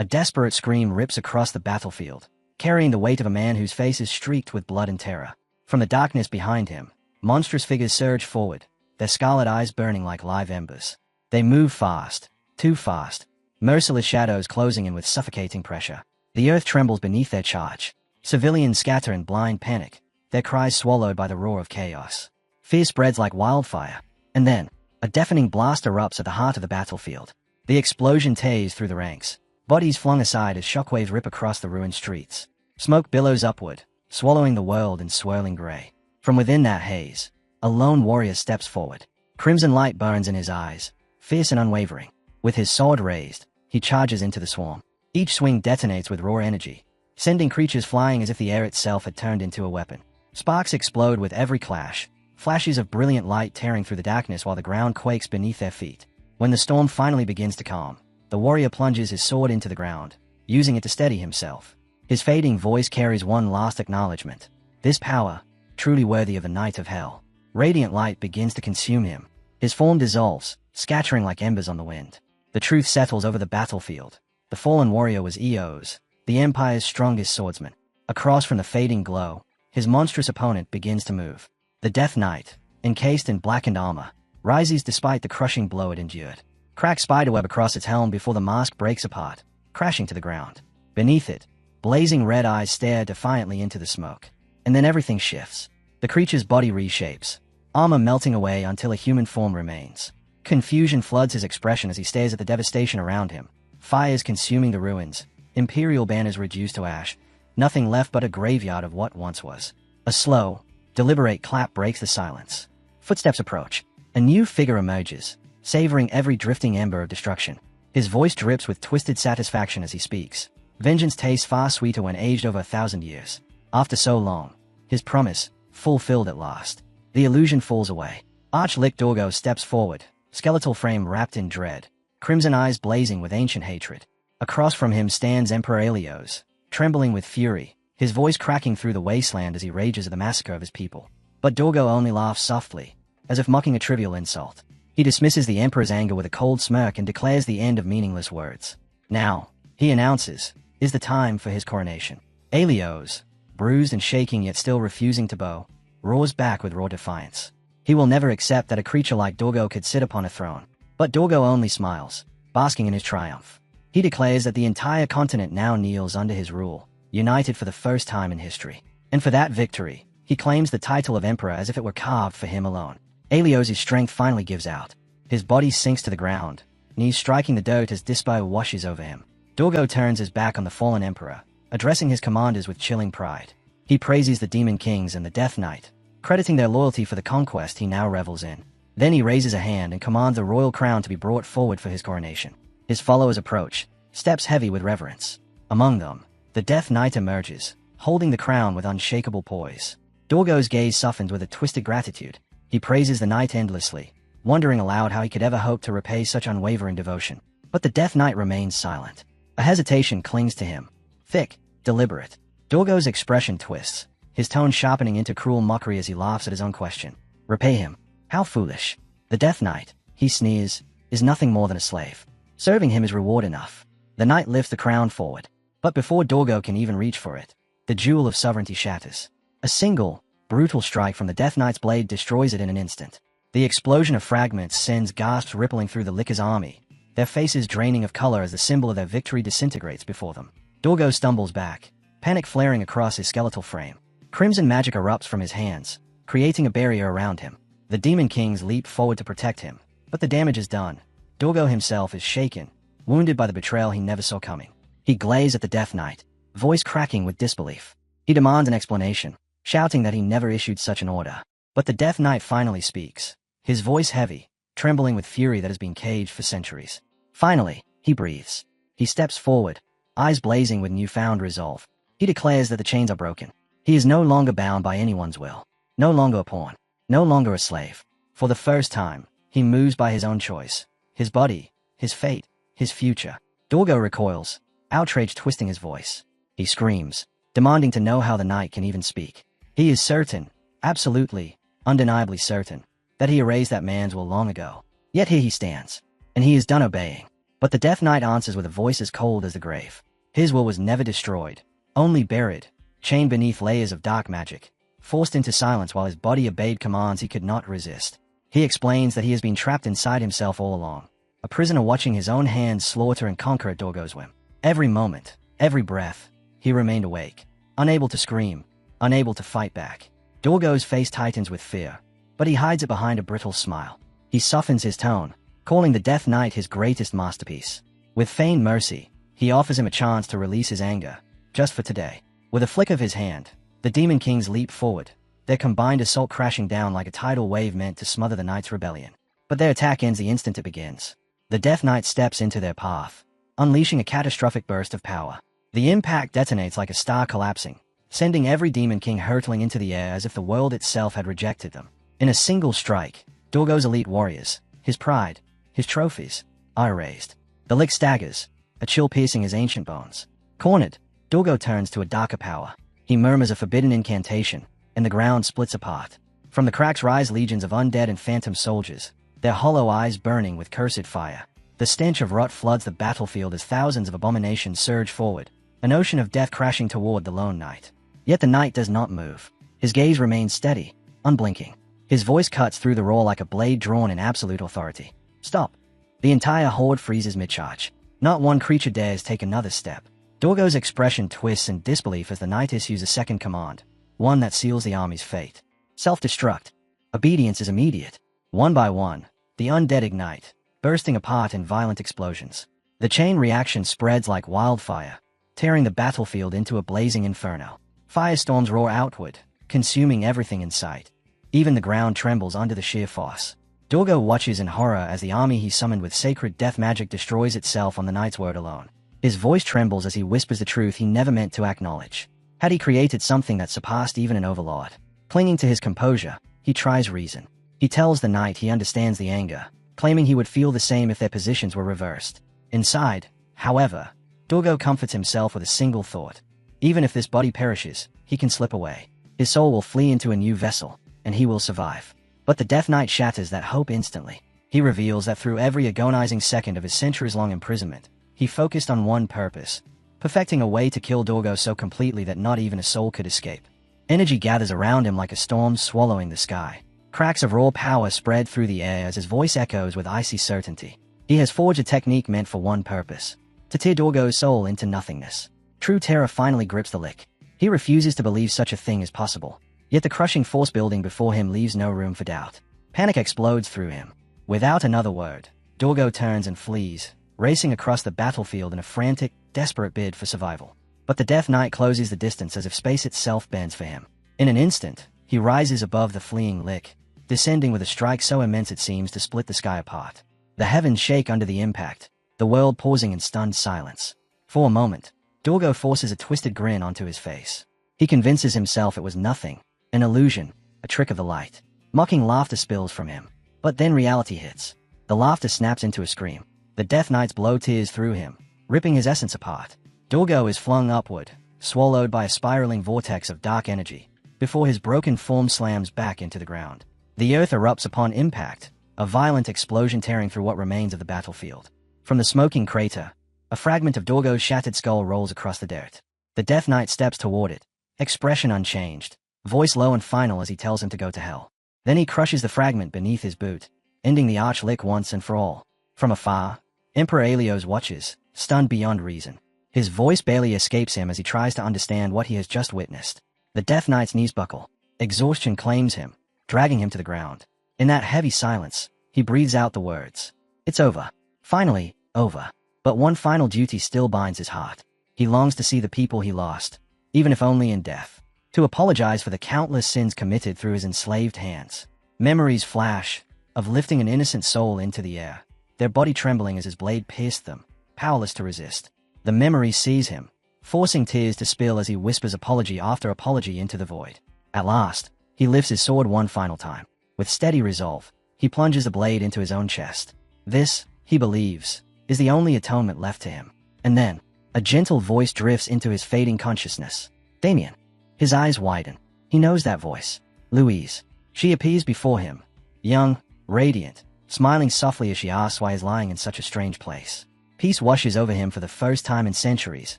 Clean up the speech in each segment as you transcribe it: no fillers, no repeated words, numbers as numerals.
A desperate scream rips across the battlefield, carrying the weight of a man whose face is streaked with blood and terror. From the darkness behind him, monstrous figures surge forward, their scarlet eyes burning like live embers. They move fast, too fast, merciless shadows closing in with suffocating pressure. The earth trembles beneath their charge. Civilians scatter in blind panic, their cries swallowed by the roar of chaos. Fear spreads like wildfire, and then, a deafening blast erupts at the heart of the battlefield. The explosion tears through the ranks, bodies flung aside as shockwaves rip across the ruined streets. Smoke billows upward, swallowing the world in swirling gray. From within that haze, a lone warrior steps forward. Crimson light burns in his eyes, fierce and unwavering. With his sword raised, he charges into the swarm. Each swing detonates with raw energy, sending creatures flying as if the air itself had turned into a weapon. Sparks explode with every clash, flashes of brilliant light tearing through the darkness while the ground quakes beneath their feet. When the storm finally begins to calm, the warrior plunges his sword into the ground, using it to steady himself. His fading voice carries one last acknowledgement. This power, truly worthy of a knight of hell. Radiant light begins to consume him. His form dissolves, scattering like embers on the wind. The truth settles over the battlefield. The fallen warrior was Eos, the Empire's strongest swordsman. Across from the fading glow, his monstrous opponent begins to move. The Death Knight, encased in blackened armor, rises despite the crushing blow it endured. Crack spiderweb across its helm before the mask breaks apart, crashing to the ground. Beneath it, blazing red eyes stare defiantly into the smoke. And then everything shifts. The creature's body reshapes, armor melting away until a human form remains. Confusion floods his expression as he stares at the devastation around him. Fires consuming the ruins, imperial banners reduced to ash, nothing left but a graveyard of what once was. A slow, deliberate clap breaks the silence. Footsteps approach. A new figure emerges, savoring every drifting ember of destruction. His voice drips with twisted satisfaction as he speaks. Vengeance tastes far sweeter when aged over 1,000 years. After so long, his promise, fulfilled at last. The illusion falls away. Archlich Dorgo steps forward, skeletal frame wrapped in dread, crimson eyes blazing with ancient hatred. Across from him stands Emperor Helios, trembling with fury, his voice cracking through the wasteland as he rages at the massacre of his people. But Dorgo only laughs softly, as if mocking a trivial insult. He dismisses the Emperor's anger with a cold smirk and declares the end of meaningless words. Now, he announces, is the time for his coronation. Helios, bruised and shaking yet still refusing to bow, roars back with raw defiance. He will never accept that a creature like Dorgo could sit upon a throne. But Dorgo only smiles, basking in his triumph. He declares that the entire continent now kneels under his rule, united for the first time in history. And for that victory, he claims the title of emperor as if it were carved for him alone. Helios' strength finally gives out. His body sinks to the ground, knees striking the dirt as despair washes over him. Dorgo turns his back on the fallen emperor, addressing his commanders with chilling pride. He praises the Demon Kings and the Death Knight, crediting their loyalty for the conquest he now revels in. Then he raises a hand and commands the royal crown to be brought forward for his coronation. His followers approach, steps heavy with reverence. Among them, the Death Knight emerges, holding the crown with unshakable poise. Dorgo's gaze softens with a twisted gratitude. He praises the knight endlessly, wondering aloud how he could ever hope to repay such unwavering devotion. But the Death Knight remains silent. A hesitation clings to him, thick, deliberate. Dorgo's expression twists, his tone sharpening into cruel mockery as he laughs at his own question. Repay him? How foolish. The Death Knight, he sneers, is nothing more than a slave. Serving him is reward enough. The knight lifts the crown forward. But before Dorgo can even reach for it, the jewel of sovereignty shatters. A single, brutal strike from the Death Knight's blade destroys it in an instant. The explosion of fragments sends gasps rippling through the Licker's army, their faces draining of color as the symbol of their victory disintegrates before them. Dorgo stumbles back, panic flaring across his skeletal frame. Crimson magic erupts from his hands, creating a barrier around him. The Demon Kings leap forward to protect him, but the damage is done. Dorgo himself is shaken, wounded by the betrayal he never saw coming. He glazes at the Death Knight, voice cracking with disbelief. He demands an explanation, shouting that he never issued such an order. But the Death Knight finally speaks, his voice heavy, trembling with fury that has been caged for centuries. Finally, he breathes. He steps forward, eyes blazing with newfound resolve. He declares that the chains are broken. He is no longer bound by anyone's will, no longer a pawn, no longer a slave. For the first time, he moves by his own choice. His body, his fate, his future. Dorgo recoils, outrage twisting his voice. He screams, demanding to know how the knight can even speak. He is certain, absolutely, undeniably certain, that he erased that man's will long ago. Yet here he stands, and he is done obeying. But the Death Knight answers with a voice as cold as the grave. His will was never destroyed, only buried, chained beneath layers of dark magic, forced into silence while his body obeyed commands he could not resist. He explains that he has been trapped inside himself all along, a prisoner watching his own hands slaughter and conquer at Dorgo's whim. Every moment, every breath, he remained awake, unable to scream, unable to fight back. Dorgo's face tightens with fear, but he hides it behind a brittle smile. He softens his tone, calling the Death Knight his greatest masterpiece. With feigned mercy, he offers him a chance to release his anger, just for today. With a flick of his hand, the Demon Kings leap forward, their combined assault crashing down like a tidal wave meant to smother the Knight's rebellion. But their attack ends the instant it begins. The Death Knight steps into their path, unleashing a catastrophic burst of power. The impact detonates like a star collapsing, sending every Demon King hurtling into the air as if the world itself had rejected them. In a single strike, Dorgo's elite warriors, his pride, his trophies, are erased. The Lich staggers, a chill piercing his ancient bones. Cornered, Dorgo turns to a darker power. He murmurs a forbidden incantation, and the ground splits apart. From the cracks rise legions of undead and phantom soldiers, their hollow eyes burning with cursed fire. The stench of rot floods the battlefield as thousands of abominations surge forward, an ocean of death crashing toward the lone knight. Yet the knight does not move. His gaze remains steady, unblinking. His voice cuts through the roar like a blade drawn in absolute authority. Stop. The entire horde freezes mid-charge. Not one creature dares take another step. Dorgo's expression twists in disbelief as the knight issues a second command, one that seals the army's fate. Self-destruct. Obedience is immediate. One by one, the undead ignite, bursting apart in violent explosions. The chain reaction spreads like wildfire, tearing the battlefield into a blazing inferno. Firestorms roar outward, consuming everything in sight. Even the ground trembles under the sheer force. Dorgo watches in horror as the army he summoned with sacred death magic destroys itself on the knight's word alone. His voice trembles as he whispers the truth he never meant to acknowledge. Had he created something that surpassed even an overlord? Clinging to his composure, he tries reason. He tells the knight he understands the anger, claiming he would feel the same if their positions were reversed. Inside, however, Dorgo comforts himself with a single thought. Even if this body perishes, he can slip away. His soul will flee into a new vessel, and he will survive. But the Death Knight shatters that hope instantly. He reveals that through every agonizing second of his centuries-long imprisonment, he focused on one purpose, perfecting a way to kill Dorgo so completely that not even a soul could escape. Energy gathers around him like a storm swallowing the sky. Cracks of raw power spread through the air as his voice echoes with icy certainty. He has forged a technique meant for one purpose, to tear Dorgo's soul into nothingness. True terror finally grips the Lich. He refuses to believe such a thing is possible. Yet the crushing force building before him leaves no room for doubt. Panic explodes through him. Without another word, Dorgo turns and flees, racing across the battlefield in a frantic, desperate bid for survival. But the Death Knight closes the distance as if space itself bends for him. In an instant, he rises above the fleeing Lich, descending with a strike so immense it seems to split the sky apart. The heavens shake under the impact, the world pausing in stunned silence. For a moment, Dorgo forces a twisted grin onto his face. He convinces himself it was nothing, an illusion, a trick of the light. Mocking laughter spills from him. But then reality hits. The laughter snaps into a scream. The Death Knights blow tears through him, ripping his essence apart. Dorgo is flung upward, swallowed by a spiraling vortex of dark energy, before his broken form slams back into the ground. The earth erupts upon impact, a violent explosion tearing through what remains of the battlefield. From the smoking crater, a fragment of Dorgo's shattered skull rolls across the dirt. The Death Knight steps toward it, expression unchanged, voice low and final as he tells him to go to hell. Then he crushes the fragment beneath his boot, ending the Arch-Lich once and for all. From afar, Emperor Aelios watches, stunned beyond reason. His voice barely escapes him as he tries to understand what he has just witnessed. The Death Knight's knees buckle. Exhaustion claims him, dragging him to the ground. In that heavy silence, he breathes out the words. It's over. Finally, over. But one final duty still binds his heart. He longs to see the people he lost, even if only in death. To apologize for the countless sins committed through his enslaved hands. Memories flash, of lifting an innocent soul into the air, their body trembling as his blade pierced them, powerless to resist. The memory sees him, forcing tears to spill as he whispers apology after apology into the void. At last, he lifts his sword one final time. With steady resolve, he plunges the blade into his own chest. This, he believes, is the only atonement left to him. And then, a gentle voice drifts into his fading consciousness. Damien. His eyes widen. He knows that voice. Louise. She appears before him, young, radiant, smiling softly as she asks why he's lying in such a strange place. Peace washes over him for the first time in centuries,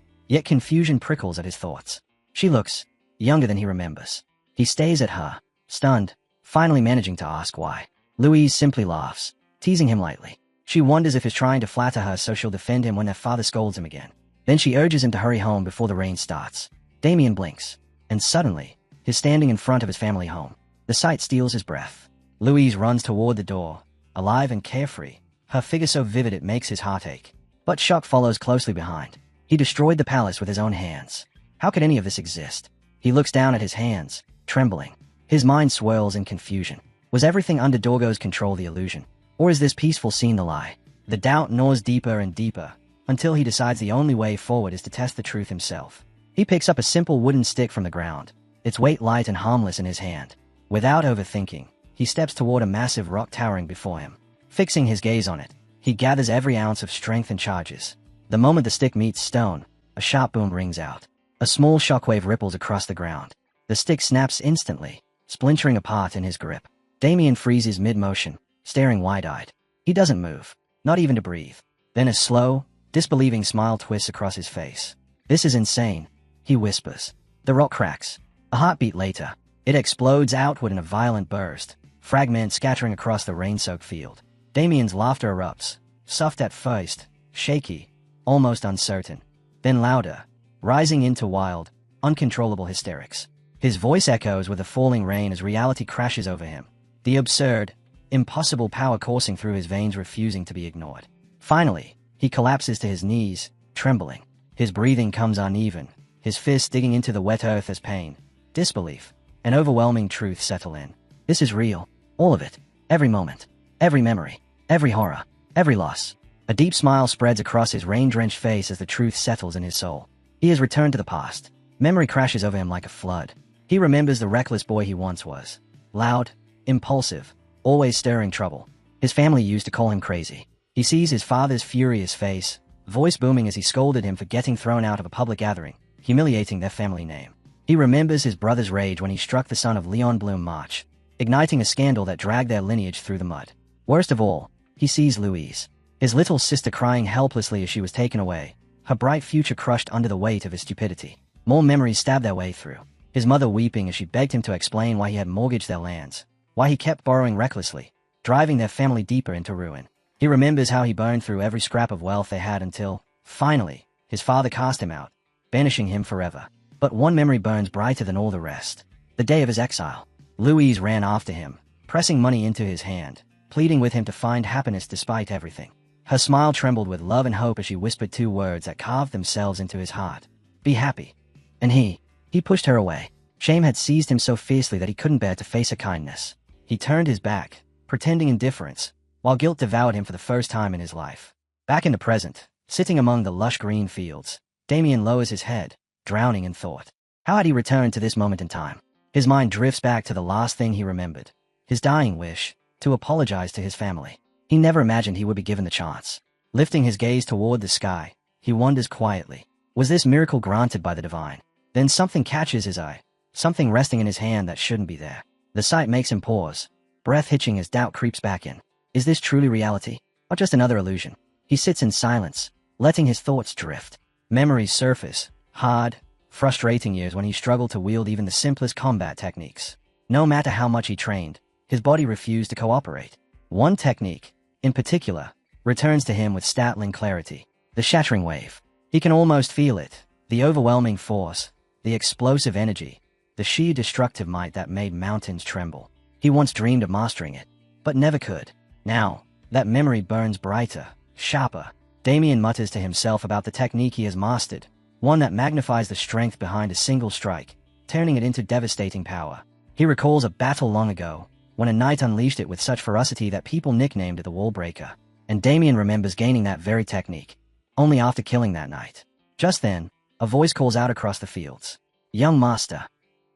yet confusion prickles at his thoughts. She looks younger than he remembers. He stares at her, stunned, finally managing to ask why. Louise simply laughs, teasing him lightly. She wonders if he's trying to flatter her so she'll defend him when their father scolds him again. Then she urges him to hurry home before the rain starts. Damien blinks, and suddenly, he's standing in front of his family home. The sight steals his breath. Louise runs toward the door, alive and carefree, her figure so vivid it makes his heart ache. But shock follows closely behind. He destroyed the palace with his own hands. How could any of this exist? He looks down at his hands, trembling. His mind swirls in confusion. Was everything under Dorgo's control the illusion? Or is this peaceful scene the lie? The doubt gnaws deeper and deeper, until he decides the only way forward is to test the truth himself. He picks up a simple wooden stick from the ground, its weight light and harmless in his hand. Without overthinking, he steps toward a massive rock towering before him. Fixing his gaze on it, he gathers every ounce of strength and charges. The moment the stick meets stone, a sharp boom rings out. A small shockwave ripples across the ground. The stick snaps instantly, splintering apart in his grip. Damien freezes mid-motion, staring wide-eyed. He doesn't move, not even to breathe. Then a slow, disbelieving smile twists across his face. "This is insane," he whispers. The rock cracks. A heartbeat later, it explodes outward in a violent burst, fragments scattering across the rain-soaked field. Damien's laughter erupts, soft at first, shaky, almost uncertain, then louder, rising into wild, uncontrollable hysterics. His voice echoes with the falling rain as reality crashes over him. The absurd, impossible power coursing through his veins refusing to be ignored. Finally, he collapses to his knees, trembling. His breathing comes uneven, his fists digging into the wet earth as pain, disbelief, and overwhelming truth settle in. This is real. All of it. Every moment. Every memory. Every horror. Every loss. A deep smile spreads across his rain-drenched face as the truth settles in his soul. He has returned to the past. Memory crashes over him like a flood. He remembers the reckless boy he once was. Loud, impulsive, always stirring trouble. His family used to call him crazy. He sees his father's furious face, voice booming as he scolded him for getting thrown out of a public gathering, humiliating their family name. He remembers his brother's rage when he struck the son of Leon Bloom March, igniting a scandal that dragged their lineage through the mud. Worst of all, he sees Louise, his little sister crying helplessly as she was taken away, her bright future crushed under the weight of his stupidity. More memories stab their way through. His mother weeping as she begged him to explain why he had mortgaged their lands, why he kept borrowing recklessly, driving their family deeper into ruin. He remembers how he burned through every scrap of wealth they had until, finally, his father cast him out, banishing him forever. But one memory burns brighter than all the rest. The day of his exile. Louise ran after him, pressing money into his hand, pleading with him to find happiness despite everything. Her smile trembled with love and hope as she whispered two words that carved themselves into his heart. "Be happy." And he pushed her away. Shame had seized him so fiercely that he couldn't bear to face her kindness. He turned his back, pretending indifference, while guilt devoured him for the first time in his life. Back in the present, sitting among the lush green fields, Damien lowers his head, drowning in thought. How had he returned to this moment in time? His mind drifts back to the last thing he remembered. His dying wish, to apologize to his family. He never imagined he would be given the chance. Lifting his gaze toward the sky, he wonders quietly, was this miracle granted by the divine? Then something catches his eye, something resting in his hand that shouldn't be there. The sight makes him pause, breath hitching as doubt creeps back in. Is this truly reality, or just another illusion? He sits in silence, letting his thoughts drift. Memories surface, hard, frustrating years when he struggled to wield even the simplest combat techniques. No matter how much he trained, his body refused to cooperate. One technique, in particular, returns to him with startling clarity. The shattering wave. He can almost feel it, the overwhelming force, the explosive energy, the sheer destructive might that made mountains tremble. He once dreamed of mastering it, but never could. Now, that memory burns brighter, sharper. Damien mutters to himself about the technique he has mastered, one that magnifies the strength behind a single strike, turning it into devastating power. He recalls a battle long ago, when a knight unleashed it with such ferocity that people nicknamed it the Wallbreaker, and Damien remembers gaining that very technique, only after killing that knight. Just then, a voice calls out across the fields. "Young master."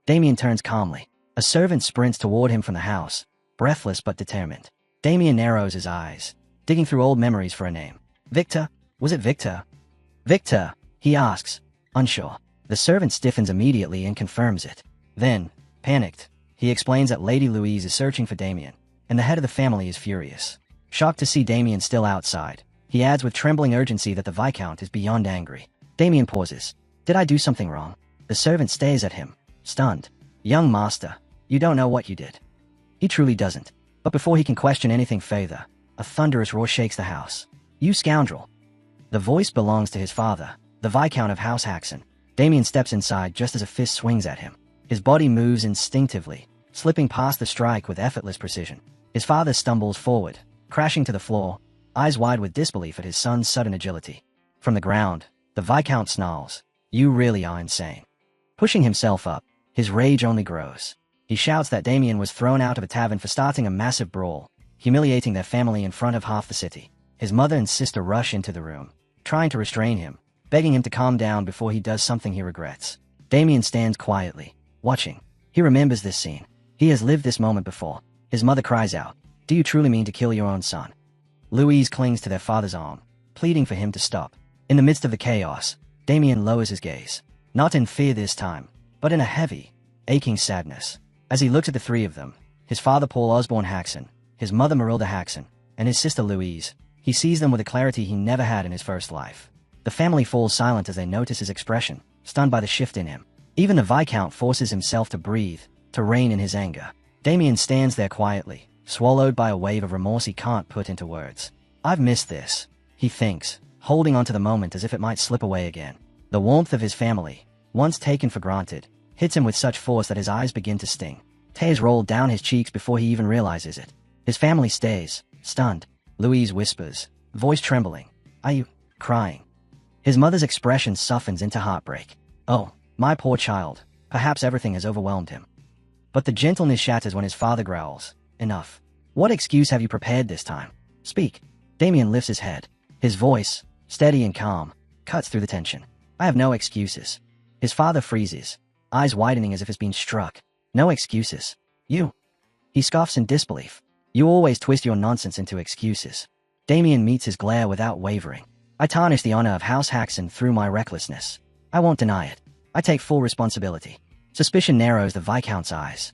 Damien turns calmly. A servant sprints toward him from the house, breathless but determined. Damien narrows his eyes, digging through old memories for a name. "Victor? Was it Victor?" "Victor?" he asks, unsure. The servant stiffens immediately and confirms it. Then, panicked, he explains that Lady Louise is searching for Damien, and the head of the family is furious. Shocked to see Damien still outside, He adds with trembling urgency that the Viscount is beyond angry. Damien pauses. Did I do something wrong? The servant stares at him, stunned. Young master, you don't know what you did. He truly doesn't. But before he can question anything further, a thunderous roar shakes the house. You scoundrel! The voice belongs to his father, the Viscount of House Haxon. Damien steps inside just as a fist swings at him. His body moves instinctively, slipping past the strike with effortless precision. His father stumbles forward, crashing to the floor, eyes wide with disbelief at his son's sudden agility. From the ground, the Viscount snarls. You really are insane. Pushing himself up, his rage only grows. He shouts that Damien was thrown out of a tavern for starting a massive brawl, humiliating their family in front of half the city. His mother and sister rush into the room, trying to restrain him, begging him to calm down before he does something he regrets. Damien stands quietly, watching. He remembers this scene. He has lived this moment before. His mother cries out, Do you truly mean to kill your own son? Louise clings to their father's arm, pleading for him to stop. In the midst of the chaos, Damien lowers his gaze. Not in fear this time, but in a heavy, aching sadness. As he looks at the three of them, his father Paul Osborne Haxon, his mother Marilda Haxon, and his sister Louise, he sees them with a clarity he never had in his first life. The family falls silent as they notice his expression, stunned by the shift in him. Even the Viscount forces himself to breathe, to rein in his anger. Damien stands there quietly, swallowed by a wave of remorse he can't put into words. I've missed this, he thinks, holding onto the moment as if it might slip away again. The warmth of his family, once taken for granted, hits him with such force that his eyes begin to sting. Tears roll down his cheeks before he even realizes it. His family stays, stunned. Louise whispers, voice trembling, Are you crying? His mother's expression softens into heartbreak. Oh, my poor child, perhaps everything has overwhelmed him. But the gentleness shatters when his father growls, Enough. What excuse have you prepared this time? Speak. Damien lifts his head. His voice, steady and calm, cuts through the tension. I have no excuses. His father freezes, eyes widening as if it's been struck. No excuses. You. He scoffs in disbelief. You always twist your nonsense into excuses. Damien meets his glare without wavering. I tarnish the honor of House Haxon through my recklessness. I won't deny it. I take full responsibility. Suspicion narrows the Viscount's eyes.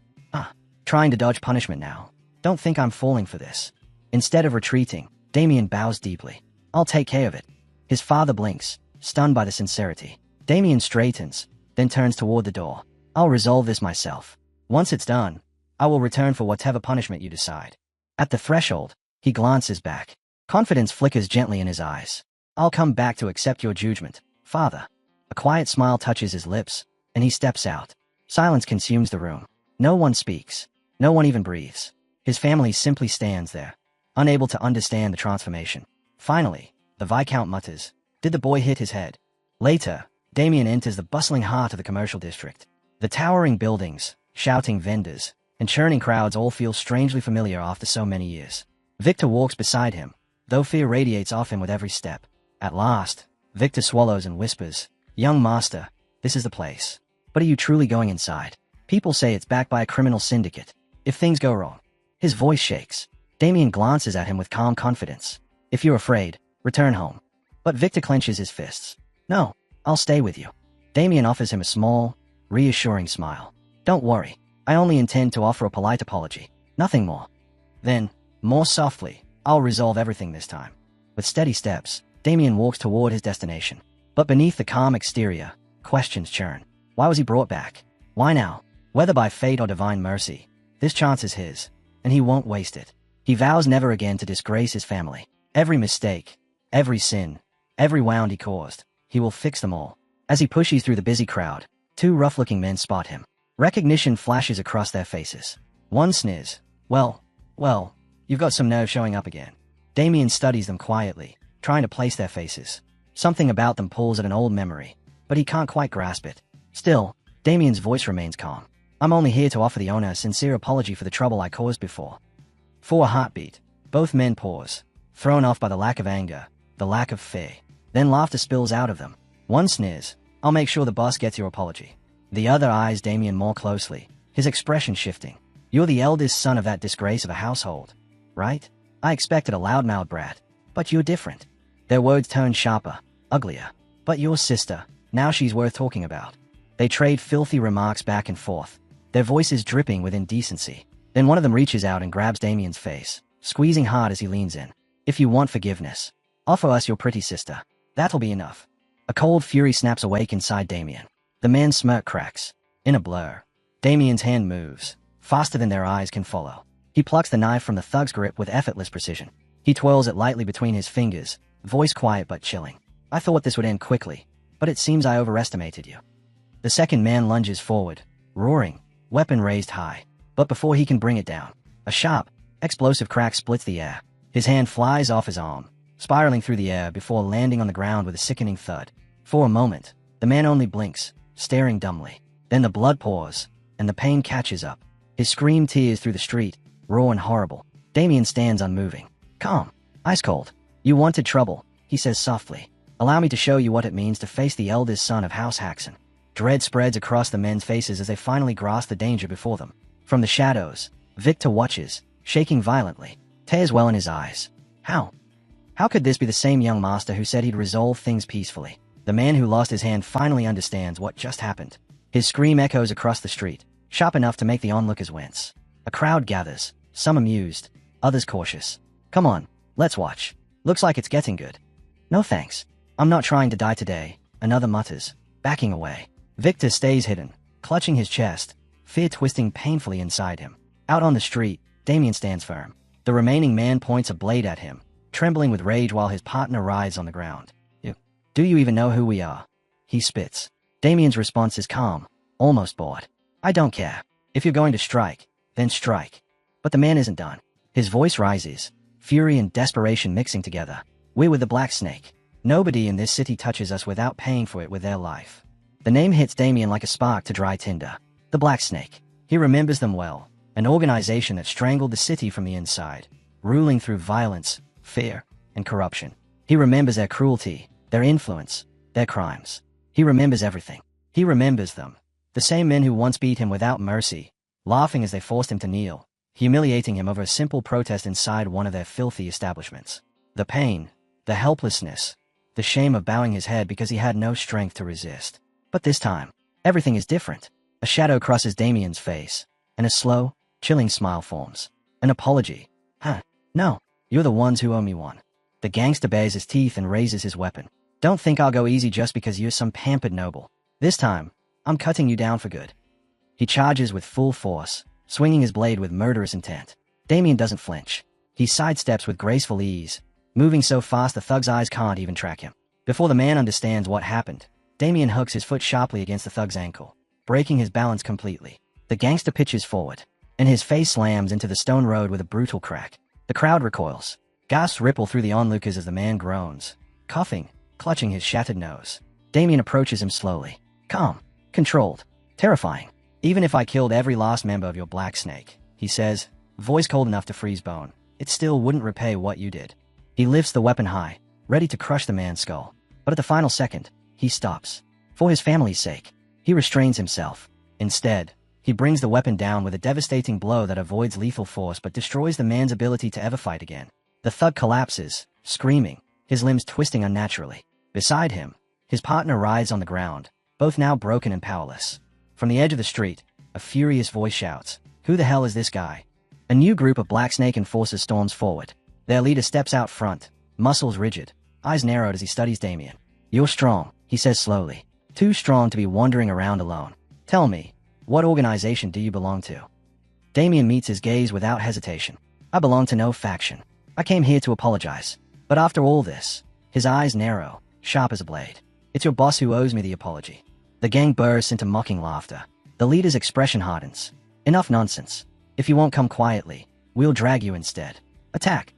Trying to dodge punishment now. Don't think I'm falling for this. Instead of retreating, Damien bows deeply. I'll take care of it. His father blinks, stunned by the sincerity. Damien straightens, then turns toward the door. I'll resolve this myself. Once it's done, I will return for whatever punishment you decide. At the threshold, he glances back. Confidence flickers gently in his eyes. I'll come back to accept your judgment, father. A quiet smile touches his lips, and he steps out. Silence consumes the room. No one speaks. No one even breathes. His family simply stands there, unable to understand the transformation. Finally, the Viscount mutters, Did the boy hit his head? Later, Damien enters the bustling heart of the commercial district. The towering buildings, shouting vendors, and churning crowds all feel strangely familiar after so many years. Victor walks beside him, though fear radiates off him with every step. At last, Victor swallows and whispers, Young master, this is the place. But are you truly going inside? People say it's backed by a criminal syndicate. If things go wrong. His voice shakes. Damien glances at him with calm confidence. If you're afraid, return home. But Victor clenches his fists. No, I'll stay with you. Damien offers him a small, reassuring smile. Don't worry. I only intend to offer a polite apology. Nothing more. Then, more softly, I'll resolve everything this time. With steady steps, Damien walks toward his destination. But beneath the calm exterior, questions churn. Why was he brought back? Why now? Whether by fate or divine mercy, this chance is his, and he won't waste it. He vows never again to disgrace his family. Every mistake, every sin, every wound he caused, he will fix them all. As he pushes through the busy crowd, two rough-looking men spot him. Recognition flashes across their faces. One sneers. Well, you've got some nerve showing up again. Damien studies them quietly, trying to place their faces. Something about them pulls at an old memory, but he can't quite grasp it. Still, Damien's voice remains calm. I'm only here to offer the owner a sincere apology for the trouble I caused before. For a heartbeat, both men pause, thrown off by the lack of anger, the lack of fear. Then laughter spills out of them. One sneers. I'll make sure the boss gets your apology. The other eyes Damien more closely, his expression shifting. You're the eldest son of that disgrace of a household, right? I expected a loudmouth brat, but you're different. Their words turn sharper, uglier. But your sister, now she's worth talking about. They trade filthy remarks back and forth, their voices dripping with indecency. Then one of them reaches out and grabs Damien's face, squeezing hard as he leans in. If you want forgiveness, Offer us your pretty sister. That'll be enough. A cold fury snaps awake inside Damien. The man's smirk cracks. In a blur, Damien's hand moves, faster than their eyes can follow. He plucks the knife from the thug's grip with effortless precision. He twirls it lightly between his fingers, voice quiet but chilling. I thought this would end quickly, but it seems I overestimated you. The second man lunges forward, roaring, weapon raised high. But before he can bring it down, a sharp, explosive crack splits the air. His hand flies off his arm, spiraling through the air before landing on the ground with a sickening thud. For a moment, the man only blinks, staring dumbly. Then the blood pours, and the pain catches up. His scream tears through the street, raw and horrible. Damien stands unmoving, calm, ice cold. You wanted trouble, he says softly. Allow me to show you what it means to face the eldest son of House Haxon. Dread spreads across the men's faces as they finally grasp the danger before them. From the shadows, Victor watches, shaking violently, tears well in his eyes. How? How could this be the same young master who said he'd resolve things peacefully? The man who lost his hand finally understands what just happened. His scream echoes across the street, sharp enough to make the onlookers wince. A crowd gathers, some amused, others cautious. Come on, let's watch. Looks like it's getting good. No thanks. I'm not trying to die today, another mutters, backing away. Victor stays hidden, clutching his chest, fear twisting painfully inside him. Out on the street, Damien stands firm. The remaining man points a blade at him, trembling with rage while his partner writhes on the ground. Do you even know who we are? He spits. Damien's response is calm, almost bored. I don't care. If you're going to strike, then strike. But the man isn't done. His voice rises, fury and desperation mixing together. We're with the Black Snake. Nobody in this city touches us without paying for it with their life. The name hits Damien like a spark to dry tinder. The Black Snake. He remembers them well. An organization that strangled the city from the inside, ruling through violence, fear, and corruption. He remembers their cruelty, their influence, their crimes. He remembers everything. He remembers them. The same men who once beat him without mercy, laughing as they forced him to kneel, humiliating him over a simple protest inside one of their filthy establishments. The pain, the helplessness, the shame of bowing his head because he had no strength to resist. But this time, everything is different. A shadow crosses Damien's face, and a slow, chilling smile forms. An apology. Huh? No, you're the ones who owe me one. The gangster bares his teeth and raises his weapon. Don't think I'll go easy just because you're some pampered noble. This time, I'm cutting you down for good. He charges with full force, swinging his blade with murderous intent. Damien doesn't flinch. He sidesteps with graceful ease, moving so fast the thug's eyes can't even track him. Before the man understands what happened, Damien hooks his foot sharply against the thug's ankle, breaking his balance completely. The gangster pitches forward, and his face slams into the stone road with a brutal crack. The crowd recoils. Gasps ripple through the onlookers as the man groans, coughing, clutching his shattered nose. Damien approaches him slowly, calm, controlled, terrifying. Even if I killed every last member of your Black Snake, he says, voice cold enough to freeze bone, it still wouldn't repay what you did. He lifts the weapon high, ready to crush the man's skull. But at the final second, he stops. For his family's sake, he restrains himself. Instead, he brings the weapon down with a devastating blow that avoids lethal force but destroys the man's ability to ever fight again. The thug collapses, screaming, his limbs twisting unnaturally. Beside him, his partner writhes on the ground, both now broken and powerless. From the edge of the street, a furious voice shouts, "Who the hell is this guy?" A new group of Black Snake enforcers storms forward. Their leader steps out front, muscles rigid, eyes narrowed as he studies Damien. "You're strong," he says slowly. "Too strong to be wandering around alone. Tell me, what organization do you belong to?" Damien meets his gaze without hesitation. "I belong to no faction. I came here to apologize. But after all this," his eyes narrow, sharp as a blade. "It's your boss who owes me the apology." The gang bursts into mocking laughter. The leader's expression hardens. "Enough nonsense. If you won't come quietly, we'll drag you instead. Attack!"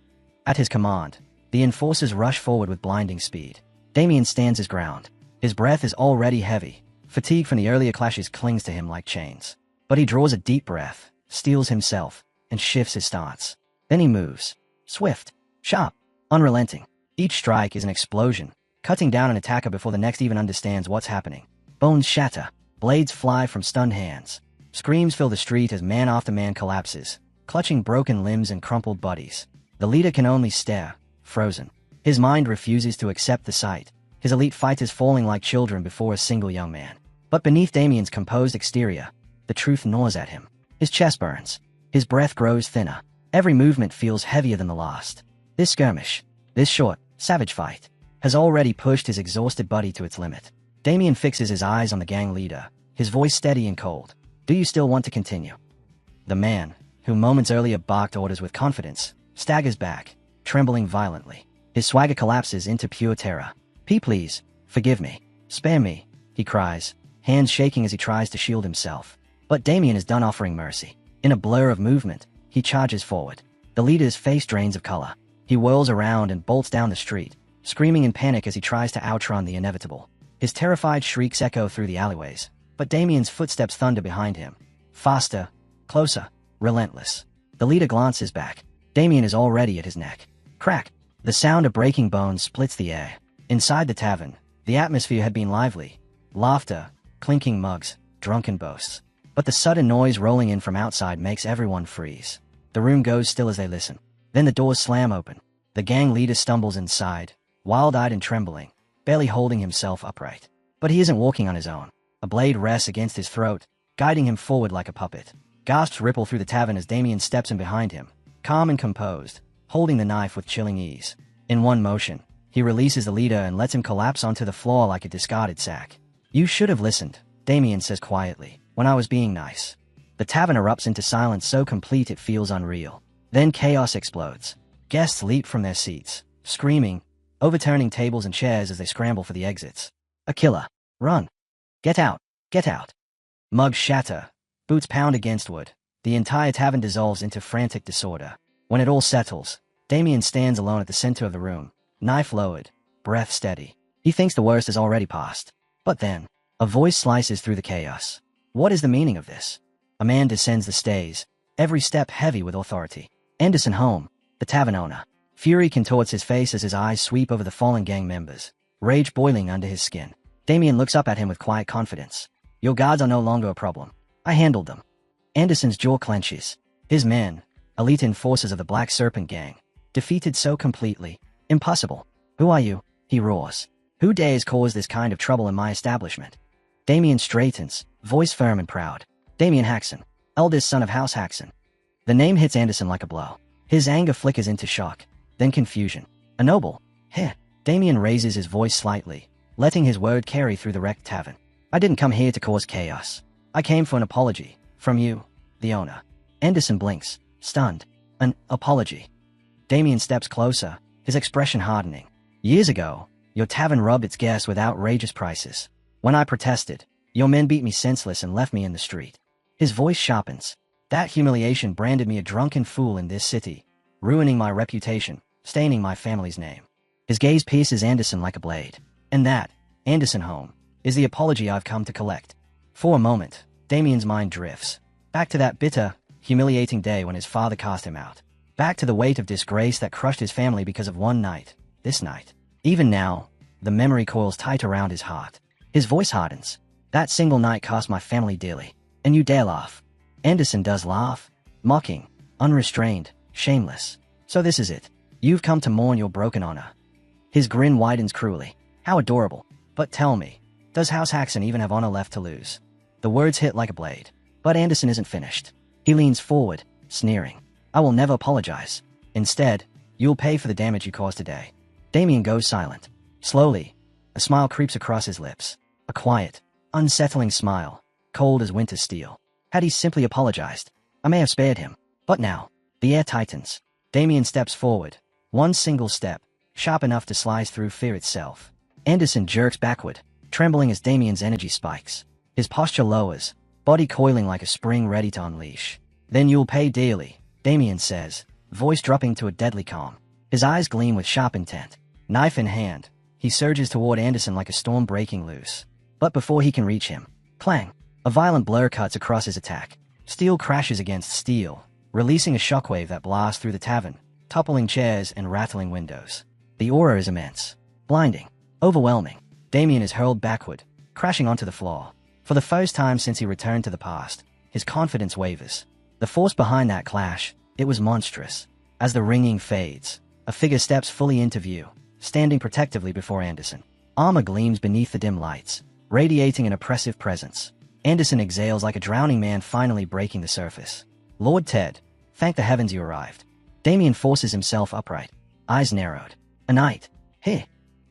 At his command, the enforcers rush forward with blinding speed. Damien stands his ground. His breath is already heavy. Fatigue from the earlier clashes clings to him like chains. But he draws a deep breath, steels himself, and shifts his stance. Then he moves. Swift, sharp, unrelenting. Each strike is an explosion, cutting down an attacker before the next even understands what's happening. Bones shatter, blades fly from stunned hands. Screams fill the street as man after man collapses, clutching broken limbs and crumpled bodies. The leader can only stare, frozen. His mind refuses to accept the sight, his elite fighters falling like children before a single young man. But beneath Damien's composed exterior, the truth gnaws at him. His chest burns. His breath grows thinner. Every movement feels heavier than the last. This skirmish, this short, savage fight, has already pushed his exhausted body to its limit. Damien fixes his eyes on the gang leader, his voice steady and cold. Do you still want to continue? The man, who moments earlier barked orders with confidence, staggers back, trembling violently. His swagger collapses into pure terror. Please, forgive me. Spare me, he cries, hands shaking as he tries to shield himself. But Damien is done offering mercy. In a blur of movement, he charges forward. The leader's face drains of color. He whirls around and bolts down the street, screaming in panic as he tries to outrun the inevitable. His terrified shrieks echo through the alleyways, but Damien's footsteps thunder behind him. Faster, closer, relentless. The leader glances back. Damien is already at his neck. Crack! The sound of breaking bones splits the air. Inside the tavern, the atmosphere had been lively. Laughter, clinking mugs, drunken boasts. But the sudden noise rolling in from outside makes everyone freeze. The room goes still as they listen. Then the doors slam open. The gang leader stumbles inside, wild-eyed and trembling, barely holding himself upright. But he isn't walking on his own. A blade rests against his throat, guiding him forward like a puppet. Gasps ripple through the tavern as Damien steps in behind him, calm and composed, holding the knife with chilling ease. In one motion, he releases the leader and lets him collapse onto the floor like a discarded sack. You should have listened, Damien says quietly, when I was being nice. The tavern erupts into silence so complete it feels unreal. Then chaos explodes. Guests leap from their seats, screaming, overturning tables and chairs as they scramble for the exits. A killer. Run. Get out. Get out. Mugs shatter. Boots pound against wood. The entire tavern dissolves into frantic disorder. When it all settles, Damien stands alone at the center of the room, knife lowered, breath steady. He thinks the worst is already past. But then, a voice slices through the chaos. What is the meaning of this? A man descends the stairs, every step heavy with authority. Anderson Holm, the tavern owner. Fury contorts his face as his eyes sweep over the fallen gang members, rage boiling under his skin. Damien looks up at him with quiet confidence. Your guards are no longer a problem. I handled them. Anderson's jaw clenches. His men, elite enforcers of the Black Serpent gang, defeated so completely. Impossible. Who are you? He roars. Who dares cause this kind of trouble in my establishment? Damien straightens, voice firm and proud. Damien Haxon, eldest son of House Haxon. The name hits Anderson like a blow. His anger flickers into shock, then confusion. A noble. Heh. Damien raises his voice slightly, letting his word carry through the wrecked tavern. I didn't come here to cause chaos. I came for an apology. From you, the owner. Anderson blinks, stunned. An apology. Damien steps closer, his expression hardening. Years ago, your tavern rubbed its guests with outrageous prices. When I protested, your men beat me senseless and left me in the street. His voice sharpens. That humiliation branded me a drunken fool in this city, ruining my reputation, staining my family's name. His gaze pierces Anderson like a blade. And that, Anderson Holm, is the apology I've come to collect. For a moment, Damien's mind drifts. Back to that bitter, humiliating day when his father cast him out. Back to the weight of disgrace that crushed his family because of one night. This night. Even now, the memory coils tight around his heart. His voice hardens. That single night cost my family dearly. And you dare laugh. Anderson does laugh. Mocking, unrestrained, shameless. So this is it. You've come to mourn your broken honor. His grin widens cruelly. How adorable. But tell me, does House Haxon even have honor left to lose? The words hit like a blade. But Anderson isn't finished. He leans forward, sneering. I will never apologize. Instead, you'll pay for the damage you caused today. Damien goes silent. Slowly, a smile creeps across his lips. A quiet, unsettling smile, cold as winter steel. Had he simply apologized, I may have spared him. But now, the air tightens. Damien steps forward. One single step, sharp enough to slice through fear itself. Anderson jerks backward, trembling as Damien's energy spikes. His posture lowers, body coiling like a spring ready to unleash. Then you'll pay dearly, Damien says, voice dropping to a deadly calm. His eyes gleam with sharp intent. Knife in hand, he surges toward Anderson like a storm breaking loose. But before he can reach him, clang! A violent blur cuts across his attack. Steel crashes against steel, releasing a shockwave that blasts through the tavern, toppling chairs and rattling windows. The aura is immense, blinding, overwhelming. Damien is hurled backward, crashing onto the floor. For the first time since he returned to the past, his confidence wavers. The force behind that clash, it was monstrous. As the ringing fades, a figure steps fully into view, standing protectively before Anderson. Armor gleams beneath the dim lights, radiating an oppressive presence. Anderson exhales like a drowning man finally breaking the surface. Lord Ted, thank the heavens you arrived. Damien forces himself upright, eyes narrowed. A knight. Hey!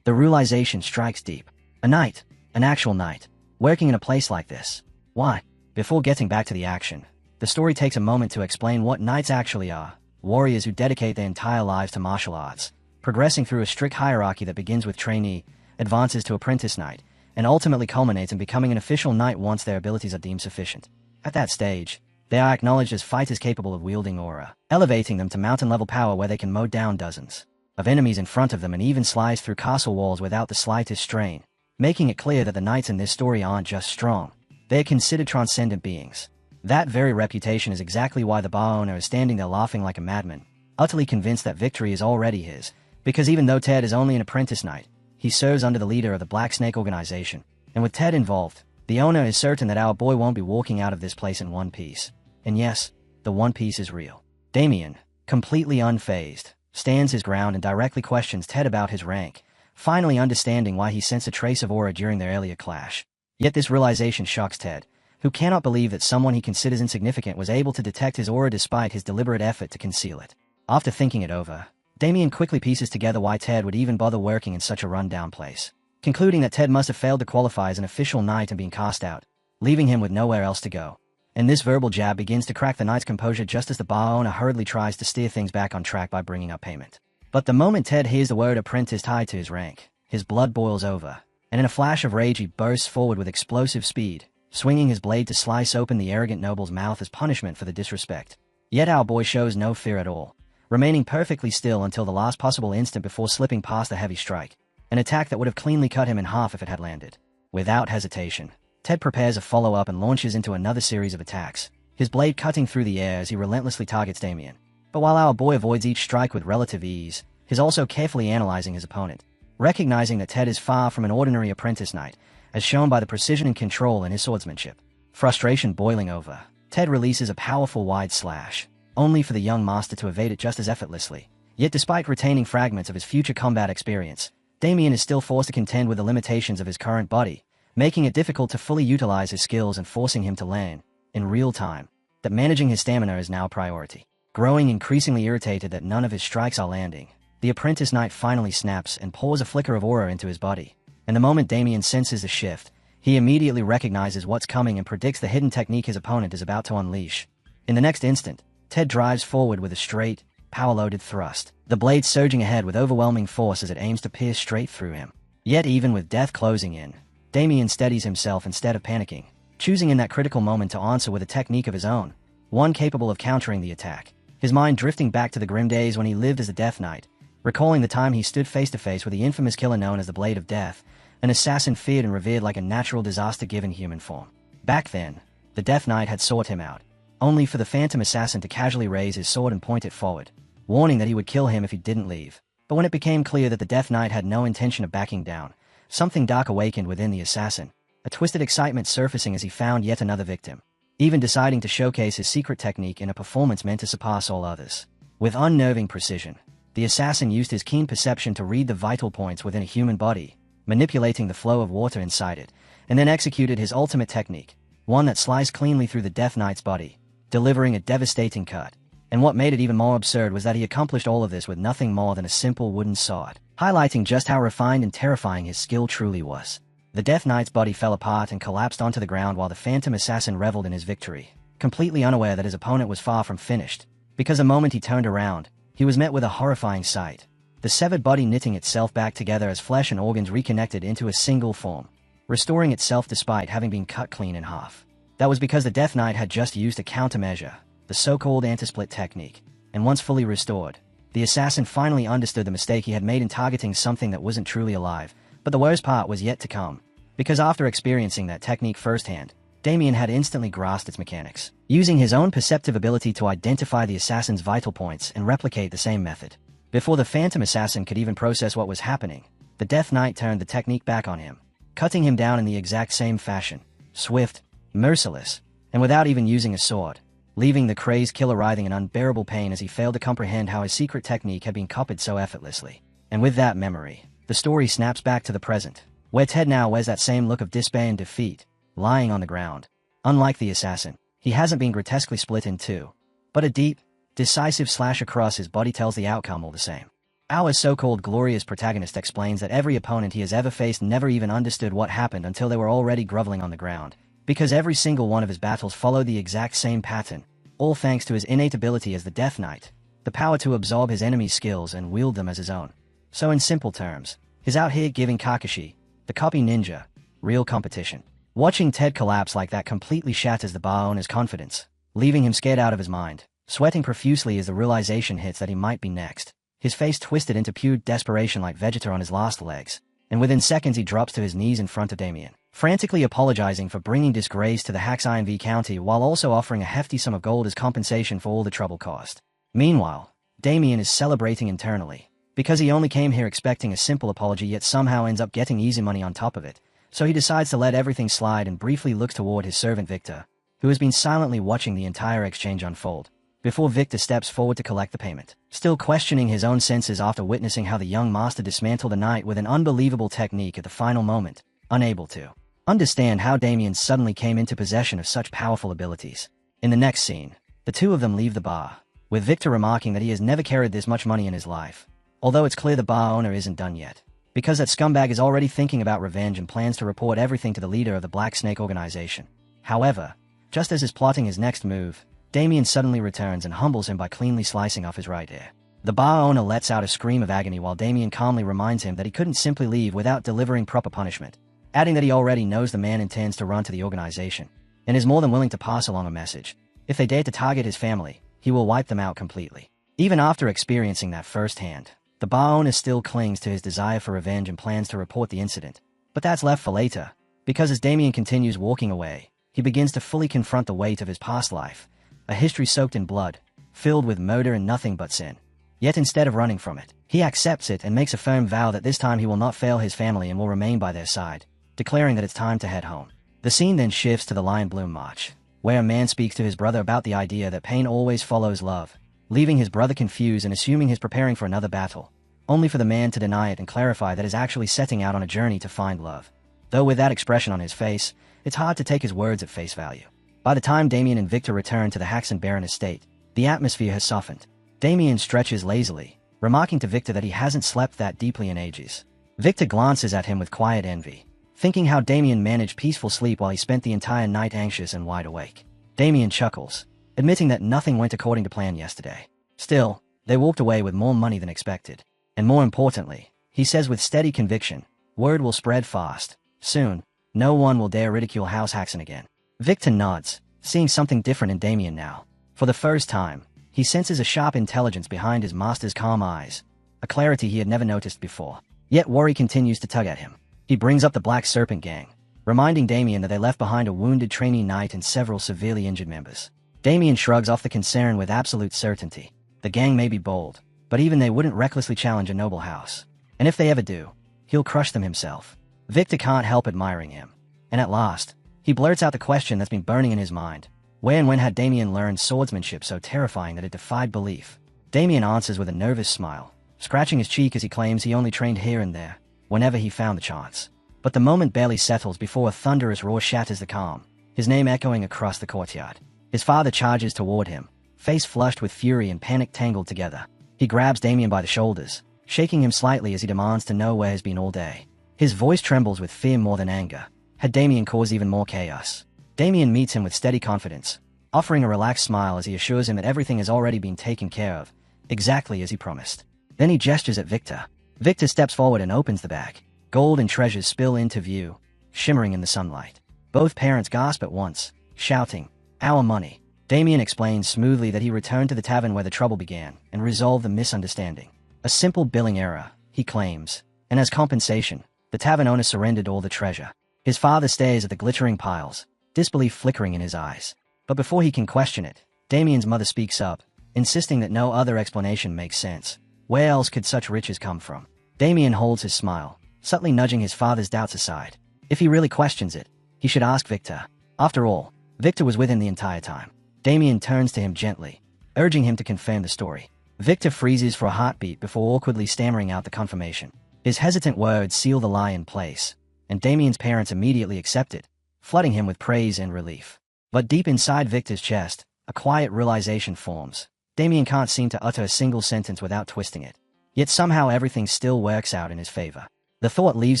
The realization strikes deep. A knight. An actual knight. Working in a place like this. Why? Before getting back to the action, the story takes a moment to explain what knights actually are. Warriors who dedicate their entire lives to martial arts, progressing through a strict hierarchy that begins with trainee, advances to apprentice knight, and ultimately culminates in becoming an official knight once their abilities are deemed sufficient. At that stage, they are acknowledged as fighters capable of wielding aura, elevating them to mountain-level power where they can mow down dozens of enemies in front of them and even slice through castle walls without the slightest strain, making it clear that the knights in this story aren't just strong. They are considered transcendent beings. That very reputation is exactly why the bar owner is standing there laughing like a madman, utterly convinced that victory is already his, because even though Ted is only an apprentice knight, he serves under the leader of the Black Snake organization, and with Ted involved, the owner is certain that our boy won't be walking out of this place in one piece. And yes, the one piece is real. Damien, completely unfazed, stands his ground and directly questions Ted about his rank, finally understanding why he sensed a trace of aura during their earlier clash. Yet this realization shocks Ted, who cannot believe that someone he considers insignificant was able to detect his aura despite his deliberate effort to conceal it. After thinking it over, Damien quickly pieces together why Ted would even bother working in such a run-down place, concluding that Ted must have failed to qualify as an official knight and been cast out, leaving him with nowhere else to go. And this verbal jab begins to crack the knight's composure just as the bar owner hurriedly tries to steer things back on track by bringing up payment. But the moment Ted hears the word apprentice tied to his rank, his blood boils over, and in a flash of rage he bursts forward with explosive speed, swinging his blade to slice open the arrogant noble's mouth as punishment for the disrespect. Yet our boy shows no fear at all, remaining perfectly still until the last possible instant before slipping past a heavy strike, an attack that would have cleanly cut him in half if it had landed. Without hesitation, Ted prepares a follow-up and launches into another series of attacks, his blade cutting through the air as he relentlessly targets Damien. But while our boy avoids each strike with relative ease, he's also carefully analyzing his opponent, recognizing that Ted is far from an ordinary apprentice knight, as shown by the precision and control in his swordsmanship. Frustration boiling over, Ted releases a powerful wide slash, only for the young master to evade it just as effortlessly. Yet despite retaining fragments of his future combat experience, Damien is still forced to contend with the limitations of his current body, making it difficult to fully utilize his skills and forcing him to learn, in real time, that managing his stamina is now a priority. Growing increasingly irritated that none of his strikes are landing, the apprentice knight finally snaps and pours a flicker of aura into his body. And the moment Damien senses the shift, he immediately recognizes what's coming and predicts the hidden technique his opponent is about to unleash. In the next instant, Ted drives forward with a straight, power-loaded thrust, the blade surging ahead with overwhelming force as it aims to pierce straight through him. Yet even with death closing in, Damien steadies himself instead of panicking, choosing in that critical moment to answer with a technique of his own, one capable of countering the attack. His mind drifting back to the grim days when he lived as a Death Knight, recalling the time he stood face-to-face with the infamous killer known as the Blade of Death, an assassin feared and revered like a natural disaster given human form. Back then, the Death Knight had sought him out, only for the phantom assassin to casually raise his sword and point it forward, warning that he would kill him if he didn't leave. But when it became clear that the Death Knight had no intention of backing down, something dark awakened within the assassin, a twisted excitement surfacing as he found yet another victim, even deciding to showcase his secret technique in a performance meant to surpass all others. With unnerving precision, the assassin used his keen perception to read the vital points within a human body, manipulating the flow of water inside it, and then executed his ultimate technique, one that sliced cleanly through the Death Knight's body, delivering a devastating cut. And what made it even more absurd was that he accomplished all of this with nothing more than a simple wooden sword, highlighting just how refined and terrifying his skill truly was. The Death Knight's body fell apart and collapsed onto the ground while the phantom assassin reveled in his victory, completely unaware that his opponent was far from finished, because the moment he turned around, he was met with a horrifying sight. The severed body knitting itself back together as flesh and organs reconnected into a single form, restoring itself despite having been cut clean in half. That was because the Death Knight had just used a countermeasure, the so-called anti-split technique, and once fully restored, the assassin finally understood the mistake he had made in targeting something that wasn't truly alive. But the worst part was yet to come, because after experiencing that technique firsthand, Damien had instantly grasped its mechanics, using his own perceptive ability to identify the assassin's vital points and replicate the same method. Before the phantom assassin could even process what was happening, the Death Knight turned the technique back on him, cutting him down in the exact same fashion, swift, merciless, and without even using a sword, leaving the crazed killer writhing in unbearable pain as he failed to comprehend how his secret technique had been copied so effortlessly. And with that memory, the story snaps back to the present, where Ted now wears that same look of despair and defeat, lying on the ground. Unlike the assassin, he hasn't been grotesquely split in two, but a deep, decisive slash across his body tells the outcome all the same. Our so-called glorious protagonist explains that every opponent he has ever faced never even understood what happened until they were already groveling on the ground, because every single one of his battles followed the exact same pattern, all thanks to his innate ability as the Death Knight, the power to absorb his enemy's skills and wield them as his own. So in simple terms, he's out here giving Kakashi, the copy ninja, real competition. Watching Ted collapse like that completely shatters the bar owner's confidence, leaving him scared out of his mind, sweating profusely as the realization hits that he might be next. His face twisted into pure desperation like Vegeta on his last legs, and within seconds he drops to his knees in front of Damien, frantically apologizing for bringing disgrace to the Hax INV County while also offering a hefty sum of gold as compensation for all the trouble caused. Meanwhile, Damien is celebrating internally, because he only came here expecting a simple apology yet somehow ends up getting easy money on top of it, so he decides to let everything slide and briefly looks toward his servant Victor, who has been silently watching the entire exchange unfold, before Victor steps forward to collect the payment, still questioning his own senses after witnessing how the young master dismantled the knight with an unbelievable technique at the final moment, unable to understand how Damien suddenly came into possession of such powerful abilities. In the next scene, the two of them leave the bar, with Victor remarking that he has never carried this much money in his life, although it's clear the bar owner isn't done yet, because that scumbag is already thinking about revenge and plans to report everything to the leader of the Black Snake organization. However, just as he's plotting his next move, Damien suddenly returns and humbles him by cleanly slicing off his right ear. The bar owner lets out a scream of agony while Damien calmly reminds him that he couldn't simply leave without delivering proper punishment, adding that he already knows the man intends to run to the organization, and is more than willing to pass along a message. If they dare to target his family, he will wipe them out completely. Even after experiencing that firsthand, the bar owner still clings to his desire for revenge and plans to report the incident. But that's left for later, because as Damien continues walking away, he begins to fully confront the weight of his past life, a history soaked in blood, filled with murder and nothing but sin. Yet instead of running from it, he accepts it and makes a firm vow that this time he will not fail his family and will remain by their side, declaring that it's time to head home. The scene then shifts to the Lion Bloom March, where a man speaks to his brother about the idea that pain always follows love, leaving his brother confused and assuming he's preparing for another battle, only for the man to deny it and clarify that he's actually setting out on a journey to find love. Though with that expression on his face, it's hard to take his words at face value. By the time Damien and Victor return to the Haxon Baron estate, the atmosphere has softened. Damien stretches lazily, remarking to Victor that he hasn't slept that deeply in ages. Victor glances at him with quiet envy, thinking how Damien managed peaceful sleep while he spent the entire night anxious and wide awake. Damien chuckles, admitting that nothing went according to plan yesterday. Still, they walked away with more money than expected. And more importantly, he says with steady conviction, word will spread fast. Soon, no one will dare ridicule House Haxon again. Victor nods, seeing something different in Damien now. For the first time, he senses a sharp intelligence behind his master's calm eyes, a clarity he had never noticed before. Yet worry continues to tug at him. He brings up the Black Serpent Gang, reminding Damien that they left behind a wounded trainee knight and several severely injured members. Damien shrugs off the concern with absolute certainty. The gang may be bold, but even they wouldn't recklessly challenge a noble house. And if they ever do, he'll crush them himself. Victor can't help admiring him. And at last, he blurts out the question that's been burning in his mind. Where and when had Damien learned swordsmanship so terrifying that it defied belief? Damien answers with a nervous smile, scratching his cheek as he claims he only trained here and there, whenever he found the chance. But the moment barely settles before a thunderous roar shatters the calm, his name echoing across the courtyard. His father charges toward him, face flushed with fury and panic tangled together. He grabs Damien by the shoulders, shaking him slightly as he demands to know where he's been all day. His voice trembles with fear more than anger. Had Damien caused even more chaos? Damien meets him with steady confidence, offering a relaxed smile as he assures him that everything has already been taken care of, exactly as he promised. Then he gestures at Victor. Victor steps forward and opens the bag. Gold and treasures spill into view, shimmering in the sunlight. Both parents gasp at once, shouting, "Our money!" Damien explains smoothly that he returned to the tavern where the trouble began and resolved the misunderstanding. A simple billing error, he claims, and as compensation, the tavern owner surrendered all the treasure. His father stares at the glittering piles, disbelief flickering in his eyes. But before he can question it, Damien's mother speaks up, insisting that no other explanation makes sense. Where else could such riches come from? Damien holds his smile, subtly nudging his father's doubts aside. If he really questions it, he should ask Victor. After all, Victor was with him the entire time. Damien turns to him gently, urging him to confirm the story. Victor freezes for a heartbeat before awkwardly stammering out the confirmation. His hesitant words seal the lie in place, and Damien's parents immediately accept it, flooding him with praise and relief. But deep inside Victor's chest, a quiet realization forms. Damien can't seem to utter a single sentence without twisting it. Yet somehow everything still works out in his favor. The thought leaves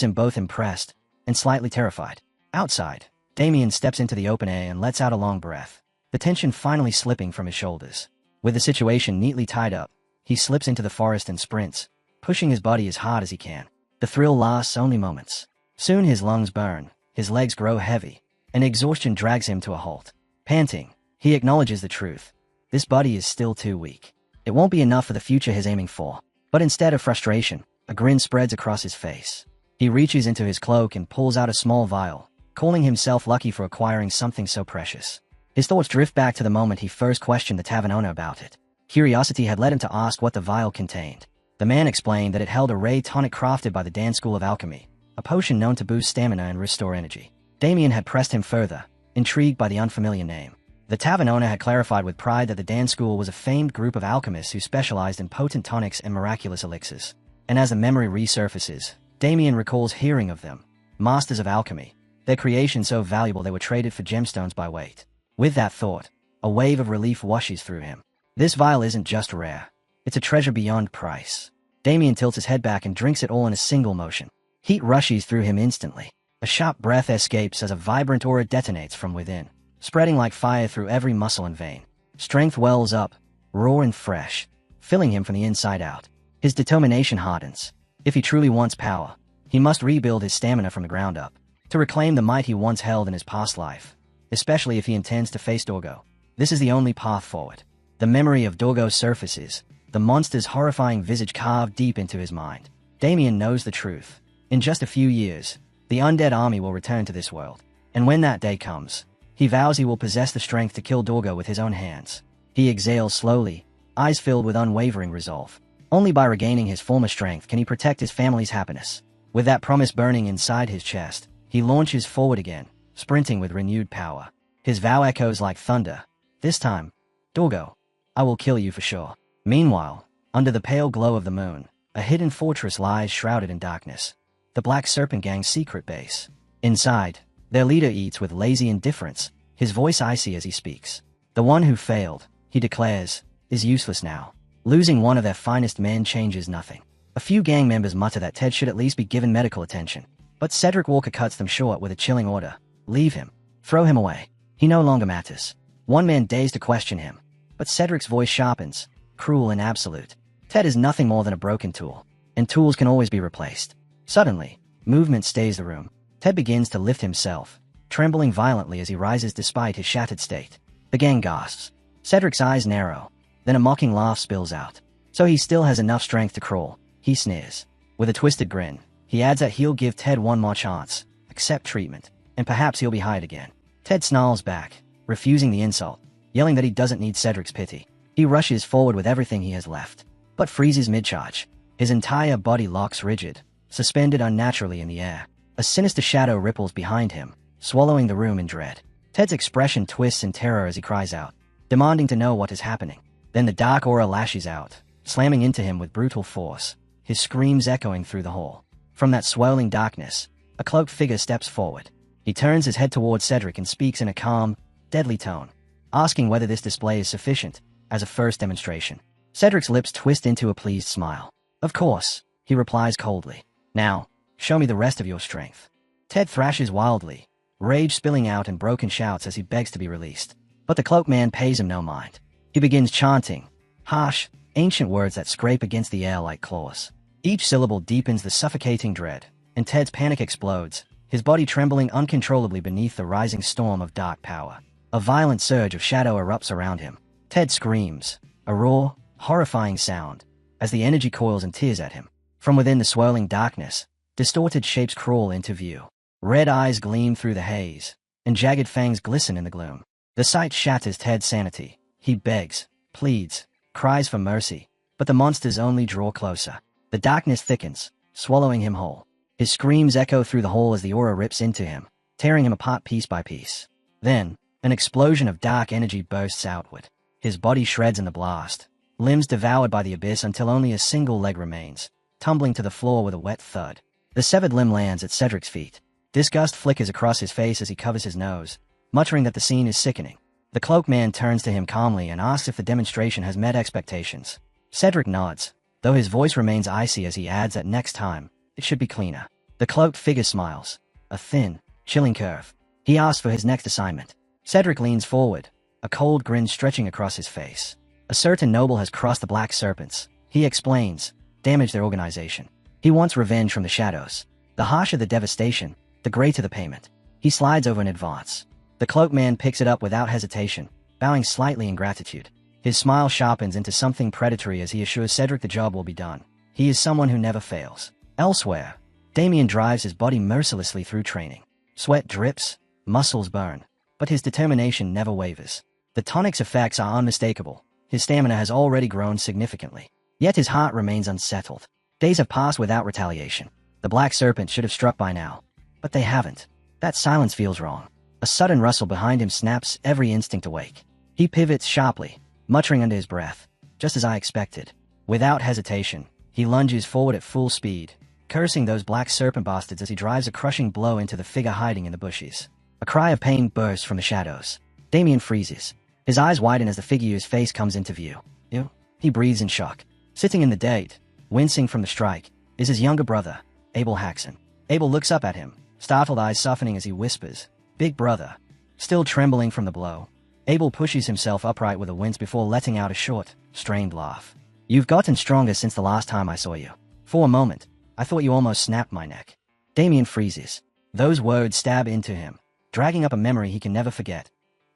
him both impressed and slightly terrified. Outside, Damien steps into the open air and lets out a long breath, the tension finally slipping from his shoulders. With the situation neatly tied up, he slips into the forest and sprints, pushing his body as hard as he can. The thrill lasts only moments. Soon his lungs burn, his legs grow heavy, and exhaustion drags him to a halt. Panting, he acknowledges the truth. This body is still too weak. It won't be enough for the future he's aiming for. But instead of frustration, a grin spreads across his face. He reaches into his cloak and pulls out a small vial, calling himself lucky for acquiring something so precious. His thoughts drift back to the moment he first questioned the tavern owner about it. Curiosity had led him to ask what the vial contained. The man explained that it held a ray tonic crafted by the Dan School of Alchemy, a potion known to boost stamina and restore energy. Damien had pressed him further, intrigued by the unfamiliar name. The tavern owner had clarified with pride that the Dan School was a famed group of alchemists who specialized in potent tonics and miraculous elixirs. And as the memory resurfaces, Damien recalls hearing of them, masters of alchemy, their creation so valuable they were traded for gemstones by weight. With that thought, a wave of relief washes through him. This vial isn't just rare, it's a treasure beyond price. Damien tilts his head back and drinks it all in a single motion. Heat rushes through him instantly. A sharp breath escapes as a vibrant aura detonates from within, spreading like fire through every muscle and vein. Strength wells up, raw and fresh, filling him from the inside out. His determination hardens. If he truly wants power, he must rebuild his stamina from the ground up, to reclaim the might he once held in his past life, especially if he intends to face Dorgo. This is the only path forward. The memory of Dorgo surfaces, the monster's horrifying visage carved deep into his mind. Damien knows the truth. In just a few years, the undead army will return to this world, and when that day comes, he vows he will possess the strength to kill Dorgo with his own hands. He exhales slowly, eyes filled with unwavering resolve. Only by regaining his former strength can he protect his family's happiness. With that promise burning inside his chest, he launches forward again, sprinting with renewed power. His vow echoes like thunder. This time, Dorgo, I will kill you for sure. Meanwhile, under the pale glow of the moon, a hidden fortress lies shrouded in darkness. The Black Serpent Gang's secret base. Inside, their leader eats with lazy indifference, his voice icy as he speaks. The one who failed, he declares, is useless now. Losing one of their finest men changes nothing. A few gang members mutter that Ted should at least be given medical attention, but Cedric Walker cuts them short with a chilling order. Leave him. Throw him away. He no longer matters. One man dares to question him, but Cedric's voice sharpens, cruel and absolute. Ted is nothing more than a broken tool, and tools can always be replaced. Suddenly, movement stays the room. Ted begins to lift himself, trembling violently as he rises despite his shattered state. The gang gasps. Cedric's eyes narrow, then a mocking laugh spills out. So he still has enough strength to crawl, he sneers. With a twisted grin, he adds that he'll give Ted one more chance, accept treatment, and perhaps he'll be hired again. Ted snarls back, refusing the insult, yelling that he doesn't need Cedric's pity. He rushes forward with everything he has left, but freezes mid-charge. His entire body locks rigid, suspended unnaturally in the air. A sinister shadow ripples behind him, swallowing the room in dread. Ted's expression twists in terror as he cries out, demanding to know what is happening. Then the dark aura lashes out, slamming into him with brutal force, his screams echoing through the hall. From that swirling darkness, a cloaked figure steps forward. He turns his head towards Cedric and speaks in a calm, deadly tone, asking whether this display is sufficient as a first demonstration. Cedric's lips twist into a pleased smile. Of course, he replies coldly. Now, show me the rest of your strength. Ted thrashes wildly, rage spilling out in broken shouts as he begs to be released. But the cloaked man pays him no mind. He begins chanting, harsh, ancient words that scrape against the air like claws. Each syllable deepens the suffocating dread, and Ted's panic explodes, his body trembling uncontrollably beneath the rising storm of dark power. A violent surge of shadow erupts around him. Ted screams, a raw, horrifying sound, as the energy coils and tears at him. From within the swirling darkness, distorted shapes crawl into view. Red eyes gleam through the haze, and jagged fangs glisten in the gloom. The sight shatters Ted's sanity. He begs, pleads, cries for mercy, but the monsters only draw closer. The darkness thickens, swallowing him whole. His screams echo through the hall as the aura rips into him, tearing him apart piece by piece. Then, an explosion of dark energy bursts outward. His body shreds in the blast, limbs devoured by the abyss until only a single leg remains, tumbling to the floor with a wet thud. The severed limb lands at Cedric's feet. Disgust flickers across his face as he covers his nose, muttering that the scene is sickening. The cloaked man turns to him calmly and asks if the demonstration has met expectations. Cedric nods, though his voice remains icy as he adds that next time, it should be cleaner. The cloaked figure smiles. A thin, chilling curve. He asks for his next assignment. Cedric leans forward, a cold grin stretching across his face. A certain noble has crossed the Black Serpents. He explains, damaged their organization. He wants revenge from the shadows. The harsher the devastation, the greater the payment. He slides over in advance. The cloaked man picks it up without hesitation, bowing slightly in gratitude. His smile sharpens into something predatory as he assures Cedric the job will be done. He is someone who never fails. Elsewhere, Damien drives his body mercilessly through training. Sweat drips, muscles burn, but his determination never wavers. The tonic's effects are unmistakable. His stamina has already grown significantly. Yet his heart remains unsettled. Days have passed without retaliation. The Black Serpent should have struck by now. But they haven't. That silence feels wrong. A sudden rustle behind him snaps every instinct awake. He pivots sharply, muttering under his breath, just as I expected. Without hesitation, he lunges forward at full speed, cursing those Black Serpent bastards as he drives a crushing blow into the figure hiding in the bushes. A cry of pain bursts from the shadows. Damien freezes. His eyes widen as the figure's face comes into view. Ew. He breathes in shock. Sitting in the date, wincing from the strike, is his younger brother, Abel Haxon. Abel looks up at him, startled eyes softening as he whispers, "Big brother." Still trembling from the blow, Abel pushes himself upright with a wince before letting out a short, strained laugh. "You've gotten stronger since the last time I saw you. For a moment, I thought you almost snapped my neck." Damien freezes. Those words stab into him, dragging up a memory he can never forget.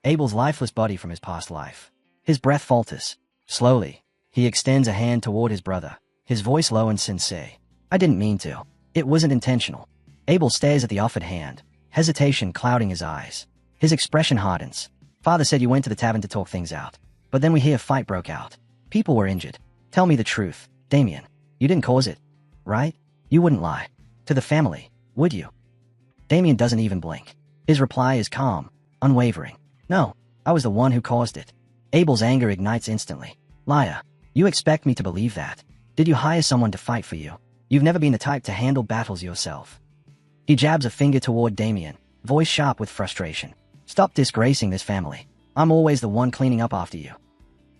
Abel's lifeless body from his past life. His breath falters. Slowly, he extends a hand toward his brother, his voice low and sincere. "I didn't mean to. It wasn't intentional." Abel stares at the offered hand, hesitation clouding his eyes. His expression hardens. "Father said you went to the tavern to talk things out. But then we hear a fight broke out. People were injured. Tell me the truth, Damien. You didn't cause it, right? You wouldn't lie. To the family, would you?" Damien doesn't even blink. His reply is calm, unwavering. "No, I was the one who caused it." Abel's anger ignites instantly. "Liar. You expect me to believe that? Did you hire someone to fight for you? You've never been the type to handle battles yourself." He jabs a finger toward Damien, voice sharp with frustration. "Stop disgracing this family. I'm always the one cleaning up after you."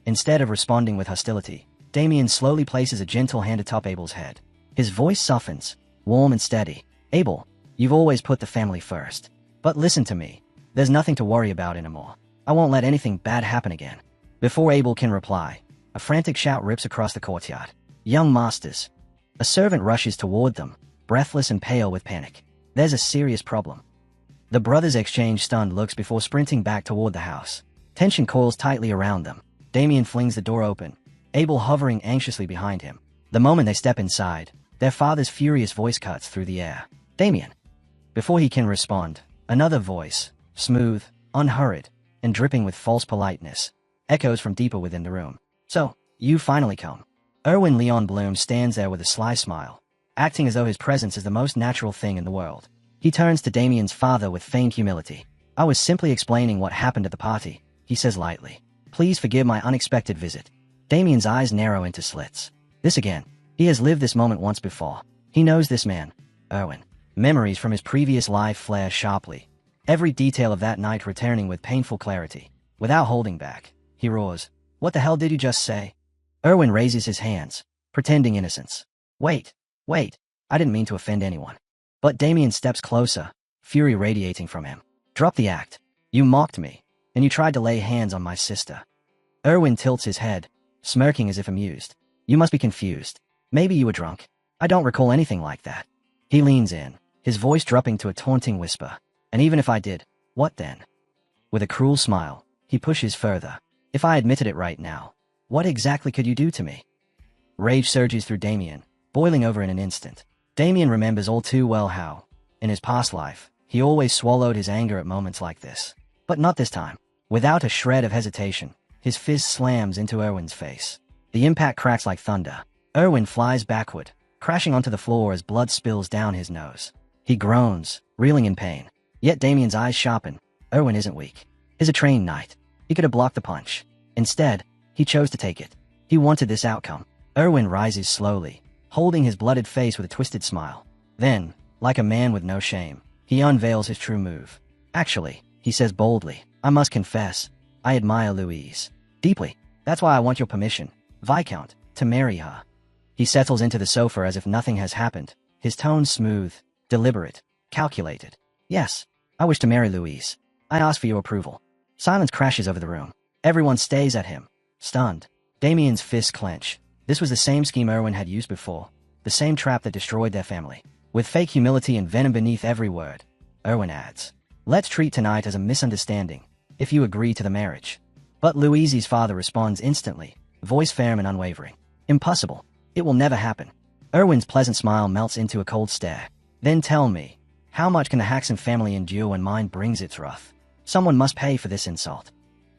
Instead of responding with hostility, Damien slowly places a gentle hand atop Abel's head. His voice softens, warm and steady. "Abel, you've always put the family first. But listen to me. There's nothing to worry about anymore. I won't let anything bad happen again." Before Abel can reply, a frantic shout rips across the courtyard. "Young masters!" A servant rushes toward them, breathless and pale with panic. There's a serious problem. The brothers exchange stunned looks before sprinting back toward the house. Tension coils tightly around them. Damien flings the door open, Abel hovering anxiously behind him. The moment they step inside, their father's furious voice cuts through the air. "Damien!" Before he can respond, another voice, smooth, unhurried, and dripping with false politeness, echoes from deeper within the room. "So, you finally come." Erwin Leon Bloom stands there with a sly smile, acting as though his presence is the most natural thing in the world. He turns to Damien's father with feigned humility. "I was simply explaining what happened at the party," he says lightly. "Please forgive my unexpected visit." Damien's eyes narrow into slits. This again. He has lived this moment once before. He knows this man, Erwin. Memories from his previous life flare sharply, every detail of that night returning with painful clarity. Without holding back, he roars, "What the hell did you just say?" Erwin raises his hands, pretending innocence. Wait, I didn't mean to offend anyone." But Damien steps closer, fury radiating from him. "Drop the act. You mocked me, and you tried to lay hands on my sister." Erwin tilts his head, smirking as if amused. "You must be confused. Maybe you were drunk. I don't recall anything like that." He leans in, his voice dropping to a taunting whisper. "And even if I did, what then?" With a cruel smile, he pushes further. "If I admitted it right now, what exactly could you do to me?" Rage surges through Damien, boiling over in an instant. Damien remembers all too well how, in his past life, he always swallowed his anger at moments like this. But not this time. Without a shred of hesitation, his fist slams into Erwin's face. The impact cracks like thunder. Erwin flies backward, crashing onto the floor as blood spills down his nose. He groans, reeling in pain. Yet Damien's eyes sharpen. Erwin isn't weak. He's a trained knight. He could have blocked the punch. Instead, he chose to take it. He wanted this outcome. Erwin rises slowly, holding his blooded face with a twisted smile. Then, like a man with no shame, he unveils his true move. "Actually," he says boldly, "I must confess, I admire Louise deeply. That's why I want your permission, Viscount, to marry her." He settles into the sofa as if nothing has happened, his tone smooth, deliberate, calculated. Yes, I wish to marry Louise. I ask for your approval. Silence crashes over the room. Everyone stays at him, stunned. Damien's fists clench. This was the same scheme Erwin had used before, the same trap that destroyed their family. With fake humility and venom beneath every word, Erwin adds, "Let's treat tonight as a misunderstanding, if you agree to the marriage." But Louise's father responds instantly, voice firm and unwavering. "Impossible. It will never happen." Erwin's pleasant smile melts into a cold stare. "Then tell me, how much can the Haxon family endure when mine brings its wrath? Someone must pay for this insult."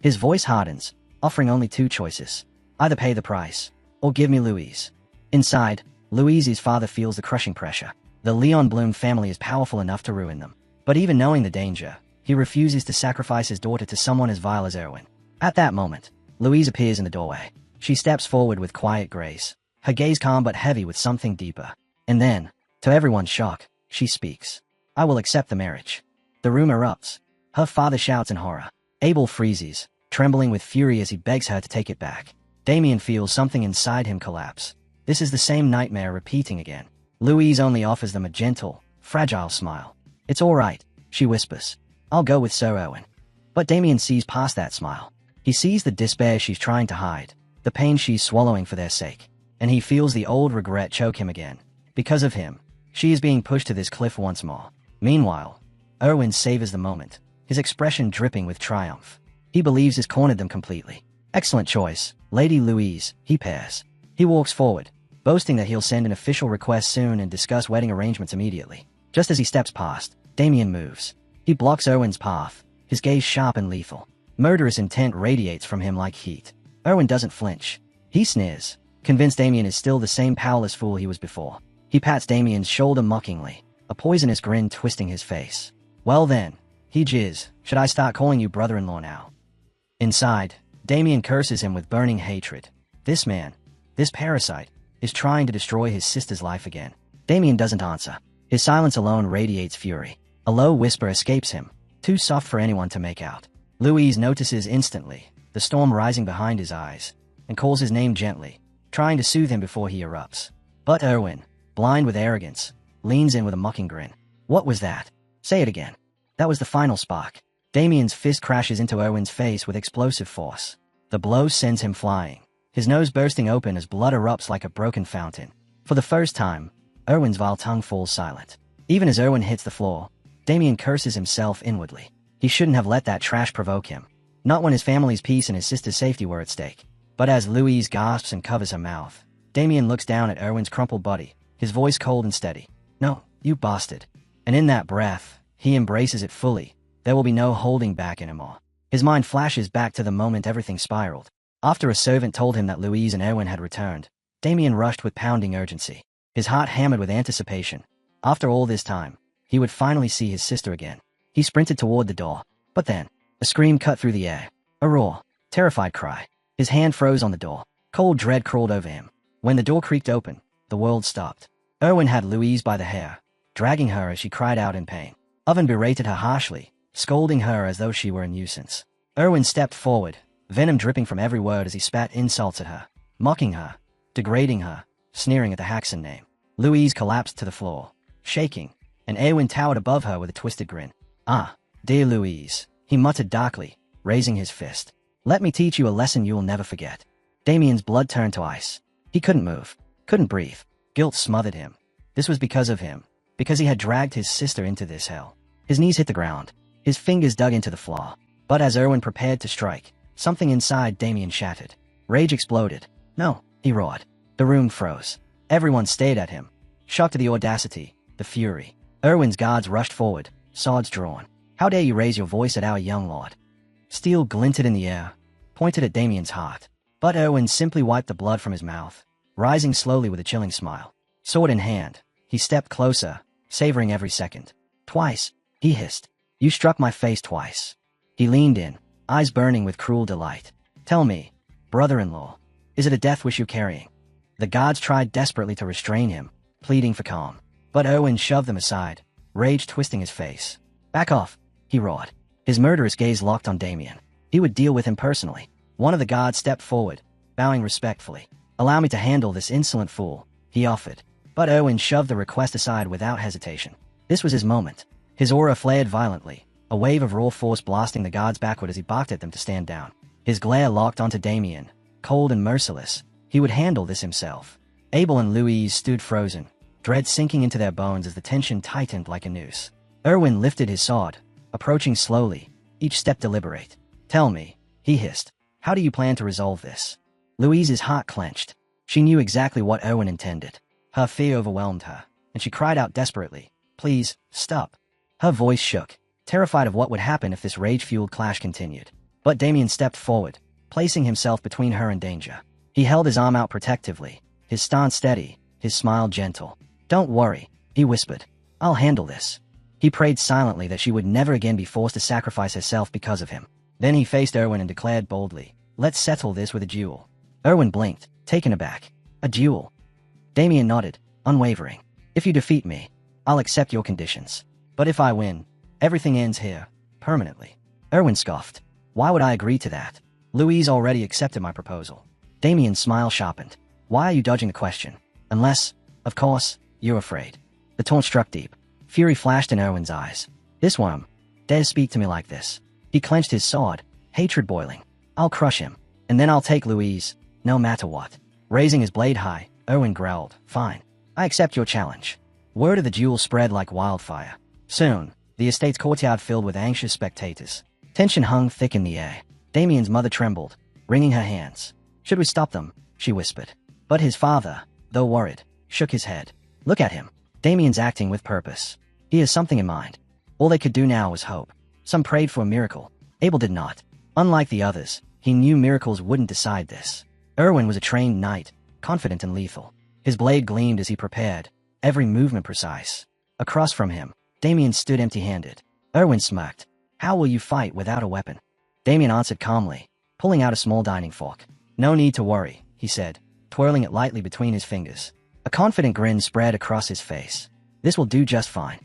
His voice hardens, offering only two choices. Either pay the price, or give me Louise. Inside, Louise's father feels the crushing pressure. The Leon Bloom family is powerful enough to ruin them. But even knowing the danger, he refuses to sacrifice his daughter to someone as vile as Erwin. At that moment, Louise appears in the doorway. She steps forward with quiet grace, her gaze calm but heavy with something deeper. And then, to everyone's shock, she speaks. "I will accept the marriage." The room erupts. Her father shouts in horror. Abel freezes, trembling with fury as he begs her to take it back. Damien feels something inside him collapse. This is the same nightmare repeating again. Louise only offers them a gentle, fragile smile. "It's all right," she whispers. "I'll go with Sir Owen." But Damien sees past that smile. He sees the despair she's trying to hide, the pain she's swallowing for their sake. And he feels the old regret choke him again. Because of him, she is being pushed to this cliff once more. Meanwhile, Erwin savors the moment, his expression dripping with triumph. He believes he's cornered them completely. "Excellent choice, Lady Louise," he pairs. He walks forward, boasting that he'll send an official request soon and discuss wedding arrangements immediately. Just as he steps past, Damien moves. He blocks Erwin's path, his gaze sharp and lethal. Murderous intent radiates from him like heat. Erwin doesn't flinch. He sneers, convinced Damien is still the same powerless fool he was before. He pats Damien's shoulder mockingly, a poisonous grin twisting his face. "Well then," he jeers, "should I start calling you brother-in-law now?" Inside, Damien curses him with burning hatred. This man, this parasite, is trying to destroy his sister's life again. Damien doesn't answer. His silence alone radiates fury. A low whisper escapes him, too soft for anyone to make out. Louise notices instantly, the storm rising behind his eyes, and calls his name gently, trying to soothe him before he erupts. But Erwin, blind with arrogance, leans in with a mocking grin. "What was that? Say it again." That was the final spark. Damien's fist crashes into Erwin's face with explosive force. The blow sends him flying, his nose bursting open as blood erupts like a broken fountain. For the first time, Erwin's vile tongue falls silent. Even as Erwin hits the floor, Damien curses himself inwardly. He shouldn't have let that trash provoke him. Not when his family's peace and his sister's safety were at stake. But as Louise gasps and covers her mouth, Damien looks down at Erwin's crumpled body, his voice cold and steady. "No, you bastard." And in that breath, he embraces it fully. There will be no holding back anymore. His mind flashes back to the moment everything spiraled. After a servant told him that Louise and Erwin had returned, Damien rushed with pounding urgency, his heart hammered with anticipation. After all this time, he would finally see his sister again. He sprinted toward the door. But then, a scream cut through the air. A roar, terrified cry. His hand froze on the door. Cold dread crawled over him. When the door creaked open, the world stopped. Erwin had Louise by the hair, dragging her as she cried out in pain. Owen berated her harshly, scolding her as though she were a nuisance. Erwin stepped forward, venom dripping from every word as he spat insults at her, mocking her, degrading her, sneering at the Haxon name. Louise collapsed to the floor, shaking, and Erwin towered above her with a twisted grin. "Ah, dear Louise," he muttered darkly, raising his fist. "Let me teach you a lesson you will never forget." Damien's blood turned to ice. He couldn't move, couldn't breathe. Guilt smothered him. This was because of him, because he had dragged his sister into this hell. His knees hit the ground, his fingers dug into the floor. But as Erwin prepared to strike, something inside Damien shattered. Rage exploded. "No," he roared. The room froze. Everyone stared at him, shocked at the audacity, the fury. Erwin's guards rushed forward, swords drawn. "How dare you raise your voice at our young lord?" Steel glinted in the air, pointed at Damien's heart. But Erwin simply wiped the blood from his mouth, rising slowly with a chilling smile. Sword in hand, he stepped closer, savoring every second. "Twice," he hissed. "You struck my face twice." He leaned in, eyes burning with cruel delight. "Tell me, brother-in-law, is it a death wish you're carrying?" The guards tried desperately to restrain him, pleading for calm. But Erwin shoved them aside, rage twisting his face. "Back off," he roared. His murderous gaze locked on Damien. He would deal with him personally. One of the guards stepped forward, bowing respectfully. Allow me to handle this insolent fool, he offered. But Erwin shoved the request aside without hesitation. This was his moment. His aura flared violently, a wave of raw force blasting the guards backward as he barked at them to stand down. His glare locked onto Damien, cold and merciless. He would handle this himself. Abel and Louise stood frozen, dread sinking into their bones as the tension tightened like a noose. Erwin lifted his sword, approaching slowly, each step deliberate. Tell me, he hissed. How do you plan to resolve this? Louise's heart clenched. She knew exactly what Erwin intended. Her fear overwhelmed her, and she cried out desperately, "Please, stop." Her voice shook, terrified of what would happen if this rage-fueled clash continued. But Damien stepped forward, placing himself between her and danger. He held his arm out protectively, his stance steady, his smile gentle. "Don't worry," he whispered. "I'll handle this." He prayed silently that she would never again be forced to sacrifice herself because of him. Then he faced Erwin and declared boldly, "Let's settle this with a duel." Erwin blinked, taken aback. "A duel?" Damien nodded, unwavering. "If you defeat me, I'll accept your conditions. But if I win, everything ends here, permanently." Erwin scoffed. "Why would I agree to that? Louise already accepted my proposal." Damien's smile sharpened. "Why are you dodging the question? Unless, of course, you're afraid." The taunt struck deep. Fury flashed in Erwin's eyes. "This worm dares speak to me like this." He clenched his sword, hatred boiling. "I'll crush him, and then I'll take Louise, no matter what." Raising his blade high, Erwin growled, "Fine. I accept your challenge." Word of the duel spread like wildfire. Soon, the estate's courtyard filled with anxious spectators. Tension hung thick in the air. Damien's mother trembled, wringing her hands. "Should we stop them?" she whispered. But his father, though worried, shook his head. "Look at him. Damien's acting with purpose. He has something in mind." All they could do now was hope. Some prayed for a miracle. Abel did not. Unlike the others, he knew miracles wouldn't decide this. Erwin was a trained knight, confident and lethal. His blade gleamed as he prepared, every movement precise. Across from him, Damien stood empty-handed. Erwin smirked. "How will you fight without a weapon?" Damien answered calmly, pulling out a small dining fork. "No need to worry," he said, twirling it lightly between his fingers. A confident grin spread across his face. "This will do just fine."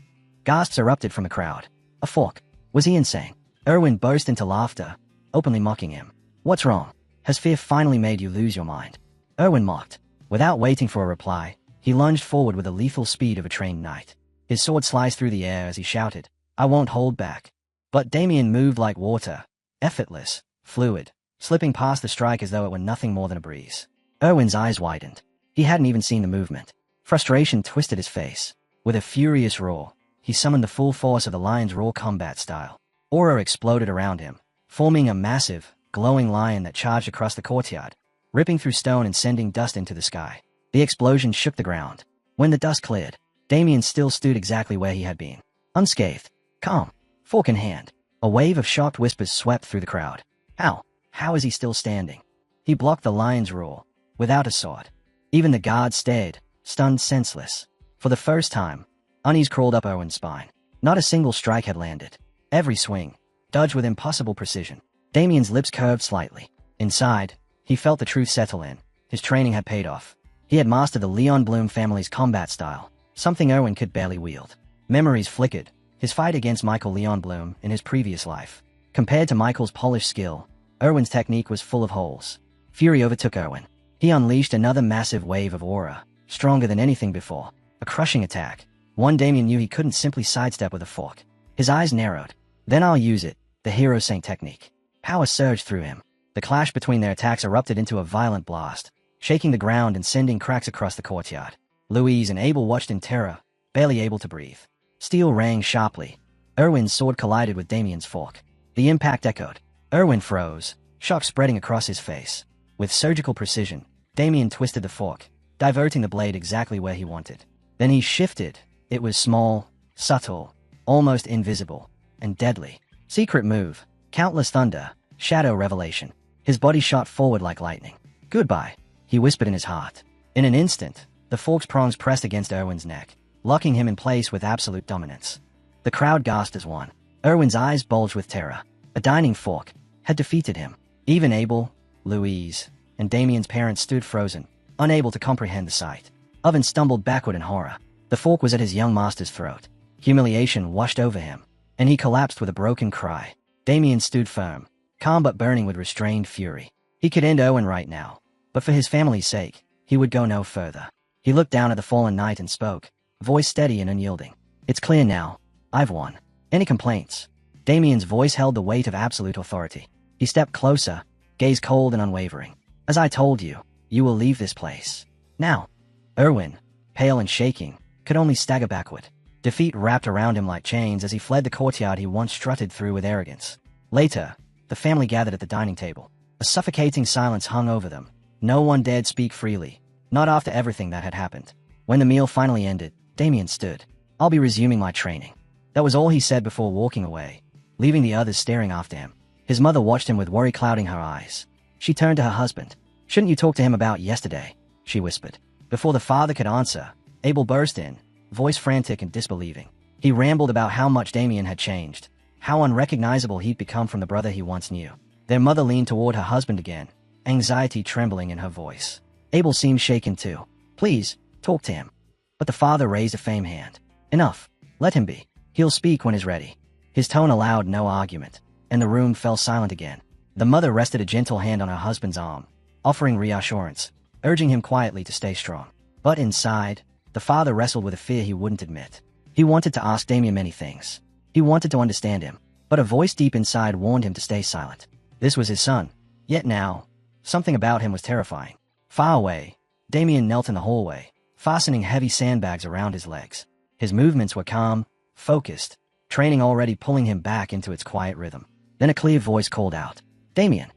Gasps erupted from the crowd. A fork. Was he insane? Erwin burst into laughter, openly mocking him. "What's wrong? Has fear finally made you lose your mind?" Erwin mocked. Without waiting for a reply, he lunged forward with the lethal speed of a trained knight. His sword sliced through the air as he shouted, "I won't hold back." But Damien moved like water, effortless, fluid, slipping past the strike as though it were nothing more than a breeze. Erwin's eyes widened. He hadn't even seen the movement. Frustration twisted his face. With a furious roar, he summoned the full force of the lion's raw combat style. Aura exploded around him, forming a massive, glowing lion that charged across the courtyard, ripping through stone and sending dust into the sky. The explosion shook the ground. When the dust cleared, Damien still stood exactly where he had been, unscathed, calm, fork in hand. A wave of shocked whispers swept through the crowd. How is he still standing? He blocked the lion's roar, without a sword. Even the guards stared, stunned senseless. For the first time, unease crawled up Erwin's spine. Not a single strike had landed. Every swing, dodged with impossible precision. Damien's lips curved slightly. Inside, he felt the truth settle in. His training had paid off. He had mastered the Leon Bloom family's combat style, something Erwin could barely wield. Memories flickered. His fight against Michael Leon Bloom in his previous life. Compared to Michael's polished skill, Erwin's technique was full of holes. Fury overtook Erwin. He unleashed another massive wave of aura, stronger than anything before. A crushing attack. One Damien knew he couldn't simply sidestep with a fork. His eyes narrowed. "Then I'll use it," the hero saint technique. Power surged through him. The clash between their attacks erupted into a violent blast, shaking the ground and sending cracks across the courtyard. Louise and Abel watched in terror, barely able to breathe. Steel rang sharply. Erwin's sword collided with Damien's fork. The impact echoed. Erwin froze, shock spreading across his face. With surgical precision, Damien twisted the fork, diverting the blade exactly where he wanted. Then he shifted. It was small, subtle, almost invisible, and deadly. Secret move, countless thunder, shadow revelation. His body shot forward like lightning. "Goodbye," he whispered in his heart. In an instant, the fork's prongs pressed against Erwin's neck, locking him in place with absolute dominance. The crowd gasped as one. Erwin's eyes bulged with terror. A dining fork had defeated him. Even Abel, Louise, and Damien's parents stood frozen, unable to comprehend the sight. Oven stumbled backward in horror. The fork was at his young master's throat. Humiliation washed over him, and he collapsed with a broken cry. Damien stood firm, calm but burning with restrained fury. He could end Erwin right now, but for his family's sake, he would go no further. He looked down at the fallen knight and spoke, voice steady and unyielding. It's clear now. I've won. Any complaints? Damien's voice held the weight of absolute authority. He stepped closer, gaze cold and unwavering. As I told you, you will leave this place. Now. Erwin, pale and shaking, could only stagger backward. Defeat wrapped around him like chains as he fled the courtyard he once strutted through with arrogance. Later, the family gathered at the dining table. A suffocating silence hung over them. No one dared speak freely, not after everything that had happened. When the meal finally ended, Damien stood. I'll be resuming my training. That was all he said before walking away, leaving the others staring after him. His mother watched him with worry clouding her eyes. She turned to her husband. Shouldn't you talk to him about yesterday? She whispered. Before the father could answer, Abel burst in, voice frantic and disbelieving. He rambled about how much Damien had changed, how unrecognizable he'd become from the brother he once knew. Their mother leaned toward her husband again, anxiety trembling in her voice. Abel seemed shaken too. Please, talk to him. But the father raised a firm hand. Enough. Let him be. He'll speak when he's ready. His tone allowed no argument, and the room fell silent again. The mother rested a gentle hand on her husband's arm, offering reassurance, urging him quietly to stay strong. But inside, the father wrestled with a fear he wouldn't admit. He wanted to ask Damien many things. He wanted to understand him, but a voice deep inside warned him to stay silent. This was his son. Yet now, something about him was terrifying. Far away, Damien knelt in the hallway, fastening heavy sandbags around his legs. His movements were calm, focused, training already pulling him back into its quiet rhythm. Then a clear voice called out, Damien.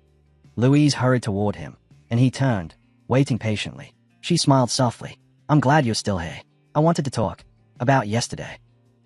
Louise hurried toward him, and he turned, waiting patiently. She smiled softly. I'm glad you're still here. I wanted to talk about yesterday.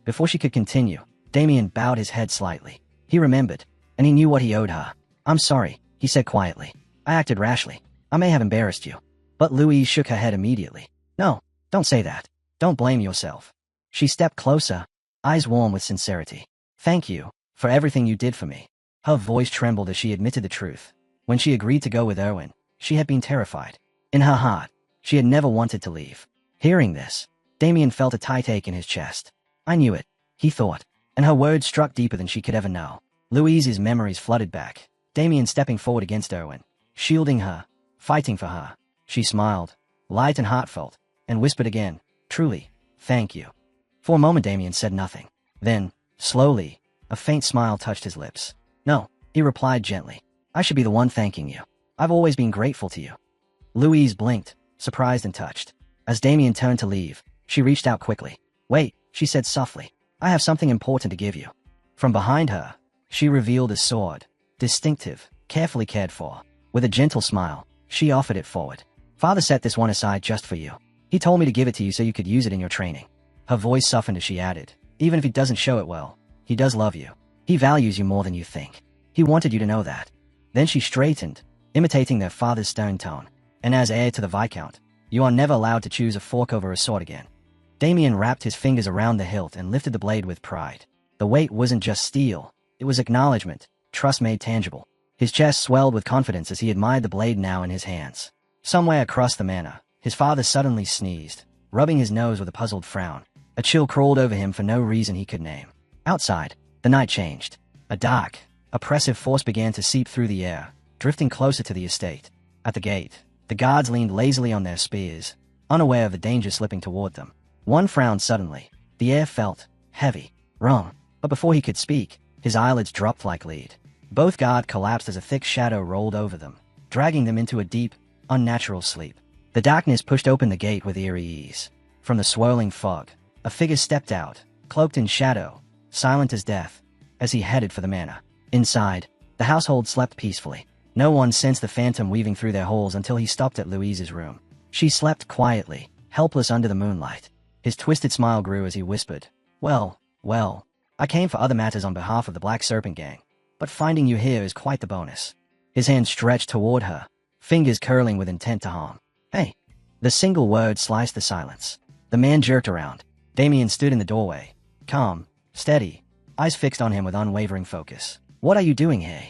Before she could continue, Damien bowed his head slightly. He remembered, and he knew what he owed her. I'm sorry, he said quietly. I acted rashly. I may have embarrassed you. But Louise shook her head immediately. No, don't say that. Don't blame yourself. She stepped closer, eyes warm with sincerity. Thank you for everything you did for me. Her voice trembled as she admitted the truth. When she agreed to go with Erwin, she had been terrified. In her heart, she had never wanted to leave. Hearing this, Damien felt a tight ache in his chest. I knew it, he thought, and her words struck deeper than she could ever know. Louise's memories flooded back. Damien stepping forward against Erwin, shielding her, fighting for her. She smiled, light and heartfelt, and whispered again, truly, thank you. For a moment Damien said nothing. Then, slowly, a faint smile touched his lips. No, he replied gently. I should be the one thanking you. I've always been grateful to you. Louise blinked, surprised and touched. As Damien turned to leave, she reached out quickly. Wait, she said softly. I have something important to give you. From behind her, she revealed a sword, distinctive, carefully cared for. With a gentle smile, she offered it forward. Father set this one aside just for you. He told me to give it to you so you could use it in your training. Her voice softened as she added, even if he doesn't show it well, he does love you. He values you more than you think. He wanted you to know that. Then she straightened, imitating their father's stern tone. And as heir to the Viscount, you are never allowed to choose a fork over a sword again. Damien wrapped his fingers around the hilt and lifted the blade with pride. The weight wasn't just steel, it was acknowledgement, trust made tangible. His chest swelled with confidence as he admired the blade now in his hands. Somewhere across the manor, his father suddenly sneezed, rubbing his nose with a puzzled frown. A chill crawled over him for no reason he could name. Outside, the night changed. A dark, oppressive force began to seep through the air, drifting closer to the estate. At the gate, the guards leaned lazily on their spears, unaware of the danger slipping toward them. One frowned suddenly. The air felt heavy, wrong. But before he could speak, his eyelids dropped like lead. Both guards collapsed as a thick shadow rolled over them, dragging them into a deep, unnatural sleep. The darkness pushed open the gate with eerie ease. From the swirling fog, a figure stepped out, cloaked in shadow, silent as death, as he headed for the manor. Inside, the household slept peacefully. No one sensed the phantom weaving through their halls until he stopped at Louise's room. She slept quietly, helpless under the moonlight. His twisted smile grew as he whispered, well, I came for other matters on behalf of the Black Serpent Gang, but finding you here is quite the bonus. His hand stretched toward her, fingers curling with intent to harm. Hey! The single word sliced the silence. The man jerked around. Damien stood in the doorway, calm, steady, eyes fixed on him with unwavering focus. What are you doing here?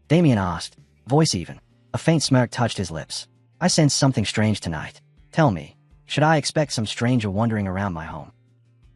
Damien asked, voice even. A faint smirk touched his lips. I sense something strange tonight. Tell me, should I expect some stranger wandering around my home?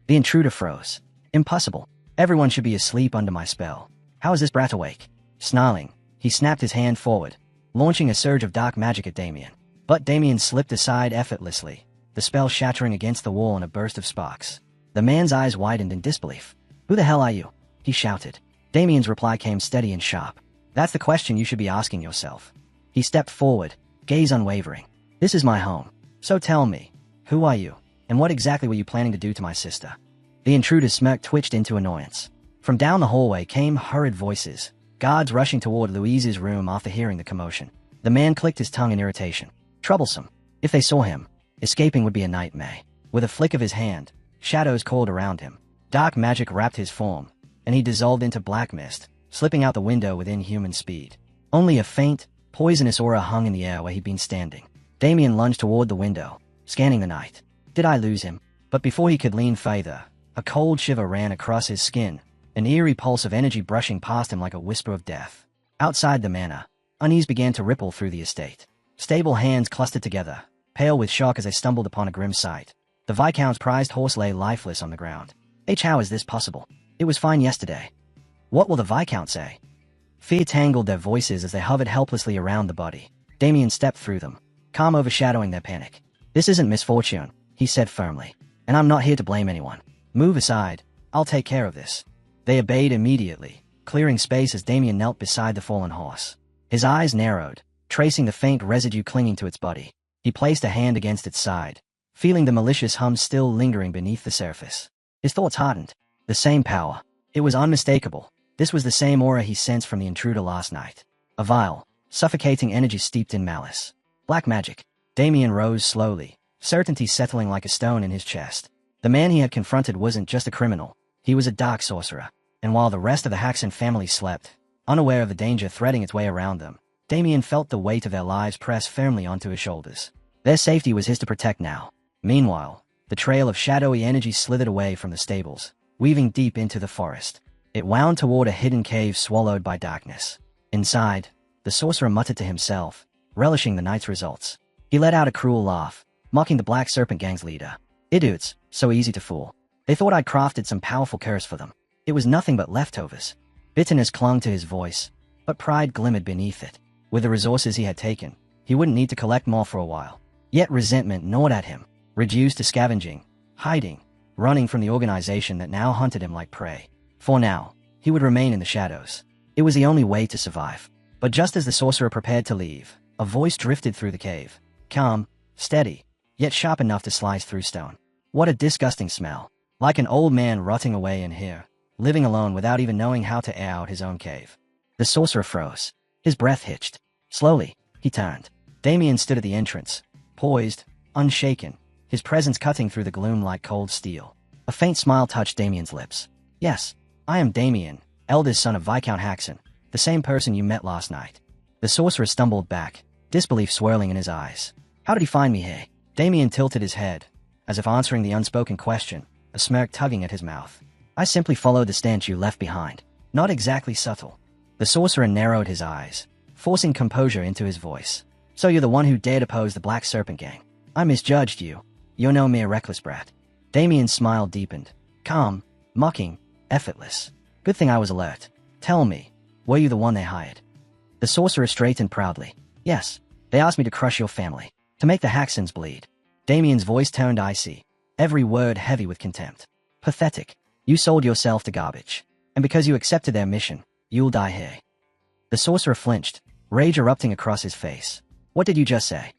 The intruder froze. Impossible. Everyone should be asleep under my spell. How is this brat awake? Snarling, he snapped his hand forward, launching a surge of dark magic at Damien. But Damien slipped aside effortlessly, the spell shattering against the wall in a burst of sparks. The man's eyes widened in disbelief. "Who the hell are you?" he shouted. Damien's reply came steady and sharp. "That's the question you should be asking yourself." He stepped forward, gaze unwavering. "This is my home. So tell me, who are you? And what exactly were you planning to do to my sister?" The intruder's smirk twitched into annoyance. From down the hallway came hurried voices, guards rushing toward Louise's room after hearing the commotion. The man clicked his tongue in irritation. Troublesome. If they saw him, escaping would be a nightmare. With a flick of his hand, shadows coiled around him. Dark magic wrapped his form, and he dissolved into black mist, slipping out the window with inhuman speed. Only a faint, poisonous aura hung in the air where he'd been standing. Damien lunged toward the window, scanning the night. Did I lose him? But before he could lean further, a cold shiver ran across his skin, an eerie pulse of energy brushing past him like a whisper of death. Outside the manor, unease began to ripple through the estate. Stable hands clustered together, pale with shock as they stumbled upon a grim sight. The Viscount's prized horse lay lifeless on the ground. How is this possible? It was fine yesterday. What will the Viscount say? Fear tangled their voices as they hovered helplessly around the body. Damien stepped through them, calm overshadowing their panic. "This isn't misfortune," he said firmly, "and I'm not here to blame anyone. Move aside. I'll take care of this." They obeyed immediately, clearing space as Damien knelt beside the fallen horse. His eyes narrowed, tracing the faint residue clinging to its body. He placed a hand against its side, feeling the malicious hum still lingering beneath the surface. His thoughts hardened. The same power. It was unmistakable. This was the same aura he sensed from the intruder last night. A vile, suffocating energy steeped in malice. Black magic. Damien rose slowly, certainty settling like a stone in his chest. The man he had confronted wasn't just a criminal. He was a dark sorcerer. And while the rest of the Haxon family slept, unaware of the danger threading its way around them, Damien felt the weight of their lives press firmly onto his shoulders. Their safety was his to protect now. Meanwhile, the trail of shadowy energy slithered away from the stables, weaving deep into the forest. It wound toward a hidden cave swallowed by darkness. Inside, the sorcerer muttered to himself, relishing the night's results. He let out a cruel laugh, mocking the Black Serpent Gang's leader. "Idiots, so easy to fool. They thought I'd crafted some powerful curse for them. It was nothing but leftovers." Bitterness clung to his voice, but pride glimmered beneath it. With the resources he had taken, he wouldn't need to collect more for a while. Yet resentment gnawed at him, reduced to scavenging, hiding, running from the organization that now hunted him like prey. For now, he would remain in the shadows. It was the only way to survive. But just as the sorcerer prepared to leave, a voice drifted through the cave. Calm, steady, yet sharp enough to slice through stone. What a disgusting smell. Like an old man rotting away in here, living alone without even knowing how to air out his own cave. The sorcerer froze. His breath hitched. Slowly, he turned. Damien stood at the entrance, poised, unshaken, his presence cutting through the gloom like cold steel. A faint smile touched Damien's lips. "Yes, I am Damien, eldest son of Viscount Haxon, the same person you met last night." The sorcerer stumbled back, disbelief swirling in his eyes. "How did he find me here?" Damien tilted his head, as if answering the unspoken question, a smirk tugging at his mouth. "I simply followed the stench you left behind. Not exactly subtle." The sorcerer narrowed his eyes, forcing composure into his voice. "So you're the one who dared oppose the Black Serpent Gang. I misjudged you. You're no mere reckless brat." Damien's smile deepened. Calm, mocking, effortless. "Good thing I was alert. Tell me, were you the one they hired?" The sorcerer straightened proudly. "Yes, they asked me to crush your family, to make the Haxons bleed." Damien's voice turned icy, every word heavy with contempt. "Pathetic. You sold yourself to garbage. And because you accepted their mission, you'll die here." The sorcerer flinched, rage erupting across his face. "What did you just say?"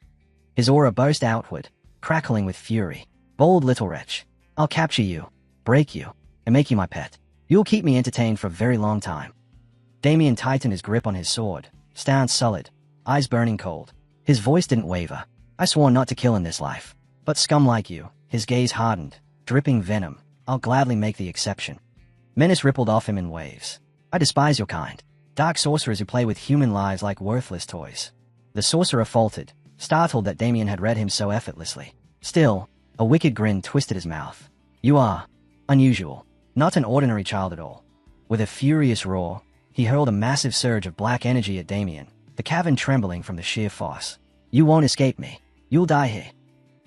His aura burst outward, crackling with fury. "Bold little wretch. I'll capture you, break you, and make you my pet. You'll keep me entertained for a very long time." Damien tightened his grip on his sword, stance solid, eyes burning cold. His voice didn't waver. "I swore not to kill in this life. But scum like you," his gaze hardened, dripping venom, "I'll gladly make the exception." Menace rippled off him in waves. "I despise your kind. Dark sorcerers who play with human lives like worthless toys." The sorcerer faltered, startled that Damien had read him so effortlessly. Still, a wicked grin twisted his mouth. "You are unusual. Not an ordinary child at all." With a furious roar, he hurled a massive surge of black energy at Damien, the cavern trembling from the sheer force. "You won't escape me. You'll die here."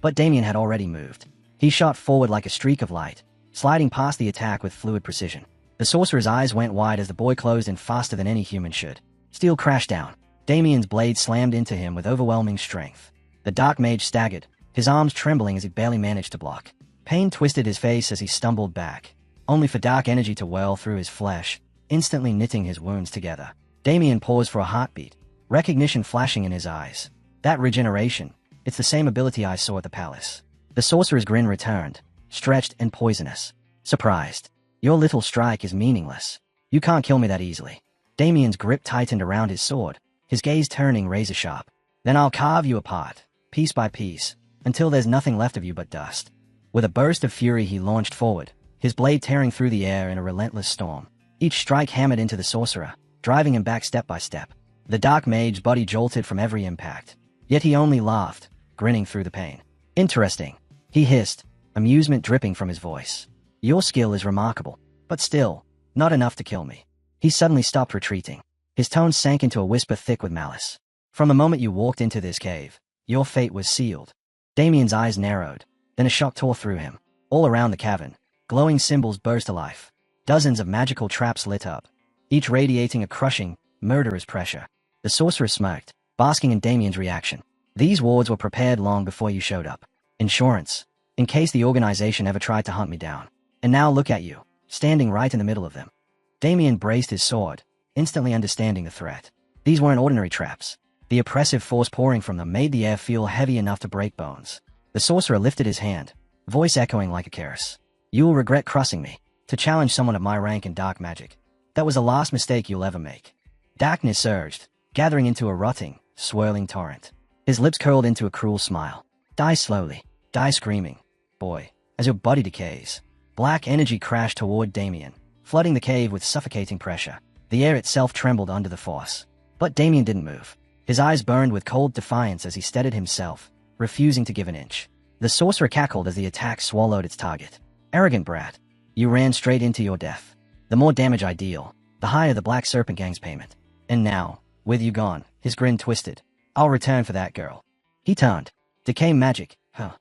But Damien had already moved. He shot forward like a streak of light, sliding past the attack with fluid precision. The sorcerer's eyes went wide as the boy closed in faster than any human should. Steel crashed down. Damien's blade slammed into him with overwhelming strength. The dark mage staggered, his arms trembling as he barely managed to block. Pain twisted his face as he stumbled back, only for dark energy to whirl through his flesh, instantly knitting his wounds together. Damien paused for a heartbeat, recognition flashing in his eyes. That regeneration, it's the same ability I saw at the palace. The sorcerer's grin returned, stretched and poisonous. Surprised. Your little strike is meaningless. You can't kill me that easily. Damien's grip tightened around his sword, his gaze turning razor-sharp. Then I'll carve you apart, piece by piece, until there's nothing left of you but dust. With a burst of fury he launched forward, his blade tearing through the air in a relentless storm. Each strike hammered into the sorcerer, driving him back step by step. The dark mage's body jolted from every impact, yet he only laughed, grinning through the pain. Interesting, he hissed, amusement dripping from his voice. Your skill is remarkable, but still, not enough to kill me. He suddenly stopped retreating. His tone sank into a whisper thick with malice. From the moment you walked into this cave, your fate was sealed. Damien's eyes narrowed, then a shock tore through him. All around the cavern, glowing symbols burst to life. Dozens of magical traps lit up, each radiating a crushing, murderous pressure. The sorcerer smirked, basking in Damien's reaction. These wards were prepared long before you showed up. Insurance, in case the organization ever tried to hunt me down. And now look at you, standing right in the middle of them. Damien braced his sword, instantly understanding the threat. These weren't ordinary traps. The oppressive force pouring from them made the air feel heavy enough to break bones. The sorcerer lifted his hand, voice echoing like a curse. You will regret crossing me, to challenge someone of my rank in dark magic. That was the last mistake you'll ever make. Darkness surged, gathering into a rotting, swirling torrent. His lips curled into a cruel smile. Die slowly, die screaming, boy, as your body decays. Black energy crashed toward Damien, flooding the cave with suffocating pressure. The air itself trembled under the force. But Damien didn't move. His eyes burned with cold defiance as he steadied himself, refusing to give an inch. The sorcerer cackled as the attack swallowed its target. Arrogant brat. You ran straight into your death. The more damage I deal, the higher the Black Serpent Gang's payment. And now, with you gone, his grin twisted. I'll return for that girl. He turned. Decay magic, huh?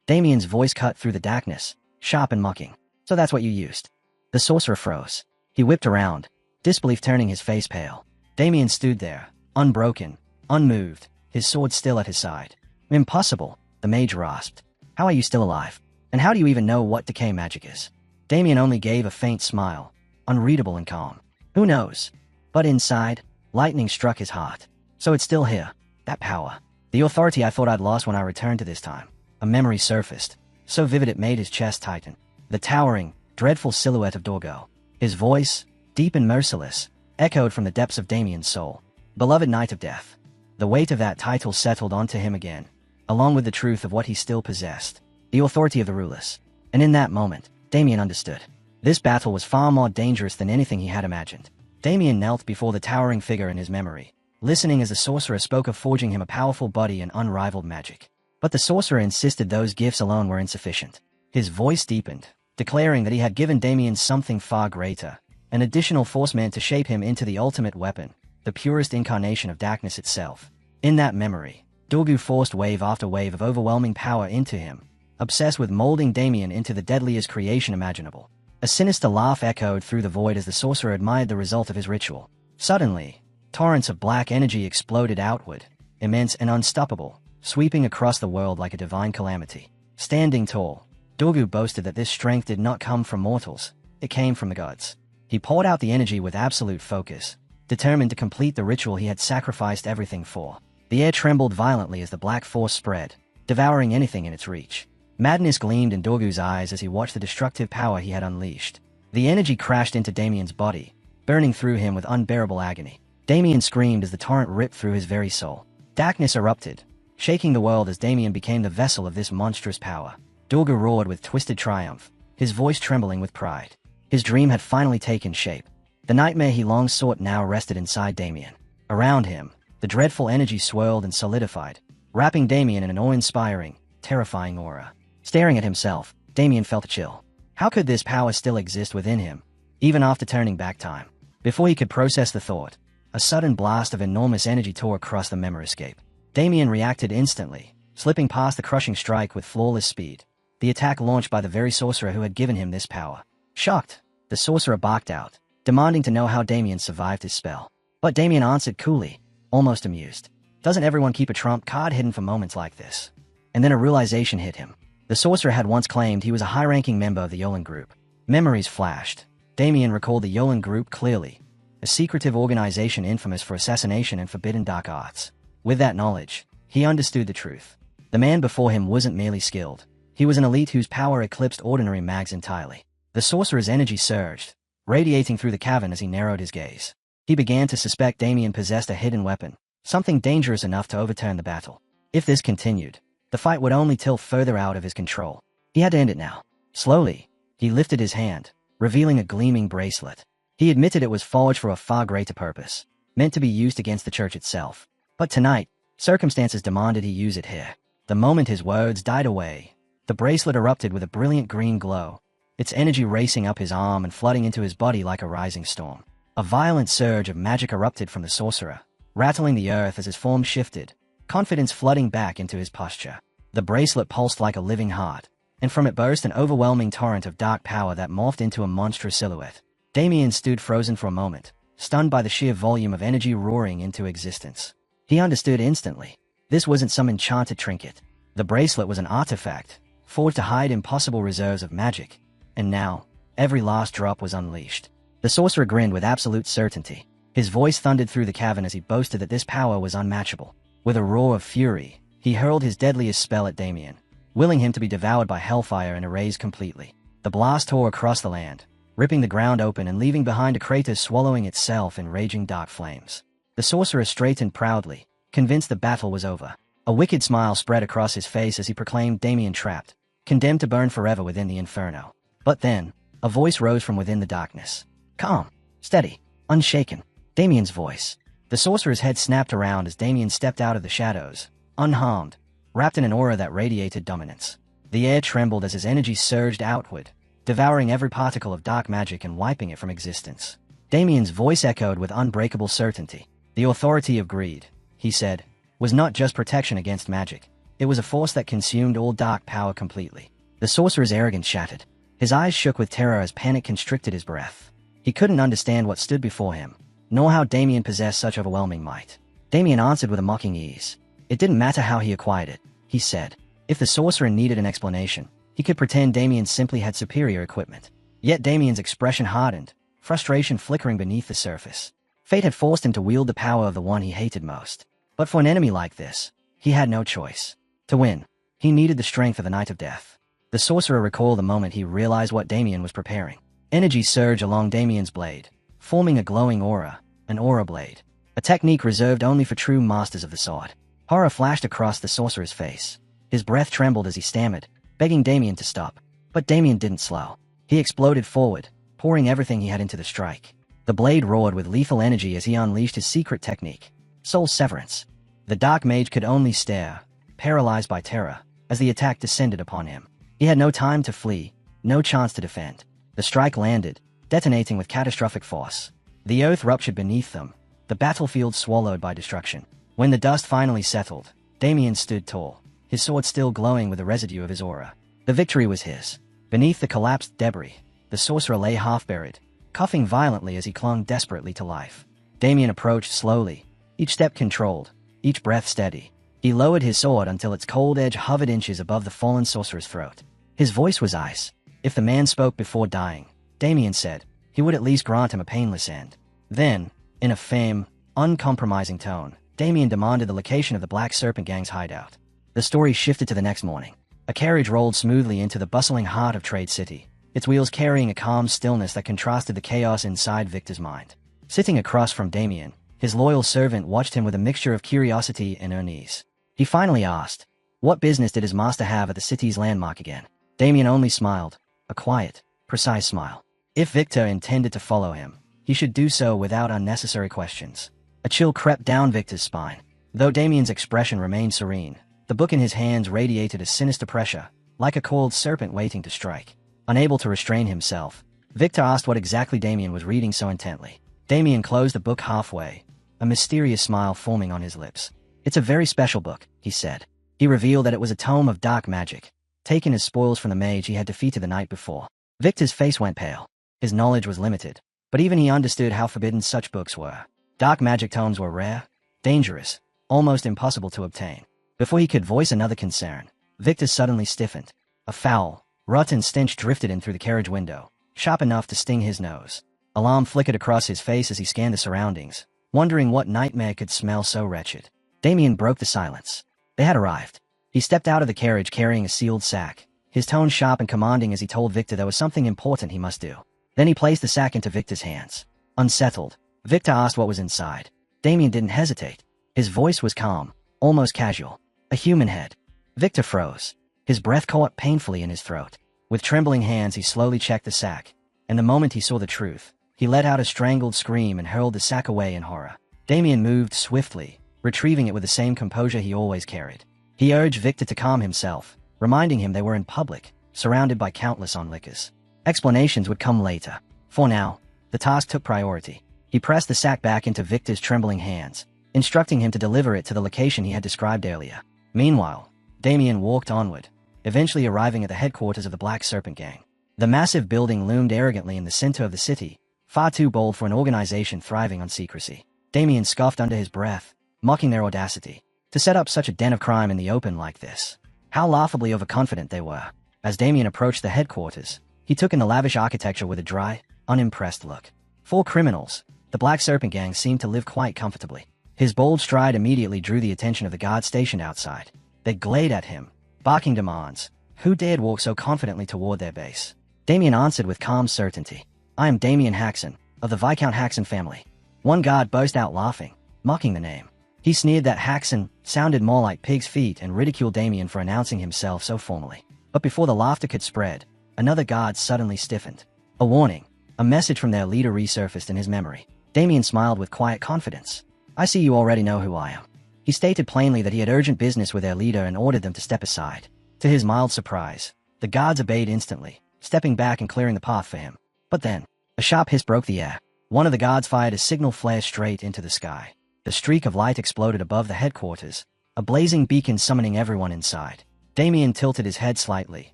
Damien's voice cut through the darkness, sharp and mocking. So that's what you used. The sorcerer froze. He whipped around, disbelief turning his face pale. Damien stood there, unbroken, unmoved, his sword still at his side. Impossible, the mage rasped. How are you still alive? And how do you even know what decay magic is? Damien only gave a faint smile, unreadable and calm. Who knows? But inside, lightning struck his heart. So it's still here, that power. The authority I thought I'd lost when I returned to this time. A memory surfaced, so vivid it made his chest tighten. The towering, dreadful silhouette of Dorgo. His voice, deep and merciless, echoed from the depths of Damien's soul. Beloved Knight of Death. The weight of that title settled onto him again, along with the truth of what he still possessed. The authority of the rulers. And in that moment, Damien understood. This battle was far more dangerous than anything he had imagined. Damien knelt before the towering figure in his memory, listening as the sorcerer spoke of forging him a powerful body and unrivaled magic. But the sorcerer insisted those gifts alone were insufficient. His voice deepened, declaring that he had given Damien something far greater, an additional force meant to shape him into the ultimate weapon, the purest incarnation of darkness itself. In that memory, Dorgu forced wave after wave of overwhelming power into him, obsessed with molding Damien into the deadliest creation imaginable. A sinister laugh echoed through the void as the sorcerer admired the result of his ritual. Suddenly, torrents of black energy exploded outward, immense and unstoppable, sweeping across the world like a divine calamity. Standing tall, Dorgu boasted that this strength did not come from mortals, it came from the gods. He poured out the energy with absolute focus, determined to complete the ritual he had sacrificed everything for. The air trembled violently as the black force spread, devouring anything in its reach. Madness gleamed in Dorgu's eyes as he watched the destructive power he had unleashed. The energy crashed into Damien's body, burning through him with unbearable agony. Damien screamed as the torrent ripped through his very soul. Darkness erupted, shaking the world as Damien became the vessel of this monstrous power. Dorgu roared with twisted triumph, his voice trembling with pride. His dream had finally taken shape. The nightmare he long sought now rested inside Damien. Around him, the dreadful energy swirled and solidified, wrapping Damien in an awe-inspiring, terrifying aura. Staring at himself, Damien felt a chill. How could this power still exist within him, even after turning back time? Before he could process the thought, a sudden blast of enormous energy tore across the memoriscape. Damien reacted instantly, slipping past the crushing strike with flawless speed. The attack launched by the very sorcerer who had given him this power. Shocked, the sorcerer barked out, demanding to know how Damien survived his spell. But Damien answered coolly, almost amused. Doesn't everyone keep a trump card hidden for moments like this? And then a realization hit him. The sorcerer had once claimed he was a high-ranking member of the Yolan group. Memories flashed. Damien recalled the Yolan group clearly, a secretive organization infamous for assassination and forbidden dark arts. With that knowledge, he understood the truth. The man before him wasn't merely skilled. He was an elite whose power eclipsed ordinary mags entirely. The sorcerer's energy surged, radiating through the cavern as he narrowed his gaze. He began to suspect Damien possessed a hidden weapon, something dangerous enough to overturn the battle. If this continued, the fight would only tilt further out of his control. He had to end it now. Slowly, he lifted his hand, revealing a gleaming bracelet. He admitted it was forged for a far greater purpose, meant to be used against the church itself. But tonight, circumstances demanded he use it here. The moment his words died away, the bracelet erupted with a brilliant green glow, its energy racing up his arm and flooding into his body like a rising storm. A violent surge of magic erupted from the sorcerer, rattling the earth as his form shifted, confidence flooding back into his posture. The bracelet pulsed like a living heart, and from it burst an overwhelming torrent of dark power that morphed into a monstrous silhouette. Damien stood frozen for a moment, stunned by the sheer volume of energy roaring into existence. He understood instantly. This wasn't some enchanted trinket. The bracelet was an artifact, forged to hide impossible reserves of magic, and now, every last drop was unleashed. The sorcerer grinned with absolute certainty. His voice thundered through the cavern as he boasted that this power was unmatchable. With a roar of fury, he hurled his deadliest spell at Damien, willing him to be devoured by hellfire and erased completely. The blast tore across the land, ripping the ground open and leaving behind a crater swallowing itself in raging dark flames. The sorcerer straightened proudly, convinced the battle was over. A wicked smile spread across his face as he proclaimed Damien trapped, condemned to burn forever within the inferno. But then, a voice rose from within the darkness. Calm, steady, unshaken. Damien's voice. The sorcerer's head snapped around as Damien stepped out of the shadows, unharmed, wrapped in an aura that radiated dominance. The air trembled as his energy surged outward, devouring every particle of dark magic and wiping it from existence. Damien's voice echoed with unbreakable certainty. The authority of greed, he said, was not just protection against magic. It was a force that consumed all dark power completely. The sorcerer's arrogance shattered. His eyes shook with terror as panic constricted his breath. He couldn't understand what stood before him, nor how Damien possessed such overwhelming might. Damien answered with a mocking ease. It didn't matter how he acquired it, he said. If the sorcerer needed an explanation, he could pretend Damien simply had superior equipment. Yet Damien's expression hardened, frustration flickering beneath the surface. Fate had forced him to wield the power of the one he hated most. But for an enemy like this, he had no choice. To win, he needed the strength of the Knight of Death. The sorcerer recalled the moment he realized what Damien was preparing. Energy surged along Damien's blade, forming a glowing aura, an aura blade, a technique reserved only for true masters of the sword. Horror flashed across the sorcerer's face. His breath trembled as he stammered, begging Damien to stop. But Damien didn't slow. He exploded forward, pouring everything he had into the strike. The blade roared with lethal energy as he unleashed his secret technique, Soul Severance. The dark mage could only stare, paralyzed by terror, as the attack descended upon him. He had no time to flee, no chance to defend. The strike landed, detonating with catastrophic force. The earth ruptured beneath them, the battlefield swallowed by destruction. When the dust finally settled, Damien stood tall, his sword still glowing with the residue of his aura. The victory was his. Beneath the collapsed debris, the sorcerer lay half-buried, coughing violently as he clung desperately to life. Damien approached slowly, each step controlled, each breath steady. He lowered his sword until its cold edge hovered inches above the fallen sorcerer's throat. His voice was ice. If the man spoke before dying, Damien said, he would at least grant him a painless end. Then, in a firm, uncompromising tone, Damien demanded the location of the Black Serpent Gang's hideout. The story shifted to the next morning. A carriage rolled smoothly into the bustling heart of Trade City, its wheels carrying a calm stillness that contrasted the chaos inside Victor's mind. Sitting across from Damien, his loyal servant watched him with a mixture of curiosity and unease. He finally asked, what business did his master have at the city's landmark again? Damien only smiled, a quiet, precise smile. If Victor intended to follow him, he should do so without unnecessary questions. A chill crept down Victor's spine. Though Damien's expression remained serene, the book in his hands radiated a sinister pressure, like a coiled serpent waiting to strike. Unable to restrain himself, Victor asked what exactly Damien was reading so intently. Damien closed the book halfway, a mysterious smile forming on his lips. It's a very special book, he said. He revealed that it was a tome of dark magic, taken as spoils from the mage he had defeated the night before. Victor's face went pale. His knowledge was limited, but even he understood how forbidden such books were. Dark magic tomes were rare, dangerous, almost impossible to obtain. Before he could voice another concern, Victor suddenly stiffened. A foul, rotten stench drifted in through the carriage window, sharp enough to sting his nose. Alarm flickered across his face as he scanned the surroundings, wondering what nightmare could smell so wretched. Damien broke the silence. They had arrived. He stepped out of the carriage carrying a sealed sack, his tone sharp and commanding as he told Victor there was something important he must do. Then he placed the sack into Victor's hands. Unsettled, Victor asked what was inside. Damien didn't hesitate. His voice was calm, almost casual. A human head. Victor froze. His breath caught painfully in his throat. With trembling hands he slowly checked the sack, and the moment he saw the truth, he let out a strangled scream and hurled the sack away in horror. Damien moved swiftly, retrieving it with the same composure he always carried. He urged Victor to calm himself, reminding him they were in public, surrounded by countless onlookers. Explanations would come later. For now, the task took priority. He pressed the sack back into Victor's trembling hands, instructing him to deliver it to the location he had described earlier. Meanwhile, Damien walked onward, eventually arriving at the headquarters of the Black Serpent Gang. The massive building loomed arrogantly in the center of the city, far too bold for an organization thriving on secrecy. Damien scoffed under his breath, mocking their audacity. To set up such a den of crime in the open like this. How laughably overconfident they were. As Damien approached the headquarters, he took in the lavish architecture with a dry, unimpressed look. 4 criminals, the Black Serpent Gang seemed to live quite comfortably. His bold stride immediately drew the attention of the guards stationed outside. They glared at him, barking demands. Who dared walk so confidently toward their base? Damien answered with calm certainty. I am Damien Haxon, of the Viscount Haxon family. One guard burst out laughing, mocking the name. He sneered that Haxon sounded more like pig's feet and ridiculed Damien for announcing himself so formally. But before the laughter could spread, another guard suddenly stiffened. A warning, a message from their leader resurfaced in his memory. Damien smiled with quiet confidence. I see you already know who I am. He stated plainly that he had urgent business with their leader and ordered them to step aside. To his mild surprise, the guards obeyed instantly, stepping back and clearing the path for him. But then, a sharp hiss broke the air. One of the guards fired a signal flare straight into the sky. The streak of light exploded above the headquarters, a blazing beacon summoning everyone inside. Damien tilted his head slightly,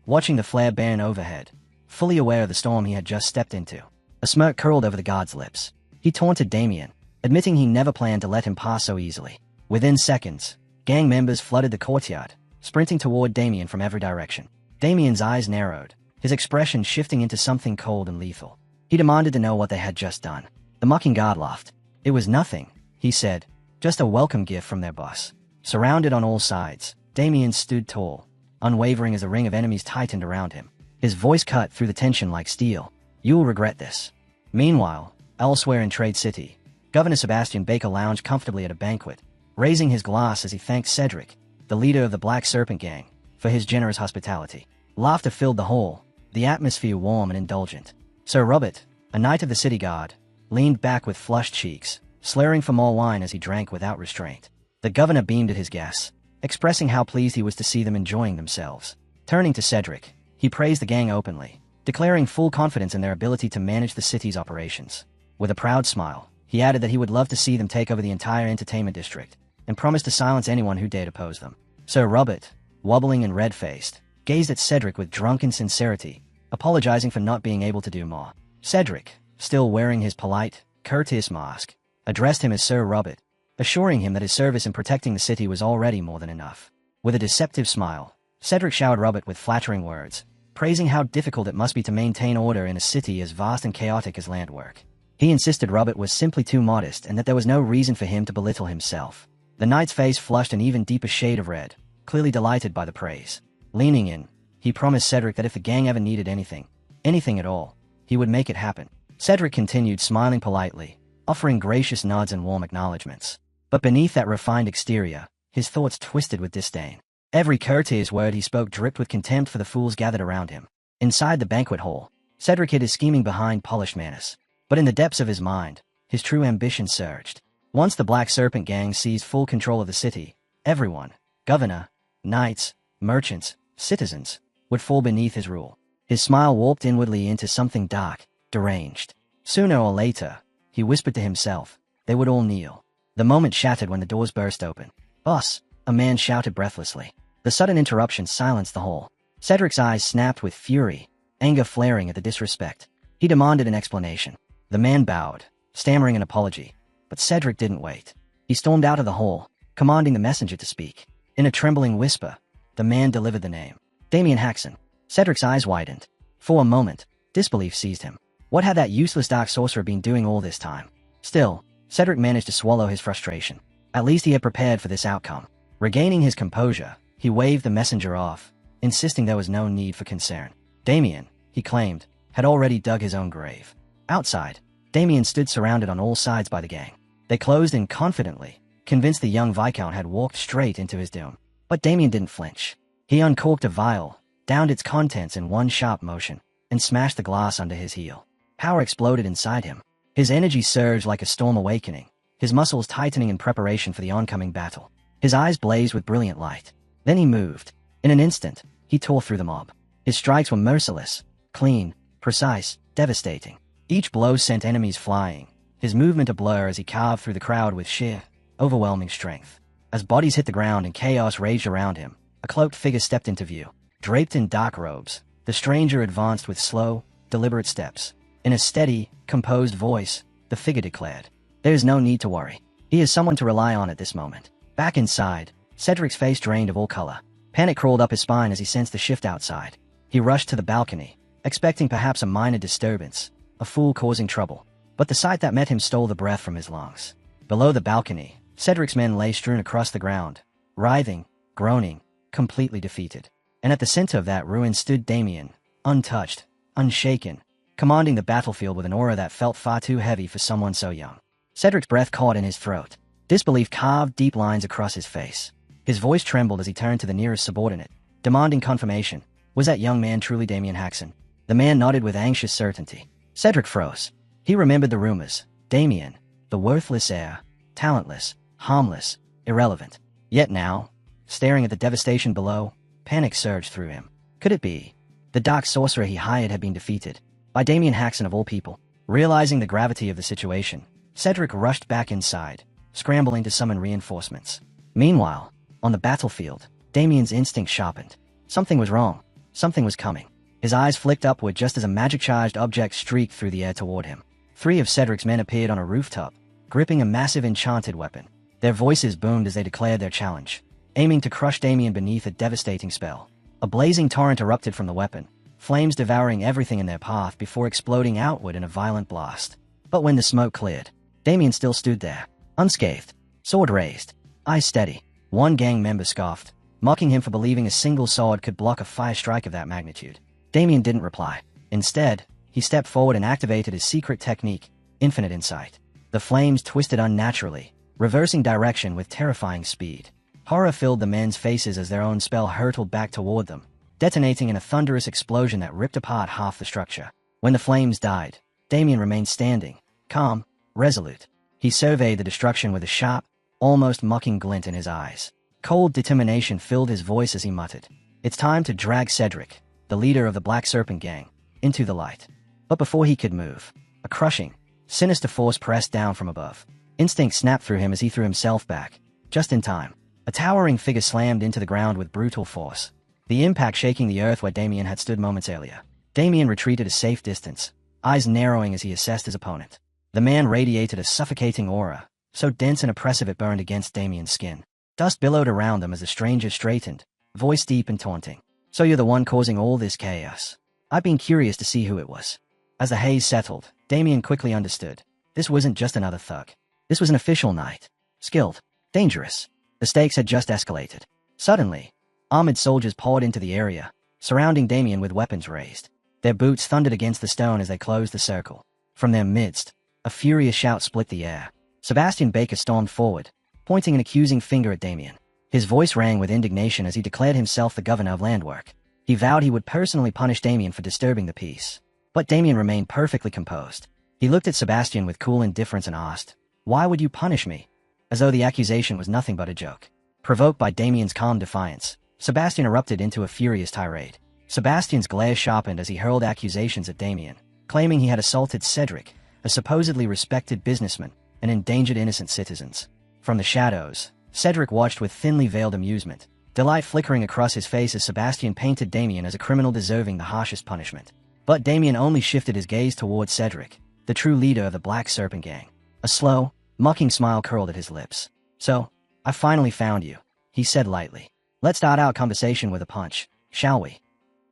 watching the flare burn overhead, fully aware of the storm he had just stepped into. A smirk curled over the guard's lips. He taunted Damien, admitting he never planned to let him pass so easily. Within seconds, gang members flooded the courtyard, sprinting toward Damien from every direction. Damien's eyes narrowed, his expression shifting into something cold and lethal. He demanded to know what they had just done. The mocking guard laughed. It was nothing, he said, just a welcome gift from their boss. Surrounded on all sides, Damien stood tall, unwavering as the ring of enemies tightened around him. His voice cut through the tension like steel. You will regret this. Meanwhile, elsewhere in Trade City, Governor Sebastian Baker lounged comfortably at a banquet, raising his glass as he thanked Cedric, the leader of the Black Serpent Gang, for his generous hospitality. Laughter filled the hall, the atmosphere warm and indulgent. Sir Robert, a knight of the city guard, leaned back with flushed cheeks, slurring for more wine as he drank without restraint. The governor beamed at his guests, expressing how pleased he was to see them enjoying themselves. Turning to Cedric, he praised the gang openly, declaring full confidence in their ability to manage the city's operations. With a proud smile, he added that he would love to see them take over the entire entertainment district, and promised to silence anyone who dared oppose them. Sir Robert, wobbling and red-faced, gazed at Cedric with drunken sincerity, apologizing for not being able to do more. Cedric, still wearing his polite, courteous mask, addressed him as Sir Robert, assuring him that his service in protecting the city was already more than enough. With a deceptive smile, Cedric showered Robert with flattering words, praising how difficult it must be to maintain order in a city as vast and chaotic as Landwork. He insisted Robert was simply too modest and that there was no reason for him to belittle himself. The knight's face flushed an even deeper shade of red, clearly delighted by the praise. Leaning in, he promised Cedric that if the gang ever needed anything at all, he would make it happen. Cedric continued smiling politely, offering gracious nods and warm acknowledgments. But beneath that refined exterior, his thoughts twisted with disdain. Every courteous word he spoke dripped with contempt for the fools gathered around him. Inside the banquet hall, Cedric hid his scheming behind polished manners. But in the depths of his mind, his true ambition surged. Once the Black Serpent Gang seized full control of the city, everyone, governor, knights, merchants, citizens, would fall beneath his rule. His smile warped inwardly into something dark, deranged. Sooner or later, he whispered to himself, they would all kneel. The moment shattered when the doors burst open. Boss, a man shouted breathlessly. The sudden interruption silenced the hall. Cedric's eyes snapped with fury, anger flaring at the disrespect. He demanded an explanation. The man bowed, stammering an apology. But Cedric didn't wait. He stormed out of the hall, commanding the messenger to speak. In a trembling whisper, the man delivered the name. Damien Haxon. Cedric's eyes widened. For a moment, disbelief seized him. What had that useless dark sorcerer been doing all this time? Still, Cedric managed to swallow his frustration. At least he had prepared for this outcome. Regaining his composure, he waved the messenger off, insisting there was no need for concern. Damien, he claimed, had already dug his own grave. Outside, Damien stood surrounded on all sides by the gang. They closed in confidently, convinced the young Viscount had walked straight into his doom. But Damien didn't flinch. He uncorked a vial, downed its contents in one sharp motion, and smashed the glass under his heel. Power exploded inside him. His energy surged like a storm awakening, his muscles tightening in preparation for the oncoming battle. His eyes blazed with brilliant light. Then he moved. In an instant, he tore through the mob. His strikes were merciless, clean, precise, devastating. Each blow sent enemies flying, his movement a blur as he carved through the crowd with sheer, overwhelming strength. As bodies hit the ground and chaos raged around him, a cloaked figure stepped into view. Draped in dark robes, the stranger advanced with slow, deliberate steps. In a steady, composed voice, the figure declared, "There is no need to worry. He is someone to rely on at this moment." Back inside, Cedric's face drained of all color. Panic crawled up his spine as he sensed the shift outside. He rushed to the balcony, expecting perhaps a minor disturbance, a fool causing trouble. But the sight that met him stole the breath from his lungs. Below the balcony, Cedric's men lay strewn across the ground, writhing, groaning, completely defeated. And at the center of that ruin stood Damien, untouched, unshaken, commanding the battlefield with an aura that felt far too heavy for someone so young. Cedric's breath caught in his throat. Disbelief carved deep lines across his face. His voice trembled as he turned to the nearest subordinate, demanding confirmation. Was that young man truly Damien Haxon? The man nodded with anxious certainty. Cedric froze. He remembered the rumors. Damien, the worthless heir, talentless, harmless, irrelevant. Yet now, staring at the devastation below, panic surged through him. Could it be? The dark sorcerer he hired had been defeated. By Damien Haxon of all people. Realizing the gravity of the situation, Cedric rushed back inside, scrambling to summon reinforcements. Meanwhile, on the battlefield, Damien's instinct sharpened. Something was wrong. Something was coming. His eyes flicked upward just as a magic-charged object streaked through the air toward him. 3 of Cedric's men appeared on a rooftop, gripping a massive enchanted weapon. Their voices boomed as they declared their challenge, aiming to crush Damien beneath a devastating spell. A blazing torrent erupted from the weapon, flames devouring everything in their path before exploding outward in a violent blast. But when the smoke cleared, Damien still stood there, unscathed, sword raised, eyes steady. One gang member scoffed, mocking him for believing a single sword could block a fire strike of that magnitude. Damien didn't reply. Instead, he stepped forward and activated his secret technique, Infinite Insight. The flames twisted unnaturally, reversing direction with terrifying speed. Horror filled the men's faces as their own spell hurtled back toward them, detonating in a thunderous explosion that ripped apart half the structure. When the flames died, Damien remained standing, calm, resolute. He surveyed the destruction with a sharp, almost mocking glint in his eyes. Cold determination filled his voice as he muttered, "It's time to drag Cedric, the leader of the Black Serpent Gang, into the light." But before he could move, a crushing, sinister force pressed down from above. Instinct snapped through him as he threw himself back. Just in time, a towering figure slammed into the ground with brutal force, the impact shaking the earth where Damien had stood moments earlier. Damien retreated a safe distance, eyes narrowing as he assessed his opponent. The man radiated a suffocating aura, so dense and oppressive it burned against Damien's skin. Dust billowed around them as the stranger straightened, voice deep and taunting. "So you're the one causing all this chaos? I've been curious to see who it was." As the haze settled, Damien quickly understood. This wasn't just another thug. This was an official knight. Skilled. Dangerous. The stakes had just escalated. Suddenly, armored soldiers poured into the area, surrounding Damien with weapons raised. Their boots thundered against the stone as they closed the circle. From their midst, a furious shout split the air. Sebastian Baker stormed forward, pointing an accusing finger at Damien. His voice rang with indignation as he declared himself the governor of Landwork. He vowed he would personally punish Damien for disturbing the peace. But Damien remained perfectly composed. He looked at Sebastian with cool indifference and asked, "Why would you punish me?" As though the accusation was nothing but a joke. Provoked by Damien's calm defiance, Sebastian erupted into a furious tirade. Sebastian's glare sharpened as he hurled accusations at Damien, claiming he had assaulted Cedric, a supposedly respected businessman, and endangered innocent citizens. From the shadows, Cedric watched with thinly veiled amusement, delight flickering across his face as Sebastian painted Damien as a criminal deserving the harshest punishment. But Damien only shifted his gaze towards Cedric, the true leader of the Black Serpent Gang. A slow, mocking smile curled at his lips. "So, "I finally found you," he said lightly. "Let's start our conversation with a punch, shall we?"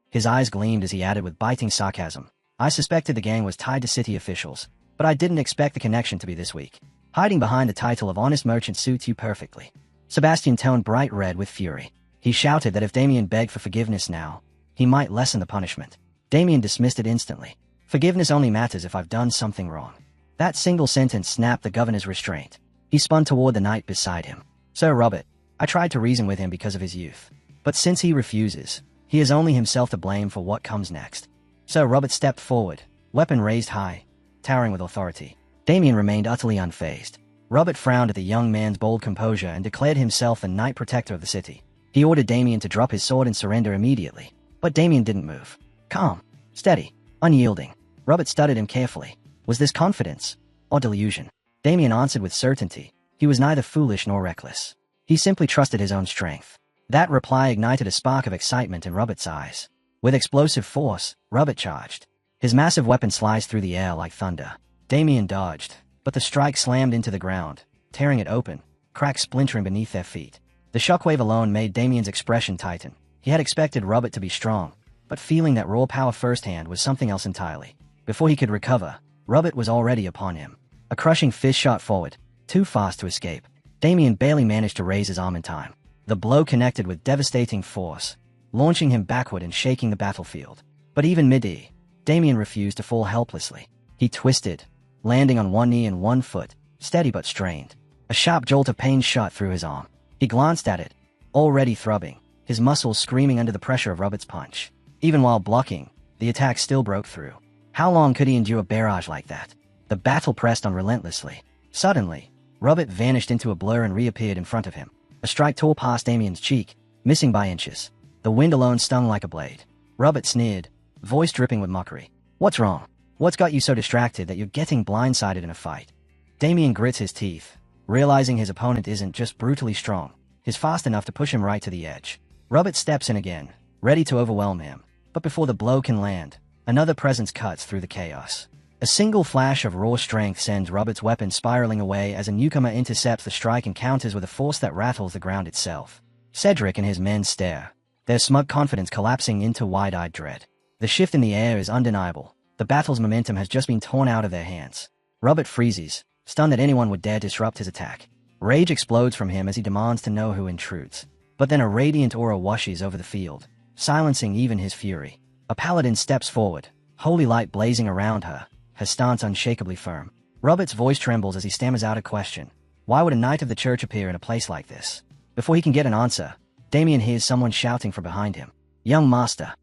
His eyes gleamed as he added with biting sarcasm, "I suspected the gang was tied to city officials, but I didn't expect the connection to be this weak. Hiding behind the title of honest merchant suits you perfectly." Sebastian turned bright red with fury. He shouted that if Damien begged for forgiveness now, he might lessen the punishment. Damien dismissed it instantly. "Forgiveness only matters if I've done something wrong." That single sentence snapped the governor's restraint. He spun toward the knight beside him. "Sir Robert, I tried to reason with him because of his youth. But since he refuses, he has only himself to blame for what comes next." Sir Robert stepped forward, weapon raised high, towering with authority. Damien remained utterly unfazed. Robert frowned at the young man's bold composure and declared himself the Knight Protector of the city. He ordered Damien to drop his sword and surrender immediately. But Damien didn't move. Calm, steady, unyielding. Robert studied him carefully. Was this confidence or delusion? Damien answered with certainty. He was neither foolish nor reckless. He simply trusted his own strength. That reply ignited a spark of excitement in Robert's eyes. With explosive force, Robert charged. His massive weapon sliced through the air like thunder. Damien dodged, but the strike slammed into the ground, tearing it open, cracks splintering beneath their feet. The shockwave alone made Damien's expression tighten. He had expected Robert to be strong, but feeling that raw power firsthand was something else entirely. Before he could recover, Robert was already upon him. A crushing fist shot forward, too fast to escape. Damien barely managed to raise his arm in time. The blow connected with devastating force, launching him backward and shaking the battlefield. But even mid-air, Damien refused to fall helplessly. He twisted, landing on one knee and one foot, steady but strained. A sharp jolt of pain shot through his arm. He glanced at it, already throbbing, his muscles screaming under the pressure of Robert's punch. Even while blocking, the attack still broke through. How long could he endure a barrage like that? The battle pressed on relentlessly. Suddenly, Robert vanished into a blur and reappeared in front of him. A strike tore past Damien's cheek, missing by inches. The wind alone stung like a blade. Robert sneered, voice dripping with mockery. "What's wrong? What's got you so distracted that you're getting blindsided in a fight?" Damien grits his teeth, realizing his opponent isn't just brutally strong, he's fast enough to push him right to the edge. Robert steps in again, ready to overwhelm him. But before the blow can land, another presence cuts through the chaos. A single flash of raw strength sends Robert's weapon spiraling away as a newcomer intercepts the strike and counters with a force that rattles the ground itself. Cedric and his men stare, their smug confidence collapsing into wide-eyed dread. The shift in the air is undeniable. The battle's momentum has just been torn out of their hands. Robert freezes, stunned that anyone would dare disrupt his attack. Rage explodes from him as he demands to know who intrudes. But then a radiant aura washes over the field, silencing even his fury. A paladin steps forward, holy light blazing around her, her stance unshakably firm. Robert's voice trembles as he stammers out a question. Why would a knight of the church appear in a place like this? Before he can get an answer, Damien hears someone shouting from behind him. "Young master."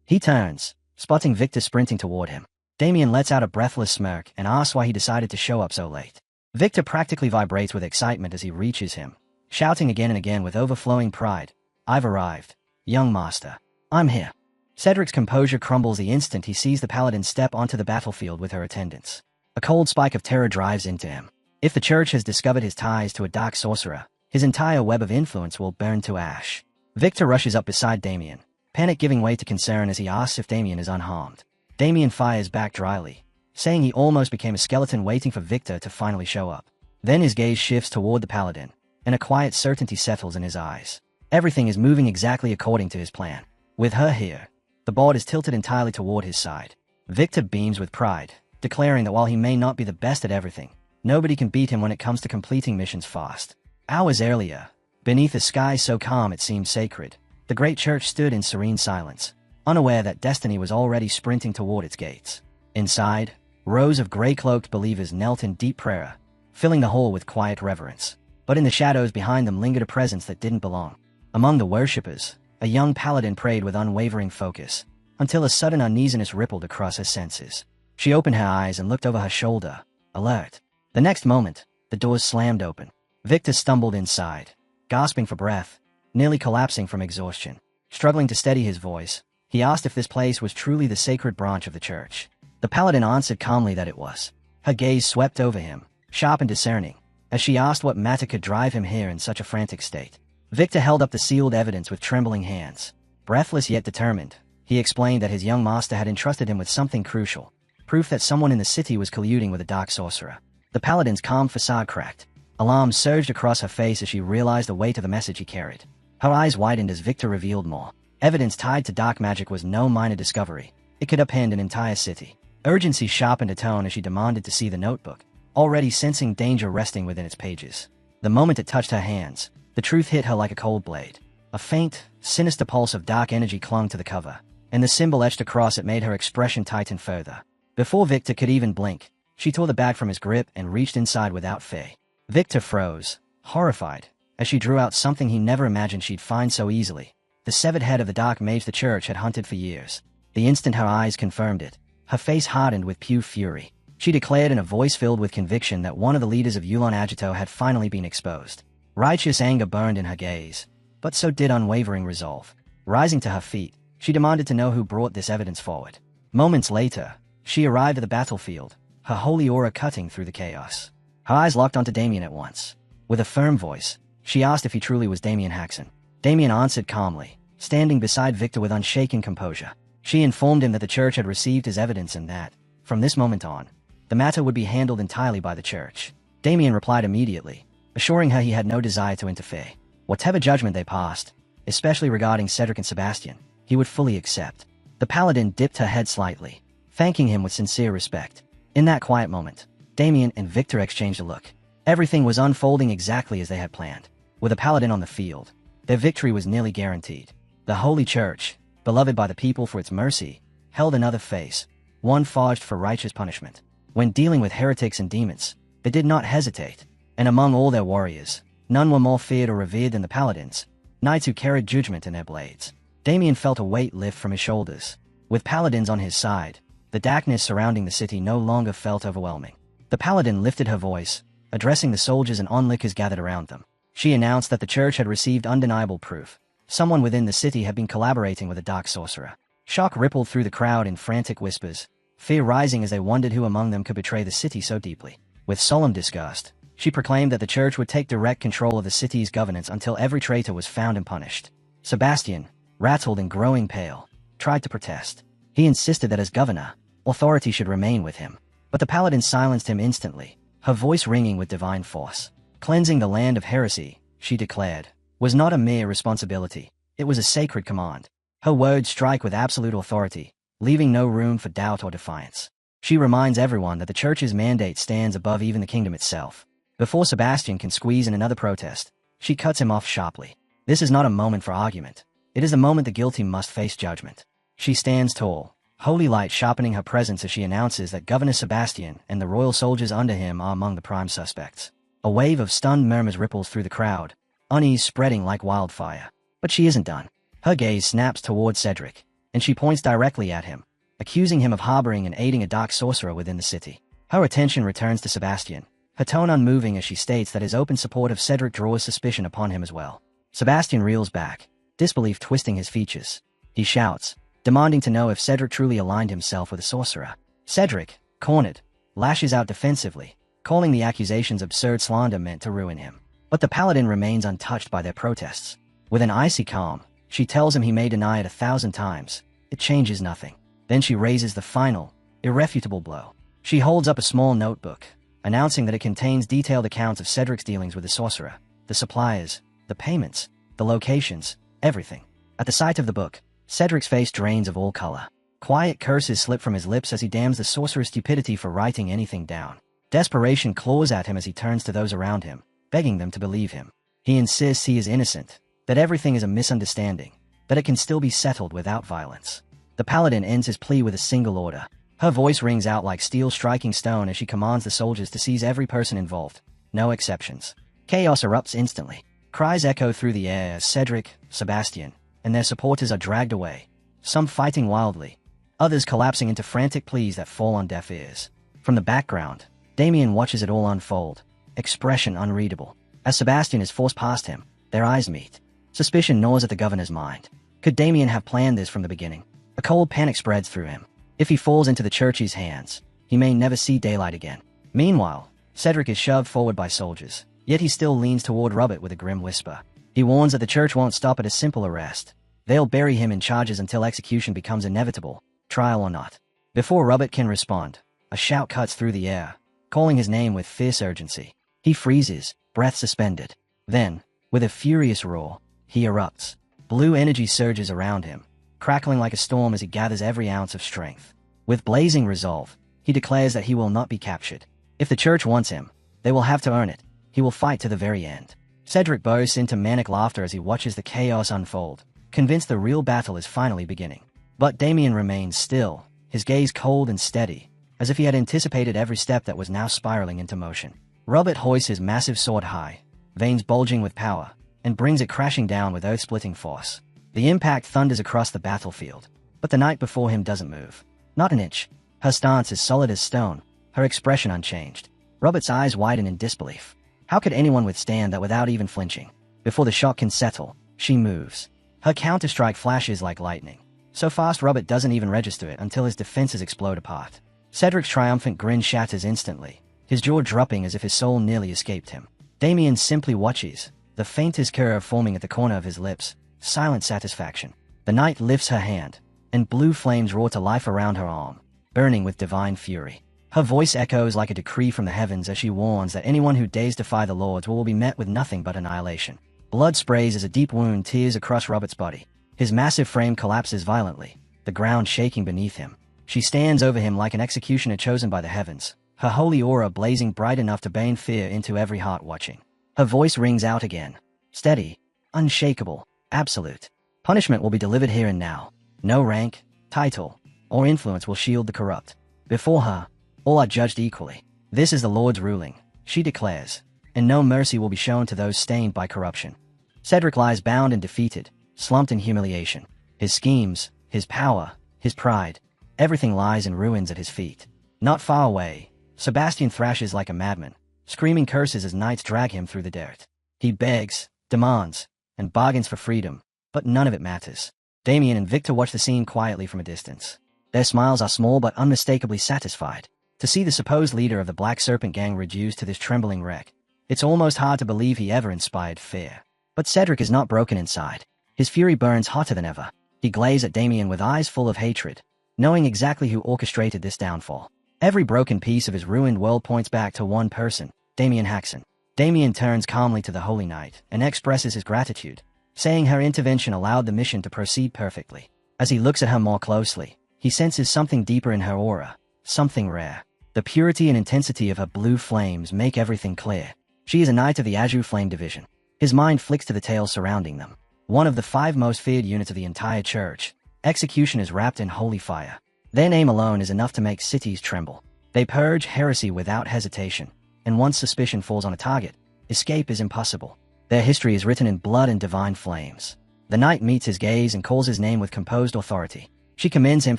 He turns, spotting Victor sprinting toward him. Damien lets out a breathless smirk and asks why he decided to show up so late. Victor practically vibrates with excitement as he reaches him, shouting again and again with overflowing pride. "I've arrived, young master. I'm here." Cedric's composure crumbles the instant he sees the paladin step onto the battlefield with her attendants. A cold spike of terror drives into him. If the church has discovered his ties to a dark sorcerer, his entire web of influence will burn to ash. Victor rushes up beside Damien, panic giving way to concern as he asks if Damien is unharmed. Damien fires back dryly, saying he almost became a skeleton waiting for Victor to finally show up. Then his gaze shifts toward the paladin, and a quiet certainty settles in his eyes. Everything is moving exactly according to his plan. With her here, the board is tilted entirely toward his side. Victor beams with pride, declaring that while he may not be the best at everything, nobody can beat him when it comes to completing missions fast. Hours earlier, beneath a sky so calm it seemed sacred, the great church stood in serene silence, unaware that destiny was already sprinting toward its gates. Inside, rows of gray-cloaked believers knelt in deep prayer, filling the hall with quiet reverence. But in the shadows behind them lingered a presence that didn't belong. Among the worshippers, a young paladin prayed with unwavering focus, until a sudden uneasiness rippled across her senses. She opened her eyes and looked over her shoulder, alert. The next moment, the doors slammed open. Victor stumbled inside, gasping for breath, nearly collapsing from exhaustion. Struggling to steady his voice, he asked if this place was truly the sacred branch of the church. The paladin answered calmly that it was. Her gaze swept over him, sharp and discerning, as she asked what matter could drive him here in such a frantic state. Victor held up the sealed evidence with trembling hands. Breathless yet determined, he explained that his young master had entrusted him with something crucial, proof that someone in the city was colluding with a dark sorcerer. The paladin's calm facade cracked. Alarm surged across her face as she realized the weight of the message he carried. Her eyes widened as Victor revealed more. Evidence tied to dark magic was no minor discovery. It could upend an entire city. Urgency sharpened her tone as she demanded to see the notebook, already sensing danger resting within its pages. The moment it touched her hands, the truth hit her like a cold blade. A faint, sinister pulse of dark energy clung to the cover, and the symbol etched across it made her expression tighten further. Before Victor could even blink, she tore the bag from his grip and reached inside without fear. Victor froze, horrified, as she drew out something he never imagined she'd find so easily. The severed head of the dark mage the church had hunted for years. The instant her eyes confirmed it, her face hardened with pure fury. She declared in a voice filled with conviction that one of the leaders of Yulon Agito had finally been exposed. Righteous anger burned in her gaze, but so did unwavering resolve. Rising to her feet, she demanded to know who brought this evidence forward. Moments later, she arrived at the battlefield, her holy aura cutting through the chaos. Her eyes locked onto Damien at once. With a firm voice, she asked if he truly was Damien Haxon. Damien answered calmly, standing beside Victor with unshaken composure. She informed him that the church had received his evidence and that, from this moment on, the matter would be handled entirely by the church. Damien replied immediately, assuring her he had no desire to interfere. Whatever judgment they passed, especially regarding Cedric and Sebastian, he would fully accept. The paladin dipped her head slightly, thanking him with sincere respect. In that quiet moment, Damien and Victor exchanged a look. Everything was unfolding exactly as they had planned. With a paladin on the field, their victory was nearly guaranteed. The Holy Church, beloved by the people for its mercy, held another face, one forged for righteous punishment. When dealing with heretics and demons, they did not hesitate, and among all their warriors, none were more feared or revered than the paladins, knights who carried judgment in their blades. Damien felt a weight lift from his shoulders. With paladins on his side, the darkness surrounding the city no longer felt overwhelming. The paladin lifted her voice, addressing the soldiers and onlookers gathered around them. She announced that the church had received undeniable proof. Someone within the city had been collaborating with a dark sorcerer. Shock rippled through the crowd in frantic whispers, fear rising as they wondered who among them could betray the city so deeply. With solemn disgust, she proclaimed that the church would take direct control of the city's governance until every traitor was found and punished. Sebastian, rattled and growing pale, tried to protest. He insisted that as governor, authority should remain with him. But the paladin silenced him instantly, her voice ringing with divine force. Cleansing the land of heresy, she declared, was not a mere responsibility, it was a sacred command. Her words strike with absolute authority, leaving no room for doubt or defiance. She reminds everyone that the church's mandate stands above even the kingdom itself. Before Sebastian can squeeze in another protest, she cuts him off sharply. This is not a moment for argument. It is a moment the guilty must face judgment. She stands tall, holy light sharpening her presence as she announces that Governor Sebastian and the royal soldiers under him are among the prime suspects. A wave of stunned murmurs ripples through the crowd, unease spreading like wildfire. But she isn't done. Her gaze snaps toward Cedric, and she points directly at him, accusing him of harboring and aiding a dark sorcerer within the city. Her attention returns to Sebastian, her tone unmoving as she states that his open support of Cedric draws suspicion upon him as well. Sebastian reels back, disbelief twisting his features. He shouts, demanding to know if Cedric truly aligned himself with a sorcerer. Cedric, cornered, lashes out defensively, calling the accusations absurd slander meant to ruin him. But the paladin remains untouched by their protests. With an icy calm, she tells him he may deny it 1,000 times. It changes nothing. Then she raises the final, irrefutable blow. She holds up a small notebook, announcing that it contains detailed accounts of Cedric's dealings with the sorcerer, the suppliers, the payments, the locations, everything. At the sight of the book, Cedric's face drains of all color. Quiet curses slip from his lips as he damns the sorcerer's stupidity for writing anything down. Desperation claws at him as he turns to those around him, begging them to believe him. He insists he is innocent, that everything is a misunderstanding, that it can still be settled without violence. The paladin ends his plea with a single order. Her voice rings out like steel striking stone as she commands the soldiers to seize every person involved. No exceptions. Chaos erupts instantly. Cries echo through the air as Cedric, Sebastian, and their supporters are dragged away, some fighting wildly, others collapsing into frantic pleas that fall on deaf ears. From the background, Damien watches it all unfold, expression unreadable. As Sebastian is forced past him, their eyes meet. Suspicion gnaws at the governor's mind. Could Damien have planned this from the beginning? A cold panic spreads through him. If he falls into the church's hands, he may never see daylight again. Meanwhile, Cedric is shoved forward by soldiers, yet he still leans toward Robert with a grim whisper. He warns that the church won't stop at a simple arrest. They'll bury him in charges until execution becomes inevitable, trial or not. Before Robert can respond, a shout cuts through the air, calling his name with fierce urgency. He freezes, breath suspended. Then, with a furious roar, he erupts. Blue energy surges around him, crackling like a storm as he gathers every ounce of strength. With blazing resolve, he declares that he will not be captured. If the church wants him, they will have to earn it. He will fight to the very end. Cedric bursts into manic laughter as he watches the chaos unfold, convinced the real battle is finally beginning. But Damien remains still, his gaze cold and steady, as if he had anticipated every step that was now spiraling into motion. Robert hoists his massive sword high, veins bulging with power, and brings it crashing down with earth-splitting force. The impact thunders across the battlefield, but the knight before him doesn't move. Not an inch. Her stance is solid as stone, her expression unchanged. Robert's eyes widen in disbelief. How could anyone withstand that without even flinching? Before the shock can settle, she moves. Her counterstrike flashes like lightning. So fast Robert doesn't even register it until his defenses explode apart. Cedric's triumphant grin shatters instantly, his jaw dropping as if his soul nearly escaped him. Damien simply watches, the faintest curve forming at the corner of his lips, silent satisfaction. The knight lifts her hand, and blue flames roar to life around her arm, burning with divine fury. Her voice echoes like a decree from the heavens as she warns that anyone who dares defy the lords will be met with nothing but annihilation. Blood sprays as a deep wound tears across Robert's body. His massive frame collapses violently, the ground shaking beneath him. She stands over him like an executioner chosen by the heavens, her holy aura blazing bright enough to bane fear into every heart watching. Her voice rings out again, steady, unshakable, absolute. Punishment will be delivered here and now. No rank, title, or influence will shield the corrupt. Before her, all are judged equally. This is the Lord's ruling, she declares, and no mercy will be shown to those stained by corruption. Cedric lies bound and defeated, slumped in humiliation. His schemes, his power, his pride, everything lies in ruins at his feet. Not far away, Sebastian thrashes like a madman, screaming curses as knights drag him through the dirt. He begs, demands, and bargains for freedom, but none of it matters. Damien and Victor watch the scene quietly from a distance. Their smiles are small but unmistakably satisfied. To see the supposed leader of the Black Serpent gang reduced to this trembling wreck, it's almost hard to believe he ever inspired fear. But Cedric is not broken inside. His fury burns hotter than ever. He glazes at Damien with eyes full of hatred, knowing exactly who orchestrated this downfall. Every broken piece of his ruined world points back to one person, Damien Haxon. Damien turns calmly to the Holy Knight and expresses his gratitude, saying her intervention allowed the mission to proceed perfectly. As he looks at her more closely, he senses something deeper in her aura, something rare. The purity and intensity of her blue flames make everything clear. She is a knight of the Azure Flame Division. His mind flicks to the tales surrounding them. One of the 5 most feared units of the entire church, executioners wrapped in holy fire. Their name alone is enough to make cities tremble. They purge heresy without hesitation, and once suspicion falls on a target, escape is impossible. Their history is written in blood and divine flames. The knight meets his gaze and calls his name with composed authority. She commends him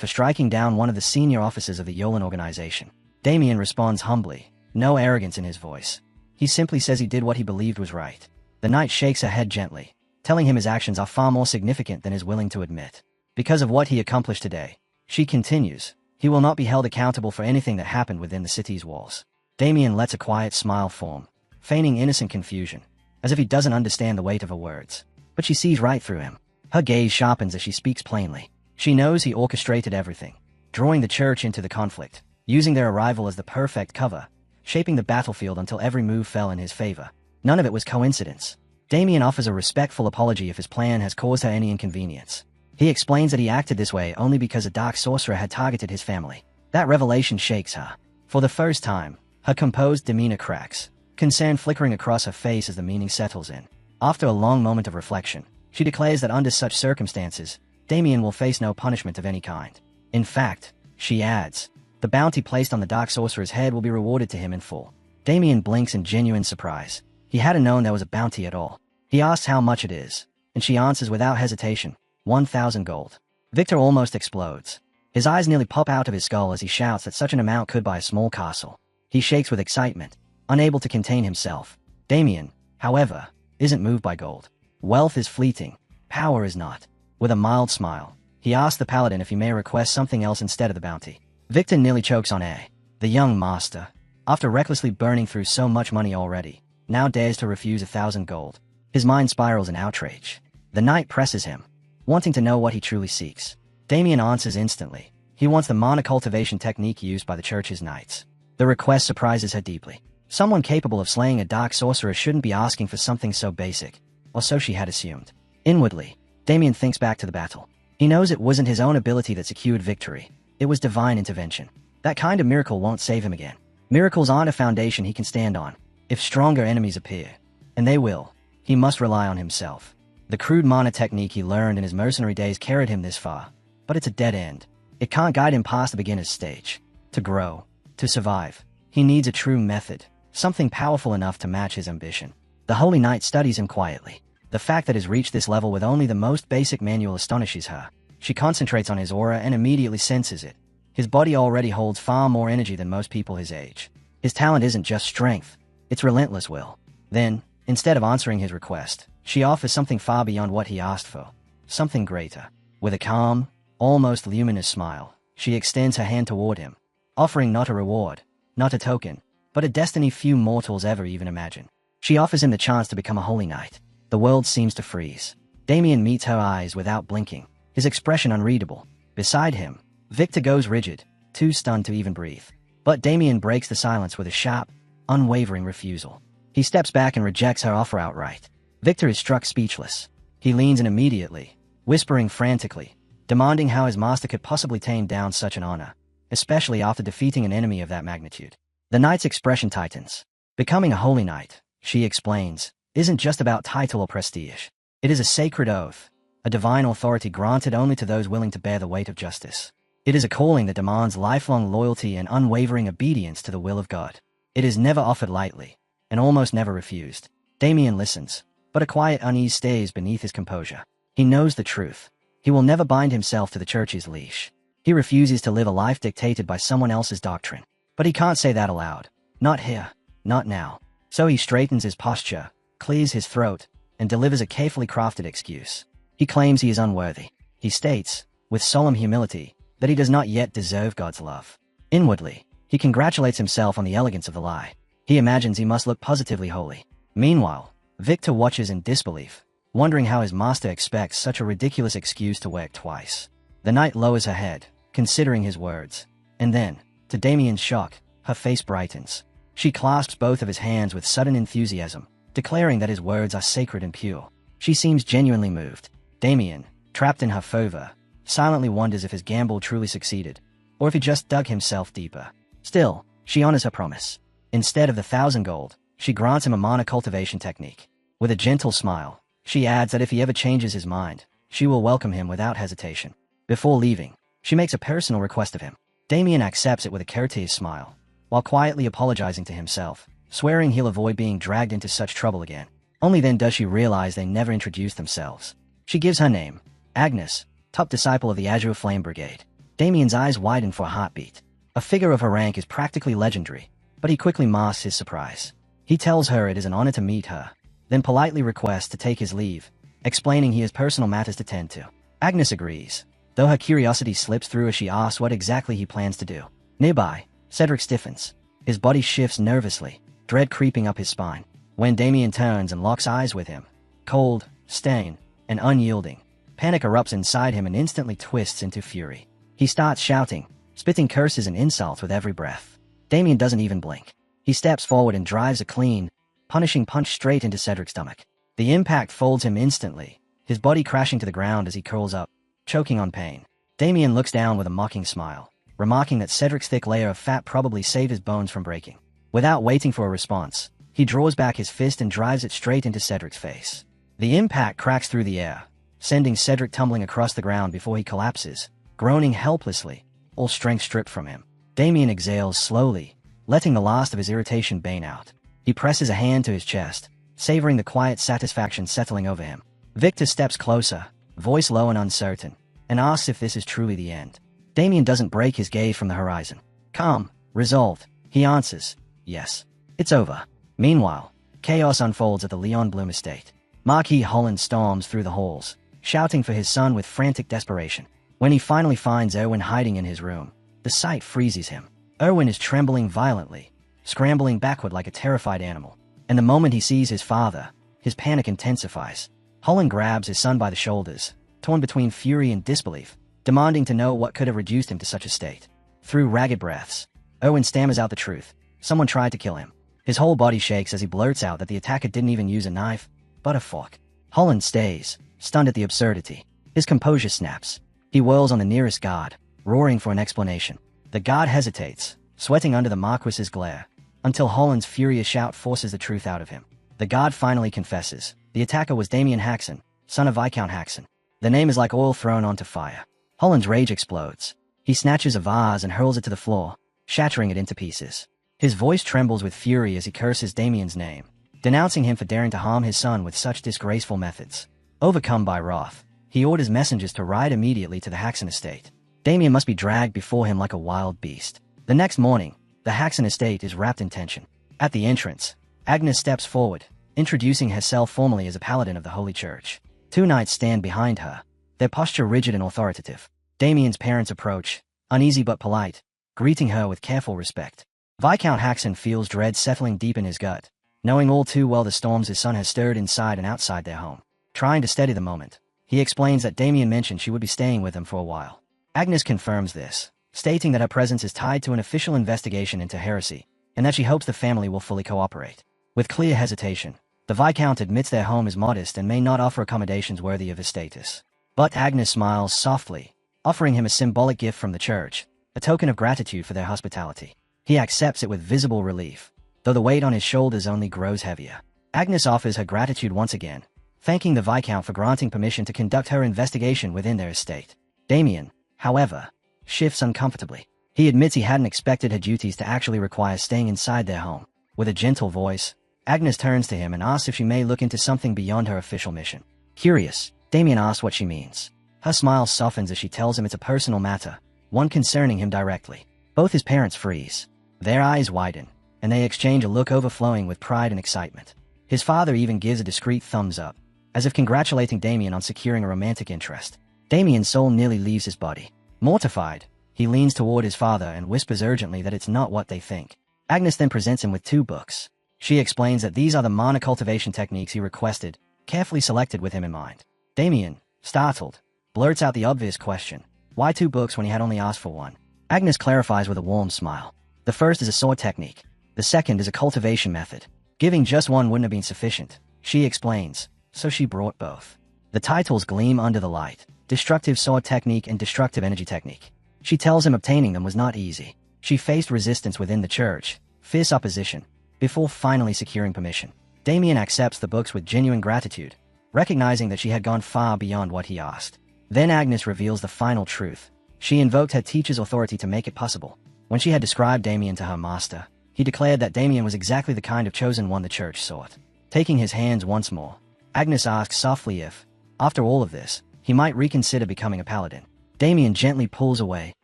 for striking down one of the senior officers of the Yolan organization. Damien responds humbly, no arrogance in his voice. He simply says he did what he believed was right. The knight shakes her head gently, telling him his actions are far more significant than is willing to admit. Because of what he accomplished today, she continues, he will not be held accountable for anything that happened within the city's walls. Damien lets a quiet smile form, feigning innocent confusion, as if he doesn't understand the weight of her words. But she sees right through him. Her gaze sharpens as she speaks plainly. She knows he orchestrated everything, drawing the church into the conflict, using their arrival as the perfect cover, shaping the battlefield until every move fell in his favor. None of it was coincidence. Damien offers a respectful apology if his plan has caused her any inconvenience. He explains that he acted this way only because a dark sorcerer had targeted his family. That revelation shakes her. For the first time, her composed demeanor cracks, concern flickering across her face as the meaning settles in. After a long moment of reflection, she declares that under such circumstances, Damien will face no punishment of any kind. In fact, she adds, the bounty placed on the dark sorcerer's head will be rewarded to him in full. Damien blinks in genuine surprise. He hadn't known there was a bounty at all. He asks how much it is, and she answers without hesitation, 1,000 gold. Victor almost explodes. His eyes nearly pop out of his skull as he shouts that such an amount could buy a small castle. He shakes with excitement, unable to contain himself. Damien, however, isn't moved by gold. Wealth is fleeting, power is not. With a mild smile, he asks the paladin if he may request something else instead of the bounty. Victor nearly chokes on air. The young master, after recklessly burning through so much money already, now dares to refuse 1,000 gold. His mind spirals in outrage. The knight presses him, wanting to know what he truly seeks. Damien answers instantly. He wants the mana cultivation technique used by the church's knights. The request surprises her deeply. Someone capable of slaying a dark sorcerer shouldn't be asking for something so basic, or so she had assumed. Inwardly, Damien thinks back to the battle. He knows it wasn't his own ability that secured victory. It was divine intervention. That kind of miracle won't save him again. Miracles aren't a foundation he can stand on. If stronger enemies appear, and they will, he must rely on himself. The crude mana technique he learned in his mercenary days carried him this far, but it's a dead end. It can't guide him past the beginner's stage. To grow, to survive, he needs a true method, something powerful enough to match his ambition. The Holy Knight studies him quietly. The fact that he's reached this level with only the most basic manual astonishes her. She concentrates on his aura and immediately senses it. His body already holds far more energy than most people his age. His talent isn't just strength, it's relentless will. Then, instead of answering his request, she offers something far beyond what he asked for. Something greater. With a calm, almost luminous smile, she extends her hand toward him, offering not a reward, not a token, but a destiny few mortals ever even imagine. She offers him the chance to become a holy knight. The world seems to freeze. Damien meets her eyes without blinking, his expression unreadable. Beside him, Victor goes rigid, too stunned to even breathe. But Damien breaks the silence with a sharp, unwavering refusal. He steps back and rejects her offer outright. Victor is struck speechless. He leans in immediately, whispering frantically, demanding how his master could possibly tame down such an honor, especially after defeating an enemy of that magnitude. The knight's expression tightens. Becoming a holy knight, she explains, isn't just about title or prestige. It is a sacred oath, a divine authority granted only to those willing to bear the weight of justice. It is a calling that demands lifelong loyalty and unwavering obedience to the will of God. It is never offered lightly, and almost never refused. Damien listens, but a quiet unease stays beneath his composure. He knows the truth. He will never bind himself to the church's leash. He refuses to live a life dictated by someone else's doctrine. But he can't say that aloud. Not here. Not now. So he straightens his posture, clears his throat, and delivers a carefully crafted excuse. He claims he is unworthy. He states, with solemn humility, that he does not yet deserve God's love. Inwardly, he congratulates himself on the elegance of the lie. He imagines he must look positively holy. Meanwhile, Victor watches in disbelief, wondering how his master expects such a ridiculous excuse to work twice. The knight lowers her head, considering his words, and then, to Damien's shock, her face brightens. She clasps both of his hands with sudden enthusiasm, declaring that his words are sacred and pure. She seems genuinely moved. Damien, trapped in her fervor, silently wonders if his gamble truly succeeded, or if he just dug himself deeper. Still, she honors her promise. Instead of the 1,000 gold, she grants him a mana cultivation technique. With a gentle smile, she adds that if he ever changes his mind, she will welcome him without hesitation. Before leaving, she makes a personal request of him. Damien accepts it with a courteous smile, while quietly apologizing to himself, swearing he'll avoid being dragged into such trouble again. Only then does she realize they never introduced themselves. She gives her name, Agnes, top disciple of the Azure Flame Brigade. Damien's eyes widen for a heartbeat. A figure of her rank is practically legendary, but he quickly masks his surprise. He tells her it is an honor to meet her, then politely requests to take his leave, explaining he has personal matters to tend to. Agnes agrees, though her curiosity slips through as she asks what exactly he plans to do. Nearby, Cedric stiffens. His body shifts nervously, dread creeping up his spine. When Damien turns and locks eyes with him, cold, stern, and unyielding, panic erupts inside him and instantly twists into fury. He starts shouting, spitting curses and insults with every breath. Damien doesn't even blink. He steps forward and drives a clean, punishing punch straight into Cedric's stomach. The impact folds him instantly, his body crashing to the ground as he curls up, choking on pain. Damien looks down with a mocking smile, remarking that Cedric's thick layer of fat probably saved his bones from breaking. Without waiting for a response, he draws back his fist and drives it straight into Cedric's face. The impact cracks through the air, sending Cedric tumbling across the ground before he collapses, groaning helplessly, all strength stripped from him. Damien exhales slowly, letting the last of his irritation bane out. He presses a hand to his chest, savoring the quiet satisfaction settling over him. Victor steps closer, voice low and uncertain, and asks if this is truly the end. Damien doesn't break his gaze from the horizon. Calm, resolved, he answers, yes, it's over. Meanwhile, chaos unfolds at the Leon Bloom estate. Marquis Holland storms through the halls, shouting for his son with frantic desperation. When he finally finds Erwin hiding in his room, the sight freezes him. Erwin is trembling violently, scrambling backward like a terrified animal. And the moment he sees his father, his panic intensifies. Holland grabs his son by the shoulders, torn between fury and disbelief, demanding to know what could have reduced him to such a state. Through ragged breaths, Erwin stammers out the truth. Someone tried to kill him. His whole body shakes as he blurts out that the attacker didn't even use a knife, but a fork. Holland stays, stunned at the absurdity. His composure snaps. He whirls on the nearest guard, roaring for an explanation. The guard hesitates, sweating under the Marquis's glare, until Holland's furious shout forces the truth out of him. The guard finally confesses. The attacker was Damien Haxon, son of Viscount Haxon. The name is like oil thrown onto fire. Holland's rage explodes. He snatches a vase and hurls it to the floor, shattering it into pieces. His voice trembles with fury as he curses Damien's name, denouncing him for daring to harm his son with such disgraceful methods. Overcome by wrath, he orders messengers to ride immediately to the Haxon estate. Damien must be dragged before him like a wild beast. The next morning, the Haxon estate is wrapped in tension. At the entrance, Agnes steps forward, introducing herself formally as a paladin of the Holy Church. Two knights stand behind her, their posture rigid and authoritative. Damien's parents approach, uneasy but polite, greeting her with careful respect. Viscount Haxon feels dread settling deep in his gut, knowing all too well the storms his son has stirred inside and outside their home. Trying to steady the moment, he explains that Damien mentioned she would be staying with him for a while. Agnes confirms this, stating that her presence is tied to an official investigation into heresy, and that she hopes the family will fully cooperate. With clear hesitation, the Viscount admits their home is modest and may not offer accommodations worthy of his status. But Agnes smiles softly, offering him a symbolic gift from the church, a token of gratitude for their hospitality. He accepts it with visible relief, though the weight on his shoulders only grows heavier. Agnes offers her gratitude once again, thanking the Viscount for granting permission to conduct her investigation within their estate. Damien, however, shifts uncomfortably. He admits he hadn't expected her duties to actually require staying inside their home. With a gentle voice, Agnes turns to him and asks if she may look into something beyond her official mission. Curious, Damien asks what she means. Her smile softens as she tells him it's a personal matter, one concerning him directly. Both his parents freeze. Their eyes widen, and they exchange a look overflowing with pride and excitement. His father even gives a discreet thumbs up, as if congratulating Damien on securing a romantic interest. Damien's soul nearly leaves his body. Mortified, he leans toward his father and whispers urgently that it's not what they think. Agnes then presents him with 2 books. She explains that these are the mana cultivation techniques he requested, carefully selected with him in mind. Damien, startled, blurts out the obvious question. Why 2 books when he had only asked for 1? Agnes clarifies with a warm smile. The first is a sword technique. The second is a cultivation method. Giving just one wouldn't have been sufficient, she explains, so she brought both. The titles gleam under the light: Destructive Sword Technique and Destructive Energy Technique. She tells him obtaining them was not easy. She faced resistance within the church, fierce opposition, before finally securing permission. Damien accepts the books with genuine gratitude, recognizing that she had gone far beyond what he asked. Then Agnes reveals the final truth. She invoked her teacher's authority to make it possible. When she had described Damien to her master, he declared that Damien was exactly the kind of chosen one the church sought. Taking his hands once more, Agnes asks softly if, after all of this, he might reconsider becoming a paladin. Damien gently pulls away,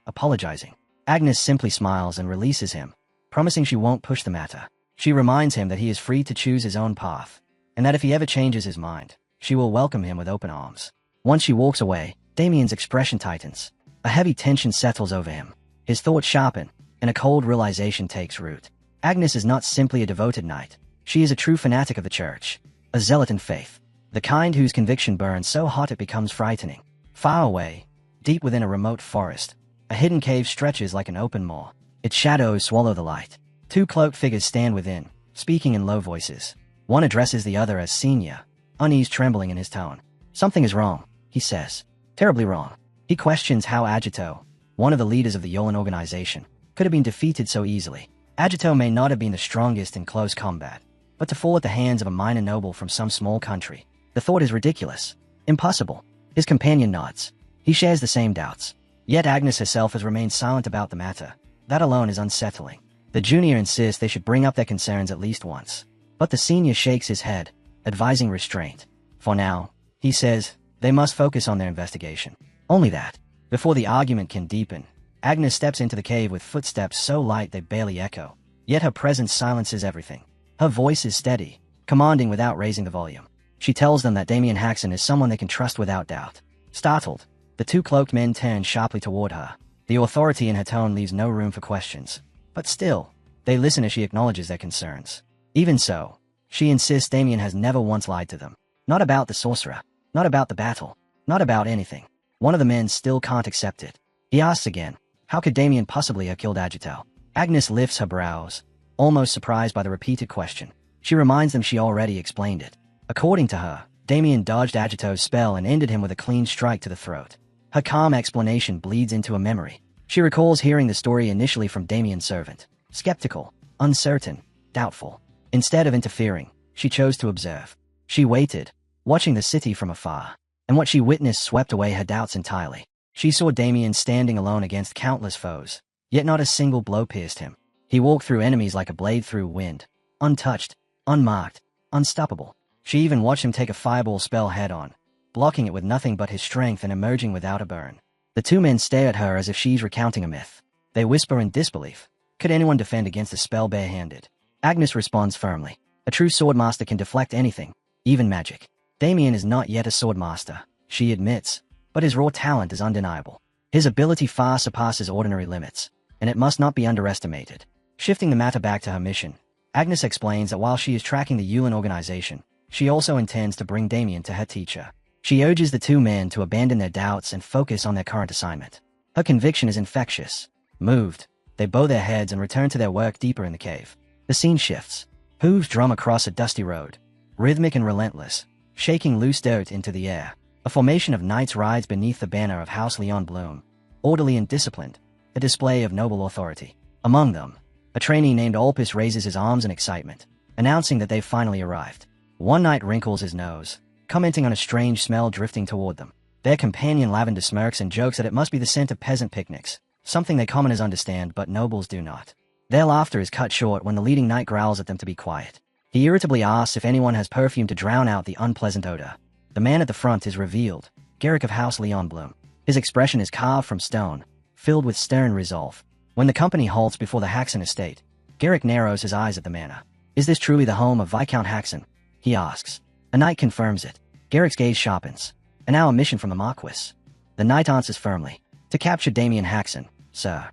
apologizing. Agnes simply smiles and releases him, promising she won't push the matter. She reminds him that he is free to choose his own path, and that if he ever changes his mind, she will welcome him with open arms. Once she walks away, Damien's expression tightens. A heavy tension settles over him. His thoughts sharpen, and a cold realization takes root. Agnes is not simply a devoted knight. She is a true fanatic of the church, a zealot in faith, the kind whose conviction burns so hot it becomes frightening. Far away, deep within a remote forest, a hidden cave stretches like an open maw. Its shadows swallow the light. 2 cloaked figures stand within, speaking in low voices. One addresses the other as senior, unease trembling in his tone. Something is wrong, he says. Terribly wrong. He questions how Agito, one of the leaders of the Yolan organization, could have been defeated so easily. Agito may not have been the strongest in close combat, but to fall at the hands of a minor noble from some small country, the thought is ridiculous. Impossible. His companion nods. He shares the same doubts. Yet Agnes herself has remained silent about the matter. That alone is unsettling. The junior insists they should bring up their concerns at least once. But the senior shakes his head, advising restraint. For now, he says, they must focus on their investigation. Only that. Before the argument can deepen, Agnes steps into the cave with footsteps so light they barely echo. Yet her presence silences everything. Her voice is steady, commanding without raising the volume. She tells them that Damien Haxon is someone they can trust without doubt. Startled, the 2 cloaked men turn sharply toward her. The authority in her tone leaves no room for questions. But still, they listen as she acknowledges their concerns. Even so, she insists Damien has never once lied to them. Not about the sorcerer, not about the battle, not about anything. One of the men still can't accept it. He asks again, how could Damien possibly have killed Agito? Agnes lifts her brows, almost surprised by the repeated question. She reminds them she already explained it. According to her, Damien dodged Agito's spell and ended him with a clean strike to the throat. Her calm explanation bleeds into a memory. She recalls hearing the story initially from Damien's servant. Skeptical, uncertain, doubtful. Instead of interfering, she chose to observe. She waited, watching the city from afar, and what she witnessed swept away her doubts entirely. She saw Damien standing alone against countless foes, yet not a single blow pierced him. He walked through enemies like a blade through wind, untouched, unmarked, unstoppable. She even watched him take a fireball spell head-on, blocking it with nothing but his strength and emerging without a burn. The two men stare at her as if she's recounting a myth. They whisper in disbelief. Could anyone defend against a spell barehanded? Agnes responds firmly. A true swordmaster can deflect anything, even magic. Damien is not yet a swordmaster, she admits, but his raw talent is undeniable. His ability far surpasses ordinary limits, and it must not be underestimated. Shifting the matter back to her mission, Agnes explains that while she is tracking the Yulin organization, she also intends to bring Damien to her teacher. She urges the two men to abandon their doubts and focus on their current assignment. Her conviction is infectious. Moved, they bow their heads and return to their work deeper in the cave. The scene shifts. Hooves drum across a dusty road, rhythmic and relentless, shaking loose dirt into the air. A formation of knights rides beneath the banner of House Leon Bloom, orderly and disciplined, a display of noble authority. Among them, a trainee named Olpus raises his arms in excitement, announcing that they've finally arrived. One knight wrinkles his nose, commenting on a strange smell drifting toward them. Their companion Lavender smirks and jokes that it must be the scent of peasant picnics, something they commoners understand but nobles do not. Their laughter is cut short when the leading knight growls at them to be quiet. He irritably asks if anyone has perfume to drown out the unpleasant odor. The man at the front is revealed, Garrick of House Leon Bloom. His expression is carved from stone, filled with stern resolve. When the company halts before the Haxon estate, Garrick narrows his eyes at the manor. Is this truly the home of Viscount Haxon? He asks. A knight confirms it. Garrick's gaze sharpens. And now a mission from the Marquis. The knight answers firmly. To capture Damien Haxon, sir.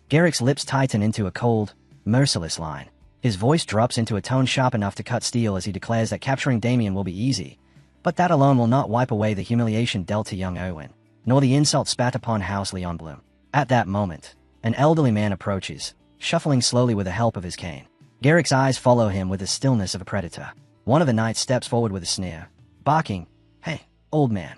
Garrick's lips tighten into a cold, merciless line. His voice drops into a tone sharp enough to cut steel as he declares that capturing Damien will be easy, but that alone will not wipe away the humiliation dealt to young Owen, nor the insult spat upon House Leon Bloom. At that moment, an elderly man approaches, shuffling slowly with the help of his cane. Garrick's eyes follow him with the stillness of a predator. One of the knights steps forward with a sneer, barking, "Hey, old man."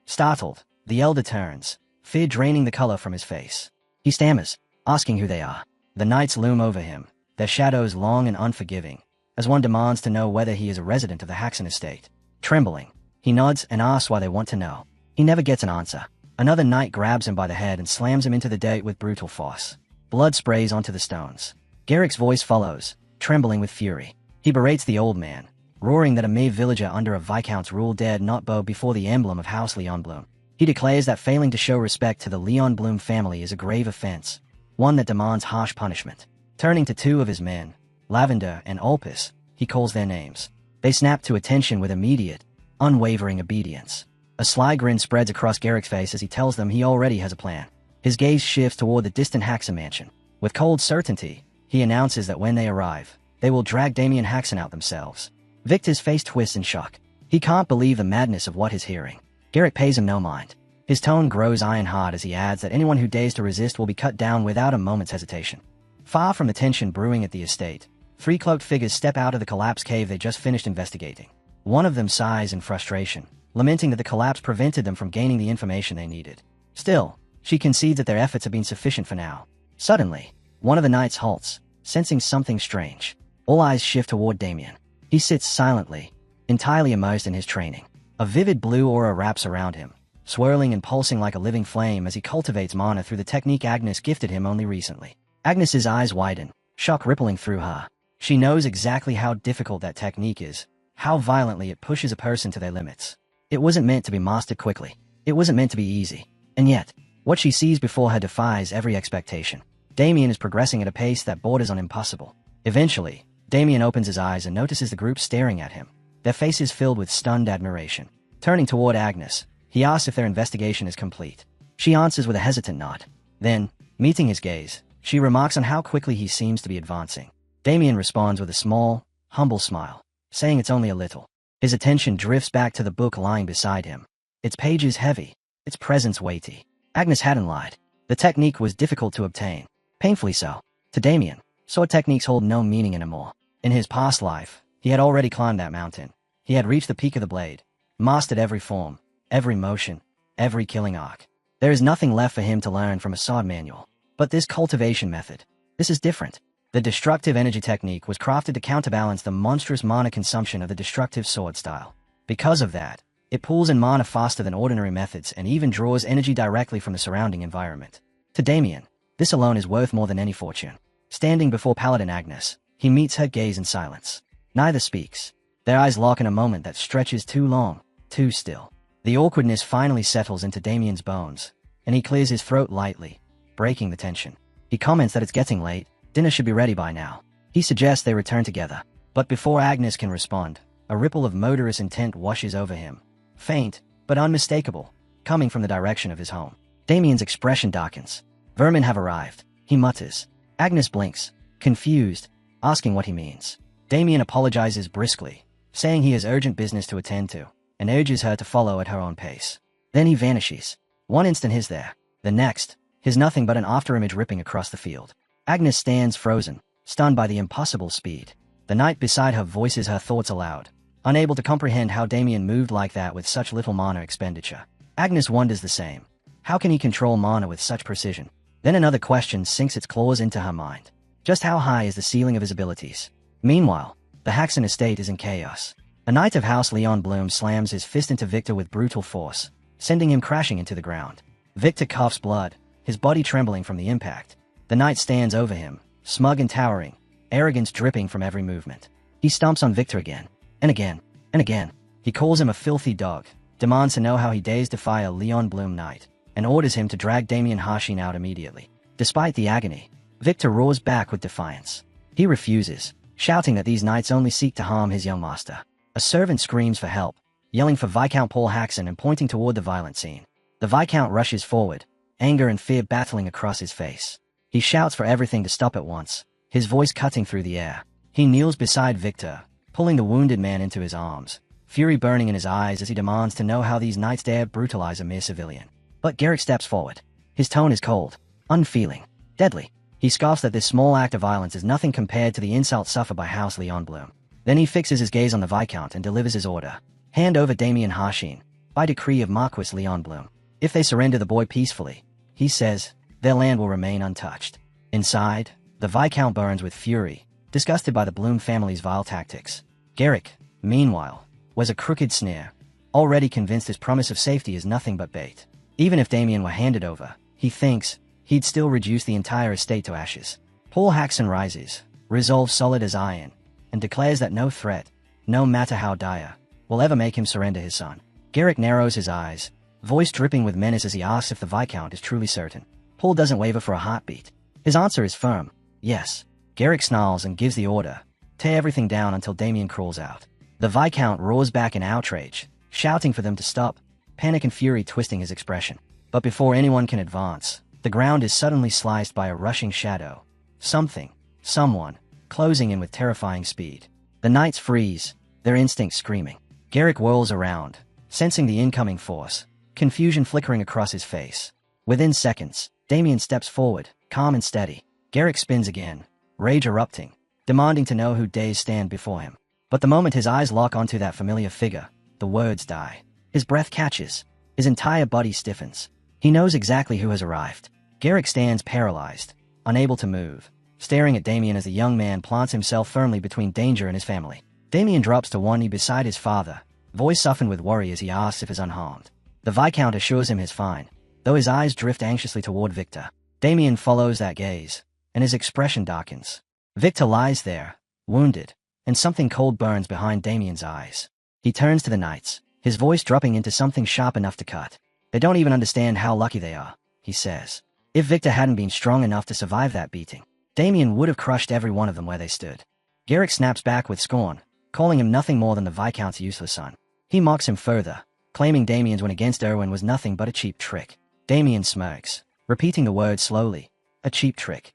Startled, the elder turns, fear draining the color from his face. He stammers, asking who they are. The knights loom over him, their shadows long and unforgiving, as one demands to know whether he is a resident of the Haxon estate. Trembling, he nods and asks why they want to know. He never gets an answer. Another knight grabs him by the head and slams him into the dirt with brutal force. Blood sprays onto the stones. Garrick's voice follows, trembling with fury. He berates the old man, roaring that a mere villager under a viscount's rule dared not bow before the emblem of House Leon Bloom. He declares that failing to show respect to the Leon Bloom family is a grave offense, one that demands harsh punishment. Turning to two of his men, Lavender and Olpus, he calls their names. They snap to attention with immediate, unwavering obedience. A sly grin spreads across Garrick's face as he tells them he already has a plan. His gaze shifts toward the distant Haxon mansion. With cold certainty, he announces that when they arrive, they will drag Damien Haxon out themselves. Victor's face twists in shock. He can't believe the madness of what he's hearing. Garrick pays him no mind. His tone grows iron-hard as he adds that anyone who dares to resist will be cut down without a moment's hesitation. Far from the tension brewing at the estate, three cloaked figures step out of the collapsed cave they just finished investigating. One of them sighs in frustration, lamenting that the collapse prevented them from gaining the information they needed. Still, she concedes that their efforts have been sufficient for now. Suddenly, one of the knights halts, sensing something strange. All eyes shift toward Damien. He sits silently, entirely immersed in his training. A vivid blue aura wraps around him, swirling and pulsing like a living flame as he cultivates mana through the technique Agnes gifted him only recently. Agnes's eyes widen, shock rippling through her. She knows exactly how difficult that technique is, how violently it pushes a person to their limits. It wasn't meant to be mastered quickly. It wasn't meant to be easy. And yet, what she sees before her defies every expectation. Damien is progressing at a pace that borders on impossible. Eventually, Damien opens his eyes and notices the group staring at him, their faces filled with stunned admiration. Turning toward Agnes, he asks if their investigation is complete. She answers with a hesitant nod. Then, meeting his gaze, she remarks on how quickly he seems to be advancing. Damien responds with a small, humble smile, saying it's only a little. His attention drifts back to the book lying beside him. Its pages heavy, its presence weighty. Agnes hadn't lied. The technique was difficult to obtain, painfully so. To Damien, Sword techniques hold no meaning anymore. In his past life, he had already climbed that mountain. He had reached the peak of the blade, mastered every form, every motion, every killing arc. There is nothing left for him to learn from a sword manual. But this cultivation method, this is different. The destructive energy technique was crafted to counterbalance the monstrous mana consumption of the destructive sword style. Because of that, it pulls in mana faster than ordinary methods and even draws energy directly from the surrounding environment. To Damien, this alone is worth more than any fortune. Standing before Paladin Agnes, he meets her gaze in silence. Neither speaks. Their eyes lock in a moment that stretches too long, too still. The awkwardness finally settles into Damien's bones, and he clears his throat lightly, breaking the tension. He comments that it's getting late, dinner should be ready by now. He suggests they return together. But before Agnes can respond, a ripple of murderous intent washes over him. Faint, but unmistakable, coming from the direction of his home. Damien's expression darkens. Vermin have arrived, he mutters. Agnes blinks, confused, asking what he means. Damien apologizes briskly, saying he has urgent business to attend to, and urges her to follow at her own pace. Then he vanishes. One instant he's there, the next, he's nothing but an afterimage ripping across the field. Agnes stands frozen, stunned by the impossible speed. The knight beside her voices her thoughts aloud, unable to comprehend how Damien moved like that with such little mana expenditure. Agnes wonders the same. How can he control mana with such precision? Then another question sinks its claws into her mind. Just how high is the ceiling of his abilities? Meanwhile, the Haxon estate is in chaos. A knight of House Leon Bloom slams his fist into Victor with brutal force, sending him crashing into the ground. Victor coughs blood, his body trembling from the impact. The knight stands over him, smug and towering, arrogance dripping from every movement. He stomps on Victor again, and again, and again. He calls him a filthy dog, demands to know how he dares defy a Leon Bloom knight, and orders him to drag Damien Hashin out immediately. Despite the agony, Victor roars back with defiance. He refuses, shouting that these knights only seek to harm his young master. A servant screams for help, yelling for Viscount Paul Haxon and pointing toward the violent scene. The Viscount rushes forward, anger and fear battling across his face. He shouts for everything to stop at once, his voice cutting through the air. He kneels beside Victor, pulling the wounded man into his arms, fury burning in his eyes as he demands to know how these knights dare brutalize a mere civilian. But Garrick steps forward. His tone is cold, unfeeling, deadly. He scoffs that this small act of violence is nothing compared to the insult suffered by House Leon Bloom. Then he fixes his gaze on the Viscount and delivers his order. Hand over Damien Hashin, by decree of Marquis Leon Bloom. If they surrender the boy peacefully, he says, their land will remain untouched. Inside, the Viscount burns with fury, disgusted by the Bloom family's vile tactics. Garrick, meanwhile, was a crooked sneer, already convinced his promise of safety is nothing but bait. Even if Damien were handed over, he thinks, he'd still reduce the entire estate to ashes. Paul Haxon rises, resolve solid as iron, and declares that no threat, no matter how dire, will ever make him surrender his son. Garrick narrows his eyes, voice dripping with menace as he asks if the Viscount is truly certain. Paul doesn't waver for a heartbeat. His answer is firm, yes. Garrick snarls and gives the order, tear everything down until Damien crawls out. The Viscount roars back in outrage, shouting for them to stop, panic and fury twisting his expression. But before anyone can advance, the ground is suddenly sliced by a rushing shadow. Something, someone, closing in with terrifying speed. The knights freeze, their instincts screaming. Garrick whirls around, sensing the incoming force, confusion flickering across his face. Within seconds, Damien steps forward, calm and steady. Garrick spins again, rage erupting, demanding to know who dares stand before him. But the moment his eyes lock onto that familiar figure, the words die. His breath catches, his entire body stiffens. He knows exactly who has arrived. Garrick stands paralyzed, unable to move, staring at Damien as the young man plants himself firmly between danger and his family. Damien drops to one knee beside his father, voice softened with worry as he asks if he's unharmed. The Viscount assures him he's fine, though his eyes drift anxiously toward Victor. Damien follows that gaze, and his expression darkens. Victor lies there, wounded, and something cold burns behind Damien's eyes. He turns to the knights, his voice dropping into something sharp enough to cut. They don't even understand how lucky they are, he says. If Victor hadn't been strong enough to survive that beating, Damien would have crushed every one of them where they stood. Garrick snaps back with scorn, calling him nothing more than the Viscount's useless son. He mocks him further, claiming Damien's win against Erwin was nothing but a cheap trick. Damien smirks, repeating the word slowly, a cheap trick.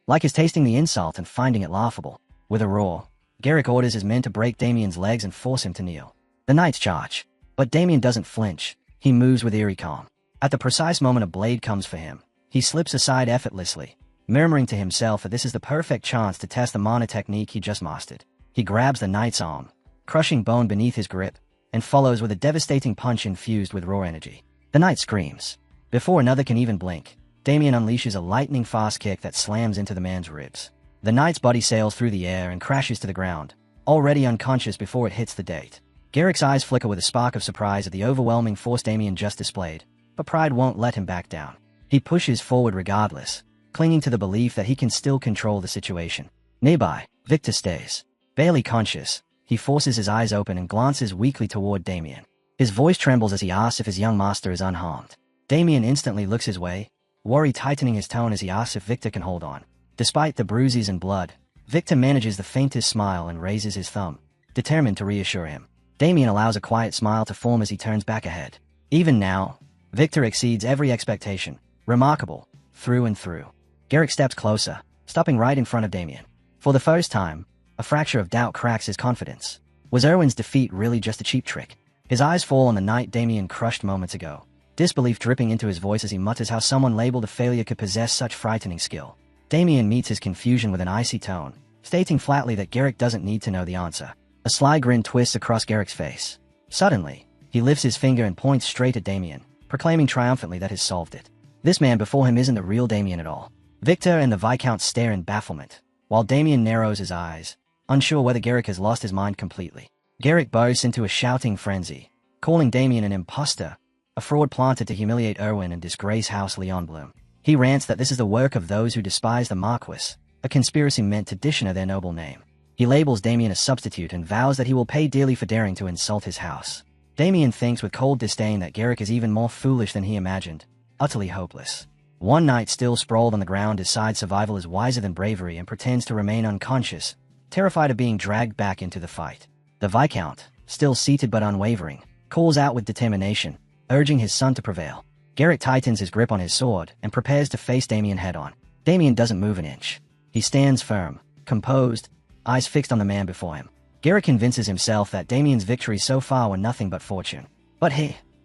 Like he's tasting the insult and finding it laughable. With a roar, Garrick orders his men to break Damien's legs and force him to kneel. The knights charge, but Damien doesn't flinch. He moves with eerie calm. At the precise moment a blade comes for him, he slips aside effortlessly, murmuring to himself that this is the perfect chance to test the mana technique he just mastered. He grabs the knight's arm, crushing bone beneath his grip, and follows with a devastating punch infused with raw energy. The knight screams. Before another can even blink, Damien unleashes a lightning-fast kick that slams into the man's ribs. The knight's body sails through the air and crashes to the ground, already unconscious before it hits the date. Garrick's eyes flicker with a spark of surprise at the overwhelming force Damien just displayed, but pride won't let him back down. He pushes forward regardless, clinging to the belief that he can still control the situation. Nearby, Victor stays. Barely conscious, he forces his eyes open and glances weakly toward Damien. His voice trembles as he asks if his young master is unharmed. Damien instantly looks his way, worry tightening his tone as he asks if Victor can hold on. Despite the bruises and blood, Victor manages the faintest smile and raises his thumb, determined to reassure him. Damien allows a quiet smile to form as he turns back ahead. Even now, Victor exceeds every expectation. Remarkable, through and through. Garrick steps closer, stopping right in front of Damien. For the first time, a fracture of doubt cracks his confidence. Was Erwin's defeat really just a cheap trick? His eyes fall on the knight Damien crushed moments ago, disbelief dripping into his voice as he mutters how someone labeled a failure could possess such frightening skill. Damien meets his confusion with an icy tone, stating flatly that Garrick doesn't need to know the answer. A sly grin twists across Garrick's face. Suddenly, he lifts his finger and points straight at Damien, proclaiming triumphantly that he's solved it. This man before him isn't the real Damien at all. Victor and the Viscount stare in bafflement, while Damien narrows his eyes, unsure whether Garrick has lost his mind completely. Garrick bursts into a shouting frenzy, calling Damien an imposter, a fraud planted to humiliate Erwin and disgrace House Leonbloom. He rants that this is the work of those who despise the Marquis, a conspiracy meant to dishonor their noble name. He labels Damien a substitute and vows that he will pay dearly for daring to insult his house. Damien thinks with cold disdain that Garrick is even more foolish than he imagined, utterly hopeless. One knight still sprawled on the ground decides survival is wiser than bravery and pretends to remain unconscious, terrified of being dragged back into the fight. The Viscount, still seated but unwavering, calls out with determination, urging his son to prevail. Garrick tightens his grip on his sword and prepares to face Damien head-on. Damien doesn't move an inch. He stands firm, composed, eyes fixed on the man before him. Garrick convinces himself that Damien's victories so far were nothing but fortune. But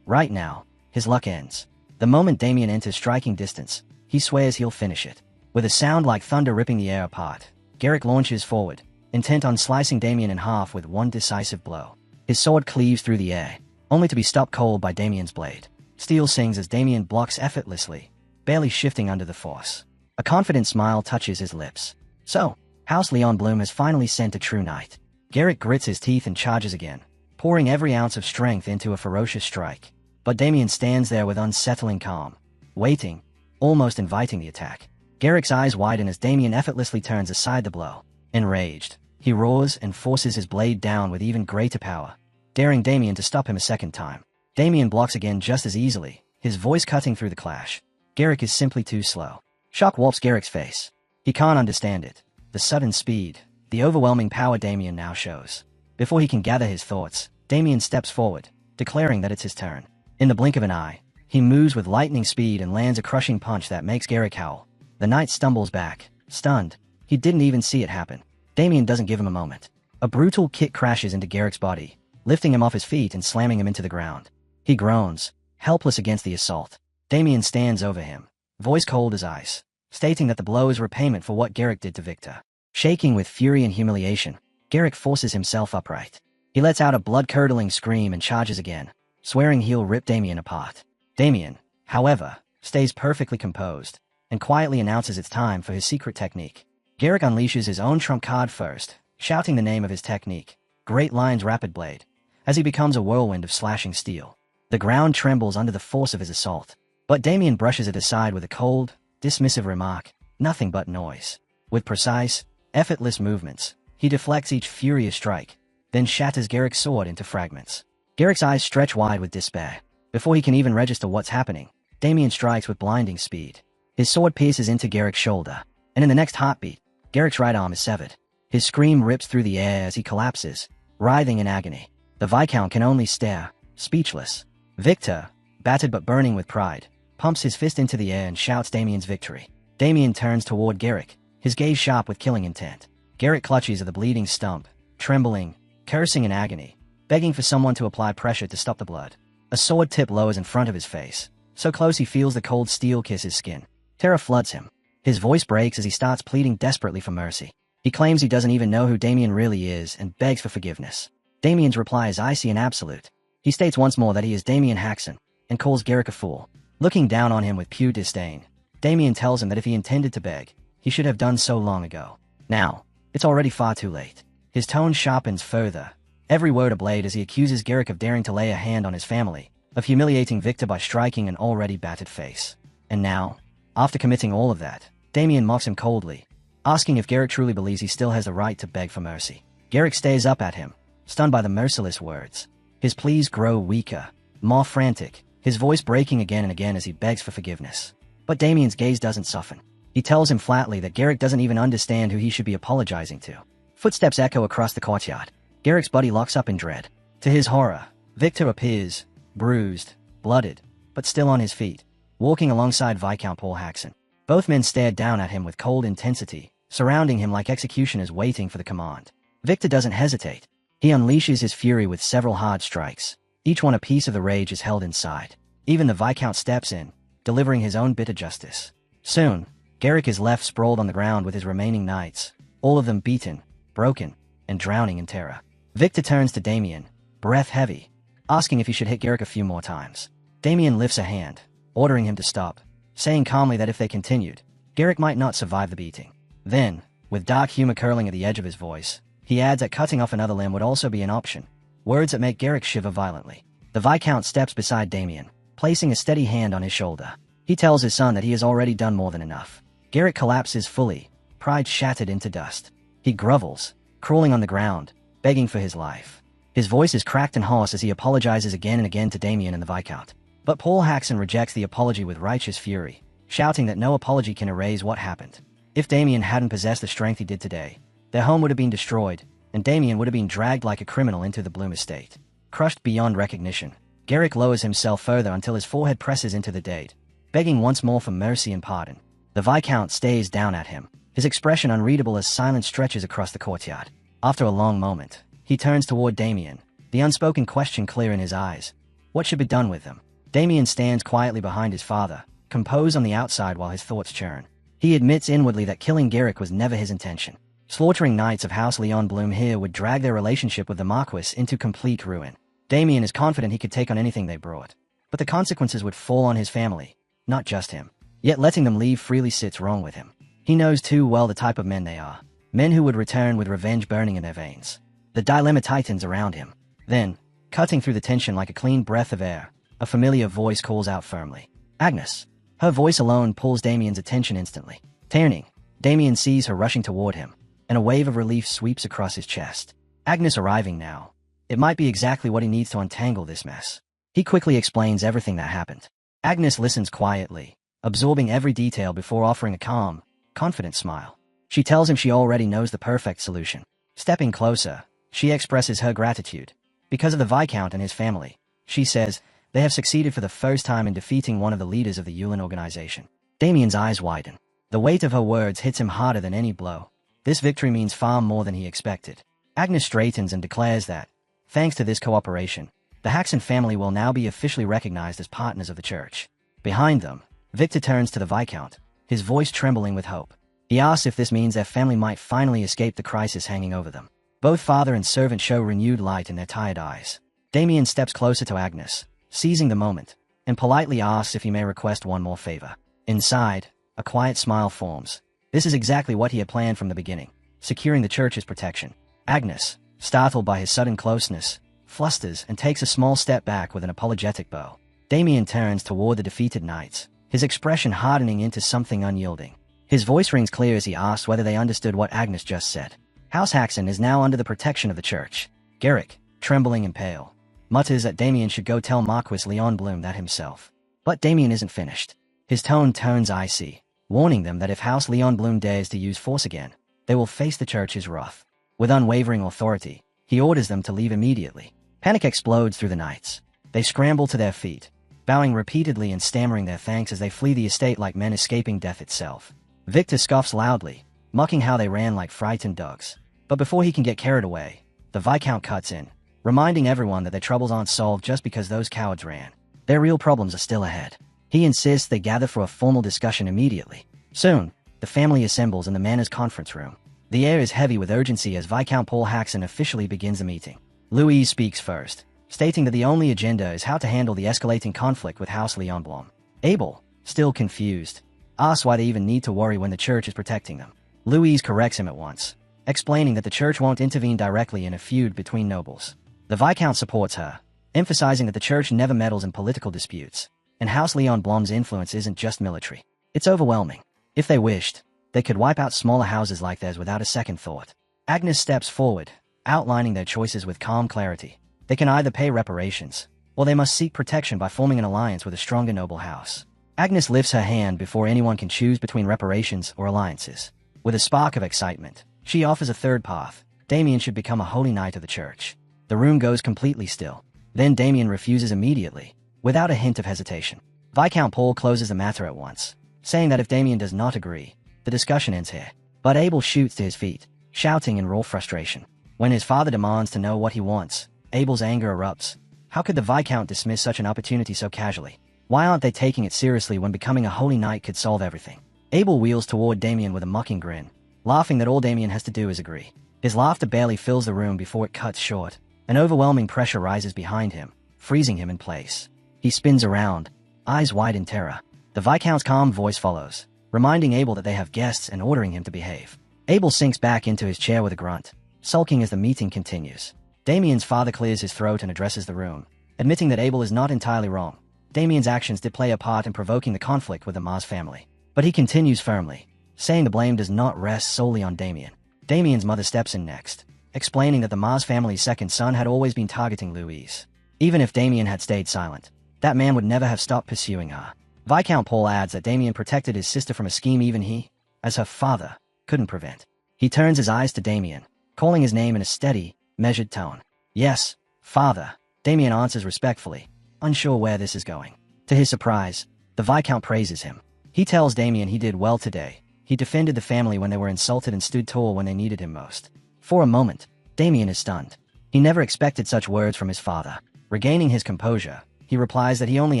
right now, his luck ends. The moment Damien enters striking distance, he swears he'll finish it. With a sound like thunder ripping the air apart, Garrick launches forward, intent on slicing Damien in half with one decisive blow. His sword cleaves through the air, only to be stopped cold by Damien's blade. Steel sings as Damien blocks effortlessly, barely shifting under the force. A confident smile touches his lips. So, House Leonbloom has finally sent a true knight. Garrick grits his teeth and charges again, pouring every ounce of strength into a ferocious strike. But Damien stands there with unsettling calm, waiting, almost inviting the attack. Garrick's eyes widen as Damien effortlessly turns aside the blow. Enraged, he roars and forces his blade down with even greater power, daring Damien to stop him a second time. Damien blocks again just as easily, his voice cutting through the clash. Garrick is simply too slow. Shock warps Garrick's face. He can't understand it. The sudden speed, the overwhelming power Damien now shows. Before he can gather his thoughts, Damien steps forward, declaring that it's his turn. In the blink of an eye, he moves with lightning speed and lands a crushing punch that makes Garrick howl. The knight stumbles back, stunned. He didn't even see it happen. Damien doesn't give him a moment. A brutal kick crashes into Garrick's body, lifting him off his feet and slamming him into the ground. He groans, helpless against the assault. Damien stands over him, voice cold as ice, stating that the blow is repayment for what Garrick did to Victor. Shaking with fury and humiliation, Garrick forces himself upright. He lets out a blood-curdling scream and charges again, swearing he'll rip Damien apart. Damien, however, stays perfectly composed, and quietly announces it's time for his secret technique. Garrick unleashes his own trump card first, shouting the name of his technique, Great Lion's Rapid Blade, as he becomes a whirlwind of slashing steel. The ground trembles under the force of his assault, but Damien brushes it aside with a cold, dismissive remark, nothing but noise. With precise, effortless movements, he deflects each furious strike, then shatters Garrick's sword into fragments. Garrick's eyes stretch wide with despair. Before he can even register what's happening, Damien strikes with blinding speed. His sword pierces into Garrick's shoulder, and in the next heartbeat, Garrick's right arm is severed. His scream rips through the air as he collapses, writhing in agony. The Viscount can only stare, speechless. Victor, battered but burning with pride, pumps his fist into the air and shouts Damien's victory. Damien turns toward Garrick, his gaze sharp with killing intent. Garrick clutches at the bleeding stump, trembling, cursing in agony, begging for someone to apply pressure to stop the blood. A sword tip lowers in front of his face, so close he feels the cold steel kiss his skin. Terror floods him. His voice breaks as he starts pleading desperately for mercy. He claims he doesn't even know who Damien really is and begs for forgiveness. Damien's reply is icy and absolute. He states once more that he is Damien Haxon and calls Garrick a fool. Looking down on him with pure disdain, Damien tells him that if he intended to beg, he should have done so long ago. Now, it's already far too late. His tone sharpens further, every word a blade as he accuses Garrick of daring to lay a hand on his family, of humiliating Victor by striking an already battered face. And now, after committing all of that, Damien mocks him coldly, asking if Garrick truly believes he still has the right to beg for mercy. Garrick stares up at him, stunned by the merciless words. His pleas grow weaker, more frantic, his voice breaking again and again as he begs for forgiveness. But Damien's gaze doesn't soften. He tells him flatly that Garrick doesn't even understand who he should be apologizing to. Footsteps echo across the courtyard. Garrick's body locks up in dread. To his horror, Victor appears, bruised, blooded, but still on his feet, walking alongside Viscount Paul Haxon. Both men stared down at him with cold intensity, surrounding him like executioners waiting for the command. Victor doesn't hesitate. He unleashes his fury with several hard strikes. Each one a piece of the rage is held inside. Even the Viscount steps in, delivering his own bitter justice. Soon, Garrick is left sprawled on the ground with his remaining knights, all of them beaten, broken, and drowning in terror. Victor turns to Damien, breath heavy, asking if he should hit Garrick a few more times. Damien lifts a hand, ordering him to stop, saying calmly that if they continued, Garrick might not survive the beating. Then, with dark humor curling at the edge of his voice, he adds that cutting off another limb would also be an option, words that make Garrick shiver violently. The Viscount steps beside Damien, placing a steady hand on his shoulder. He tells his son that he has already done more than enough. Garrick collapses fully, pride shattered into dust. He grovels, crawling on the ground, begging for his life. His voice is cracked and hoarse as he apologizes again and again to Damien and the Viscount. But Paul Haxon rejects the apology with righteous fury, shouting that no apology can erase what happened. If Damien hadn't possessed the strength he did today, their home would have been destroyed, and Damien would have been dragged like a criminal into the Bloom estate. Crushed beyond recognition, Garrick lowers himself further until his forehead presses into the date, begging once more for mercy and pardon. The Viscount stares down at him, his expression unreadable as silence stretches across the courtyard. After a long moment, he turns toward Damien, the unspoken question clear in his eyes. What should be done with them? Damien stands quietly behind his father, composed on the outside while his thoughts churn. He admits inwardly that killing Garrick was never his intention. Slaughtering knights of House Leon Bloom here would drag their relationship with the Marquis into complete ruin. Damien is confident he could take on anything they brought, but the consequences would fall on his family, not just him. Yet letting them leave freely sits wrong with him. He knows too well the type of men they are, men who would return with revenge burning in their veins. The dilemma tightens around him. Then, cutting through the tension like a clean breath of air, a familiar voice calls out firmly. Agnes. Her voice alone pulls Damien's attention instantly. Turning, Damien sees her rushing toward him, and a wave of relief sweeps across his chest. Agnes arriving now. It might be exactly what he needs to untangle this mess. He quickly explains everything that happened. Agnes listens quietly, absorbing every detail before offering a calm, confident smile. She tells him she already knows the perfect solution. Stepping closer, she expresses her gratitude. Because of the Viscount and his family, she says, they have succeeded for the first time in defeating one of the leaders of the Yulin organization. Damien's eyes widen. The weight of her words hits him harder than any blow. This victory means far more than he expected. Agnes straightens and declares that, thanks to this cooperation, the Haxon family will now be officially recognized as partners of the church. Behind them, Victor turns to the Viscount, his voice trembling with hope. He asks if this means their family might finally escape the crisis hanging over them. Both father and servant show renewed light in their tired eyes. Damien steps closer to Agnes, seizing the moment, and politely asks if he may request one more favor. Inside, a quiet smile forms. This is exactly what he had planned from the beginning, securing the church's protection. Agnes, startled by his sudden closeness, flusters and takes a small step back with an apologetic bow. Damien turns toward the defeated knights, his expression hardening into something unyielding. His voice rings clear as he asks whether they understood what Agnes just said. House Haxon is now under the protection of the church. Garrick, trembling and pale, mutters that Damien should go tell Marquis Leon Bloom that himself. But Damien isn't finished. His tone turns icy, warning them that if House Leon Bloom dares to use force again, they will face the church's wrath. With unwavering authority, he orders them to leave immediately. Panic explodes through the knights. They scramble to their feet, bowing repeatedly and stammering their thanks as they flee the estate like men escaping death itself. Victor scoffs loudly, mocking how they ran like frightened dogs. But before he can get carried away, the Viscount cuts in, reminding everyone that their troubles aren't solved just because those cowards ran. Their real problems are still ahead. He insists they gather for a formal discussion immediately. Soon, The family assembles in the manor's conference room. The air is heavy with urgency as Viscount Paul Haxon officially begins the meeting. Louise speaks first, stating that the only agenda is how to handle the escalating conflict with House Leonblom. Abel, still confused, asks why they even need to worry when the church is protecting them. Louise corrects him at once, explaining that the church won't intervene directly in a feud between nobles. The Viscount supports her, emphasizing that the church never meddles in political disputes, and House Leonblom's influence isn't just military. It's overwhelming. If they wished, they could wipe out smaller houses like theirs without a second thought. Agnes steps forward, outlining their choices with calm clarity. They can either pay reparations, or they must seek protection by forming an alliance with a stronger noble house. Agnes lifts her hand before anyone can choose between reparations or alliances. With a spark of excitement, she offers a third path. Damien should become a holy knight of the church. The room goes completely still. Then Damien refuses immediately, without a hint of hesitation. Viscount Paul closes the matter at once, saying that if Damien does not agree, the discussion ends here. But Abel shoots to his feet, shouting in raw frustration. When his father demands to know what he wants, Abel's anger erupts. How could the Viscount dismiss such an opportunity so casually? Why aren't they taking it seriously when becoming a holy knight could solve everything? Abel wheels toward Damien with a mocking grin, laughing that all Damien has to do is agree. His laughter barely fills the room before it cuts short. An overwhelming pressure rises behind him, freezing him in place. He spins around, eyes wide in terror. The Viscount's calm voice follows, reminding Abel that they have guests and ordering him to behave. Abel sinks back into his chair with a grunt, sulking as the meeting continues. Damien's father clears his throat and addresses the room, admitting that Abel is not entirely wrong. Damien's actions did play a part in provoking the conflict with the Mars family. But he continues firmly, saying the blame does not rest solely on Damien. Damien's mother steps in next, explaining that the Mars family's second son had always been targeting Louise. Even if Damien had stayed silent, that man would never have stopped pursuing her. Viscount Paul adds that Damien protected his sister from a scheme even he, as her father, couldn't prevent. He turns his eyes to Damien, calling his name in a steady, measured tone. Yes, father, Damien answers respectfully, unsure where this is going. To his surprise, the Viscount praises him. He tells Damien he did well today. He defended the family when they were insulted and stood tall when they needed him most. For a moment, Damien is stunned. He never expected such words from his father. Regaining his composure, he replies that he only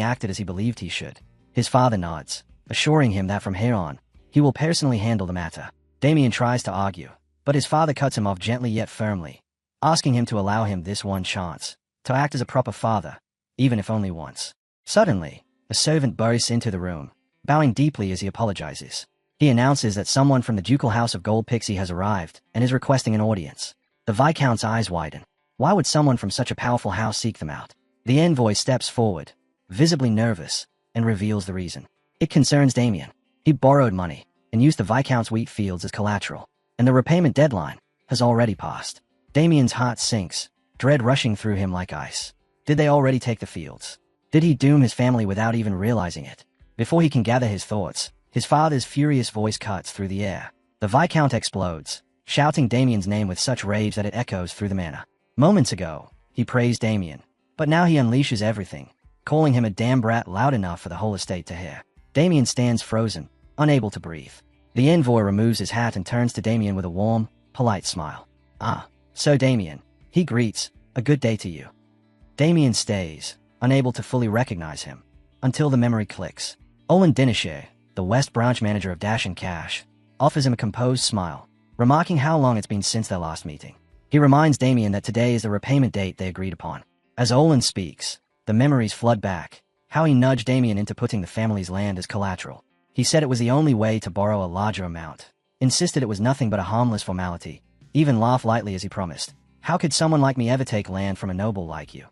acted as he believed he should. His father nods, assuring him that from here on, he will personally handle the matter. Damien tries to argue, but his father cuts him off gently yet firmly, asking him to allow him this one chance, to act as a proper father, even if only once. Suddenly, a servant bursts into the room, bowing deeply as he apologizes. He announces that someone from the ducal house of Gold Pixie has arrived and is requesting an audience. The Viscount's eyes widen. Why would someone from such a powerful house seek them out? The envoy steps forward, visibly nervous, and reveals the reason. It concerns Damien. He borrowed money and used the Viscount's wheat fields as collateral, and the repayment deadline has already passed. Damien's heart sinks, dread rushing through him like ice. Did they already take the fields? Did he doom his family without even realizing it? Before he can gather his thoughts, his father's furious voice cuts through the air. The Viscount explodes, shouting Damien's name with such rage that it echoes through the manor. Moments ago, he praised Damien, but now he unleashes everything, calling him a damn brat loud enough for the whole estate to hear. Damien stands frozen, unable to breathe. The envoy removes his hat and turns to Damien with a warm, polite smile. "Ah, so Damien," he greets, "a good day to you." Damien stays, unable to fully recognize him, until the memory clicks. Olin Dinisher, the West Branch manager of Dash and Cash, offers him a composed smile, remarking how long it's been since their last meeting. He reminds Damien that today is the repayment date they agreed upon. As Olin speaks, the memories flood back, how he nudged Damien into putting the family's land as collateral. He said it was the only way to borrow a larger amount, insisted it was nothing but a harmless formality, even laughed lightly as he promised, "How could someone like me ever take land from a noble like you?"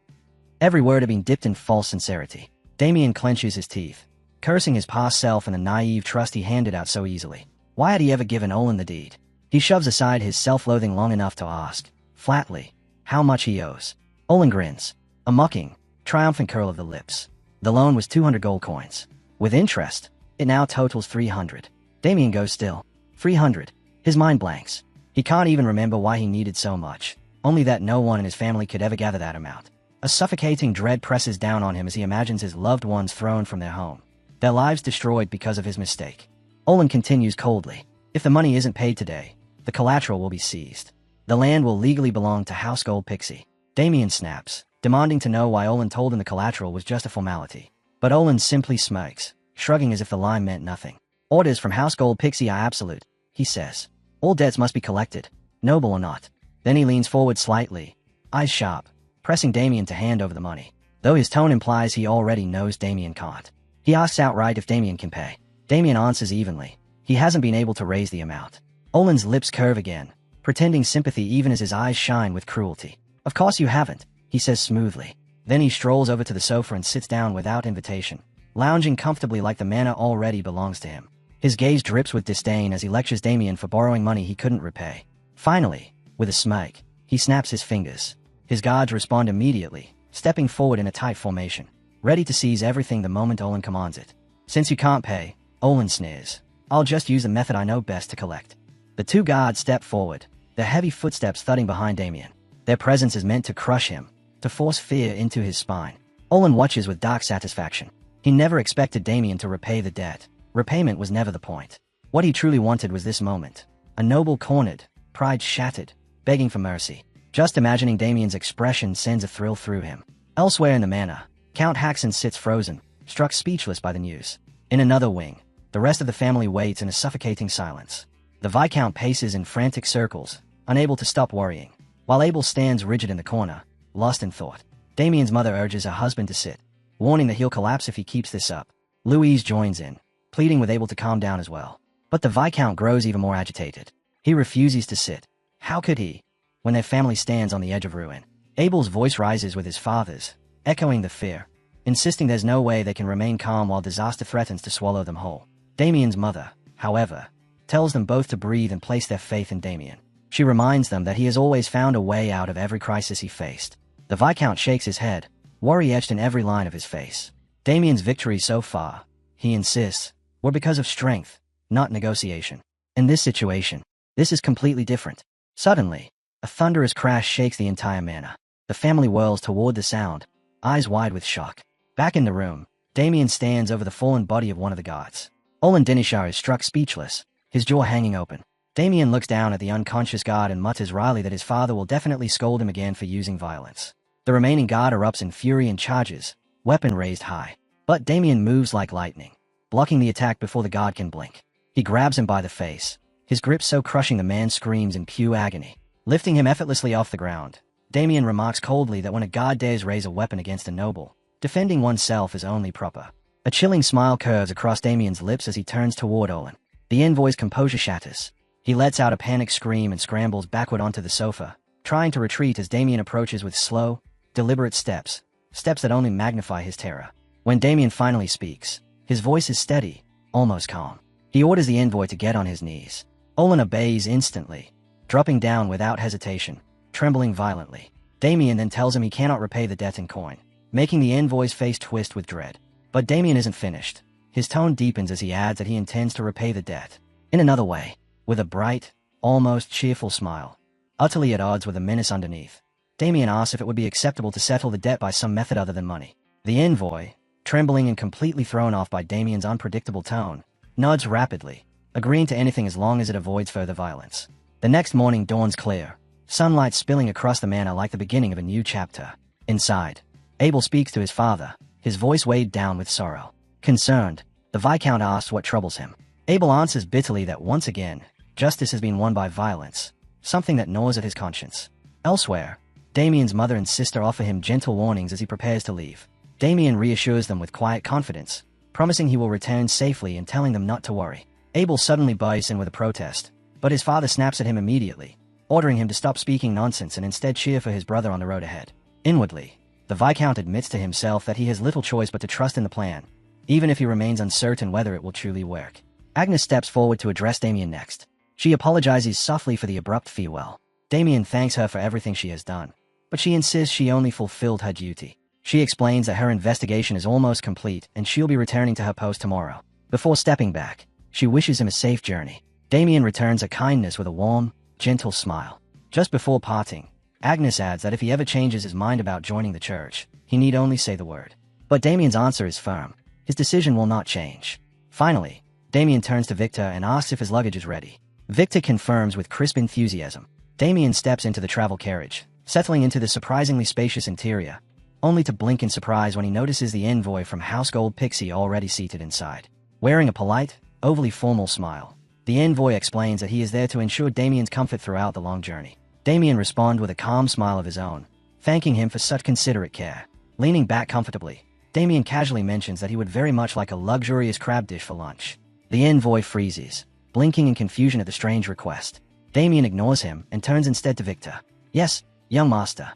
Every word had been dipped in false sincerity. Damien clenches his teeth, cursing his past self and the naive trust he handed out so easily. Why had he ever given Olin the deed? He shoves aside his self-loathing long enough to ask, flatly, how much he owes. Olin grins, a mocking, triumphant curl of the lips. The loan was 200 gold coins. With interest, it now totals 300. Damien goes still. 300. His mind blanks. He can't even remember why he needed so much, only that no one in his family could ever gather that amount. A suffocating dread presses down on him as he imagines his loved ones thrown from their home, their lives destroyed because of his mistake. Olin continues coldly, "If the money isn't paid today, the collateral will be seized. The land will legally belong to House Gold Pixie." Damien snaps, demanding to know why Olin told him the collateral was just a formality. But Olin simply smirks, shrugging as if the line meant nothing. Orders from House Gold Pixie are absolute, he says. All debts must be collected, noble or not. Then he leans forward slightly, eyes sharp, pressing Damien to hand over the money, though his tone implies he already knows Damien can't. He asks outright if Damien can pay. Damien answers evenly. He hasn't been able to raise the amount. Olin's lips curve again, pretending sympathy even as his eyes shine with cruelty. Of course you haven't, he says smoothly. Then he strolls over to the sofa and sits down without invitation, lounging comfortably like the manor already belongs to him. His gaze drips with disdain as he lectures Damien for borrowing money he couldn't repay. Finally, with a smirk, he snaps his fingers. His guards respond immediately, stepping forward in a tight formation, ready to seize everything the moment Olin commands it. Since you can't pay, Olin sneers, I'll just use the method I know best to collect. The two guards step forward, their heavy footsteps thudding behind Damien. Their presence is meant to crush him, to force fear into his spine. Olin watches with dark satisfaction. He never expected Damien to repay the debt. Repayment was never the point. What he truly wanted was this moment. A noble cornered, pride shattered, begging for mercy. Just imagining Damien's expression sends a thrill through him. Elsewhere in the manor, Count Haxon sits frozen, struck speechless by the news. In another wing, the rest of the family waits in a suffocating silence. The Viscount paces in frantic circles, unable to stop worrying, while Abel stands rigid in the corner, lost in thought. Damien's mother urges her husband to sit, warning that he'll collapse if he keeps this up. Louise joins in, pleading with Abel to calm down as well. But the Viscount grows even more agitated. He refuses to sit. How could he, when their family stands on the edge of ruin? Abel's voice rises with his father's, echoing the fear, insisting there's no way they can remain calm while disaster threatens to swallow them whole. Damien's mother, however, tells them both to breathe and place their faith in Damien. She reminds them that he has always found a way out of every crisis he faced. The Viscount shakes his head, worry etched in every line of his face. Damien's victories so far, he insists, were because of strength, not negotiation. In this situation, this is completely different. Suddenly, a thunderous crash shakes the entire manor. The family whirls toward the sound, eyes wide with shock. Back in the room, Damien stands over the fallen body of one of the guards. Olin Dinishar is struck speechless, his jaw hanging open. Damien looks down at the unconscious guard and mutters wryly that his father will definitely scold him again for using violence. The remaining guard erupts in fury and charges, weapon raised high. But Damien moves like lightning, blocking the attack before the guard can blink. He grabs him by the face, his grip so crushing the man screams in pure agony. Lifting him effortlessly off the ground, Damien remarks coldly that when a guard dares raise a weapon against a noble, defending oneself is only proper. A chilling smile curves across Damien's lips as he turns toward Olin. The envoy's composure shatters. He lets out a panicked scream and scrambles backward onto the sofa, trying to retreat as Damien approaches with slow, deliberate steps that only magnify his terror. When Damien finally speaks, his voice is steady, almost calm. He orders the envoy to get on his knees. Olin obeys instantly, dropping down without hesitation, trembling violently. Damien then tells him he cannot repay the debt in coin, making the envoy's face twist with dread. But Damien isn't finished. His tone deepens as he adds that he intends to repay the debt in another way, with a bright, almost cheerful smile, utterly at odds with the menace underneath. Damien asks if it would be acceptable to settle the debt by some method other than money. The envoy, trembling and completely thrown off by Damien's unpredictable tone, nods rapidly, agreeing to anything as long as it avoids further violence. The next morning dawns clear, sunlight spilling across the manor like the beginning of a new chapter. Inside, Abel speaks to his father, his voice weighed down with sorrow. Concerned, the Viscount asks what troubles him. Abel answers bitterly that once again, justice has been won by violence, something that gnaws at his conscience. Elsewhere, Damien's mother and sister offer him gentle warnings as he prepares to leave. Damien reassures them with quiet confidence, promising he will return safely and telling them not to worry. Abel suddenly buys in with a protest, but his father snaps at him immediately, ordering him to stop speaking nonsense and instead cheer for his brother on the road ahead. Inwardly, the Viscount admits to himself that he has little choice but to trust in the plan, even if he remains uncertain whether it will truly work. Agnes steps forward to address Damien next. She apologizes softly for the abrupt farewell. Damien thanks her for everything she has done, but she insists she only fulfilled her duty. She explains that her investigation is almost complete and she'll be returning to her post tomorrow. Before stepping back, she wishes him a safe journey. Damien returns her kindness with a warm, gentle smile. Just before parting, Agnes adds that if he ever changes his mind about joining the church, he need only say the word. But Damien's answer is firm. His decision will not change. Finally, Damien turns to Victor and asks if his luggage is ready. Victor confirms with crisp enthusiasm. Damien steps into the travel carriage, settling into the surprisingly spacious interior, only to blink in surprise when he notices the envoy from House Gold Pixie already seated inside. Wearing a polite, overly formal smile. The envoy explains that he is there to ensure Damien's comfort throughout the long journey. Damien responds with a calm smile of his own, thanking him for such considerate care. Leaning back comfortably, Damien casually mentions that he would very much like a luxurious crab dish for lunch. The envoy freezes, blinking in confusion at the strange request. Damien ignores him and turns instead to Victor. "Yes, young master."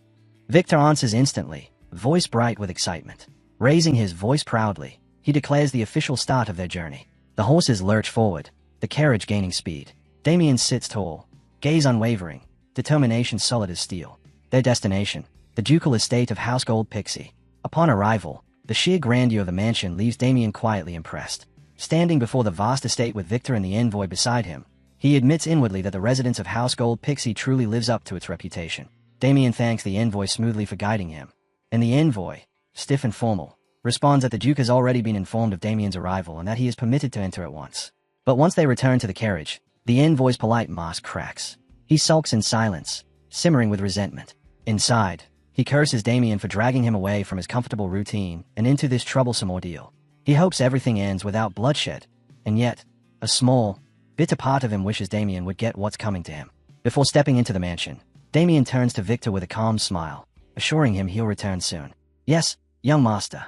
Victor answers instantly, voice bright with excitement. Raising his voice proudly, he declares the official start of their journey. The horses lurch forward, the carriage gaining speed. Damien sits tall, gaze unwavering, determination solid as steel. Their destination, the ducal estate of House Gold Pixie. Upon arrival, the sheer grandeur of the mansion leaves Damien quietly impressed. Standing before the vast estate with Victor and the envoy beside him, he admits inwardly that the residence of House Gold Pixie truly lives up to its reputation. Damien thanks the envoy smoothly for guiding him, and the envoy, stiff and formal, responds that the Duke has already been informed of Damien's arrival and that he is permitted to enter at once. But once they return to the carriage, the envoy's polite mask cracks. He sulks in silence, simmering with resentment. Inside, he curses Damien for dragging him away from his comfortable routine and into this troublesome ordeal. He hopes everything ends without bloodshed, and yet, a small, bitter part of him wishes Damien would get what's coming to him. Before stepping into the mansion, Damien turns to Victor with a calm smile, assuring him he'll return soon. "Yes, young master."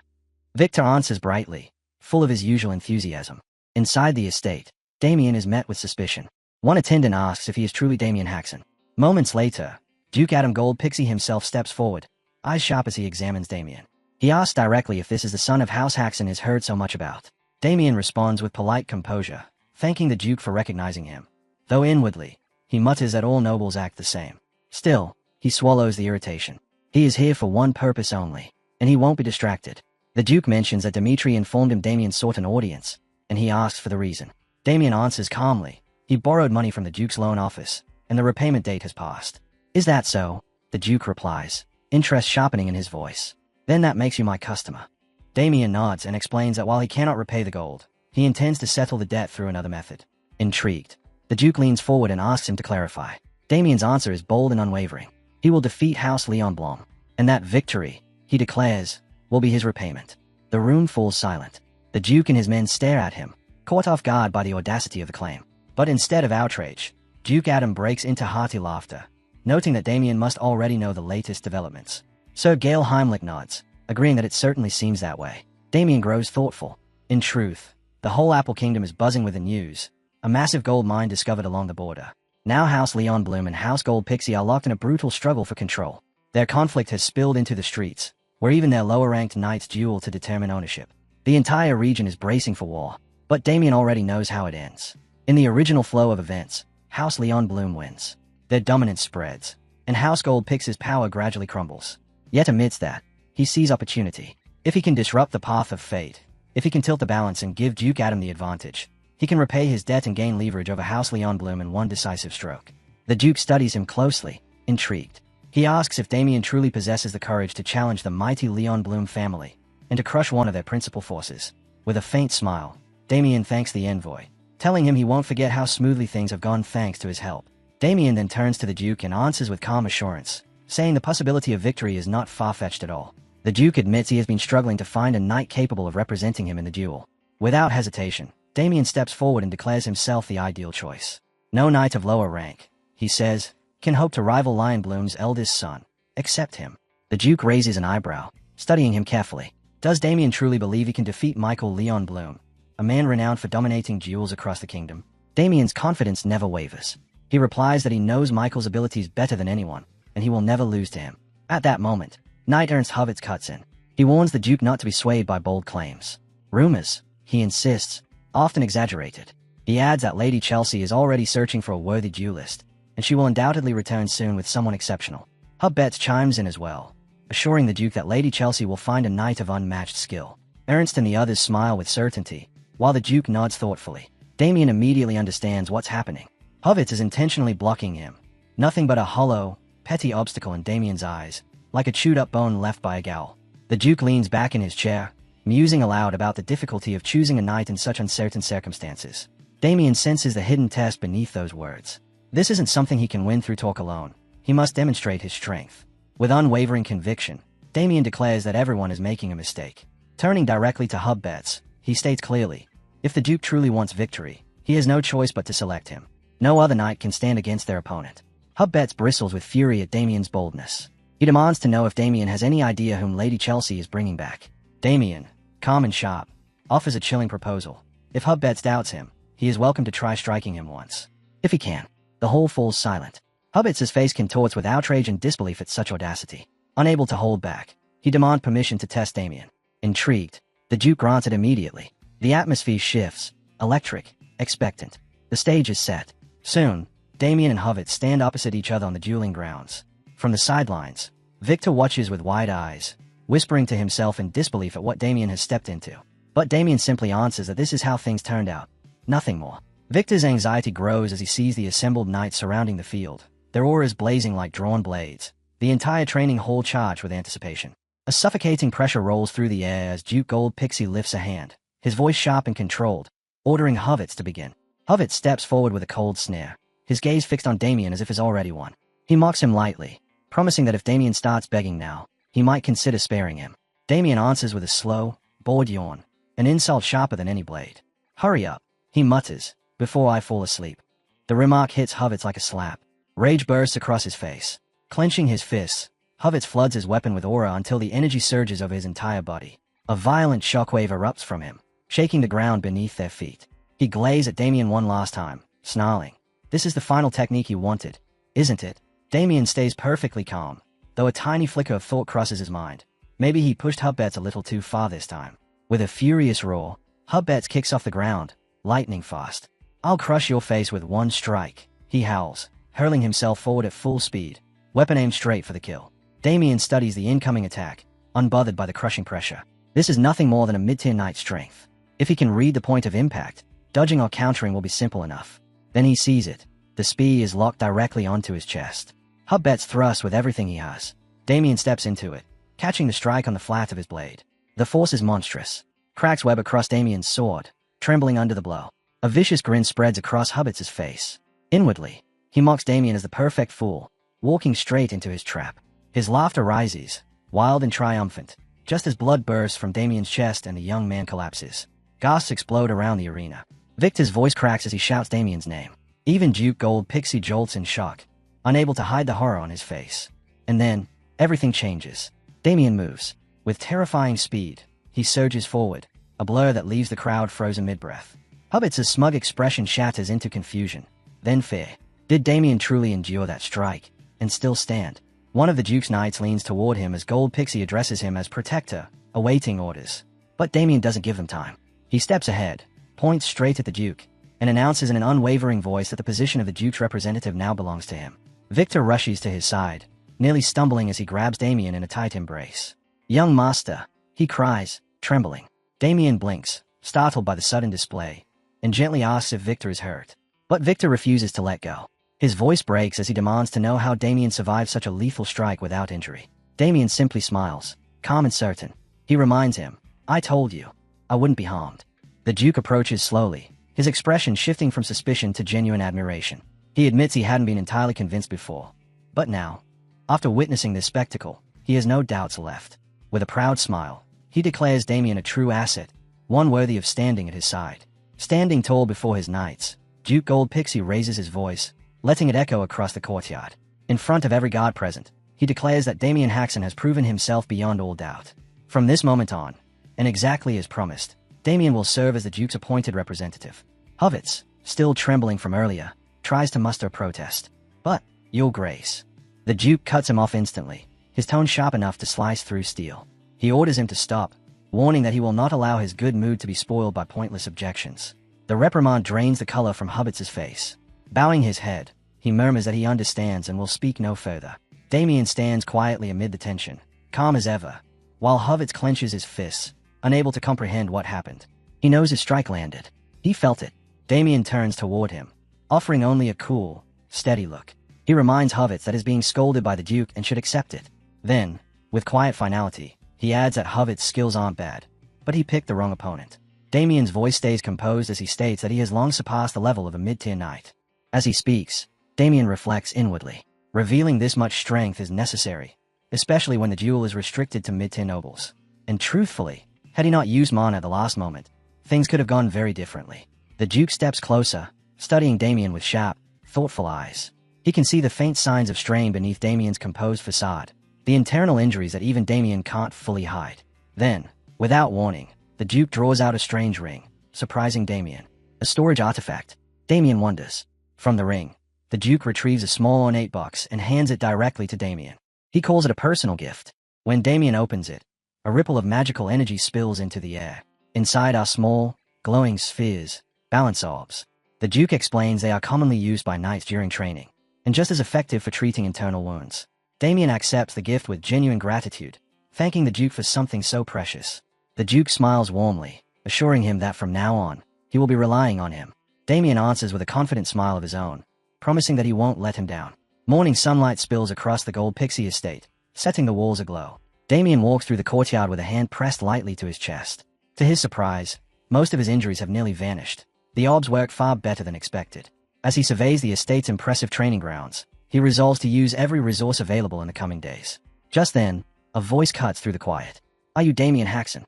Victor answers brightly, full of his usual enthusiasm. Inside the estate, Damien is met with suspicion. One attendant asks if he is truly Damien Haxon. Moments later, Duke Adam Gold Pixie himself steps forward, eyes sharp as he examines Damien. He asks directly if this is the son of House Haxon he's heard so much about. Damien responds with polite composure, thanking the Duke for recognizing him. Though inwardly, he mutters that all nobles act the same. Still, he swallows the irritation. He is here for one purpose only, and he won't be distracted. The Duke mentions that Dimitri informed him Damien sought an audience, and he asks for the reason. Damien answers calmly. He borrowed money from the Duke's loan office, and the repayment date has passed. "Is that so?" The Duke replies, interest sharpening in his voice. "Then that makes you my customer." Damien nods and explains that while he cannot repay the gold, he intends to settle the debt through another method. Intrigued, the Duke leans forward and asks him to clarify. Damien's answer is bold and unwavering. He will defeat House Leon Blom, and that victory, he declares, will be his repayment. The room falls silent. The Duke and his men stare at him, caught off guard by the audacity of the claim. But instead of outrage, Duke Adam breaks into hearty laughter, noting that Damien must already know the latest developments. Sir Gale Heimlich nods, agreeing that it certainly seems that way. Damien grows thoughtful. In truth, the whole Apple Kingdom is buzzing with the news. A massive gold mine discovered along the border. Now House Leon Bloom and House Gold Pixie are locked in a brutal struggle for control. Their conflict has spilled into the streets, where even their lower-ranked knights duel to determine ownership. The entire region is bracing for war, but Damien already knows how it ends. In the original flow of events, House Leon Bloom wins. Their dominance spreads, and House Gold Pixie's power gradually crumbles. Yet amidst that, he sees opportunity. If he can disrupt the path of fate, if he can tilt the balance and give Duke Adam the advantage, he can repay his debt and gain leverage over House Leon Bloom in one decisive stroke. The Duke studies him closely, intrigued. He asks if Damien truly possesses the courage to challenge the mighty Leon Bloom family, and to crush one of their principal forces. With a faint smile, Damien thanks the envoy, telling him he won't forget how smoothly things have gone thanks to his help. Damien then turns to the Duke and answers with calm assurance, saying the possibility of victory is not far-fetched at all. The Duke admits he has been struggling to find a knight capable of representing him in the duel. Without hesitation, Damien steps forward and declares himself the ideal choice. No knight of lower rank, he says, can hope to rival Lion Bloom's eldest son, except him. The Duke raises an eyebrow, studying him carefully. Does Damien truly believe he can defeat Michael Leon Bloom, a man renowned for dominating duels across the kingdom? Damien's confidence never wavers. He replies that he knows Michael's abilities better than anyone, and he will never lose to him. At that moment, Knight Ernst Hovitz cuts in. He warns the Duke not to be swayed by bold claims. Rumors, he insists, often exaggerated. He adds that Lady Chelsea is already searching for a worthy duelist, and she will undoubtedly return soon with someone exceptional. Hubbets chimes in as well, assuring the Duke that Lady Chelsea will find a knight of unmatched skill. Ernst and the others smile with certainty, while the Duke nods thoughtfully. Damien immediately understands what's happening. Hovitz is intentionally blocking him. Nothing but a hollow, petty obstacle in Damien's eyes, like a chewed-up bone left by a gowl. The Duke leans back in his chair, musing aloud about the difficulty of choosing a knight in such uncertain circumstances. Damien senses the hidden test beneath those words. This isn't something he can win through talk alone. He must demonstrate his strength. With unwavering conviction, Damien declares that everyone is making a mistake. Turning directly to Hubbets, he states clearly, If the Duke truly wants victory, he has no choice but to select him. No other knight can stand against their opponent. Hubbets bristles with fury at Damien's boldness. He demands to know if Damien has any idea whom Lady Chelsea is bringing back. Damien, calm and sharp, offers a chilling proposal. If Hubbets doubts him, he is welcome to try striking him once. If he can. The whole falls silent. Hubbets' face contorts with outrage and disbelief at such audacity. Unable to hold back, he demands permission to test Damien. Intrigued, the Duke grants it immediately. The atmosphere shifts, electric, expectant. The stage is set. Soon, Damien and Hubbets stand opposite each other on the dueling grounds. From the sidelines, Victor watches with wide eyes, whispering to himself in disbelief at what Damien has stepped into. But Damien simply answers that this is how things turned out. Nothing more. Victor's anxiety grows as he sees the assembled knights surrounding the field, their auras blazing like drawn blades, the entire training hall charged with anticipation. A suffocating pressure rolls through the air as Duke Gold Pixie lifts a hand, his voice sharp and controlled, ordering Hubbets to begin. Hubbets steps forward with a cold sneer, his gaze fixed on Damien as if he's already won. He mocks him lightly, promising that if Damien starts begging now, he might consider sparing him. Damien answers with a slow, bored yawn, an insult sharper than any blade. Hurry up, he mutters, before I fall asleep. The remark hits Hubbets like a slap. Rage bursts across his face. Clenching his fists, Hubbets floods his weapon with aura until the energy surges over his entire body. A violent shockwave erupts from him, shaking the ground beneath their feet. He glazes at Damien one last time, snarling. This is the final technique he wanted, isn't it? Damien stays perfectly calm, though a tiny flicker of thought crosses his mind. Maybe he pushed Hubbets a little too far this time. With a furious roar, Hubbets kicks off the ground, lightning fast. I'll crush your face with one strike, he howls, hurling himself forward at full speed, weapon aimed straight for the kill. Damien studies the incoming attack, unbothered by the crushing pressure. This is nothing more than a mid-tier knight's strength. If he can read the point of impact, dodging or countering will be simple enough. Then he sees it. The spear is locked directly onto his chest. Hubbets thrusts with everything he has. Damien steps into it, catching the strike on the flat of his blade. The force is monstrous. Cracks web across Damien's sword, trembling under the blow. A vicious grin spreads across Hubbets' face. Inwardly, he mocks Damien as the perfect fool, walking straight into his trap. His laughter rises, wild and triumphant, just as blood bursts from Damien's chest and the young man collapses. Gasps explode around the arena. Victor's voice cracks as he shouts Damien's name. Even Duke Gold Pixie jolts in shock, unable to hide the horror on his face. And then, everything changes. Damien moves. With terrifying speed, he surges forward, a blur that leaves the crowd frozen mid-breath. Hubbets' smug expression shatters into confusion, then fear. Did Damien truly endure that strike, and still stand? One of the Duke's knights leans toward him as Gold Pixie addresses him as protector, awaiting orders. But Damien doesn't give them time. He steps ahead, points straight at the Duke, and announces in an unwavering voice that the position of the Duke's representative now belongs to him. Victor rushes to his side, nearly stumbling as he grabs Damien in a tight embrace. "Young master," he cries, trembling. Damien blinks, startled by the sudden display, and gently asks if Victor is hurt. But Victor refuses to let go. His voice breaks as he demands to know how Damien survived such a lethal strike without injury. Damien simply smiles, calm and certain. He reminds him, "I told you, I wouldn't be harmed." The Duke approaches slowly, his expression shifting from suspicion to genuine admiration. He admits he hadn't been entirely convinced before. But now, after witnessing this spectacle, he has no doubts left. With a proud smile, he declares Damien a true asset, one worthy of standing at his side. Standing tall before his knights, Duke Gold Pixie raises his voice, letting it echo across the courtyard. In front of every guard present, he declares that Damien Haxon has proven himself beyond all doubt. From this moment on, and exactly as promised, Damien will serve as the Duke's appointed representative. Hubbets, still trembling from earlier, tries to muster a protest. But, Your Grace. The Duke cuts him off instantly, his tone sharp enough to slice through steel. He orders him to stop, warning that he will not allow his good mood to be spoiled by pointless objections. The reprimand drains the color from Hubbets' face. Bowing his head, he murmurs that he understands and will speak no further. Damien stands quietly amid the tension, calm as ever, while Hubbets clenches his fists, unable to comprehend what happened. He knows his strike landed. He felt it. Damien turns toward him, offering only a cool, steady look. He reminds Hubbets that he's being scolded by the Duke and should accept it. Then, with quiet finality, he adds that Hubbets' skills aren't bad, but he picked the wrong opponent. Damien's voice stays composed as he states that he has long surpassed the level of a mid-tier knight. As he speaks, Damien reflects inwardly. Revealing this much strength is necessary, especially when the duel is restricted to mid-tier nobles. And truthfully, had he not used mana at the last moment, things could have gone very differently. The Duke steps closer, studying Damien with sharp, thoughtful eyes. He can see the faint signs of strain beneath Damien's composed facade, the internal injuries that even Damien can't fully hide. Then, without warning, the Duke draws out a strange ring, surprising Damien. A storage artifact. Damien wonders. From the ring, the Duke retrieves a small ornate box and hands it directly to Damien. He calls it a personal gift. When Damien opens it, a ripple of magical energy spills into the air. Inside are small, glowing spheres, balance orbs. The Duke explains they are commonly used by knights during training, and just as effective for treating internal wounds. Damien accepts the gift with genuine gratitude, thanking the Duke for something so precious. The Duke smiles warmly, assuring him that from now on, he will be relying on him. Damien answers with a confident smile of his own, promising that he won't let him down. Morning sunlight spills across the gold pixie estate, setting the walls aglow. Damien walks through the courtyard with a hand pressed lightly to his chest. To his surprise, most of his injuries have nearly vanished. The orbs work far better than expected. As he surveys the estate's impressive training grounds, he resolves to use every resource available in the coming days. Just then, a voice cuts through the quiet. "Are you Damien Haxon?"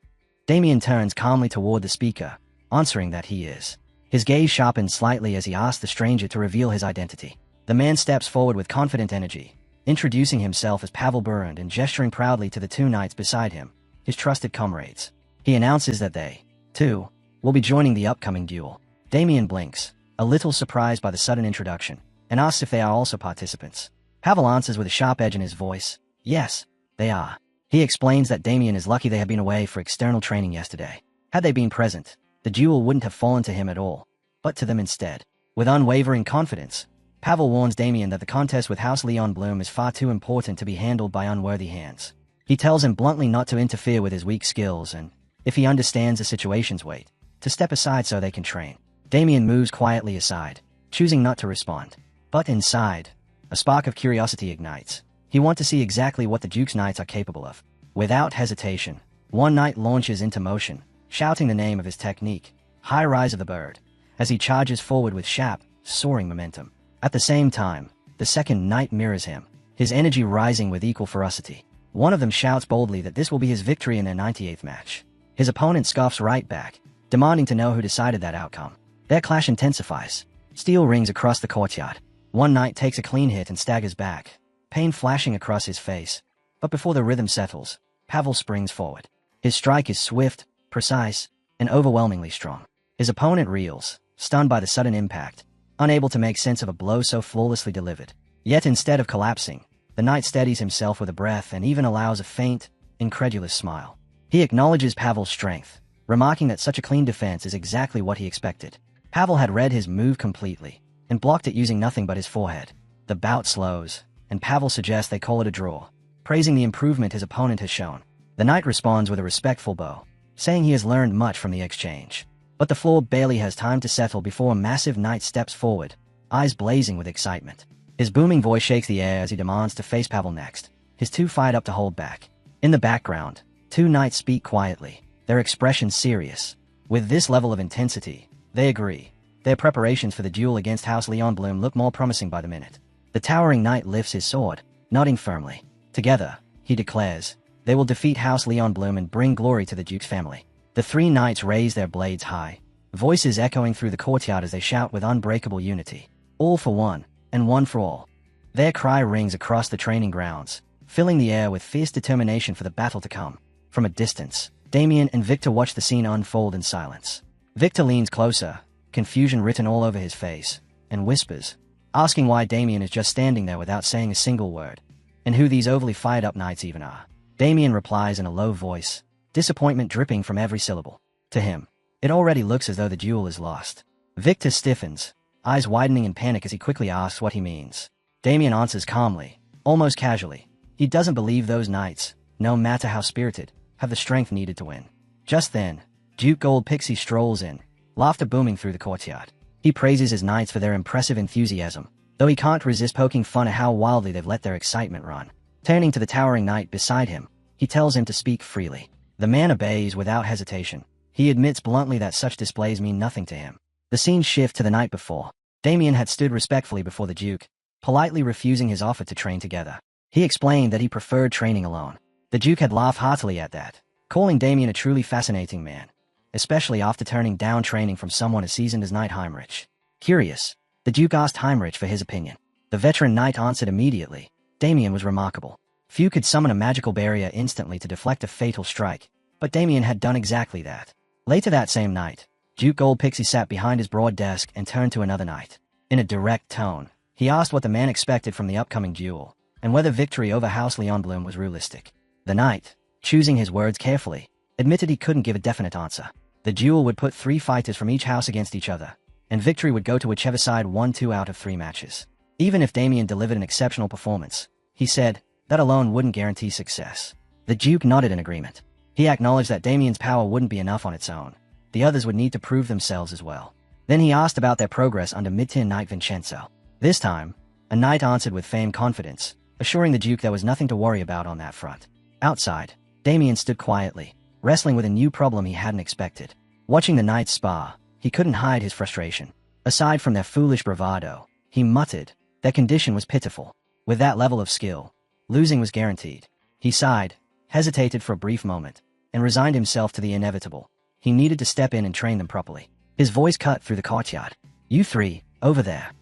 Damien turns calmly toward the speaker, answering that he is. His gaze sharpens slightly as he asks the stranger to reveal his identity. The man steps forward with confident energy, introducing himself as Pavel Burund and gesturing proudly to the two knights beside him, his trusted comrades. He announces that they, too, will be joining the upcoming duel. Damien blinks, a little surprised by the sudden introduction, and asks if they are also participants. Pavel answers with a sharp edge in his voice, "Yes, they are." He explains that Damien is lucky they have been away for external training yesterday. Had they been present, the duel wouldn't have fallen to him at all, but to them instead. With unwavering confidence, Pavel warns Damien that the contest with House Leon Bloom is far too important to be handled by unworthy hands. He tells him bluntly not to interfere with his weak skills and, if he understands the situation's weight, to step aside so they can train. Damien moves quietly aside, choosing not to respond. But inside, a spark of curiosity ignites. He wants to see exactly what the Duke's knights are capable of. Without hesitation, one knight launches into motion, shouting the name of his technique, High Rise of the Bird, as he charges forward with sharp, soaring momentum. At the same time, the second knight mirrors him, his energy rising with equal ferocity. One of them shouts boldly that this will be his victory in their 98th match. His opponent scoffs right back, demanding to know who decided that outcome. Their clash intensifies. Steel rings across the courtyard. One knight takes a clean hit and staggers back, pain flashing across his face. But before the rhythm settles, Pavel springs forward. His strike is swift, precise, and overwhelmingly strong. His opponent reels, stunned by the sudden impact, unable to make sense of a blow so flawlessly delivered. Yet instead of collapsing, the knight steadies himself with a breath and even allows a faint, incredulous smile. He acknowledges Pavel's strength, remarking that such a clean defense is exactly what he expected. Pavel had read his move completely, and blocked it using nothing but his forehead. The bout slows, and Pavel suggests they call it a draw, praising the improvement his opponent has shown. The knight responds with a respectful bow, saying he has learned much from the exchange. But the floor barely has time to settle before a massive knight steps forward, eyes blazing with excitement. His booming voice shakes the air as he demands to face Pavel next, his two fired up to hold back. In the background, two knights speak quietly, their expressions serious. With this level of intensity, they agree. Their preparations for the duel against House Leon Bloom look more promising by the minute. The towering knight lifts his sword, nodding firmly. Together, he declares, they will defeat House Leon Bloom and bring glory to the Duke's family. The three knights raise their blades high, voices echoing through the courtyard as they shout with unbreakable unity. All for one, and one for all. Their cry rings across the training grounds, filling the air with fierce determination for the battle to come. From a distance, Damien and Victor watch the scene unfold in silence. Victor leans closer, confusion written all over his face, and whispers, asking why Damien is just standing there without saying a single word, and who these overly fired-up knights even are. Damien replies in a low voice, disappointment dripping from every syllable. To him, it already looks as though the duel is lost. Victor stiffens, eyes widening in panic as he quickly asks what he means. Damien answers calmly, almost casually. He doesn't believe those knights, no matter how spirited, have the strength needed to win. Just then, Duke Gold Pixie strolls in, laughter booming through the courtyard. He praises his knights for their impressive enthusiasm, though he can't resist poking fun at how wildly they've let their excitement run. Turning to the towering knight beside him, he tells him to speak freely. The man obeys without hesitation. He admits bluntly that such displays mean nothing to him. The scene shifts to the night before. Damien had stood respectfully before the Duke, politely refusing his offer to train together. He explained that he preferred training alone. The Duke had laughed heartily at that, calling Damien a truly fascinating man. especially after turning down training from someone as seasoned as Knight Heinrich. Curious, the Duke asked Heinrich for his opinion. The veteran knight answered immediately. Damien was remarkable. Few could summon a magical barrier instantly to deflect a fatal strike, but Damien had done exactly that. Later that same night, Duke Goldpixie sat behind his broad desk and turned to another knight. In a direct tone, he asked what the man expected from the upcoming duel, and whether victory over House Leonblum was realistic. The knight, choosing his words carefully, admitted he couldn't give a definite answer. The duel would put 3 fighters from each house against each other, and victory would go to whichever side won 2 out of 3 matches. Even if Damien delivered an exceptional performance, he said, that alone wouldn't guarantee success. The Duke nodded in agreement. He acknowledged that Damien's power wouldn't be enough on its own. The others would need to prove themselves as well. Then he asked about their progress under mid-tier knight Vincenzo. This time, a knight answered with feigned confidence, assuring the Duke there was nothing to worry about on that front. Outside, Damien stood quietly, wrestling with a new problem he hadn't expected. Watching the knights spar, he couldn't hide his frustration. Aside from their foolish bravado, he muttered, their condition was pitiful. With that level of skill, losing was guaranteed. He sighed, hesitated for a brief moment, and resigned himself to the inevitable. He needed to step in and train them properly. His voice cut through the courtyard. You 3, over there.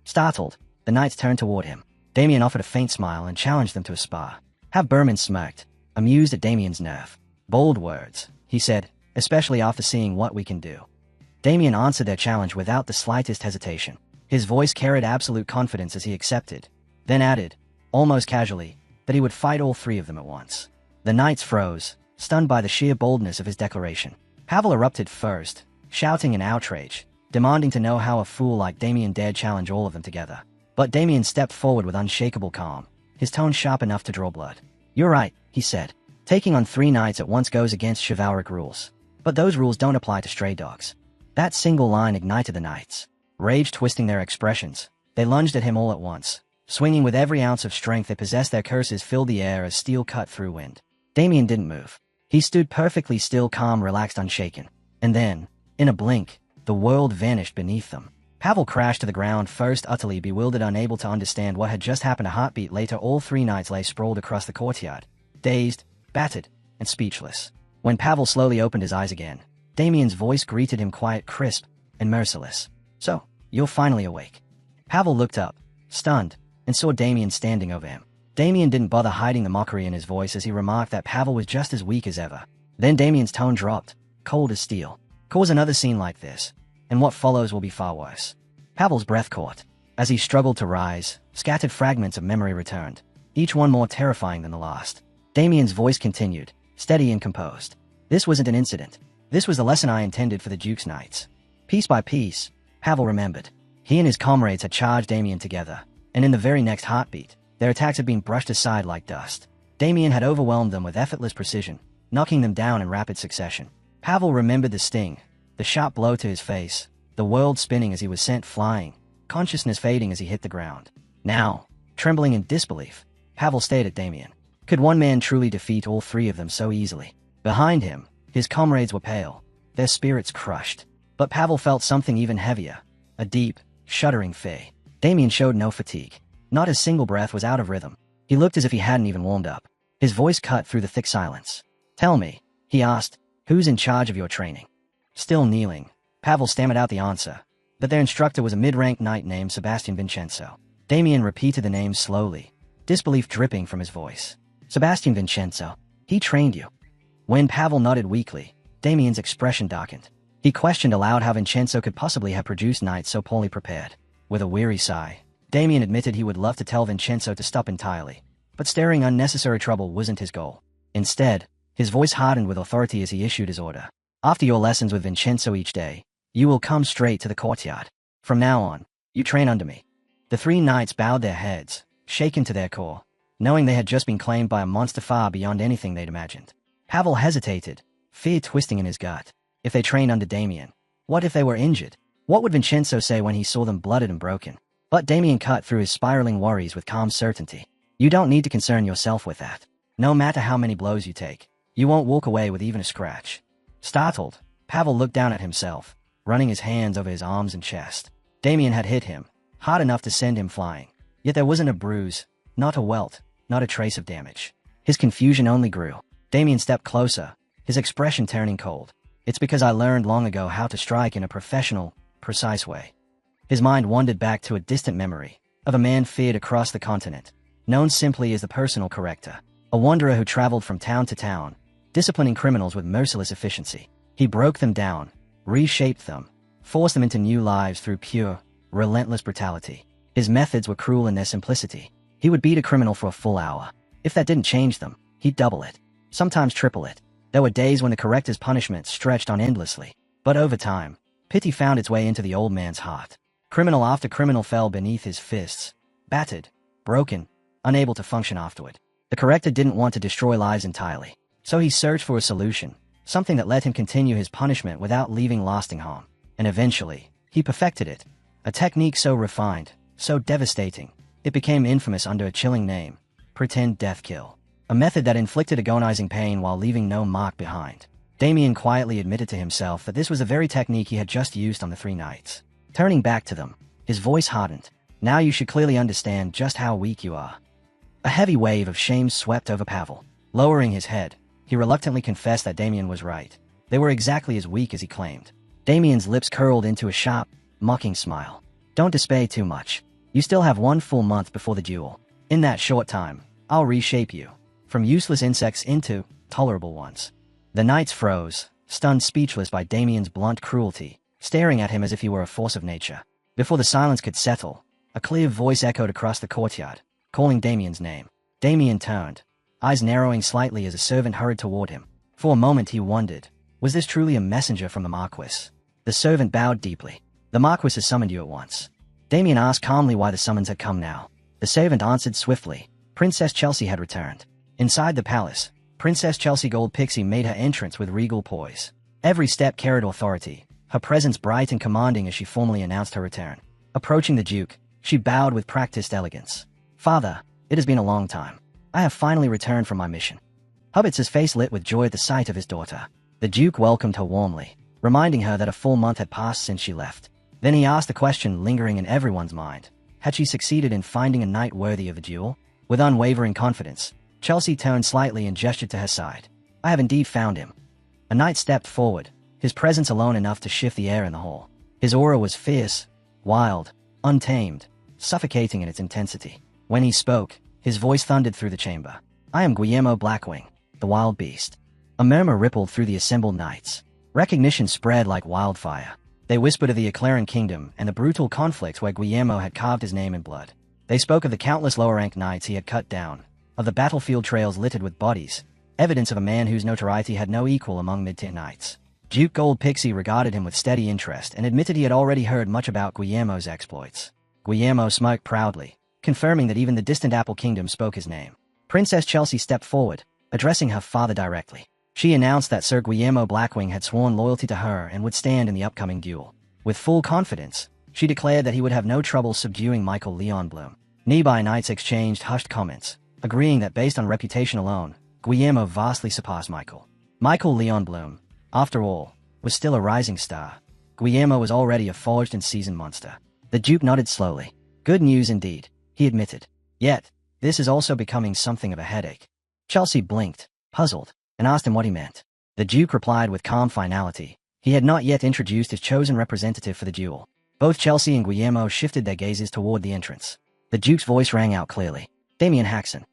Startled, the knights turned toward him. Damien offered a faint smile and challenged them to a spar. Have Berman smirked, amused at Damien's nerve. Bold words, he said, especially after seeing what we can do. Damien answered their challenge without the slightest hesitation. His voice carried absolute confidence as he accepted, then added, almost casually, that he would fight all 3 of them at once. The knights froze, stunned by the sheer boldness of his declaration. Pavel erupted first, shouting in outrage, demanding to know how a fool like Damien dared challenge all of them together. But Damien stepped forward with unshakable calm, his tone sharp enough to draw blood. You're right, he said. Taking on 3 knights at once goes against chivalric rules. But those rules don't apply to stray dogs. That single line ignited the knights. Rage twisting their expressions, they lunged at him all at once. Swinging with every ounce of strength they possessed, their curses filled the air as steel cut through wind. Damien didn't move. He stood perfectly still, calm, relaxed, unshaken. And then, in a blink, the world vanished beneath them. Pavel crashed to the ground first, utterly bewildered, unable to understand what had just happened. A heartbeat later, all 3 knights lay sprawled across the courtyard, dazed, battered, and speechless. When Pavel slowly opened his eyes again, Damien's voice greeted him, quiet, crisp, and merciless. So, you're finally awake. Pavel looked up, stunned, and saw Damien standing over him. Damien didn't bother hiding the mockery in his voice as he remarked that Pavel was just as weak as ever. Then Damien's tone dropped, cold as steel. Cause another scene like this, and what follows will be far worse. Pavel's breath caught. As he struggled to rise, scattered fragments of memory returned, each one more terrifying than the last. Damien's voice continued, steady and composed. This wasn't an incident. This was the lesson I intended for the Duke's knights. Piece by piece, Pavel remembered. He and his comrades had charged Damien together, and in the very next heartbeat, their attacks had been brushed aside like dust. Damien had overwhelmed them with effortless precision, knocking them down in rapid succession. Pavel remembered the sting, the sharp blow to his face, the world spinning as he was sent flying, consciousness fading as he hit the ground. Now, trembling in disbelief, Pavel stared at Damien. Could one man truly defeat all 3 of them so easily? Behind him, his comrades were pale, their spirits crushed. But Pavel felt something even heavier, a deep, shuddering fear. Damien showed no fatigue. Not a single breath was out of rhythm. He looked as if he hadn't even warmed up. His voice cut through the thick silence. Tell me, he asked, who's in charge of your training? Still kneeling, Pavel stammered out the answer, that their instructor was a mid-ranked knight named Sebastian Vincenzo. Damien repeated the name slowly, disbelief dripping from his voice. Sebastian Vincenzo, he trained you. When Pavel nodded weakly, Damien's expression darkened. He questioned aloud how Vincenzo could possibly have produced knights so poorly prepared. With a weary sigh, Damien admitted he would love to tell Vincenzo to stop entirely, but stirring unnecessary trouble wasn't his goal. Instead, his voice hardened with authority as he issued his order. After your lessons with Vincenzo each day, you will come straight to the courtyard. From now on, you train under me. The 3 knights bowed their heads, shaken to their core, knowing they had just been claimed by a monster far beyond anything they'd imagined. Pavel hesitated, fear twisting in his gut. If they trained under Damien, what if they were injured? What would Vincenzo say when he saw them blooded and broken? But Damien cut through his spiraling worries with calm certainty. You don't need to concern yourself with that. No matter how many blows you take, you won't walk away with even a scratch. Startled, Pavel looked down at himself, running his hands over his arms and chest. Damien had hit him, hard enough to send him flying. Yet there wasn't a bruise, not a welt, not a trace of damage. His confusion only grew. Damien stepped closer, his expression turning cold. It's because I learned long ago how to strike in a professional, precise way. His mind wandered back to a distant memory of a man feared across the continent, known simply as the personal corrector, a wanderer who traveled from town to town, disciplining criminals with merciless efficiency. He broke them down, reshaped them, forced them into new lives through pure, relentless brutality. His methods were cruel in their simplicity. He would beat a criminal for a full hour. If that didn't change them, he'd double it, sometimes triple it. There were days when the corrector's punishment stretched on endlessly, but over time, pity found its way into the old man's heart. Criminal after criminal fell beneath his fists, battered, broken, unable to function afterward. The corrector didn't want to destroy lives entirely, so he searched for a solution, something that let him continue his punishment without leaving lasting harm. And eventually, he perfected it. A technique so refined, so devastating, it became infamous under a chilling name: pretend death kill. A method that inflicted agonizing pain while leaving no mark behind. Damien quietly admitted to himself that this was the very technique he had just used on the 3 nights. Turning back to them, his voice hardened. Now you should clearly understand just how weak you are. A heavy wave of shame swept over Pavel. Lowering his head, he reluctantly confessed that Damien was right. They were exactly as weak as he claimed. Damien's lips curled into a sharp, mocking smile. Don't despair too much. You still have 1 full month before the duel. In that short time, I'll reshape you from useless insects into tolerable ones. The knights froze, stunned speechless by Damien's blunt cruelty, staring at him as if he were a force of nature. Before the silence could settle, a clear voice echoed across the courtyard, calling Damien's name. Damien turned, eyes narrowing slightly as a servant hurried toward him. For a moment he wondered, was this truly a messenger from the Marquis? The servant bowed deeply. The Marquis has summoned you at once. Damien asked calmly why the summons had come now. The servant answered swiftly. Princess Chelsea had returned. Inside the palace, Princess Chelsea Gold Pixie made her entrance with regal poise. Every step carried authority, her presence bright and commanding as she formally announced her return. Approaching the Duke, she bowed with practiced elegance. Father, it has been a long time. I have finally returned from my mission. Hubbards's face lit with joy at the sight of his daughter. The Duke welcomed her warmly, reminding her that a full month had passed since she left. Then he asked the question lingering in everyone's mind. Had she succeeded in finding a knight worthy of the duel? With unwavering confidence, Chelsea turned slightly and gestured to her side. I have indeed found him. A knight stepped forward, his presence alone enough to shift the air in the hall. His aura was fierce, wild, untamed, suffocating in its intensity. When he spoke, his voice thundered through the chamber. I am Guillermo Blackwing, the wild beast. A murmur rippled through the assembled knights. Recognition spread like wildfire. They whispered of the Eclairin Kingdom and the brutal conflict where Guillermo had carved his name in blood. They spoke of the countless lower-ranked knights he had cut down, of the battlefield trails littered with bodies, evidence of a man whose notoriety had no equal among mid-tier knights. Duke Gold Pixie regarded him with steady interest and admitted he had already heard much about Guillermo's exploits. Guillermo smirked proudly, confirming that even the distant Apple Kingdom spoke his name. Princess Chelsea stepped forward, addressing her father directly. She announced that Sir Guillermo Blackwing had sworn loyalty to her and would stand in the upcoming duel. With full confidence, she declared that he would have no trouble subduing Michael Leon Bloom. Nearby knights exchanged hushed comments, agreeing that based on reputation alone, Guillermo vastly surpassed Michael. Michael Leon Bloom, after all, was still a rising star. Guillermo was already a forged and seasoned monster. The Duke nodded slowly. Good news indeed, he admitted. Yet, this is also becoming something of a headache. Chelsea blinked, puzzled, and asked him what he meant. The Duke replied with calm finality. He had not yet introduced his chosen representative for the duel. Both Chelsea and Guillermo shifted their gazes toward the entrance. The Duke's voice rang out clearly. Damien Haxon.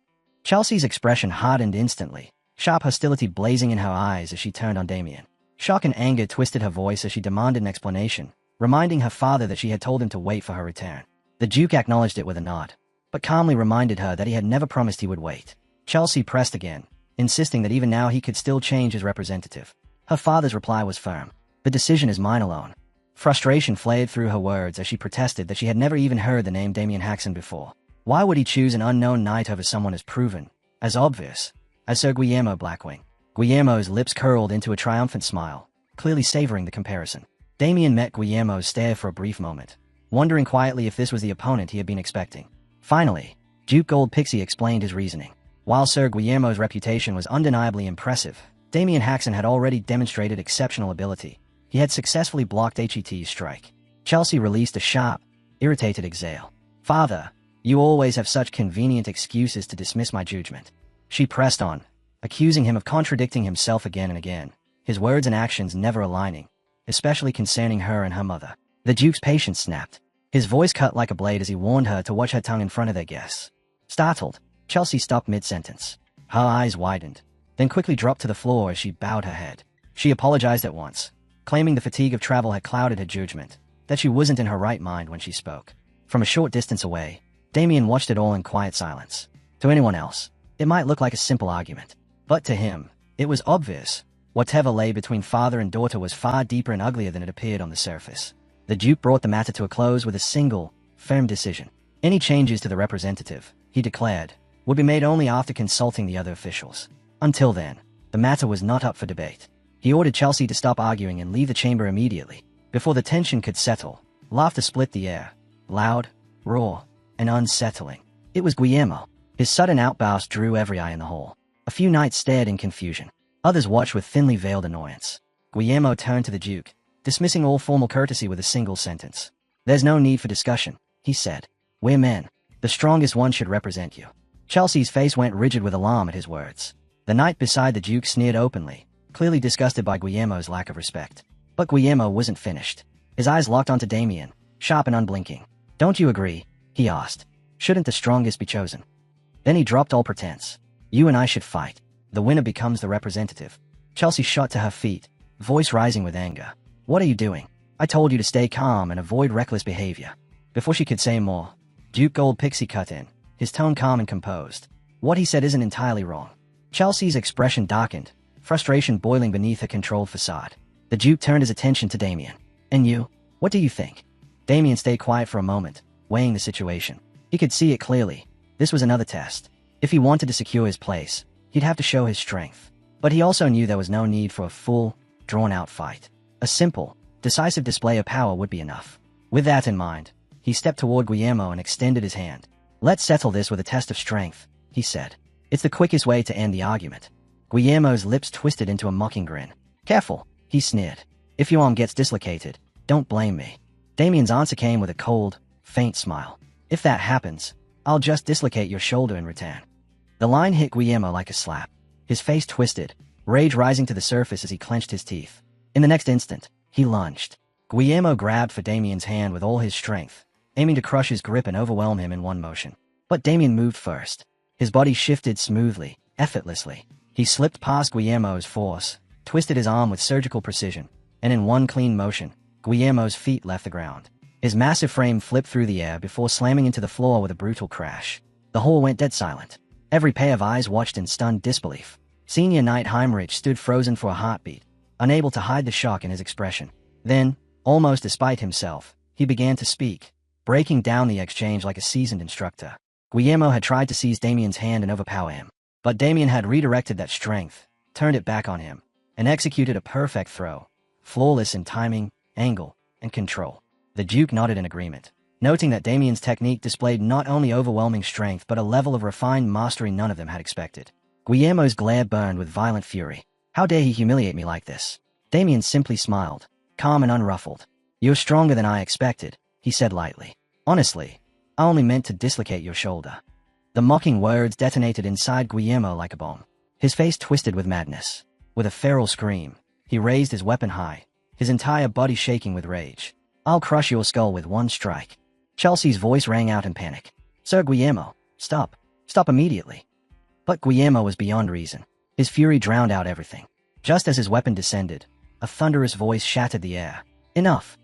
Chelsea's expression hardened instantly, sharp hostility blazing in her eyes as she turned on Damien. Shock and anger twisted her voice as she demanded an explanation, reminding her father that she had told him to wait for her return. The Duke acknowledged it with a nod, but calmly reminded her that he had never promised he would wait. Chelsea pressed again, insisting that even now he could still change his representative. Her father's reply was firm. The decision is mine alone. Frustration flared through her words as she protested that she had never even heard the name Damien Haxon before. Why would he choose an unknown knight over someone as proven, as obvious, as Sir Guillermo Blackwing? Guillermo's lips curled into a triumphant smile, clearly savoring the comparison. Damien met Guillermo's stare for a brief moment, wondering quietly if this was the opponent he had been expecting. Finally, Duke Gold Pixie explained his reasoning. While Sir Guillermo's reputation was undeniably impressive, Damien Haxon had already demonstrated exceptional ability. He had successfully blocked HET's strike. Chelsea released a sharp, irritated exhale. Father, you always have such convenient excuses to dismiss my judgment. She pressed on, accusing him of contradicting himself again and again. his words and actions never aligning, especially concerning her and her mother. The Duke's patience snapped. His voice cut like a blade as he warned her to watch her tongue in front of their guests. Startled, Chelsea stopped mid-sentence. Her eyes widened, then quickly dropped to the floor as she bowed her head. She apologized at once, claiming the fatigue of travel had clouded her judgment, that she wasn't in her right mind when she spoke. From a short distance away, Damien watched it all in quiet silence. To anyone else, it might look like a simple argument, but to him, it was obvious. Whatever lay between father and daughter was far deeper and uglier than it appeared on the surface. The Duke brought the matter to a close with a single, firm decision. Any changes to the representative, he declared, would be made only after consulting the other officials. Until then, the matter was not up for debate. He ordered Chelsea to stop arguing and leave the chamber immediately. Before the tension could settle, laughter split the air, loud, raw, and unsettling. It was Guillermo. His sudden outburst drew every eye in the hall. A few knights stared in confusion. Others watched with thinly veiled annoyance. Guillermo turned to the Duke, dismissing all formal courtesy with a single sentence. "There's no need for discussion," he said. "We're men. The strongest one should represent you." Chelsea's face went rigid with alarm at his words. The knight beside the Duke sneered openly, clearly disgusted by Guillermo's lack of respect. But Guillermo wasn't finished. His eyes locked onto Damien, sharp and unblinking. "Don't you agree?" he asked. "Shouldn't the strongest be chosen?" Then he dropped all pretense. "You and I should fight. The winner becomes the representative." Chelsea shot to her feet, voice rising with anger. "What are you doing? I told you to stay calm and avoid reckless behavior." Before she could say more, Duke Gold Pixie cut in, his tone calm and composed. "What he said isn't entirely wrong." Chelsea's expression darkened, frustration boiling beneath her controlled facade. The Duke turned his attention to Damien. "And you? What do you think?" Damien stayed quiet for a moment, weighing the situation. He could see it clearly. This was another test. If he wanted to secure his place, he'd have to show his strength. But he also knew there was no need for a full, drawn-out fight. A simple, decisive display of power would be enough. With that in mind, he stepped toward Guillermo and extended his hand. "Let's settle this with a test of strength," he said. "It's the quickest way to end the argument." Guillermo's lips twisted into a mocking grin. "Careful," he sneered. "If your arm gets dislocated, don't blame me." Damien's answer came with a cold, faint smile. "If that happens, I'll just dislocate your shoulder in return." The line hit Guillermo like a slap. His face twisted, rage rising to the surface as he clenched his teeth. In the next instant, he lunged. Guillermo grabbed for Damien's hand with all his strength, aiming to crush his grip and overwhelm him in one motion. But Damien moved first. His body shifted smoothly, effortlessly. He slipped past Guillermo's force, twisted his arm with surgical precision, and in one clean motion, Guillermo's feet left the ground. His massive frame flipped through the air before slamming into the floor with a brutal crash. The hall went dead silent. Every pair of eyes watched in stunned disbelief. Senior Knight Heinrich stood frozen for a heartbeat, unable to hide the shock in his expression. Then, almost despite himself, he began to speak, breaking down the exchange like a seasoned instructor. Guillermo had tried to seize Damien's hand and overpower him, but Damien had redirected that strength, turned it back on him, and executed a perfect throw, flawless in timing, angle, and control. The Duke nodded in agreement, noting that Damien's technique displayed not only overwhelming strength but a level of refined mastery none of them had expected. Guillermo's glare burned with violent fury. How dare he humiliate me like this? Damien simply smiled, calm and unruffled. "You're stronger than I expected," he said lightly. "Honestly, I only meant to dislocate your shoulder." The mocking words detonated inside Guillermo like a bomb. His face twisted with madness. With a feral scream, he raised his weapon high, his entire body shaking with rage. "I'll crush your skull with one strike." Chelsea's voice rang out in panic. "Sir Guillermo, stop. Stop immediately." But Guillermo was beyond reason. His fury drowned out everything. Just as his weapon descended, a thunderous voice shattered the air. "Enough!"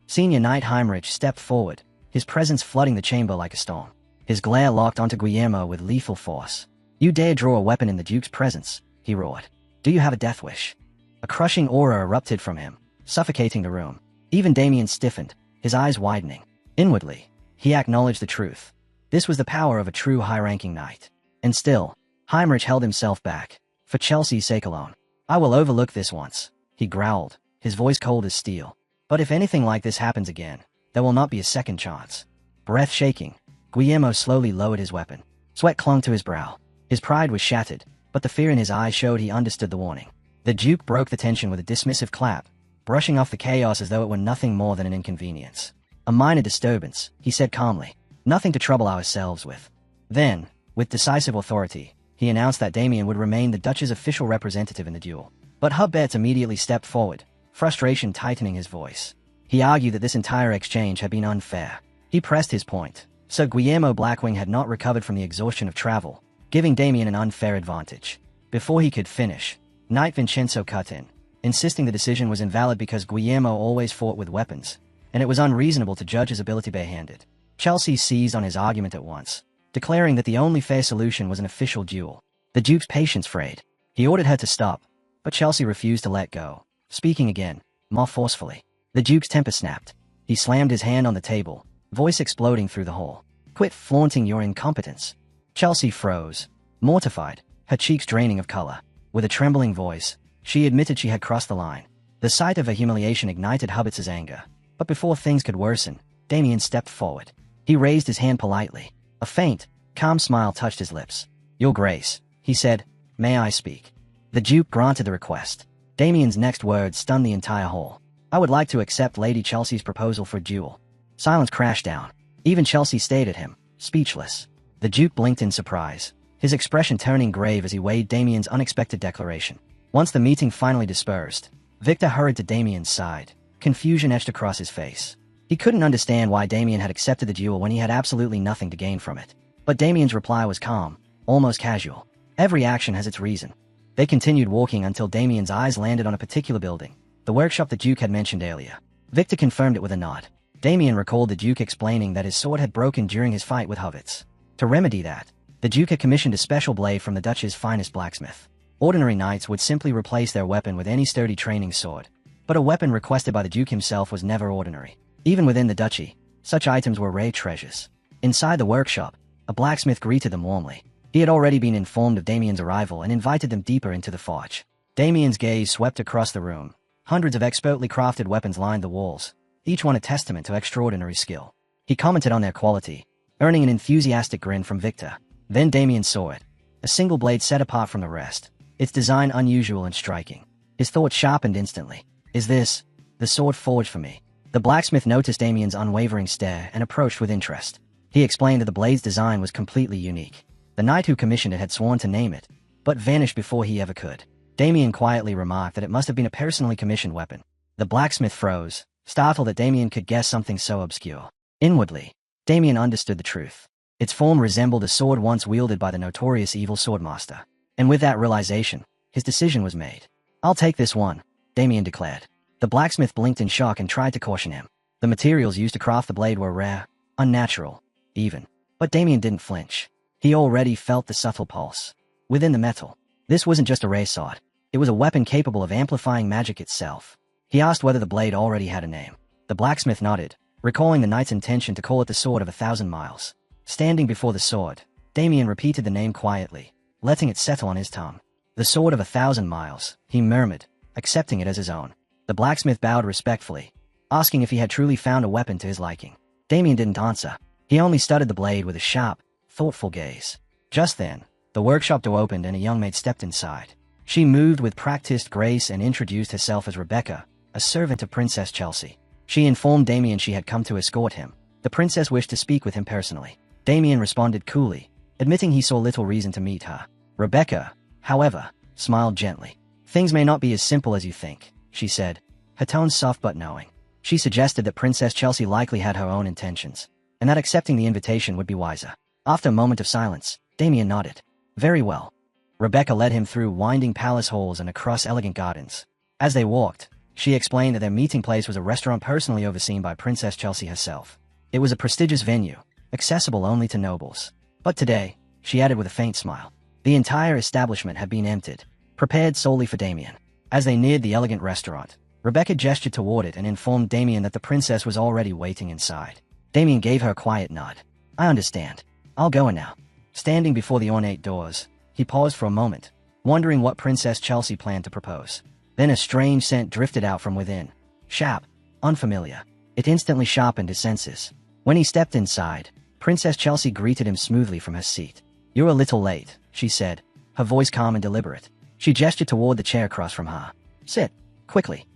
Senior Knight Heinrich stepped forward, his presence flooding the chamber like a storm. His glare locked onto Guillermo with lethal force. "You dare draw a weapon in the Duke's presence?" he roared. "Do you have a death wish?" A crushing aura erupted from him, suffocating the room. Even Damien stiffened, his eyes widening. Inwardly, he acknowledged the truth. This was the power of a true high-ranking knight. And still, Heinrich held himself back, for Chelsea's sake alone. "I will overlook this once," he growled, his voice cold as steel. "But if anything like this happens again, there will not be a second chance." Breath shaking, Guillermo slowly lowered his weapon. Sweat clung to his brow. His pride was shattered, but the fear in his eyes showed he understood the warning. The Duke broke the tension with a dismissive clap, brushing off the chaos as though it were nothing more than an inconvenience. "A minor disturbance," he said calmly. "Nothing to trouble ourselves with." Then, with decisive authority, he announced that Damien would remain the Dutch's official representative in the duel. But Hubbets immediately stepped forward, frustration tightening his voice. He argued that this entire exchange had been unfair. He pressed his point. Sir Guillermo Blackwing had not recovered from the exhaustion of travel, giving Damien an unfair advantage. Before he could finish, Knight Vincenzo cut in, insisting the decision was invalid because Guillermo always fought with weapons, and it was unreasonable to judge his ability barehanded. Chelsea seized on his argument at once, declaring that the only fair solution was an official duel. The Duke's patience frayed. He ordered her to stop, but Chelsea refused to let go, speaking again, more forcefully. The Duke's temper snapped. He slammed his hand on the table, voice exploding through the hall. "Quit flaunting your incompetence." Chelsea froze, mortified, her cheeks draining of color. With a trembling voice, she admitted she had crossed the line. The sight of her humiliation ignited Hubbets's anger. But before things could worsen, Damien stepped forward. He raised his hand politely. A faint, calm smile touched his lips. "Your Grace," he said, "may I speak?" The Duke granted the request. Damien's next words stunned the entire hall. "I would like to accept Lady Chelsea's proposal for a duel." Silence crashed down. Even Chelsea stared at him, speechless. The Duke blinked in surprise, his expression turning grave as he weighed Damien's unexpected declaration. Once the meeting finally dispersed, Victor hurried to Damien's side, confusion etched across his face. He couldn't understand why Damien had accepted the duel when he had absolutely nothing to gain from it. But Damien's reply was calm, almost casual. Every action has its reason. They continued walking until Damien's eyes landed on a particular building, the workshop the Duke had mentioned earlier. Victor confirmed it with a nod. Damien recalled the Duke explaining that his sword had broken during his fight with Hubbets. To remedy that, the Duke had commissioned a special blade from the Duchess's finest blacksmith. Ordinary knights would simply replace their weapon with any sturdy training sword. But a weapon requested by the Duke himself was never ordinary. Even within the duchy, such items were rare treasures. Inside the workshop, a blacksmith greeted them warmly. He had already been informed of Damien's arrival and invited them deeper into the forge. Damien's gaze swept across the room. Hundreds of expertly crafted weapons lined the walls, each one a testament to extraordinary skill. He commented on their quality, earning an enthusiastic grin from Victor. Then Damien saw it. A single blade set apart from the rest, its design unusual and striking. His thoughts sharpened instantly. "Is this the sword forged for me?" The blacksmith noticed Damien's unwavering stare and approached with interest. He explained that the blade's design was completely unique. The knight who commissioned it had sworn to name it, but vanished before he ever could. Damien quietly remarked that it must have been a personally commissioned weapon. The blacksmith froze, startled that Damien could guess something so obscure. Inwardly, Damien understood the truth. Its form resembled a sword once wielded by the notorious evil swordmaster. And with that realization, his decision was made. "I'll take this one," Damien declared. The blacksmith blinked in shock and tried to caution him. The materials used to craft the blade were rare, unnatural, even. But Damien didn't flinch. He already felt the subtle pulse within the metal. This wasn't just a rare sword. It was a weapon capable of amplifying magic itself. He asked whether the blade already had a name. The blacksmith nodded, recalling the knight's intention to call it the Sword of 1,000 Miles. Standing before the sword, Damien repeated the name quietly, letting it settle on his tongue. "The Sword of 1,000 Miles," he murmured, accepting it as his own. The blacksmith bowed respectfully, asking if he had truly found a weapon to his liking. Damien didn't answer. He only studied the blade with a sharp, thoughtful gaze. Just then, the workshop door opened and a young maid stepped inside. She moved with practiced grace and introduced herself as Rebecca, a servant of Princess Chelsea. She informed Damien she had come to escort him. The princess wished to speak with him personally. Damien responded coolly, admitting he saw little reason to meet her. Rebecca, however, smiled gently. "Things may not be as simple as you think," she said, her tone soft but knowing. She suggested that Princess Chelsea likely had her own intentions, and that accepting the invitation would be wiser. After a moment of silence, Damien nodded. "Very well." Rebecca led him through winding palace halls and across elegant gardens. As they walked, she explained that their meeting place was a restaurant personally overseen by Princess Chelsea herself. It was a prestigious venue, accessible only to nobles. But today, she added with a faint smile, the entire establishment had been emptied, prepared solely for Damien. As they neared the elegant restaurant, Rebecca gestured toward it and informed Damien that the princess was already waiting inside. Damien gave her a quiet nod. "I understand. I'll go in now." Standing before the ornate doors, he paused for a moment, wondering what Princess Chelsea planned to propose. Then a strange scent drifted out from within. Sharp, unfamiliar. It instantly sharpened his senses. When he stepped inside, Princess Chelsea greeted him smoothly from her seat. "You're a little late," she said, her voice calm and deliberate. She gestured toward the chair across from her. "Sit, quickly."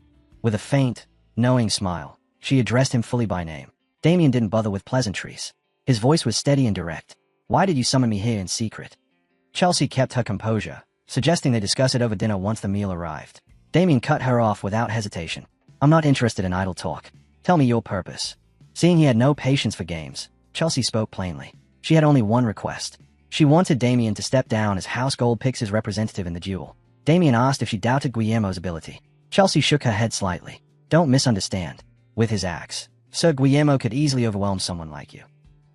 With a faint, knowing smile, she addressed him fully by name. Damien didn't bother with pleasantries. His voice was steady and direct. "Why did you summon me here in secret?" Chelsea kept her composure, suggesting they discuss it over dinner once the meal arrived. Damien cut her off without hesitation. I'm not interested in idle talk. Tell me your purpose. Seeing he had no patience for games, Chelsea spoke plainly. She had only one request. She wanted Damien to step down as House Gold Pix's representative in the duel. Damien asked if she doubted Guillermo's ability. Chelsea shook her head slightly. Don't misunderstand. With his axe, Sir Guillermo could easily overwhelm someone like you.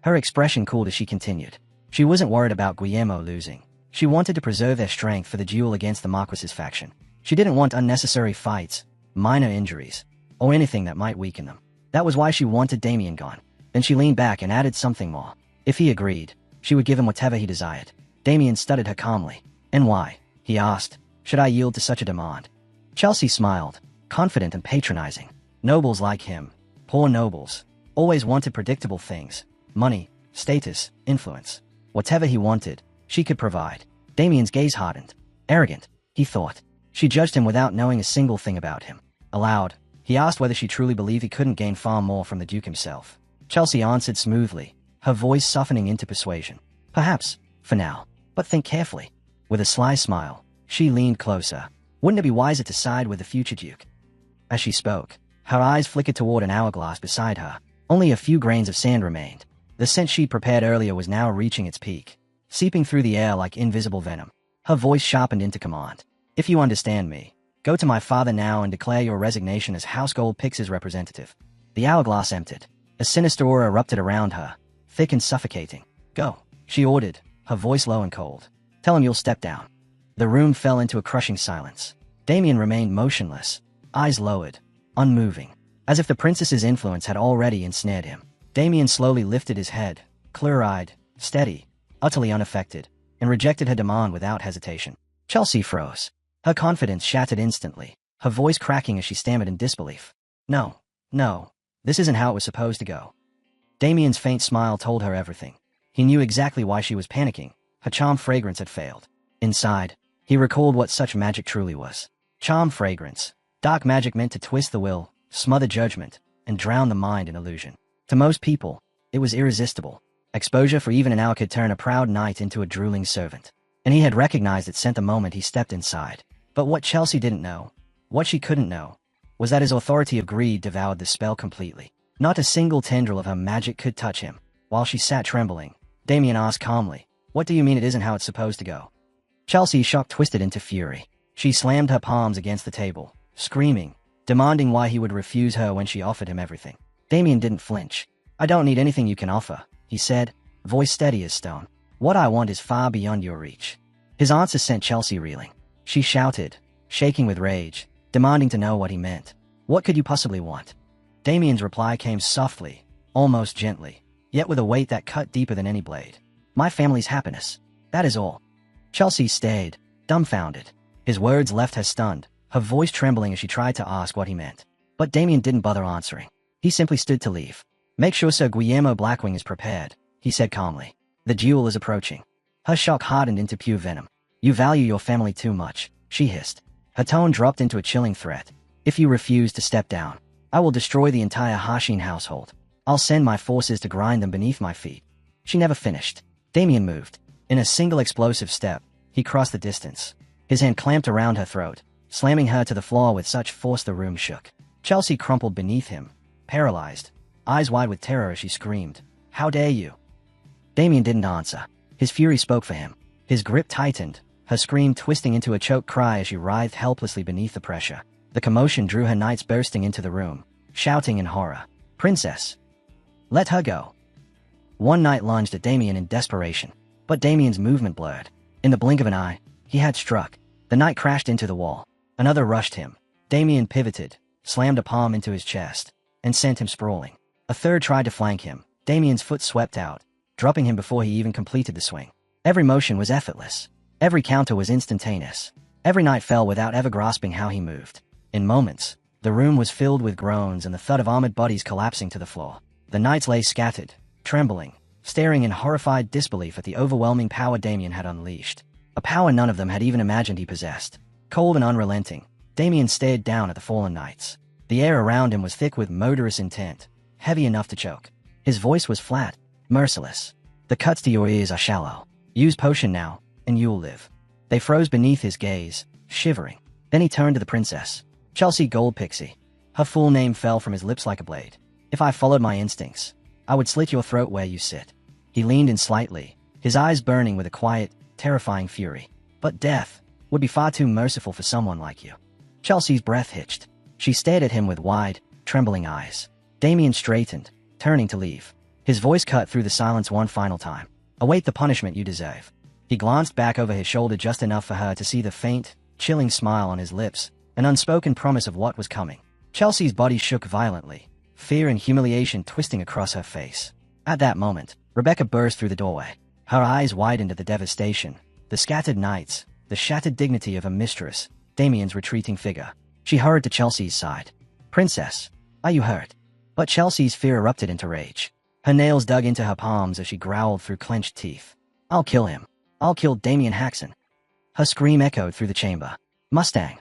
Her expression cooled as she continued. She wasn't worried about Guillermo losing. She wanted to preserve their strength for the duel against the Marquis's faction. She didn't want unnecessary fights, minor injuries, or anything that might weaken them. That was why she wanted Damien gone. Then she leaned back and added something more. If he agreed, she would give him whatever he desired. Damien studied her calmly. And why? He asked. Should I yield to such a demand? Chelsea smiled, confident and patronizing. Nobles like him, poor nobles, always wanted predictable things. Money, status, influence. Whatever he wanted, she could provide. Damien's gaze hardened. Arrogant, he thought. She judged him without knowing a single thing about him. Aloud, he asked whether she truly believed he couldn't gain far more from the Duke himself. Chelsea answered smoothly, her voice softening into persuasion. Perhaps, for now, but think carefully. With a sly smile, she leaned closer. Wouldn't it be wiser to side with the future Duke? As she spoke, her eyes flickered toward an hourglass beside her. Only a few grains of sand remained. The scent she'd prepared earlier was now reaching its peak, seeping through the air like invisible venom. Her voice sharpened into command. If you understand me, go to my father now and declare your resignation as House Gold Pix's representative. The hourglass emptied. A sinister aura erupted around her, thick and suffocating. Go, she ordered, her voice low and cold. Tell him you'll step down. The room fell into a crushing silence. Damien remained motionless, eyes lowered, unmoving, as if the princess's influence had already ensnared him. Damien slowly lifted his head, clear-eyed, steady, utterly unaffected, and rejected her demand without hesitation. Chelsea froze. Her confidence shattered instantly, her voice cracking as she stammered in disbelief. No, this isn't how it was supposed to go. Damien's faint smile told her everything. He knew exactly why she was panicking. Her charm fragrance had failed. Inside, he recalled what such magic truly was. Charm fragrance. Dark magic meant to twist the will, smother judgment, and drown the mind in illusion. To most people, it was irresistible. Exposure for even an hour could turn a proud knight into a drooling servant. And he had recognized its scent the moment he stepped inside. But what Chelsea didn't know, what she couldn't know, was that his authority of greed devoured the spell completely. Not a single tendril of her magic could touch him. While she sat trembling, Damien asked calmly, "What do you mean it isn't how it's supposed to go?" Chelsea's shock twisted into fury. She slammed her palms against the table, screaming, demanding why he would refuse her when she offered him everything. Damien didn't flinch. "I don't need anything you can offer," he said, voice steady as stone. "What I want is far beyond your reach." His answer sent Chelsea reeling. She shouted, shaking with rage, demanding to know what he meant. "What could you possibly want?" Damien's reply came softly, almost gently, yet with a weight that cut deeper than any blade. "My family's happiness. That is all." Chelsea stayed, dumbfounded. His words left her stunned, her voice trembling as she tried to ask what he meant. But Damien didn't bother answering. He simply stood to leave. "Make sure Sir Guillermo Blackwing is prepared," he said calmly. "The duel is approaching." Her shock hardened into pure venom. "You value your family too much," she hissed. Her tone dropped into a chilling threat. "If you refuse to step down, I will destroy the entire Hashin household. I'll send my forces to grind them beneath my feet." She never finished. Damien moved. In a single explosive step, he crossed the distance. His hand clamped around her throat, slamming her to the floor with such force the room shook. Chelsea crumpled beneath him, paralyzed, eyes wide with terror as she screamed, "How dare you!" Damien didn't answer. His fury spoke for him. His grip tightened, her scream twisting into a choked cry as she writhed helplessly beneath the pressure. The commotion drew her knights bursting into the room, shouting in horror, "Princess! Let her go!" One knight lunged at Damien in desperation, but Damien's movement blurred. In the blink of an eye, he had struck. The knight crashed into the wall. Another rushed him. Damien pivoted, slammed a palm into his chest, and sent him sprawling. A third tried to flank him. Damien's foot swept out, dropping him before he even completed the swing. Every motion was effortless. Every counter was instantaneous. Every knight fell without ever grasping how he moved. In moments, the room was filled with groans and the thud of armored bodies collapsing to the floor. The knights lay scattered, trembling, staring in horrified disbelief at the overwhelming power Damien had unleashed. A power none of them had even imagined he possessed. Cold and unrelenting, Damien stared down at the fallen knights. The air around him was thick with murderous intent, heavy enough to choke. His voice was flat, merciless. "The cuts to your ears are shallow. Use potion now, and you'll live." They froze beneath his gaze, shivering. Then he turned to the princess. Chelsea Gold Pixie. Her full name fell from his lips like a blade. If I followed my instincts, I would slit your throat where you sit. He leaned in slightly, his eyes burning with a quiet, terrifying fury. But death would be far too merciful for someone like you. Chelsea's breath hitched. She stared at him with wide, trembling eyes. Damien straightened, turning to leave. His voice cut through the silence one final time. Await the punishment you deserve. He glanced back over his shoulder just enough for her to see the faint, chilling smile on his lips, an unspoken promise of what was coming. Chelsea's body shook violently, fear and humiliation twisting across her face. At that moment, Rebecca burst through the doorway. Her eyes widened at the devastation, the scattered knights, the shattered dignity of her mistress, Damien's retreating figure. She hurried to Chelsea's side. "Princess, are you hurt?" But Chelsea's fear erupted into rage. Her nails dug into her palms as she growled through clenched teeth. "I'll kill him. I'll kill Damien Haxon." Her scream echoed through the chamber. "Mustang!"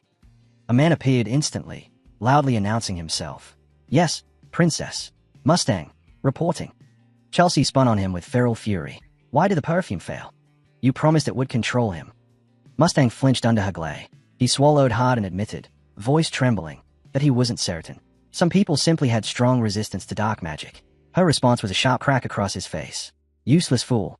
A man appeared instantly, loudly announcing himself. "Yes, Princess. Mustang. Reporting." Chelsea spun on him with feral fury. "Why did the perfume fail? You promised it would control him." Mustang flinched under her glare. He swallowed hard and admitted, voice trembling, that he wasn't certain. Some people simply had strong resistance to dark magic. Her response was a sharp crack across his face. "Useless fool."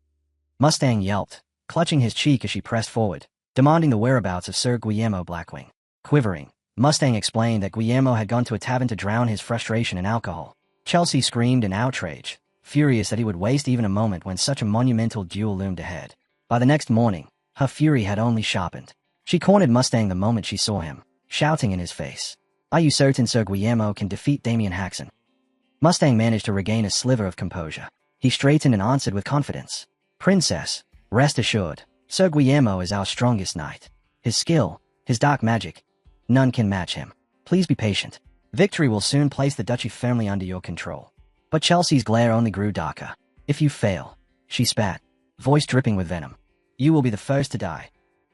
Mustang yelped, clutching his cheek as she pressed forward, demanding the whereabouts of Sir Guillermo Blackwing. Quivering, Mustang explained that Guillermo had gone to a tavern to drown his frustration in alcohol. Chelsea screamed in outrage, furious that he would waste even a moment when such a monumental duel loomed ahead. By the next morning, her fury had only sharpened. She cornered Mustang the moment she saw him, shouting in his face, "Are you certain Sir Guillermo can defeat Damien Haxon?" Mustang managed to regain a sliver of composure. He straightened and answered with confidence, "Princess, rest assured, Sir Guillermo is our strongest knight. His skill, his dark magic, none can match him. Please be patient. Victory will soon place the duchy firmly under your control." But Chelsea's glare only grew darker. "If you fail," she spat, voice dripping with venom, "you will be the first to die."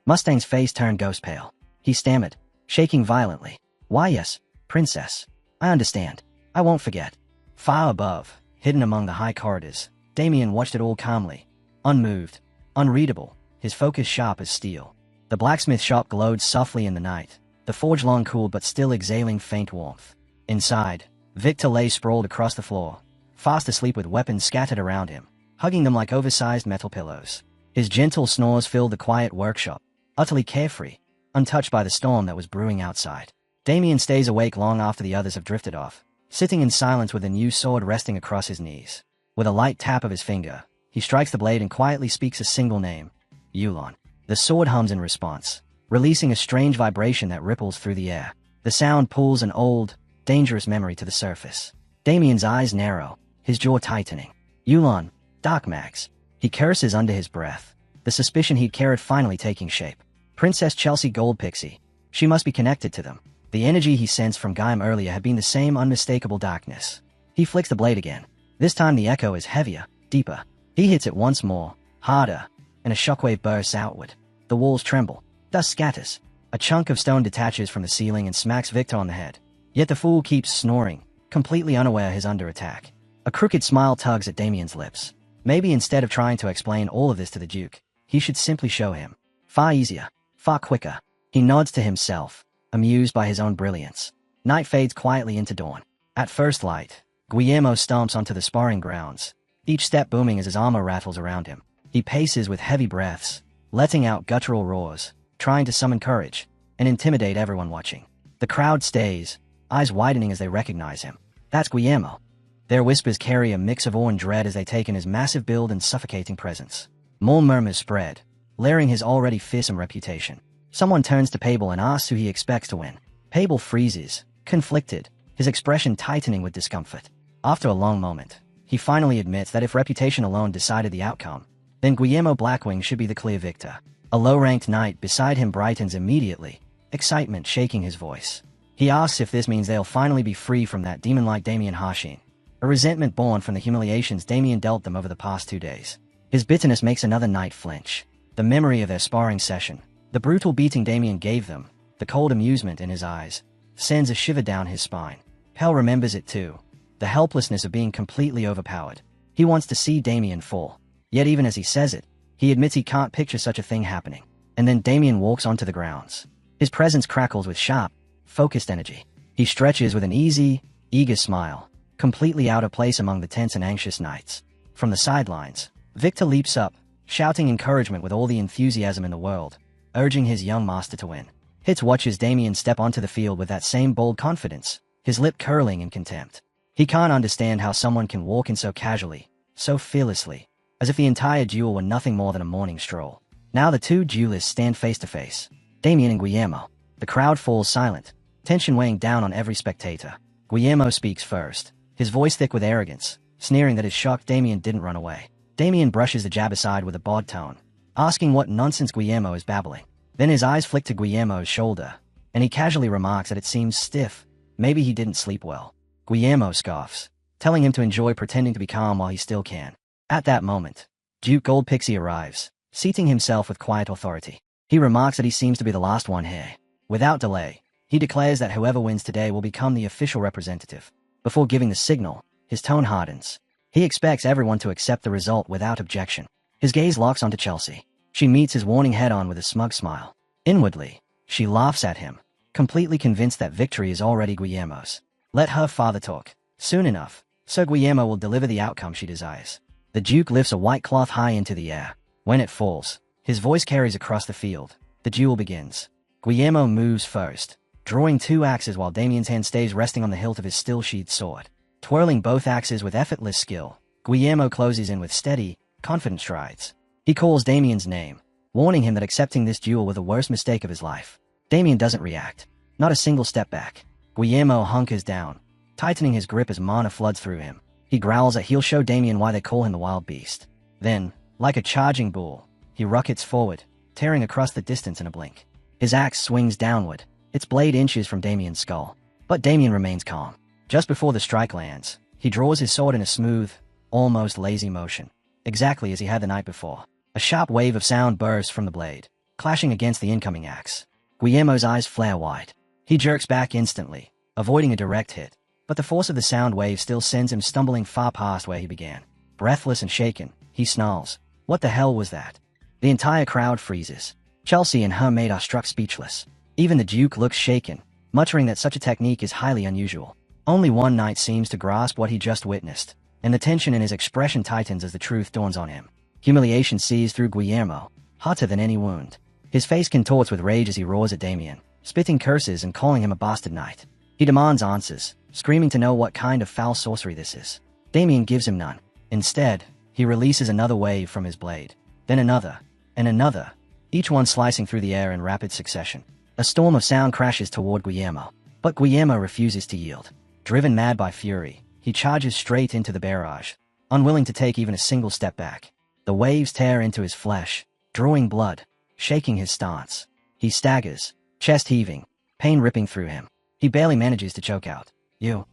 Mustang's face turned ghost pale. He stammered, shaking violently. "Why yes, Princess. I understand. I won't forget." Far above, hidden among the high corridors, Damien watched it all calmly, unmoved, unreadable, his focus sharp as steel. The blacksmith shop glowed softly in the night, the forge long cooled but still exhaling faint warmth. Inside, Victor lay sprawled across the floor, fast asleep with weapons scattered around him, hugging them like oversized metal pillows. His gentle snores filled the quiet workshop, utterly carefree, untouched by the storm that was brewing outside. Damien stays awake long after the others have drifted off, sitting in silence with a new sword resting across his knees. With a light tap of his finger, he strikes the blade and quietly speaks a single name, Yulon. The sword hums in response, releasing a strange vibration that ripples through the air. The sound pulls an old, dangerous memory to the surface. Damien's eyes narrow, his jaw tightening. Yulon, dark mags. He curses under his breath, the suspicion he'd carried finally taking shape. Princess Chelsea Gold Pixie. She must be connected to them. The energy he sensed from Gaim earlier had been the same unmistakable darkness. He flicks the blade again. This time the echo is heavier, deeper. He hits it once more, harder, and a shockwave bursts outward. The walls tremble. Dust scatters. A chunk of stone detaches from the ceiling and smacks Victor on the head. Yet the fool keeps snoring, completely unaware he's under attack. A crooked smile tugs at Damien's lips. Maybe instead of trying to explain all of this to the Duke, he should simply show him. Far easier, far quicker. He nods to himself, amused by his own brilliance. Night fades quietly into dawn. At first light, Guillermo stomps onto the sparring grounds, each step booming as his armor rattles around him. He paces with heavy breaths, letting out guttural roars, trying to summon courage and intimidate everyone watching. The crowd stays, eyes widening as they recognize him. That's Guillermo. Their whispers carry a mix of awe and dread as they take in his massive build and suffocating presence. More murmurs spread, layering his already fearsome reputation. Someone turns to Pable and asks who he expects to win. Pable freezes, conflicted, his expression tightening with discomfort. After a long moment, he finally admits that if reputation alone decided the outcome, then Guillermo Blackwing should be the clear victor. A low-ranked knight beside him brightens immediately, excitement shaking his voice. He asks if this means they'll finally be free from that demon-like Damien Harshin, a resentment born from the humiliations Damien dealt them over the past 2 days. His bitterness makes another knight flinch. The memory of their sparring session, the brutal beating Damien gave them, the cold amusement in his eyes, sends a shiver down his spine. Pell remembers it too, the helplessness of being completely overpowered. He wants to see Damien fall. Yet even as he says it, he admits he can't picture such a thing happening. And then Damien walks onto the grounds. His presence crackles with sharp, focused energy. He stretches with an easy, eager smile, completely out of place among the tense and anxious knights. From the sidelines, Victor leaps up, shouting encouragement with all the enthusiasm in the world, urging his young master to win. Hitz watches Damien step onto the field with that same bold confidence, his lip curling in contempt. He can't understand how someone can walk in so casually, so fearlessly, as if the entire duel were nothing more than a morning stroll. Now the two duelists stand face to face, Damien and Guillermo. The crowd falls silent, tension weighing down on every spectator. Guillermo speaks first, his voice thick with arrogance, sneering that his shocked Damien didn't run away. Damien brushes the jab aside with a bored tone, asking what nonsense Guillermo is babbling. Then his eyes flick to Guillermo's shoulder, and he casually remarks that it seems stiff. Maybe he didn't sleep well. Guillermo scoffs, telling him to enjoy pretending to be calm while he still can. At that moment, Duke Goldpixie arrives, seating himself with quiet authority. He remarks that he seems to be the last one here. Without delay, he declares that whoever wins today will become the official representative. Before giving the signal, his tone hardens. He expects everyone to accept the result without objection. His gaze locks onto Chelsea. She meets his warning head-on with a smug smile. Inwardly, she laughs at him, completely convinced that victory is already Guillermo's. Let her father talk. Soon enough, Sir Guillermo will deliver the outcome she desires. The Duke lifts a white cloth high into the air. When it falls, his voice carries across the field. The duel begins. Guillermo moves first, drawing two axes while Damien's hand stays resting on the hilt of his still-sheathed sword. Twirling both axes with effortless skill, Guillermo closes in with steady, confident strides. He calls Damien's name, warning him that accepting this duel was the worst mistake of his life. Damien doesn't react. Not a single step back. Guillermo hunkers down, tightening his grip as mana floods through him. He growls that he'll show Damien why they call him the Wild Beast. Then, like a charging bull, he rockets forward, tearing across the distance in a blink. His axe swings downward, its blade inches from Damien's skull. But Damien remains calm. Just before the strike lands, he draws his sword in a smooth, almost lazy motion, exactly as he had the night before. A sharp wave of sound bursts from the blade, clashing against the incoming axe. Guillermo's eyes flare wide. He jerks back instantly, avoiding a direct hit, but the force of the sound wave still sends him stumbling far past where he began. Breathless and shaken, he snarls, "What the hell was that?" The entire crowd freezes. Chelsea and her mate are struck speechless. Even the Duke looks shaken, muttering that such a technique is highly unusual. Only one knight seems to grasp what he just witnessed, and the tension in his expression tightens as the truth dawns on him. Humiliation sees through Guillermo, hotter than any wound. His face contorts with rage as he roars at Damien, spitting curses and calling him a bastard knight. He demands answers, screaming to know what kind of foul sorcery this is. Damien gives him none. Instead, he releases another wave from his blade, then another, and another, each one slicing through the air in rapid succession. A storm of sound crashes toward Guillermo, but Guillermo refuses to yield. Driven mad by fury, he charges straight into the barrage, unwilling to take even a single step back. The waves tear into his flesh, drawing blood, shaking his stance. He staggers, chest heaving, pain ripping through him. He barely manages to choke out, "You."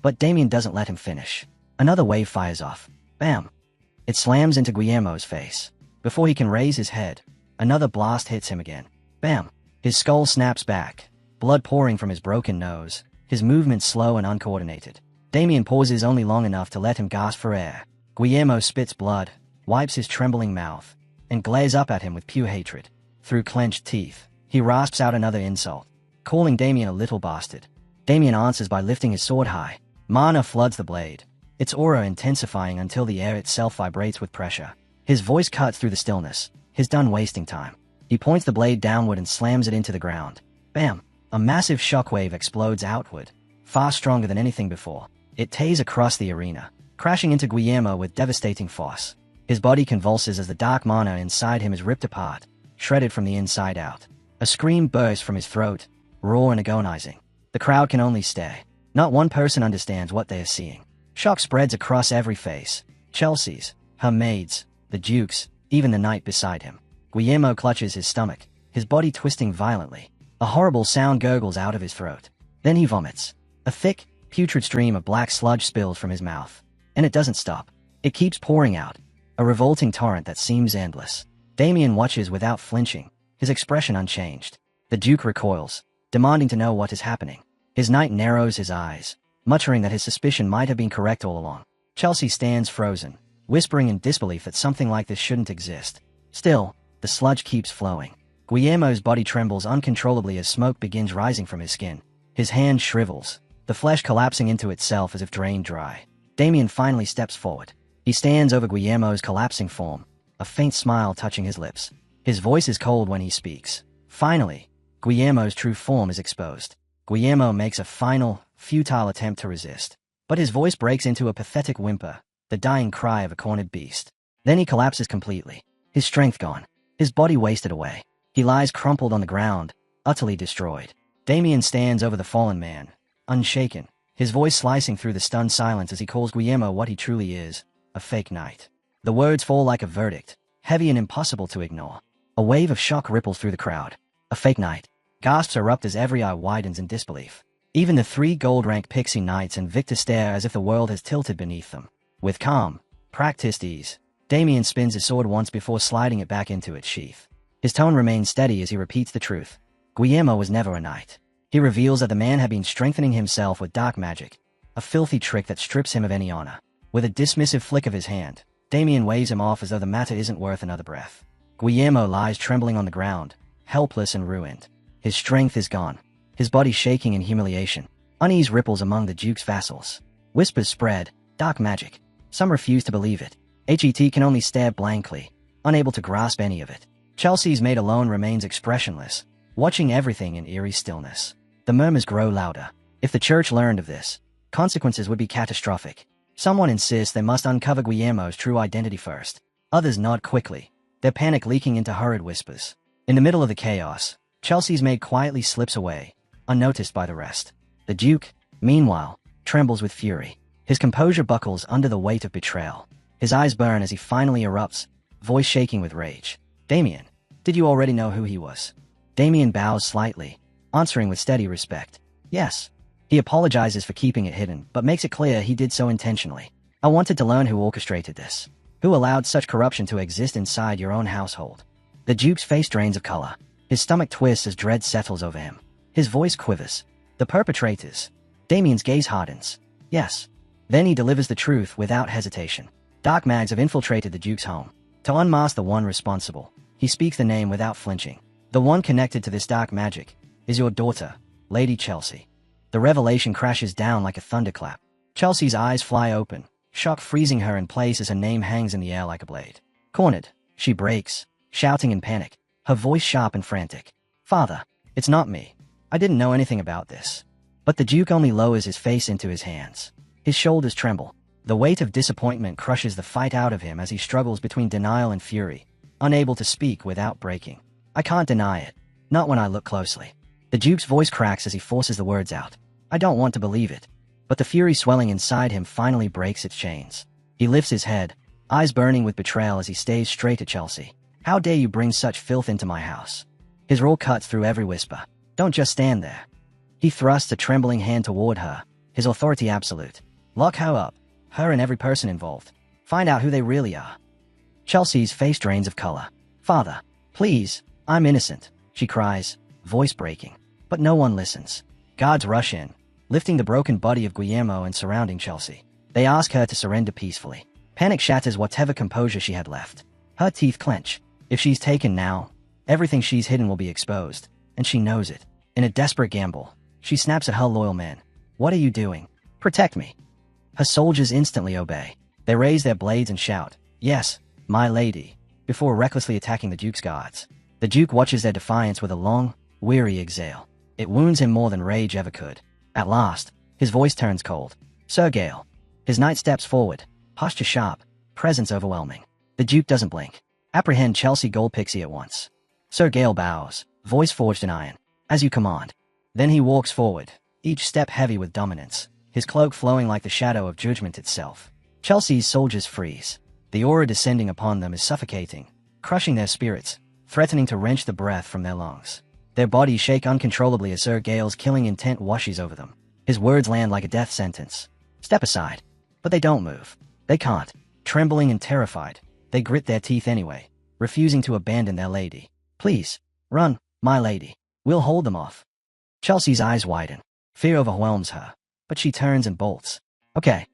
But Damien doesn't let him finish. Another wave fires off. Bam! It slams into Guillermo's face. Before he can raise his head, another blast hits him again. Bam! His skull snaps back, blood pouring from his broken nose, his movements slow and uncoordinated. Damien pauses only long enough to let him gasp for air. Guillermo spits blood, wipes his trembling mouth, and glares up at him with pure hatred. Through clenched teeth, he rasps out another insult, calling Damien a little bastard. Damien answers by lifting his sword high. Mana floods the blade, its aura intensifying until the air itself vibrates with pressure. His voice cuts through the stillness. He's done wasting time. He points the blade downward and slams it into the ground. Bam! A massive shockwave explodes outward, far stronger than anything before. It tears across the arena, crashing into Guillermo with devastating force. His body convulses as the dark mana inside him is ripped apart, shredded from the inside out. A scream bursts from his throat, raw and agonizing. The crowd can only stare. Not one person understands what they are seeing. Shock spreads across every face. Chelsea's, her maid's, the Duke's, even the knight beside him. Guillermo clutches his stomach, his body twisting violently. A horrible sound gurgles out of his throat. Then he vomits. A thick, putrid stream of black sludge spills from his mouth. And it doesn't stop. It keeps pouring out. A revolting torrent that seems endless. Damien watches without flinching, his expression unchanged. The Duke recoils, demanding to know what is happening. His knight narrows his eyes, muttering that his suspicion might have been correct all along. Chelsea stands frozen, whispering in disbelief that something like this shouldn't exist. Still, the sludge keeps flowing. Guillermo's body trembles uncontrollably as smoke begins rising from his skin. His hand shrivels, the flesh collapsing into itself as if drained dry. Damien finally steps forward. He stands over Guillermo's collapsing form, a faint smile touching his lips. His voice is cold when he speaks. Finally, Guillermo's true form is exposed. Guillermo makes a final, futile attempt to resist, but his voice breaks into a pathetic whimper, the dying cry of a cornered beast. Then he collapses completely, his strength gone, his body wasted away. He lies crumpled on the ground, utterly destroyed. Damien stands over the fallen man, unshaken, his voice slicing through the stunned silence as he calls Guillermo what he truly is, a fake knight. The words fall like a verdict, heavy and impossible to ignore. A wave of shock ripples through the crowd. A fake knight. Gasps erupt as every eye widens in disbelief. Even the 3 gold-rank pixie knights and Victor stare as if the world has tilted beneath them. With calm, practiced ease, Damien spins his sword once before sliding it back into its sheath. His tone remains steady as he repeats the truth. Guillermo was never a knight. He reveals that the man had been strengthening himself with dark magic, a filthy trick that strips him of any honor. With a dismissive flick of his hand, Damien waves him off as though the matter isn't worth another breath. Guillermo lies trembling on the ground, helpless and ruined. His strength is gone, his body shaking in humiliation. Unease ripples among the Duke's vassals. Whispers spread, dark magic. Some refuse to believe it. Het can only stare blankly, unable to grasp any of it. Chelsea's maid alone remains expressionless, watching everything in eerie stillness. The murmurs grow louder. If the church learned of this, consequences would be catastrophic. Someone insists they must uncover Guillermo's true identity first. Others nod quickly, their panic leaking into hurried whispers. In the middle of the chaos, Chelsea's maid quietly slips away, unnoticed by the rest. The Duke, meanwhile, trembles with fury. His composure buckles under the weight of betrayal. His eyes burn as he finally erupts, voice shaking with rage. Damien, did you already know who he was? Damien bows slightly, answering with steady respect. Yes. He apologizes for keeping it hidden, but makes it clear he did so intentionally. I wanted to learn who orchestrated this. Who allowed such corruption to exist inside your own household? The Duke's face drains of color. His stomach twists as dread settles over him. His voice quivers. The perpetrators. Damien's gaze hardens. Yes. Then he delivers the truth without hesitation. Dark mags have infiltrated the Duke's home. To unmask the one responsible, he speaks the name without flinching. The one connected to this dark magic is your daughter, Lady Chelsea. The revelation crashes down like a thunderclap. Chelsea's eyes fly open, shock freezing her in place as her name hangs in the air like a blade. Cornered, she breaks, shouting in panic, her voice sharp and frantic. Father, it's not me. I didn't know anything about this. But the Duke only lowers his face into his hands. His shoulders tremble. The weight of disappointment crushes the fight out of him as he struggles between denial and fury, unable to speak without breaking. I can't deny it. Not when I look closely. The Duke's voice cracks as he forces the words out. I don't want to believe it. But the fury swelling inside him finally breaks its chains. He lifts his head, eyes burning with betrayal as he stares straight at Chelsea. How dare you bring such filth into my house? His roar cuts through every whisper. Don't just stand there. He thrusts a trembling hand toward her, his authority absolute. Lock her up, her and every person involved. Find out who they really are. Chelsea's face drains of color. Father, please, I'm innocent, she cries, voice breaking. But no one listens. Guards rush in, lifting the broken body of Guillermo and surrounding Chelsea. They ask her to surrender peacefully. Panic shatters whatever composure she had left. Her teeth clench. If she's taken now, everything she's hidden will be exposed, and she knows it. In a desperate gamble, she snaps at her loyal men. What are you doing? Protect me. Her soldiers instantly obey. They raise their blades and shout, Yes, my lady, before recklessly attacking the Duke's guards. The Duke watches their defiance with a long, weary exhale. It wounds him more than rage ever could. At last, his voice turns cold. Sir Gale. His knight steps forward, posture sharp, presence overwhelming. The Duke doesn't blink. Apprehend Chelsea Gold Pixie at once. Sir Gale bows, voice forged in iron. As you command. Then he walks forward, each step heavy with dominance, his cloak flowing like the shadow of judgment itself. Chelsea's soldiers freeze. The aura descending upon them is suffocating, crushing their spirits, threatening to wrench the breath from their lungs. Their bodies shake uncontrollably as Sir Gale's killing intent washes over them. His words land like a death sentence. Step aside. But they don't move. They can't. Trembling and terrified, they grit their teeth anyway, refusing to abandon their lady. Please, run, my lady. We'll hold them off. Chelsea's eyes widen. Fear overwhelms her, but she turns and bolts. Okay.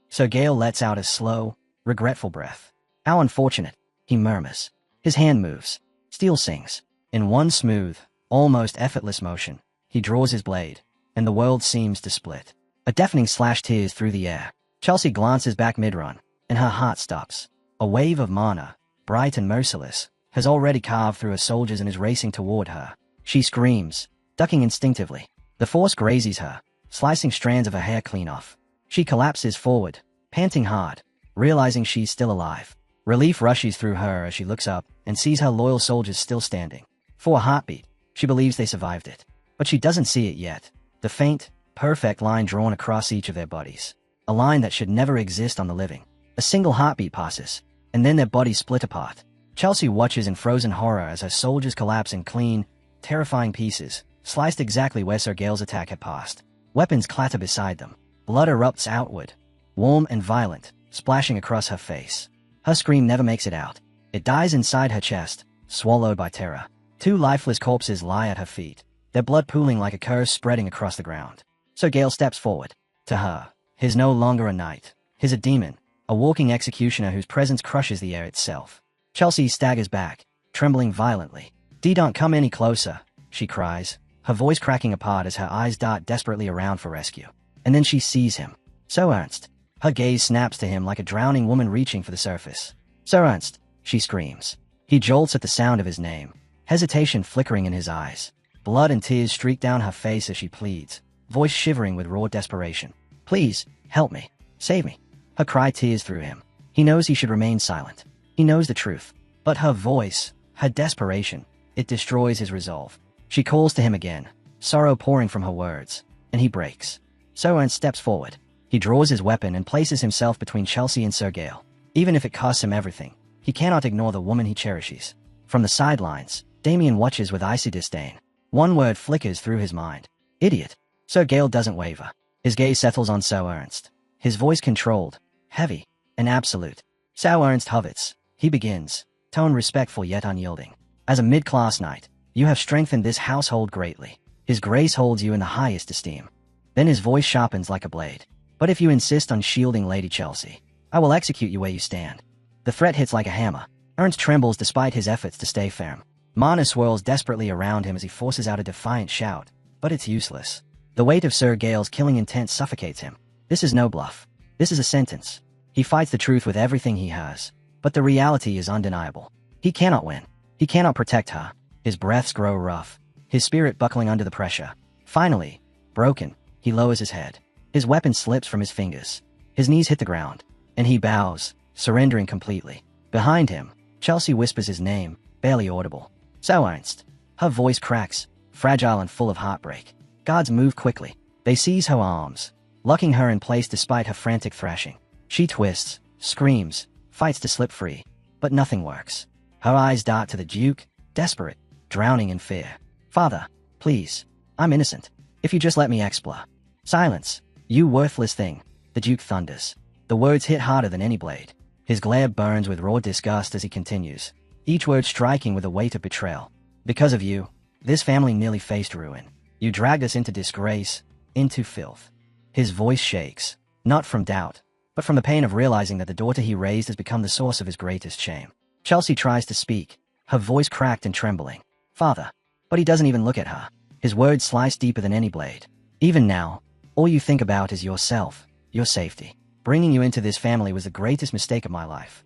Sir Gale lets out a slow, regretful breath. How unfortunate, he murmurs. His hand moves. Steel sings. In one smooth, almost effortless motion, he draws his blade, and the world seems to split. A deafening slash tears through the air. Chelsea glances back mid-run, and her heart stops. A wave of mana, bright and merciless, has already carved through her soldiers and is racing toward her. She screams, ducking instinctively. The force grazes her, slicing strands of her hair clean off. She collapses forward, panting hard, realizing she's still alive. Relief rushes through her as she looks up and sees her loyal soldiers still standing. For a heartbeat, she believes they survived it. But she doesn't see it yet. The faint, perfect line drawn across each of their bodies. A line that should never exist on the living. A single heartbeat passes, and then their bodies split apart. Chelsea watches in frozen horror as her soldiers collapse in clean, terrifying pieces, sliced exactly where Sir Gale's attack had passed. Weapons clatter beside them. Blood erupts outward, warm and violent, splashing across her face. Her scream never makes it out. It dies inside her chest, swallowed by terror. Two lifeless corpses lie at her feet, their blood pooling like a curse spreading across the ground. Sir Gale steps forward. To her, he's no longer a knight. He's a demon, a walking executioner whose presence crushes the air itself. Chelsea staggers back, trembling violently. "Don't come any closer," she cries, her voice cracking apart as her eyes dart desperately around for rescue. And then she sees him. So Ernst. Her gaze snaps to him like a drowning woman reaching for the surface. "Sir Ernst," she screams. He jolts at the sound of his name, hesitation flickering in his eyes. Blood and tears streak down her face as she pleads, voice shivering with raw desperation. "Please, help me. Save me." Her cry tears through him. He knows he should remain silent. He knows the truth. But her voice, her desperation, it destroys his resolve. She calls to him again, sorrow pouring from her words, and he breaks. Sir Ernst steps forward. He draws his weapon and places himself between Chelsea and Sir Gale. Even if it costs him everything, he cannot ignore the woman he cherishes. From the sidelines, Damien watches with icy disdain. One word flickers through his mind. "Idiot." Sir Gale doesn't waver. His gaze settles on Sir Ernst. His voice controlled, heavy, and absolute. Sir Ernst hovers. He begins, tone respectful yet unyielding. "As a mid-class knight, you have strengthened this household greatly. His grace holds you in the highest esteem." Then his voice sharpens like a blade. "But if you insist on shielding Lady Chelsea, I will execute you where you stand." The threat hits like a hammer. Ernst trembles despite his efforts to stay firm. Mana swirls desperately around him as he forces out a defiant shout, but it's useless. The weight of Sir Gale's killing intent suffocates him. This is no bluff. This is a sentence. He fights the truth with everything he has, but the reality is undeniable. He cannot win. He cannot protect her. His breaths grow rough, his spirit buckling under the pressure. Finally, broken, he lowers his head. His weapon slips from his fingers. His knees hit the ground, and he bows, surrendering completely. Behind him, Chelsea whispers his name, barely audible. "So Ernst." Her voice cracks, fragile and full of heartbreak. Guards move quickly. They seize her arms, locking her in place despite her frantic thrashing. She twists, screams, fights to slip free, but nothing works. Her eyes dart to the Duke, desperate, drowning in fear. "Father, please, I'm innocent. If you just let me explore." "Silence, you worthless thing," the Duke thunders. The words hit harder than any blade. His glare burns with raw disgust as he continues, each word striking with the weight of betrayal. "Because of you, this family nearly faced ruin. You dragged us into disgrace, into filth." His voice shakes, not from doubt, but from the pain of realizing that the daughter he raised has become the source of his greatest shame. Chelsea tries to speak, her voice cracked and trembling. "Father." But he doesn't even look at her. His words slice deeper than any blade. "Even now, all you think about is yourself, your safety. Bringing you into this family was the greatest mistake of my life."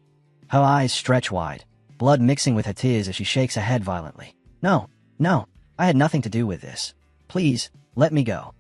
Her eyes stretch wide, blood mixing with her tears as she shakes her head violently. "No, no, I had nothing to do with this. Please, let me go."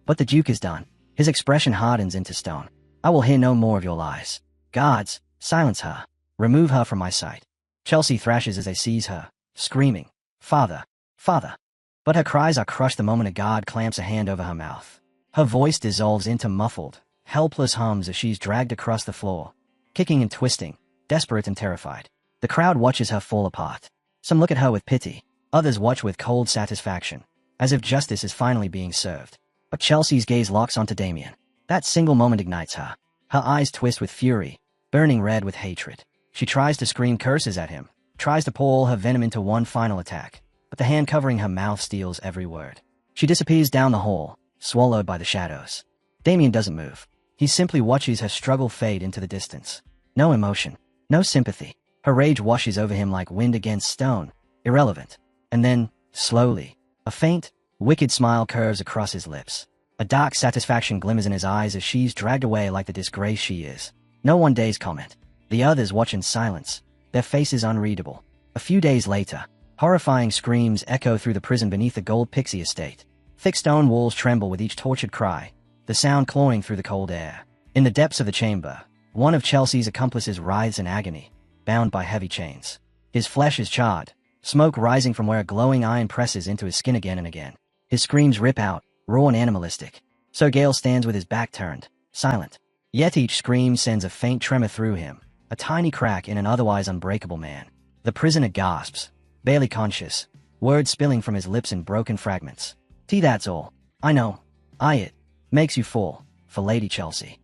But the Duke is done. His expression hardens into stone. "I will hear no more of your lies. Guards, silence her. Remove her from my sight." Chelsea thrashes as they seize her, screaming, "Father, father." But her cries are crushed the moment a guard clamps a hand over her mouth. Her voice dissolves into muffled, helpless hums as she's dragged across the floor, kicking and twisting, desperate and terrified. The crowd watches her fall apart. Some look at her with pity, others watch with cold satisfaction, as if justice is finally being served. But Chelsea's gaze locks onto Damien. That single moment ignites her. Her eyes twist with fury, burning red with hatred. She tries to scream curses at him, tries to pour all her venom into one final attack, but the hand covering her mouth steals every word. She disappears down the hall, swallowed by the shadows. Damien doesn't move. He simply watches her struggle fade into the distance. No emotion, no sympathy. Her rage washes over him like wind against stone, irrelevant. And then, slowly, a faint, wicked smile curves across his lips. A dark satisfaction glimmers in his eyes as she's dragged away like the disgrace she is. No one dares comment. The others watch in silence, their faces unreadable. A few days later, horrifying screams echo through the prison beneath the gold pixie estate. Thick stone walls tremble with each tortured cry, the sound clawing through the cold air. In the depths of the chamber, one of Chelsea's accomplices writhes in agony, bound by heavy chains. His flesh is charred, smoke rising from where a glowing iron presses into his skin again and again. His screams rip out, raw and animalistic. Sir Gale stands with his back turned, silent. Yet each scream sends a faint tremor through him, a tiny crack in an otherwise unbreakable man. The prisoner gasps, barely conscious, words spilling from his lips in broken fragments. That's all. I know. It makes you fall, for Lady Chelsea.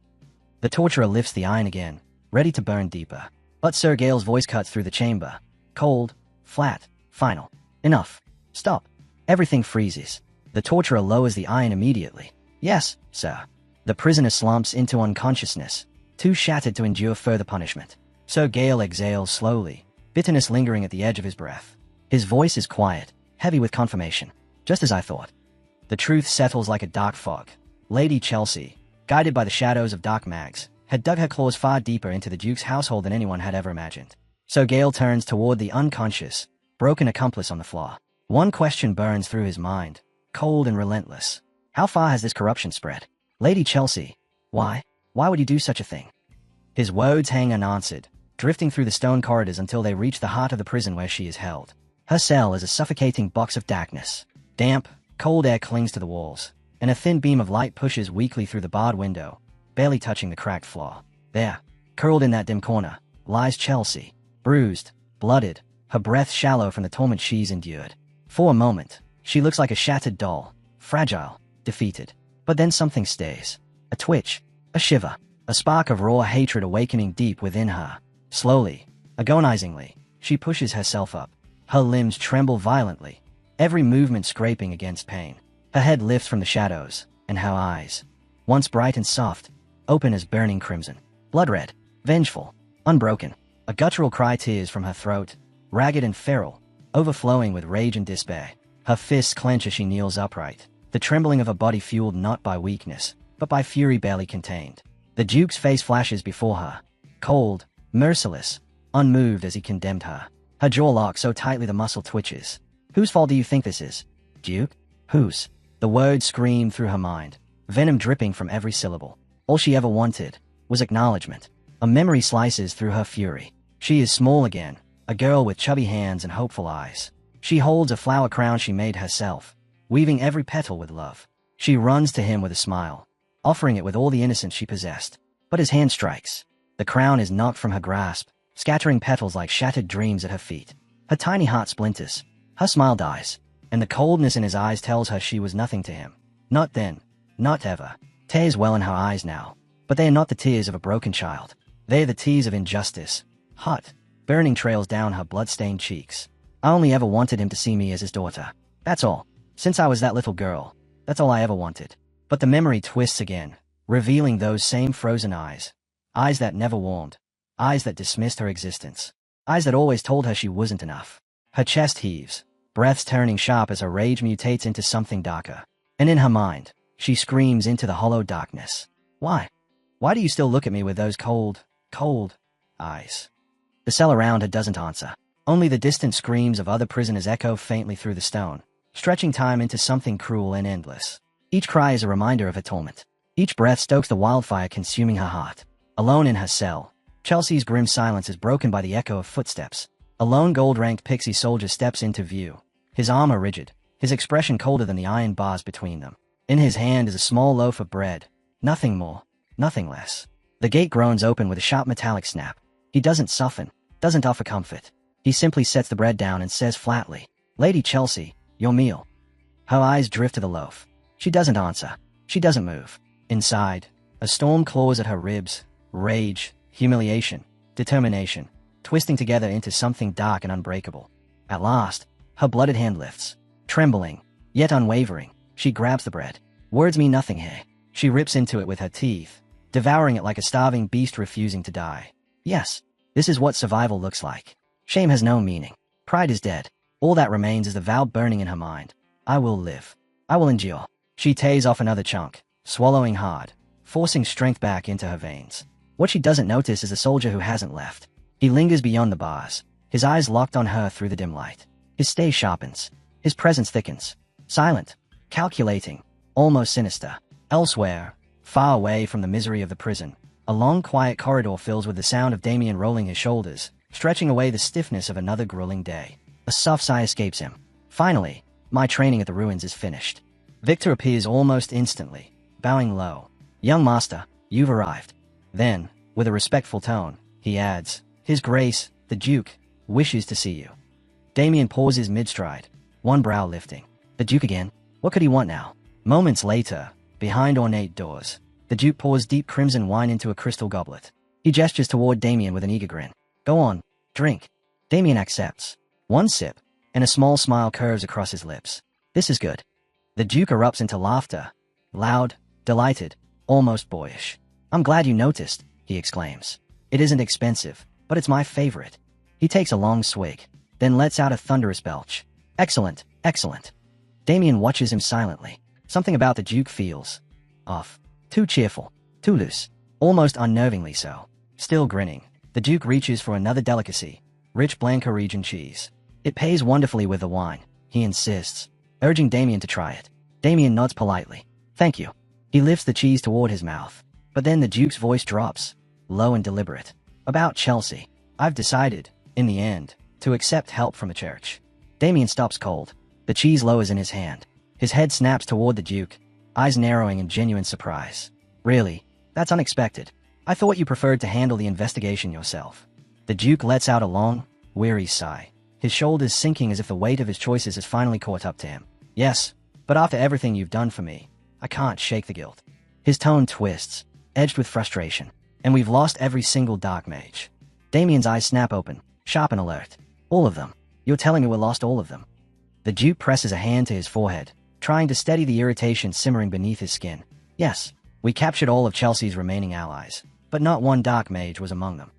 The torturer lifts the iron again, ready to burn deeper. But Sir Gale's voice cuts through the chamber. Cold, flat, final. Enough. Stop. Everything freezes. The torturer lowers the iron immediately. Yes, sir. The prisoner slumps into unconsciousness, too shattered to endure further punishment. Sir Gale exhales slowly, bitterness lingering at the edge of his breath. His voice is quiet, heavy with confirmation. Just as I thought. The truth settles like a dark fog. Lady Chelsea, guided by the shadows of dark mags, had dug her claws far deeper into the Duke's household than anyone had ever imagined. Sir Gale turns toward the unconscious, broken accomplice on the floor. One question burns through his mind, cold and relentless. How far has this corruption spread? Lady Chelsea, why? Why would you do such a thing? His words hang unanswered, drifting through the stone corridors until they reach the heart of the prison where she is held. Her cell is a suffocating box of darkness. Damp, cold air clings to the walls, and a thin beam of light pushes weakly through the barred window, barely touching the cracked floor. There, curled in that dim corner, lies Chelsea, bruised, blooded, her breath shallow from the torment she's endured. For a moment, she looks like a shattered doll, fragile, defeated. But then something stays. A twitch, a shiver, a spark of raw hatred awakening deep within her. Slowly, agonizingly, she pushes herself up. Her limbs tremble violently, every movement scraping against pain. Her head lifts from the shadows, and her eyes, once bright and soft, open as burning crimson. Blood red, vengeful, unbroken. A guttural cry tears from her throat, ragged and feral, overflowing with rage and despair. Her fists clench as she kneels upright, the trembling of her body fueled not by weakness, but by fury barely contained. The Duke's face flashes before her, cold, merciless, unmoved as he condemned her. Her jaw locks so tightly the muscle twitches. Whose fault do you think this is, Duke? Whose? The words scream through her mind, venom dripping from every syllable. All she ever wanted was acknowledgement. A memory slices through her fury. She is small again, a girl with chubby hands and hopeful eyes. She holds a flower crown she made herself, weaving every petal with love. She runs to him with a smile, offering it with all the innocence she possessed. But his hand strikes. The crown is knocked from her grasp, scattering petals like shattered dreams at her feet. Her tiny heart splinters. Her smile dies, and the coldness in his eyes tells her she was nothing to him. Not then, not ever. Tears well in her eyes now, but they are not the tears of a broken child. They are the tears of injustice. Hot, burning trails down her blood-stained cheeks. I only ever wanted him to see me as his daughter. That's all. Since I was that little girl, that's all I ever wanted. But the memory twists again, revealing those same frozen eyes. Eyes that never warmed. Eyes that dismissed her existence. Eyes that always told her she wasn't enough. Her chest heaves, breaths turning sharp as her rage mutates into something darker. And in her mind, she screams into the hollow darkness. Why? Why do you still look at me with those cold, cold eyes? The cell around her doesn't answer. Only the distant screams of other prisoners echo faintly through the stone, stretching time into something cruel and endless. Each cry is a reminder of her torment. Each breath stokes the wildfire consuming her heart. Alone in her cell, Chelsea's grim silence is broken by the echo of footsteps. A lone gold-ranked pixie soldier steps into view, his armor rigid, his expression colder than the iron bars between them. In his hand is a small loaf of bread. Nothing more, nothing less. The gate groans open with a sharp metallic snap. He doesn't soften, doesn't offer comfort. He simply sets the bread down and says flatly, "Lady Chelsea, your meal." Her eyes drift to the loaf. She doesn't answer. She doesn't move. Inside, a storm claws at her ribs. Rage, humiliation, determination, twisting together into something dark and unbreakable. At last, her blooded hand lifts. Trembling, yet unwavering, she grabs the bread. Words mean nothing here. She rips into it with her teeth, devouring it like a starving beast refusing to die. Yes, this is what survival looks like. Shame has no meaning. Pride is dead. All that remains is the vow burning in her mind. I will live. I will endure. She tears off another chunk, swallowing hard, forcing strength back into her veins. What she doesn't notice is the soldier who hasn't left. He lingers beyond the bars, his eyes locked on her through the dim light. His stare sharpens. His presence thickens. Silent, calculating, almost sinister. Elsewhere, far away from the misery of the prison, a long quiet corridor fills with the sound of Damien rolling his shoulders, stretching away the stiffness of another grueling day. A soft sigh escapes him. Finally, my training at the ruins is finished. Victor appears almost instantly, bowing low. Young master, you've arrived. Then, with a respectful tone, he adds, His Grace, the Duke, wishes to see you. Damien pauses mid-stride, one brow lifting. The Duke again? What could he want now? Moments later, behind ornate doors, the Duke pours deep crimson wine into a crystal goblet. He gestures toward Damien with an eager grin. Go on, drink. Damien accepts. One sip, and a small smile curves across his lips. This is good. The Duke erupts into laughter. Loud, delighted, almost boyish. I'm glad you noticed, he exclaims. It isn't expensive, but it's my favorite. He takes a long swig, then lets out a thunderous belch. Excellent, excellent. Damien watches him silently. Something about the Duke feels off. Too cheerful, too loose, almost unnervingly so. Still grinning, the Duke reaches for another delicacy, rich Blanca region cheese. It pays wonderfully with the wine, he insists, urging Damien to try it. Damien nods politely. Thank you. He lifts the cheese toward his mouth, but then the Duke's voice drops, low and deliberate. About Chelsea, I've decided, in the end, to accept help from the church. Damien stops cold. The cheese lowers in his hand. His head snaps toward the Duke, eyes narrowing in genuine surprise. Really? That's unexpected. I thought you preferred to handle the investigation yourself. The Duke lets out a long, weary sigh, his shoulders sinking as if the weight of his choices has finally caught up to him. Yes, but after everything you've done for me, I can't shake the guilt. His tone twists, edged with frustration. And we've lost every single dark mage. Damien's eyes snap open, sharp and alert. All of them. You're telling me we lost all of them? The Duke presses a hand to his forehead, trying to steady the irritation simmering beneath his skin. Yes, we captured all of Chelsea's remaining allies, but not one dark mage was among them.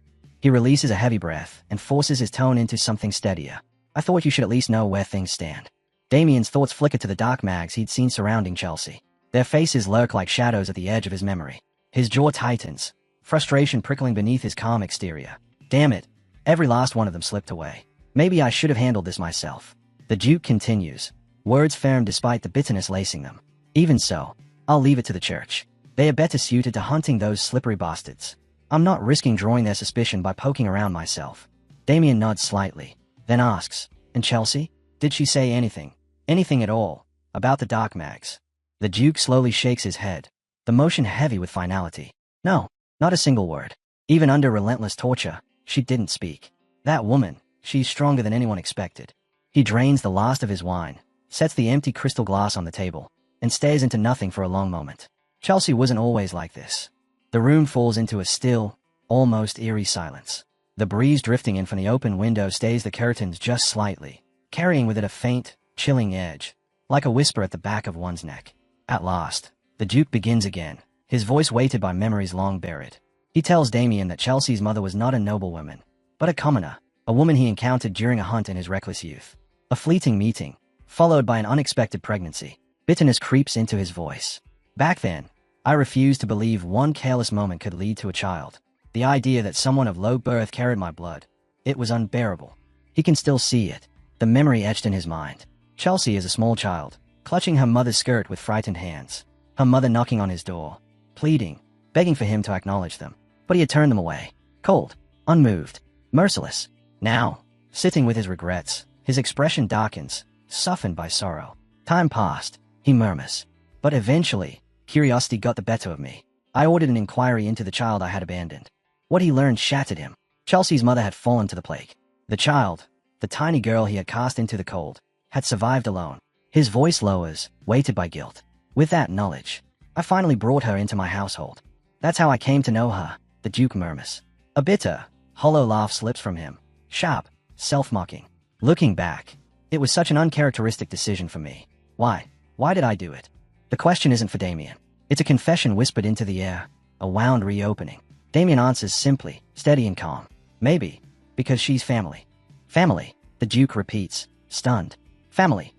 He releases a heavy breath and forces his tone into something steadier. I thought you should at least know where things stand. Damien's thoughts flicker to the dark mags he'd seen surrounding Chelsea. Their faces lurk like shadows at the edge of his memory. His jaw tightens, frustration prickling beneath his calm exterior. Damn it, every last one of them slipped away. Maybe I should have handled this myself. The Duke continues, words firm despite the bitterness lacing them. Even so, I'll leave it to the church. They are better suited to hunting those slippery bastards. I'm not risking drawing their suspicion by poking around myself. Damien nods slightly, then asks, And Chelsea? Did she say anything? Anything at all? About the dark mags? The Duke slowly shakes his head, the motion heavy with finality. No, not a single word. Even under relentless torture, she didn't speak. That woman, she's stronger than anyone expected. He drains the last of his wine, sets the empty crystal glass on the table, and stares into nothing for a long moment. Chelsea wasn't always like this. The room falls into a still, almost eerie silence. The breeze drifting in from the open window stays the curtains just slightly, carrying with it a faint, chilling edge, like a whisper at the back of one's neck. At last, the Duke begins again, his voice weighted by memories long buried. He tells Damien that Chelsea's mother was not a noblewoman, but a commoner, a woman he encountered during a hunt in his reckless youth. A fleeting meeting, followed by an unexpected pregnancy. Bitterness creeps into his voice. Back then, I refused to believe one careless moment could lead to a child. The idea that someone of low birth carried my blood. It was unbearable. He can still see it, the memory etched in his mind. Chelsea is a small child, clutching her mother's skirt with frightened hands. Her mother knocking on his door, pleading, begging for him to acknowledge them. But he had turned them away. Cold, unmoved, merciless. Now, sitting with his regrets, his expression darkens, softened by sorrow. Time passed, he murmurs. But eventually, curiosity got the better of me. I ordered an inquiry into the child I had abandoned. What he learned shattered him. Chelsea's mother had fallen to the plague. The child, the tiny girl he had cast into the cold, had survived alone. His voice lowers, weighted by guilt. With that knowledge, I finally brought her into my household. That's how I came to know her, the Duke murmurs. A bitter, hollow laugh slips from him, sharp, self-mocking. Looking back, it was such an uncharacteristic decision for me. Why? Why did I do it? The question isn't for Damien. It's a confession whispered into the air, a wound reopening. Damien answers simply, steady and calm. Maybe, because she's family. Family, the Duke repeats, stunned. Family.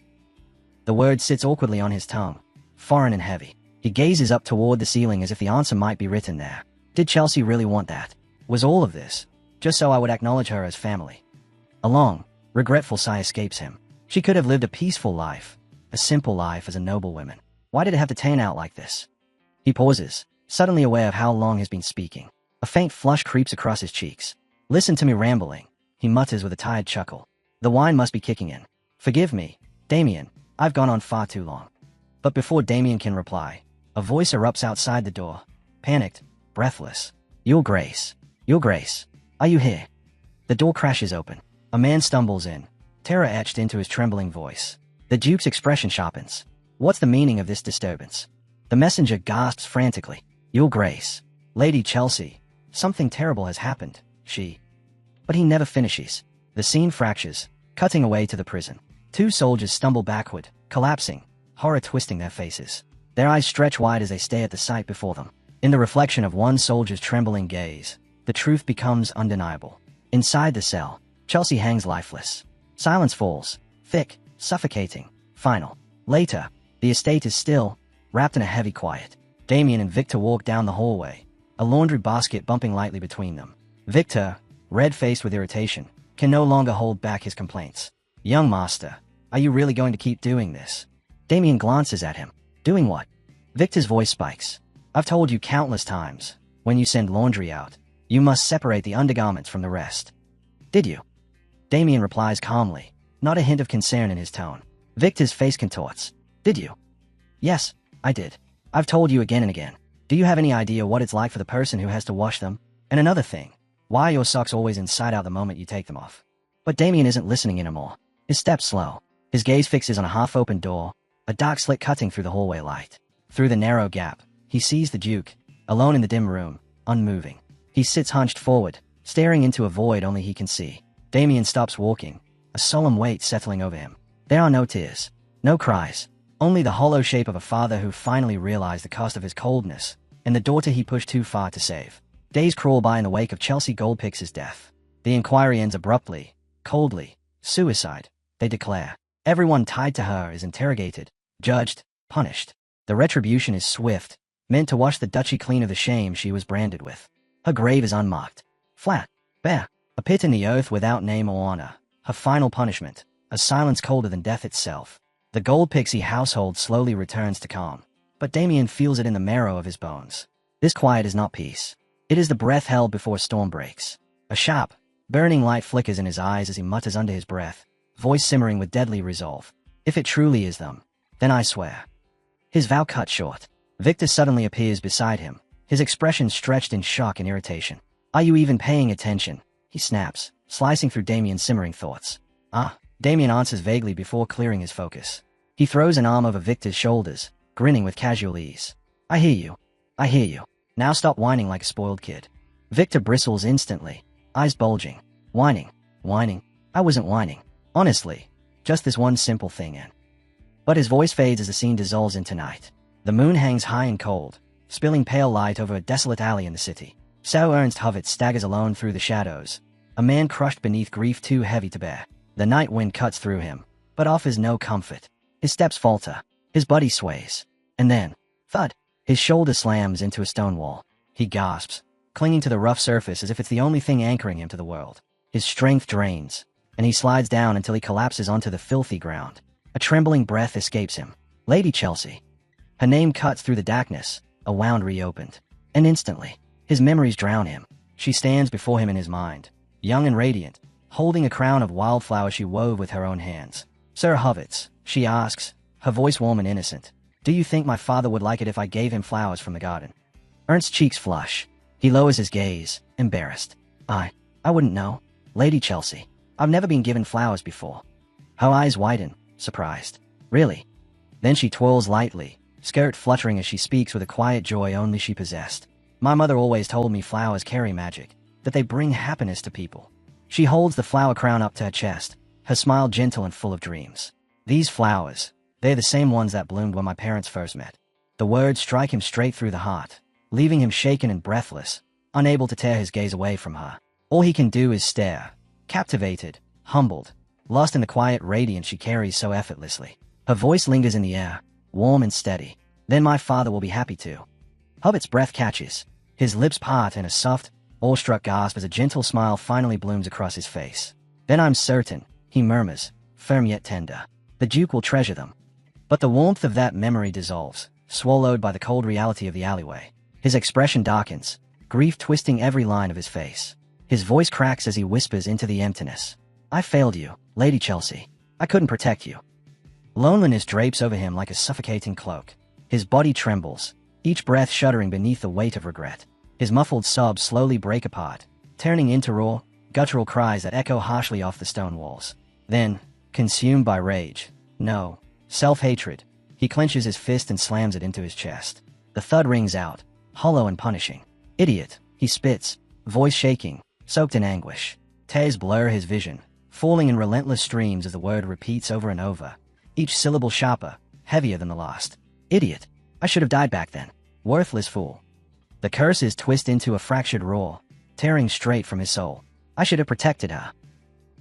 The word sits awkwardly on his tongue, foreign and heavy. He gazes up toward the ceiling as if the answer might be written there. Did Chelsea really want that? Was all of this just so I would acknowledge her as family? A long, regretful sigh escapes him. She could have lived a peaceful life, a simple life as a noble woman. Why did it have to turn out like this? He pauses, suddenly aware of how long he's been speaking. A faint flush creeps across his cheeks. Listen to me rambling, he mutters with a tired chuckle. The wine must be kicking in. Forgive me, Damien, I've gone on far too long. But before Damien can reply, a voice erupts outside the door, panicked, breathless. Your Grace, are you here? The door crashes open. A man stumbles in, terror etched into his trembling voice. The Duke's expression sharpens. What's the meaning of this disturbance? The messenger gasps frantically. Your Grace, Lady Chelsea, something terrible has happened, she. But he never finishes. The scene fractures, cutting away to the prison. Two soldiers stumble backward, collapsing, horror twisting their faces. Their eyes stretch wide as they stare at the sight before them. In the reflection of one soldier's trembling gaze, the truth becomes undeniable. Inside the cell, Chelsea hangs lifeless. Silence falls, thick, suffocating, final. Later, the estate is still, wrapped in a heavy quiet. Damien and Victor walk down the hallway, a laundry basket bumping lightly between them. Victor, red-faced with irritation, can no longer hold back his complaints. Young master, are you really going to keep doing this? Damien glances at him. Doing what? Victor's voice spikes. I've told you countless times, when you send laundry out, you must separate the undergarments from the rest. Did you? Damien replies calmly, not a hint of concern in his tone. Victor's face contorts. Did you? Yes, I did. I've told you again and again. Do you have any idea what it's like for the person who has to wash them? And another thing, why are your socks always inside out the moment you take them off? But Damien isn't listening anymore. His steps slow. His gaze fixes on a half-open door, a dark slit cutting through the hallway light. Through the narrow gap, he sees the Duke, alone in the dim room, unmoving. He sits hunched forward, staring into a void only he can see. Damien stops walking, a solemn weight settling over him. There are no tears, no cries, only the hollow shape of a father who finally realized the cost of his coldness, and the daughter he pushed too far to save. Days crawl by in the wake of Chelsea Goldpix's death. The inquiry ends abruptly, coldly. Suicide, they declare. Everyone tied to her is interrogated, judged, punished. The retribution is swift, meant to wash the duchy clean of the shame she was branded with. Her grave is unmarked, flat, bare, a pit in the earth without name or honor. Her final punishment, a silence colder than death itself. The Gold Pixie household slowly returns to calm, but Damien feels it in the marrow of his bones. This quiet is not peace. It is the breath held before a storm breaks. A sharp, burning light flickers in his eyes as he mutters under his breath, voice simmering with deadly resolve. If it truly is them, then I swear. His vow cut short. Victor suddenly appears beside him, his expression stretched in shock and irritation. Are you even paying attention? He snaps, slicing through Damien's simmering thoughts. Damien answers vaguely before clearing his focus. He throws an arm over Victor's shoulders, grinning with casual ease. I hear you. I hear you. Now stop whining like a spoiled kid. Victor bristles instantly, eyes bulging. Whining. I wasn't whining. Honestly, just this one simple thing and... But his voice fades as the scene dissolves into night. The moon hangs high and cold, spilling pale light over a desolate alley in the city. Sir Ernst Hovitz staggers alone through the shadows, a man crushed beneath grief too heavy to bear. The night wind cuts through him, but offers no comfort. His steps falter, his body sways, and then, thud, his shoulder slams into a stone wall. He gasps, clinging to the rough surface as if it's the only thing anchoring him to the world. His strength drains, and he slides down until he collapses onto the filthy ground. A trembling breath escapes him. Lady Chelsea. Her name cuts through the darkness, a wound reopened. And instantly, his memories drown him. She stands before him in his mind, young and radiant, holding a crown of wildflowers she wove with her own hands. Sir Hovitz, she asks, her voice warm and innocent. Do you think my father would like it if I gave him flowers from the garden? Ernst's cheeks flush. He lowers his gaze, embarrassed. I wouldn't know. Lady Chelsea. I've never been given flowers before. Her eyes widen, surprised. Really? Then she twirls lightly, skirt fluttering as she speaks with a quiet joy only she possessed. My mother always told me flowers carry magic, that they bring happiness to people. She holds the flower crown up to her chest, her smile gentle and full of dreams. These flowers, they're the same ones that bloomed when my parents first met. The words strike him straight through the heart, leaving him shaken and breathless, unable to tear his gaze away from her. All he can do is stare, captivated, humbled, lost in the quiet radiance she carries so effortlessly. Her voice lingers in the air, warm and steady. Then my father will be happy too. Hobbit's breath catches. His lips part in a soft, awestruck gasp as a gentle smile finally blooms across his face. Then I'm certain, he murmurs, firm yet tender. The Duke will treasure them. But the warmth of that memory dissolves, swallowed by the cold reality of the alleyway. His expression darkens, grief twisting every line of his face. His voice cracks as he whispers into the emptiness. I failed you, Lady Chelsea. I couldn't protect you. Loneliness drapes over him like a suffocating cloak. His body trembles, each breath shuddering beneath the weight of regret. His muffled sobs slowly break apart, turning into raw, guttural cries that echo harshly off the stone walls. Then, consumed by rage, no, self-hatred, he clenches his fist and slams it into his chest. The thud rings out, hollow and punishing. Idiot, he spits, voice shaking, soaked in anguish. Tears blur his vision, falling in relentless streams as the word repeats over and over, each syllable sharper, heavier than the last. Idiot. I should have died back then. Worthless fool. The curses twist into a fractured roar, tearing straight from his soul. I should have protected her.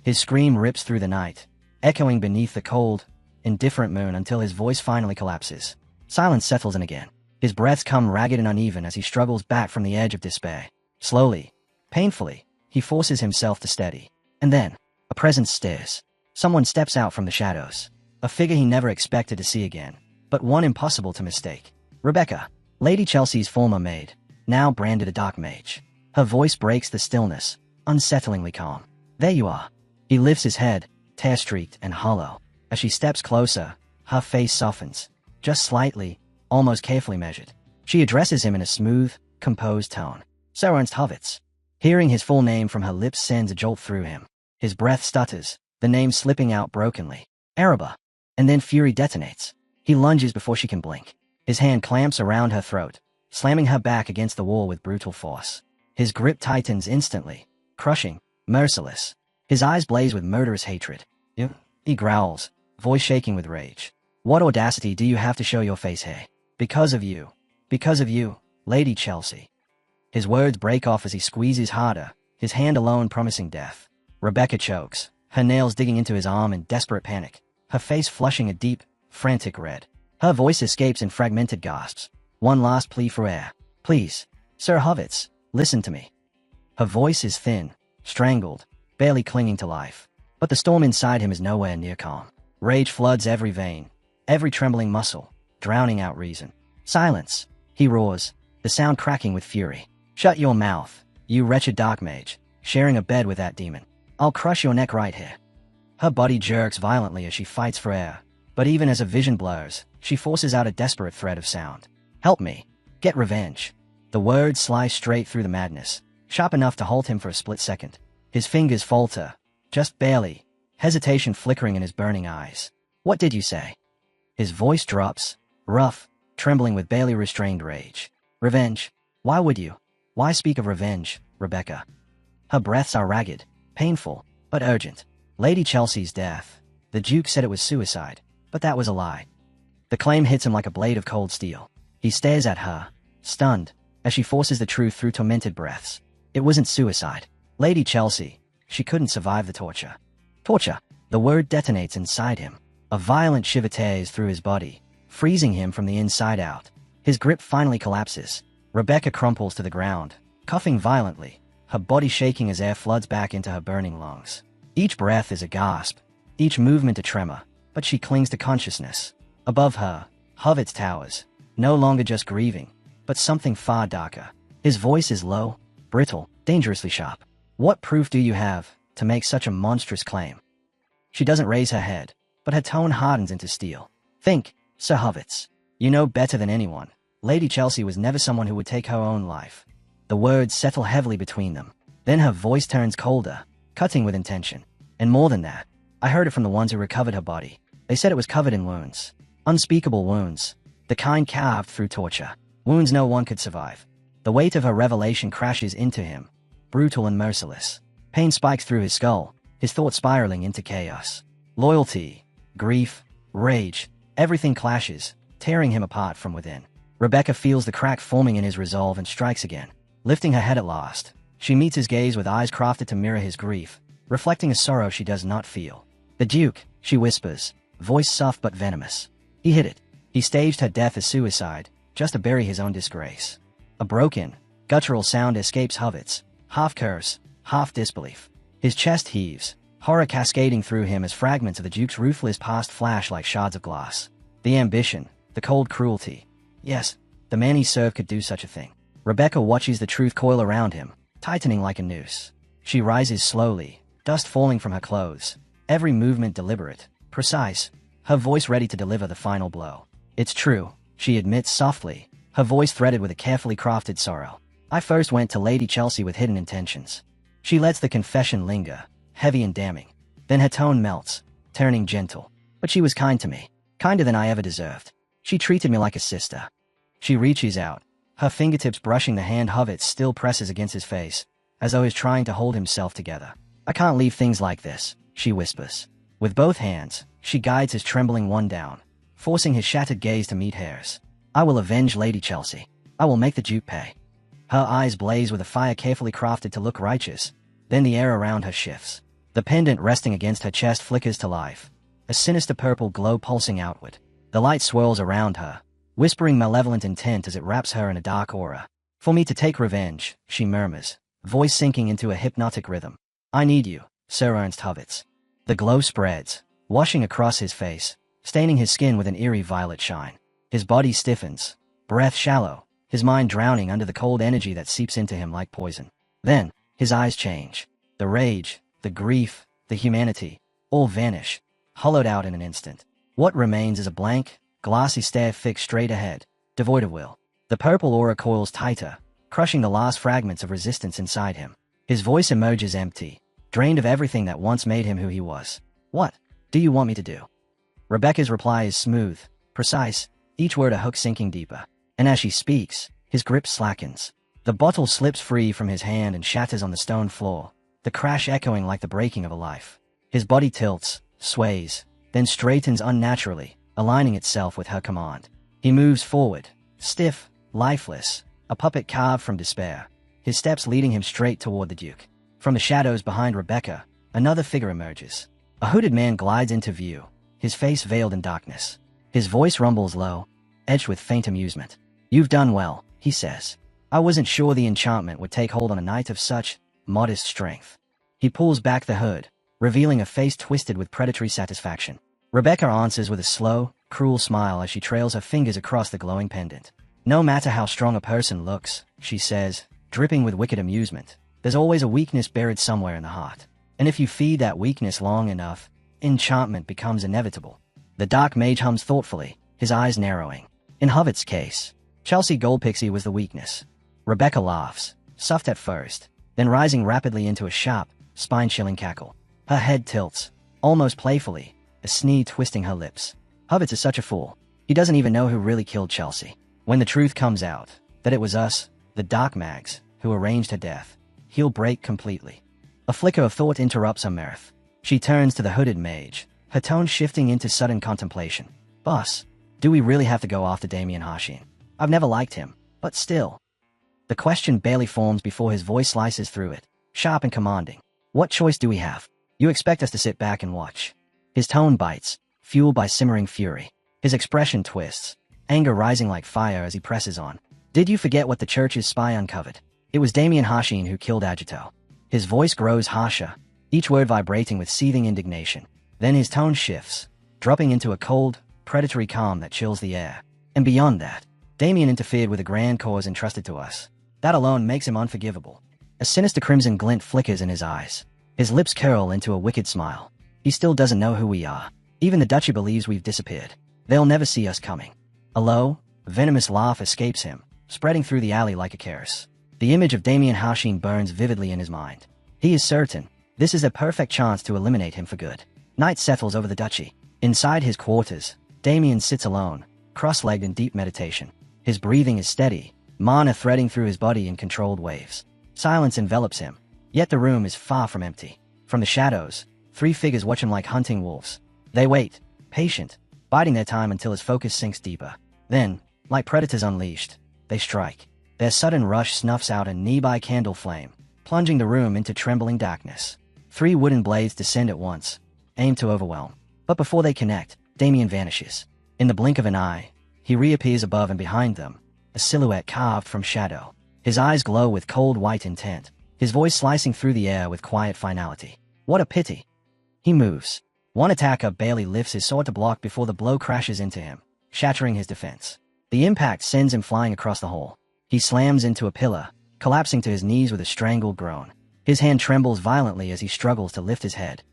His scream rips through the night, echoing beneath the cold, indifferent moon until his voice finally collapses. Silence settles in again. His breaths come ragged and uneven as he struggles back from the edge of despair. Slowly, painfully, he forces himself to steady. And then, a presence stares. Someone steps out from the shadows. A figure he never expected to see again, but one impossible to mistake. Rebecca, Lady Chelsea's former maid, now branded a dark mage. Her voice breaks the stillness, unsettlingly calm. There you are. He lifts his head, tear-streaked and hollow. As she steps closer, her face softens, just slightly, almost carefully measured. She addresses him in a smooth, composed tone. Sir Ernst Hovitz. Hearing his full name from her lips sends a jolt through him. His breath stutters, the name slipping out brokenly. Araba. And then fury detonates. He lunges before she can blink. His hand clamps around her throat, slamming her back against the wall with brutal force. His grip tightens instantly, crushing, merciless. His eyes blaze with murderous hatred. He growls, voice shaking with rage. What audacity do you have to show your face here? Because of you, Lady Chelsea. His words break off as he squeezes harder, his hand alone promising death. Rebecca chokes, her nails digging into his arm in desperate panic, her face flushing a deep, frantic red. Her voice escapes in fragmented gasps. One last plea for air. Please, Sir Hovitz, listen to me. Her voice is thin, strangled, barely clinging to life. But the storm inside him is nowhere near calm. Rage floods every vein, every trembling muscle, drowning out reason. Silence, he roars, the sound cracking with fury. Shut your mouth, you wretched dark mage, sharing a bed with that demon. I'll crush your neck right here. Her body jerks violently as she fights for air, but even as her vision blurs, she forces out a desperate thread of sound. Help me. Get revenge. The words slice straight through the madness, sharp enough to halt him for a split second. His fingers falter, just barely, hesitation flickering in his burning eyes. What did you say? His voice drops, rough, trembling with barely restrained rage. Revenge. Why would you? Why speak of revenge, Rebecca? Her breaths are ragged, painful, but urgent. Lady Chelsea's death. The Duke said it was suicide, but that was a lie. The claim hits him like a blade of cold steel. He stares at her, stunned, as she forces the truth through tormented breaths. It wasn't suicide. Lady Chelsea, she couldn't survive the torture. Torture. The word detonates inside him. A violent shiver tears through his body, freezing him from the inside out. His grip finally collapses. Rebecca crumples to the ground, coughing violently, her body shaking as air floods back into her burning lungs. Each breath is a gasp, each movement a tremor, but she clings to consciousness. Above her, Hovitz towers, no longer just grieving, but something far darker. His voice is low, brittle, dangerously sharp. What proof do you have to make such a monstrous claim? She doesn't raise her head, but her tone hardens into steel. Think, Sir Hovitz. You know better than anyone. Lady Chelsea was never someone who would take her own life. The words settle heavily between them. Then her voice turns colder, cutting with intention. And more than that, I heard it from the ones who recovered her body. They said it was covered in wounds. Unspeakable wounds. The kind carved through torture. Wounds no one could survive. The weight of her revelation crashes into him, brutal and merciless. Pain spikes through his skull, his thoughts spiraling into chaos. Loyalty, grief, rage, everything clashes, tearing him apart from within. Rebecca feels the crack forming in his resolve and strikes again. Lifting her head at last, she meets his gaze with eyes crafted to mirror his grief, reflecting a sorrow she does not feel. "The Duke," she whispers, voice soft but venomous. "He hid it. He staged her death as suicide, just to bury his own disgrace." A broken, guttural sound escapes Hovitz, half curse, half disbelief. His chest heaves, horror cascading through him as fragments of the Duke's ruthless past flash like shards of glass. The ambition, the cold cruelty. Yes, the man he served could do such a thing. Rebecca watches the truth coil around him, tightening like a noose. She rises slowly, dust falling from her clothes, every movement deliberate, precise, her voice ready to deliver the final blow. "It's true," she admits softly, her voice threaded with a carefully crafted sorrow. "I first went to Lady Chelsea with hidden intentions." She lets the confession linger, heavy and damning. Then her tone melts, turning gentle. "But she was kind to me, kinder than I ever deserved. She treated me like a sister." She reaches out, her fingertips brushing the hand Hovitz still presses against his face, as though he's trying to hold himself together. "I can't leave things like this," she whispers. With both hands, she guides his trembling one down, forcing his shattered gaze to meet hers. "I will avenge Lady Chelsea. I will make the Duke pay." Her eyes blaze with a fire carefully crafted to look righteous. Then the air around her shifts. The pendant resting against her chest flickers to life, a sinister purple glow pulsing outward. The light swirls around her, whispering malevolent intent as it wraps her in a dark aura. "For me to take revenge," she murmurs, voice sinking into a hypnotic rhythm. "I need you, Sir Ernst Hovitz." The glow spreads, washing across his face, staining his skin with an eerie violet shine. His body stiffens, breath shallow, his mind drowning under the cold energy that seeps into him like poison. Then, his eyes change. The rage, the grief, the humanity, all vanish, hollowed out in an instant. What remains is a blank, glassy stare fixed straight ahead, devoid of will. The purple aura coils tighter, crushing the last fragments of resistance inside him. His voice emerges empty, drained of everything that once made him who he was. "What do you want me to do?" Rebecca's reply is smooth, precise, each word a hook sinking deeper. And as she speaks, his grip slackens. The bottle slips free from his hand and shatters on the stone floor, the crash echoing like the breaking of a life. His body tilts, sways, then straightens unnaturally, aligning itself with her command. He moves forward, stiff, lifeless, a puppet carved from despair, his steps leading him straight toward the Duke. From the shadows behind Rebecca, another figure emerges. A hooded man glides into view, his face veiled in darkness. His voice rumbles low, edged with faint amusement. "You've done well," he says. "I wasn't sure the enchantment would take hold on a knight of such modest strength." He pulls back the hood, revealing a face twisted with predatory satisfaction. Rebecca answers with a slow, cruel smile as she trails her fingers across the glowing pendant. "No matter how strong a person looks," she says, dripping with wicked amusement, "there's always a weakness buried somewhere in the heart. And if you feed that weakness long enough, enchantment becomes inevitable." The dark mage hums thoughtfully, his eyes narrowing. In Hovitz's case, Chelsea Goldpixie was the weakness. Rebecca laughs, soft at first, then rising rapidly into a sharp, spine-chilling cackle. Her head tilts, almost playfully, a sneer twisting her lips. Hovitz is such a fool. He doesn't even know who really killed Chelsea. When the truth comes out, that it was us, the Dark Mags, who arranged her death, he'll break completely. A flicker of thought interrupts her mirth. She turns to the hooded mage, her tone shifting into sudden contemplation. "Boss, do we really have to go after Damien Harshin? I've never liked him, but still." The question barely forms before his voice slices through it, sharp and commanding. "What choice do we have? You expect us to sit back and watch?" His tone bites, fueled by simmering fury. His expression twists, anger rising like fire as he presses on. "Did you forget what the church's spy uncovered? It was Damien Harshin who killed Agito." His voice grows harsher, each word vibrating with seething indignation. Then his tone shifts, dropping into a cold, predatory calm that chills the air. "And beyond that, Damien interfered with a grand cause entrusted to us. That alone makes him unforgivable." A sinister crimson glint flickers in his eyes. His lips curl into a wicked smile. "He still doesn't know who we are. Even the Duchy believes we've disappeared. They'll never see us coming." A low, venomous laugh escapes him, spreading through the alley like a curse. The image of Damien Harshin burns vividly in his mind. He is certain this is a perfect chance to eliminate him for good. Night settles over the Duchy. Inside his quarters, Damien sits alone, cross-legged in deep meditation. His breathing is steady, mana threading through his body in controlled waves. Silence envelops him, yet the room is far from empty. From the shadows, three figures watch him like hunting wolves. They wait, patient, biding their time until his focus sinks deeper. Then, like predators unleashed, they strike. Their sudden rush snuffs out a nearby candle flame, plunging the room into trembling darkness. Three wooden blades descend at once, aim to overwhelm. But before they connect, Damien vanishes. In the blink of an eye, he reappears above and behind them, a silhouette carved from shadow. His eyes glow with cold white intent, his voice slicing through the air with quiet finality. What a pity. He moves. One attacker barely lifts his sword to block before the blow crashes into him, shattering his defense. The impact sends him flying across the hall. He slams into a pillar, collapsing to his knees with a strangled groan. His hand trembles violently as he struggles to lift his head.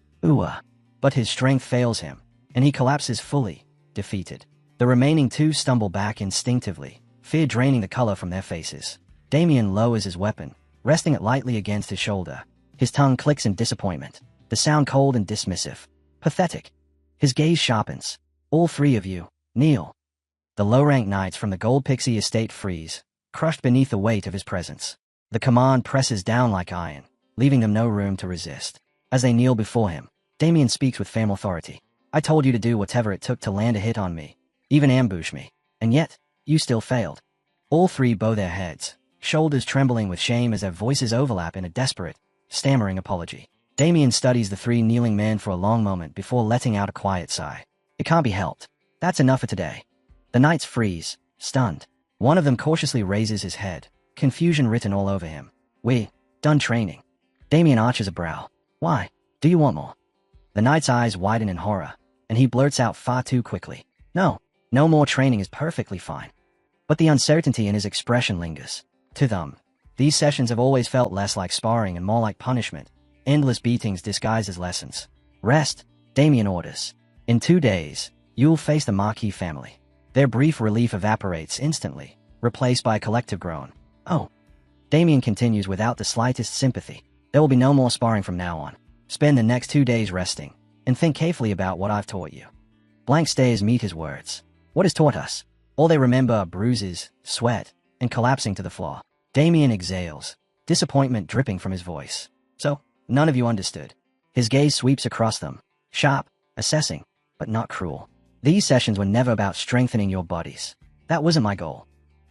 But his strength fails him, and he collapses fully, defeated. The remaining two stumble back instinctively, fear draining the color from their faces. Damien lowers his weapon, resting it lightly against his shoulder. His tongue clicks in disappointment, the sound cold and dismissive. Pathetic. His gaze sharpens. All three of you, kneel. The low-ranked knights from the Gold Pixie estate freeze, crushed beneath the weight of his presence. The command presses down like iron, leaving them no room to resist. As they kneel before him, Damien speaks with firm authority. I told you to do whatever it took to land a hit on me, even ambush me, and yet, you still failed. All three bow their heads, shoulders trembling with shame as their voices overlap in a desperate, stammering apology. Damien studies the three kneeling men for a long moment before letting out a quiet sigh. It can't be helped. That's enough for today. The knights freeze, stunned. One of them cautiously raises his head, confusion written all over him. We, done training. Damien arches a brow. Why? Do you want more? The knight's eyes widen in horror, and he blurts out far too quickly. No more training is perfectly fine. But the uncertainty in his expression lingers. To them, these sessions have always felt less like sparring and more like punishment, endless beatings disguised as lessons. Rest, Damien orders. In 2 days, you'll face the Marquis family. Their brief relief evaporates instantly, replaced by a collective groan. Oh. Damien continues without the slightest sympathy. There will be no more sparring from now on. Spend the next 2 days resting, and think carefully about what I've taught you. Blank stares meet his words. What is taught us? All they remember are bruises, sweat, and collapsing to the floor. Damien exhales, disappointment dripping from his voice. So, none of you understood. His gaze sweeps across them, sharp, assessing, but not cruel. These sessions were never about strengthening your bodies. That wasn't my goal.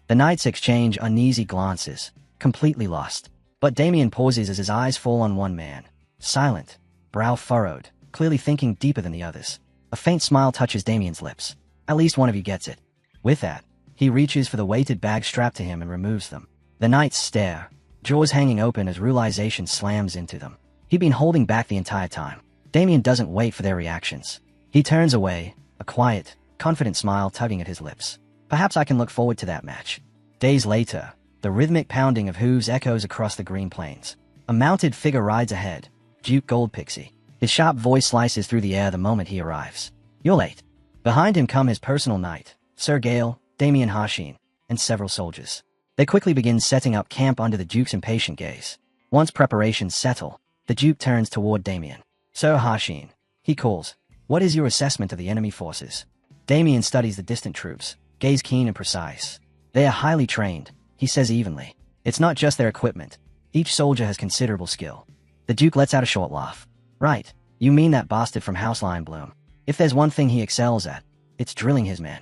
The knights exchange uneasy glances, completely lost. But Damien pauses as his eyes fall on one man. Silent, brow furrowed, clearly thinking deeper than the others. A faint smile touches Damien's lips. At least one of you gets it. With that, he reaches for the weighted bag strapped to him and removes them. The knights stare, jaws hanging open as realization slams into them. He'd been holding back the entire time. Damien doesn't wait for their reactions. He turns away, a quiet, confident smile tugging at his lips. Perhaps I can look forward to that match. Days later, the rhythmic pounding of hooves echoes across the green plains. A mounted figure rides ahead, Duke Gold Pixie. His sharp voice slices through the air the moment he arrives. You're late. Behind him come his personal knight, Sir Gale, Damien Harshin, and several soldiers. They quickly begin setting up camp under the Duke's impatient gaze. Once preparations settle, the Duke turns toward Damien. Sir Harshin, he calls. What is your assessment of the enemy forces? Damien studies the distant troops, gaze keen and precise. They are highly trained, he says evenly. It's not just their equipment. Each soldier has considerable skill. The Duke lets out a short laugh. Right, you mean that bastard from House Lionbloom. If there's one thing he excels at, it's drilling his men.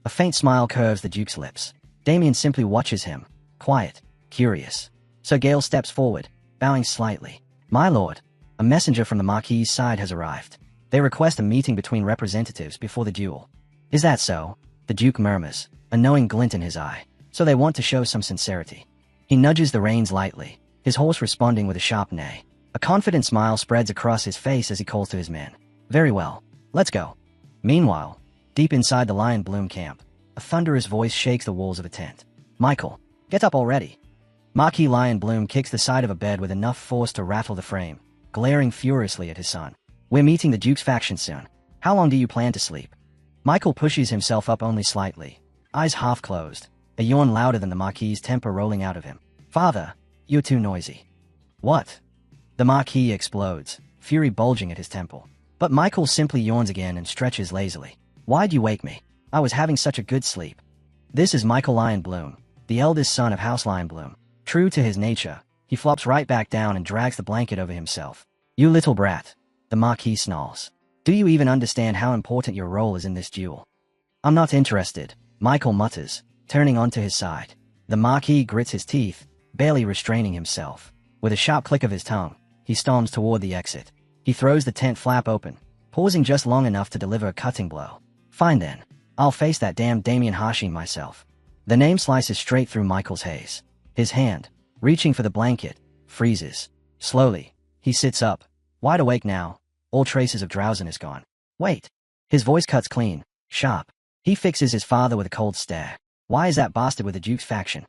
A faint smile curves the Duke's lips. Damien simply watches him, quiet, curious. Sir Gale steps forward, bowing slightly. My lord, a messenger from the Marquis' side has arrived. They request a meeting between representatives before the duel. Is that so? The Duke murmurs, a knowing glint in his eye. So they want to show some sincerity. He nudges the reins lightly, his horse responding with a sharp neigh. A confident smile spreads across his face as he calls to his men. Very well, let's go. Meanwhile, deep inside the Lion Bloom camp, a thunderous voice shakes the walls of a tent. Michael, get up already. Marquis Lion Bloom kicks the side of a bed with enough force to rattle the frame, glaring furiously at his son. We're meeting the Duke's faction soon. How long do you plan to sleep? Michael pushes himself up only slightly, eyes half closed, a yawn louder than the Marquis' temper rolling out of him. Father, you're too noisy. What? The Marquis explodes, fury bulging at his temple. But Michael simply yawns again and stretches lazily. Why'd you wake me? I was having such a good sleep. This is Michael Lion Bloom, the eldest son of House Lion Bloom. True to his nature, he flops right back down and drags the blanket over himself. You little brat, the Marquis snarls. Do you even understand how important your role is in this duel? I'm not interested, Michael mutters, turning onto his side. The Marquis grits his teeth, barely restraining himself. With a sharp click of his tongue, he storms toward the exit. He throws the tent flap open, pausing just long enough to deliver a cutting blow. Fine then. I'll face that damn Damien Hashin myself. The name slices straight through Michael's haze. His hand, reaching for the blanket, freezes. Slowly, he sits up, wide awake now, all traces of drowsiness gone. Wait. His voice cuts clean, sharp. He fixes his father with a cold stare. Why is that bastard with the Duke's faction?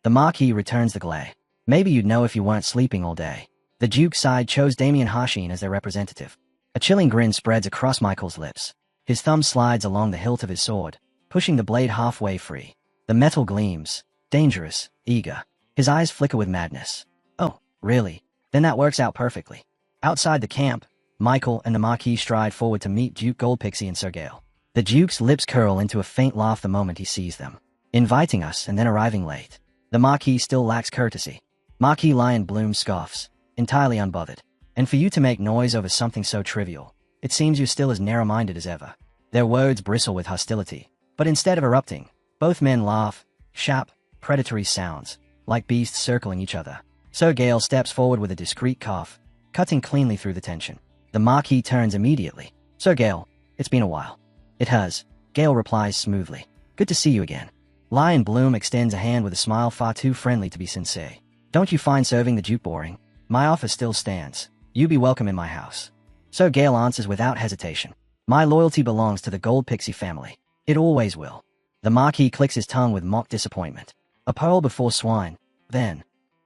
The Marquis returns the glare. Maybe you'd know if you weren't sleeping all day. The Duke's side chose Damien Hashin as their representative. A chilling grin spreads across Michael's lips. His thumb slides along the hilt of his sword, pushing the blade halfway free. The metal gleams, dangerous, eager. His eyes flicker with madness. Oh, really? Then that works out perfectly. Outside the camp, Michael and the Marquis stride forward to meet Duke Goldpixie and Sir Gale. The Duke's lips curl into a faint laugh the moment he sees them. Inviting us and then arriving late. The Marquis still lacks courtesy. Marquis Lion Bloom scoffs, entirely unbothered. And for you to make noise over something so trivial, it seems you're still as narrow-minded as ever. Their words bristle with hostility. But instead of erupting, both men laugh, sharp, predatory sounds, like beasts circling each other. Sir Gale steps forward with a discreet cough, cutting cleanly through the tension. The Marquis turns immediately. Sir Gale, it's been a while. It has. Gale replies smoothly. Good to see you again. Lion Bloom extends a hand with a smile far too friendly to be sincere. Don't you find serving the Duke boring? My offer still stands. You be welcome in my house. Sir Gale answers without hesitation. My loyalty belongs to the Goldpixie family. It always will. The Marquis clicks his tongue with mock disappointment. A pearl before swine. Then.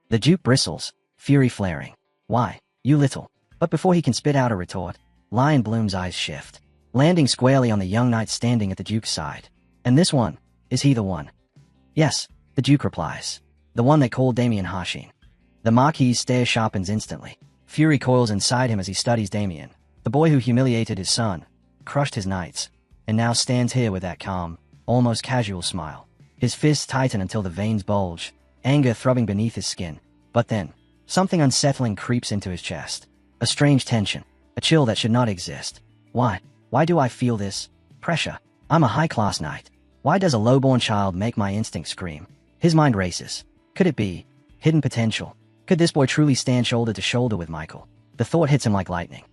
The Duke bristles, fury flaring. Why, you little. But before he can spit out a retort, Lion Bloom's eyes shift, landing squarely on the young knight standing at the Duke's side. And this one, is he the one? Yes, the Duke replies. The one they call Damien Hashin. The Marquis' stare sharpens instantly. Fury coils inside him as he studies Damien, the boy who humiliated his son, crushed his knights, and now stands here with that calm, almost casual smile. His fists tighten until the veins bulge, anger throbbing beneath his skin. But then, something unsettling creeps into his chest. A strange tension, a chill that should not exist. Why do I feel this? Pressure. I'm a high-class knight. Why does a lowborn child make my instinct scream? His mind races. Could it be hidden potential? Could this boy truly stand shoulder to shoulder with Michael? The thought hits him like lightning.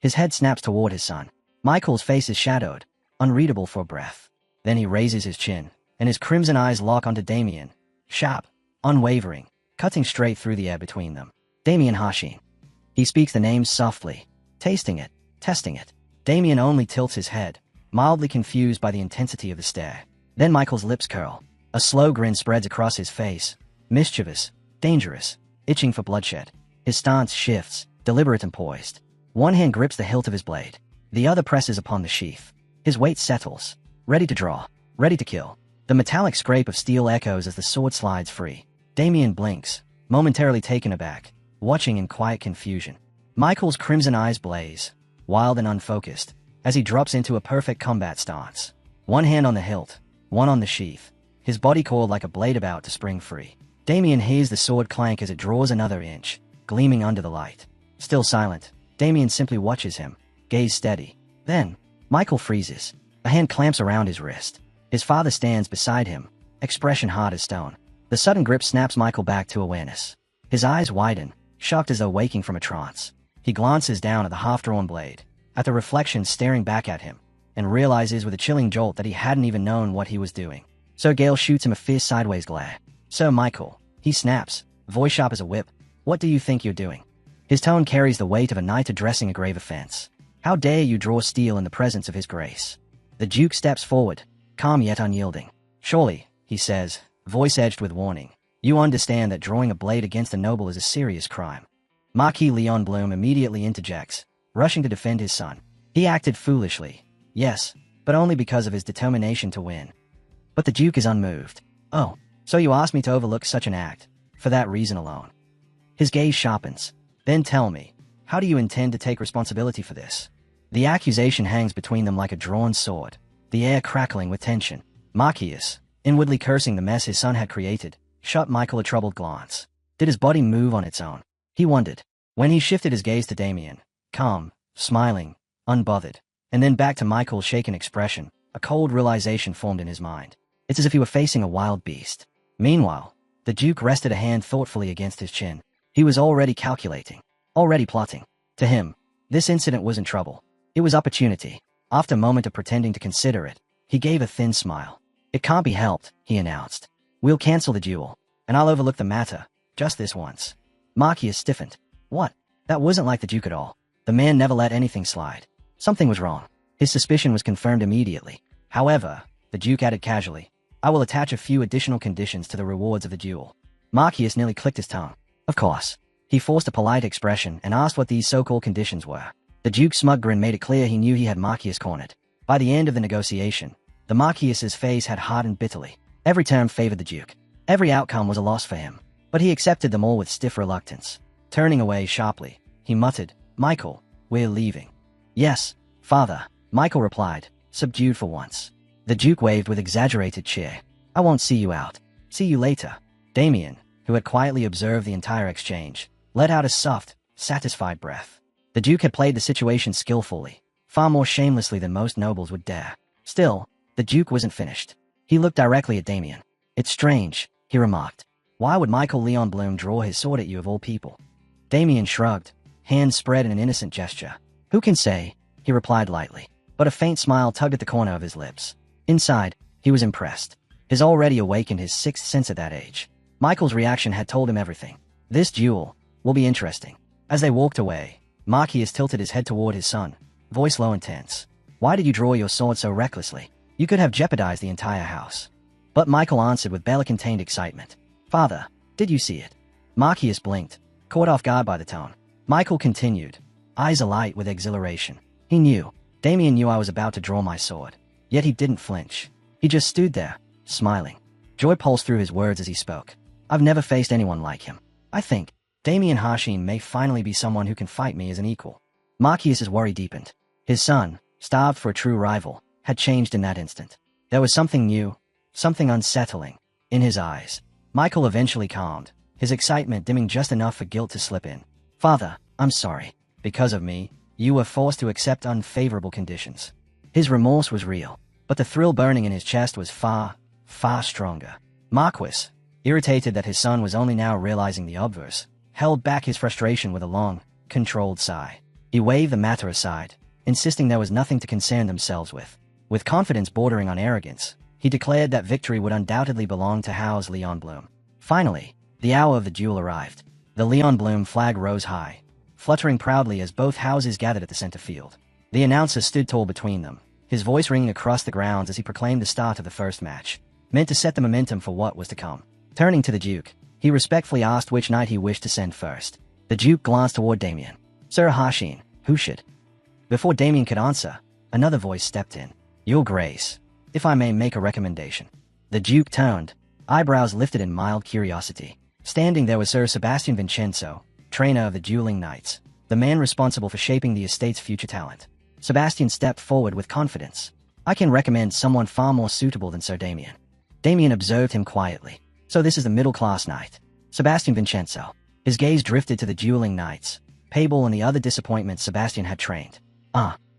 His head snaps toward his son. Michael's face is shadowed, unreadable for a breath. Then he raises his chin, and his crimson eyes lock onto Damien. Sharp, unwavering, cutting straight through the air between them. Damien Hashin. He speaks the name softly, tasting it, testing it. Damien only tilts his head, mildly confused by the intensity of the stare. Then Michael's lips curl. A slow grin spreads across his face. Mischievous, dangerous, itching for bloodshed. His stance shifts, deliberate and poised. One hand grips the hilt of his blade. The other presses upon the sheath. His weight settles. Ready to draw. Ready to kill. The metallic scrape of steel echoes as the sword slides free. Damien blinks, momentarily taken aback, watching in quiet confusion. Michael's crimson eyes blaze, wild and unfocused, as he drops into a perfect combat stance. One hand on the hilt, one on the sheath, his body coiled like a blade about to spring free. Damien hears the sword clank as it draws another inch, gleaming under the light. Still silent, Damien simply watches him, gaze steady. Then, Michael freezes. A hand clamps around his wrist. His father stands beside him, expression hard as stone. The sudden grip snaps Michael back to awareness. His eyes widen, shocked as though waking from a trance. He glances down at the half-drawn blade, at the reflection staring back at him, and realizes with a chilling jolt that he hadn't even known what he was doing. Sir Gale shoots him a fierce sideways glare. Sir Michael, he snaps, voice sharp as a whip. What do you think you're doing? His tone carries the weight of a knight addressing a grave offense. How dare you draw steel in the presence of his grace? The Duke steps forward, calm yet unyielding. Surely, he says, voice edged with warning, you understand that drawing a blade against a noble is a serious crime. Marquis Leon Bloom immediately interjects, rushing to defend his son. He acted foolishly, yes, but only because of his determination to win. But the Duke is unmoved. Oh, so you asked me to overlook such an act, for that reason alone. His gaze sharpens. Then tell me, how do you intend to take responsibility for this? The accusation hangs between them like a drawn sword, the air crackling with tension. Marquis, inwardly cursing the mess his son had created, shot Michael a troubled glance. Did his body move on its own? He wondered. When he shifted his gaze to Damien, calm, smiling, unbothered, and then back to Michael's shaken expression, a cold realization formed in his mind. It's as if he were facing a wild beast. Meanwhile, the Duke rested a hand thoughtfully against his chin. He was already calculating, already plotting. To him, this incident wasn't trouble. It was opportunity. After a moment of pretending to consider it, he gave a thin smile. It can't be helped, he announced. We'll cancel the duel, and I'll overlook the matter, just this once. Marcius stiffened. What? That wasn't like the Duke at all. The man never let anything slide. Something was wrong. His suspicion was confirmed immediately. However, the Duke added casually, I will attach a few additional conditions to the rewards of the duel. Marcius nearly clicked his tongue. Of course. He forced a polite expression and asked what these so-called conditions were. The Duke's smug grin made it clear he knew he had Marcius cornered. By the end of the negotiation, the Marcius's face had hardened bitterly. Every term favored the Duke. Every outcome was a loss for him. But he accepted them all with stiff reluctance. Turning away sharply, he muttered, Michael, we're leaving. Yes, father, Michael replied, subdued for once. The Duke waved with exaggerated cheer. I won't see you out. See you later. Damien, who had quietly observed the entire exchange, let out a soft, satisfied breath. The Duke had played the situation skillfully, far more shamelessly than most nobles would dare. Still, the Duke wasn't finished. He looked directly at Damien. It's strange, he remarked. Why would Michael Leon Bloom draw his sword at you of all people? Damien shrugged, hands spread in an innocent gesture. Who can say? He replied lightly, but a faint smile tugged at the corner of his lips. Inside, he was impressed. His already awakened his sixth sense at that age. Michael's reaction had told him everything. This duel will be interesting. As they walked away, Marcius tilted his head toward his son, voice low and tense. Why did you draw your sword so recklessly? You could have jeopardized the entire house. But Michael answered with barely contained excitement. Father, did you see it? Marcius blinked, caught off guard by the tone. Michael continued, eyes alight with exhilaration. He knew. Damien knew I was about to draw my sword. Yet he didn't flinch. He just stood there, smiling. Joy pulsed through his words as he spoke. I've never faced anyone like him. I think Damien Hashim may finally be someone who can fight me as an equal. Marcius's worry deepened. His son, starved for a true rival, had changed in that instant. There was something new, something unsettling, in his eyes. Michael eventually calmed, his excitement dimming just enough for guilt to slip in. Father, I'm sorry. Because of me, you were forced to accept unfavorable conditions. His remorse was real, but the thrill burning in his chest was far, far stronger. Marquis, irritated that his son was only now realizing the obverse, held back his frustration with a long, controlled sigh. He waved the matter aside, insisting there was nothing to concern themselves with. With confidence bordering on arrogance, he declared that victory would undoubtedly belong to House Leon Bloom. Finally, the hour of the duel arrived. The Leon Bloom flag rose high, fluttering proudly as both houses gathered at the center field. The announcer stood tall between them, his voice ringing across the grounds as he proclaimed the start of the first match, meant to set the momentum for what was to come. Turning to the Duke, he respectfully asked which knight he wished to send first. The Duke glanced toward Damien. Sir Hashin, who should? Before Damien could answer, another voice stepped in. Your Grace, if I may make a recommendation. The Duke turned, eyebrows lifted in mild curiosity. Standing there was Sir Sebastian Vincenzo, trainer of the dueling knights, the man responsible for shaping the estate's future talent. Sebastian stepped forward with confidence. I can recommend someone far more suitable than Sir Damien. Damien observed him quietly. So this is the middle-class knight, Sebastian Vincenzo. His gaze drifted to the dueling knights, Pable and the other disappointments Sebastian had trained.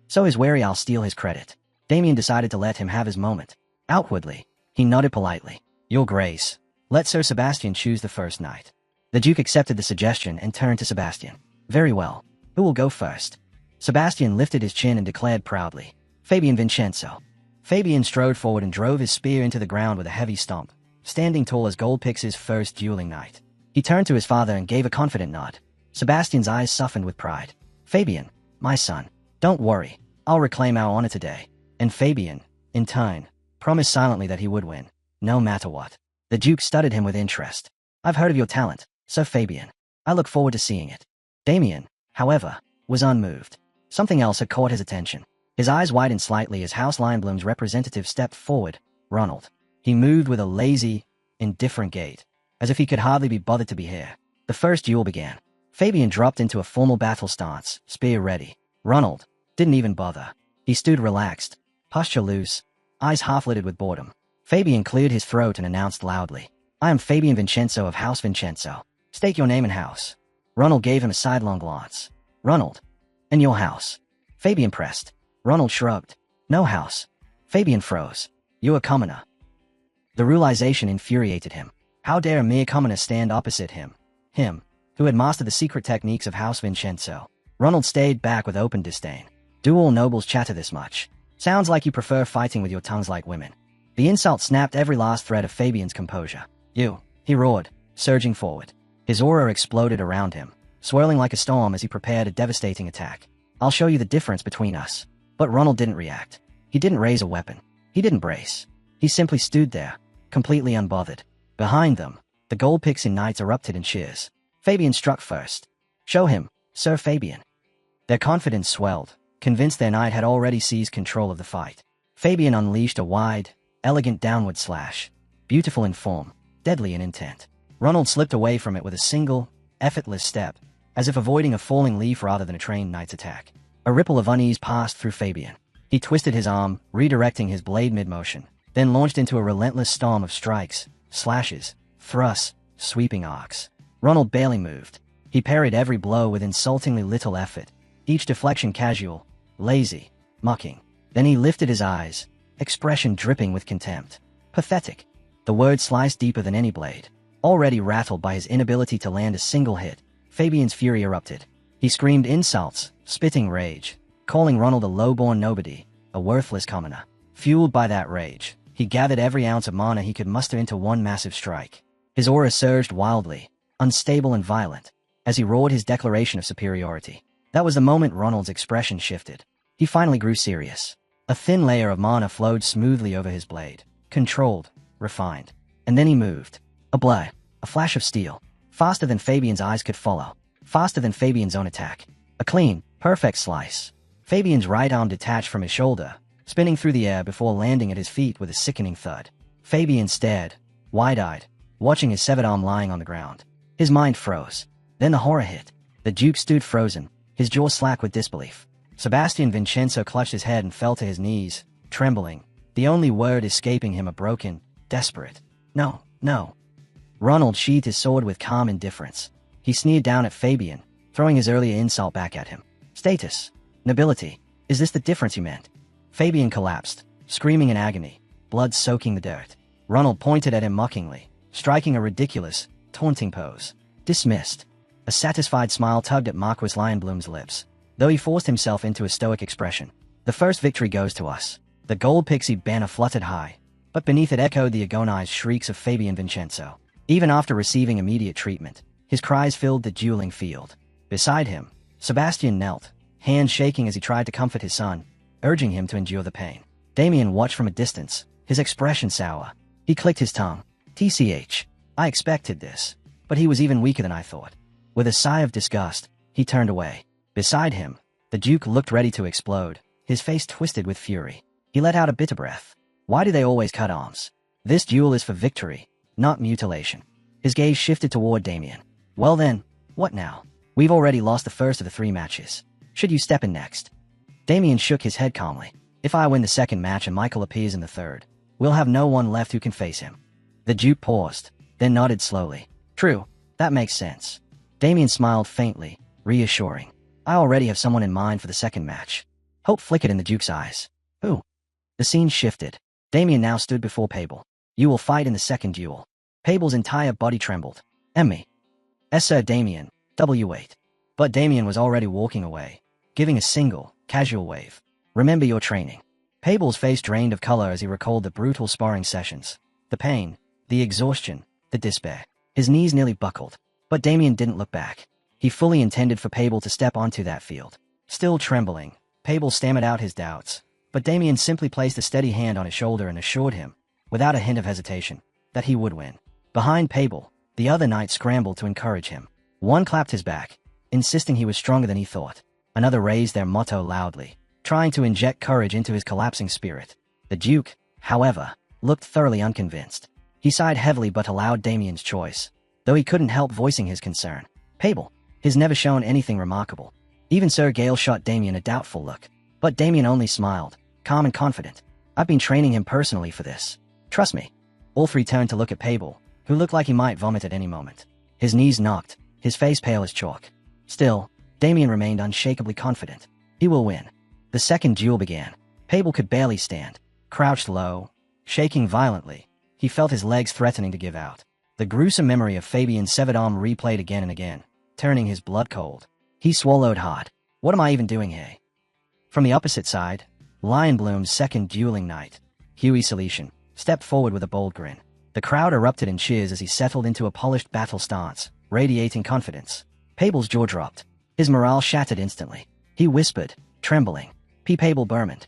So he's wary I'll steal his credit. Damien decided to let him have his moment. Outwardly, he nodded politely. Your Grace, let Sir Sebastian choose the first knight. The Duke accepted the suggestion and turned to Sebastian. Very well. Who will go first? Sebastian lifted his chin and declared proudly. Fabian Vincenzo. Fabian strode forward and drove his spear into the ground with a heavy stomp, standing tall as Goldpix's first dueling knight. He turned to his father and gave a confident nod. Sebastian's eyes softened with pride. Fabian, my son, don't worry. I'll reclaim our honor today. And Fabian, in turn, promised silently that he would win, no matter what. The Duke studied him with interest. I've heard of your talent, Sir Fabian. I look forward to seeing it. Damien, however, was unmoved. Something else had caught his attention. His eyes widened slightly as House Lionbloom's representative stepped forward, Ronald. He moved with a lazy, indifferent gait, as if he could hardly be bothered to be here. The first duel began. Fabian dropped into a formal battle stance, spear ready. Ronald didn't even bother. He stood relaxed, posture loose, eyes half-lidded with boredom. Fabian cleared his throat and announced loudly. I am Fabian Vincenzo of House Vincenzo. State your name and house. Ronald gave him a sidelong glance. Ronald. And your house. Fabian pressed. Ronald shrugged. No house. Fabian froze. You a commoner. The realization infuriated him. How dare a mere commoner stand opposite him? Him, who had mastered the secret techniques of House Vincenzo. Ronald stayed back with open disdain. Do all nobles chatter this much? Sounds like you prefer fighting with your tongues like women. The insult snapped every last thread of Fabian's composure. You, he roared, surging forward. His aura exploded around him, swirling like a storm as he prepared a devastating attack. I'll show you the difference between us. But Ronald didn't react. He didn't raise a weapon. He didn't brace. He simply stood there, completely unbothered. Behind them, the gold pixie knights erupted in cheers. Fabian struck first. Show him, Sir Fabian. Their confidence swelled, convinced their knight had already seized control of the fight. Fabian unleashed a wide, elegant downward slash, beautiful in form, deadly in intent. Ronald slipped away from it with a single, effortless step, as if avoiding a falling leaf rather than a trained knight's attack. A ripple of unease passed through Fabian. He twisted his arm, redirecting his blade mid-motion, then launched into a relentless storm of strikes, slashes, thrusts, sweeping arcs. Ronald barely moved. He parried every blow with insultingly little effort, each deflection casual, lazy, mocking. Then he lifted his eyes, expression dripping with contempt. Pathetic. The word sliced deeper than any blade. Already rattled by his inability to land a single hit, Fabian's fury erupted. He screamed insults, spitting rage, calling Ronald a low-born nobody, a worthless commoner. Fueled by that rage, he gathered every ounce of mana he could muster into one massive strike. His aura surged wildly, unstable and violent, as he roared his declaration of superiority. That was the moment Ronald's expression shifted. He finally grew serious. A thin layer of mana flowed smoothly over his blade, controlled, refined. And then he moved. A blade, a flash of steel, faster than Fabian's eyes could follow, faster than Fabian's own attack. A clean, perfect slice. Fabian's right arm detached from his shoulder, spinning through the air before landing at his feet with a sickening thud. Fabian stared, wide-eyed, watching his severed arm lying on the ground. His mind froze. Then the horror hit. The Duke stood frozen, his jaw slack with disbelief. Sebastian Vincenzo clutched his head and fell to his knees, trembling, the only word escaping him a broken, desperate, "No, no." Ronald sheathed his sword with calm indifference. He sneered down at Fabian, throwing his earlier insult back at him. Status. Nobility. Is this the difference you meant? Fabian collapsed, screaming in agony, blood soaking the dirt. Ronald pointed at him mockingly, striking a ridiculous, taunting pose. Dismissed. A satisfied smile tugged at Marquis Lionbloom's lips, though he forced himself into a stoic expression. The first victory goes to us. The gold pixie banner fluttered high, but beneath it echoed the agonized shrieks of Fabian Vincenzo. Even after receiving immediate treatment, his cries filled the dueling field. Beside him, Sebastian knelt, hands shaking as he tried to comfort his son, urging him to endure the pain. Damien watched from a distance, his expression sour. He clicked his tongue. TCH. I expected this, but he was even weaker than I thought. With a sigh of disgust, he turned away. Beside him, the Duke looked ready to explode, his face twisted with fury. He let out a bitter breath. Why do they always cut arms? This duel is for victory, not mutilation. His gaze shifted toward Damien. Well then, what now? We've already lost the first of the 3 matches. Should you step in next? Damien shook his head calmly. If I win the second match and Michael appears in the third, we'll have no one left who can face him. The Duke paused, then nodded slowly. True, that makes sense. Damien smiled faintly, reassuring. I already have someone in mind for the second match. Hope flickered in the Duke's eyes. Who? The scene shifted. Damien now stood before Pable. You will fight in the second duel. Pable's entire body trembled. Emmy. Sir Damien, W8. But Damien was already walking away, giving a single, casual wave. Remember your training. Pable's face drained of color as he recalled the brutal sparring sessions. The pain, the exhaustion, the despair. His knees nearly buckled. But Damien didn't look back. He fully intended for Pable to step onto that field. Still trembling, Pable stammered out his doubts. But Damien simply placed a steady hand on his shoulder and assured him, without a hint of hesitation, that he would win. Behind Pable, the other knights scrambled to encourage him. One clapped his back, insisting he was stronger than he thought. Another raised their motto loudly, trying to inject courage into his collapsing spirit. The Duke, however, looked thoroughly unconvinced. He sighed heavily but allowed Damien's choice, though he couldn't help voicing his concern. Pable has never shown anything remarkable. Even Sir Gale shot Damien a doubtful look. But Damien only smiled, calm and confident. I've been training him personally for this. Trust me. All 3 turned to look at Pable, who looked like he might vomit at any moment. His knees knocked, his face pale as chalk. Still, Damien remained unshakably confident. He will win. The second duel began. Pable could barely stand. Crouched low, shaking violently, he felt his legs threatening to give out. The gruesome memory of Fabian's severed arm replayed again and again, turning his blood cold. He swallowed hard. What am I even doing here? From the opposite side, Lion Bloom's second dueling night, Huey Solution, stepped forward with a bold grin. The crowd erupted in cheers as he settled into a polished battle stance, radiating confidence. Pable's jaw dropped. His morale shattered instantly. He whispered, trembling, "P. Pable Bermond."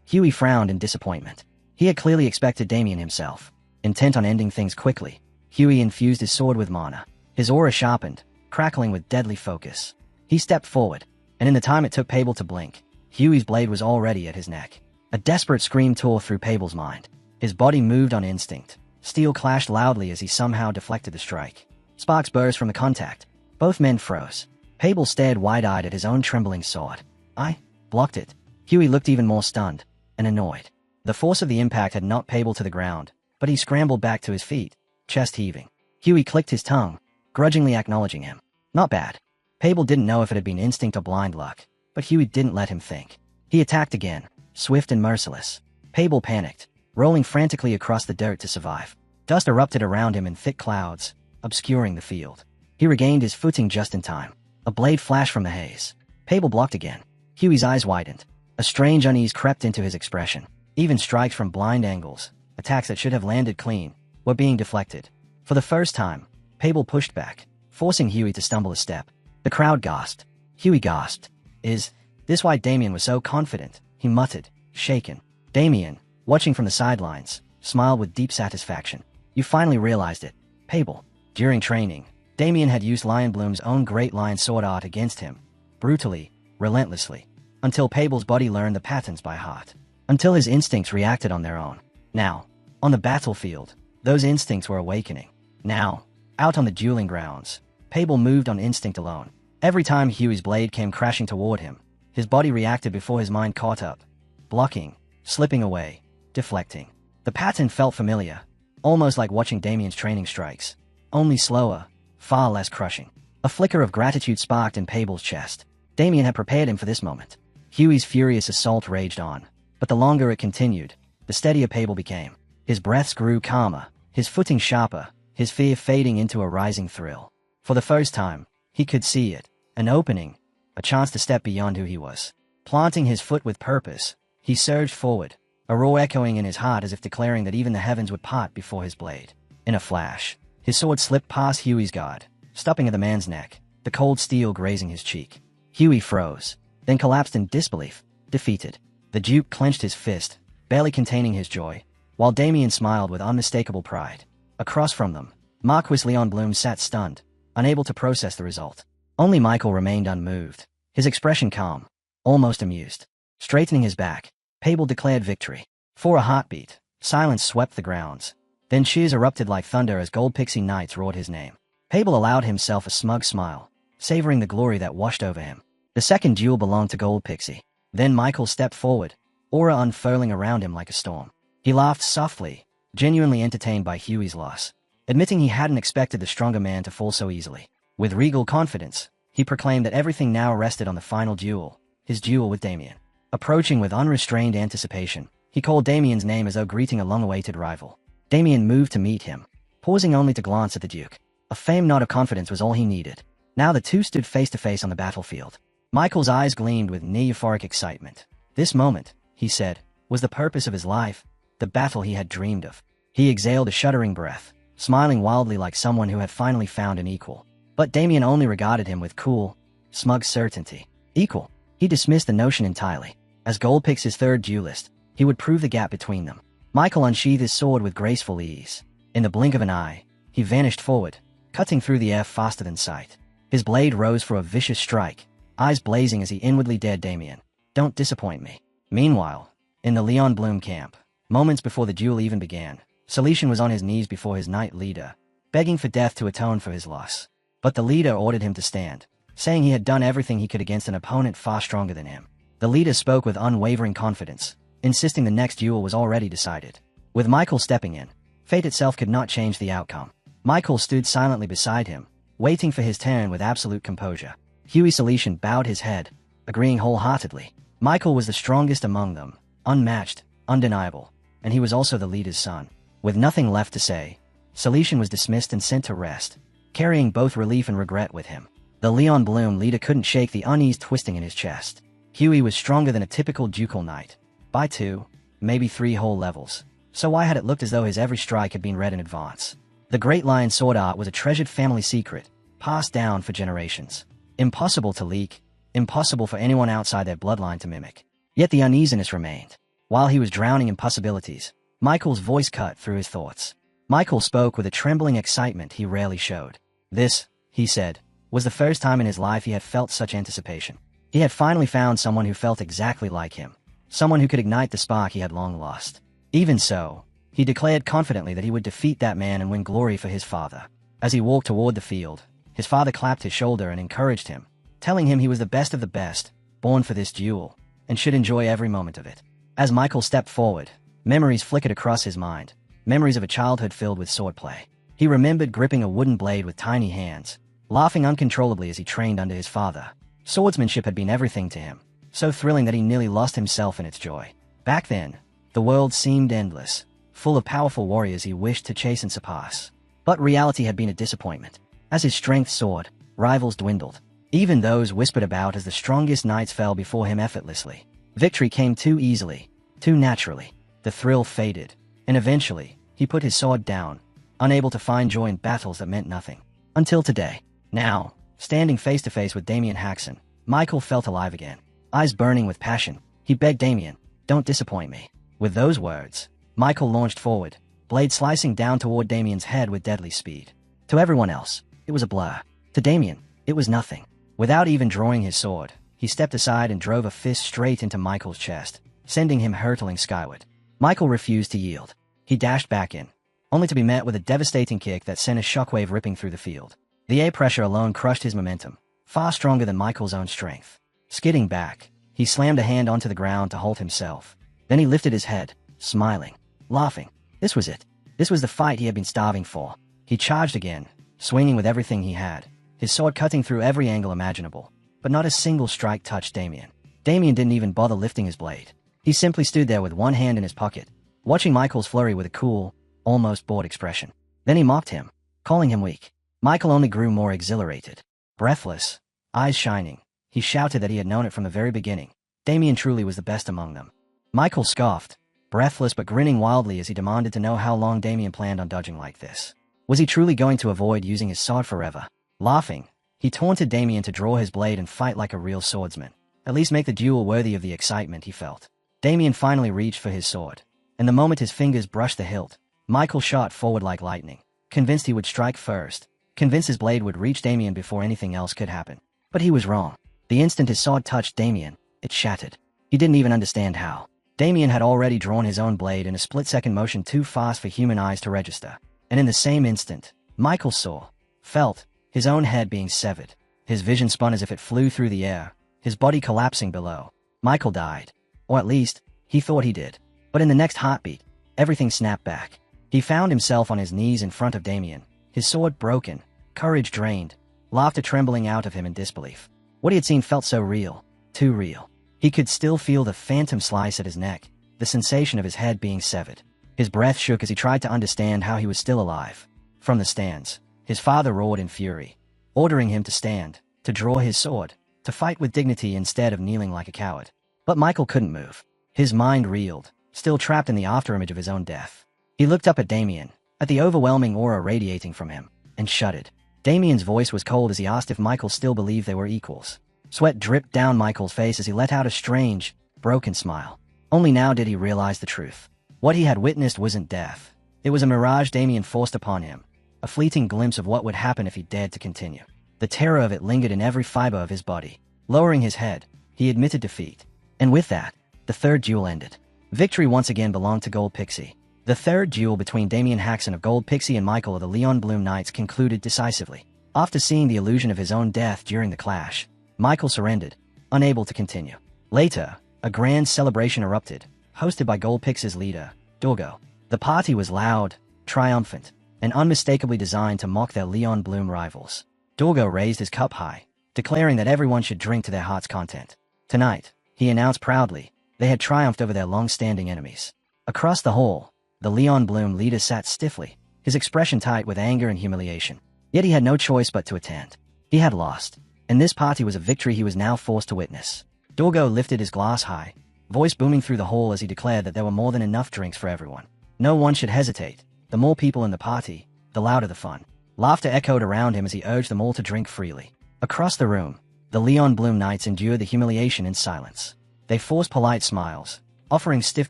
Huey frowned in disappointment. He had clearly expected Damien himself. Intent on ending things quickly, Huey infused his sword with mana. His aura sharpened, crackling with deadly focus. He stepped forward, and in the time it took Pable to blink, Huey's blade was already at his neck. A desperate scream tore through Pable's mind. His body moved on instinct. Steel clashed loudly as he somehow deflected the strike. Sparks burst from the contact. Both men froze. Pable stared wide-eyed at his own trembling sword. "I blocked it." Huey looked even more stunned and annoyed. The force of the impact had knocked Pable to the ground, but he scrambled back to his feet, chest heaving. Huey clicked his tongue, grudgingly acknowledging him. Not bad. Pable didn't know if it had been instinct or blind luck, but Huey didn't let him think. He attacked again, swift and merciless. Pable panicked, rolling frantically across the dirt to survive. Dust erupted around him in thick clouds, obscuring the field. He regained his footing just in time. A blade flashed from the haze. Pable blocked again. Huey's eyes widened. A strange unease crept into his expression. Even strikes from blind angles, attacks that should have landed clean, were being deflected. For the first time, Pable pushed back, forcing Huey to stumble a step. The crowd gasped. Huey gasped. "Is this why Damien was so confident?" he muttered, shaken. Damien, watching from the sidelines, smiled with deep satisfaction. "You finally realized it, Pable." During training, Damien had used Lion Bloom's own Great Lion Sword art against him, brutally, relentlessly, until Pable's body learned the patterns by heart, until his instincts reacted on their own. Now, on the battlefield, those instincts were awakening. Now, out on the dueling grounds, Pable moved on instinct alone. Every time Huey's blade came crashing toward him, his body reacted before his mind caught up, blocking, slipping away, deflecting. The pattern felt familiar, almost like watching Damien's training strikes, only slower, far less crushing. A flicker of gratitude sparked in Pable's chest. Damien had prepared him for this moment. Huey's furious assault raged on, but the longer it continued, the steadier Pable became. His breaths grew calmer, his footing sharper, his fear fading into a rising thrill. For the first time, he could see it, an opening, a chance to step beyond who he was. Planting his foot with purpose, he surged forward, a roar echoing in his heart as if declaring that even the heavens would part before his blade. In a flash, his sword slipped past Huey's guard, stopping at the man's neck, the cold steel grazing his cheek. Huey froze, then collapsed in disbelief, defeated. The Duke clenched his fist, barely containing his joy, while Damien smiled with unmistakable pride. Across from them, Marquis Leon Bloom sat stunned, unable to process the result. Only Michael remained unmoved, his expression calm, almost amused. Straightening his back, Pable declared victory. For a heartbeat, silence swept the grounds. Then cheers erupted like thunder as Gold Pixie Knights roared his name. Pable allowed himself a smug smile, savoring the glory that washed over him. The second duel belonged to Gold Pixie. Then Michael stepped forward, aura unfurling around him like a storm. He laughed softly, genuinely entertained by Huey's loss, admitting he hadn't expected the stronger man to fall so easily. With regal confidence, he proclaimed that everything now rested on the final duel, his duel with Damien. Approaching with unrestrained anticipation, he called Damien's name as though greeting a long-awaited rival. Damien moved to meet him, pausing only to glance at the Duke. A faint nod of confidence was all he needed. Now the two stood face to face on the battlefield. Michael's eyes gleamed with near euphoric excitement. This moment, he said, was the purpose of his life, the battle he had dreamed of. He exhaled a shuddering breath, smiling wildly like someone who had finally found an equal. But Damien only regarded him with cool, smug certainty. Equal? He dismissed the notion entirely. As Gold picks his third duelist, he would prove the gap between them. Michael unsheathed his sword with graceful ease. In the blink of an eye, he vanished forward, cutting through the air faster than sight. His blade rose for a vicious strike, eyes blazing as he inwardly dared Damien. "Don't disappoint me." Meanwhile, in the Leon Bloom camp, moments before the duel even began, Solution was on his knees before his knight leader, begging for death to atone for his loss. But the leader ordered him to stand, saying he had done everything he could against an opponent far stronger than him. The leader spoke with unwavering confidence, insisting the next duel was already decided. With Michael stepping in, fate itself could not change the outcome. Michael stood silently beside him, waiting for his turn with absolute composure. Huey Solution bowed his head, agreeing wholeheartedly. Michael was the strongest among them, unmatched, undeniable, and he was also the leader's son. With nothing left to say, Solution was dismissed and sent to rest, carrying both relief and regret with him. The Leon Bloom leader couldn't shake the unease twisting in his chest. Huey was stronger than a typical ducal knight, by 2, maybe 3 whole levels. So why had it looked as though his every strike had been read in advance? The Great Lion sword art was a treasured family secret, passed down for generations. Impossible to leak, impossible for anyone outside their bloodline to mimic. Yet the uneasiness remained. While he was drowning in possibilities, Michael's voice cut through his thoughts. Michael spoke with a trembling excitement he rarely showed. This, he said, was the first time in his life he had felt such anticipation. He had finally found someone who felt exactly like him, someone who could ignite the spark he had long lost. Even so, he declared confidently that he would defeat that man and win glory for his father. As he walked toward the field, his father clapped his shoulder and encouraged him, telling him he was the best of the best, born for this duel, and should enjoy every moment of it. As Michael stepped forward, memories flickered across his mind, memories of a childhood filled with swordplay. He remembered gripping a wooden blade with tiny hands, laughing uncontrollably as he trained under his father. Swordsmanship had been everything to him, so thrilling that he nearly lost himself in its joy. Back then, the world seemed endless, full of powerful warriors he wished to chase and surpass. But reality had been a disappointment. As his strength soared, rivals dwindled. Even those whispered about as the strongest knights fell before him effortlessly. Victory came too easily, too naturally. The thrill faded, and eventually, he put his sword down, unable to find joy in battles that meant nothing. Until today. Now, standing face to face with Damien Haxon, Michael felt alive again. Eyes burning with passion, he begged Damien, "Don't disappoint me." With those words, Michael launched forward, blade slicing down toward Damien's head with deadly speed. To everyone else, it was a blur. To Damien, it was nothing. Without even drawing his sword, he stepped aside and drove a fist straight into Michael's chest, sending him hurtling skyward. Michael refused to yield. He dashed back in, only to be met with a devastating kick that sent a shockwave ripping through the field. The air pressure alone crushed his momentum, far stronger than Michael's own strength. Skidding back, he slammed a hand onto the ground to hold himself. Then he lifted his head, smiling, laughing. This was it. This was the fight he had been starving for. He charged again, swinging with everything he had, his sword cutting through every angle imaginable. But not a single strike touched Damien. Damien didn't even bother lifting his blade. He simply stood there with one hand in his pocket, watching Michael's flurry with a cool, almost bored expression. Then he mocked him, calling him weak. Michael only grew more exhilarated. Breathless, eyes shining, he shouted that he had known it from the very beginning. Damien truly was the best among them. Michael scoffed, breathless but grinning wildly as he demanded to know how long Damien planned on dodging like this. Was he truly going to avoid using his sword forever? Laughing, he taunted Damien to draw his blade and fight like a real swordsman, at least make the duel worthy of the excitement he felt. Damien finally reached for his sword, and the moment his fingers brushed the hilt, Michael shot forward like lightning, convinced he would strike first, convinced his blade would reach Damien before anything else could happen. But he was wrong. The instant his sword touched Damien, it shattered. He didn't even understand how. Damien had already drawn his own blade in a split-second motion too fast for human eyes to register. And in the same instant, Michael saw, felt, his own head being severed. His vision spun as if it flew through the air, his body collapsing below. Michael died. Or at least, he thought he did. But in the next heartbeat, everything snapped back. He found himself on his knees in front of Damien, his sword broken, courage drained, laughter trembling out of him in disbelief. What he had seen felt so real, too real. He could still feel the phantom slice at his neck, the sensation of his head being severed. His breath shook as he tried to understand how he was still alive. From the stands, his father roared in fury, ordering him to stand, to draw his sword, to fight with dignity instead of kneeling like a coward. But Michael couldn't move. His mind reeled, still trapped in the afterimage of his own death. He looked up at Damien, at the overwhelming aura radiating from him, and shuddered. Damien's voice was cold as he asked if Michael still believed they were equals. Sweat dripped down Michael's face as he let out a strange, broken smile. Only now did he realize the truth. What he had witnessed wasn't death. It was a mirage Damien forced upon him, a fleeting glimpse of what would happen if he dared to continue. The terror of it lingered in every fiber of his body. Lowering his head, he admitted defeat. And with that, the third duel ended. Victory once again belonged to Gold Pixie. The third duel between Damien Haxon of Gold Pixie and Michael of the Leon Bloom Knights concluded decisively. After seeing the illusion of his own death during the clash, Michael surrendered, unable to continue. Later, a grand celebration erupted, hosted by Gold Pixie's leader, Dorgo. The party was loud, triumphant, and unmistakably designed to mock their Leon Bloom rivals. Dorgo raised his cup high, declaring that everyone should drink to their heart's content. Tonight, he announced proudly, they had triumphed over their long-standing enemies. Across the hall, the Leon Bloom leader sat stiffly, his expression tight with anger and humiliation. Yet he had no choice but to attend. He had lost, and this party was a victory he was now forced to witness. Dorgo lifted his glass high, voice booming through the hall as he declared that there were more than enough drinks for everyone. No one should hesitate. The more people in the party, the louder the fun. Laughter echoed around him as he urged them all to drink freely. Across the room, the Leon Bloom Knights endured the humiliation in silence. They forced polite smiles, offering stiff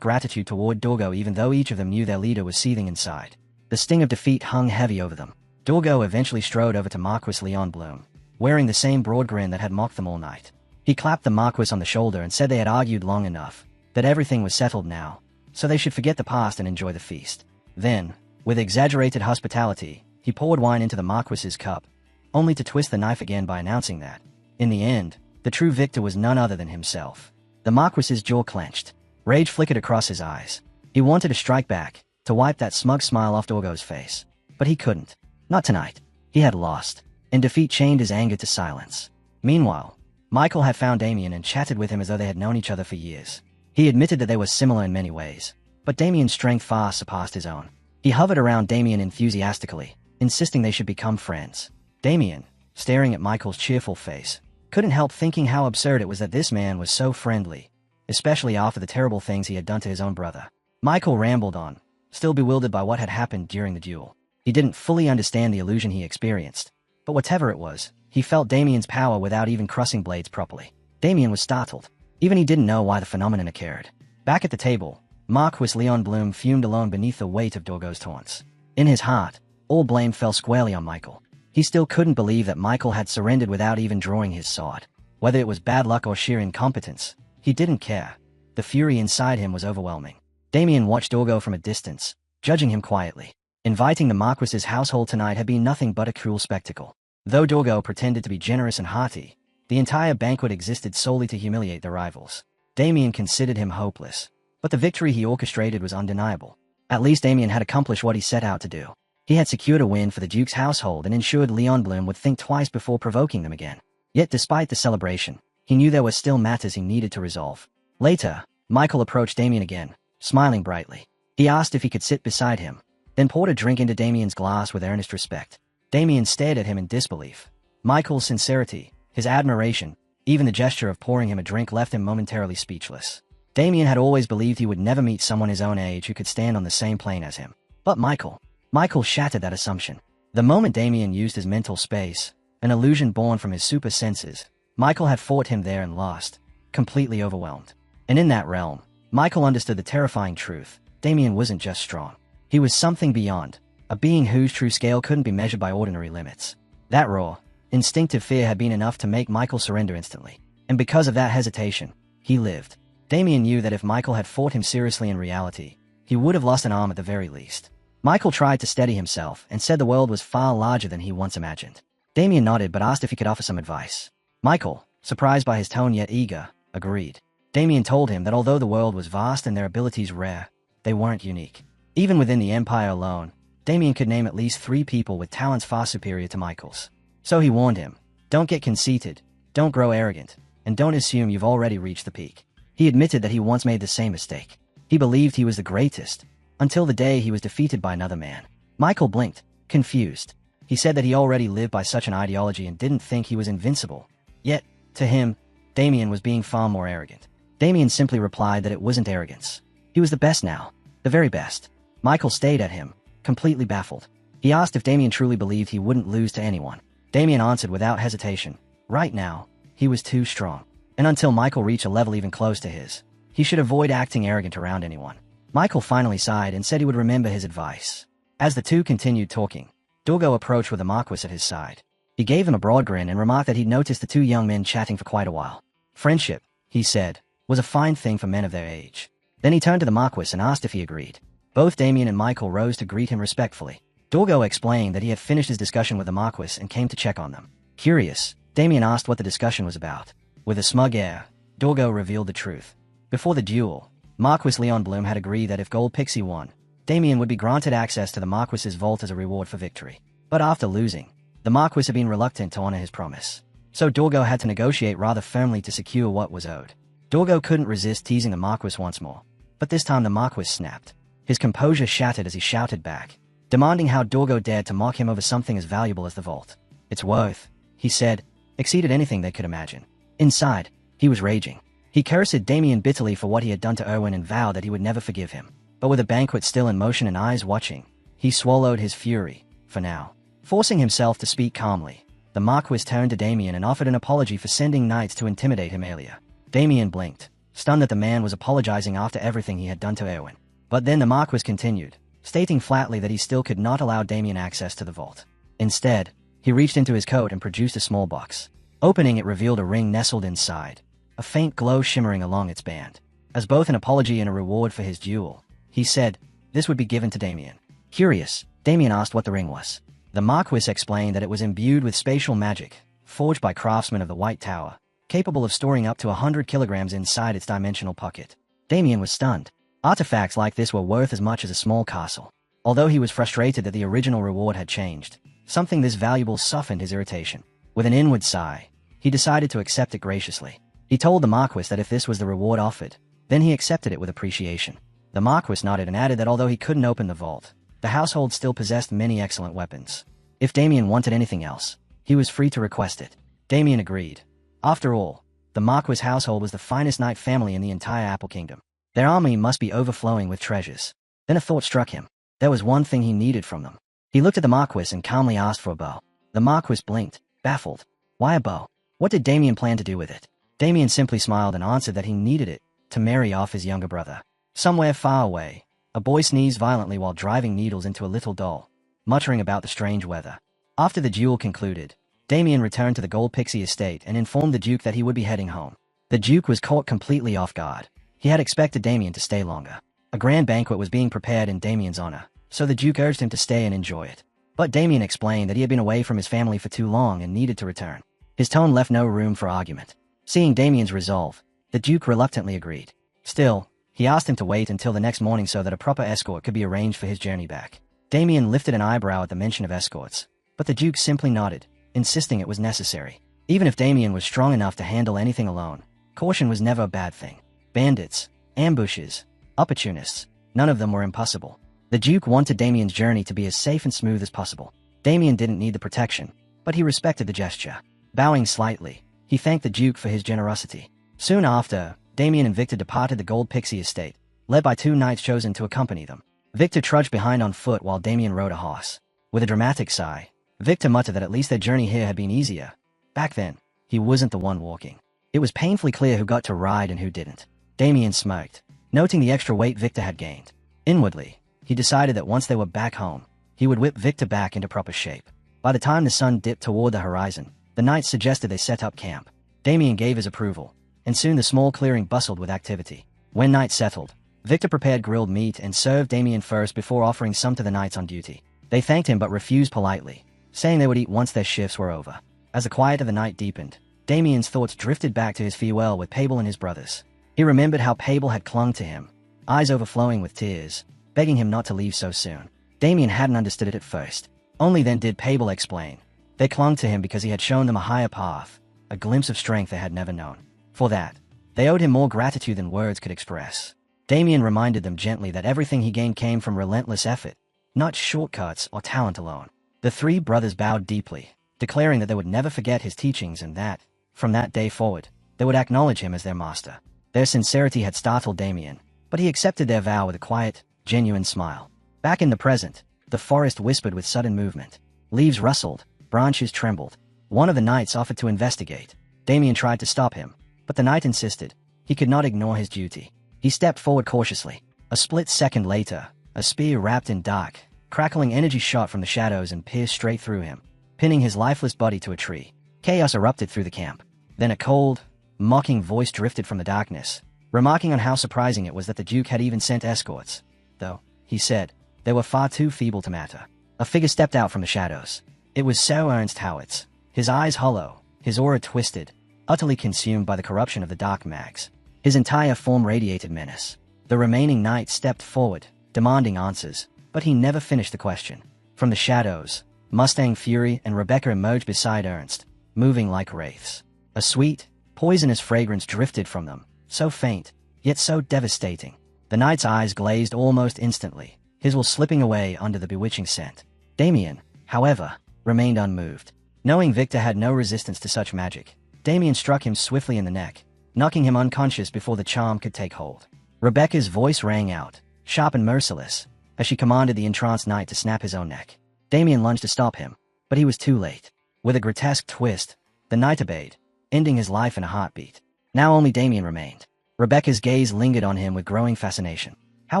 gratitude toward Dorgo even though each of them knew their leader was seething inside. The sting of defeat hung heavy over them. Dorgo eventually strode over to Marquis Leon Bloom, wearing the same broad grin that had mocked them all night. He clapped the Marquis on the shoulder and said they had argued long enough, that everything was settled now, so they should forget the past and enjoy the feast. Then, with exaggerated hospitality, he poured wine into the Marquis's cup, only to twist the knife again by announcing that, in the end, the true victor was none other than himself. The Marquis's jaw clenched. Rage flickered across his eyes. He wanted to strike back, to wipe that smug smile off Dorgo's face. But he couldn't. Not tonight. He had lost, and defeat chained his anger to silence. Meanwhile, Michael had found Damien and chatted with him as though they had known each other for years. He admitted that they were similar in many ways, but Damien's strength far surpassed his own. He hovered around Damien enthusiastically, insisting they should become friends. Damien, staring at Michael's cheerful face, couldn't help thinking how absurd it was that this man was so friendly, especially after the terrible things he had done to his own brother. Michael rambled on, still bewildered by what had happened during the duel. He didn't fully understand the illusion he experienced, but whatever it was, he felt Damien's power without even crossing blades properly. Damien was startled. Even he didn't know why the phenomenon occurred. Back at the table, Marquis Leon Bloom fumed alone beneath the weight of Dorgo's taunts. In his heart, all blame fell squarely on Michael. He still couldn't believe that Michael had surrendered without even drawing his sword. Whether it was bad luck or sheer incompetence, he didn't care. The fury inside him was overwhelming. Damien watched Dorgo from a distance, judging him quietly. Inviting the Marquis's household tonight had been nothing but a cruel spectacle. Though Dorgo pretended to be generous and hearty, the entire banquet existed solely to humiliate their rivals. Damien considered him hopeless, but the victory he orchestrated was undeniable. At least Damien had accomplished what he set out to do. He had secured a win for the Duke's household and ensured Leon Bloom would think twice before provoking them again. Yet despite the celebration, he knew there were still matters he needed to resolve. Later, Michael approached Damien again, smiling brightly. He asked if he could sit beside him, then poured a drink into Damien's glass with earnest respect. Damien stared at him in disbelief. Michael's sincerity, his admiration, even the gesture of pouring him a drink left him momentarily speechless. Damien had always believed he would never meet someone his own age who could stand on the same plane as him. But Michael shattered that assumption. The moment Damien used his mental space, an illusion born from his super senses, Michael had fought him there and lost, completely overwhelmed. And in that realm, Michael understood the terrifying truth. Damien wasn't just strong. He was something beyond, a being whose true scale couldn't be measured by ordinary limits. That raw, instinctive fear had been enough to make Michael surrender instantly. And because of that hesitation, he lived. Damien knew that if Michael had fought him seriously in reality, he would have lost an arm at the very least. Michael tried to steady himself and said the world was far larger than he once imagined. Damien nodded but asked if he could offer some advice. Michael, surprised by his tone yet eager, agreed. Damien told him that although the world was vast and their abilities rare, they weren't unique. Even within the Empire alone, Damien could name at least 3 people with talents far superior to Michael's. So he warned him, don't get conceited, don't grow arrogant, and don't assume you've already reached the peak. He admitted that he once made the same mistake. He believed he was the greatest, until the day he was defeated by another man. Michael blinked, confused. He said that he already lived by such an ideology and didn't think he was invincible. Yet, to him, Damien was being far more arrogant. Damien simply replied that it wasn't arrogance. He was the best now, the very best. Michael stayed at him, completely baffled. He asked if Damien truly believed he wouldn't lose to anyone. Damien answered without hesitation. Right now, he was too strong. And until Michael reached a level even close to his, he should avoid acting arrogant around anyone. Michael finally sighed and said he would remember his advice. As the two continued talking, Dorgo approached with the Marquis at his side. He gave him a broad grin and remarked that he'd noticed the two young men chatting for quite a while. Friendship, he said, was a fine thing for men of their age. Then he turned to the Marquis and asked if he agreed. Both Damien and Michael rose to greet him respectfully. Dorgo explained that he had finished his discussion with the Marquis and came to check on them. Curious, Damien asked what the discussion was about. With a smug air, Dorgo revealed the truth. Before the duel, Marquis Leon Bloom had agreed that if Gold Pixie won, Damien would be granted access to the Marquis's vault as a reward for victory. But after losing, the Marquis had been reluctant to honor his promise. So Dorgo had to negotiate rather firmly to secure what was owed. Dorgo couldn't resist teasing the Marquis once more, but this time the Marquis snapped. His composure shattered as he shouted back, demanding how Dorgo dared to mock him over something as valuable as the vault. Its worth, he said, exceeded anything they could imagine. Inside, he was raging. He cursed Damien bitterly for what he had done to Erwin and vowed that he would never forgive him. But with a banquet still in motion and eyes watching, he swallowed his fury, for now. Forcing himself to speak calmly, the Marquis turned to Damien and offered an apology for sending knights to intimidate him earlier. Damien blinked, stunned that the man was apologizing after everything he had done to Erwin. But then the Marquis continued, stating flatly that he still could not allow Damien access to the vault. Instead, he reached into his coat and produced a small box. Opening it revealed a ring nestled inside, a faint glow shimmering along its band. As both an apology and a reward for his duel, he said, this would be given to Damien. Curious, Damien asked what the ring was. The Marquis explained that it was imbued with spatial magic, forged by craftsmen of the White Tower, capable of storing up to 100 kilograms inside its dimensional pocket. Damien was stunned. Artifacts like this were worth as much as a small castle. Although he was frustrated that the original reward had changed, something this valuable softened his irritation. With an inward sigh, he decided to accept it graciously. He told the Marquis that if this was the reward offered, then he accepted it with appreciation. The Marquis nodded and added that although he couldn't open the vault, the household still possessed many excellent weapons. If Damien wanted anything else, he was free to request it. Damien agreed. After all, the Marquis household was the finest knight family in the entire Apple Kingdom. Their army must be overflowing with treasures. Then a thought struck him. There was one thing he needed from them. He looked at the Marquis and calmly asked for a bow. The Marquis blinked, baffled. Why a bow? What did Damien plan to do with it? Damien simply smiled and answered that he needed it to marry off his younger brother. Somewhere far away, a boy sneezed violently while driving needles into a little doll, muttering about the strange weather. After the duel concluded, Damien returned to the Gold Pixie estate and informed the Duke that he would be heading home. The Duke was caught completely off guard. He had expected Damien to stay longer. A grand banquet was being prepared in Damien's honor, so the Duke urged him to stay and enjoy it. But Damien explained that he had been away from his family for too long and needed to return. His tone left no room for argument. Seeing Damien's resolve, the Duke reluctantly agreed. Still, he asked him to wait until the next morning so that a proper escort could be arranged for his journey back. Damien lifted an eyebrow at the mention of escorts, but the Duke simply nodded, insisting it was necessary. Even if Damien was strong enough to handle anything alone, caution was never a bad thing. Bandits, ambushes, opportunists, none of them were impossible. The Duke wanted Damien's journey to be as safe and smooth as possible. Damien didn't need the protection, but he respected the gesture. Bowing slightly, he thanked the Duke for his generosity. Soon after, Damien and Victor departed the Gold Pixie estate, led by two knights chosen to accompany them. Victor trudged behind on foot while Damien rode a horse. With a dramatic sigh, Victor muttered that at least their journey here had been easier. Back then, he wasn't the one walking. It was painfully clear who got to ride and who didn't. Damien smirked, noting the extra weight Victor had gained. Inwardly, he decided that once they were back home, he would whip Victor back into proper shape. By the time the sun dipped toward the horizon, the knights suggested they set up camp. Damien gave his approval, and soon the small clearing bustled with activity. When night settled, Victor prepared grilled meat and served Damien first before offering some to the knights on duty. They thanked him but refused politely, saying they would eat once their shifts were over. As the quiet of the night deepened, Damien's thoughts drifted back to his farewell with Pabel and his brothers. He remembered how Pabel had clung to him, eyes overflowing with tears, begging him not to leave so soon. Damien hadn't understood it at first. Only then did Pabel explain. They clung to him because he had shown them a higher path, a glimpse of strength they had never known. For that, they owed him more gratitude than words could express. Damien reminded them gently that everything he gained came from relentless effort, not shortcuts or talent alone. The three brothers bowed deeply, declaring that they would never forget his teachings and that, from that day forward, they would acknowledge him as their master. Their sincerity had startled Damien, but he accepted their vow with a quiet, genuine smile. Back in the present, the forest whispered with sudden movement. Leaves rustled, branches trembled. One of the knights offered to investigate. Damien tried to stop him, but the knight insisted. He could not ignore his duty. He stepped forward cautiously. A split second later, a spear wrapped in dark, crackling energy shot from the shadows and pierced straight through him, pinning his lifeless body to a tree. Chaos erupted through the camp. Then a cold, mocking voice drifted from the darkness, remarking on how surprising it was that the Duke had even sent escorts. Though, he said, they were far too feeble to matter. A figure stepped out from the shadows. It was Sir Ernst Howitz, his eyes hollow, his aura twisted, utterly consumed by the corruption of the dark mags. His entire form radiated menace. The remaining knight stepped forward, demanding answers, but he never finished the question. From the shadows, Mustang Fury and Rebecca emerged beside Ernst, moving like wraiths. A sweet, poisonous fragrance drifted from them, so faint, yet so devastating. The knight's eyes glazed almost instantly, his will slipping away under the bewitching scent. Damien, however, remained unmoved. Knowing Victor had no resistance to such magic, Damien struck him swiftly in the neck, knocking him unconscious before the charm could take hold. Rebecca's voice rang out, sharp and merciless, as she commanded the entranced knight to snap his own neck. Damien lunged to stop him, but he was too late. With a grotesque twist, the knight obeyed, ending his life in a heartbeat. Now only Damien remained. Rebecca's gaze lingered on him with growing fascination. How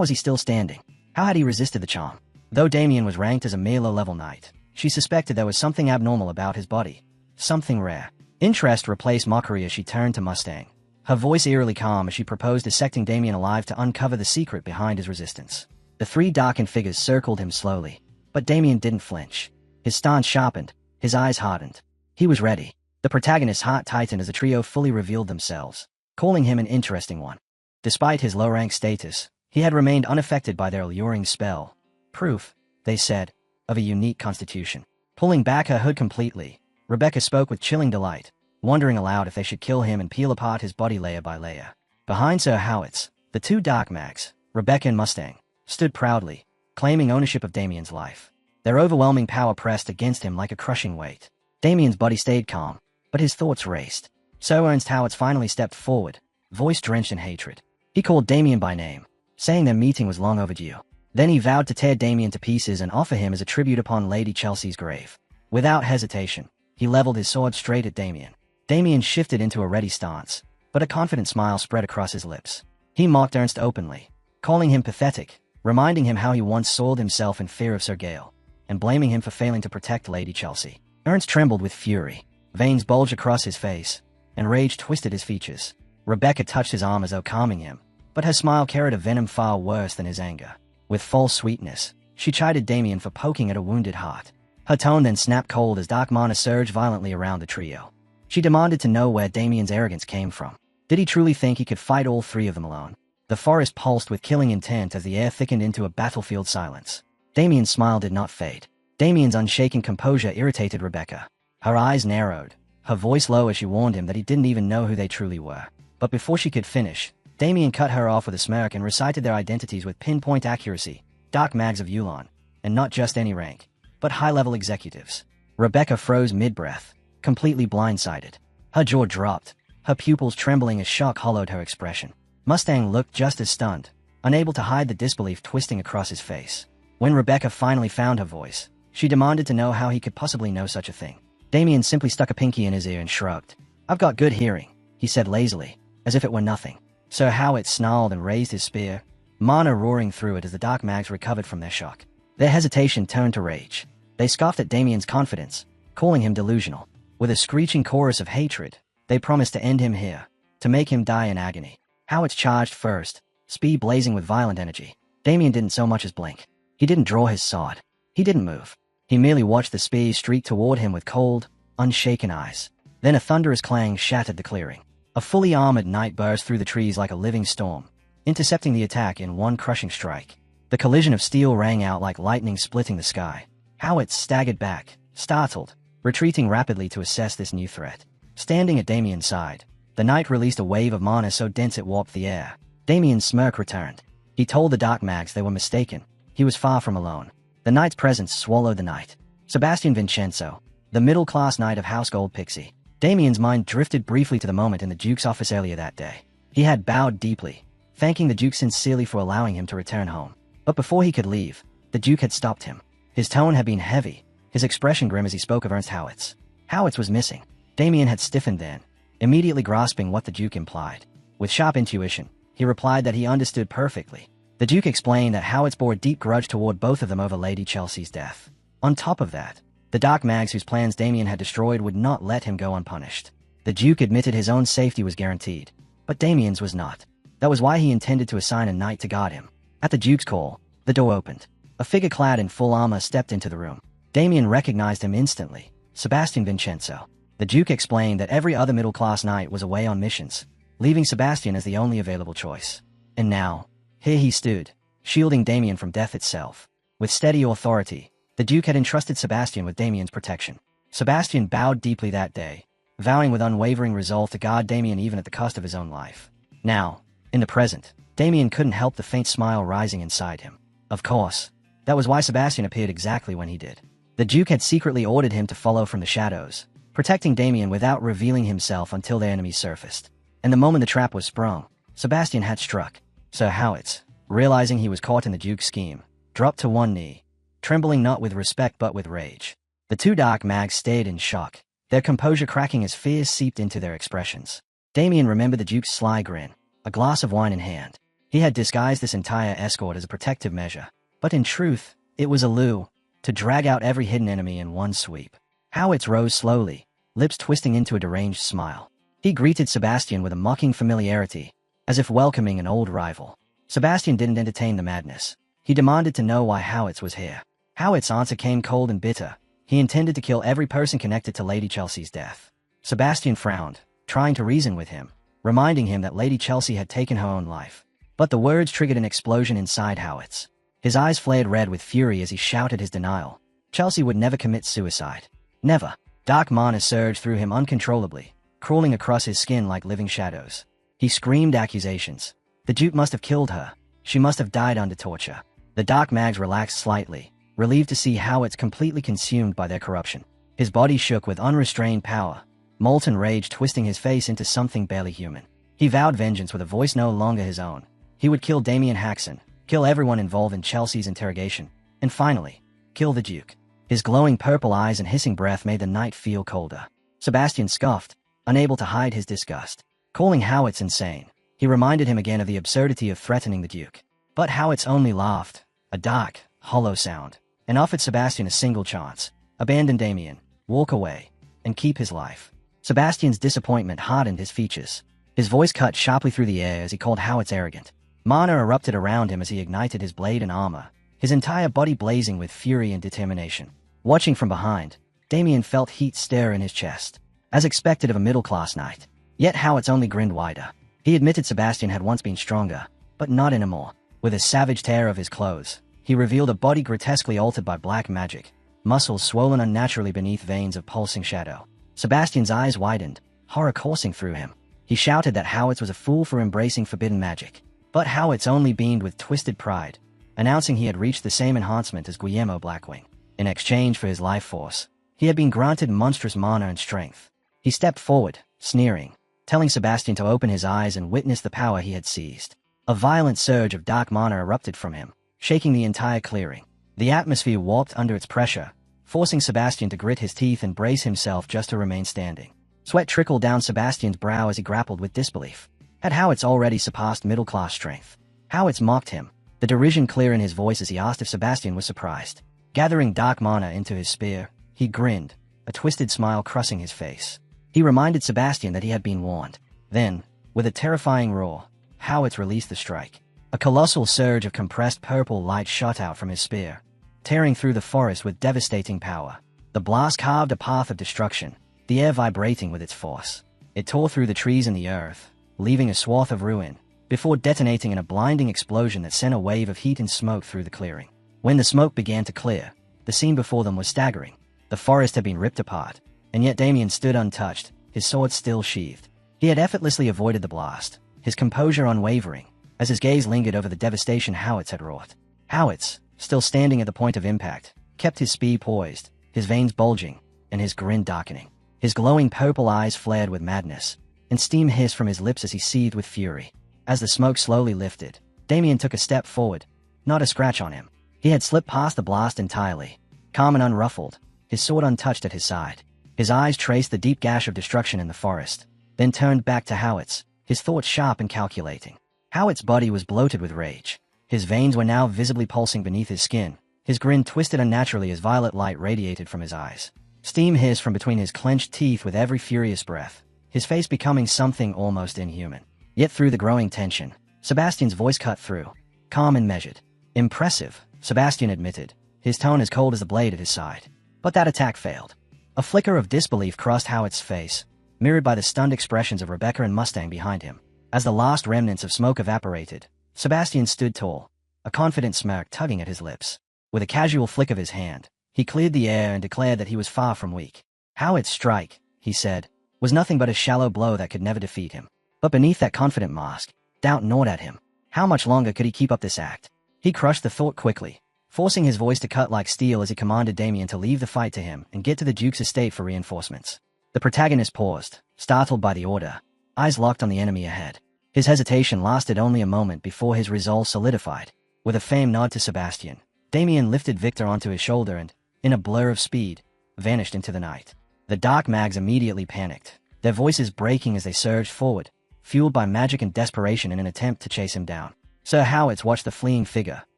was he still standing? How had he resisted the charm? Though Damien was ranked as a mere low-level knight, she suspected there was something abnormal about his body. Something rare. Interest replaced mockery as she turned to Mustang, her voice eerily calm as she proposed dissecting Damien alive to uncover the secret behind his resistance. The three darkened figures circled him slowly, but Damien didn't flinch. His stance sharpened, his eyes hardened. He was ready. The protagonist's heart tightened as the trio fully revealed themselves, calling him an interesting one. Despite his low-rank status, he had remained unaffected by their alluring spell. Proof, they said, of a unique constitution. Pulling back her hood completely, Rebecca spoke with chilling delight, wondering aloud if they should kill him and peel apart his body layer by layer. Behind Sir Howitz, the two dark mags, Rebecca and Mustang, stood proudly, claiming ownership of Damien's life. Their overwhelming power pressed against him like a crushing weight. Damien's body stayed calm, but his thoughts raced. Sir Ernst Howitz finally stepped forward, voice drenched in hatred. He called Damien by name, saying their meeting was long overdue. Then he vowed to tear Damien to pieces and offer him as a tribute upon Lady Chelsea's grave. Without hesitation, he leveled his sword straight at Damien. Damien shifted into a ready stance, but a confident smile spread across his lips. He mocked Ernst openly, calling him pathetic, reminding him how he once soiled himself in fear of Sir Gale, and blaming him for failing to protect Lady Chelsea. Ernst trembled with fury, veins bulged across his face, and rage twisted his features. Rebecca touched his arm as though calming him, but her smile carried a venom far worse than his anger. With false sweetness, she chided Damien for poking at a wounded heart. Her tone then snapped cold as dark mana surged violently around the trio. She demanded to know where Damien's arrogance came from. Did he truly think he could fight all three of them alone? The forest pulsed with killing intent as the air thickened into a battlefield silence. Damien's smile did not fade. Damien's unshaken composure irritated Rebecca. Her eyes narrowed, her voice low as she warned him that he didn't even know who they truly were. But before she could finish, Damien cut her off with a smirk and recited their identities with pinpoint accuracy. Dark mags of Yulon, and not just any rank, but high-level executives. Rebecca froze mid-breath, completely blindsided. Her jaw dropped, her pupils trembling as shock hollowed her expression. Mustang looked just as stunned, unable to hide the disbelief twisting across his face. When Rebecca finally found her voice, she demanded to know how he could possibly know such a thing. Damien simply stuck a pinky in his ear and shrugged. "I've got good hearing," he said lazily, as if it were nothing. Sir Howitz snarled and raised his spear, mana roaring through it as the dark mags recovered from their shock. Their hesitation turned to rage. They scoffed at Damien's confidence, calling him delusional. With a screeching chorus of hatred, they promised to end him here, to make him die in agony. Howitz charged first, speed blazing with violent energy. Damien didn't so much as blink. He didn't draw his sword. He didn't move. He merely watched the spear streak toward him with cold, unshaken eyes. Then a thunderous clang shattered the clearing. A fully armored knight burst through the trees like a living storm, intercepting the attack in one crushing strike. The collision of steel rang out like lightning splitting the sky. Howitz staggered back, startled, retreating rapidly to assess this new threat. Standing at Damien's side, the knight released a wave of mana so dense it warped the air. Damien's smirk returned. He told the dark mags they were mistaken. He was far from alone. The knight's presence swallowed the knight. Sebastian Vincenzo, the middle-class knight of House Gold Pixie. Damien's mind drifted briefly to the moment in the Duke's office earlier that day. He had bowed deeply, thanking the Duke sincerely for allowing him to return home. But before he could leave, the Duke had stopped him. His tone had been heavy, his expression grim as he spoke of Ernst Howitz. Howitz was missing. Damien had stiffened then, immediately grasping what the Duke implied. With sharp intuition, he replied that he understood perfectly. The Duke explained that Howitz bore a deep grudge toward both of them over Lady Chelsea's death. On top of that, the dark mags whose plans Damien had destroyed would not let him go unpunished. The Duke admitted his own safety was guaranteed, but Damien's was not. That was why he intended to assign a knight to guard him. At the Duke's call, the door opened. A figure clad in full armor stepped into the room. Damien recognized him instantly, Sebastian Vincenzo. The Duke explained that every other middle-class knight was away on missions, leaving Sebastian as the only available choice. And now, here he stood, shielding Damien from death itself. With steady authority, the Duke had entrusted Sebastian with Damien's protection. Sebastian bowed deeply that day, vowing with unwavering resolve to guard Damien even at the cost of his own life. Now, in the present, Damien couldn't help the faint smile rising inside him. Of course, that was why Sebastian appeared exactly when he did. The Duke had secretly ordered him to follow from the shadows, protecting Damien without revealing himself until their enemies surfaced. and the moment the trap was sprung, Sebastian had struck. Sir Howitz, realizing he was caught in the Duke's scheme, dropped to one knee, trembling not with respect but with rage. The two dark mags stared in shock, their composure cracking as fear seeped into their expressions. Damien remembered the Duke's sly grin, a glass of wine in hand. He had disguised this entire escort as a protective measure, but in truth, it was a lure to drag out every hidden enemy in one sweep. Howitz rose slowly, lips twisting into a deranged smile. He greeted Sebastian with a mocking familiarity, as if welcoming an old rival. Sebastian didn't entertain the madness. He demanded to know why Howitz was here. Howitz's answer came cold and bitter. He intended to kill every person connected to Lady Chelsea's death. Sebastian frowned, trying to reason with him, reminding him that Lady Chelsea had taken her own life. But the words triggered an explosion inside Howitz. His eyes flared red with fury as he shouted his denial. Chelsea would never commit suicide. Never. Dark mana surged through him uncontrollably, crawling across his skin like living shadows. He screamed accusations. The Duke must have killed her. She must have died under torture. The dark mags relaxed slightly, relieved to see Howitz completely consumed by their corruption. His body shook with unrestrained power, molten rage twisting his face into something barely human. He vowed vengeance with a voice no longer his own. He would kill Damien Haxon, kill everyone involved in Chelsea's interrogation, and finally, kill the Duke. His glowing purple eyes and hissing breath made the night feel colder. Sebastian scoffed, unable to hide his disgust. Calling Howitz insane, he reminded him again of the absurdity of threatening the Duke. But Howitz only laughed, a dark, hollow sound, and offered Sebastian a single chance. Abandon Damien, walk away, and keep his life. Sebastian's disappointment hardened his features. His voice cut sharply through the air as he called Howitz arrogant. Mana erupted around him as he ignited his blade and armor, his entire body blazing with fury and determination. Watching from behind, Damien felt heat stir in his chest, as expected of a middle-class knight. Yet Howitz only grinned wider. He admitted Sebastian had once been stronger, but not anymore. With a savage tear of his clothes, he revealed a body grotesquely altered by black magic, muscles swollen unnaturally beneath veins of pulsing shadow. Sebastian's eyes widened, horror coursing through him. He shouted that Howitz was a fool for embracing forbidden magic. But Howitz only beamed with twisted pride, announcing he had reached the same enhancement as Guillermo Blackwing. In exchange for his life force, he had been granted monstrous mana and strength. He stepped forward, sneering, telling Sebastian to open his eyes and witness the power he had seized. A violent surge of dark mana erupted from him, shaking the entire clearing. The atmosphere warped under its pressure, forcing Sebastian to grit his teeth and brace himself just to remain standing. Sweat trickled down Sebastian's brow as he grappled with disbelief. Had Howitz already surpassed middle-class strength? Howitz mocked him, the derision clear in his voice as he asked if Sebastian was surprised. Gathering dark mana into his spear, he grinned, a twisted smile crossing his face. He reminded Sebastian that he had been warned. Then, with a terrifying roar, Howitz released the strike. A colossal surge of compressed purple light shot out from his spear, tearing through the forest with devastating power. The blast carved a path of destruction, the air vibrating with its force. It tore through the trees and the earth, leaving a swath of ruin, before detonating in a blinding explosion that sent a wave of heat and smoke through the clearing. When the smoke began to clear, the scene before them was staggering. The forest had been ripped apart, and yet Damien stood untouched, his sword still sheathed. He had effortlessly avoided the blast, his composure unwavering, as his gaze lingered over the devastation Howitz had wrought. Howitz, still standing at the point of impact, kept his spear poised, his veins bulging, and his grin darkening. His glowing purple eyes flared with madness, and steam hissed from his lips as he seethed with fury. As the smoke slowly lifted, Damien took a step forward. Not a scratch on him. He had slipped past the blast entirely, calm and unruffled, his sword untouched at his side. His eyes traced the deep gash of destruction in the forest, then turned back to Howitz, his thoughts sharp and calculating. Howitz's body was bloated with rage. His veins were now visibly pulsing beneath his skin. His grin twisted unnaturally as violet light radiated from his eyes. Steam hissed from between his clenched teeth with every furious breath, his face becoming something almost inhuman. Yet through the growing tension, Sebastian's voice cut through, calm and measured. Impressive, Sebastian admitted, his tone as cold as the blade at his side. But that attack failed. A flicker of disbelief crossed Howitz's face, mirrored by the stunned expressions of Rebecca and Mustang behind him. As the last remnants of smoke evaporated, Sebastian stood tall, a confident smirk tugging at his lips. With a casual flick of his hand, he cleared the air and declared that he was far from weak. Howitz's strike, he said, was nothing but a shallow blow that could never defeat him. But beneath that confident mask, doubt gnawed at him. How much longer could he keep up this act? He crushed the thought quickly, forcing his voice to cut like steel as he commanded Damien to leave the fight to him and get to the Duke's estate for reinforcements. The protagonist paused, startled by the order, eyes locked on the enemy ahead. His hesitation lasted only a moment before his resolve solidified. With a faint nod to Sebastian, Damien lifted Victor onto his shoulder and, in a blur of speed, vanished into the night. The dark mags immediately panicked, their voices breaking as they surged forward, fueled by magic and desperation in an attempt to chase him down. Sir Howitz watched the fleeing figure,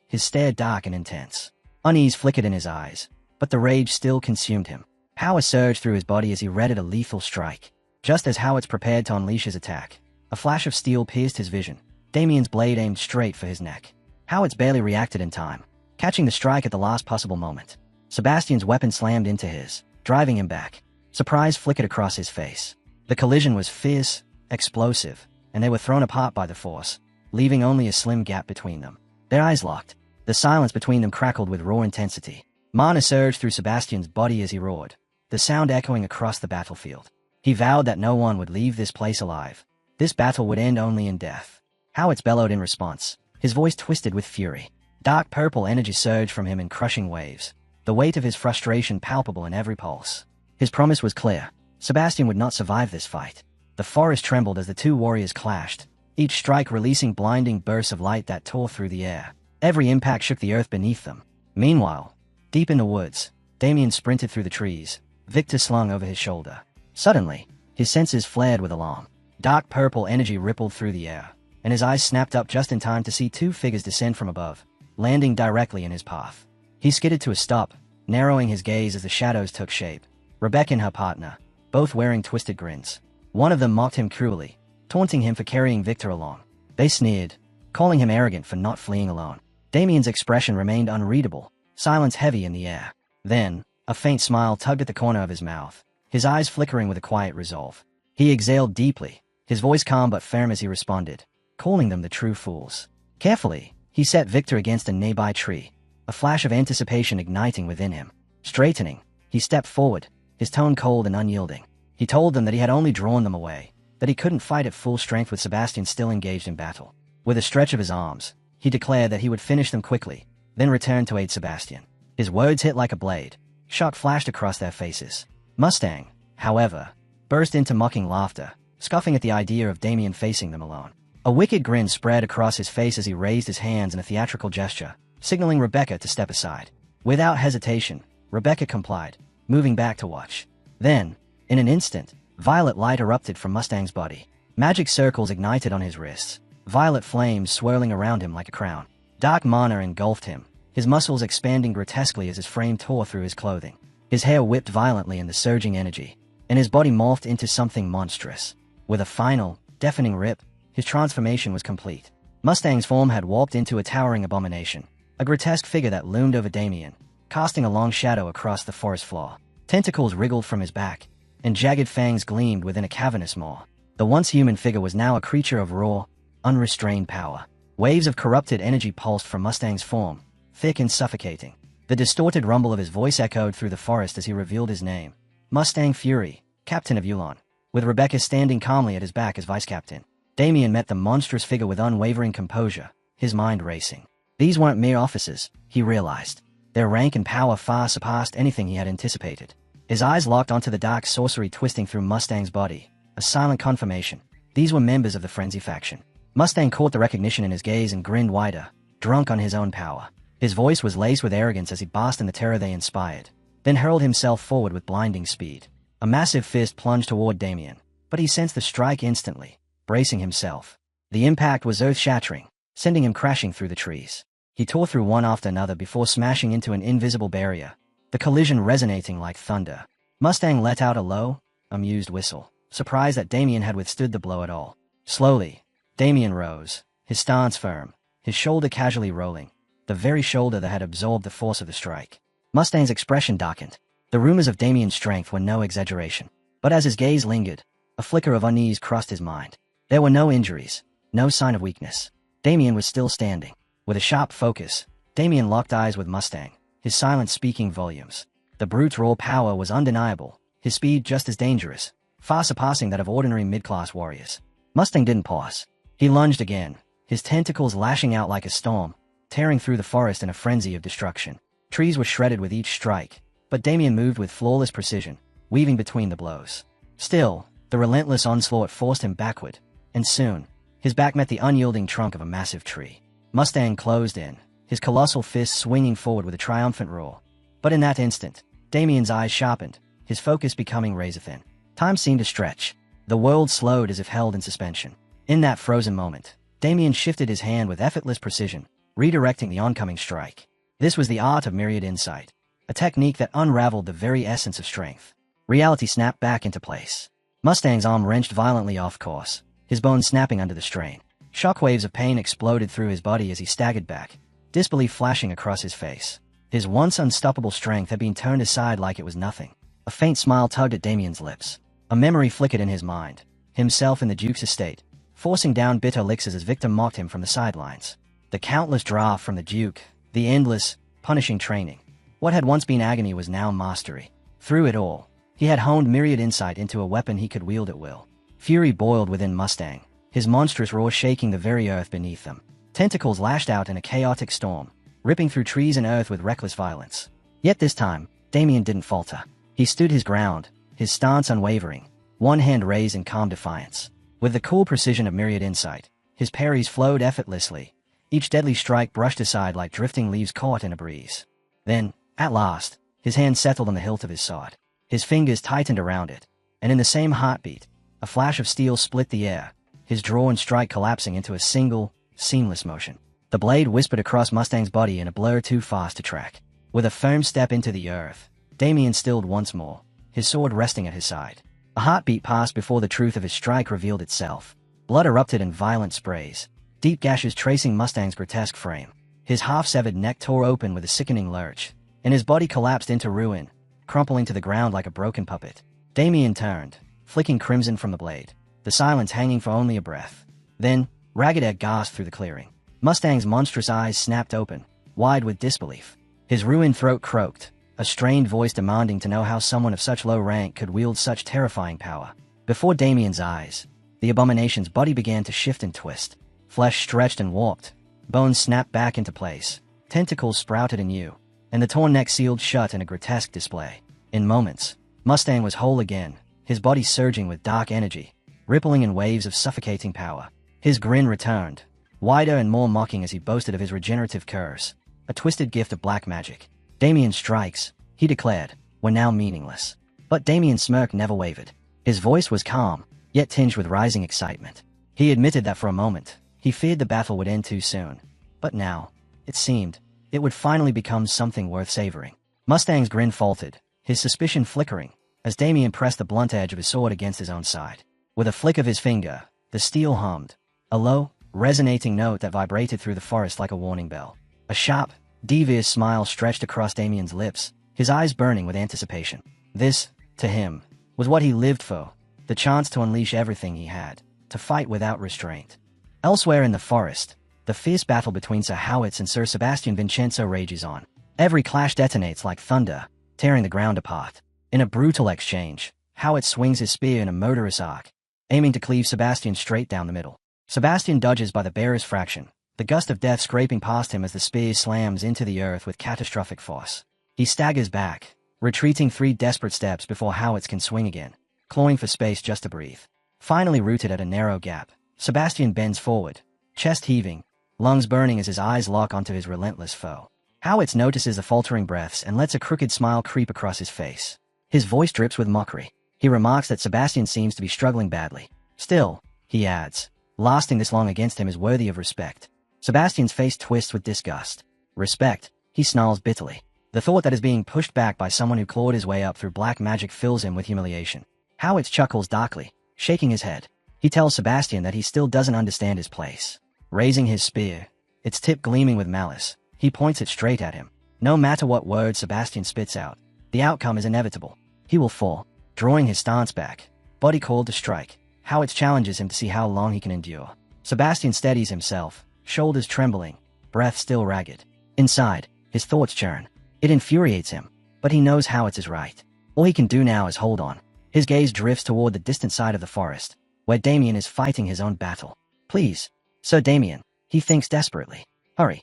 his stare dark and intense. Unease flickered in his eyes, but the rage still consumed him. Power surged through his body as he readied a lethal strike. Just as Howitz prepared to unleash his attack, a flash of steel pierced his vision. Damien's blade aimed straight for his neck. Howitz barely reacted in time, catching the strike at the last possible moment. Sebastian's weapon slammed into his, driving him back. Surprise flickered across his face. The collision was fierce, explosive, and they were thrown apart by the force, leaving only a slim gap between them. Their eyes locked. The silence between them crackled with raw intensity. Mana surged through Sebastian's body as he roared, the sound echoing across the battlefield. He vowed that no one would leave this place alive. This battle would end only in death. Howitz bellowed in response, his voice twisted with fury. Dark purple energy surged from him in crushing waves, the weight of his frustration palpable in every pulse. His promise was clear. Sebastian would not survive this fight. The forest trembled as the two warriors clashed, each strike releasing blinding bursts of light that tore through the air. Every impact shook the earth beneath them. Meanwhile, deep in the woods, Damien sprinted through the trees, Victor slung over his shoulder. Suddenly, his senses flared with alarm. Dark purple energy rippled through the air, and his eyes snapped up just in time to see two figures descend from above, landing directly in his path. He skidded to a stop, narrowing his gaze as the shadows took shape. Rebecca and her partner, both wearing twisted grins. One of them mocked him cruelly, taunting him for carrying Victor along. They sneered, calling him arrogant for not fleeing alone. Damien's expression remained unreadable, silence heavy in the air. Then, a faint smile tugged at the corner of his mouth, his eyes flickering with a quiet resolve. He exhaled deeply, his voice calm but firm as he responded, calling them the true fools. Carefully, he set Victor against a nearby tree, a flash of anticipation igniting within him. Straightening, he stepped forward, his tone cold and unyielding. He told them that he had only drawn them away, that he couldn't fight at full strength with Sebastian still engaged in battle. With a stretch of his arms, he declared that he would finish them quickly, then return to aid Sebastian. His words hit like a blade. Shock flashed across their faces. Mustang, however, burst into mocking laughter, scoffing at the idea of Damien facing them alone. A wicked grin spread across his face as he raised his hands in a theatrical gesture, signaling Rebecca to step aside. Without hesitation, Rebecca complied, moving back to watch. Then, in an instant, violet light erupted from Mustang's body. Magic circles ignited on his wrists, violet flames swirling around him like a crown. Dark mana engulfed him, his muscles expanding grotesquely as his frame tore through his clothing. His hair whipped violently in the surging energy, and his body morphed into something monstrous. With a final, deafening rip, his transformation was complete. Mustang's form had warped into a towering abomination, a grotesque figure that loomed over Damien, casting a long shadow across the forest floor. Tentacles wriggled from his back, and jagged fangs gleamed within a cavernous maw. The once human figure was now a creature of raw, unrestrained power. Waves of corrupted energy pulsed from Mustang's form, thick and suffocating. The distorted rumble of his voice echoed through the forest as he revealed his name. Mustang Fury, Captain of Yulon, with Rebecca standing calmly at his back as vice captain. Damien met the monstrous figure with unwavering composure, his mind racing. These weren't mere officers, he realized. Their rank and power far surpassed anything he had anticipated. His eyes locked onto the dark sorcery twisting through Mustang's body, a silent confirmation. These were members of the Frenzy faction. Mustang caught the recognition in his gaze and grinned wider, drunk on his own power. His voice was laced with arrogance as he basked in the terror they inspired, then hurled himself forward with blinding speed. A massive fist plunged toward Damien, but he sensed the strike instantly, bracing himself. The impact was earth-shattering, sending him crashing through the trees. He tore through one after another before smashing into an invisible barrier, the collision resonating like thunder. Mustang let out a low, amused whistle, surprised that Damien had withstood the blow at all. Slowly, Damien rose, his stance firm, his shoulder casually rolling, the very shoulder that had absorbed the force of the strike. Mustang's expression darkened. The rumors of Damien's strength were no exaggeration. But as his gaze lingered, a flicker of unease crossed his mind. There were no injuries, no sign of weakness. Damien was still standing. With a sharp focus, Damien locked eyes with Mustang, his silence speaking volumes. The brute's raw power was undeniable, his speed just as dangerous, far surpassing that of ordinary mid-class warriors. Mustang didn't pause. He lunged again, his tentacles lashing out like a storm, tearing through the forest in a frenzy of destruction. Trees were shredded with each strike, but Damien moved with flawless precision, weaving between the blows. Still, The relentless onslaught forced him backward, and soon, his back met the unyielding trunk of a massive tree. Mustang closed in, his colossal fist swinging forward with a triumphant roar. But in that instant, Damien's eyes sharpened, his focus becoming razor-thin. Time seemed to stretch. The world slowed as if held in suspension. In that frozen moment, Damien shifted his hand with effortless precision, redirecting the oncoming strike. This was the art of myriad insight, a technique that unraveled the very essence of strength. Reality snapped back into place. Mustang's arm wrenched violently off course, his bones snapping under the strain. Shockwaves of pain exploded through his body as he staggered back, disbelief flashing across his face. His once unstoppable strength had been turned aside like it was nothing. A faint smile tugged at Damien's lips. A memory flickered in his mind, himself in the Duke's estate, forcing down bitter elixirs as Victor mocked him from the sidelines. The countless draft from the Duke, the endless, punishing training. What had once been agony was now mastery. Through it all, he had honed myriad insight into a weapon he could wield at will. Fury boiled within Mustang, his monstrous roar shaking the very earth beneath them. Tentacles lashed out in a chaotic storm, ripping through trees and earth with reckless violence. Yet this time, Damien didn't falter. He stood his ground, his stance unwavering, one hand raised in calm defiance. With the cool precision of myriad insight, his parries flowed effortlessly, each deadly strike brushed aside like drifting leaves caught in a breeze. Then, at last, his hand settled on the hilt of his sword. His fingers tightened around it, and in the same heartbeat, a flash of steel split the air, his draw and strike collapsing into a single, seamless motion. The blade whispered across Mustang's body in a blur too fast to track. With a firm step into the earth, Damien stilled once more, his sword resting at his side. A heartbeat passed before the truth of his strike revealed itself. Blood erupted in violent sprays, deep gashes tracing Mustang's grotesque frame. His half-severed neck tore open with a sickening lurch, and his body collapsed into ruin, crumpling to the ground like a broken puppet. Damien turned, flicking crimson from the blade, the silence hanging for only a breath. Then, Ragged Egg gasped through the clearing. Mustang's monstrous eyes snapped open, wide with disbelief. His ruined throat croaked, a strained voice demanding to know how someone of such low rank could wield such terrifying power. Before Damien's eyes, the abomination's body began to shift and twist. Flesh stretched and warped, bones snapped back into place, tentacles sprouted anew, and the torn neck sealed shut in a grotesque display. In moments, Mustang was whole again, his body surging with dark energy, rippling in waves of suffocating power. His grin returned, wider and more mocking as he boasted of his regenerative curse, a twisted gift of black magic. Damien's strikes, he declared, were now meaningless. But Damien's smirk never wavered. His voice was calm, yet tinged with rising excitement. He admitted that for a moment, he feared the battle would end too soon. But now, it seemed, it would finally become something worth savoring. Mustang's grin faltered, his suspicion flickering, as Damien pressed the blunt edge of his sword against his own side. With a flick of his finger, the steel hummed, a low, resonating note that vibrated through the forest like a warning bell. A sharp, devious smile stretched across Damien's lips, his eyes burning with anticipation. This, to him, was what he lived for, the chance to unleash everything he had, to fight without restraint. Elsewhere in the forest, the fierce battle between Sir Howitz and Sir Sebastian Vincenzo rages on. Every clash detonates like thunder, tearing the ground apart. In a brutal exchange, Howitz swings his spear in a murderous arc, aiming to cleave Sebastian straight down the middle. Sebastian dodges by the barest fraction, the gust of death scraping past him as the spear slams into the earth with catastrophic force. He staggers back, retreating 3 desperate steps before Howitz can swing again, clawing for space just to breathe. Finally rooted at a narrow gap, Sebastian bends forward, chest heaving, lungs burning as his eyes lock onto his relentless foe. Howitz notices the faltering breaths and lets a crooked smile creep across his face. His voice drips with mockery. He remarks that Sebastian seems to be struggling badly. Still, he adds, lasting this long against him is worthy of respect. Sebastian's face twists with disgust. Respect, he snarls bitterly. The thought that is being pushed back by someone who clawed his way up through black magic fills him with humiliation. Howitz chuckles darkly, shaking his head. He tells Sebastian that he still doesn't understand his place. Raising his spear, its tip gleaming with malice, he points it straight at him. No matter what words Sebastian spits out, the outcome is inevitable. He will fall. Drawing his stance back, body called to strike, Howitz challenges him to see how long he can endure. Sebastian steadies himself, shoulders trembling, breath still ragged. Inside, his thoughts churn. It infuriates him, but he knows Howitz is right. All he can do now is hold on. His gaze drifts toward the distant side of the forest, where Damien is fighting his own battle. Please, Sir Damien, he thinks desperately. Hurry.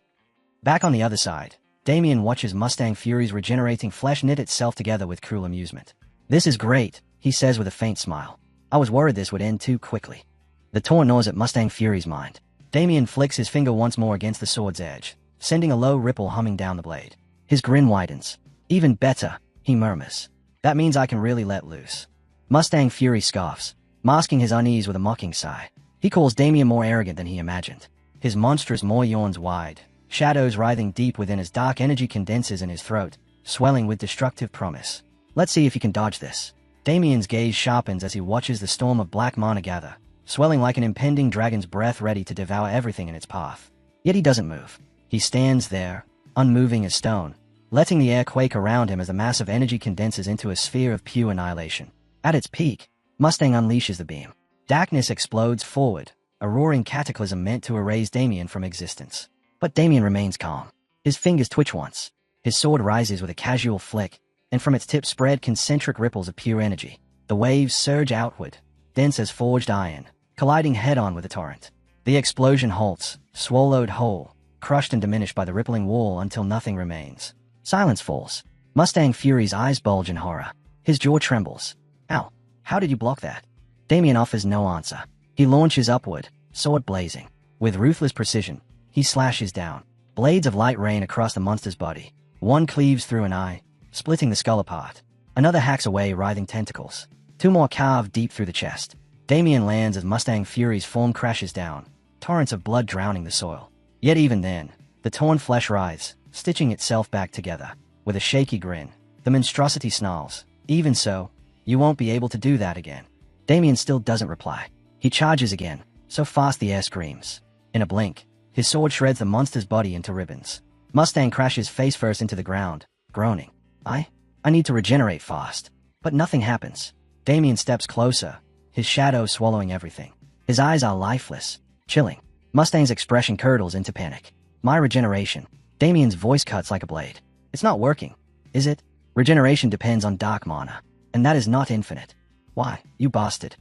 Back on the other side, Damien watches Mustang Fury's regenerating flesh knit itself together with cruel amusement. This is great, he says with a faint smile. I was worried this would end too quickly. The taunt gnaws at Mustang Fury's mind. Damien flicks his finger once more against the sword's edge, sending a low ripple humming down the blade. His grin widens. Even better, he murmurs. That means I can really let loose. Mustang Fury scoffs, masking his unease with a mocking sigh. He calls Damien more arrogant than he imagined. His monstrous maw yawns wide, shadows writhing deep within as dark energy condenses in his throat, swelling with destructive promise. Let's see if you can dodge this. Damien's gaze sharpens as he watches the storm of black mana gather, swelling like an impending dragon's breath ready to devour everything in its path. Yet he doesn't move. He stands there, unmoving as stone, letting the air quake around him as the massive energy condenses into a sphere of pure annihilation. At its peak, Mustang unleashes the beam. Darkness explodes forward, a roaring cataclysm meant to erase Damien from existence. But Damien remains calm. His fingers twitch once. His sword rises with a casual flick, and from its tip spread concentric ripples of pure energy. The waves surge outward, dense as forged iron, colliding head-on with the torrent. The explosion halts, swallowed whole, crushed and diminished by the rippling wall until nothing remains. Silence falls. Mustang Fury's eyes bulge in horror. His jaw trembles. Ow, how did you block that? Damien offers no answer. He launches upward, sword blazing. With ruthless precision, he slashes down. Blades of light rain across the monster's body. One cleaves through an eye, splitting the skull apart. Another hacks away writhing tentacles. Two more carve deep through the chest. Damien lands as Mustang Fury's form crashes down, torrents of blood drowning the soil. Yet even then, the torn flesh writhes, stitching itself back together. With a shaky grin, the monstrosity snarls. Even so, you won't be able to do that again. Damien still doesn't reply. He charges again, so fast the air screams. In a blink, his sword shreds the monster's body into ribbons. Mustang crashes face first into the ground, groaning. I need to regenerate fast. But nothing happens. Damien steps closer, his shadow swallowing everything. His eyes are lifeless, chilling. Mustang's expression curdles into panic. My regeneration. Damien's voice cuts like a blade. It's not working, is it? Regeneration depends on dark mana, and that is not infinite. Why, you bastard.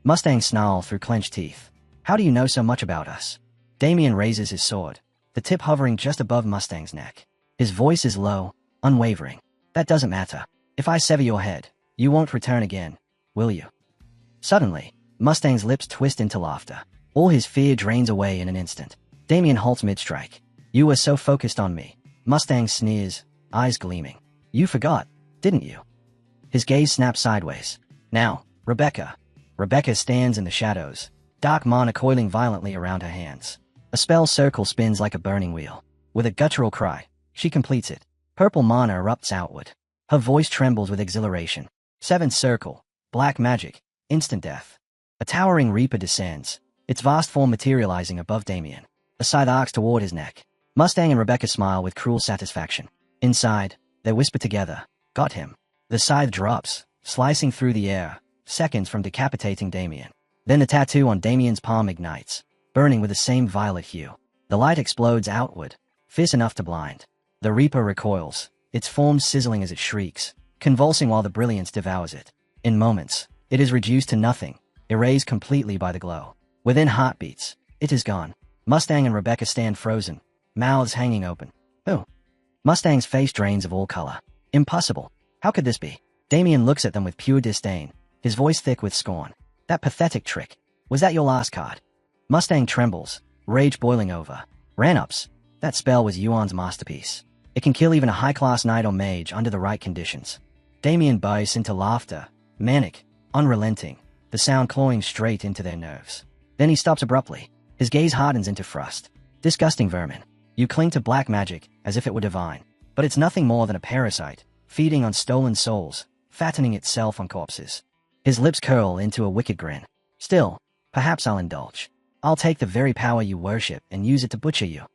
Mustang snarls through clenched teeth. How do you know so much about us? Damien raises his sword, the tip hovering just above Mustang's neck. His voice is low, unwavering. That doesn't matter. If I sever your head, you won't return again, will you? Suddenly, Mustang's lips twist into laughter. All his fear drains away in an instant. Damien halts mid-strike. You were so focused on me. Mustang sneers, eyes gleaming. You forgot, didn't you? His gaze snaps sideways. Now, Rebecca. Rebecca stands in the shadows, dark mana coiling violently around her hands. A spell circle spins like a burning wheel. With a guttural cry, she completes it. Purple mana erupts outward. Her voice trembles with exhilaration. Seventh circle, black magic, instant death. A towering reaper descends, its vast form materializing above Damien. A scythe arcs toward his neck. Mustang and Rebecca smile with cruel satisfaction. Inside, they whisper together, got him. The scythe drops, slicing through the air, seconds from decapitating Damien. Then the tattoo on Damien's palm ignites, burning with the same violet hue. The light explodes outward, fierce enough to blind. The reaper recoils, its form sizzling as it shrieks, convulsing while the brilliance devours it. In moments, it is reduced to nothing, erased completely by the glow. Within heartbeats, it is gone. Mustang and Rebecca stand frozen, mouths hanging open. Oh. Mustang's face drains of all color. Impossible. How could this be? Damien looks at them with pure disdain, his voice thick with scorn. That pathetic trick. Was that your last card? Mustang trembles, rage boiling over. Ranups. That spell was Yuan's masterpiece. It can kill even a high-class knight or mage under the right conditions. Damien bursts into laughter, manic, unrelenting, the sound clawing straight into their nerves. Then he stops abruptly. His gaze hardens into frust. Disgusting vermin. You cling to black magic as if it were divine. But it's nothing more than a parasite, feeding on stolen souls, fattening itself on corpses. His lips curl into a wicked grin. Still, perhaps I'll indulge. I'll take the very power you worship and use it to butcher you.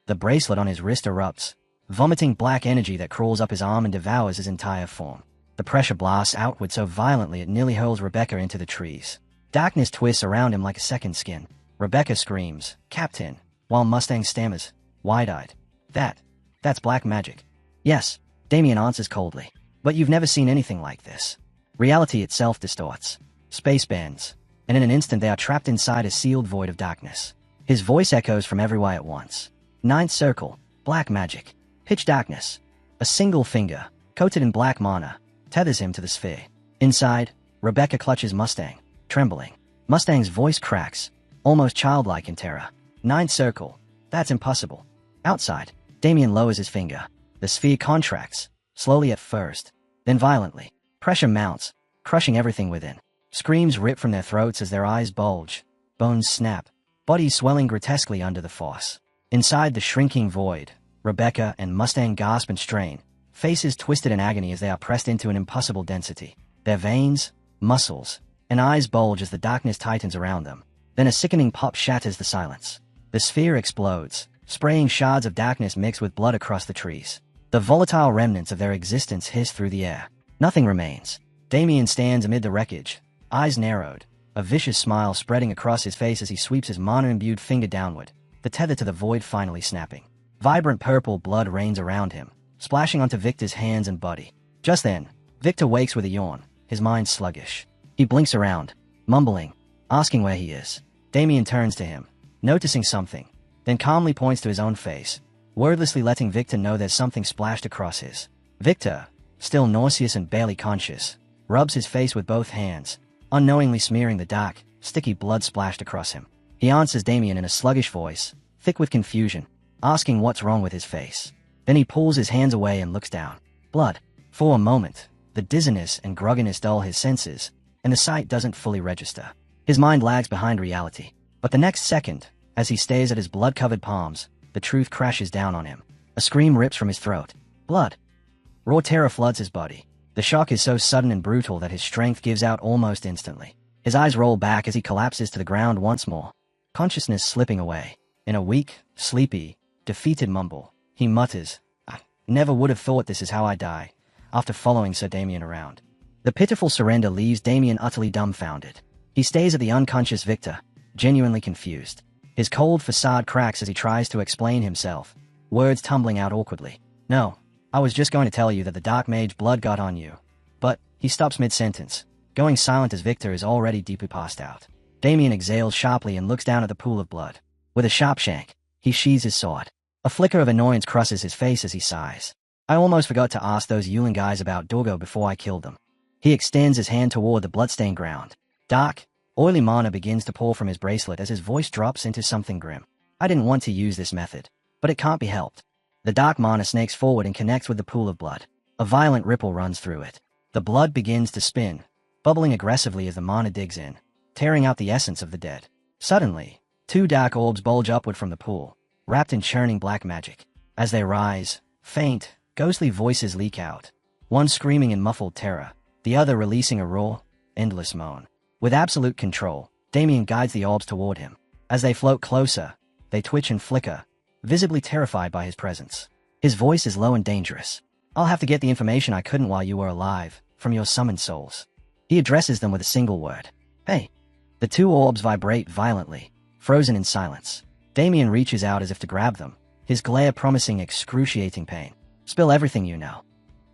The bracelet on his wrist erupts, vomiting black energy that crawls up his arm and devours his entire form. The pressure blasts outward so violently it nearly hurls Rebecca into the trees. Darkness twists around him like a second skin. Rebecca screams, Captain, while Mustang stammers, wide-eyed. That's black magic. Yes, Damien answers coldly. But you've never seen anything like this. Reality itself distorts. Space bends, and in an instant they are trapped inside a sealed void of darkness. His voice echoes from everywhere at once. Ninth circle, black magic, pitch darkness. A single finger, coated in black mana, tethers him to the sphere. Inside, Rebecca clutches Mustang, trembling. Mustang's voice cracks, almost childlike in terror. Ninth circle. That's impossible. Outside, Damien lowers his finger. The sphere contracts, slowly at first, then violently. Pressure mounts, crushing everything within. Screams rip from their throats as their eyes bulge. Bones snap, bodies swelling grotesquely under the force. Inside the shrinking void, Rebecca and Mustang gasp and strain, faces twisted in agony as they are pressed into an impossible density. Their veins, muscles, and eyes bulge as the darkness tightens around them. Then a sickening pop shatters the silence. The sphere explodes, spraying shards of darkness mixed with blood across the trees. The volatile remnants of their existence hiss through the air. Nothing remains. Damien stands amid the wreckage, eyes narrowed, a vicious smile spreading across his face as he sweeps his mana-imbued finger downward, the tether to the void finally snapping. Vibrant purple blood rains around him, splashing onto Victor's hands and body. Just then, Victor wakes with a yawn, his mind sluggish. He blinks around, mumbling, asking where he is. Damien turns to him, noticing something, then calmly points to his own face, wordlessly letting Victor know there's something splashed across his. Victor, still nauseous and barely conscious, rubs his face with both hands, unknowingly smearing the dark, sticky blood splashed across him. He answers Damien in a sluggish voice, thick with confusion, asking what's wrong with his face. Then he pulls his hands away and looks down. Blood. For a moment, the dizziness and grogginess dull his senses, and the sight doesn't fully register. His mind lags behind reality. But the next second, as he stares at his blood-covered palms, the truth crashes down on him. A scream rips from his throat. Blood. Raw terror floods his body. The shock is so sudden and brutal that his strength gives out almost instantly. His eyes roll back as he collapses to the ground once more, consciousness slipping away. In a weak, sleepy, defeated mumble, he mutters, "I never would have thought this is how I die," after following Sir Damien around. The pitiful surrender leaves Damien utterly dumbfounded. He stares at the unconscious Victor, genuinely confused. His cold facade cracks as he tries to explain himself, words tumbling out awkwardly. "No, I was just going to tell you that the Dark Mage blood got on you." But he stops mid-sentence, going silent as Victor is already deeply passed out. Damien exhales sharply and looks down at the pool of blood. With a sharp shank, he sheathes his sword. A flicker of annoyance crosses his face as he sighs. "I almost forgot to ask those Yulin guys about Dorgo before I killed them." He extends his hand toward the bloodstained ground. Dark, oily mana begins to pour from his bracelet as his voice drops into something grim. "I didn't want to use this method, but it can't be helped." The dark mana snakes forward and connects with the pool of blood. A violent ripple runs through it. The blood begins to spin, bubbling aggressively as the mana digs in, tearing out the essence of the dead. Suddenly, two dark orbs bulge upward from the pool, wrapped in churning black magic. As they rise, faint, ghostly voices leak out, one screaming in muffled terror, the other releasing a raw, endless moan. With absolute control, Damien guides the orbs toward him. As they float closer, they twitch and flicker, visibly terrified by his presence. His voice is low and dangerous. "I'll have to get the information I couldn't while you were alive, from your summoned souls." He addresses them with a single word. "Hey." The two orbs vibrate violently, frozen in silence. Damien reaches out as if to grab them, his glare promising excruciating pain. "Spill everything you know."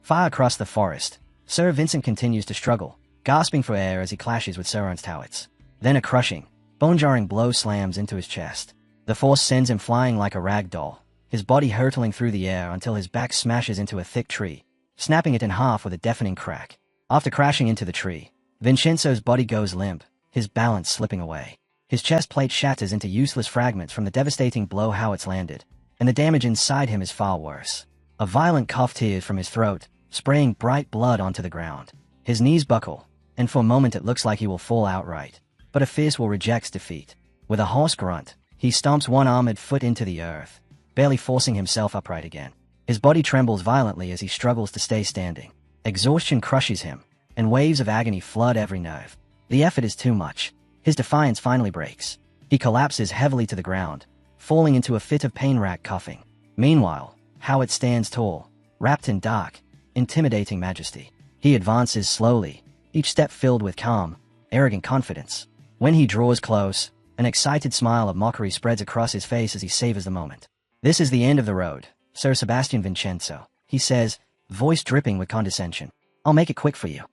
Far across the forest, Sir Vincent continues to struggle, gasping for air as he clashes with Sir Ernst Howitz. Then a crushing, bone-jarring blow slams into his chest. The force sends him flying like a rag doll, his body hurtling through the air until his back smashes into a thick tree, snapping it in half with a deafening crack. After crashing into the tree, Vincenzo's body goes limp, his balance slipping away. His chest plate shatters into useless fragments from the devastating blow Howitz landed, and the damage inside him is far worse. A violent cough tears from his throat, spraying bright blood onto the ground. His knees buckle, and for a moment it looks like he will fall outright. But a fierce will rejects defeat. With a hoarse grunt, he stomps one armored foot into the earth, barely forcing himself upright again. His body trembles violently as he struggles to stay standing. Exhaustion crushes him, and waves of agony flood every nerve. The effort is too much. His defiance finally breaks. He collapses heavily to the ground, falling into a fit of pain-racked coughing. Meanwhile, Howard stands tall, wrapped in dark, intimidating majesty. He advances slowly, each step filled with calm, arrogant confidence. When he draws close, an excited smile of mockery spreads across his face as he savors the moment. "This is the end of the road, Sir Sebastian Vincenzo," he says, voice dripping with condescension. "I'll make it quick for you."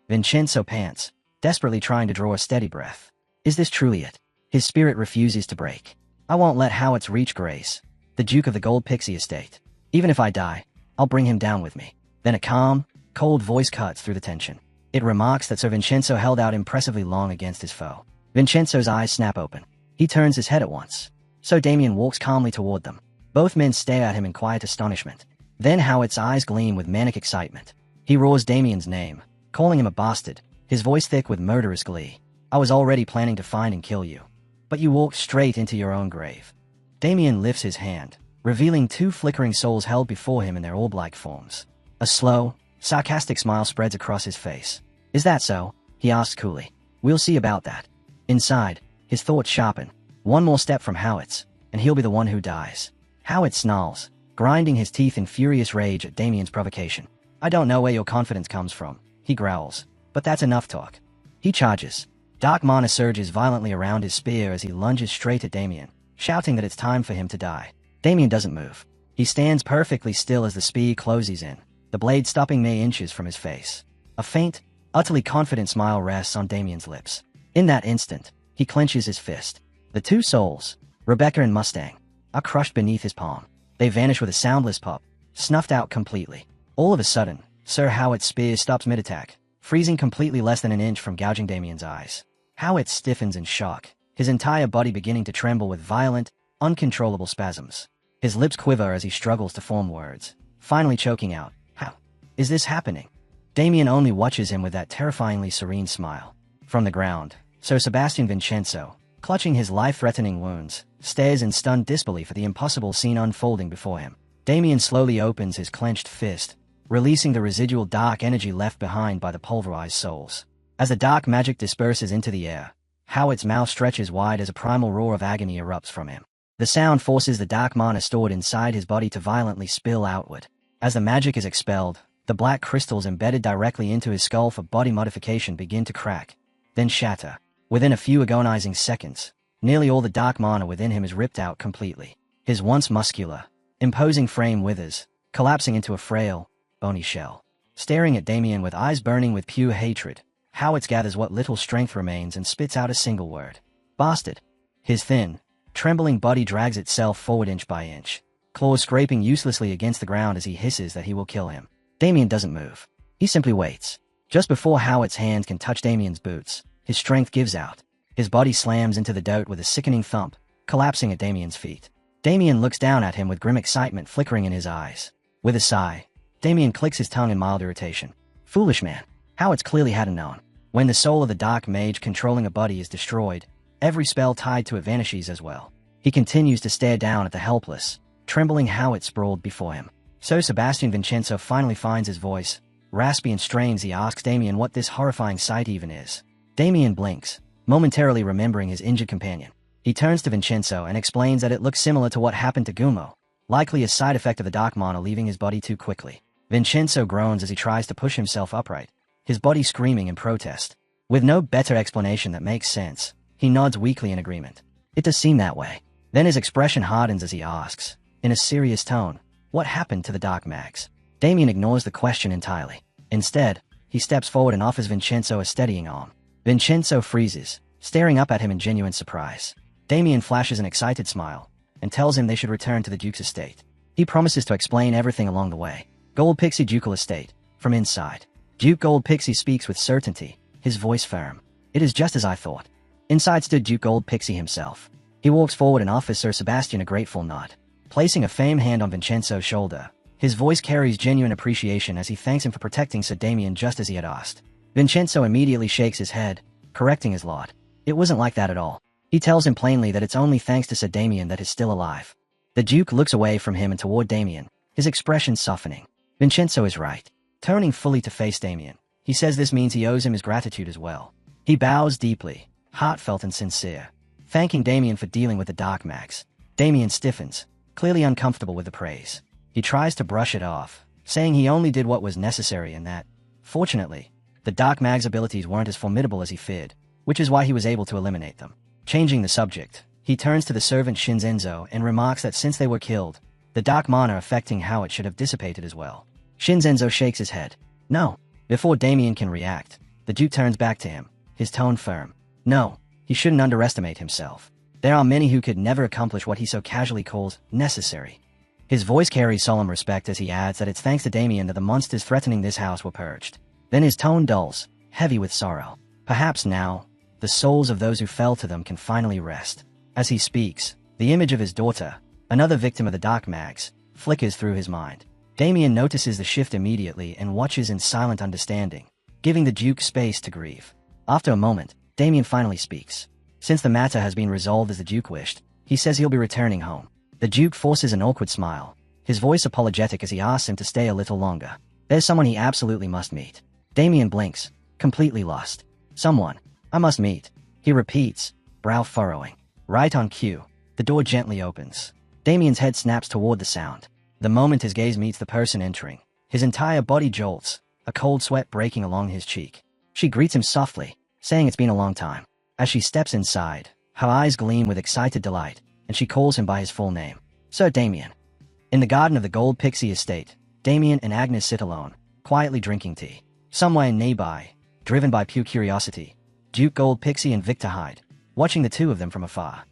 Vincenzo pants, desperately trying to draw a steady breath. Is this truly it? His spirit refuses to break. "I won't let Howitz reach Grace, the Duke of the Gold Pixie Estate. Even if I die, I'll bring him down with me." Then a calm, cold voice cuts through the tension. It remarks that Sir Vincenzo held out impressively long against his foe. Vincenzo's eyes snap open. He turns his head at once. So Damien walks calmly toward them. Both men stare at him in quiet astonishment. Then Howard's eyes gleam with manic excitement. He roars Damien's name, calling him a bastard, his voice thick with murderous glee. I was already planning to find and kill you. But you walked straight into your own grave. Damien lifts his hand, revealing two flickering souls held before him in their orb-like forms. A slow, sarcastic smile spreads across his face. Is that so? He asks coolly. We'll see about that. Inside, his thoughts sharpen. One more step from Howard's, and he'll be the one who dies. Howard snarls, grinding his teeth in furious rage at Damien's provocation. I don't know where your confidence comes from, he growls, but that's enough talk. He charges. Dark mana surges violently around his spear as he lunges straight at Damien, shouting that it's time for him to die. Damien doesn't move. He stands perfectly still as the spear closes in, the blade stopping mere inches from his face. A faint, utterly confident smile rests on Damien's lips. In that instant, he clenches his fist. The two souls, Rebecca and Mustang, are crushed beneath his palm. They vanish with a soundless pop, snuffed out completely. All of a sudden, Sir Howard's spear stops mid-attack, freezing completely less than an inch from gouging Damien's eyes. Howard stiffens in shock, his entire body beginning to tremble with violent, uncontrollable spasms. His lips quiver as he struggles to form words, finally choking out, "How is this happening?" Damien only watches him with that terrifyingly serene smile. From the ground, Sir Sebastian Vincenzo, clutching his life-threatening wounds, stares in stunned disbelief at the impossible scene unfolding before him. Damien slowly opens his clenched fist, releasing the residual dark energy left behind by the pulverized souls. As the dark magic disperses into the air, Howard's mouth stretches wide as a primal roar of agony erupts from him. The sound forces the dark mana stored inside his body to violently spill outward. As the magic is expelled, the black crystals embedded directly into his skull for body modification begin to crack, then shatter. Within a few agonizing seconds, nearly all the dark mana within him is ripped out completely. His once muscular, imposing frame withers, collapsing into a frail, bony shell. Staring at Damien with eyes burning with pure hatred, Howard gathers what little strength remains and spits out a single word. Bastard. His thin, trembling body drags itself forward inch by inch, claws scraping uselessly against the ground as he hisses that he will kill him. Damien doesn't move. He simply waits. Just before Howard's hands can touch Damien's boots, his strength gives out. His body slams into the dirt with a sickening thump, collapsing at Damien's feet. Damien looks down at him with grim excitement flickering in his eyes. With a sigh, Damien clicks his tongue in mild irritation. Foolish man. Howard's clearly hadn't known. When the soul of the dark mage controlling a body is destroyed, every spell tied to it vanishes as well. He continues to stare down at the helpless, trembling Howard sprawled before him. So Sebastian Vincenzo finally finds his voice. Raspy and strained as he asks Damien what this horrifying sight even is. Damien blinks, momentarily remembering his injured companion. He turns to Vincenzo and explains that it looks similar to what happened to Gumo, likely a side effect of the dark mana leaving his body too quickly. Vincenzo groans as he tries to push himself upright, his body screaming in protest. With no better explanation that makes sense, he nods weakly in agreement. It does seem that way. Then his expression hardens as he asks, in a serious tone, what happened to the dark mags? Damien ignores the question entirely. Instead, he steps forward and offers Vincenzo a steadying arm. Vincenzo freezes, staring up at him in genuine surprise. Damien flashes an excited smile, and tells him they should return to the Duke's estate. He promises to explain everything along the way. Gold Pixie Ducal Estate, from inside. Duke Gold Pixie speaks with certainty, his voice firm. It is just as I thought. Inside stood Duke Gold Pixie himself. He walks forward and offers Sir Sebastian a grateful nod. Placing a firm hand on Vincenzo's shoulder, his voice carries genuine appreciation as he thanks him for protecting Sir Damien just as he had asked. Vincenzo immediately shakes his head, correcting his lot. It wasn't like that at all. He tells him plainly that it's only thanks to Sir Damien that he's still alive. The Duke looks away from him and toward Damien, his expression softening. Vincenzo is right. Turning fully to face Damien, he says this means he owes him his gratitude as well. He bows deeply, heartfelt and sincere, thanking Damien for dealing with the dark mags. Damien stiffens, clearly uncomfortable with the praise. He tries to brush it off, saying he only did what was necessary and that, fortunately, the dark mag's abilities weren't as formidable as he feared, which is why he was able to eliminate them. Changing the subject, he turns to the servant Shinzenzo and remarks that since they were killed, the dark mana affecting Howard should have dissipated as well. Shinzenzo shakes his head. No. Before Damien can react, the Duke turns back to him, his tone firm. No, he shouldn't underestimate himself. There are many who could never accomplish what he so casually calls necessary. His voice carries solemn respect as he adds that it's thanks to Damien that the monsters threatening this house were purged. Then his tone dulls, heavy with sorrow. Perhaps now, the souls of those who fell to them can finally rest. As he speaks, the image of his daughter, another victim of the dark mags, flickers through his mind. Damien notices the shift immediately and watches in silent understanding, giving the Duke space to grieve. After a moment, Damien finally speaks. Since the matter has been resolved as the Duke wished, he says he'll be returning home. The Duke forces an awkward smile, his voice apologetic as he asks him to stay a little longer. There's someone he absolutely must meet. Damien blinks, completely lost. Someone I must meet, he repeats, brow furrowing. Right on cue, the door gently opens. Damien's head snaps toward the sound. The moment his gaze meets the person entering, his entire body jolts, a cold sweat breaking along his cheek. She greets him softly, saying it's been a long time. As she steps inside, her eyes gleam with excited delight, and she calls him by his full name. Sir Damien. In the garden of the Gold Pixie estate, Damien and Agnes sit alone, quietly drinking tea. Somewhere nearby, driven by pure curiosity, Duke Gold Pixie and Victor hide, watching the two from afar.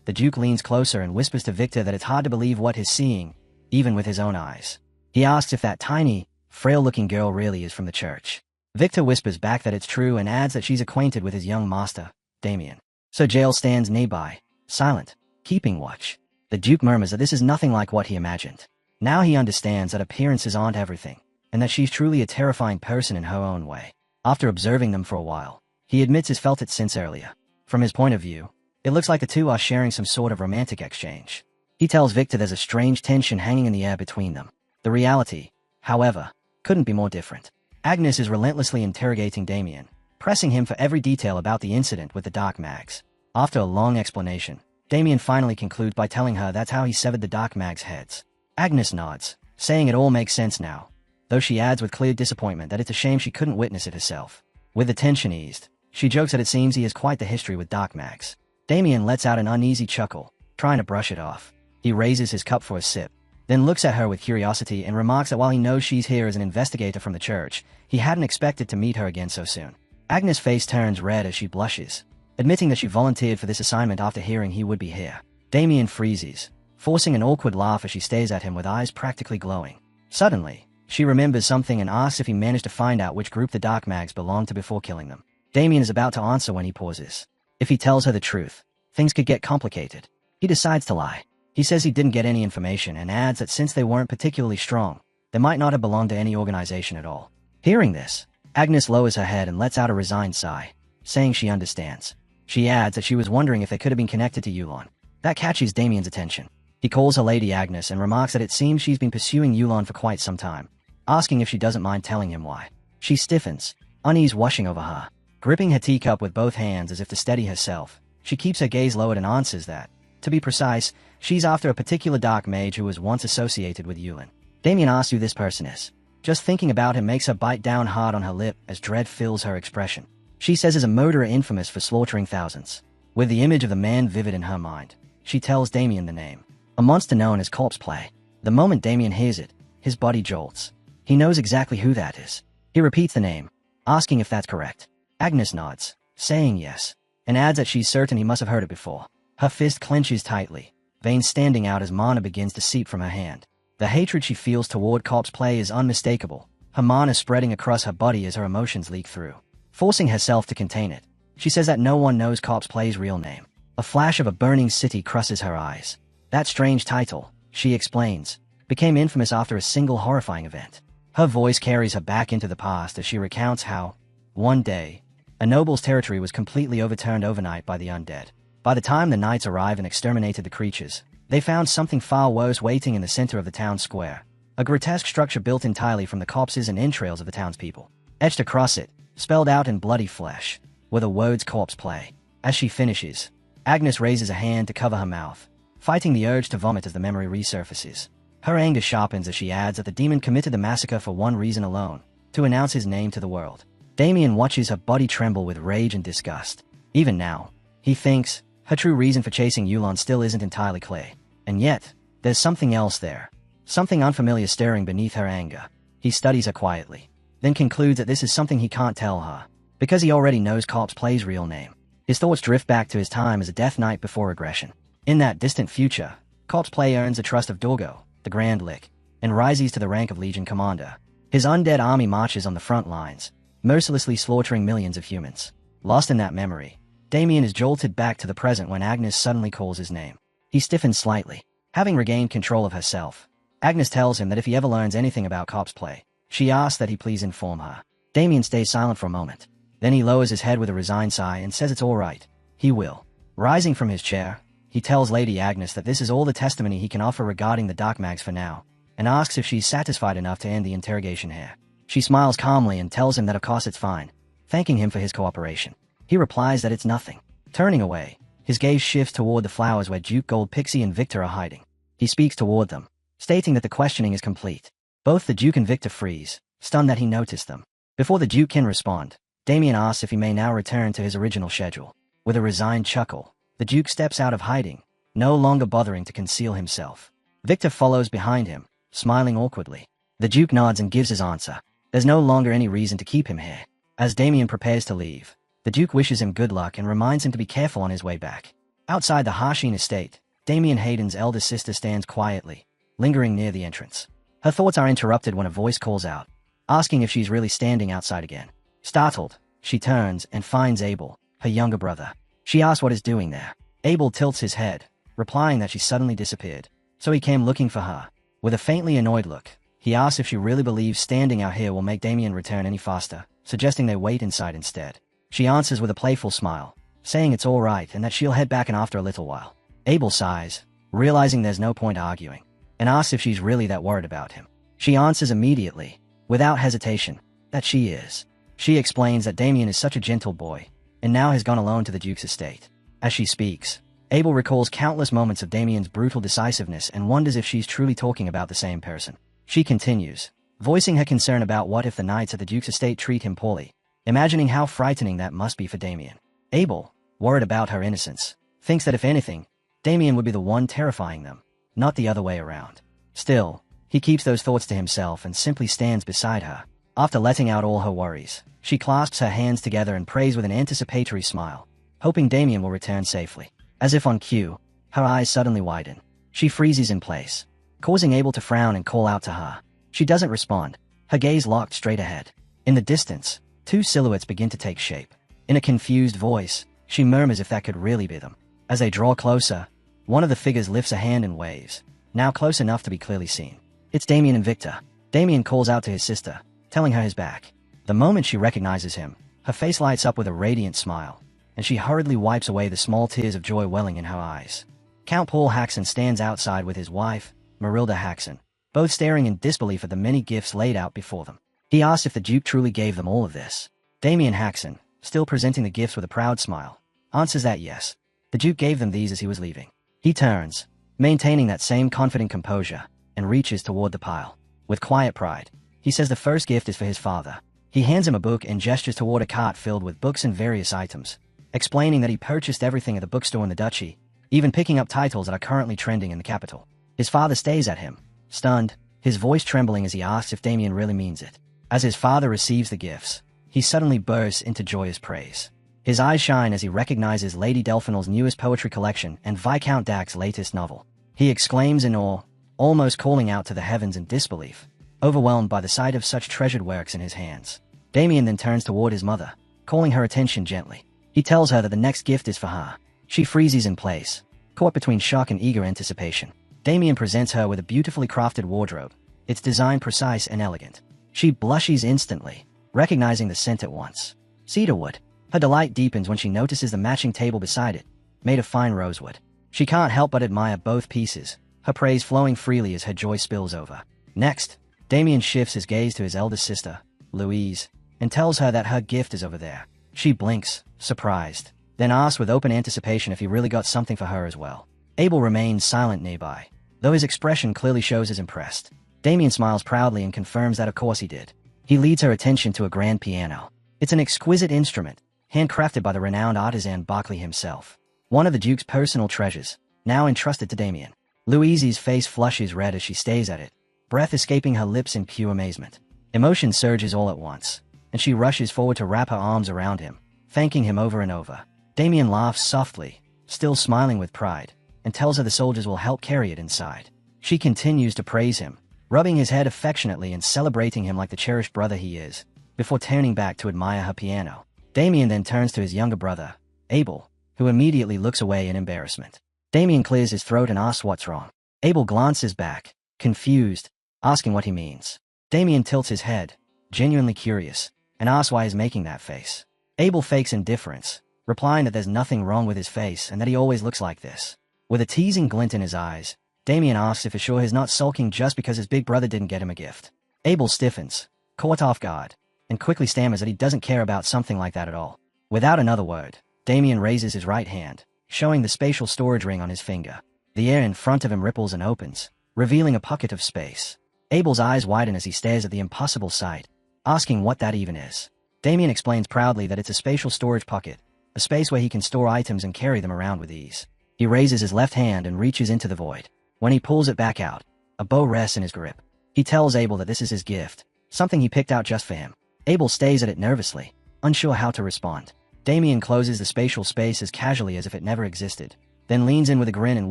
The Duke leans closer and whispers to Victor that it's hard to believe what he's seeing, even with his own eyes. He asks if that tiny, frail-looking girl really is from the church. Victor whispers back that it's true and adds that she's acquainted with his young master, Damien. Sir Jael stands nearby, silent, keeping watch. The Duke murmurs that this is nothing like what he imagined. Now he understands that appearances aren't everything, and that she's truly a terrifying person in her own way. After observing them for a while, he admits he's felt it since earlier. From his point of view, it looks like the two are sharing some sort of romantic exchange. He tells Victor there's a strange tension hanging in the air between them. The reality, however, couldn't be more different. Agnes is relentlessly interrogating Damien, pressing him for every detail about the incident with the Dark Mags. After a long explanation, Damien finally concludes by telling her that's how he severed the Dark Mags' heads. Agnes nods, saying it all makes sense now, though she adds with clear disappointment that it's a shame she couldn't witness it herself. With the tension eased, she jokes that it seems he has quite the history with Dark Mags. Damien lets out an uneasy chuckle, trying to brush it off. He raises his cup for a sip, then looks at her with curiosity and remarks that while he knows she's here as an investigator from the church, he hadn't expected to meet her again so soon. Agnes' face turns red as she blushes, admitting that she volunteered for this assignment after hearing he would be here. Damien freezes, forcing an awkward laugh as she stares at him with eyes practically glowing. Suddenly, she remembers something and asks if he managed to find out which group the Dark Mags belonged to before killing them. Damien is about to answer when he pauses. If he tells her the truth, things could get complicated. He decides to lie. He says he didn't get any information and adds that since they weren't particularly strong, they might not have belonged to any organization at all. Hearing this, Agnes lowers her head and lets out a resigned sigh, saying she understands. She adds that she was wondering if they could have been connected to Yulon. That catches Damien's attention. He calls her Lady Agnes and remarks that it seems she's been pursuing Yulon for quite some time, asking if she doesn't mind telling him why. She stiffens, unease washing over her. Gripping her teacup with both hands as if to steady herself, she keeps her gaze lowered and answers that, to be precise, she's after a particular dark mage who was once associated with Yulon. Damien asks who this person is. Just thinking about him makes her bite down hard on her lip as dread fills her expression. She says is a murderer infamous for slaughtering thousands. With the image of the man vivid in her mind, she tells Damien the name. A monster known as corpse play. The moment Damien hears it, his body jolts. He knows exactly who that is. He repeats the name, asking if that's correct. Agnes nods, saying yes, and adds that she's certain he must have heard it before. Her fist clenches tightly, veins standing out as mana begins to seep from her hand. The hatred she feels toward corpse play is unmistakable, her mana spreading across her body as her emotions leak through. Forcing herself to contain it, she says that no one knows corpse play's real name. A flash of a burning city crosses her eyes. That strange title, she explains, became infamous after a single horrifying event. Her voice carries her back into the past as she recounts how, one day, a noble's territory was completely overturned overnight by the undead. By the time the knights arrived and exterminated the creatures, they found something far worse waiting in the center of the town square. A grotesque structure built entirely from the corpses and entrails of the townspeople. Etched across it, spelled out in bloody flesh, were the words corpse play. As she finishes, Agnes raises a hand to cover her mouth, fighting the urge to vomit as the memory resurfaces. Her anger sharpens as she adds that the demon committed the massacre for one reason alone, to announce his name to the world. Damien watches her body tremble with rage and disgust. Even now, he thinks, her true reason for chasing Yulon still isn't entirely clear. And yet, there's something else there. Something unfamiliar stirring beneath her anger. He studies her quietly, then concludes that this is something he can't tell her, because he already knows corpse play's real name. His thoughts drift back to his time as a death knight before regression. In that distant future, corpse play earns the trust of Dorgo, the Grand Lich, and rises to the rank of Legion Commander. His undead army marches on the front lines, mercilessly slaughtering millions of humans. Lost in that memory, Damien is jolted back to the present when Agnes suddenly calls his name. He stiffens slightly. Having regained control of herself, Agnes tells him that if he ever learns anything about cops play, she asks that he please inform her. Damien stays silent for a moment. Then he lowers his head with a resigned sigh and says it's all right. He will. Rising from his chair, he tells Lady Agnes that this is all the testimony he can offer regarding the dark mags for now, and asks if she's satisfied enough to end the interrogation here. She smiles calmly and tells him that of course it's fine, thanking him for his cooperation. He replies that it's nothing. Turning away, his gaze shifts toward the flowers where Duke Gold Pixie and Victor are hiding. He speaks toward them, stating that the questioning is complete. Both the Duke and Victor freeze, stunned that he noticed them. Before the Duke can respond, Damien asks if he may now return to his original schedule. With a resigned chuckle, the Duke steps out of hiding, no longer bothering to conceal himself. Victor follows behind him, smiling awkwardly. The Duke nods and gives his answer. There's no longer any reason to keep him here. As Damien prepares to leave, the Duke wishes him good luck and reminds him to be careful on his way back. Outside the Harshin estate, Damien Hayden's elder sister stands quietly, lingering near the entrance. Her thoughts are interrupted when a voice calls out, asking if she's really standing outside again. Startled, she turns and finds Abel, her younger brother. She asks what he's doing there. Abel tilts his head, replying that she suddenly disappeared, so he came looking for her. With a faintly annoyed look, he asks if she really believes standing out here will make Damien return any faster, suggesting they wait inside instead. She answers with a playful smile, saying it's all right and that she'll head back in after a little while. Abel sighs, realizing there's no point arguing, and asks if she's really that worried about him. She answers immediately, without hesitation, that she is. She explains that Damien is such a gentle boy, and now has gone alone to the Duke's estate. As she speaks, Abel recalls countless moments of Damien's brutal decisiveness and wonders if she's truly talking about the same person. She continues, voicing her concern about what if the knights at the Duke's estate treat him poorly, imagining how frightening that must be for Damien. Abel, worried about her innocence, thinks that if anything, Damien would be the one terrifying them, not the other way around. Still, he keeps those thoughts to himself and simply stands beside her. After letting out all her worries, she clasps her hands together and prays with an anticipatory smile, hoping Damien will return safely. As if on cue, her eyes suddenly widen. She freezes in place, causing Abel to frown and call out to her. She doesn't respond, her gaze locked straight ahead. In the distance, two silhouettes begin to take shape. In a confused voice, she murmurs if that could really be them. As they draw closer, one of the figures lifts a hand and waves, now close enough to be clearly seen. It's Damien and Victor. Damien calls out to his sister, telling her he's back. The moment she recognizes him, her face lights up with a radiant smile, and she hurriedly wipes away the small tears of joy welling in her eyes. Count Paul Haxon stands outside with his wife, Marilda Haxon, both staring in disbelief at the many gifts laid out before them. He asks if the Duke truly gave them all of this. Damien Haxon, still presenting the gifts with a proud smile, answers that yes, the Duke gave them these as he was leaving. He turns, maintaining that same confident composure, and reaches toward the pile. With quiet pride, he says the first gift is for his father. He hands him a book and gestures toward a cart filled with books and various items, explaining that he purchased everything at the bookstore in the duchy, even picking up titles that are currently trending in the capital. His father stares at him, stunned, his voice trembling as he asks if Damien really means it. As his father receives the gifts, he suddenly bursts into joyous praise. His eyes shine as he recognizes Lady Delphinel's newest poetry collection and Viscount Dac's latest novel. He exclaims in awe, almost calling out to the heavens in disbelief, overwhelmed by the sight of such treasured works in his hands. Damien then turns toward his mother, calling her attention gently. He tells her that the next gift is for her. She freezes in place, caught between shock and eager anticipation. Damien presents her with a beautifully crafted wardrobe, its design precise and elegant. She blushes instantly, recognizing the scent at once. Cedarwood. Her delight deepens when she notices the matching table beside it, made of fine rosewood. She can't help but admire both pieces, her praise flowing freely as her joy spills over. Next, Damien shifts his gaze to his eldest sister, Louise, and tells her that her gift is over there. She blinks, surprised, then asks with open anticipation if he really got something for her as well. Abel remains silent nearby, though his expression clearly shows he's impressed. Damien smiles proudly and confirms that of course he did. He leads her attention to a grand piano. It's an exquisite instrument, handcrafted by the renowned artisan Barclay himself. One of the Duke's personal treasures, now entrusted to Damien. Louise's face flushes red as she stares at it, breath escaping her lips in pure amazement. Emotion surges all at once, and she rushes forward to wrap her arms around him, thanking him over and over. Damien laughs softly, still smiling with pride, and tells her the soldiers will help carry it inside. She continues to praise him, rubbing his head affectionately and celebrating him like the cherished brother he is. before turning back to admire her piano. Damien then turns to his younger brother, Abel, who immediately looks away in embarrassment. Damien clears his throat and asks what's wrong. Abel glances back, confused, asking what he means. Damien tilts his head, genuinely curious, and asks why he's making that face. Abel fakes indifference, replying that there's nothing wrong with his face and that he always looks like this. With a teasing glint in his eyes, Damien asks if for sure he's not sulking just because his big brother didn't get him a gift. Abel stiffens, caught off guard, and quickly stammers that he doesn't care about something like that at all. Without another word, Damien raises his right hand, showing the spatial storage ring on his finger. The air in front of him ripples and opens, revealing a pocket of space. Abel's eyes widen as he stares at the impossible sight, asking what that even is. Damien explains proudly that it's a spatial storage pocket, a space where he can store items and carry them around with ease. He raises his left hand and reaches into the void. When he pulls it back out, a bow rests in his grip. He tells Abel that this is his gift, something he picked out just for him. Abel stays at it nervously, unsure how to respond. Damien closes the spatial space as casually as if it never existed, then leans in with a grin and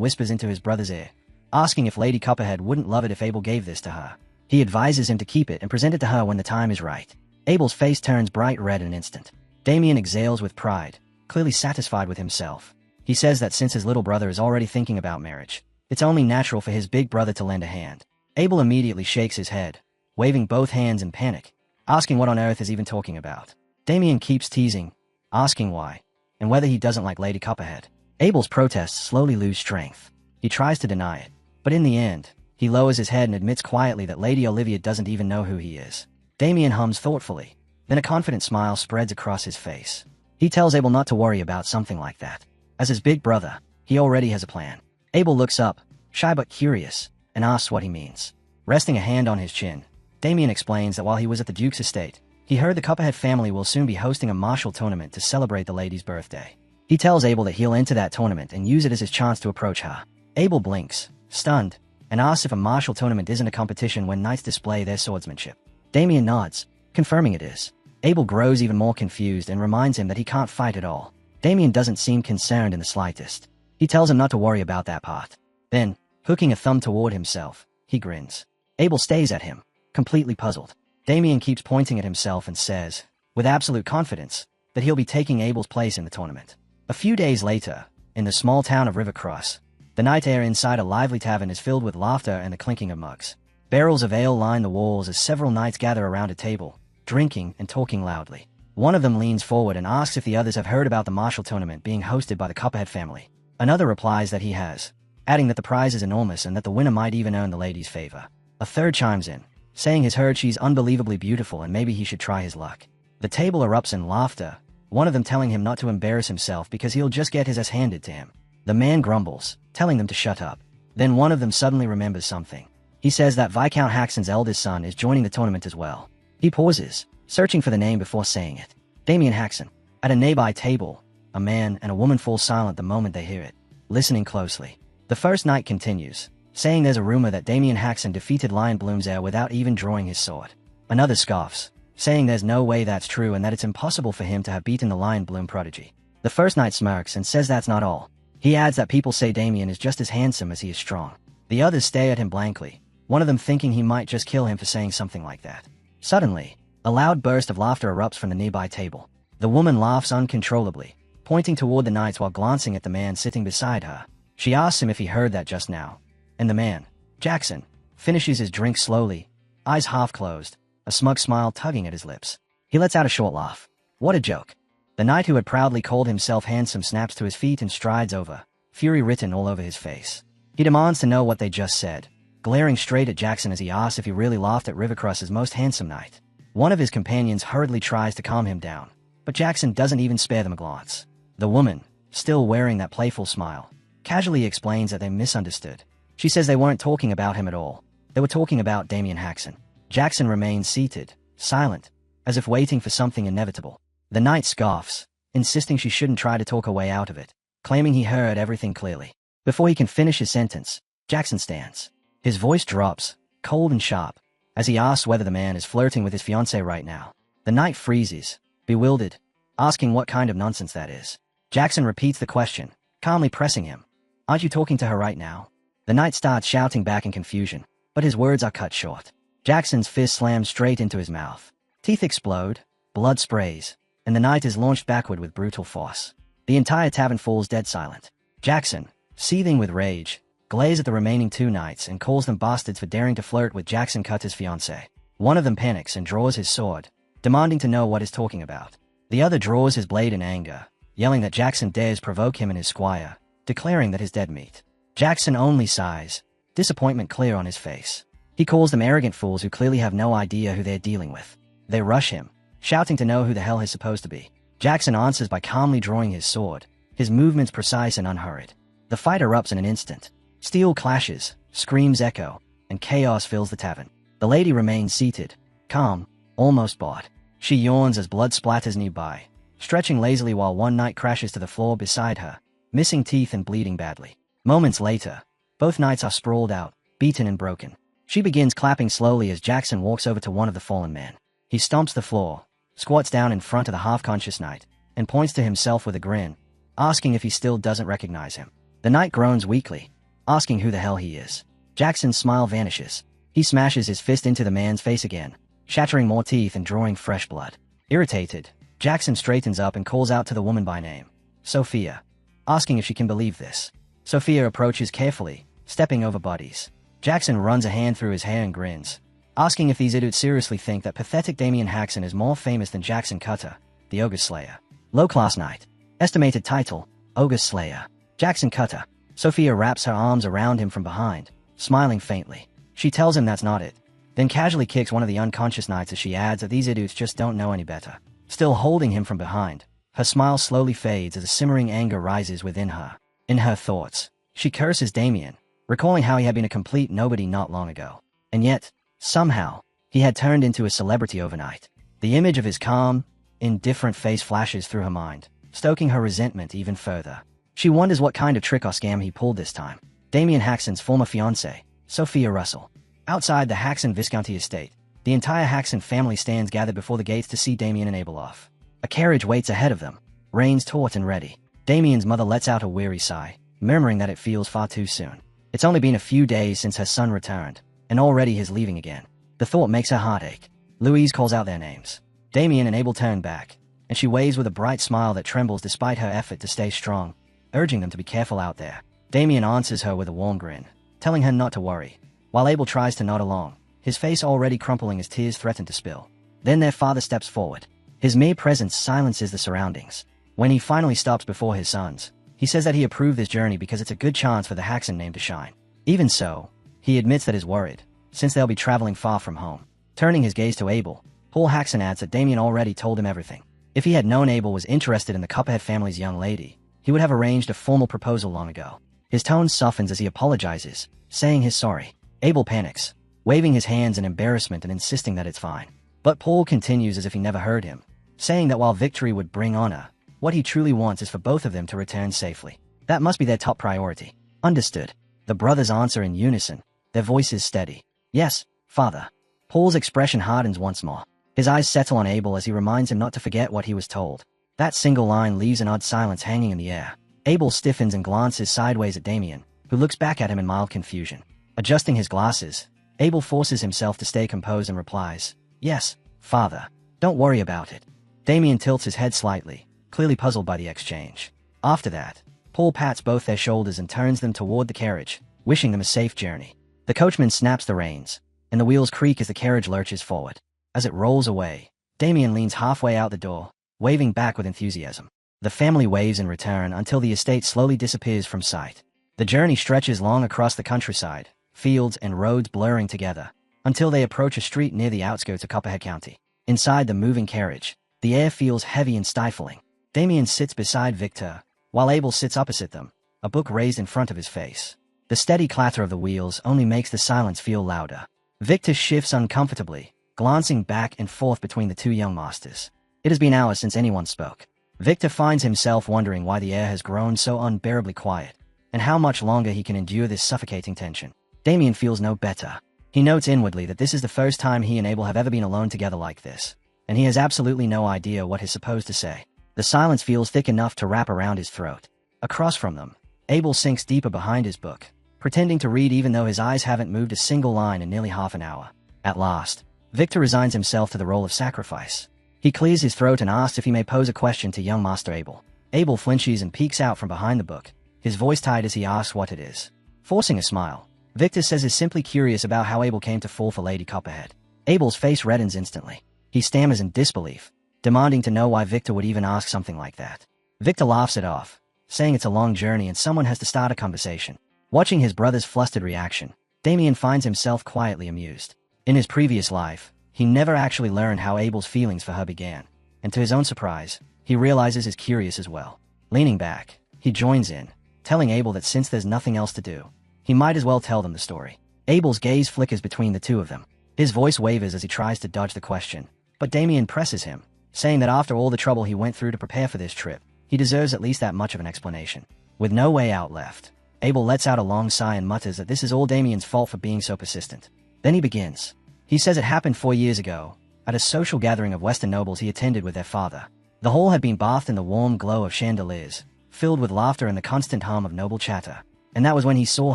whispers into his brother's ear, asking if Lady Copperhead wouldn't love it if Abel gave this to her. He advises him to keep it and present it to her when the time is right. Abel's face turns bright red in an instant. Damien exhales with pride, clearly satisfied with himself. He says that since his little brother is already thinking about marriage, it's only natural for his big brother to lend a hand. Abel immediately shakes his head, waving both hands in panic, asking what on earth is even talking about. Damien keeps teasing, asking why, and whether he doesn't like Lady Copperhead. Abel's protests slowly lose strength. He tries to deny it, but in the end, he lowers his head and admits quietly that Lady Olivia doesn't even know who he is. Damien hums thoughtfully, then a confident smile spreads across his face. He tells Abel not to worry about something like that. As his big brother, he already has a plan. Abel looks up, shy but curious, and asks what he means. Resting a hand on his chin, Damien explains that while he was at the Duke's estate, he heard the Copperhead family will soon be hosting a martial tournament to celebrate the lady's birthday. He tells Abel that he'll enter that tournament and use it as his chance to approach her. Abel blinks, stunned, and asks if a martial tournament isn't a competition when knights display their swordsmanship. Damien nods, confirming it is. Abel grows even more confused and reminds him that he can't fight at all. Damien doesn't seem concerned in the slightest. He tells him not to worry about that part. Then, hooking a thumb toward himself, he grins. Abel stays at him, completely puzzled. Damien keeps pointing at himself and says, with absolute confidence, that he'll be taking Abel's place in the tournament. A few days later, in the small town of Rivercross, the night air inside a lively tavern is filled with laughter and the clinking of mugs. Barrels of ale line the walls as several knights gather around a table, drinking and talking loudly. One of them leans forward and asks if the others have heard about the martial tournament being hosted by the Copperhead family. Another replies that he has, adding that the prize is enormous and that the winner might even earn the lady's favor. A third chimes in, saying he's heard she's unbelievably beautiful and maybe he should try his luck. The table erupts in laughter, one of them telling him not to embarrass himself because he'll just get his ass handed to him. The man grumbles, telling them to shut up. Then one of them suddenly remembers something. He says that Viscount Haxon's eldest son is joining the tournament as well. He pauses, searching for the name before saying it. Damien Haxon. At a nearby table, a man and a woman fall silent the moment they hear it, listening closely. The first knight continues, saying there's a rumor that Damien Haxon defeated Lion Bloomsdale without even drawing his sword. Another scoffs, saying there's no way that's true and that it's impossible for him to have beaten the Lion Bloom prodigy. The first knight smirks and says that's not all. He adds that people say Damien is just as handsome as he is strong. The others stare at him blankly, one of them thinking he might just kill him for saying something like that. Suddenly, a loud burst of laughter erupts from the nearby table. The woman laughs uncontrollably, pointing toward the knights while glancing at the man sitting beside her. She asks him if he heard that just now. And the man, Jackson, finishes his drink slowly, eyes half closed, a smug smile tugging at his lips. He lets out a short laugh. What a joke. The knight who had proudly called himself handsome snaps to his feet and strides over, fury written all over his face. He demands to know what they just said, glaring straight at Jackson as he asks if he really laughed at Rivercross's most handsome knight. One of his companions hurriedly tries to calm him down, but Jackson doesn't even spare them a glance. The woman, still wearing that playful smile, casually explains that they misunderstood. She says they weren't talking about him at all. They were talking about Damien Haxon. Jackson remains seated, silent, as if waiting for something inevitable. The knight scoffs, insisting she shouldn't try to talk her way out of it, claiming he heard everything clearly. Before he can finish his sentence, Jackson stands. His voice drops, cold and sharp, as he asks whether the man is flirting with his fiancée right now. The knight freezes, bewildered, asking what kind of nonsense that is. Jackson repeats the question, calmly pressing him. Aren't you talking to her right now? The knight starts shouting back in confusion, but his words are cut short. Jackson's fist slams straight into his mouth. Teeth explode, blood sprays, and the knight is launched backward with brutal force. The entire tavern falls dead silent. Jackson, seething with rage, glares at the remaining two knights and calls them bastards for daring to flirt with Jackson Cutter's fiancée. One of them panics and draws his sword, demanding to know what he's talking about. The other draws his blade in anger, yelling that Jackson dares provoke him and his squire, declaring that he's dead meat. Jackson only sighs, disappointment clear on his face. He calls them arrogant fools who clearly have no idea who they're dealing with. They rush him, shouting to know who the hell he's supposed to be. Jackson answers by calmly drawing his sword, his movements precise and unhurried. The fight erupts in an instant. Steel clashes, screams echo, and chaos fills the tavern. The lady remains seated, calm, almost bored. She yawns as blood splatters nearby, stretching lazily while one knight crashes to the floor beside her, missing teeth and bleeding badly. Moments later, both knights are sprawled out, beaten and broken. She begins clapping slowly as Jackson walks over to one of the fallen men. He stomps the floor, squats down in front of the half-conscious knight, and points to himself with a grin, asking if he still doesn't recognize him. The knight groans weakly, asking who the hell he is. Jackson's smile vanishes. He smashes his fist into the man's face again, shattering more teeth and drawing fresh blood. Irritated, Jackson straightens up and calls out to the woman by name, Sophia, asking if she can believe this. Sophia approaches carefully, stepping over bodies. Jackson runs a hand through his hair and grins, asking if these idiots seriously think that pathetic Damien Haxon is more famous than Jackson Cutter, the Ogre Slayer. Low-class knight. Estimated title, Ogre Slayer. Jackson Cutter. Sophia wraps her arms around him from behind, smiling faintly. She tells him that's not it, then casually kicks one of the unconscious knights as she adds that these idiots just don't know any better. Still holding him from behind, her smile slowly fades as a simmering anger rises within her. In her thoughts, she curses Damien, recalling how he had been a complete nobody not long ago. And yet, somehow, he had turned into a celebrity overnight. The image of his calm, indifferent face flashes through her mind, stoking her resentment even further. She wonders what kind of trick or scam he pulled this time. Damien Haxon's former fiancée, Sophia Russell. Outside the Haxon Viscounty estate, the entire Haxon family stands gathered before the gates to see Damien and Abel off. A carriage waits ahead of them, reins taut and ready. Damien's mother lets out a weary sigh, murmuring that it feels far too soon. It's only been a few days since her son returned, and already he's leaving again. The thought makes her heart ache. Louise calls out their names. Damien and Abel turn back, and she waves with a bright smile that trembles despite her effort to stay strong, urging them to be careful out there. Damien answers her with a warm grin, telling her not to worry, while Abel tries to nod along, his face already crumpling as tears threaten to spill. Then their father steps forward. His mere presence silences the surroundings. When he finally stops before his sons, he says that he approved this journey because it's a good chance for the Haxon name to shine. Even so, he admits that he's worried, since they'll be traveling far from home. Turning his gaze to Abel, Paul Haxon adds that Damien already told him everything. If he had known Abel was interested in the Copperhead family's young lady, he would have arranged a formal proposal long ago. His tone softens as he apologizes, saying he's sorry. Abel panics, waving his hands in embarrassment and insisting that it's fine. But Paul continues as if he never heard him, saying that while victory would bring honor, what he truly wants is for both of them to return safely. That must be their top priority. Understood. The brothers answer in unison, their voices steady. Yes, father. Paul's expression hardens once more. His eyes settle on Abel as he reminds him not to forget what he was told. That single line leaves an odd silence hanging in the air. Abel stiffens and glances sideways at Damien, who looks back at him in mild confusion. Adjusting his glasses, Abel forces himself to stay composed and replies, "Yes, father. Don't worry about it." Damien tilts his head slightly, clearly puzzled by the exchange. After that, Paul pats both their shoulders and turns them toward the carriage, wishing them a safe journey. The coachman snaps the reins, and the wheels creak as the carriage lurches forward. As it rolls away, Damien leans halfway out the door, waving back with enthusiasm. The family waves in return until the estate slowly disappears from sight. The journey stretches long across the countryside, fields and roads blurring together, until they approach a street near the outskirts of Copperhead County. Inside the moving carriage, the air feels heavy and stifling. Damien sits beside Victor, while Abel sits opposite them, a book raised in front of his face. The steady clatter of the wheels only makes the silence feel louder. Victor shifts uncomfortably, glancing back and forth between the two young masters. It has been hours since anyone spoke. Victor finds himself wondering why the air has grown so unbearably quiet, and how much longer he can endure this suffocating tension. Damien feels no better. He notes inwardly that this is the first time he and Abel have ever been alone together like this, and he has absolutely no idea what he's supposed to say. The silence feels thick enough to wrap around his throat. Across from them, Abel sinks deeper behind his book, pretending to read even though his eyes haven't moved a single line in nearly half an hour. At last, Victor resigns himself to the role of sacrifice. He clears his throat and asks if he may pose a question to young Master Abel. Abel flinches and peeks out from behind the book, his voice tight as he asks what it is. Forcing a smile, Victor says he's simply curious about how Abel came to fall for Lady Copperhead. Abel's face reddens instantly. He stammers in disbelief, demanding to know why Victor would even ask something like that. Victor laughs it off, saying it's a long journey and someone has to start a conversation. Watching his brother's flustered reaction, Damien finds himself quietly amused. In his previous life, he never actually learned how Abel's feelings for her began, and to his own surprise, he realizes he's curious as well. Leaning back, he joins in, telling Abel that since there's nothing else to do, he might as well tell them the story. Abel's gaze flickers between the two of them. His voice wavers as he tries to dodge the question, but Damien presses him, saying that after all the trouble he went through to prepare for this trip, he deserves at least that much of an explanation. With no way out left, Abel lets out a long sigh and mutters that this is all Damien's fault for being so persistent. Then he begins. He says it happened 4 years ago, at a social gathering of Western nobles he attended with their father. The hall had been bathed in the warm glow of chandeliers, filled with laughter and the constant hum of noble chatter. And that was when he saw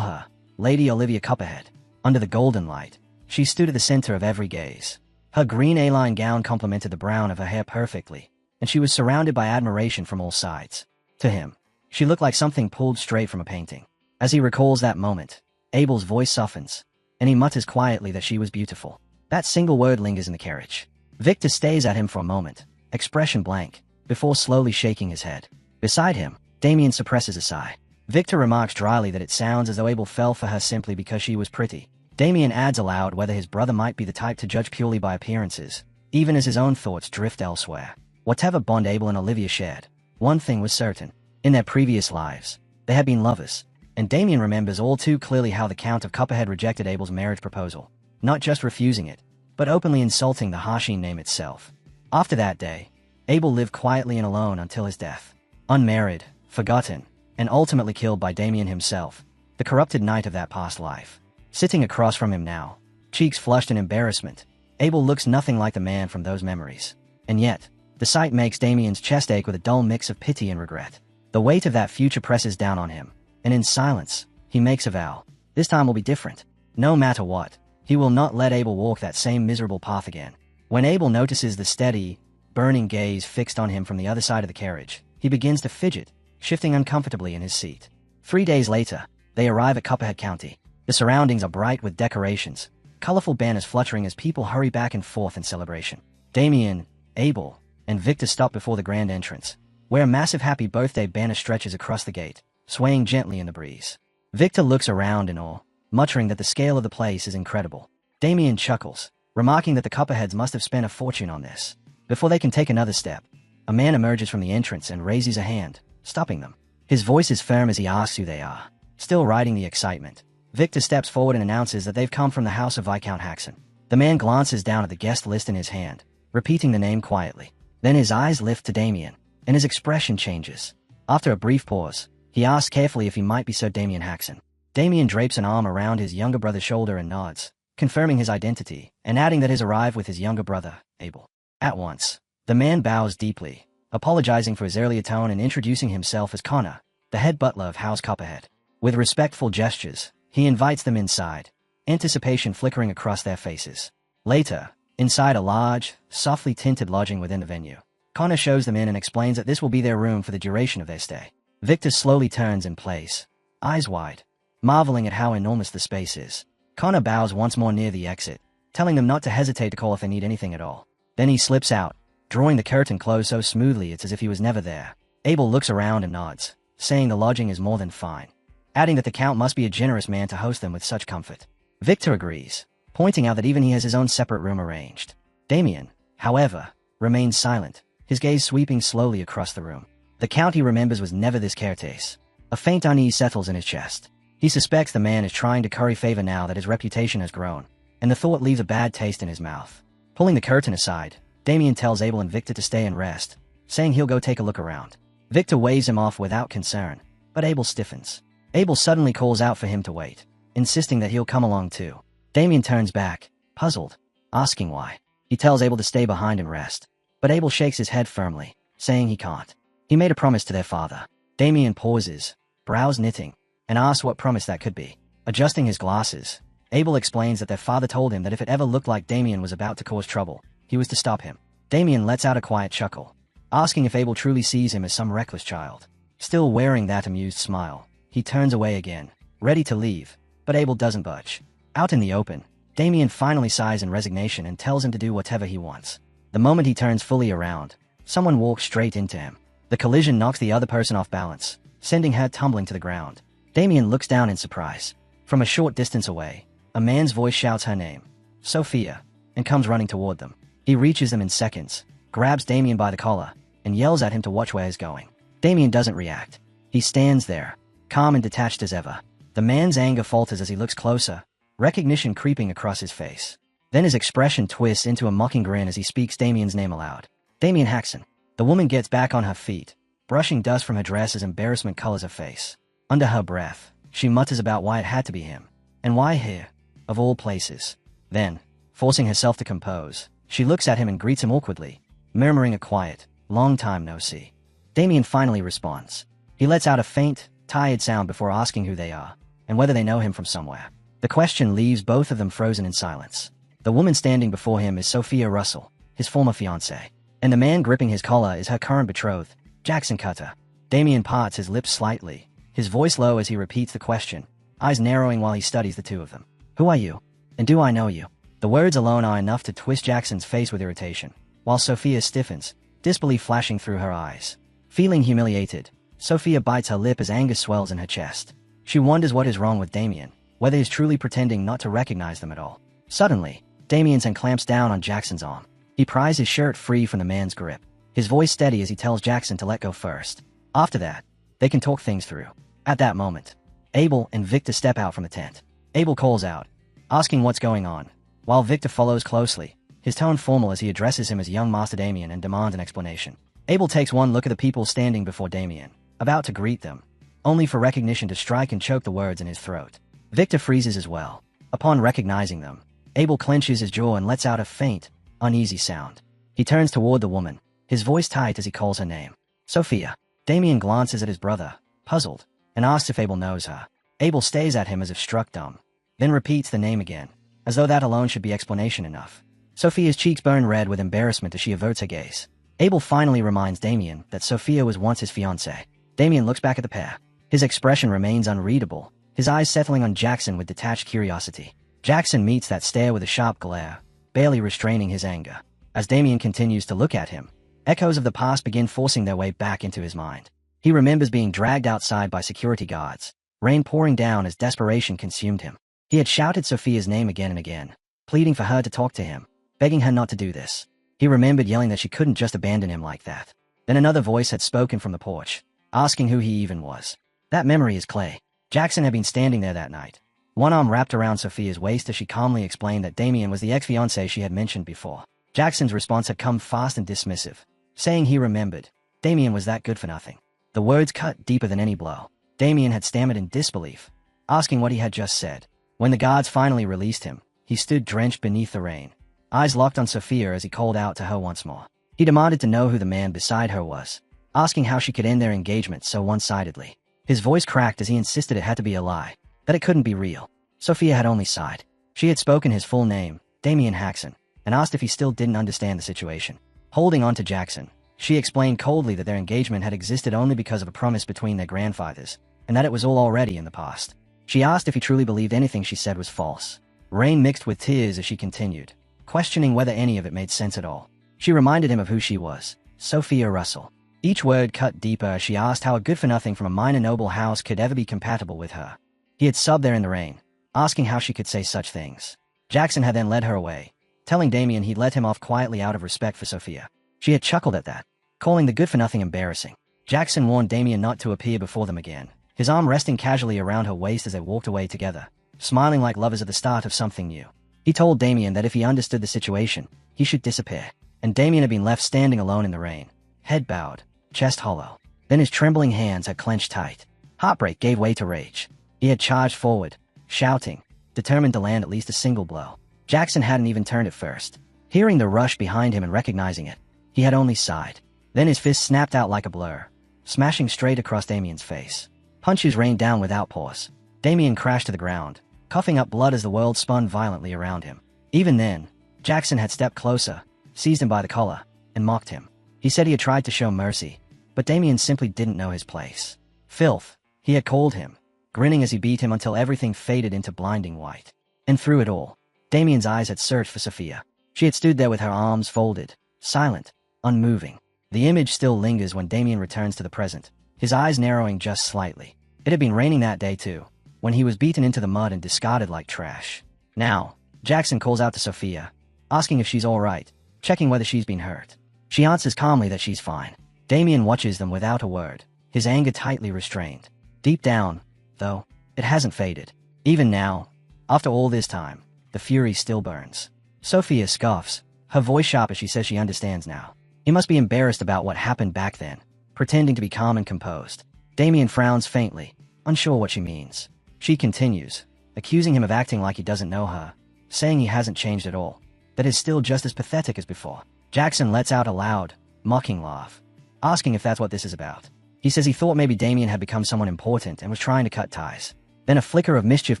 her, Lady Olivia Copperhead. Under the golden light, she stood at the center of every gaze. Her green A-line gown complemented the brown of her hair perfectly, and she was surrounded by admiration from all sides. To him, she looked like something pulled straight from a painting. As he recalls that moment, Abel's voice softens, and he mutters quietly that she was beautiful. That single word lingers in the carriage. Victor stares at him for a moment, expression blank, before slowly shaking his head. Beside him, Damien suppresses a sigh. Victor remarks dryly that it sounds as though Abel fell for her simply because she was pretty. Damien adds aloud whether his brother might be the type to judge purely by appearances, even as his own thoughts drift elsewhere. Whatever bond Abel and Olivia shared, one thing was certain. In their previous lives, they had been lovers, and Damien remembers all too clearly how the Count of Copperhead rejected Abel's marriage proposal, not just refusing it, but openly insulting the Harshin name itself. After that day, Abel lived quietly and alone until his death. Unmarried, forgotten, and ultimately killed by Damien himself, the corrupted knight of that past life. Sitting across from him now, cheeks flushed in embarrassment, Abel looks nothing like the man from those memories. And yet, the sight makes Damien's chest ache with a dull mix of pity and regret. The weight of that future presses down on him, and in silence, he makes a vow. This time will be different. No matter what, he will not let Abel walk that same miserable path again. When Abel notices the steady, burning gaze fixed on him from the other side of the carriage, he begins to fidget, shifting uncomfortably in his seat. 3 days later, they arrive at Copperhead County. The surroundings are bright with decorations, colorful banners fluttering as people hurry back and forth in celebration. Damien, Abel, and Victor stop before the grand entrance, where a massive happy birthday banner stretches across the gate, swaying gently in the breeze. Victor looks around in awe, muttering that the scale of the place is incredible. Damien chuckles, remarking that the Copperheads must have spent a fortune on this. Before they can take another step, a man emerges from the entrance and raises a hand, stopping them. His voice is firm as he asks who they are. Still riding the excitement, Victor steps forward and announces that they've come from the house of Viscount Haxon. The man glances down at the guest list in his hand, repeating the name quietly. Then his eyes lift to Damien, and his expression changes. After a brief pause, he asks carefully if he might be Sir Damien Haxon. Damien drapes an arm around his younger brother's shoulder and nods, confirming his identity, and adding that he's arrived with his younger brother, Abel. At once, the man bows deeply, apologizing for his earlier tone and introducing himself as Connor, the head butler of House Copperhead. With respectful gestures, he invites them inside, anticipation flickering across their faces. Later, inside a large, softly tinted lodging within the venue, Connor shows them in and explains that this will be their room for the duration of their stay. Victor slowly turns in place, eyes wide, marveling at how enormous the space is. Connor bows once more near the exit, telling them not to hesitate to call if they need anything at all. Then he slips out, drawing the curtain closed so smoothly it's as if he was never there. Abel looks around and nods, saying the lodging is more than fine, adding that the Count must be a generous man to host them with such comfort. Victor agrees, pointing out that even he has his own separate room arranged. Damien, however, remains silent, his gaze sweeping slowly across the room. The Count he remembers was never this courteous. A faint unease settles in his chest. He suspects the man is trying to curry favor now that his reputation has grown, and the thought leaves a bad taste in his mouth. Pulling the curtain aside, Damien tells Abel and Victor to stay and rest, saying he'll go take a look around. Victor waves him off without concern, but Abel stiffens. Abel suddenly calls out for him to wait, insisting that he'll come along too. Damien turns back, puzzled, asking why. He tells Abel to stay behind and rest, but Abel shakes his head firmly, saying he can't. He made a promise to their father. Damien pauses, brows knitting, and asks what promise that could be. Adjusting his glasses, Abel explains that their father told him that if it ever looked like Damien was about to cause trouble, he was to stop him. Damien lets out a quiet chuckle, asking if Abel truly sees him as some reckless child. Still wearing that amused smile, he turns away again, ready to leave, but Abel doesn't budge. Out in the open, Damien finally sighs in resignation and tells him to do whatever he wants. The moment he turns fully around, someone walks straight into him. The collision knocks the other person off balance, sending her tumbling to the ground. Damien looks down in surprise. From a short distance away, a man's voice shouts her name, Sophia, and comes running toward them. He reaches them in seconds, grabs Damien by the collar, and yells at him to watch where he's going. Damien doesn't react. He stands there, calm and detached as ever. The man's anger falters as he looks closer, recognition creeping across his face. Then his expression twists into a mocking grin as he speaks Damien's name aloud. Damien Haxon. The woman gets back on her feet, brushing dust from her dress as embarrassment colors her face. Under her breath, she mutters about why it had to be him. And why here, of all places. Then, forcing herself to compose, she looks at him and greets him awkwardly, murmuring a quiet, long time no see. Damien finally responds. He lets out a faint, tired sound before asking who they are, and whether they know him from somewhere. The question leaves both of them frozen in silence. The woman standing before him is Sophia Russell, his former fiancée, and the man gripping his collar is her current betrothed, Jackson Cutter. Damien parts his lips slightly, his voice low as he repeats the question, eyes narrowing while he studies the two of them. Who are you? And do I know you? The words alone are enough to twist Jackson's face with irritation, while Sophia stiffens, disbelief flashing through her eyes. Feeling humiliated, Sophia bites her lip as anger swells in her chest. She wonders what is wrong with Damien, whether he's truly pretending not to recognize them at all. Suddenly, Damien's hand clamps down on Jackson's arm. He pries his shirt free from the man's grip, his voice steady as he tells Jackson to let go first. After that, they can talk things through. At that moment, Abel and Victor step out from the tent. Abel calls out, asking what's going on, while Victor follows closely, his tone formal as he addresses him as young Master Damien and demands an explanation. Abel takes one look at the people standing before Damien, about to greet them, only for recognition to strike and choke the words in his throat. Victor freezes as well. Upon recognizing them, Abel clenches his jaw and lets out a faint, uneasy sound. He turns toward the woman, his voice tight as he calls her name. Sophia. Damien glances at his brother, puzzled, and asks if Abel knows her. Abel stares at him as if struck dumb, then repeats the name again, as though that alone should be explanation enough. Sophia's cheeks burn red with embarrassment as she averts her gaze. Abel finally reminds Damien that Sophia was once his fiancée. Damien looks back at the pair. His expression remains unreadable, his eyes settling on Jackson with detached curiosity. Jackson meets that stare with a sharp glare, barely restraining his anger. As Damien continues to look at him, echoes of the past begin forcing their way back into his mind. He remembers being dragged outside by security guards, rain pouring down as desperation consumed him. He had shouted Sophia's name again and again, pleading for her to talk to him, begging her not to do this. He remembered yelling that she couldn't just abandon him like that. Then another voice had spoken from the porch, asking who he even was. That memory is Clay. Jackson had been standing there that night, one arm wrapped around Sophia's waist as she calmly explained that Damien was the ex-fiancé she had mentioned before. Jackson's response had come fast and dismissive, saying he remembered. Damien was that good for nothing. The words cut deeper than any blow. Damien had stammered in disbelief, asking what he had just said. When the guards finally released him, he stood drenched beneath the rain, eyes locked on Sophia as he called out to her once more. He demanded to know who the man beside her was, asking how she could end their engagement so one-sidedly. His voice cracked as he insisted it had to be a lie, that it couldn't be real. Sophia had only sighed. She had spoken his full name, Damien Haxon, and asked if he still didn't understand the situation. Holding on to Jackson, she explained coldly that their engagement had existed only because of a promise between their grandfathers, and that it was all already in the past. She asked if he truly believed anything she said was false. Rain mixed with tears as she continued, questioning whether any of it made sense at all. She reminded him of who she was, Sophia Russell. Each word cut deeper as she asked how a good-for-nothing from a minor noble house could ever be compatible with her. He had subbed there in the rain, asking how she could say such things. Jackson had then led her away, telling Damien he'd let him off quietly out of respect for Sophia. She had chuckled at that, calling the good-for-nothing embarrassing. Jackson warned Damien not to appear before them again, his arm resting casually around her waist as they walked away together, smiling like lovers at the start of something new. He told Damien that if he understood the situation, he should disappear, and Damien had been left standing alone in the rain, head bowed, chest hollow. Then his trembling hands had clenched tight. Heartbreak gave way to rage. He had charged forward, shouting, determined to land at least a single blow. Jackson hadn't even turned at first. Hearing the rush behind him and recognizing it, he had only sighed. Then his fist snapped out like a blur, smashing straight across Damien's face. Punches rained down without pause. Damien crashed to the ground, coughing up blood as the world spun violently around him. Even then, Jackson had stepped closer, seized him by the collar, and mocked him. He said he had tried to show mercy, but Damien simply didn't know his place. Filth, he had called him, grinning as he beat him until everything faded into blinding white. And through it all, Damien's eyes had searched for Sophia. She had stood there with her arms folded, silent, unmoving. The image still lingers when Damien returns to the present, his eyes narrowing just slightly. It had been raining that day too, when he was beaten into the mud and discarded like trash. Now, Jackson calls out to Sophia, asking if she's alright, checking whether she's been hurt. She answers calmly that she's fine. Damien watches them without a word, his anger tightly restrained. Deep down, though, it hasn't faded. Even now, after all this time, the fury still burns. Sophia scoffs, her voice sharp as she says she understands now. He must be embarrassed about what happened back then, pretending to be calm and composed. Damien frowns faintly, unsure what she means. She continues, accusing him of acting like he doesn't know her, saying he hasn't changed at all, that is still just as pathetic as before. Jackson lets out a loud, mocking laugh, asking if that's what this is about. He says he thought maybe Damien had become someone important and was trying to cut ties. Then a flicker of mischief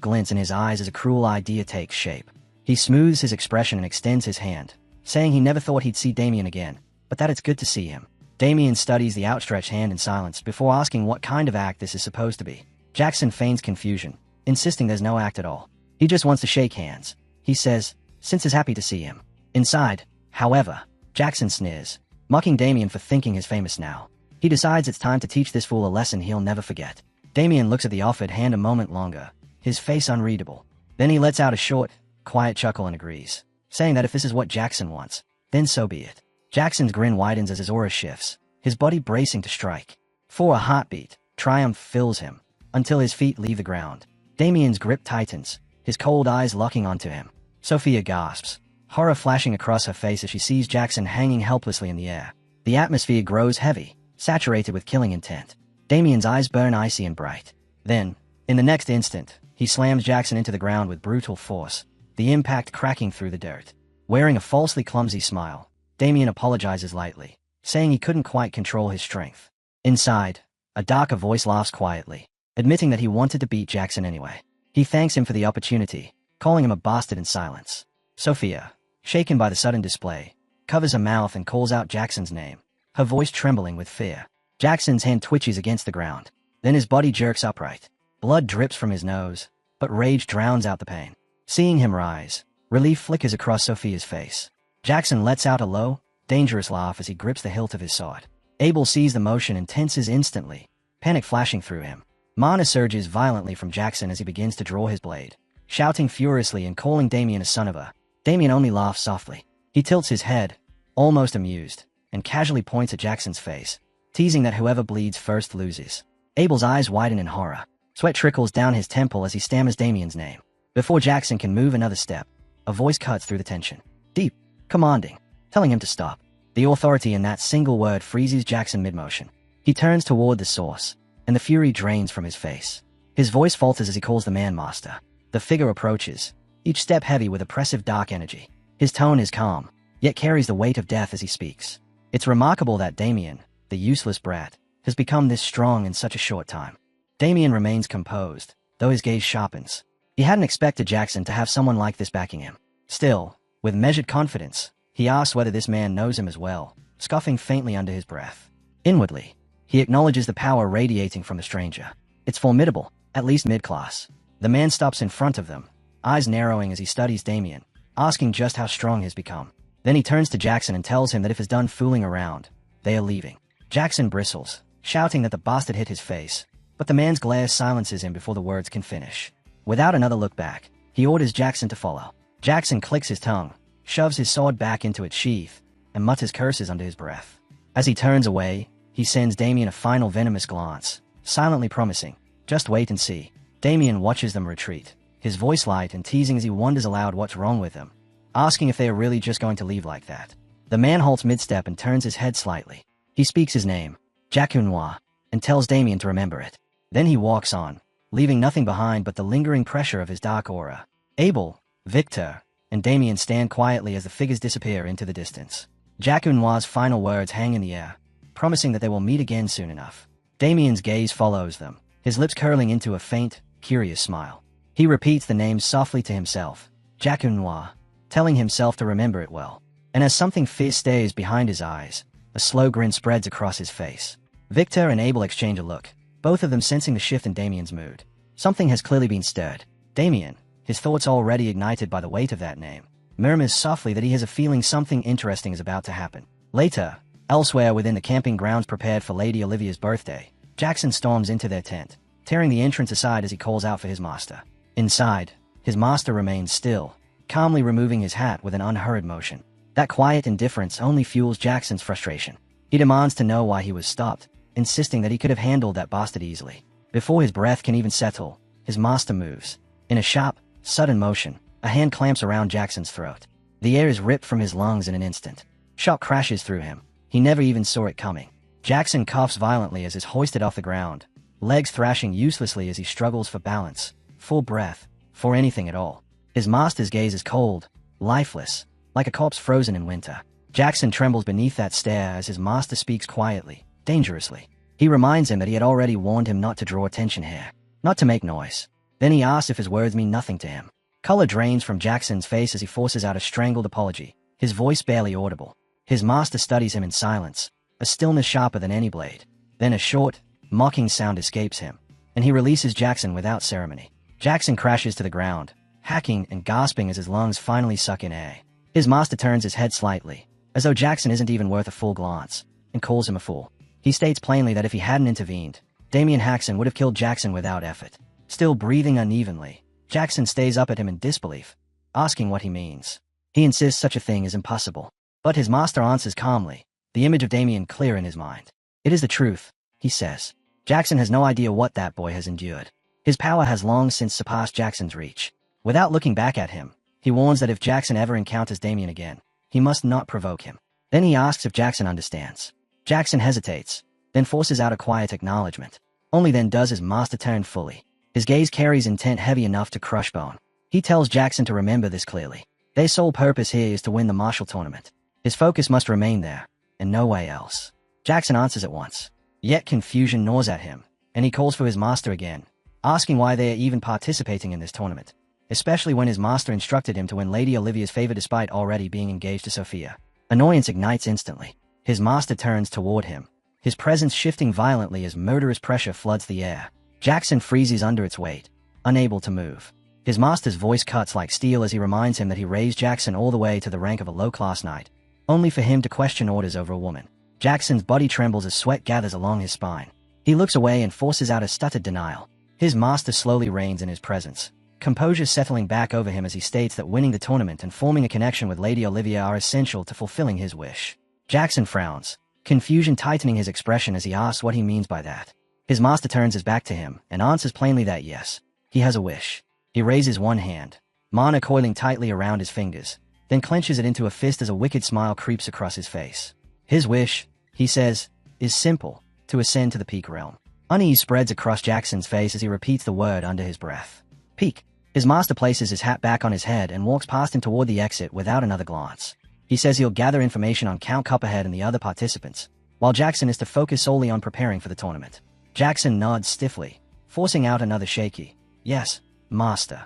glints in his eyes as a cruel idea takes shape. He smooths his expression and extends his hand, saying he never thought he'd see Damien again, but that it's good to see him. Damien studies the outstretched hand in silence before asking what kind of act this is supposed to be. Jackson feigns confusion, insisting there's no act at all. He just wants to shake hands, he says, since he's happy to see him. Inside, however, Jackson sneers, mocking Damien for thinking he's famous now. He decides it's time to teach this fool a lesson he'll never forget. Damien looks at the offered hand a moment longer, his face unreadable. Then he lets out a short, quiet chuckle and agrees, saying that if this is what Jackson wants, then so be it. Jackson's grin widens as his aura shifts, his body bracing to strike. For a heartbeat, triumph fills him, until his feet leave the ground. Damien's grip tightens, his cold eyes locking onto him. Sophia gasps, horror flashing across her face as she sees Jackson hanging helplessly in the air. The atmosphere grows heavy, saturated with killing intent. Damien's eyes burn icy and bright. Then, in the next instant, he slams Jackson into the ground with brutal force, the impact cracking through the dirt. Wearing a falsely clumsy smile, Damien apologizes lightly, saying he couldn't quite control his strength. Inside, a darker voice laughs quietly, admitting that he wanted to beat Jackson anyway. He thanks him for the opportunity, calling him a bastard in silence. Sophia, shaken by the sudden display, covers her mouth and calls out Jackson's name, her voice trembling with fear. Jackson's hand twitches against the ground. Then his body jerks upright. Blood drips from his nose, but rage drowns out the pain. Seeing him rise, relief flickers across Sophia's face. Jackson lets out a low, dangerous laugh as he grips the hilt of his sword. Abel sees the motion and tenses instantly, panic flashing through him. Mana surges violently from Jackson as he begins to draw his blade, shouting furiously and calling Damien a son of a. Damien only laughs softly. He tilts his head, almost amused, and casually points at Jackson's face, teasing that whoever bleeds first loses. Abel's eyes widen in horror. Sweat trickles down his temple as he stammers Damien's name. Before Jackson can move another step, a voice cuts through the tension. Deep, commanding, telling him to stop. The authority in that single word freezes Jackson mid-motion. He turns toward the source, and the fury drains from his face. His voice falters as he calls the man master. The figure approaches, each step heavy with oppressive dark energy. His tone is calm, yet carries the weight of death as he speaks. It's remarkable that Damien, the useless brat, has become this strong in such a short time. Damien remains composed, though his gaze sharpens. He hadn't expected Jackson to have someone like this backing him. Still, with measured confidence, he asks whether this man knows him as well, scoffing faintly under his breath. Inwardly, he acknowledges the power radiating from the stranger. It's formidable, at least mid-class. The man stops in front of them, eyes narrowing as he studies Damien, asking just how strong he's become. Then he turns to Jackson and tells him that if he's done fooling around, they are leaving. Jackson bristles, shouting that the bastard hit his face, but the man's glare silences him before the words can finish. Without another look back, he orders Jackson to follow. Jackson clicks his tongue, shoves his sword back into its sheath, and mutters curses under his breath. As he turns away, he sends Damien a final venomous glance, silently promising, "Just wait and see." Damien watches them retreat, his voice light and teasing as he wonders aloud what's wrong with them, asking if they are really just going to leave like that. The man halts mid-step and turns his head slightly. He speaks his name, Jacunwa, and tells Damien to remember it. Then he walks on, leaving nothing behind but the lingering pressure of his dark aura. Abel, Victor, and Damien stand quietly as the figures disappear into the distance. Jacunwa's final words hang in the air, promising that they will meet again soon enough. Damien's gaze follows them, his lips curling into a faint, curious smile. He repeats the name softly to himself, Jacunwa, telling himself to remember it well. And as something fierce stays behind his eyes, a slow grin spreads across his face. Victor and Abel exchange a look, both of them sensing the shift in Damien's mood. Something has clearly been stirred. Damien, his thoughts already ignited by the weight of that name, murmurs softly that he has a feeling something interesting is about to happen. Later, elsewhere within the camping grounds prepared for Lady Olivia's birthday, Jackson storms into their tent, tearing the entrance aside as he calls out for his master. Inside, his master remains still, calmly removing his hat with an unhurried motion. That quiet indifference only fuels Jackson's frustration. He demands to know why he was stopped, insisting that he could have handled that bastard easily. Before his breath can even settle, his master moves. In a sharp, sudden motion, a hand clamps around Jackson's throat. The air is ripped from his lungs in an instant. Shock crashes through him. He never even saw it coming. Jackson coughs violently as is hoisted off the ground, legs thrashing uselessly as he struggles for balance, for breath, for anything at all. His master's gaze is cold, lifeless, like a corpse frozen in winter. Jackson trembles beneath that stare as his master speaks quietly, dangerously. He reminds him that he had already warned him not to draw attention here, not to make noise. Then he asks if his words mean nothing to him. Color drains from Jackson's face as he forces out a strangled apology, his voice barely audible. His master studies him in silence, a stillness sharper than any blade. Then a short, mocking sound escapes him, and he releases Jackson without ceremony. Jackson crashes to the ground, hacking and gasping as his lungs finally suck in air. His master turns his head slightly, as though Jackson isn't even worth a full glance, and calls him a fool. He states plainly that if he hadn't intervened, Damien Haxon would have killed Jackson without effort. Still breathing unevenly, Jackson stays up at him in disbelief, asking what he means. He insists such a thing is impossible. But his master answers calmly, the image of Damien clear in his mind. It is the truth, he says. Jackson has no idea what that boy has endured. His power has long since surpassed Jackson's reach. Without looking back at him, he warns that if Jackson ever encounters Damien again, he must not provoke him. Then he asks if Jackson understands. Jackson hesitates, then forces out a quiet acknowledgement. Only then does his master turn fully. His gaze carries intent heavy enough to crush bone. He tells Jackson to remember this clearly. Their sole purpose here is to win the martial tournament. His focus must remain there, and no way else. Jackson answers at once. Yet confusion gnaws at him, and he calls for his master again, asking why they are even participating in this tournament, especially when his master instructed him to win Lady Olivia's favor despite already being engaged to Sophia. Annoyance ignites instantly. His master turns toward him, his presence shifting violently as murderous pressure floods the air. Jackson freezes under its weight, unable to move. His master's voice cuts like steel as he reminds him that he raised Jackson all the way to the rank of a low-class knight, only for him to question orders over a woman. Jackson's body trembles as sweat gathers along his spine. He looks away and forces out a stuttered denial. His master slowly reigns in his presence, composure settling back over him as he states that winning the tournament and forming a connection with Lady Olivia are essential to fulfilling his wish. Jackson frowns, confusion tightening his expression as he asks what he means by that. His master turns his back to him and answers plainly that yes, he has a wish. He raises one hand, mana coiling tightly around his fingers, then clenches it into a fist as a wicked smile creeps across his face. His wish, he says, is simple, to ascend to the peak realm. Unease spreads across Jackson's face as he repeats the word under his breath. Peak. His master places his hat back on his head and walks past him toward the exit without another glance. He says he'll gather information on Count Copperhead and the other participants, while Jackson is to focus solely on preparing for the tournament. Jackson nods stiffly, forcing out another shaky, yes, master.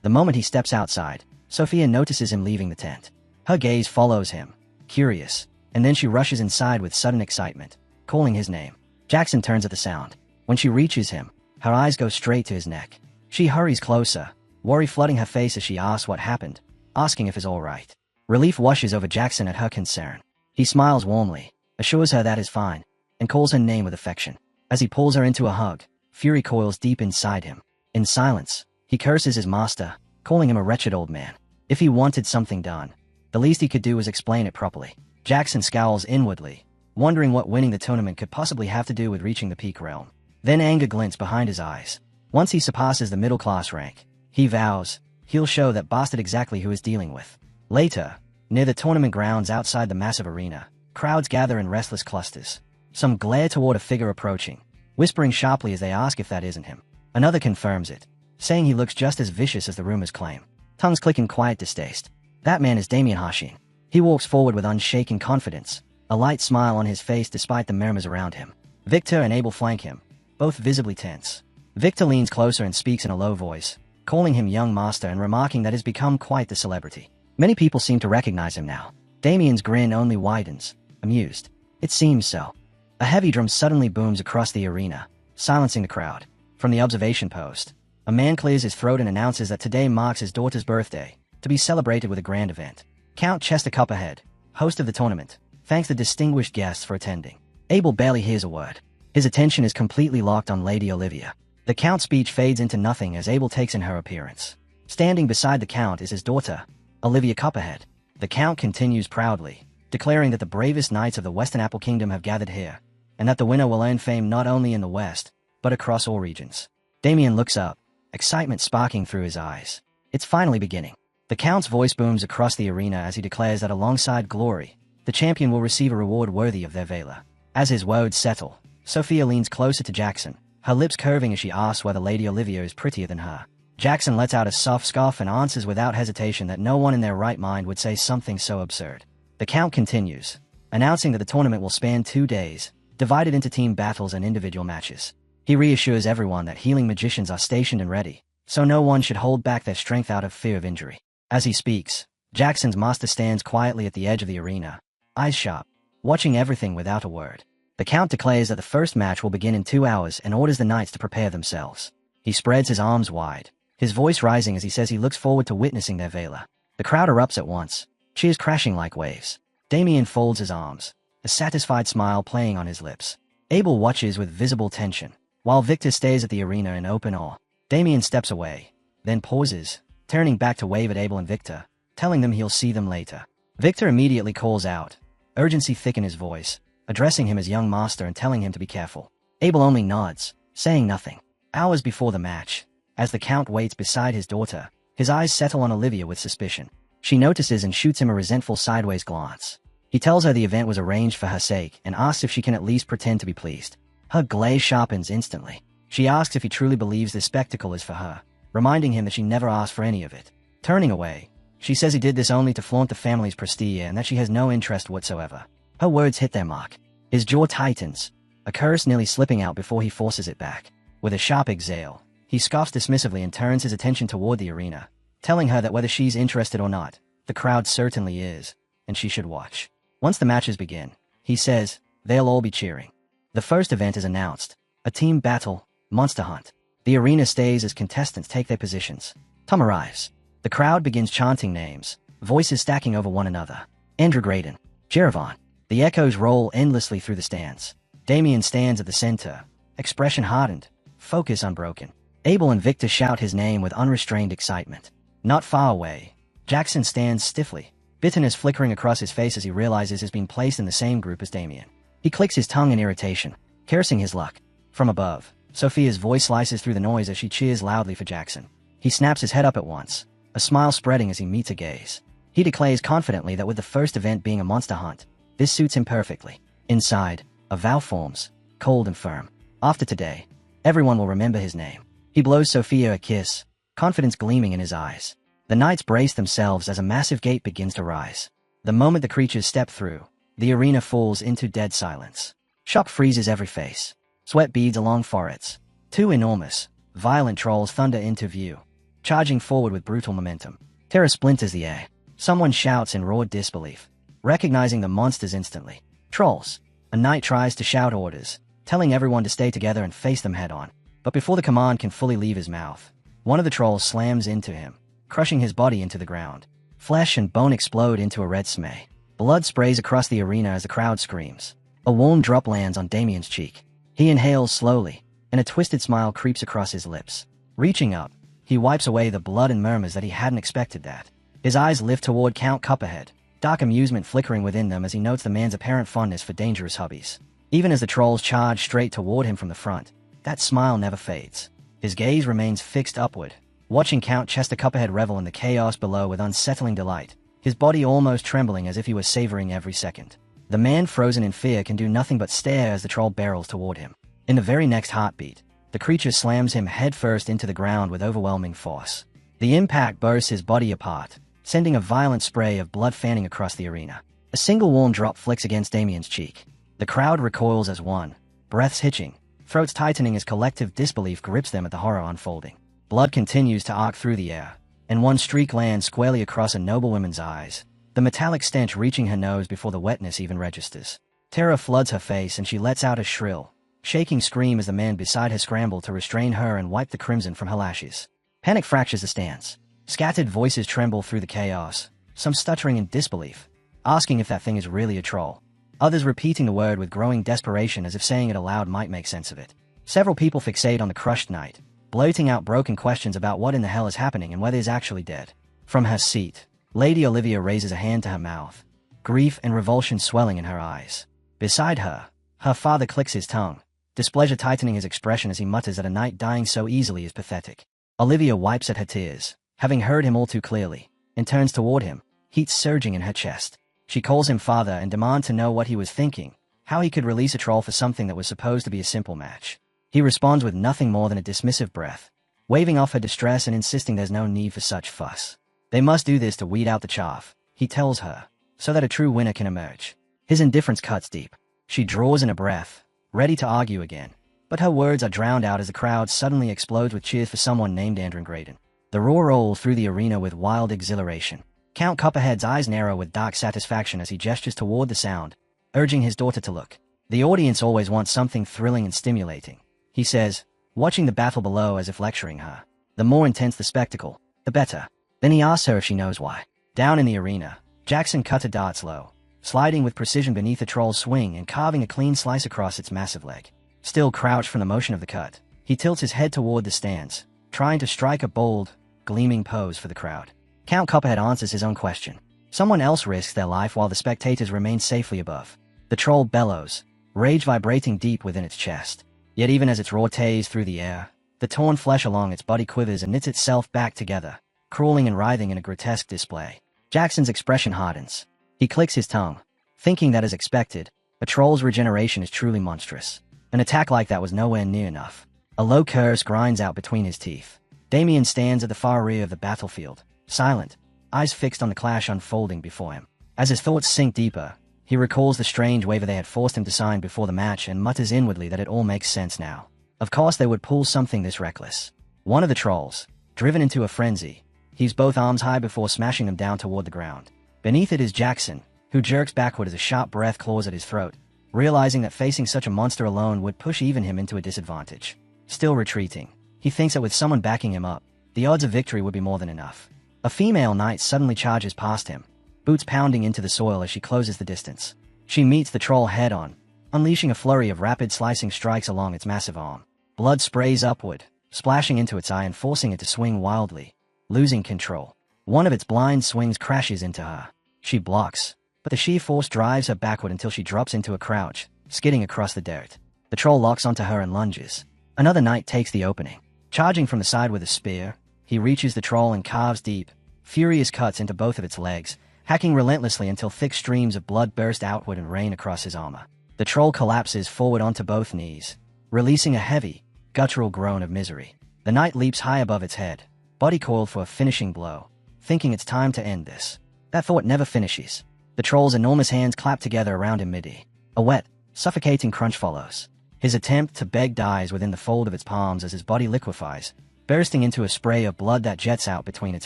The moment he steps outside, Sophia notices him leaving the tent. Her gaze follows him, curious, and then she rushes inside with sudden excitement, calling his name. Jackson turns at the sound. When she reaches him, her eyes go straight to his neck. She hurries closer, worry flooding her face as she asks what happened, asking if he's all right. Relief washes over Jackson at her concern. He smiles warmly, assures her that is fine, and calls her name with affection. As he pulls her into a hug, fury coils deep inside him. In silence, he curses his master, calling him a wretched old man. If he wanted something done, the least he could do was explain it properly. Jackson scowls inwardly, wondering what winning the tournament could possibly have to do with reaching the peak realm. Then anger glints behind his eyes. Once he surpasses the middle-class rank, he vows he'll show that bastard exactly who he's dealing with. Later, near the tournament grounds outside the massive arena, crowds gather in restless clusters. Some glare toward a figure approaching, whispering sharply as they ask if that isn't him. Another confirms it, saying he looks just as vicious as the rumors claim. Tongues click in quiet distaste. That man is Damien Hashin. He walks forward with unshaken confidence, a light smile on his face despite the murmurs around him. Victor and Abel flank him, both visibly tense. Victor leans closer and speaks in a low voice, calling him young master and remarking that he's become quite the celebrity. Many people seem to recognize him now. Damien's grin only widens, amused. It seems so. A heavy drum suddenly booms across the arena, silencing the crowd. From the observation post, a man clears his throat and announces that today marks his daughter's birthday, to be celebrated with a grand event. Count Chester Copperhead, host of the tournament, thanks the distinguished guests for attending. Abel barely hears a word. His attention is completely locked on Lady Olivia. The Count's speech fades into nothing as Abel takes in her appearance. Standing beside the Count is his daughter, Olivia Copperhead. The Count continues proudly, declaring that the bravest knights of the Western Apple Kingdom have gathered here, and that the winner will earn fame not only in the West, but across all regions. Damien looks up, excitement sparking through his eyes. It's finally beginning. The Count's voice booms across the arena as he declares that alongside Glory, the champion will receive a reward worthy of their valor. As his words settle, Sophia leans closer to Jackson, her lips curving as she asks whether Lady Olivia is prettier than her. Jackson lets out a soft scoff and answers without hesitation that no one in their right mind would say something so absurd. The Count continues, announcing that the tournament will span 2 days, divided into team battles and individual matches. He reassures everyone that healing magicians are stationed and ready, so no one should hold back their strength out of fear of injury. As he speaks, Jackson's master stands quietly at the edge of the arena, eyes sharp, watching everything without a word. The Count declares that the first match will begin in 2 hours and orders the knights to prepare themselves. He spreads his arms wide, his voice rising as he says he looks forward to witnessing their valor. The crowd erupts at once, cheers crashing like waves. Damien folds his arms, a satisfied smile playing on his lips. Abel watches with visible tension, while Victor stares at the arena in open awe. Damien steps away, then pauses, turning back to wave at Abel and Victor, telling them he'll see them later. Victor immediately calls out, urgency thick in his voice, addressing him as young master and telling him to be careful. Abel only nods, saying nothing. Hours before the match, as the Count waits beside his daughter, his eyes settle on Olivia with suspicion. She notices and shoots him a resentful sideways glance. He tells her the event was arranged for her sake and asks if she can at least pretend to be pleased. Her glaze sharpens instantly. She asks if he truly believes this spectacle is for her, reminding him that she never asked for any of it. Turning away, she says he did this only to flaunt the family's prestige and that she has no interest whatsoever. Her words hit their mark. His jaw tightens, a curse nearly slipping out before he forces it back. With a sharp exhale, he scoffs dismissively and turns his attention toward the arena, telling her that whether she's interested or not, the crowd certainly is, and she should watch. Once the matches begin, he says, they'll all be cheering. The first event is announced, a team battle, Monster Hunt. The arena stays as contestants take their positions. Tom arrives. The crowd begins chanting names, voices stacking over one another. Andrew Graydon, Jerevan. The echoes roll endlessly through the stands. Damien stands at the center, expression hardened, focus unbroken. Abel and Victor shout his name with unrestrained excitement. Not far away, Jackson stands stiffly, bitterness flickering across his face as he realizes he's been placed in the same group as Damien. He clicks his tongue in irritation, cursing his luck. From above, Sophia's voice slices through the noise as she cheers loudly for Jackson. He snaps his head up at once, a smile spreading as he meets her gaze. He declares confidently that with the first event being a monster hunt, this suits him perfectly. Inside, a vow forms, cold and firm. After today, everyone will remember his name. He blows Sophia a kiss, confidence gleaming in his eyes. The knights brace themselves as a massive gate begins to rise. The moment the creatures step through, the arena falls into dead silence. Shock freezes every face. Sweat beads along foreheads. 2 enormous, violent trolls thunder into view, charging forward with brutal momentum. Terror splinters the air. Someone shouts in raw disbelief, recognizing the monsters instantly. Trolls. A knight tries to shout orders, telling everyone to stay together and face them head-on. But before the command can fully leave his mouth, one of the trolls slams into him, crushing his body into the ground. Flesh and bone explode into a red smay. Blood sprays across the arena as the crowd screams. A warm drop lands on Damien's cheek. He inhales slowly, and a twisted smile creeps across his lips. Reaching up, he wipes away the blood and murmurs that he hadn't expected that. His eyes lift toward Count Copperhead, dark amusement flickering within them as he notes the man's apparent fondness for dangerous hobbies. Even as the trolls charge straight toward him from the front, that smile never fades. His gaze remains fixed upward, watching Count Chester Copperhead revel in the chaos below with unsettling delight, his body almost trembling as if he was savoring every second. The man frozen in fear can do nothing but stare as the troll barrels toward him. In the very next heartbeat, the creature slams him headfirst into the ground with overwhelming force. The impact bursts his body apart, sending a violent spray of blood fanning across the arena. A single warm drop flicks against Damien's cheek. The crowd recoils as one, breaths hitching, throats tightening as collective disbelief grips them at the horror unfolding. Blood continues to arc through the air, and one streak lands squarely across a noblewoman's eyes, the metallic stench reaching her nose before the wetness even registers. Terror floods her face and she lets out a shrill, shaking scream as the man beside her scrambles to restrain her and wipe the crimson from her lashes. Panic fractures the stance. Scattered voices tremble through the chaos, some stuttering in disbelief, asking if that thing is really a troll. Others repeating the word with growing desperation as if saying it aloud might make sense of it. Several people fixate on the crushed knight, blurting out broken questions about what in the hell is happening and whether he's actually dead. From her seat, Lady Olivia raises a hand to her mouth, grief and revulsion swelling in her eyes. Beside her, her father clicks his tongue, displeasure tightening his expression as he mutters that a knight dying so easily is pathetic. Olivia wipes at her tears, having heard him all too clearly, and turns toward him, heat surging in her chest. She calls him father and demands to know what he was thinking, how he could release a troll for something that was supposed to be a simple match. He responds with nothing more than a dismissive breath, waving off her distress and insisting there's no need for such fuss. They must do this to weed out the chaff, he tells her, so that a true winner can emerge. His indifference cuts deep. She draws in a breath, ready to argue again, but her words are drowned out as the crowd suddenly explodes with cheers for someone named Andrew Graydon. The roar rolls through the arena with wild exhilaration. Count Copperhead's eyes narrow with dark satisfaction as he gestures toward the sound, urging his daughter to look. The audience always wants something thrilling and stimulating, he says, watching the battle below as if lecturing her. The more intense the spectacle, the better. Then he asks her if she knows why. Down in the arena, Jackson cutter darts low, sliding with precision beneath the troll's swing and carving a clean slice across its massive leg. Still crouched from the motion of the cut, he tilts his head toward the stands, trying to strike a bold, gleaming pose for the crowd. Count Copperhead answers his own question. Someone else risks their life while the spectators remain safely above. The troll bellows, rage vibrating deep within its chest. Yet even as its roar tears through the air, the torn flesh along its body quivers and knits itself back together, crawling and writhing in a grotesque display. Jackson's expression hardens. He clicks his tongue, thinking that as expected, a troll's regeneration is truly monstrous. An attack like that was nowhere near enough. A low curse grinds out between his teeth. Damien stands at the far rear of the battlefield, silent, eyes fixed on the clash unfolding before him. As his thoughts sink deeper, he recalls the strange waiver they had forced him to sign before the match and mutters inwardly that it all makes sense now. Of course they would pull something this reckless. One of the trolls, driven into a frenzy, heaves both arms high before smashing them down toward the ground. Beneath it is Jackson, who jerks backward as a sharp breath claws at his throat, realizing that facing such a monster alone would push even him into a disadvantage. Still retreating, he thinks that with someone backing him up, the odds of victory would be more than enough. A female knight suddenly charges past him, boots pounding into the soil as she closes the distance. She meets the troll head-on, unleashing a flurry of rapid slicing strikes along its massive arm. Blood sprays upward, splashing into its eye and forcing it to swing wildly. Losing control, one of its blind swings crashes into her. She blocks, but the sheer force drives her backward until she drops into a crouch, skidding across the dirt. The troll locks onto her and lunges. Another knight takes the opening. Charging from the side with a spear, he reaches the troll and carves deep, furious cuts into both of its legs, hacking relentlessly until thick streams of blood burst outward and rain across his armor. The troll collapses forward onto both knees, releasing a heavy, guttural groan of misery. The knight leaps high above its head, body coiled for a finishing blow, thinking it's time to end this. That thought never finishes. The troll's enormous hands clap together around him mid-air. A wet, suffocating crunch follows. His attempt to beg dies within the fold of its palms as his body liquefies, bursting into a spray of blood that jets out between its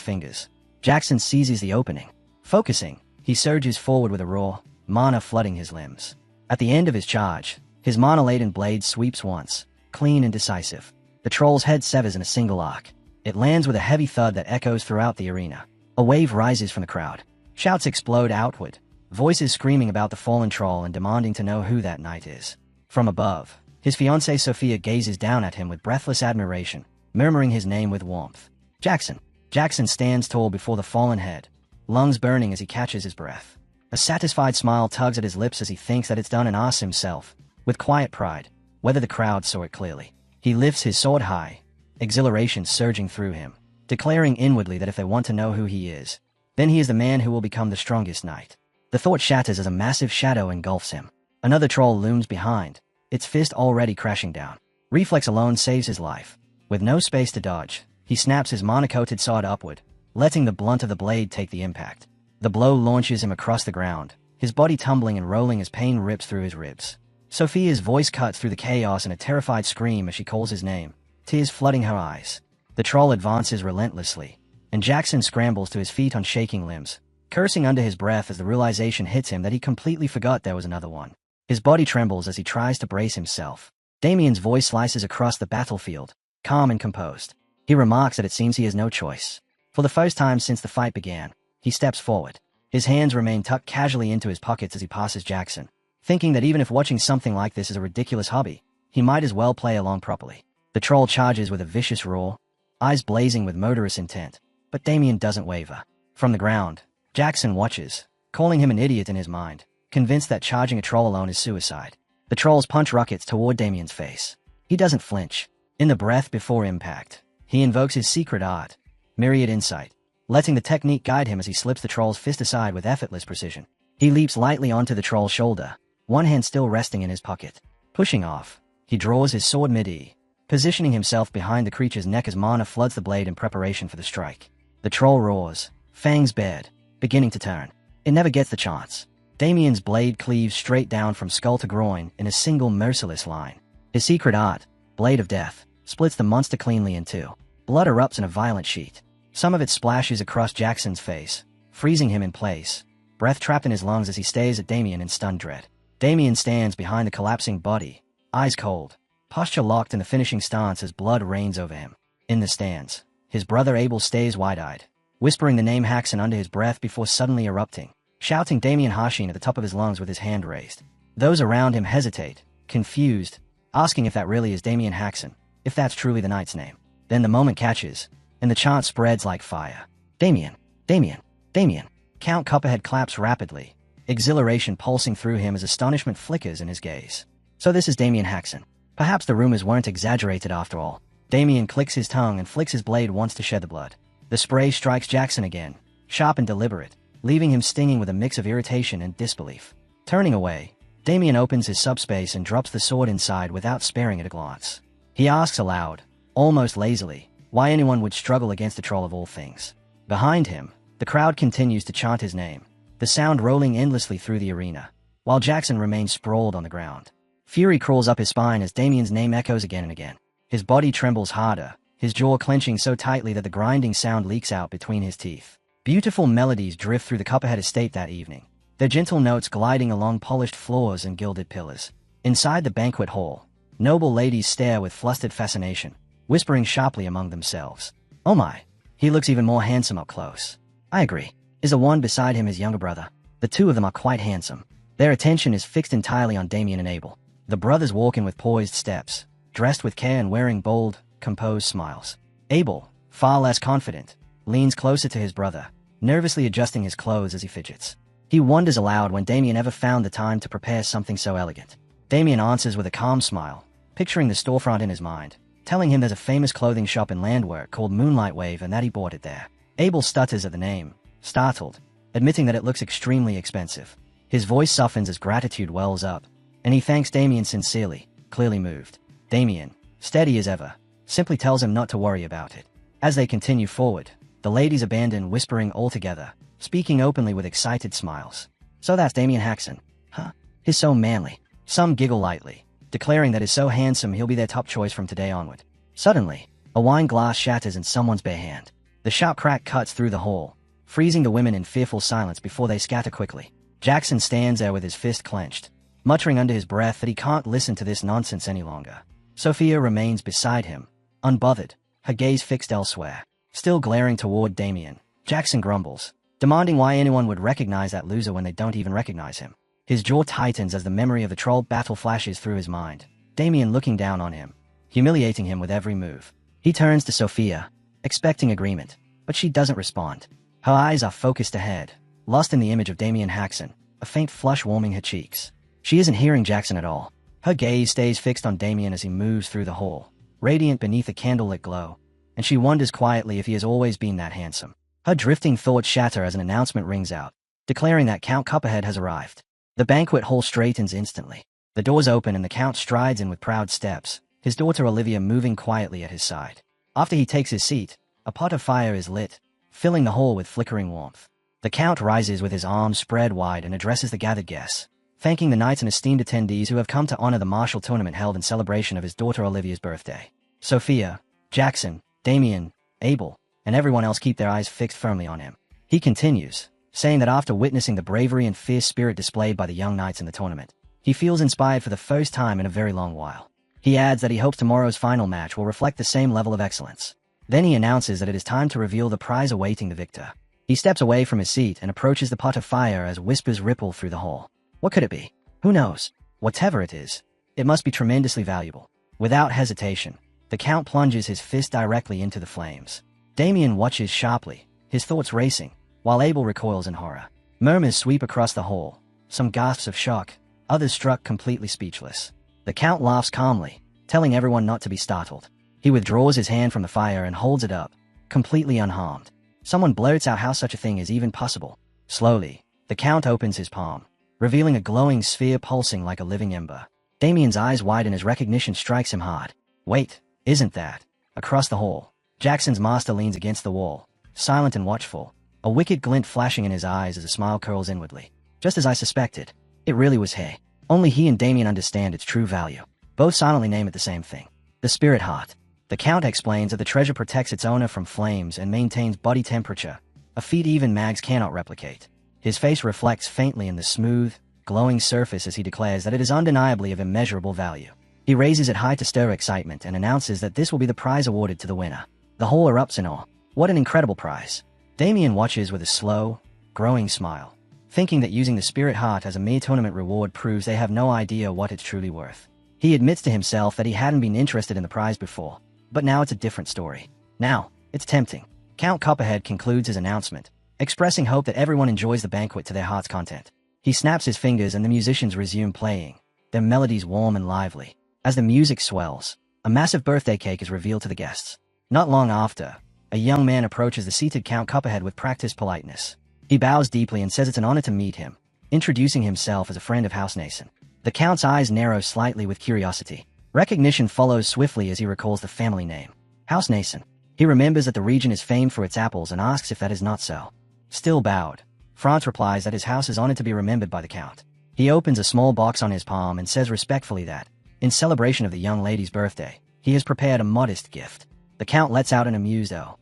fingers. Jackson seizes the opening. Focusing, he surges forward with a roar, mana flooding his limbs. At the end of his charge, his mana-laden blade sweeps once, clean and decisive. The troll's head severs in a single arc. It lands with a heavy thud that echoes throughout the arena. A wave rises from the crowd. Shouts explode outward, voices screaming about the fallen troll and demanding to know who that knight is. From above, his fiancée Sophia gazes down at him with breathless admiration, murmuring his name with warmth. Jackson. Jackson stands tall before the fallen head, lungs burning as he catches his breath. A satisfied smile tugs at his lips as he thinks that it's done and asks himself, with quiet pride, whether the crowd saw it clearly. He lifts his sword high, exhilaration surging through him, declaring inwardly that if they want to know who he is, then he is the man who will become the strongest knight. The thought shatters as a massive shadow engulfs him. Another troll looms behind, its fist already crashing down. Reflex alone saves his life. With no space to dodge, he snaps his mana-coated sword upward, letting the blunt of the blade take the impact. The blow launches him across the ground, his body tumbling and rolling as pain rips through his ribs. Sophia's voice cuts through the chaos in a terrified scream as she calls his name, tears flooding her eyes. The troll advances relentlessly, and Jackson scrambles to his feet on shaking limbs, cursing under his breath as the realization hits him that he completely forgot there was another one. His body trembles as he tries to brace himself. Damien's voice slices across the battlefield, calm and composed. He remarks that it seems he has no choice. For the first time since the fight began, he steps forward. His hands remain tucked casually into his pockets as he passes Jackson, thinking that even if watching something like this is a ridiculous hobby, he might as well play along properly. The troll charges with a vicious roar, eyes blazing with murderous intent, but Damien doesn't waver. From the ground, Jackson watches, calling him an idiot in his mind, convinced that charging a troll alone is suicide. The troll's punch rockets toward Damien's face. He doesn't flinch. In the breath before impact, he invokes his secret art, Myriad Insight, letting the technique guide him as he slips the troll's fist aside with effortless precision. He leaps lightly onto the troll's shoulder, one hand still resting in his pocket. Pushing off, he draws his sword mid-E, positioning himself behind the creature's neck as mana floods the blade in preparation for the strike. The troll roars, fangs bared, beginning to turn. It never gets the chance. Damien's blade cleaves straight down from skull to groin in a single merciless line. His secret art, Blade of Death, splits the monster cleanly in two. Blood erupts in a violent sheet. Some of it splashes across Jackson's face, freezing him in place, breath trapped in his lungs as he stares at Damien in stunned dread. Damien stands behind the collapsing body, eyes cold, posture locked in the finishing stance as blood rains over him. In the stands, his brother Abel stays wide-eyed, whispering the name Haxon under his breath before suddenly erupting, shouting Damien Hashin at the top of his lungs with his hand raised. Those around him hesitate, confused, asking if that really is Damien Haxon, if that's truly the knight's name. Then the moment catches, and the chant spreads like fire. Damien, Damien, Damien. Count Copperhead claps rapidly, exhilaration pulsing through him as astonishment flickers in his gaze. So this is Damien Haxon. Perhaps the rumors weren't exaggerated after all. Damien clicks his tongue and flicks his blade once to shed the blood. The spray strikes Jackson again, sharp and deliberate, leaving him stinging with a mix of irritation and disbelief. Turning away, Damien opens his subspace and drops the sword inside without sparing it a glance. He asks aloud, almost lazily, why anyone would struggle against the troll of all things. Behind him, the crowd continues to chant his name, the sound rolling endlessly through the arena, while Jackson remains sprawled on the ground. Fury crawls up his spine as Damien's name echoes again and again. His body trembles harder, his jaw clenching so tightly that the grinding sound leaks out between his teeth. Beautiful melodies drift through the Copperhead estate that evening, their gentle notes gliding along polished floors and gilded pillars. Inside the banquet hall, noble ladies stare with flustered fascination, whispering sharply among themselves. Oh my, he looks even more handsome up close. I agree. Is the one beside him his younger brother? The two of them are quite handsome. Their attention is fixed entirely on Damien and Abel. The brothers walk in with poised steps, dressed with care and wearing bold, composed smiles. Abel, far less confident, leans closer to his brother, nervously adjusting his clothes as he fidgets. He wonders aloud when Damien ever found the time to prepare something so elegant. Damien answers with a calm smile, picturing the storefront in his mind, telling him there's a famous clothing shop in Landwork called Moonlight Wave and that he bought it there. Abel stutters at the name, startled, admitting that it looks extremely expensive. His voice softens as gratitude wells up, and he thanks Damien sincerely, clearly moved. Damien, steady as ever, simply tells him not to worry about it. As they continue forward, the ladies abandon whispering altogether, speaking openly with excited smiles. So that's Damien Haxon, huh? He's so manly. Some giggle lightly, declaring that he's so handsome he'll be their top choice from today onward. Suddenly, a wine glass shatters in someone's bare hand. The sharp crack cuts through the hall, freezing the women in fearful silence before they scatter quickly. Jackson stands there with his fist clenched, muttering under his breath that he can't listen to this nonsense any longer. Sophia remains beside him, unbothered, her gaze fixed elsewhere. Still glaring toward Damien, Jackson grumbles, demanding why anyone would recognize that loser when they don't even recognize him. His jaw tightens as the memory of the troll battle flashes through his mind, Damien looking down on him, humiliating him with every move. He turns to Sophia, expecting agreement, but she doesn't respond. Her eyes are focused ahead, lost in the image of Damien Haxon, a faint flush warming her cheeks. She isn't hearing Jackson at all. Her gaze stays fixed on Damien as he moves through the hall, radiant beneath a candlelit glow, and she wonders quietly if he has always been that handsome. Her drifting thoughts shatter as an announcement rings out, declaring that Count Copperhead has arrived. The banquet hall straightens instantly. The doors open and the Count strides in with proud steps, his daughter Olivia moving quietly at his side. After he takes his seat, a pot of fire is lit, filling the hall with flickering warmth. The Count rises with his arms spread wide and addresses the gathered guests, thanking the knights and esteemed attendees who have come to honor the martial tournament held in celebration of his daughter Olivia's birthday. Sophia, Jackson, Damien, Abel, and everyone else keep their eyes fixed firmly on him. He continues, saying that after witnessing the bravery and fierce spirit displayed by the young knights in the tournament, he feels inspired for the first time in a very long while. He adds that he hopes tomorrow's final match will reflect the same level of excellence. Then he announces that it is time to reveal the prize awaiting the victor. He steps away from his seat and approaches the pot of fire as whispers ripple through the hall. What could it be? Who knows? Whatever it is, it must be tremendously valuable. Without hesitation, the Count plunges his fist directly into the flames. Damien watches sharply, his thoughts racing, while Abel recoils in horror. Murmurs sweep across the hall, some gasps of shock, others struck completely speechless. The Count laughs calmly, telling everyone not to be startled. He withdraws his hand from the fire and holds it up, completely unharmed. Someone blurts out how such a thing is even possible. Slowly, the Count opens his palm, revealing a glowing sphere pulsing like a living ember. Damien's eyes widen as recognition strikes him hard. Wait, isn't that? Across the hall, Jackson's master leans against the wall, silent and watchful, a wicked glint flashing in his eyes as a smile curls inwardly. Just as I suspected, it really was he. Only he and Damien understand its true value. Both silently name it the same thing. The Spirit Heart. The Count explains that the treasure protects its owner from flames and maintains body temperature, a feat even mags cannot replicate. His face reflects faintly in the smooth, glowing surface as he declares that it is undeniably of immeasurable value. He raises it high to stir excitement and announces that this will be the prize awarded to the winner. The whole erupts in awe. What an incredible prize. Damien watches with a slow, growing smile, thinking that using the Spirit Heart as a mere tournament reward proves they have no idea what it's truly worth. He admits to himself that he hadn't been interested in the prize before, but now it's a different story. Now, it's tempting. Count Copperhead concludes his announcement, expressing hope that everyone enjoys the banquet to their heart's content. He snaps his fingers and the musicians resume playing, their melodies warm and lively. As the music swells, a massive birthday cake is revealed to the guests. Not long after, a young man approaches the seated Count Copperhead with practiced politeness. He bows deeply and says it's an honor to meet him, introducing himself as a friend of House Nason. The Count's eyes narrow slightly with curiosity. Recognition follows swiftly as he recalls the family name, House Nason. He remembers that the region is famed for its apples and asks if that is not so. Still bowed, Franz replies that his house is honored to be remembered by the Count. He opens a small box on his palm and says respectfully that, in celebration of the young lady's birthday, he has prepared a modest gift. The Count lets out an amused "oh."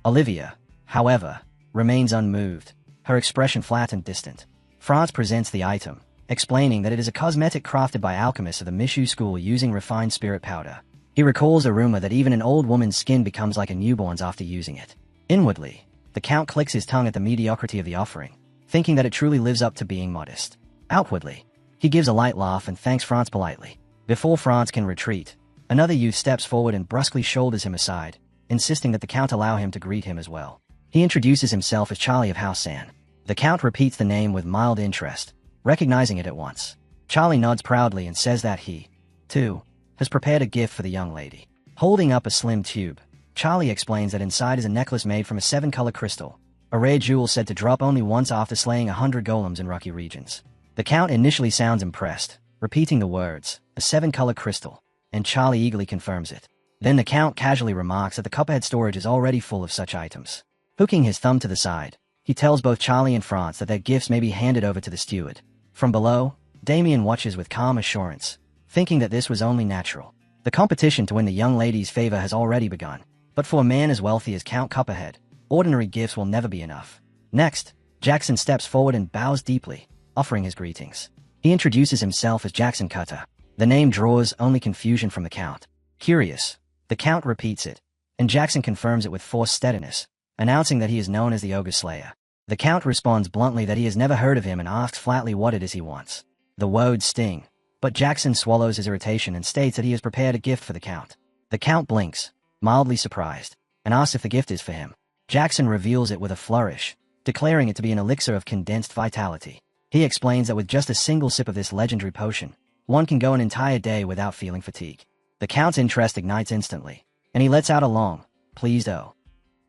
Olivia, however, remains unmoved, her expression flat and distant. Franz presents the item, explaining that it is a cosmetic crafted by alchemists of the Mishu school using refined spirit powder. He recalls a rumor that even an old woman's skin becomes like a newborn's after using it. Inwardly, the Count clicks his tongue at the mediocrity of the offering, thinking that it truly lives up to being modest. Outwardly, he gives a light laugh and thanks Franz politely. Before Franz can retreat, another youth steps forward and brusquely shoulders him aside, insisting that the Count allow him to greet him as well. He introduces himself as Charlie of House San. The Count repeats the name with mild interest, recognizing it at once. Charlie nods proudly and says that he, too, has prepared a gift for the young lady. Holding up a slim tube, Charlie explains that inside is a necklace made from a 7-color crystal, a rare jewel said to drop only once after slaying 100 golems in rocky regions. The Count initially sounds impressed, repeating the words, a 7-color crystal, and Charlie eagerly confirms it. Then the Count casually remarks that the Cuphead storage is already full of such items. Hooking his thumb to the side, he tells both Charlie and Franz that their gifts may be handed over to the steward. From below, Damien watches with calm assurance, thinking that this was only natural. The competition to win the young lady's favor has already begun. But for a man as wealthy as Count Copperhead, ordinary gifts will never be enough. Next, Jackson steps forward and bows deeply, offering his greetings. He introduces himself as Jackson Cutter. The name draws only confusion from the Count. Curious, the Count repeats it, and Jackson confirms it with forced steadiness, announcing that he is known as the Ogre Slayer. The Count responds bluntly that he has never heard of him and asks flatly what it is he wants. The words sting, but Jackson swallows his irritation and states that he has prepared a gift for the Count. The Count blinks, mildly surprised, and asks if the gift is for him. Jackson reveals it with a flourish, declaring it to be an elixir of condensed vitality. He explains that with just a single sip of this legendary potion, one can go an entire day without feeling fatigue. The Count's interest ignites instantly, and he lets out a long, pleased "oh."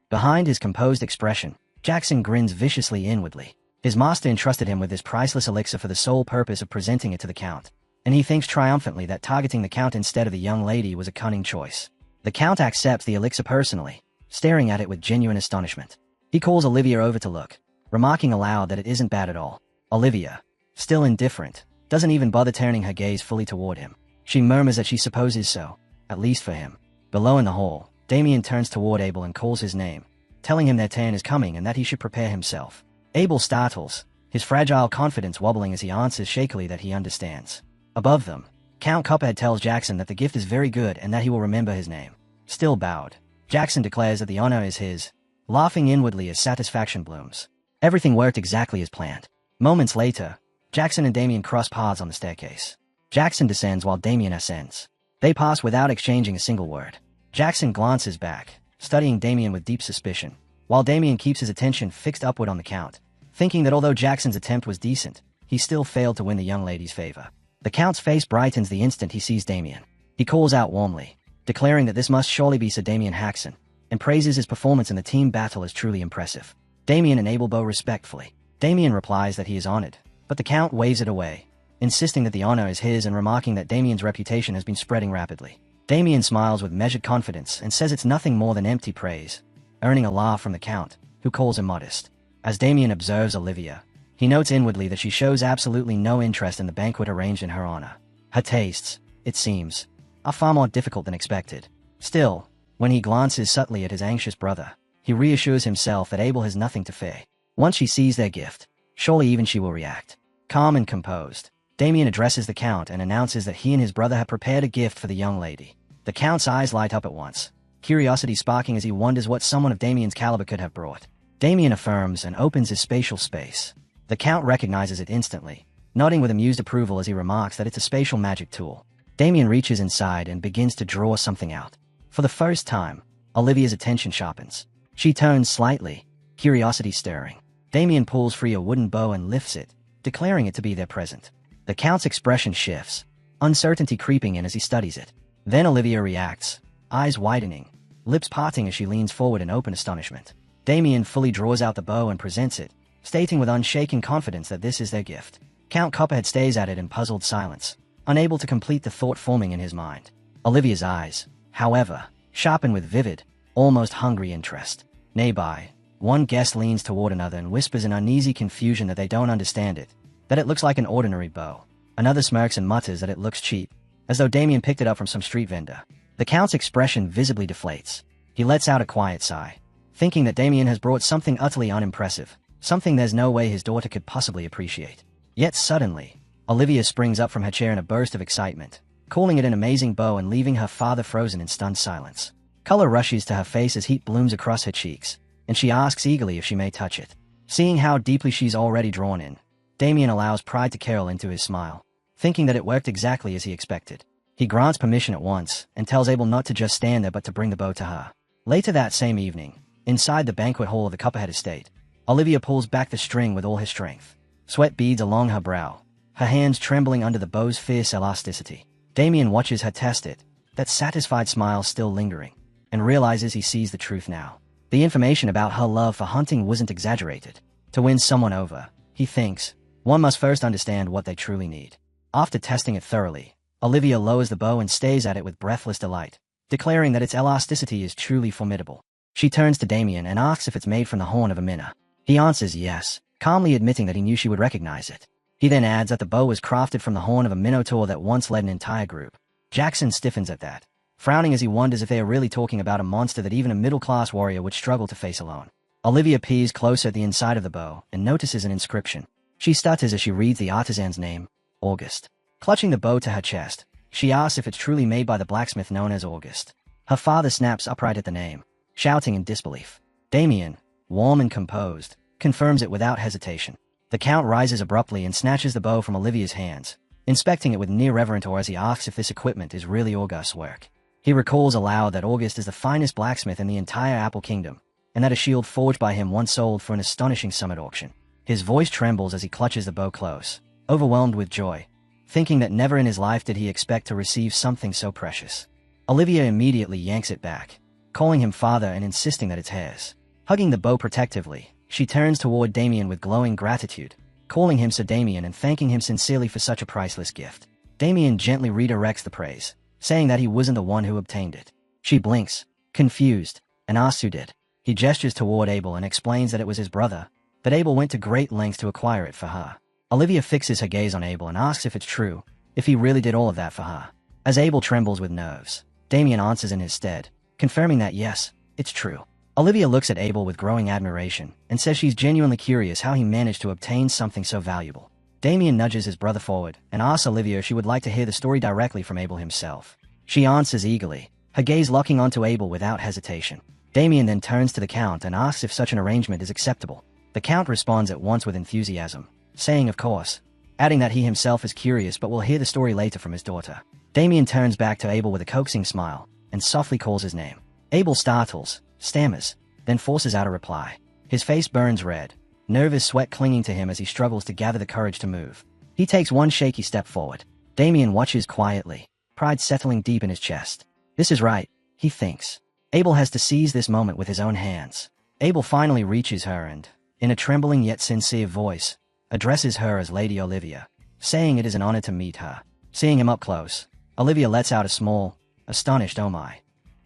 Behind his composed expression, Jackson grins viciously inwardly. His master entrusted him with this priceless elixir for the sole purpose of presenting it to the Count, and he thinks triumphantly that targeting the Count instead of the young lady was a cunning choice. The Count accepts the elixir personally, staring at it with genuine astonishment. He calls Olivia over to look, remarking aloud that it isn't bad at all. Olivia, still indifferent, doesn't even bother turning her gaze fully toward him. She murmurs that she supposes so, at least for him. Below in the hall, Damien turns toward Abel and calls his name, telling him their turn is coming and that he should prepare himself. Abel startles, his fragile confidence wobbling as he answers shakily that he understands. Above them, Count Cuphead tells Jackson that the gift is very good and that he will remember his name. Still bowed, Jackson declares that the honor is his, laughing inwardly as satisfaction blooms. Everything worked exactly as planned. Moments later, Jackson and Damien cross paths on the staircase. Jackson descends while Damien ascends. They pass without exchanging a single word. Jackson glances back, studying Damien with deep suspicion, while Damien keeps his attention fixed upward on the Count, thinking that although Jackson's attempt was decent, he still failed to win the young lady's favor. The Count's face brightens the instant he sees Damien. He calls out warmly, declaring that this must surely be Sir Damien Haxon, and praises his performance in the team battle as truly impressive. Damien and Abel bow respectfully. Damien replies that he is honored, but the Count waves it away, insisting that the honor is his and remarking that Damien's reputation has been spreading rapidly. Damien smiles with measured confidence and says it's nothing more than empty praise, earning a laugh from the Count, who calls him modest. As Damien observes Olivia, he notes inwardly that she shows absolutely no interest in the banquet arranged in her honor. Her tastes, it seems, are far more difficult than expected. Still, when he glances subtly at his anxious brother, he reassures himself that Abel has nothing to fear. Once she sees their gift, surely even she will react. Calm and composed, Damien addresses the Count and announces that he and his brother have prepared a gift for the young lady. The Count's eyes light up at once, curiosity sparking as he wonders what someone of Damien's caliber could have brought. Damien affirms and opens his spatial space. The Count recognizes it instantly, nodding with amused approval as he remarks that it's a spatial magic tool. Damien reaches inside and begins to draw something out. For the first time, Olivia's attention sharpens. She turns slightly, curiosity stirring. Damien pulls free a wooden bow and lifts it, declaring it to be their present. The Count's expression shifts, uncertainty creeping in as he studies it. Then Olivia reacts, eyes widening, lips parting as she leans forward in open astonishment. Damien fully draws out the bow and presents it, stating with unshaken confidence that this is their gift. Count Cuphead stays at it in puzzled silence, unable to complete the thought forming in his mind. Olivia's eyes, however, sharpen with vivid, almost hungry interest. Nearby, one guest leans toward another and whispers in uneasy confusion that they don't understand it, that it looks like an ordinary bow. Another smirks and mutters that it looks cheap, as though Damien picked it up from some street vendor. The Count's expression visibly deflates. He lets out a quiet sigh, thinking that Damien has brought something utterly unimpressive, something there's no way his daughter could possibly appreciate. Yet suddenly, Olivia springs up from her chair in a burst of excitement, calling it an amazing bow and leaving her father frozen in stunned silence. Color rushes to her face as heat blooms across her cheeks, and she asks eagerly if she may touch it. Seeing how deeply she's already drawn in, Damien allows pride to carol into his smile, thinking that it worked exactly as he expected. He grants permission at once and tells Abel not to just stand there but to bring the bow to her. Later that same evening, inside the banquet hall of the Copperhead estate, Olivia pulls back the string with all her strength. Sweat beads along her brow, her hands trembling under the bow's fierce elasticity. Damien watches her test it, that satisfied smile still lingering, and realizes he sees the truth now. The information about her love for hunting wasn't exaggerated. To win someone over, he thinks, one must first understand what they truly need. After testing it thoroughly, Olivia lowers the bow and stares at it with breathless delight, declaring that its elasticity is truly formidable. She turns to Damien and asks if it's made from the horn of a minnow. He answers yes, calmly admitting that he knew she would recognize it. He then adds that the bow was crafted from the horn of a minotaur that once led an entire group. Jackson stiffens at that, frowning as he wonders if they are really talking about a monster that even a middle-class warrior would struggle to face alone. Olivia peers closer at the inside of the bow and notices an inscription. She stutters as she reads the artisan's name, August. Clutching the bow to her chest, she asks if it's truly made by the blacksmith known as August. Her father snaps upright at the name, shouting in disbelief. Damien, warm and composed, confirms it without hesitation. The Count rises abruptly and snatches the bow from Olivia's hands, inspecting it with near reverent awe as he asks if this equipment is really August's work. He recalls aloud that August is the finest blacksmith in the entire Apple Kingdom, and that a shield forged by him once sold for an astonishing sum at auction. His voice trembles as he clutches the bow close, overwhelmed with joy, thinking that never in his life did he expect to receive something so precious. Olivia immediately yanks it back, calling him father and insisting that it's hers. Hugging the bow protectively, she turns toward Damien with glowing gratitude, calling him Sir Damien and thanking him sincerely for such a priceless gift. Damien gently redirects the praise, saying that he wasn't the one who obtained it. She blinks, confused, and asks who did. He gestures toward Abel and explains that it was his brother, that Abel went to great lengths to acquire it for her. Olivia fixes her gaze on Abel and asks if it's true, if he really did all of that for her. As Abel trembles with nerves, Damien answers in his stead, confirming that yes, it's true. Olivia looks at Abel with growing admiration and says she's genuinely curious how he managed to obtain something so valuable. Damien nudges his brother forward and asks Olivia if she would like to hear the story directly from Abel himself. She answers eagerly, her gaze locking onto Abel without hesitation. Damien then turns to the Count and asks if such an arrangement is acceptable. The Count responds at once with enthusiasm, saying of course, adding that he himself is curious but will hear the story later from his daughter. Damien turns back to Abel with a coaxing smile and softly calls his name. Abel startles, stammers, then forces out a reply. His face burns red, nervous sweat clinging to him as he struggles to gather the courage to move. He takes one shaky step forward. Damien watches quietly, pride settling deep in his chest. This is right, he thinks. Abel has to seize this moment with his own hands. Abel finally reaches her and, in a trembling yet sincere voice, addresses her as Lady Olivia, saying it is an honor to meet her. Seeing him up close, Olivia lets out a small, astonished oh my.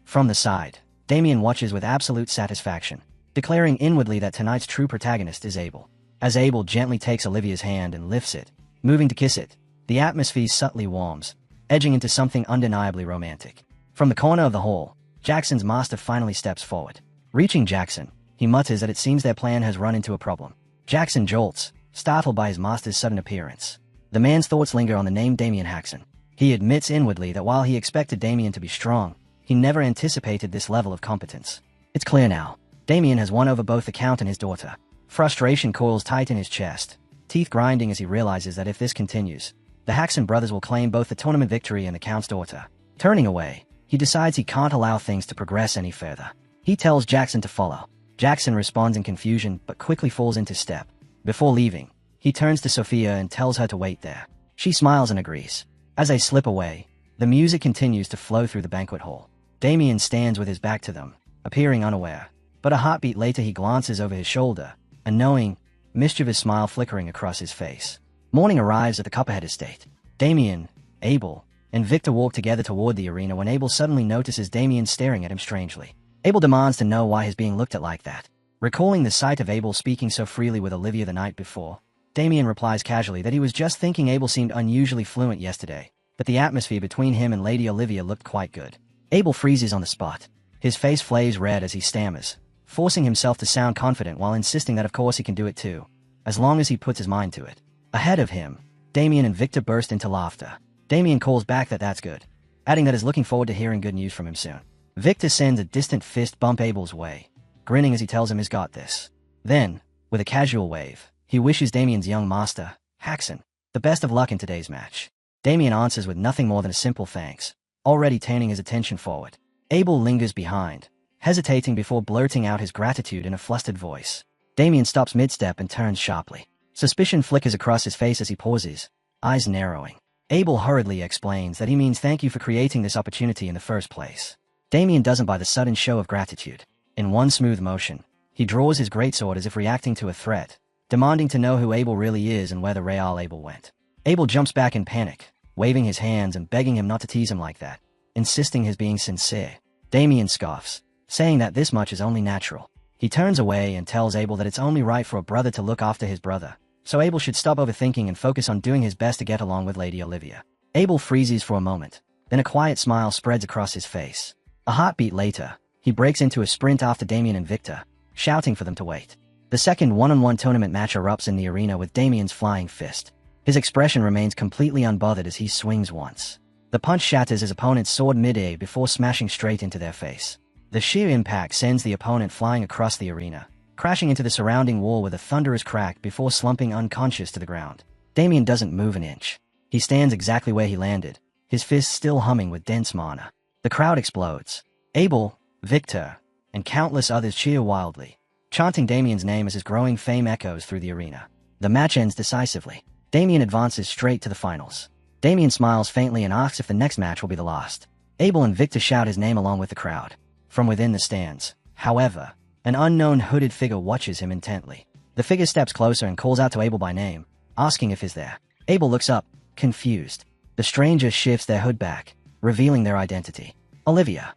From the side, Damien watches with absolute satisfaction, declaring inwardly that tonight's true protagonist is Abel. As Abel gently takes Olivia's hand and lifts it, moving to kiss it, the atmosphere subtly warms, edging into something undeniably romantic. From the corner of the hall, Jackson's master finally steps forward. Reaching Jackson, he mutters that it seems their plan has run into a problem. Jackson jolts, startled by his master's sudden appearance. The man's thoughts linger on the name Damien Haxon. He admits inwardly that while he expected Damien to be strong, he never anticipated this level of competence. It's clear now. Damien has won over both the Count and his daughter. Frustration coils tight in his chest, teeth grinding as he realizes that if this continues, the Haxon brothers will claim both the tournament victory and the Count's daughter. Turning away, he decides he can't allow things to progress any further. He tells Jackson to follow. Jackson responds in confusion but quickly falls into step. Before leaving, he turns to Sophia and tells her to wait there. She smiles and agrees. As they slip away, the music continues to flow through the banquet hall. Damien stands with his back to them, appearing unaware. But a heartbeat later he glances over his shoulder, a knowing, mischievous smile flickering across his face. Morning arrives at the Copperhead estate. Damien, Abel, and Victor walk together toward the arena when Abel suddenly notices Damien staring at him strangely. Abel demands to know why he's being looked at like that. Recalling the sight of Abel speaking so freely with Olivia the night before, Damien replies casually that he was just thinking Abel seemed unusually fluent yesterday, but the atmosphere between him and Lady Olivia looked quite good. Abel freezes on the spot. His face flames red as he stammers, forcing himself to sound confident while insisting that of course he can do it too, as long as he puts his mind to it. Ahead of him, Damien and Victor burst into laughter. Damien calls back that that's good, adding that he's looking forward to hearing good news from him soon. Victor sends a distant fist bump Abel's way, grinning as he tells him he's got this. Then, with a casual wave, he wishes Damien's young master, Haxon, the best of luck in today's match. Damien answers with nothing more than a simple thanks, already turning his attention forward. Abel lingers behind, hesitating before blurting out his gratitude in a flustered voice. Damien stops mid-step and turns sharply. Suspicion flickers across his face as he pauses, eyes narrowing. Abel hurriedly explains that he means thank you for creating this opportunity in the first place. Damien doesn't buy the sudden show of gratitude. In one smooth motion, he draws his greatsword as if reacting to a threat, demanding to know who Abel really is and where the real Abel went. Abel jumps back in panic, waving his hands and begging him not to tease him like that, insisting his being sincere. Damien scoffs, saying that this much is only natural. He turns away and tells Abel that it's only right for a brother to look after his brother, so Abel should stop overthinking and focus on doing his best to get along with Lady Olivia. Abel freezes for a moment, then a quiet smile spreads across his face. A heartbeat later, he breaks into a sprint after Damien and Victor, shouting for them to wait. The second one-on-one tournament match erupts in the arena with Damien's flying fist. His expression remains completely unbothered as he swings once. The punch shatters his opponent's sword mid-air before smashing straight into their face. The sheer impact sends the opponent flying across the arena, crashing into the surrounding wall with a thunderous crack before slumping unconscious to the ground. Damien doesn't move an inch. He stands exactly where he landed, his fists still humming with dense mana. The crowd explodes. Abel, Victor, and countless others cheer wildly, chanting Damien's name as his growing fame echoes through the arena. The match ends decisively. Damien advances straight to the finals. Damien smiles faintly and asks if the next match will be the last. Abel and Victor shout his name along with the crowd. From within the stands, however, an unknown hooded figure watches him intently. The figure steps closer and calls out to Abel by name, asking if he's there. Abel looks up, confused. The stranger shifts their hood back, revealing their identity. Olivia.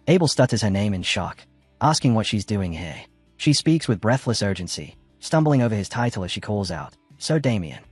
Abel stutters her name in shock, asking what she's doing here. She speaks with breathless urgency, stumbling over his title as she calls out, "So Damien."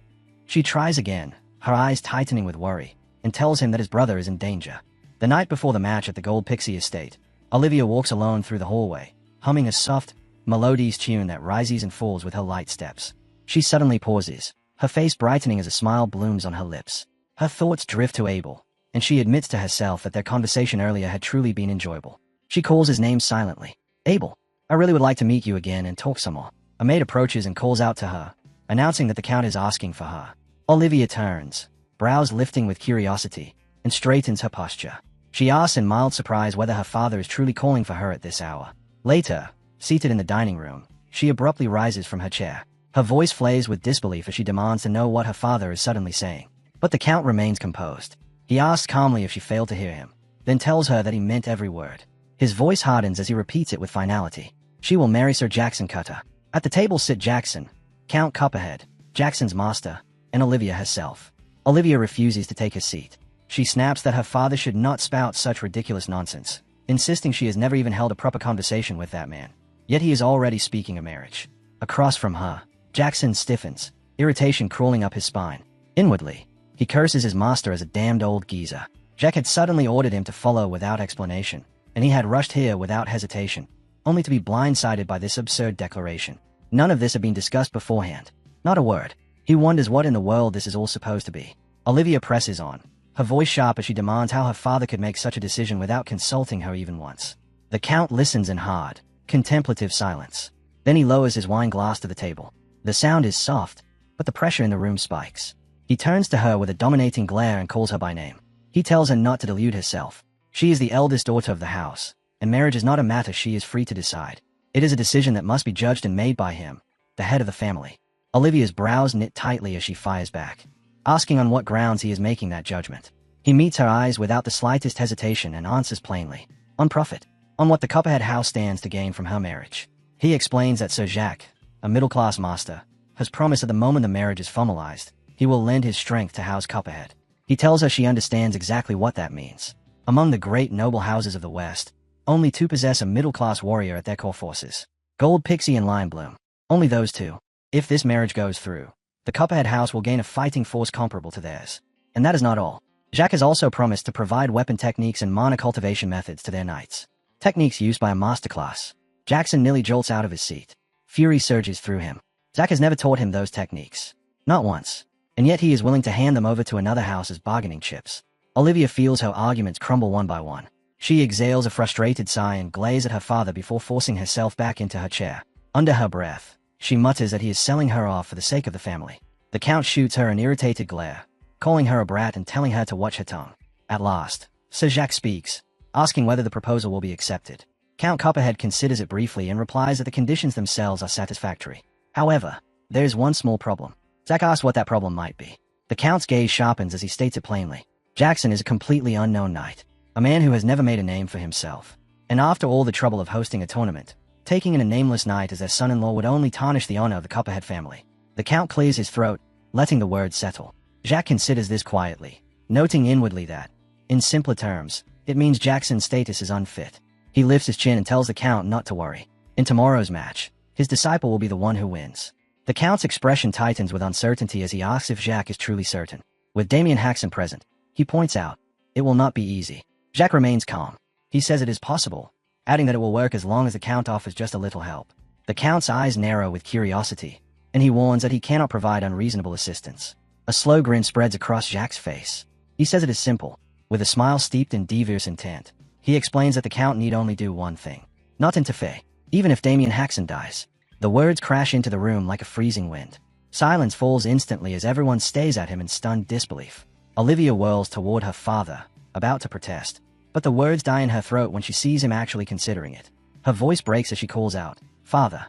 She tries again, her eyes tightening with worry, and tells him that his brother is in danger. The night before the match at the Gold Pixie Estate, Olivia walks alone through the hallway, humming a soft, melodious tune that rises and falls with her light steps. She suddenly pauses, her face brightening as a smile blooms on her lips. Her thoughts drift to Abel, and she admits to herself that their conversation earlier had truly been enjoyable. She calls his name silently. Abel, I really would like to meet you again and talk some more. A maid approaches and calls out to her, announcing that the Count is asking for her. Olivia turns, brows lifting with curiosity, and straightens her posture. She asks in mild surprise whether her father is truly calling for her at this hour. Later, seated in the dining room, she abruptly rises from her chair. Her voice flares with disbelief as she demands to know what her father is suddenly saying. But the Count remains composed. He asks calmly if she failed to hear him, then tells her that he meant every word. His voice hardens as he repeats it with finality. She will marry Sir Jackson Cutter. At the table sit Jackson, Count Copperhead, Jackson's master, and Olivia herself. Olivia refuses to take her seat. She snaps that her father should not spout such ridiculous nonsense, insisting she has never even held a proper conversation with that man. Yet he is already speaking of marriage. Across from her, Jackson stiffens, irritation crawling up his spine. Inwardly, he curses his master as a damned old geezer. Jack had suddenly ordered him to follow without explanation, and he had rushed here without hesitation, only to be blindsided by this absurd declaration. None of this had been discussed beforehand. Not a word. He wonders what in the world this is all supposed to be. Olivia presses on, her voice sharp as she demands how her father could make such a decision without consulting her even once. The Count listens in hard, contemplative silence. Then he lowers his wine glass to the table. The sound is soft, but the pressure in the room spikes. He turns to her with a dominating glare and calls her by name. He tells her not to delude herself. She is the eldest daughter of the house, and marriage is not a matter she is free to decide. It is a decision that must be judged and made by him, the head of the family. Olivia's brows knit tightly as she fires back, asking on what grounds he is making that judgment. He meets her eyes without the slightest hesitation and answers plainly. On profit. On what the Copperhead house stands to gain from her marriage. He explains that Sir Jacques, a middle-class master, has promised that the moment the marriage is formalized, he will lend his strength to House Copperhead. He tells her she understands exactly what that means. Among the great noble houses of the West, only two possess a middle-class warrior at their core forces. Gold Pixie and Linebloom. Only those two. If this marriage goes through, the Copperhead house will gain a fighting force comparable to theirs. And that is not all. Jacques has also promised to provide weapon techniques and mana cultivation methods to their knights. Techniques used by a masterclass. Jackson nearly jolts out of his seat. Fury surges through him. Jacques has never taught him those techniques. Not once. And yet he is willing to hand them over to another house as bargaining chips. Olivia feels her arguments crumble one by one. She exhales a frustrated sigh and glares at her father before forcing herself back into her chair. Under her breath, she mutters that he is selling her off for the sake of the family. The Count shoots her an irritated glare, calling her a brat and telling her to watch her tongue. At last, Sir Jacques speaks, asking whether the proposal will be accepted. Count Copperhead considers it briefly and replies that the conditions themselves are satisfactory. However, there is one small problem. Jacques asks what that problem might be. The Count's gaze sharpens as he states it plainly. Jackson is a completely unknown knight, a man who has never made a name for himself. And after all the trouble of hosting a tournament, taking in a nameless knight as their son-in-law would only tarnish the honor of the Copperhead family. The Count clears his throat, letting the words settle. Jacques considers this quietly, noting inwardly that, in simpler terms, it means Jackson's status is unfit. He lifts his chin and tells the Count not to worry. In tomorrow's match, his disciple will be the one who wins. The Count's expression tightens with uncertainty as he asks if Jacques is truly certain. With Damien Haxon present, he points out, it will not be easy. Jacques remains calm. He says it is possible, adding that it will work as long as the Count offers just a little help. The Count's eyes narrow with curiosity, and he warns that he cannot provide unreasonable assistance. A slow grin spreads across Jacques' face. He says it is simple, with a smile steeped in devious intent. He explains that the Count need only do one thing. Not interfere, even if Damien Haxon dies. The words crash into the room like a freezing wind. Silence falls instantly as everyone stares at him in stunned disbelief. Olivia whirls toward her father, about to protest, but the words die in her throat when she sees him actually considering it. Her voice breaks as she calls out, "Father."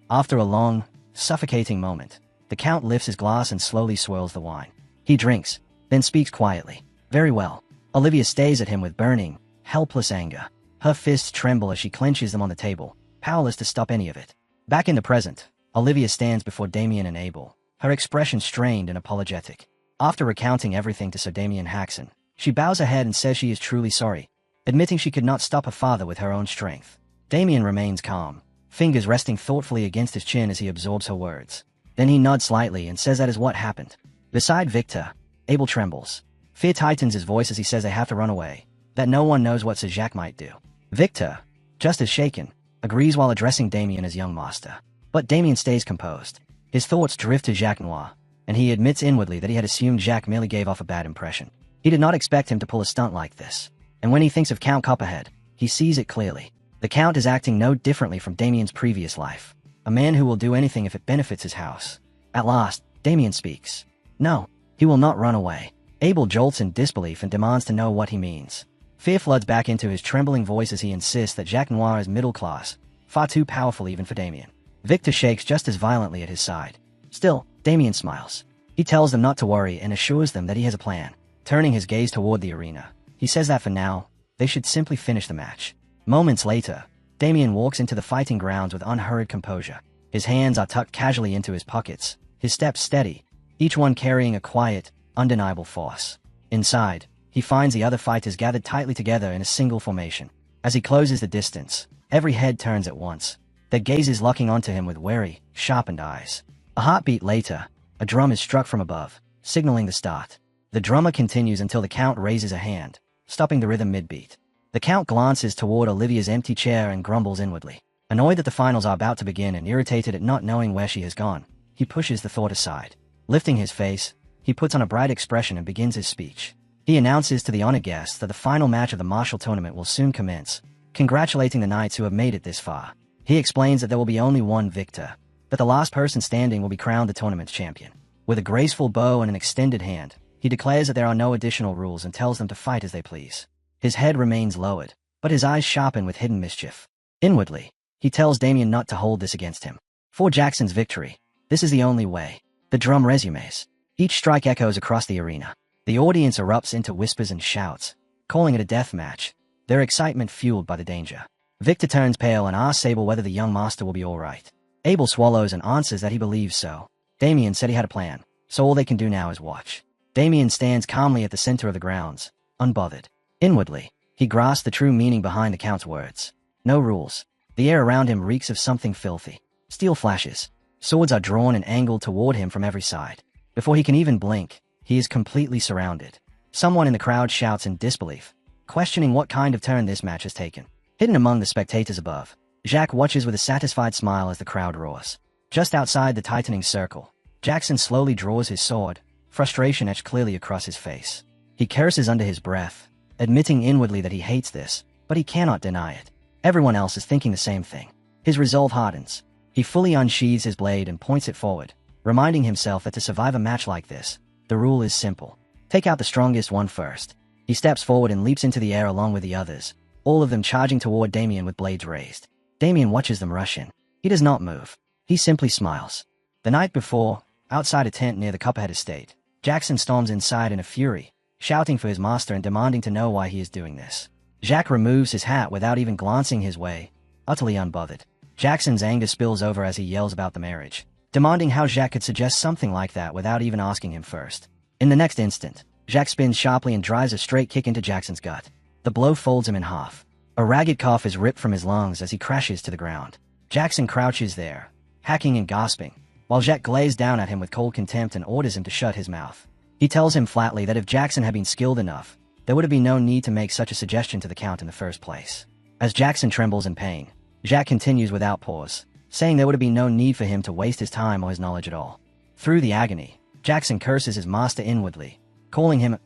After a long, suffocating moment, the Count lifts his glass and slowly swirls the wine. He drinks, then speaks quietly. "Very well." Olivia stares at him with burning, helpless anger. Her fists tremble as she clenches them on the table, powerless to stop any of it. Back in the present, Olivia stands before Damien and Abel, her expression strained and apologetic. After recounting everything to Sir Damien Haxon, she bows her head and says she is truly sorry, admitting she could not stop her father with her own strength. Damien remains calm, fingers resting thoughtfully against his chin as he absorbs her words. Then he nods slightly and says that is what happened. Beside Victor, Abel trembles. Fear tightens his voice as he says they have to run away. that no one knows what Jacques might do. Victor, just as shaken, agrees while addressing Damien as young master. But Damien stays composed. His thoughts drift to Jacques Noir, and he admits inwardly that he had assumed Jacques merely gave off a bad impression. He did not expect him to pull a stunt like this. And when he thinks of Count Copperhead, he sees it clearly. The Count is acting no differently from Damien's previous life. A man who will do anything if it benefits his house. At last, Damien speaks. No, he will not run away. Abel jolts in disbelief and demands to know what he means. Fear floods back into his trembling voice as he insists that Jacques Noir is middle class, far too powerful even for Damien. Victor shakes just as violently at his side. Still, Damien smiles. He tells them not to worry and assures them that he has a plan. Turning his gaze toward the arena, he says that for now, they should simply finish the match. Moments later, Damien walks into the fighting grounds with unhurried composure. His hands are tucked casually into his pockets, his steps steady, each one carrying a quiet, undeniable force. Inside, he finds the other fighters gathered tightly together in a single formation. As he closes the distance, every head turns at once, their gazes locking onto him with wary, sharpened eyes. A heartbeat later, a drum is struck from above, signaling the start. The drummer continues until the Count raises a hand, stopping the rhythm mid-beat. The Count glances toward Olivia's empty chair and grumbles inwardly. Annoyed that the finals are about to begin and irritated at not knowing where she has gone, he pushes the thought aside. Lifting his face, he puts on a bright expression and begins his speech. He announces to the honored guests that the final match of the martial tournament will soon commence, congratulating the knights who have made it this far. He explains that there will be only one victor, that the last person standing will be crowned the tournament's champion. With a graceful bow and an extended hand, he declares that there are no additional rules and tells them to fight as they please. His head remains lowered, but his eyes sharpen with hidden mischief. Inwardly, he tells Damien not to hold this against him. For Jackson's victory, this is the only way. The drum resumes. Each strike echoes across the arena. The audience erupts into whispers and shouts, calling it a death match, their excitement fueled by the danger. Victor turns pale and asks Abel whether the young master will be all right. Abel swallows and answers that he believes so. Damien said he had a plan, so all they can do now is watch. Damien stands calmly at the center of the grounds, unbothered. Inwardly, he grasps the true meaning behind the Count's words. No rules. The air around him reeks of something filthy. Steel flashes. Swords are drawn and angled toward him from every side. Before he can even blink, he is completely surrounded. Someone in the crowd shouts in disbelief, questioning what kind of turn this match has taken. Hidden among the spectators above, Jacques watches with a satisfied smile as the crowd roars. Just outside the tightening circle, Jackson slowly draws his sword, frustration etched clearly across his face. He curses under his breath, admitting inwardly that he hates this, but he cannot deny it. Everyone else is thinking the same thing. His resolve hardens. He fully unsheathes his blade and points it forward, reminding himself that to survive a match like this, the rule is simple. Take out the strongest one first. He steps forward and leaps into the air along with the others, all of them charging toward Damien with blades raised. Damien watches them rush in. He does not move. He simply smiles. The night before, outside a tent near the Copperhead estate, Jackson storms inside in a fury, shouting for his master and demanding to know why he is doing this. Jacques removes his hat without even glancing his way, utterly unbothered. Jackson's anger spills over as he yells about the marriage, demanding how Jacques could suggest something like that without even asking him first. In the next instant, Jacques spins sharply and drives a straight kick into Jackson's gut. The blow folds him in half. A ragged cough is ripped from his lungs as he crashes to the ground. Jackson crouches there, hacking and gasping, while Jacques glazes down at him with cold contempt and orders him to shut his mouth. He tells him flatly that if Jackson had been skilled enough, there would have been no need to make such a suggestion to the Count in the first place. As Jackson trembles in pain, Jacques continues without pause, saying there would have been no need for him to waste his time or his knowledge at all. Through the agony, Jackson curses his master inwardly, calling him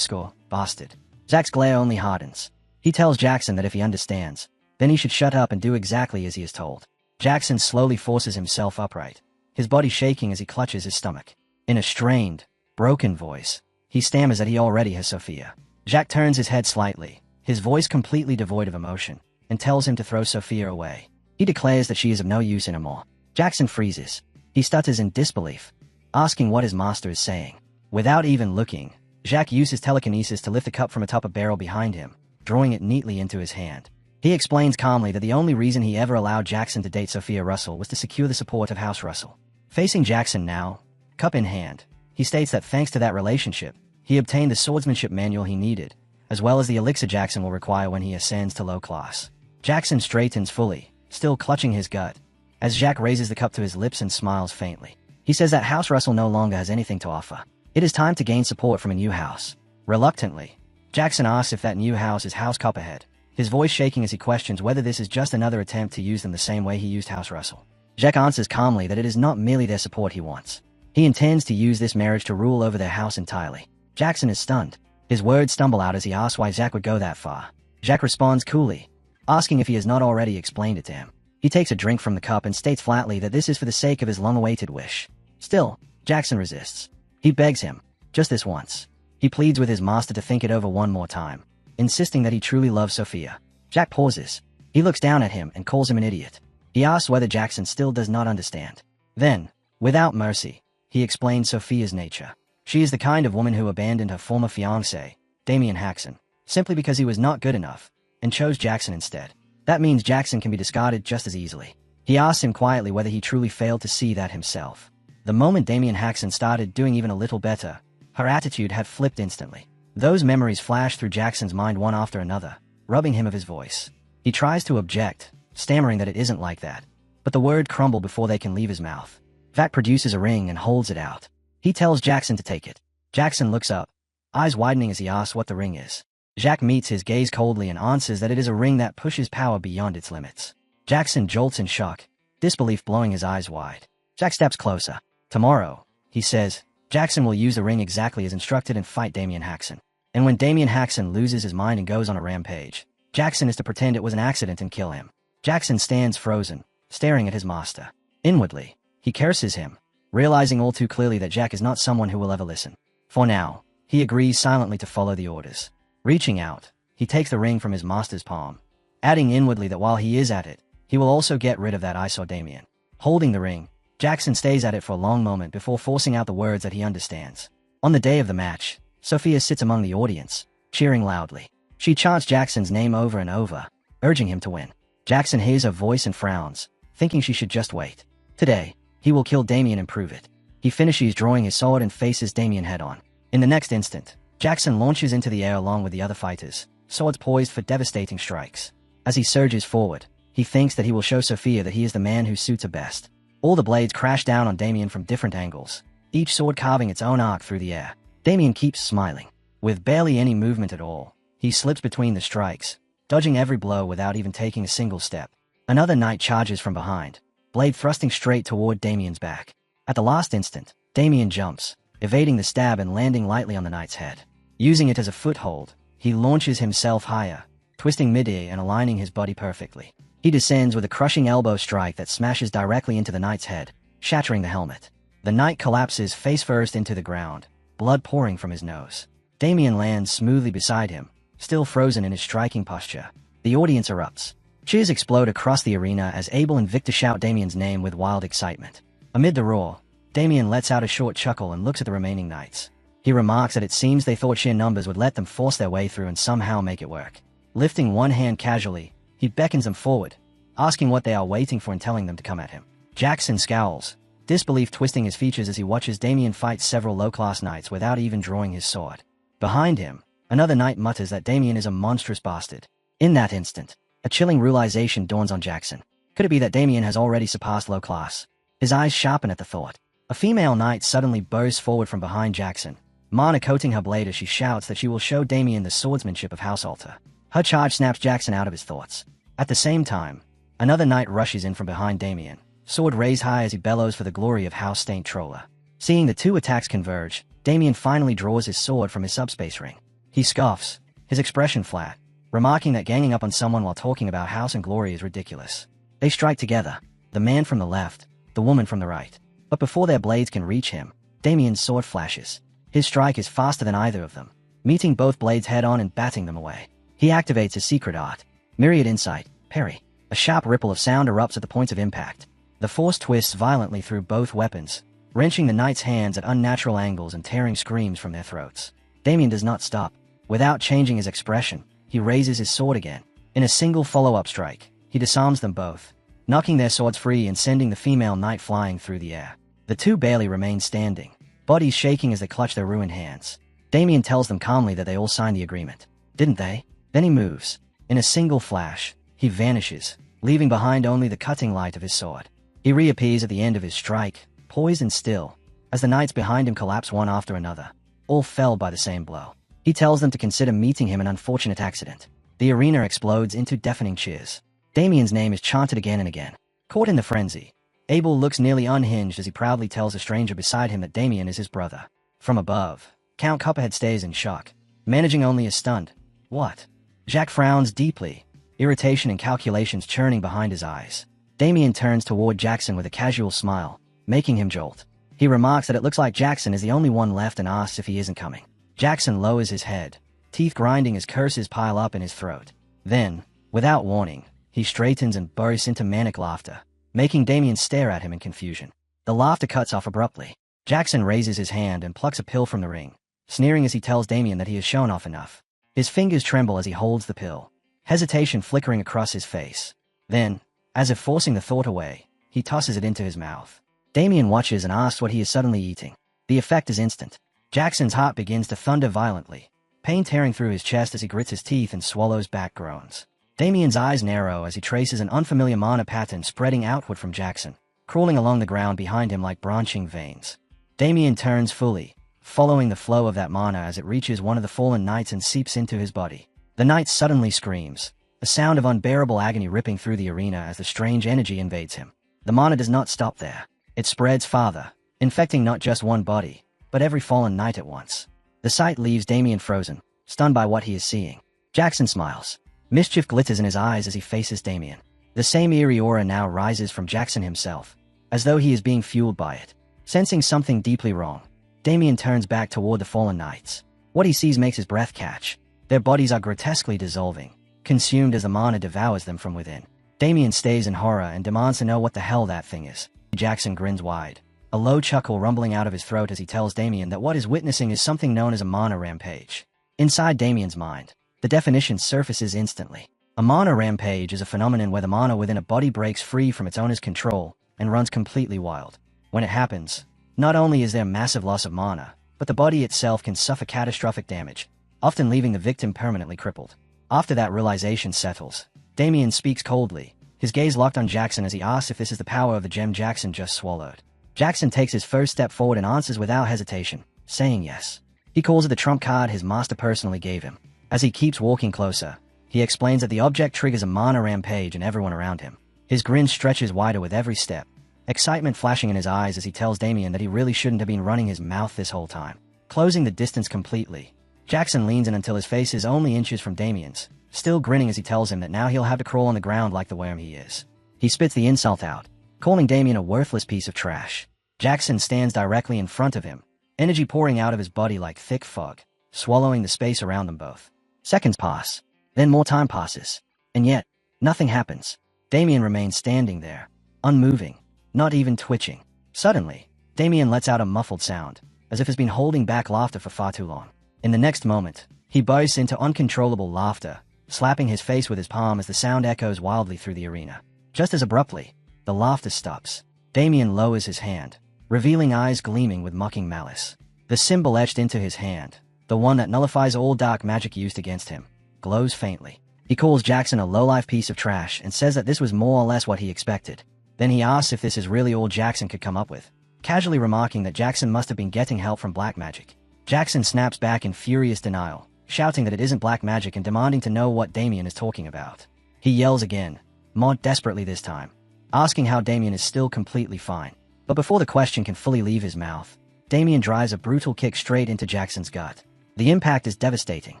bastard. Jacques' glare only hardens. He tells Jackson that if he understands, then he should shut up and do exactly as he is told. Jackson slowly forces himself upright, his body shaking as he clutches his stomach. In a strained, broken voice, he stammers that he already has Sophia. Jacques turns his head slightly, his voice completely devoid of emotion, and tells him to throw Sophia away. He declares that she is of no use anymore. Jackson freezes. He stutters in disbelief, asking what his master is saying. Without even looking, Jacques uses telekinesis to lift the cup from atop a barrel behind him, drawing it neatly into his hand. He explains calmly that the only reason he ever allowed Jackson to date Sophia Russell was to secure the support of House Russell. Facing Jackson now, cup in hand, he states that thanks to that relationship, he obtained the swordsmanship manual he needed, as well as the elixir Jackson will require when he ascends to low class. Jackson straightens fully, still clutching his gut, as Jacques raises the cup to his lips and smiles faintly. He says that House Russell no longer has anything to offer. It is time to gain support from a new house. Reluctantly, Jackson asks if that new house is House Copperhead, his voice shaking as he questions whether this is just another attempt to use them the same way he used House Russell. Jack answers calmly that it is not merely their support he wants. He intends to use this marriage to rule over their house entirely. Jackson is stunned. His words stumble out as he asks why Jack would go that far. Jack responds coolly, asking if he has not already explained it to him. He takes a drink from the cup and states flatly that this is for the sake of his long-awaited wish. Still, Jackson resists. He begs him, just this once. He pleads with his master to think it over one more time, insisting that he truly loves Sophia. Jack pauses. He looks down at him and calls him an idiot. He asks whether Jackson still does not understand. Then, without mercy, he explains Sophia's nature. She is the kind of woman who abandoned her former fiancé, Damian Haxon, simply because he was not good enough, and chose Jackson instead. That means Jackson can be discarded just as easily. He asks him quietly whether he truly failed to see that himself. The moment Damian Haxon started doing even a little better, her attitude had flipped instantly. Those memories flashed through Jackson's mind one after another, robbing him of his voice. He tries to object, stammering that it isn't like that, but the word crumbled before they can leave his mouth. Vat produces a ring and holds it out. He tells Jackson to take it. Jackson looks up, eyes widening as he asks what the ring is. Jack meets his gaze coldly and answers that it is a ring that pushes power beyond its limits. Jackson jolts in shock, disbelief blowing his eyes wide. Jack steps closer. Tomorrow, he says, Jackson will use the ring exactly as instructed and fight Damian Haxon. And when Damian Haxon loses his mind and goes on a rampage, Jackson is to pretend it was an accident and kill him. Jackson stands frozen, staring at his master. Inwardly, he curses him, realizing all too clearly that Jack is not someone who will ever listen. For now, he agrees silently to follow the orders. Reaching out, he takes the ring from his master's palm, adding inwardly that while he is at it, he will also get rid of that I saw Damian. Holding the ring, Jackson stays at it for a long moment before forcing out the words that he understands. On the day of the match, Sophia sits among the audience, cheering loudly. She chants Jackson's name over and over, urging him to win. Jackson hears her voice and frowns, thinking she should just wait. Today, he will kill Damian and prove it. He finishes drawing his sword and faces Damian head-on. In the next instant, Jackson launches into the air along with the other fighters, swords poised for devastating strikes. As he surges forward, he thinks that he will show Sophia that he is the man who suits her best. All the blades crash down on Damian from different angles, each sword carving its own arc through the air. Damian keeps smiling. With barely any movement at all, he slips between the strikes, dodging every blow without even taking a single step. Another knight charges from behind, blade thrusting straight toward Damian's back. At the last instant, Damian jumps, evading the stab and landing lightly on the knight's head. Using it as a foothold, he launches himself higher, twisting mid-air and aligning his body perfectly. He descends with a crushing elbow strike that smashes directly into the knight's head, shattering the helmet. The knight collapses face first into the ground, blood pouring from his nose. Damian lands smoothly beside him, still frozen in his striking posture. The audience erupts. Cheers explode across the arena as Abel and Victor shout Damian's name with wild excitement. Amid the roar, Damian lets out a short chuckle and looks at the remaining knights. He remarks that it seems they thought sheer numbers would let them force their way through and somehow make it work. Lifting one hand casually, he beckons them forward, asking what they are waiting for and telling them to come at him. Jackson scowls, disbelief twisting his features as he watches Damian fight several low-class knights without even drawing his sword. Behind him, another knight mutters that Damian is a monstrous bastard. In that instant, a chilling realization dawns on Jackson. Could it be that Damian has already surpassed low class? His eyes sharpen at the thought. A female knight suddenly bursts forward from behind Jackson, Mana coating her blade as she shouts that she will show Damian the swordsmanship of House Alter. Her charge snaps Jackson out of his thoughts. At the same time, another knight rushes in from behind Damian, sword raised high as he bellows for the glory of House Saint Troller. Seeing the two attacks converge, Damian finally draws his sword from his subspace ring. He scoffs, his expression flat, remarking that ganging up on someone while talking about House and Glory is ridiculous. They strike together, the man from the left, the woman from the right. But before their blades can reach him, Damian's sword flashes. His strike is faster than either of them, meeting both blades head-on and batting them away. He activates his secret art, Myriad Insight, Parry. A sharp ripple of sound erupts at the points of impact. The force twists violently through both weapons, wrenching the knight's hands at unnatural angles and tearing screams from their throats. Damian does not stop. Without changing his expression, he raises his sword again. In a single follow-up strike, he disarms them both, knocking their swords free and sending the female knight flying through the air. The two barely remain standing, bodies shaking as they clutch their ruined hands. Damian tells them calmly that they all signed the agreement. Didn't they? Then he moves. In a single flash, he vanishes, leaving behind only the cutting light of his sword. He reappears at the end of his strike, poised and still, as the knights behind him collapse one after another. All fell by the same blow. He tells them to consider meeting him an unfortunate accident. The arena explodes into deafening cheers. Damien's name is chanted again and again. Caught in the frenzy, Abel looks nearly unhinged as he proudly tells a stranger beside him that Damien is his brother. From above, Count Copperhead stays in shock, managing only a stunned, "What?" Jacques frowns deeply, irritation and calculations churning behind his eyes. Damien turns toward Jackson with a casual smile, making him jolt. He remarks that it looks like Jackson is the only one left and asks if he isn't coming. Jackson lowers his head, teeth grinding as curses pile up in his throat. Then, without warning, he straightens and bursts into manic laughter, making Damien stare at him in confusion. The laughter cuts off abruptly. Jackson raises his hand and plucks a pill from the ring, sneering as he tells Damien that he has shown off enough. His fingers tremble as he holds the pill, hesitation flickering across his face. Then, as if forcing the thought away, he tosses it into his mouth. Damien watches and asks what he is suddenly eating. The effect is instant. Jackson's heart begins to thunder violently, pain tearing through his chest as he grits his teeth and swallows back groans. Damien's eyes narrow as he traces an unfamiliar mana pattern spreading outward from Jackson, crawling along the ground behind him like branching veins. Damien turns fully, following the flow of that mana as it reaches one of the fallen knights and seeps into his body. The knight suddenly screams, a sound of unbearable agony ripping through the arena as the strange energy invades him. The mana does not stop there. It spreads farther, infecting not just one body, but every fallen knight at once. The sight leaves Damien frozen, stunned by what he is seeing. Jackson smiles. Mischief glitters in his eyes as he faces Damien. The same eerie aura now rises from Jackson himself, as though he is being fueled by it. Sensing something deeply wrong, Damien turns back toward the fallen knights. What he sees makes his breath catch. Their bodies are grotesquely dissolving, consumed as the mana devours them from within. Damien stays in horror and demands to know what the hell that thing is. Jackson grins wide, a low chuckle rumbling out of his throat as he tells Damien that what he's witnessing is something known as a mana rampage. Inside Damien's mind, the definition surfaces instantly. A mana rampage is a phenomenon where the mana within a body breaks free from its owner's control and runs completely wild. When it happens, not only is there massive loss of mana, but the body itself can suffer catastrophic damage, often leaving the victim permanently crippled. After that realization settles, Damien speaks coldly, his gaze locked on Jackson as he asks if this is the power of the gem Jackson just swallowed. Jackson takes his first step forward and answers without hesitation, saying yes. He calls it the trump card his master personally gave him. As he keeps walking closer, he explains that the object triggers a mana rampage in everyone around him. His grin stretches wider with every step, excitement flashing in his eyes as he tells Damien that he really shouldn't have been running his mouth this whole time. Closing the distance completely, Jackson leans in until his face is only inches from Damien's, still grinning as he tells him that now he'll have to crawl on the ground like the worm he is. He spits the insult out, calling Damien a worthless piece of trash. Jackson stands directly in front of him, energy pouring out of his body like thick fog, swallowing the space around them both. Seconds pass, then more time passes, and yet, nothing happens. Damien remains standing there, unmoving, not even twitching. Suddenly, Damien lets out a muffled sound, as if he's been holding back laughter for far too long. In the next moment, he bursts into uncontrollable laughter, slapping his face with his palm as the sound echoes wildly through the arena. Just as abruptly, the laughter stops. Damien lowers his hand, revealing eyes gleaming with mocking malice. The symbol etched into his hand, the one that nullifies all dark magic used against him, glows faintly. He calls Jackson a low-life piece of trash and says that this was more or less what he expected. Then he asks if this is really all Jackson could come up with, casually remarking that Jackson must have been getting help from black magic. Jackson snaps back in furious denial, shouting that it isn't black magic and demanding to know what Damien is talking about. He yells again, more desperately this time, asking how Damien is still completely fine. But before the question can fully leave his mouth, Damien drives a brutal kick straight into Jackson's gut. The impact is devastating.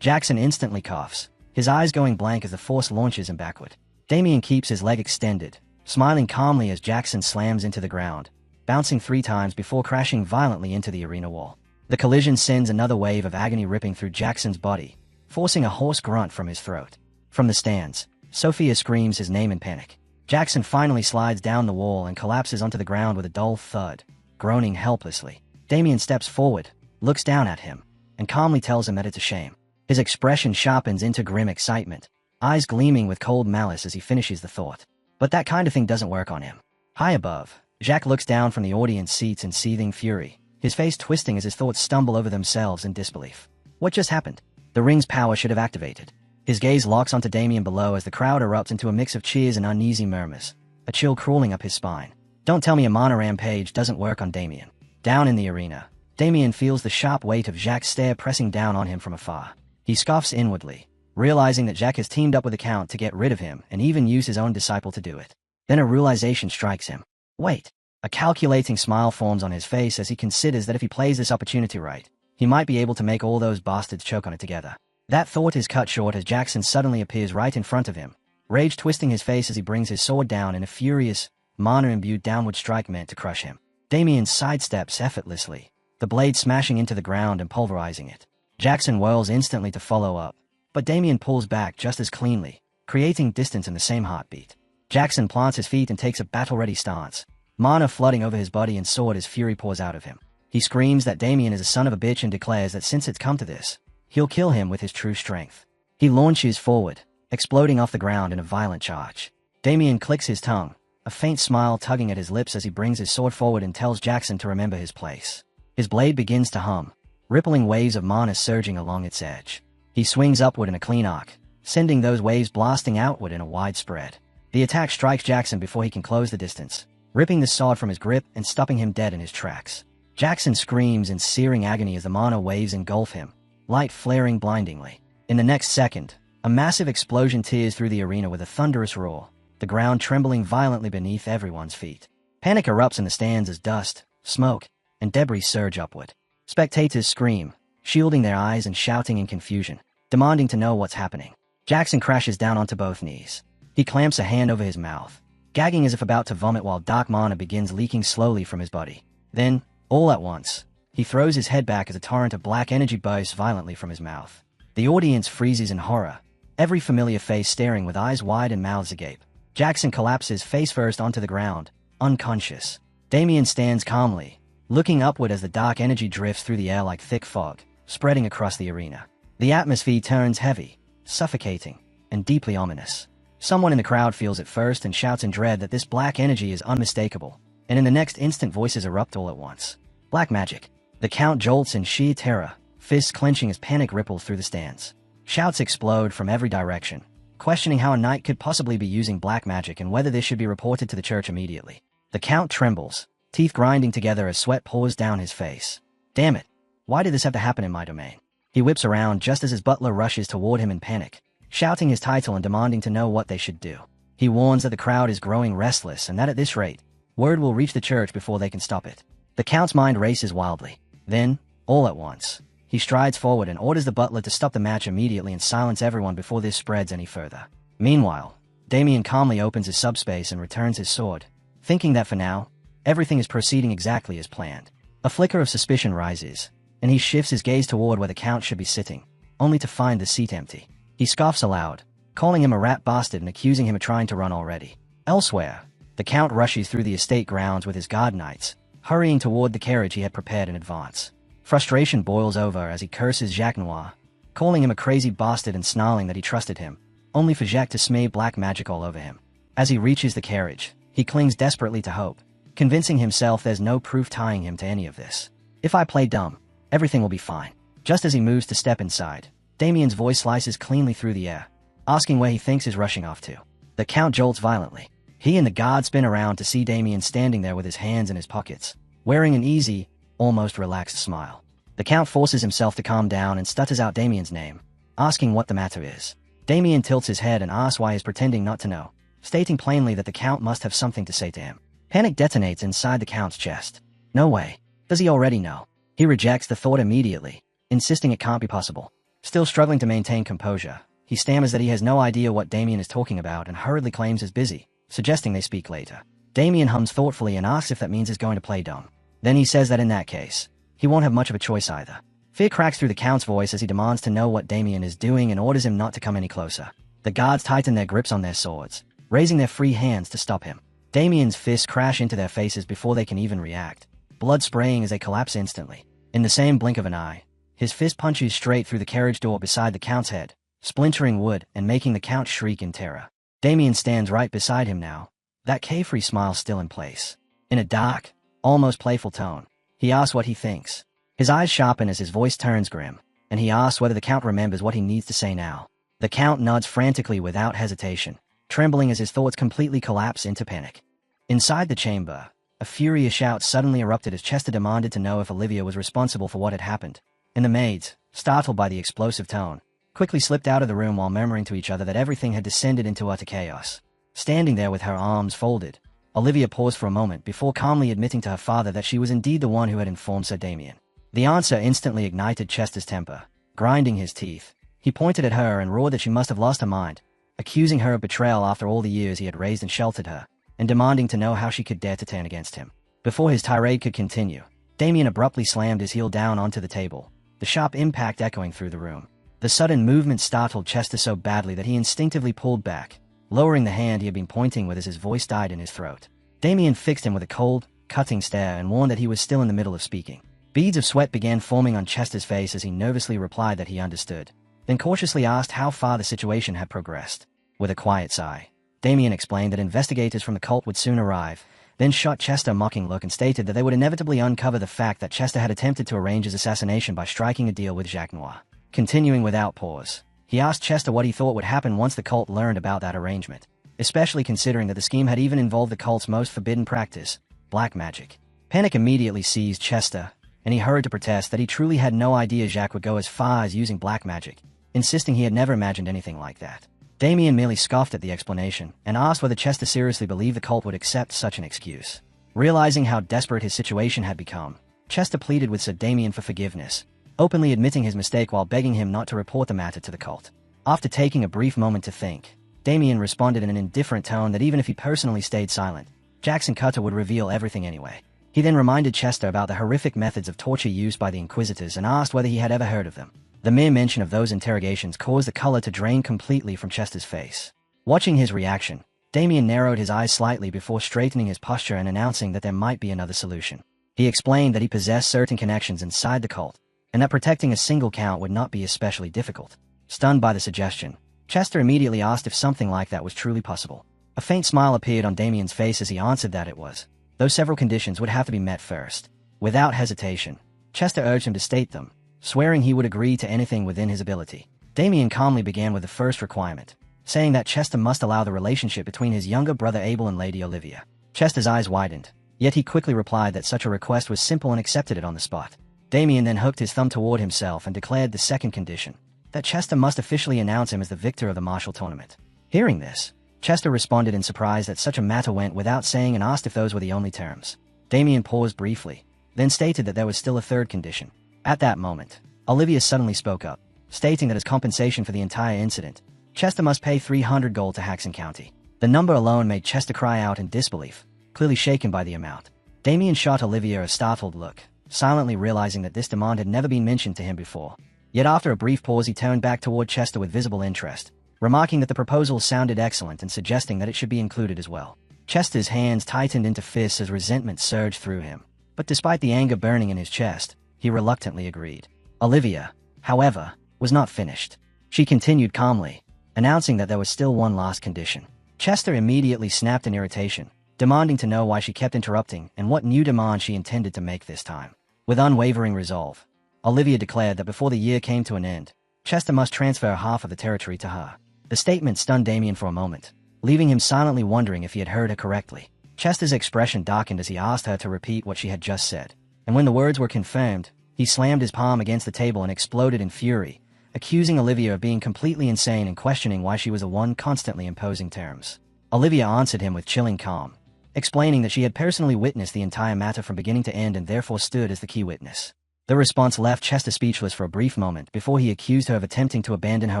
Jackson instantly coughs, his eyes going blank as the force launches him backward. Damien keeps his leg extended, smiling calmly as Jackson slams into the ground, bouncing 3 times before crashing violently into the arena wall. The collision sends another wave of agony ripping through Jackson's body, forcing a hoarse grunt from his throat. From the stands, Sophia screams his name in panic. Jackson finally slides down the wall and collapses onto the ground with a dull thud, groaning helplessly. Damien steps forward, looks down at him, and calmly tells him that it's a shame. His expression sharpens into grim excitement, eyes gleaming with cold malice as he finishes the thought. But that kind of thing doesn't work on him. High above, Jacques looks down from the audience seats in seething fury, his face twisting as his thoughts stumble over themselves in disbelief. What just happened? The ring's power should have activated. His gaze locks onto Damien below as the crowd erupts into a mix of cheers and uneasy murmurs, a chill crawling up his spine. Don't tell me a mana rampage doesn't work on Damien. Down in the arena, Damien feels the sharp weight of Jacques' stare pressing down on him from afar. He scoffs inwardly, realizing that Jacques has teamed up with the Count to get rid of him and even use his own disciple to do it. Then a realization strikes him. Wait. A calculating smile forms on his face as he considers that if he plays this opportunity right, he might be able to make all those bastards choke on it together. That thought is cut short as Jackson suddenly appears right in front of him, rage twisting his face as he brings his sword down in a furious, mana-imbued downward strike meant to crush him. Damien sidesteps effortlessly, the blade smashing into the ground and pulverizing it. Jackson whirls instantly to follow up, but Damien pulls back just as cleanly, creating distance in the same heartbeat. Jackson plants his feet and takes a battle-ready stance, mana flooding over his body and sword as fury pours out of him. He screams that Damien is a son of a bitch and declares that since it's come to this, he'll kill him with his true strength. He launches forward, exploding off the ground in a violent charge. Damien clicks his tongue, a faint smile tugging at his lips as he brings his sword forward and tells Jackson to remember his place. His blade begins to hum, rippling waves of mana surging along its edge. He swings upward in a clean arc, sending those waves blasting outward in a wide spread. The attack strikes Jackson before he can close the distance, ripping the sword from his grip and stopping him dead in his tracks. Jackson screams in searing agony as the mana waves engulf him, light flaring blindingly. In the next second, a massive explosion tears through the arena with a thunderous roar, the ground trembling violently beneath everyone's feet. Panic erupts in the stands as dust, smoke, and debris surge upward. Spectators scream, shielding their eyes and shouting in confusion, demanding to know what's happening. Jackson crashes down onto both knees. He clamps a hand over his mouth, gagging as if about to vomit while dark mana begins leaking slowly from his body. Then, all at once, he throws his head back as a torrent of black energy bursts violently from his mouth. The audience freezes in horror, every familiar face staring with eyes wide and mouths agape. Jackson collapses face first onto the ground, unconscious. Damien stands calmly, looking upward as the dark energy drifts through the air like thick fog, spreading across the arena. The atmosphere turns heavy, suffocating, and deeply ominous. Someone in the crowd feels it first and shouts in dread that this black energy is unmistakable, and in the next instant voices erupt all at once. Black magic. The Count jolts in sheer terror, fists clenching as panic ripples through the stands. Shouts explode from every direction, questioning how a knight could possibly be using black magic and whether this should be reported to the church immediately. The Count trembles, teeth grinding together as sweat pours down his face. Damn it! Why did this have to happen in my domain? He whips around just as his butler rushes toward him in panic, shouting his title and demanding to know what they should do. He warns that the crowd is growing restless and that at this rate, word will reach the church before they can stop it. The Count's mind races wildly. Then, all at once, he strides forward and orders the butler to stop the match immediately and silence everyone before this spreads any further. Meanwhile, Damien calmly opens his subspace and returns his sword, thinking that for now, everything is proceeding exactly as planned. A flicker of suspicion rises, and he shifts his gaze toward where the Count should be sitting, only to find the seat empty. He scoffs aloud, calling him a rat bastard and accusing him of trying to run already. Elsewhere, the Count rushes through the estate grounds with his guard knights, hurrying toward the carriage he had prepared in advance. Frustration boils over as he curses Jacques Noir, calling him a crazy bastard and snarling that he trusted him, only for Jacques to smear black magic all over him. As he reaches the carriage, he clings desperately to hope, convincing himself there's no proof tying him to any of this. If I play dumb, everything will be fine. Just as he moves to step inside, Damien's voice slices cleanly through the air, asking where he thinks he's rushing off to. The Count jolts violently. He and the guard spin around to see Damien standing there with his hands in his pockets, wearing an easy, almost relaxed smile. The Count forces himself to calm down and stutters out Damien's name, asking what the matter is. Damien tilts his head and asks why he's pretending not to know, stating plainly that the Count must have something to say to him. Panic detonates inside the Count's chest. No way. Does he already know? He rejects the thought immediately, insisting it can't be possible. Still struggling to maintain composure, he stammers that he has no idea what Damien is talking about and hurriedly claims he's busy, suggesting they speak later. Damien hums thoughtfully and asks if that means he's going to play dumb. Then he says that in that case, he won't have much of a choice either. Fear cracks through the Count's voice as he demands to know what Damien is doing and orders him not to come any closer. The guards tighten their grips on their swords, raising their free hands to stop him. Damien's fists crash into their faces before they can even react, blood spraying as they collapse instantly. In the same blink of an eye, his fist punches straight through the carriage door beside the Count's head, splintering wood and making the Count shriek in terror. Damien stands right beside him now, that carefree smile still in place. In a dark, almost playful tone, he asks what he thinks. His eyes sharpen as his voice turns grim, and he asks whether the Count remembers what he needs to say now. The Count nods frantically without hesitation, trembling as his thoughts completely collapse into panic. Inside the chamber, A furious shout suddenly erupted as Chester demanded to know if Olivia was responsible for what had happened, and the maids, startled by the explosive tone, quickly slipped out of the room while murmuring to each other that everything had descended into utter chaos. Standing there with her arms folded, Olivia paused for a moment before calmly admitting to her father that she was indeed the one who had informed Sir Damien. The answer instantly ignited Chester's temper. Grinding his teeth, he pointed at her and roared that she must have lost her mind, accusing her of betrayal after all the years he had raised and sheltered her, and demanding to know how she could dare to turn against him. Before his tirade could continue, Damien abruptly slammed his heel down onto the table, the sharp impact echoing through the room. The sudden movement startled Chester so badly that he instinctively pulled back, lowering the hand he had been pointing with as his voice died in his throat. Damien fixed him with a cold, cutting stare and warned that he was still in the middle of speaking. Beads of sweat began forming on Chester's face as he nervously replied that he understood, then cautiously asked how far the situation had progressed. With a quiet sigh, Damien explained that investigators from the cult would soon arrive, then shot Chester a mocking look and stated that they would inevitably uncover the fact that Chester had attempted to arrange his assassination by striking a deal with Jacques Noir. Continuing without pause, he asked Chester what he thought would happen once the cult learned about that arrangement, especially considering that the scheme had even involved the cult's most forbidden practice, black magic. Panic immediately seized Chester, and he hurried to protest that he truly had no idea Jacques would go as far as using black magic, insisting he had never imagined anything like that. Damien merely scoffed at the explanation and asked whether Chester seriously believed the cult would accept such an excuse. Realizing how desperate his situation had become, Chester pleaded with Sir Damien for forgiveness, openly admitting his mistake while begging him not to report the matter to the cult. After taking a brief moment to think, Damien responded in an indifferent tone that even if he personally stayed silent, Jackson Cutter would reveal everything anyway. He then reminded Chester about the horrific methods of torture used by the Inquisitors and asked whether he had ever heard of them. The mere mention of those interrogations caused the color to drain completely from Chester's face. Watching his reaction, Damien narrowed his eyes slightly before straightening his posture and announcing that there might be another solution. He explained that he possessed certain connections inside the cult, and that protecting a single count would not be especially difficult. Stunned by the suggestion, Chester immediately asked if something like that was truly possible. A faint smile appeared on Damien's face as he answered that it was, though several conditions would have to be met first. Without hesitation, Chester urged him to state them, swearing he would agree to anything within his ability. Damien calmly began with the first requirement, saying that Chester must allow the relationship between his younger brother Abel and Lady Olivia. Chester's eyes widened, yet he quickly replied that such a request was simple and accepted it on the spot. Damien then hooked his thumb toward himself and declared the second condition, that Chester must officially announce him as the victor of the martial tournament. Hearing this, Chester responded in surprise that such a matter went without saying and asked if those were the only terms. Damien paused briefly, then stated that there was still a third condition. At that moment, Olivia suddenly spoke up, stating that as compensation for the entire incident, Chester must pay 300 gold to Haxon County. The number alone made Chester cry out in disbelief, clearly shaken by the amount. Damien shot Olivia a startled look, silently realizing that this demand had never been mentioned to him before. Yet after a brief pause he turned back toward Chester with visible interest, remarking that the proposal sounded excellent and suggesting that it should be included as well. Chester's hands tightened into fists as resentment surged through him, but despite the anger burning in his chest, he reluctantly agreed. Olivia, however, was not finished. She continued calmly, announcing that there was still one last condition. Chester immediately snapped in irritation, demanding to know why she kept interrupting and what new demand she intended to make this time. With unwavering resolve, Olivia declared that before the year came to an end, Chester must transfer half of the territory to her. The statement stunned Damien for a moment, leaving him silently wondering if he had heard her correctly. Chester's expression darkened as he asked her to repeat what she had just said, and when the words were confirmed, he slammed his palm against the table and exploded in fury, accusing Olivia of being completely insane and questioning why she was the one constantly imposing terms. Olivia answered him with chilling calm, explaining that she had personally witnessed the entire matter from beginning to end and therefore stood as the key witness. The response left Chester speechless for a brief moment before he accused her of attempting to abandon her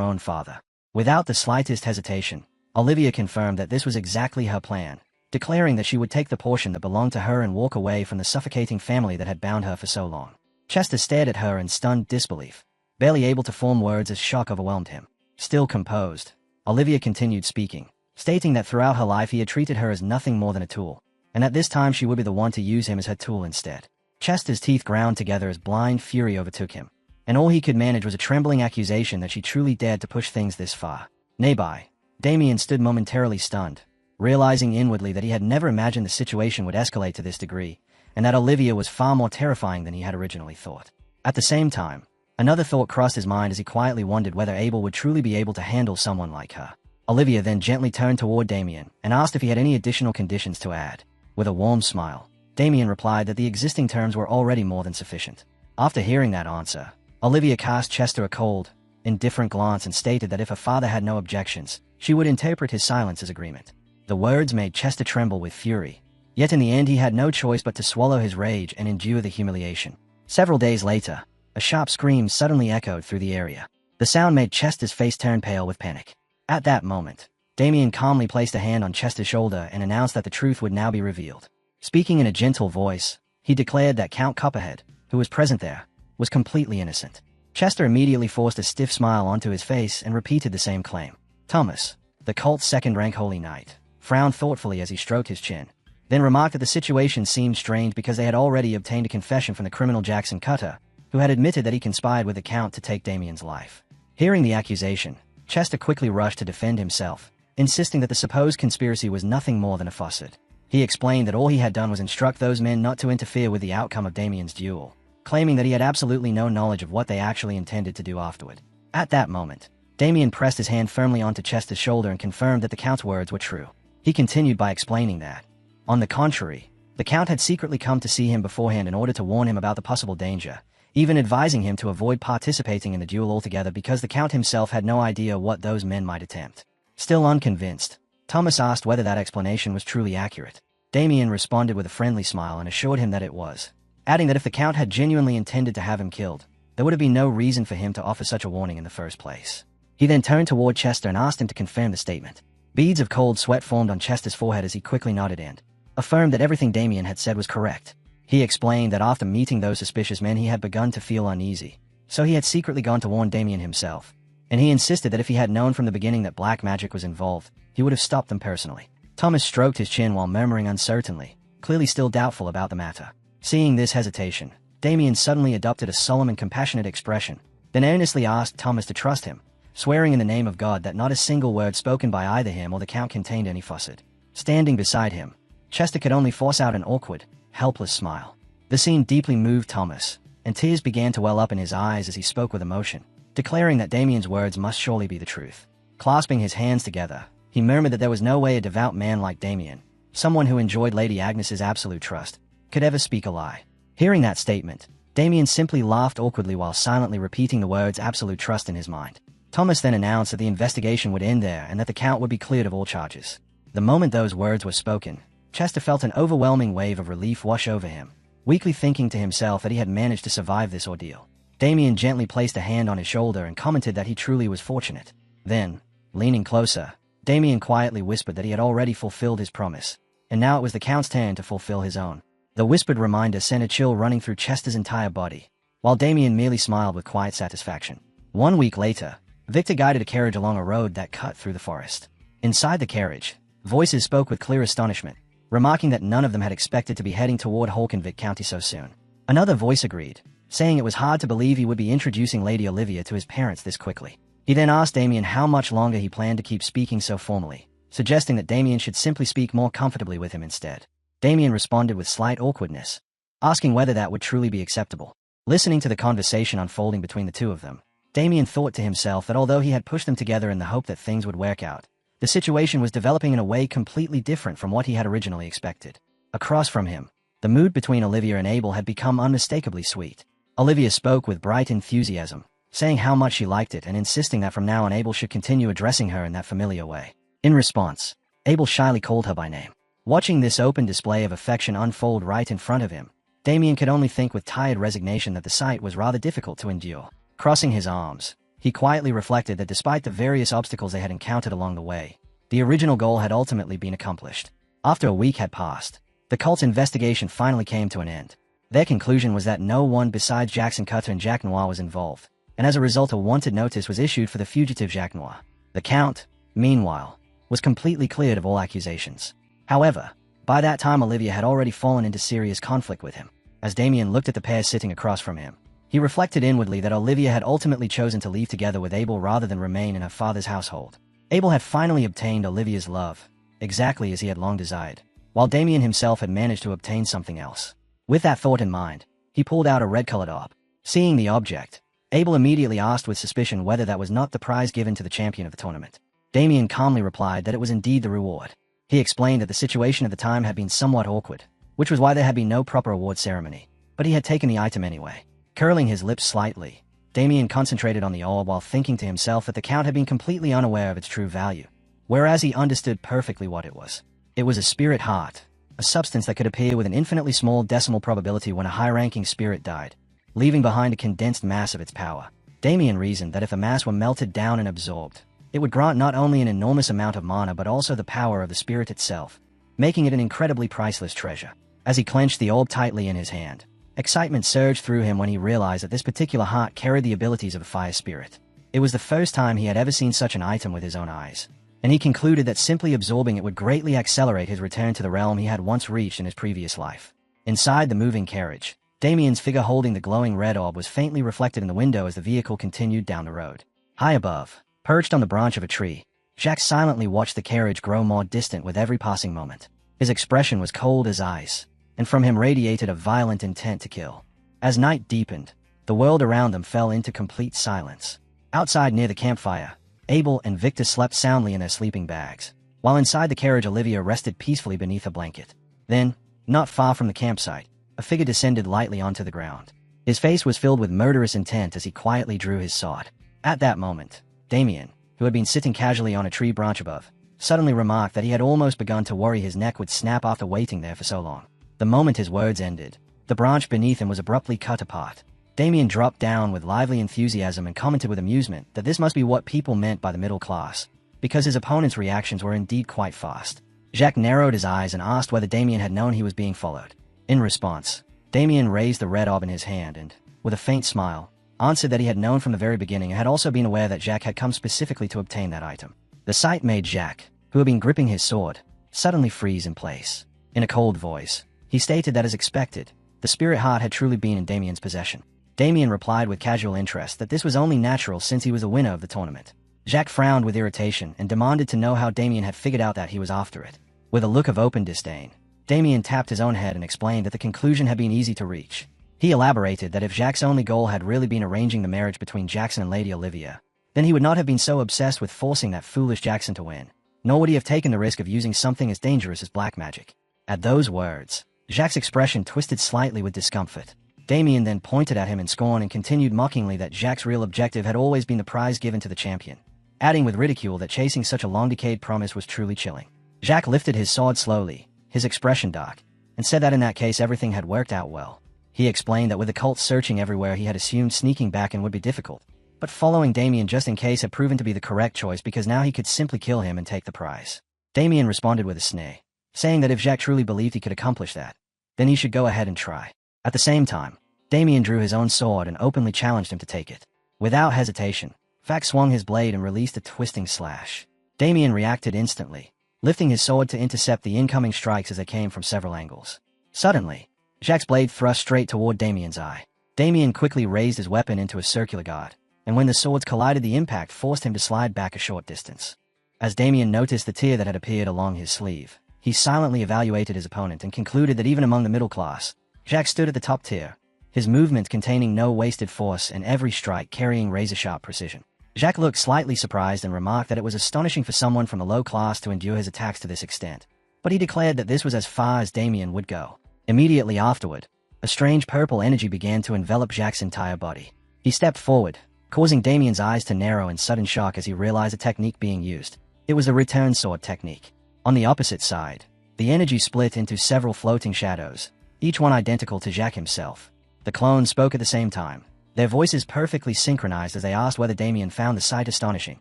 own father. Without the slightest hesitation, Olivia confirmed that this was exactly her plan, declaring that she would take the portion that belonged to her and walk away from the suffocating family that had bound her for so long. Chester stared at her in stunned disbelief, barely able to form words as shock overwhelmed him. Still composed, Olivia continued speaking, stating that throughout her life he had treated her as nothing more than a tool, and at this time she would be the one to use him as her tool instead. Chester's teeth ground together as blind fury overtook him, and all he could manage was a trembling accusation that she truly dared to push things this far. Nearby, Damien stood momentarily stunned, realizing inwardly that he had never imagined the situation would escalate to this degree, and that Olivia was far more terrifying than he had originally thought. At the same time, another thought crossed his mind as he quietly wondered whether Abel would truly be able to handle someone like her. Olivia then gently turned toward Damien and asked if he had any additional conditions to add. With a warm smile, Damien replied that the existing terms were already more than sufficient. After hearing that answer, Olivia cast Chester a cold, indifferent glance and stated that if her father had no objections, she would interpret his silence as agreement. The words made Chester tremble with fury. Yet in the end he had no choice but to swallow his rage and endure the humiliation. Several days later, a sharp scream suddenly echoed through the area. The sound made Chester's face turn pale with panic. At that moment, Damien calmly placed a hand on Chester's shoulder and announced that the truth would now be revealed. Speaking in a gentle voice, he declared that Count Copperhead, who was present there, was completely innocent. Chester immediately forced a stiff smile onto his face and repeated the same claim. Thomas, the cult's second-rank holy knight, frowned thoughtfully as he stroked his chin, then remarked that the situation seemed strange because they had already obtained a confession from the criminal Jackson Cutter, who had admitted that he conspired with the Count to take Damien's life. Hearing the accusation, Chester quickly rushed to defend himself, insisting that the supposed conspiracy was nothing more than a facade. He explained that all he had done was instruct those men not to interfere with the outcome of Damien's duel, claiming that he had absolutely no knowledge of what they actually intended to do afterward. At that moment, Damien pressed his hand firmly onto Chester's shoulder and confirmed that the Count's words were true. He continued by explaining that, on the contrary, the Count had secretly come to see him beforehand in order to warn him about the possible danger, even advising him to avoid participating in the duel altogether because the Count himself had no idea what those men might attempt. Still unconvinced, Thomas asked whether that explanation was truly accurate. Damien responded with a friendly smile and assured him that it was, adding that if the Count had genuinely intended to have him killed, there would have been no reason for him to offer such a warning in the first place. He then turned toward Chester and asked him to confirm the statement. Beads of cold sweat formed on Chester's forehead as he quickly nodded and affirmed that everything Damien had said was correct. He explained that after meeting those suspicious men he had begun to feel uneasy, so he had secretly gone to warn Damien himself, and he insisted that if he had known from the beginning that black magic was involved, he would have stopped them personally. Thomas stroked his chin while murmuring uncertainly, clearly still doubtful about the matter. Seeing this hesitation, Damien suddenly adopted a solemn and compassionate expression, then earnestly asked Thomas to trust him, swearing in the name of God that not a single word spoken by either him or the Count contained any facade. Standing beside him, Chester could only force out an awkward, helpless smile. The scene deeply moved Thomas, and tears began to well up in his eyes as he spoke with emotion, declaring that Damien's words must surely be the truth. Clasping his hands together, he murmured that there was no way a devout man like Damien, someone who enjoyed Lady Agnes's absolute trust, could ever speak a lie. Hearing that statement, Damien simply laughed awkwardly while silently repeating the words absolute trust in his mind. Thomas then announced that the investigation would end there and that the Count would be cleared of all charges. The moment those words were spoken, Chester felt an overwhelming wave of relief wash over him, weakly thinking to himself that he had managed to survive this ordeal. Damien gently placed a hand on his shoulder and commented that he truly was fortunate. Then, leaning closer, Damien quietly whispered that he had already fulfilled his promise, and now it was the Count's turn to fulfill his own. The whispered reminder sent a chill running through Chester's entire body, while Damien merely smiled with quiet satisfaction. 1 week later, Victor guided a carriage along a road that cut through the forest. Inside the carriage, voices spoke with clear astonishment, remarking that none of them had expected to be heading toward Holkenvik County so soon. Another voice agreed, saying it was hard to believe he would be introducing Lady Olivia to his parents this quickly. He then asked Damien how much longer he planned to keep speaking so formally, suggesting that Damien should simply speak more comfortably with him instead. Damien responded with slight awkwardness, asking whether that would truly be acceptable. Listening to the conversation unfolding between the two of them, Damien thought to himself that although he had pushed them together in the hope that things would work out, the situation was developing in a way completely different from what he had originally expected. Across from him, the mood between Olivia and Abel had become unmistakably sweet. Olivia spoke with bright enthusiasm, saying how much she liked it and insisting that from now on Abel should continue addressing her in that familiar way. In response, Abel shyly called her by name. Watching this open display of affection unfold right in front of him, Damien could only think with tired resignation that the sight was rather difficult to endure. Crossing his arms, he quietly reflected that despite the various obstacles they had encountered along the way, the original goal had ultimately been accomplished. After a week had passed, the cult's investigation finally came to an end. Their conclusion was that no one besides Jackson Cutter and Jack Noir was involved, and as a result a wanted notice was issued for the fugitive Jack Noir. The Count, meanwhile, was completely cleared of all accusations. However, by that time Olivia had already fallen into serious conflict with him. As Damien looked at the pair sitting across from him, he reflected inwardly that Olivia had ultimately chosen to leave together with Abel rather than remain in her father's household. Abel had finally obtained Olivia's love, exactly as he had long desired, while Damien himself had managed to obtain something else. With that thought in mind, he pulled out a red-colored orb. Seeing the object, Abel immediately asked with suspicion whether that was not the prize given to the champion of the tournament. Damien calmly replied that it was indeed the reward. He explained that the situation at the time had been somewhat awkward, which was why there had been no proper award ceremony. But he had taken the item anyway. Curling his lips slightly, Damien concentrated on the orb while thinking to himself that the Count had been completely unaware of its true value, whereas he understood perfectly what it was. It was a spirit heart, a substance that could appear with an infinitely small decimal probability when a high-ranking spirit died, leaving behind a condensed mass of its power. Damien reasoned that if the mass were melted down and absorbed, it would grant not only an enormous amount of mana but also the power of the spirit itself, making it an incredibly priceless treasure. As he clenched the orb tightly in his hand, excitement surged through him when he realized that this particular heart carried the abilities of a fire spirit. It was the first time he had ever seen such an item with his own eyes, and he concluded that simply absorbing it would greatly accelerate his return to the realm he had once reached in his previous life. Inside the moving carriage, Damien's figure holding the glowing red orb was faintly reflected in the window as the vehicle continued down the road. High above, perched on the branch of a tree, Jacques silently watched the carriage grow more distant with every passing moment. His expression was cold as ice, and from him radiated a violent intent to kill. As night deepened, the world around them fell into complete silence. Outside near the campfire, Abel and Victor slept soundly in their sleeping bags, while inside the carriage Olivia rested peacefully beneath a blanket. Then, not far from the campsite, a figure descended lightly onto the ground. His face was filled with murderous intent as he quietly drew his sword. At that moment, Damien, who had been sitting casually on a tree branch above, suddenly remarked that he had almost begun to worry his neck would snap after waiting there for so long. The moment his words ended, the branch beneath him was abruptly cut apart. Damien dropped down with lively enthusiasm and commented with amusement that this must be what people meant by the middle class, because his opponent's reactions were indeed quite fast. Jacques narrowed his eyes and asked whether Damien had known he was being followed. In response, Damien raised the red orb in his hand and, with a faint smile, answered that he had known from the very beginning and had also been aware that Jacques had come specifically to obtain that item. The sight made Jacques, who had been gripping his sword, suddenly freeze in place. In a cold voice, he stated that as expected, the spirit heart had truly been in Damien's possession. Damien replied with casual interest that this was only natural since he was the winner of the tournament. Jacques frowned with irritation and demanded to know how Damien had figured out that he was after it. With a look of open disdain, Damien tapped his own head and explained that the conclusion had been easy to reach. He elaborated that if Jacques' only goal had really been arranging the marriage between Jackson and Lady Olivia, then he would not have been so obsessed with forcing that foolish Jackson to win, nor would he have taken the risk of using something as dangerous as black magic. At those words, Jacques' expression twisted slightly with discomfort. Damien then pointed at him in scorn and continued mockingly that Jacques' real objective had always been the prize given to the champion, adding with ridicule that chasing such a long-decayed promise was truly chilling. Jacques lifted his sword slowly, his expression dark, and said that in that case everything had worked out well. He explained that with the cult searching everywhere he had assumed sneaking back in would be difficult, but following Damien just in case had proven to be the correct choice because now he could simply kill him and take the prize. Damien responded with a sneer, saying that if Jacques truly believed he could accomplish that, then he should go ahead and try. At the same time, Damien drew his own sword and openly challenged him to take it. Without hesitation, Jacques swung his blade and released a twisting slash. Damien reacted instantly, lifting his sword to intercept the incoming strikes as they came from several angles. Suddenly, Jacques' blade thrust straight toward Damien's eye. Damien quickly raised his weapon into a circular guard, and when the swords collided the impact forced him to slide back a short distance. As Damien noticed the tear that had appeared along his sleeve, he silently evaluated his opponent and concluded that even among the middle class, Jacques stood at the top tier, his movements containing no wasted force and every strike carrying razor-sharp precision. Jacques looked slightly surprised and remarked that it was astonishing for someone from the low class to endure his attacks to this extent, but he declared that this was as far as Damien would go. Immediately afterward, a strange purple energy began to envelop Jacques' entire body. He stepped forward, causing Damien's eyes to narrow in sudden shock as he realized the technique being used. It was the return sword technique. On the opposite side, the energy split into several floating shadows, each one identical to Jacques himself. The clones spoke at the same time, their voices perfectly synchronized as they asked whether Damien found the sight astonishing,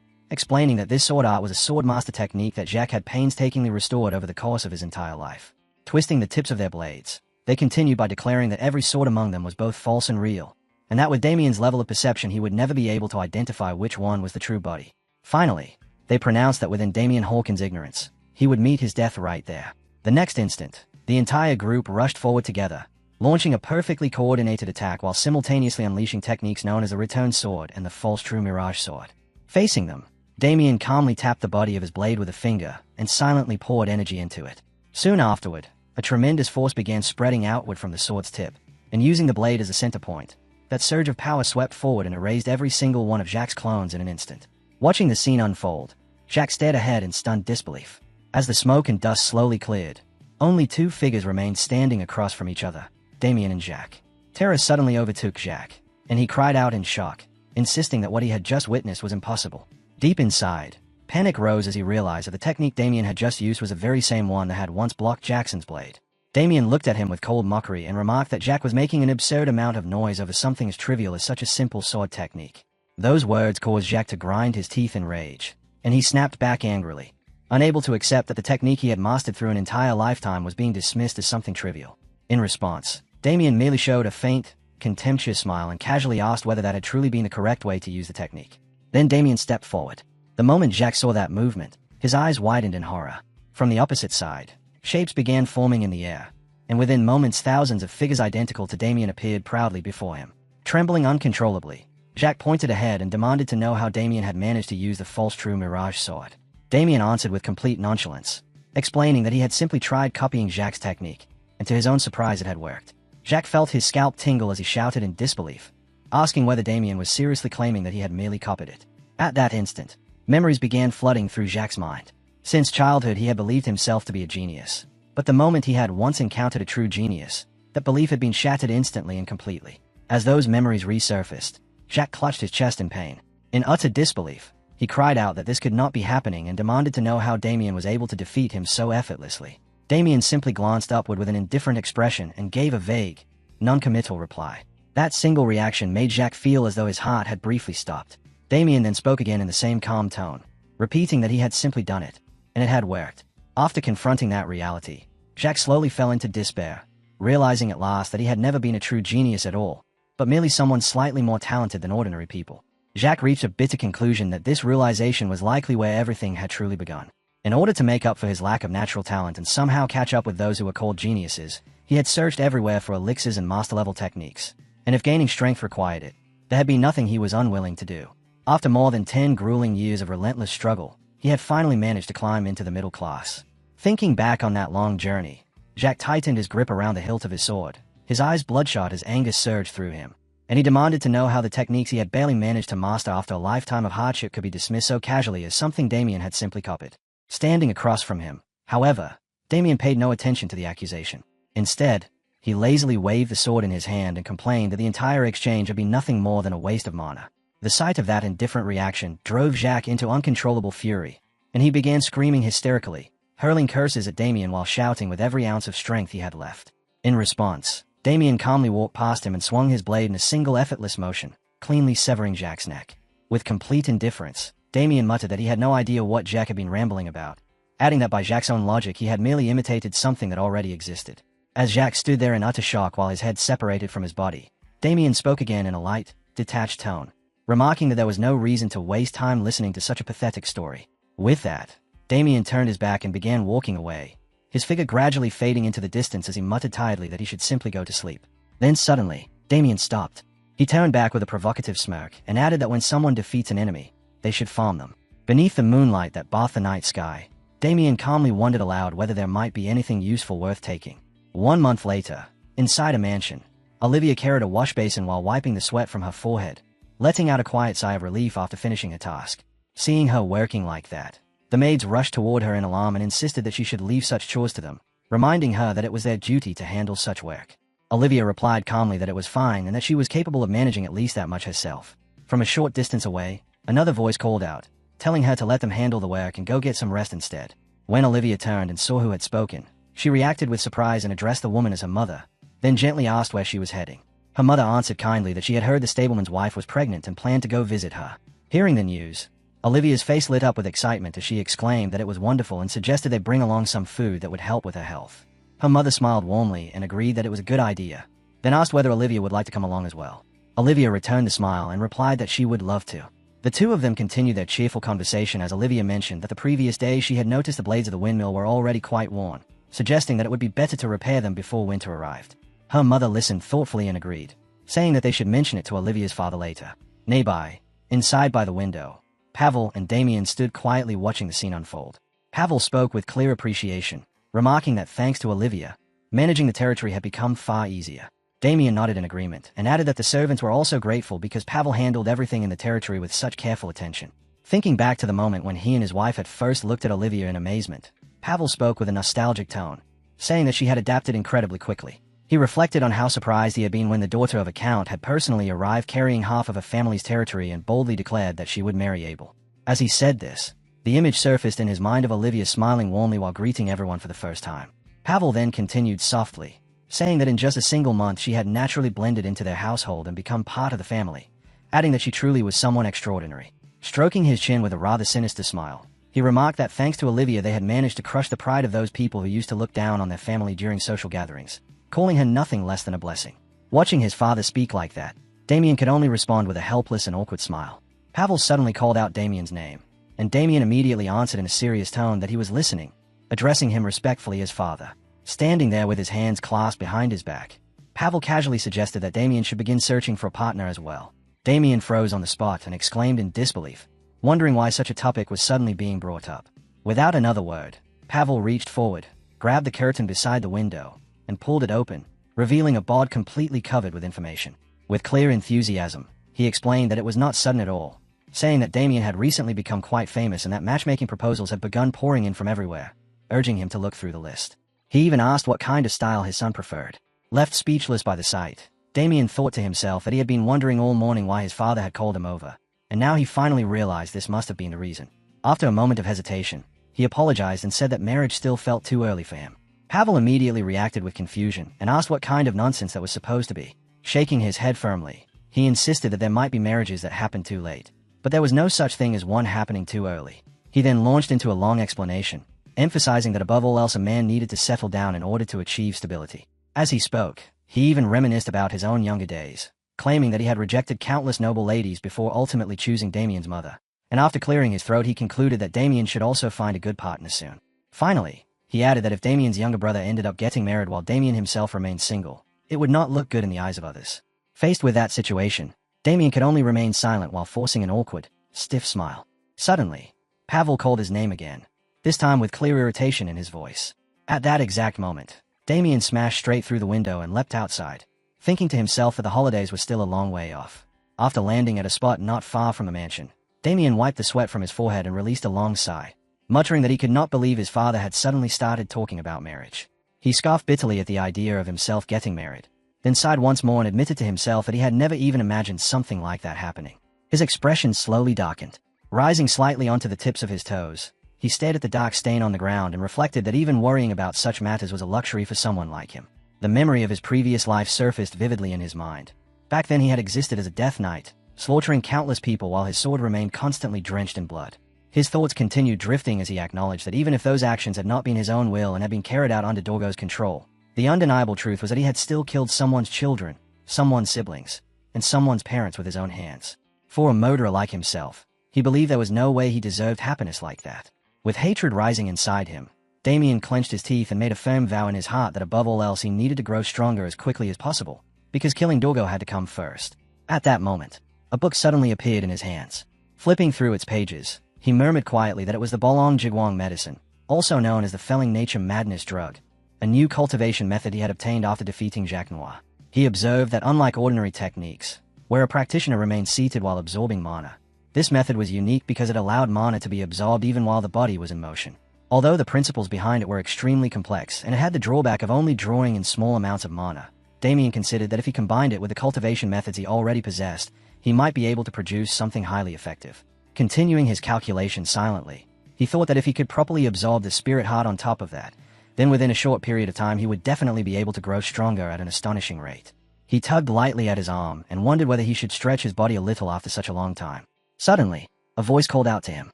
explaining that this sword art was a sword master technique that Jacques had painstakingly restored over the course of his entire life. Twisting the tips of their blades, they continued by declaring that every sword among them was both false and real, and that with Damien's level of perception he would never be able to identify which one was the true body. Finally, they pronounced that within Damien Hawkins' ignorance, he would meet his death right there. The next instant, the entire group rushed forward together, launching a perfectly coordinated attack while simultaneously unleashing techniques known as the return sword and the false true mirage sword. Facing them, Damien calmly tapped the body of his blade with a finger and silently poured energy into it. Soon afterward, a tremendous force began spreading outward from the sword's tip, and using the blade as a center point, that surge of power swept forward and erased every single one of Jacques' clones in an instant. Watching the scene unfold, Jacques stared ahead in stunned disbelief. As the smoke and dust slowly cleared, Only two figures remained standing across from each other, Damien and Jack. Terror suddenly overtook Jack, and he cried out in shock, insisting that what he had just witnessed was impossible. Deep inside, panic rose as he realized that the technique Damien had just used was the very same one that had once blocked Jackson's blade. Damien looked at him with cold mockery and remarked that Jack was making an absurd amount of noise over something as trivial as such a simple sword technique. Those words caused Jack to grind his teeth in rage, and he snapped back angrily, unable to accept that the technique he had mastered through an entire lifetime was being dismissed as something trivial. In response, Damien merely showed a faint, contemptuous smile and casually asked whether that had truly been the correct way to use the technique. Then Damien stepped forward. The moment Jack saw that movement, his eyes widened in horror. From the opposite side, shapes began forming in the air, and within moments thousands of figures identical to Damien appeared proudly before him. Trembling uncontrollably, Jack pointed ahead and demanded to know how Damien had managed to use the false true Mirage sword. Damien answered with complete nonchalance, explaining that he had simply tried copying Jack's technique, and to his own surprise it had worked. Jack felt his scalp tingle as he shouted in disbelief, asking whether Damien was seriously claiming that he had merely copied it. At that instant, memories began flooding through Jack's mind. Since childhood he had believed himself to be a genius, but the moment he had once encountered a true genius, that belief had been shattered instantly and completely. As those memories resurfaced, Jack clutched his chest in pain. In utter disbelief, he cried out that this could not be happening and demanded to know how Damien was able to defeat him so effortlessly. Damien simply glanced upward with an indifferent expression and gave a vague, non-committal reply. That single reaction made Jack feel as though his heart had briefly stopped. Damien then spoke again in the same calm tone, repeating that he had simply done it, and it had worked. After confronting that reality, Jack slowly fell into despair, realizing at last that he had never been a true genius at all, but merely someone slightly more talented than ordinary people. Jack reached a bitter conclusion that this realization was likely where everything had truly begun. In order to make up for his lack of natural talent and somehow catch up with those who were called geniuses, he had searched everywhere for elixirs and master-level techniques, and if gaining strength required it, there had been nothing he was unwilling to do. After more than 10 grueling years of relentless struggle, he had finally managed to climb into the middle class. Thinking back on that long journey, Jack tightened his grip around the hilt of his sword, his eyes bloodshot as anger surged through him, and he demanded to know how the techniques he had barely managed to master after a lifetime of hardship could be dismissed so casually as something Damien had simply copied. Standing across from him, however, Damien paid no attention to the accusation. Instead, he lazily waved the sword in his hand and complained that the entire exchange had been nothing more than a waste of mana. The sight of that indifferent reaction drove Jack into uncontrollable fury, and he began screaming hysterically, hurling curses at Damien while shouting with every ounce of strength he had left. In response, Damien calmly walked past him and swung his blade in a single effortless motion, cleanly severing Jack's neck. With complete indifference, Damien muttered that he had no idea what Jack had been rambling about, adding that by Jack's own logic he had merely imitated something that already existed. As Jack stood there in utter shock while his head separated from his body, Damien spoke again in a light, detached tone, remarking that there was no reason to waste time listening to such a pathetic story. With that, Damien turned his back and began walking away, his figure gradually fading into the distance as he muttered tiredly that he should simply go to sleep. Then suddenly, Damien stopped. He turned back with a provocative smirk and added that when someone defeats an enemy, they should farm them. Beneath the moonlight that bathed the night sky, Damien calmly wondered aloud whether there might be anything useful worth taking. 1 month later, inside a mansion, Olivia carried a wash basin while wiping the sweat from her forehead, letting out a quiet sigh of relief after finishing her task. Seeing her working like that, the maids rushed toward her in alarm and insisted that she should leave such chores to them, reminding her that it was their duty to handle such work. Olivia replied calmly that it was fine and that she was capable of managing at least that much herself. From a short distance away, another voice called out, telling her to let them handle the work and go get some rest instead. When Olivia turned and saw who had spoken, she reacted with surprise and addressed the woman as her mother, then gently asked where she was heading. Her mother answered kindly that she had heard the stableman's wife was pregnant and planned to go visit her. Hearing the news, Olivia's face lit up with excitement as she exclaimed that it was wonderful and suggested they bring along some food that would help with her health. Her mother smiled warmly and agreed that it was a good idea, then asked whether Olivia would like to come along as well. Olivia returned the smile and replied that she would love to. The two of them continued their cheerful conversation as Olivia mentioned that the previous day she had noticed the blades of the windmill were already quite worn, suggesting that it would be better to repair them before winter arrived. Her mother listened thoughtfully and agreed, saying that they should mention it to Olivia's father later. Nearby, inside by the window, Pavel and Damien stood quietly watching the scene unfold. Pavel spoke with clear appreciation, remarking that thanks to Olivia, managing the territory had become far easier. Damien nodded in agreement and added that the servants were also grateful because Pavel handled everything in the territory with such careful attention. Thinking back to the moment when he and his wife had first looked at Olivia in amazement, Pavel spoke with a nostalgic tone, saying that she had adapted incredibly quickly. He reflected on how surprised he had been when the daughter of a count had personally arrived carrying half of a family's territory and boldly declared that she would marry Abel. As he said this, the image surfaced in his mind of Olivia smiling warmly while greeting everyone for the first time. Pavel then continued softly, saying that in just a single month she had naturally blended into their household and become part of the family, adding that she truly was someone extraordinary. Stroking his chin with a rather sinister smile, he remarked that thanks to Olivia they had managed to crush the pride of those people who used to look down on their family during social gatherings, calling her nothing less than a blessing. Watching his father speak like that, Damien could only respond with a helpless and awkward smile. Pavel suddenly called out Damien's name, and Damien immediately answered in a serious tone that he was listening, addressing him respectfully as father. Standing there with his hands clasped behind his back, Pavel casually suggested that Damien should begin searching for a partner as well. Damien froze on the spot and exclaimed in disbelief, wondering why such a topic was suddenly being brought up. Without another word, Pavel reached forward, grabbed the curtain beside the window, and pulled it open, revealing a board completely covered with information. With clear enthusiasm, he explained that it was not sudden at all, saying that Damien had recently become quite famous and that matchmaking proposals had begun pouring in from everywhere, urging him to look through the list. He even asked what kind of style his son preferred. Left speechless by the sight, Damien thought to himself that he had been wondering all morning why his father had called him over, and now he finally realized this must have been the reason. After a moment of hesitation, he apologized and said that marriage still felt too early for him. Pavel immediately reacted with confusion and asked what kind of nonsense that was supposed to be. Shaking his head firmly, he insisted that there might be marriages that happened too late, but there was no such thing as one happening too early. He then launched into a long explanation, emphasizing that above all else a man needed to settle down in order to achieve stability. As he spoke, he even reminisced about his own younger days, claiming that he had rejected countless noble ladies before ultimately choosing Damien's mother. And after clearing his throat he concluded that Damien should also find a good partner soon. Finally, he added that if Damien's younger brother ended up getting married while Damien himself remained single, it would not look good in the eyes of others. Faced with that situation, Damien could only remain silent while forcing an awkward, stiff smile. Suddenly, Pavel called his name again, this time with clear irritation in his voice. At that exact moment, Damien smashed straight through the window and leapt outside, thinking to himself that the holidays were still a long way off. After landing at a spot not far from the mansion, Damien wiped the sweat from his forehead and released a long sigh, muttering that he could not believe his father had suddenly started talking about marriage. He scoffed bitterly at the idea of himself getting married, then sighed once more and admitted to himself that he had never even imagined something like that happening. His expression slowly darkened. Rising slightly onto the tips of his toes, he stared at the dark stain on the ground and reflected that even worrying about such matters was a luxury for someone like him. The memory of his previous life surfaced vividly in his mind. Back then he had existed as a death knight, slaughtering countless people while his sword remained constantly drenched in blood. His thoughts continued drifting as he acknowledged that even if those actions had not been his own will and had been carried out under Dorgo's control, the undeniable truth was that he had still killed someone's children, someone's siblings, and someone's parents with his own hands. For a murderer like himself, he believed there was no way he deserved happiness like that. With hatred rising inside him, Damien clenched his teeth and made a firm vow in his heart that above all else he needed to grow stronger as quickly as possible, because killing Dorgo had to come first. At that moment, a book suddenly appeared in his hands. Flipping through its pages, he murmured quietly that it was the Bolong Jigwang medicine, also known as the Felling Nature Madness drug, a new cultivation method he had obtained after defeating Jacques Noir. He observed that unlike ordinary techniques, where a practitioner remained seated while absorbing mana, this method was unique because it allowed mana to be absorbed even while the body was in motion. Although the principles behind it were extremely complex and it had the drawback of only drawing in small amounts of mana, Damien considered that if he combined it with the cultivation methods he already possessed, he might be able to produce something highly effective. Continuing his calculations silently, he thought that if he could properly absorb the spirit heart on top of that, then within a short period of time he would definitely be able to grow stronger at an astonishing rate. He tugged lightly at his arm and wondered whether he should stretch his body a little after such a long time. Suddenly, a voice called out to him.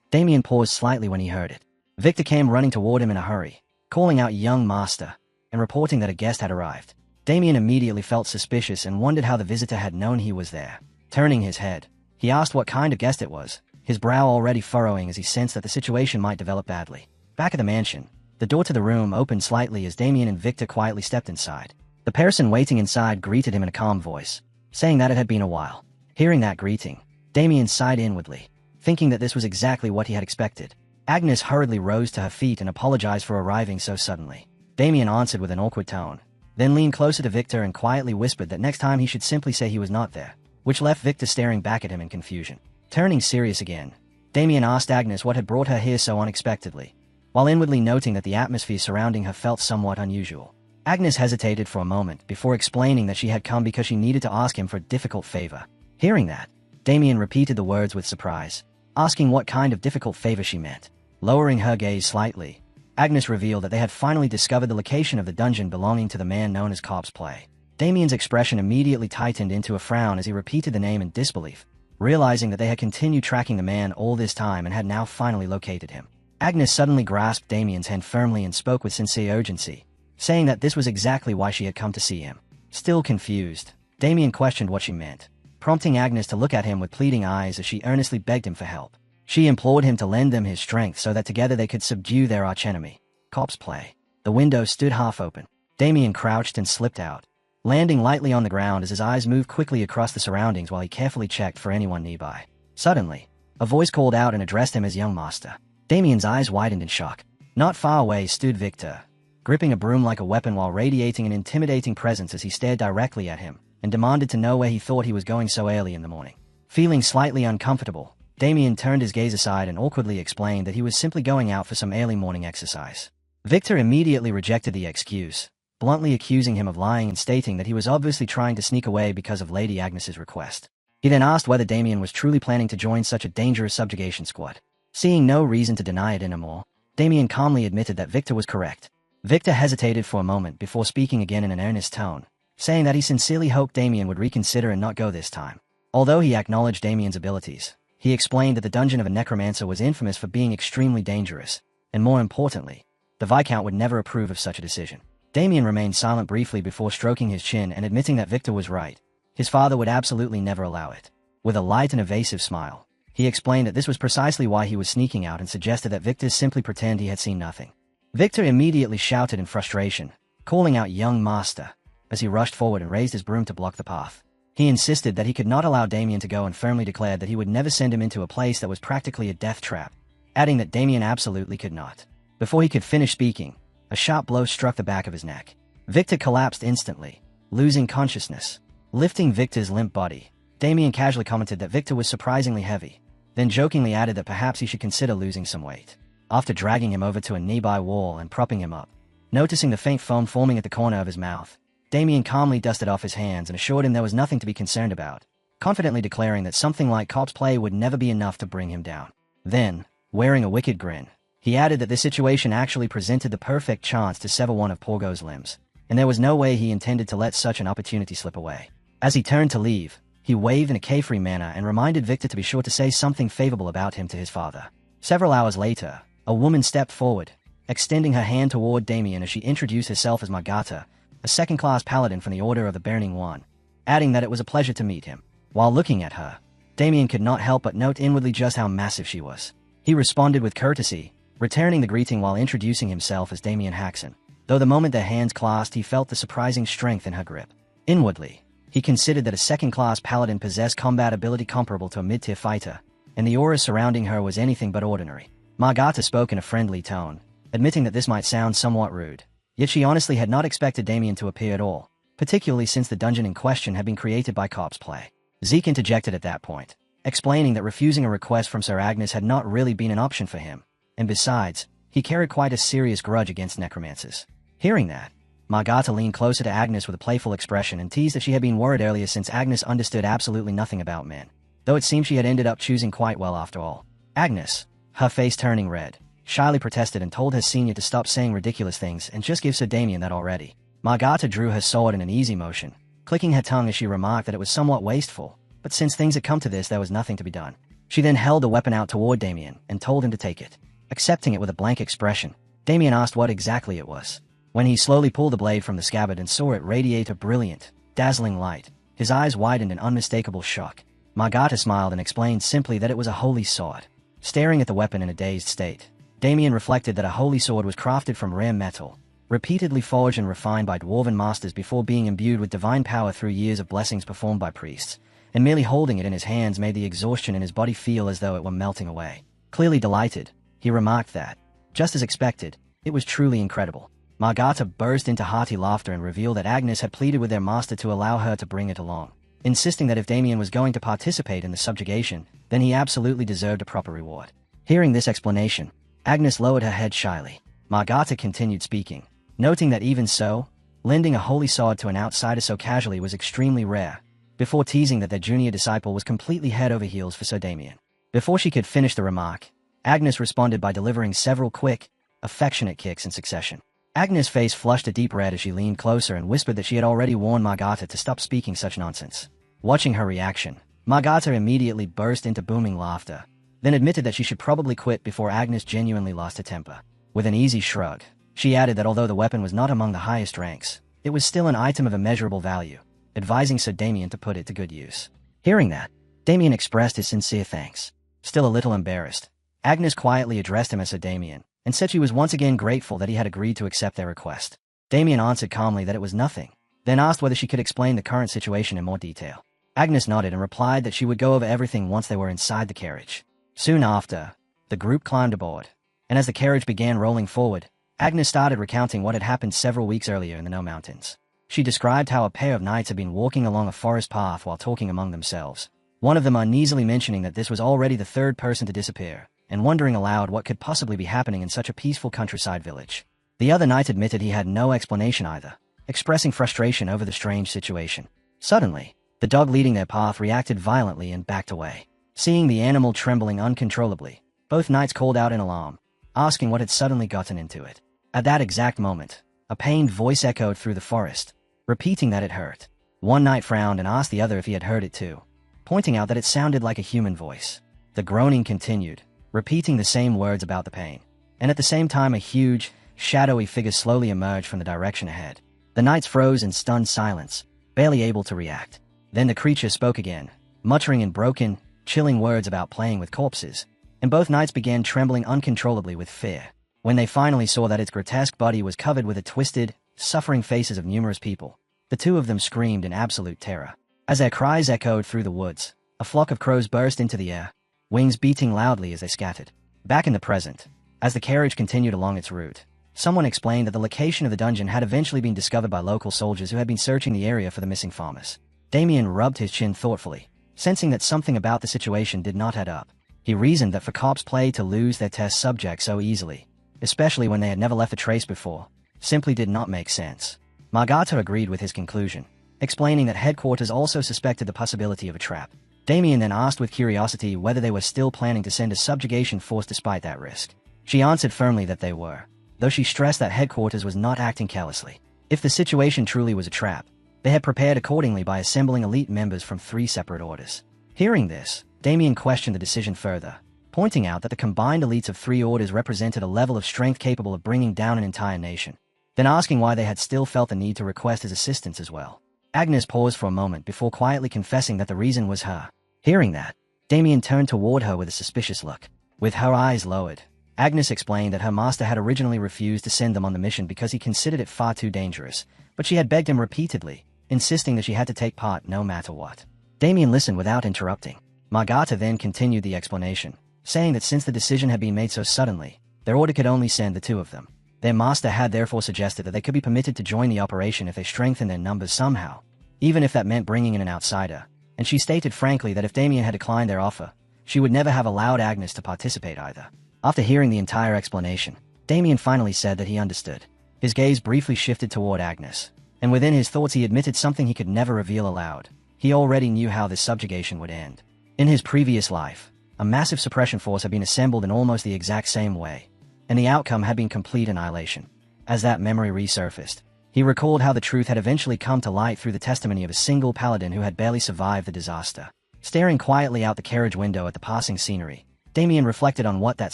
Damien paused slightly when he heard it. Victor came running toward him in a hurry, calling out "Young Master," and reporting that a guest had arrived. Damien immediately felt suspicious and wondered how the visitor had known he was there. Turning his head, he asked what kind of guest it was, his brow already furrowing as he sensed that the situation might develop badly. Back at the mansion, the door to the room opened slightly as Damien and Victor quietly stepped inside. The person waiting inside greeted him in a calm voice, saying that it had been a while. Hearing that greeting, Damien sighed inwardly, thinking that this was exactly what he had expected. Agnes hurriedly rose to her feet and apologized for arriving so suddenly. Damien answered with an awkward tone, then leaned closer to Victor and quietly whispered that next time he should simply say he was not there, which left Victor staring back at him in confusion. Turning serious again, Damien asked Agnes what had brought her here so unexpectedly. while inwardly noting that the atmosphere surrounding her felt somewhat unusual. Agnes hesitated for a moment before explaining that she had come because she needed to ask him for a difficult favor. Hearing that, Damien repeated the words with surprise, asking what kind of difficult favor she meant. Lowering her gaze slightly, Agnes revealed that they had finally discovered the location of the dungeon belonging to the man known as Corpse Play. Damien's expression immediately tightened into a frown as he repeated the name in disbelief, realizing that they had continued tracking the man all this time and had now finally located him. Agnes suddenly grasped Damien's hand firmly and spoke with sincere urgency, saying that this was exactly why she had come to see him. Still confused, Damien questioned what she meant, prompting Agnes to look at him with pleading eyes as she earnestly begged him for help. She implored him to lend them his strength so that together they could subdue their archenemy, Corpse Play. The window stood half open. Damien crouched and slipped out, landing lightly on the ground as his eyes moved quickly across the surroundings while he carefully checked for anyone nearby. Suddenly, a voice called out and addressed him as young master. Damien's eyes widened in shock. Not far away stood Victor, gripping a broom like a weapon while radiating an intimidating presence as he stared directly at him and demanded to know where he thought he was going so early in the morning. Feeling slightly uncomfortable, Damien turned his gaze aside and awkwardly explained that he was simply going out for some early morning exercise. Victor immediately rejected the excuse, bluntly accusing him of lying and stating that he was obviously trying to sneak away because of Lady Agnes's request. He then asked whether Damien was truly planning to join such a dangerous subjugation squad. Seeing no reason to deny it anymore, Damien calmly admitted that Victor was correct. Victor hesitated for a moment before speaking again in an earnest tone, saying that he sincerely hoped Damien would reconsider and not go this time. Although he acknowledged Damien's abilities, he explained that the dungeon of a necromancer was infamous for being extremely dangerous, and more importantly, the Viscount would never approve of such a decision. Damien remained silent briefly before stroking his chin and admitting that Victor was right. His father would absolutely never allow it. With a light and evasive smile, he explained that this was precisely why he was sneaking out and suggested that Victor simply pretend he had seen nothing. Victor immediately shouted in frustration, calling out young master, as he rushed forward and raised his broom to block the path. He insisted that he could not allow Damien to go and firmly declared that he would never send him into a place that was practically a death trap, adding that Damien absolutely could not. Before he could finish speaking, a sharp blow struck the back of his neck. Victor collapsed instantly, losing consciousness. Lifting Victor's limp body, Damien casually commented that Victor was surprisingly heavy, then jokingly added that perhaps he should consider losing some weight. After dragging him over to a nearby wall and propping him up, noticing the faint foam forming at the corner of his mouth, Damien calmly dusted off his hands and assured him there was nothing to be concerned about, confidently declaring that something like Corpse Play would never be enough to bring him down. Then, wearing a wicked grin, he added that this situation actually presented the perfect chance to sever one of Porgo's limbs, and there was no way he intended to let such an opportunity slip away. As he turned to leave, he waved in a carefree manner and reminded Victor to be sure to say something favorable about him to his father. Several hours later, a woman stepped forward, extending her hand toward Damien as she introduced herself as Margata, a second-class paladin from the Order of the Burning One, adding that it was a pleasure to meet him. While looking at her, Damien could not help but note inwardly just how massive she was. He responded with courtesy, returning the greeting while introducing himself as Damien Haxon, though the moment their hands clasped he felt the surprising strength in her grip. Inwardly, he considered that a second-class paladin possessed combat ability comparable to a mid-tier fighter, and the aura surrounding her was anything but ordinary. Margata spoke in a friendly tone, admitting that this might sound somewhat rude, yet she honestly had not expected Damien to appear at all, particularly since the dungeon in question had been created by Corpse Play. Zeke interjected at that point, explaining that refusing a request from Sir Agnes had not really been an option for him, and besides, he carried quite a serious grudge against necromancers. Hearing that, Margata leaned closer to Agnes with a playful expression and teased that she had been worried earlier since Agnes understood absolutely nothing about men, though it seemed she had ended up choosing quite well after all. Agnes, her face turning red, shyly protested and told her senior to stop saying ridiculous things and just give Sir Damien that already. Margata drew her sword in an easy motion, clicking her tongue as she remarked that it was somewhat wasteful, but since things had come to this there was nothing to be done. She then held the weapon out toward Damien and told him to take it. Accepting it with a blank expression, Damien asked what exactly it was. When he slowly pulled the blade from the scabbard and saw it radiate a brilliant, dazzling light, his eyes widened in unmistakable shock. Margata smiled and explained simply that it was a holy sword. Staring at the weapon in a dazed state, Damien reflected that a holy sword was crafted from rare metal, repeatedly forged and refined by dwarven masters before being imbued with divine power through years of blessings performed by priests, and merely holding it in his hands made the exhaustion in his body feel as though it were melting away. Clearly delighted, he remarked that, just as expected, it was truly incredible. Margata burst into hearty laughter and revealed that Agnes had pleaded with their master to allow her to bring it along, insisting that if Damien was going to participate in the subjugation, then he absolutely deserved a proper reward. Hearing this explanation, Agnes lowered her head shyly. Margata continued speaking, noting that even so, lending a holy sword to an outsider so casually was extremely rare, before teasing that their junior disciple was completely head over heels for Sir Damien. Before she could finish the remark, Agnes responded by delivering several quick, affectionate kicks in succession. Agnes' face flushed a deep red as she leaned closer and whispered that she had already warned Margata to stop speaking such nonsense. Watching her reaction, Margata immediately burst into booming laughter, then admitted that she should probably quit before Agnes genuinely lost her temper. With an easy shrug, she added that although the weapon was not among the highest ranks, it was still an item of immeasurable value, advising Sir Damien to put it to good use. Hearing that, Damien expressed his sincere thanks. Still a little embarrassed, Agnes quietly addressed him as Sir Damien, and said she was once again grateful that he had agreed to accept their request. Damien answered calmly that it was nothing, then asked whether she could explain the current situation in more detail. Agnes nodded and replied that she would go over everything once they were inside the carriage. Soon after, the group climbed aboard, and as the carriage began rolling forward, Agnes started recounting what had happened several weeks earlier in the No Mountains. She described how a pair of knights had been walking along a forest path while talking among themselves, one of them uneasily mentioning that this was already the third person to disappear, and wondering aloud what could possibly be happening in such a peaceful countryside village. The other knight admitted he had no explanation either, expressing frustration over the strange situation. Suddenly, the dog leading their path reacted violently and backed away. Seeing the animal trembling uncontrollably, both knights called out in alarm, asking what had suddenly gotten into it. At that exact moment, a pained voice echoed through the forest, repeating that it hurt. One knight frowned and asked the other if he had heard it too, pointing out that it sounded like a human voice. The groaning continued, repeating the same words about the pain, and at the same time a huge, shadowy figure slowly emerged from the direction ahead. The knights froze in stunned silence, barely able to react. Then the creature spoke again, muttering in broken, chilling words about playing with corpses, and both knights began trembling uncontrollably with fear. When they finally saw that its grotesque body was covered with the twisted, suffering faces of numerous people, the two of them screamed in absolute terror. As their cries echoed through the woods, a flock of crows burst into the air, wings beating loudly as they scattered. Back in the present, as the carriage continued along its route, someone explained that the location of the dungeon had eventually been discovered by local soldiers who had been searching the area for the missing farmers. Damien rubbed his chin thoughtfully, sensing that something about the situation did not add up. He reasoned that for cops play to lose their test subject so easily, especially when they had never left a trace before, simply did not make sense. Margata agreed with his conclusion, explaining that headquarters also suspected the possibility of a trap. Damien then asked with curiosity whether they were still planning to send a subjugation force despite that risk. She answered firmly that they were, though she stressed that headquarters was not acting carelessly. If the situation truly was a trap, they had prepared accordingly by assembling elite members from 3 separate orders. Hearing this, Damien questioned the decision further, pointing out that the combined elites of 3 orders represented a level of strength capable of bringing down an entire nation, then asking why they had still felt the need to request his assistance as well. Agnes paused for a moment before quietly confessing that the reason was her. Hearing that, Damien turned toward her with a suspicious look. With her eyes lowered, Agnes explained that her master had originally refused to send them on the mission because he considered it far too dangerous, but she had begged him repeatedly, insisting that she had to take part no matter what. Damien listened without interrupting. Margata then continued the explanation, saying that since the decision had been made so suddenly, their order could only send the 2 of them. Their master had therefore suggested that they could be permitted to join the operation if they strengthened their numbers somehow, even if that meant bringing in an outsider, and she stated frankly that if Damien had declined their offer, she would never have allowed Agnes to participate either. After hearing the entire explanation, Damien finally said that he understood. His gaze briefly shifted toward Agnes, and within his thoughts he admitted something he could never reveal aloud. He already knew how this subjugation would end. In his previous life, a massive suppression force had been assembled in almost the exact same way, and the outcome had been complete annihilation. As that memory resurfaced, he recalled how the truth had eventually come to light through the testimony of a single paladin who had barely survived the disaster. Staring quietly out the carriage window at the passing scenery, Damien reflected on what that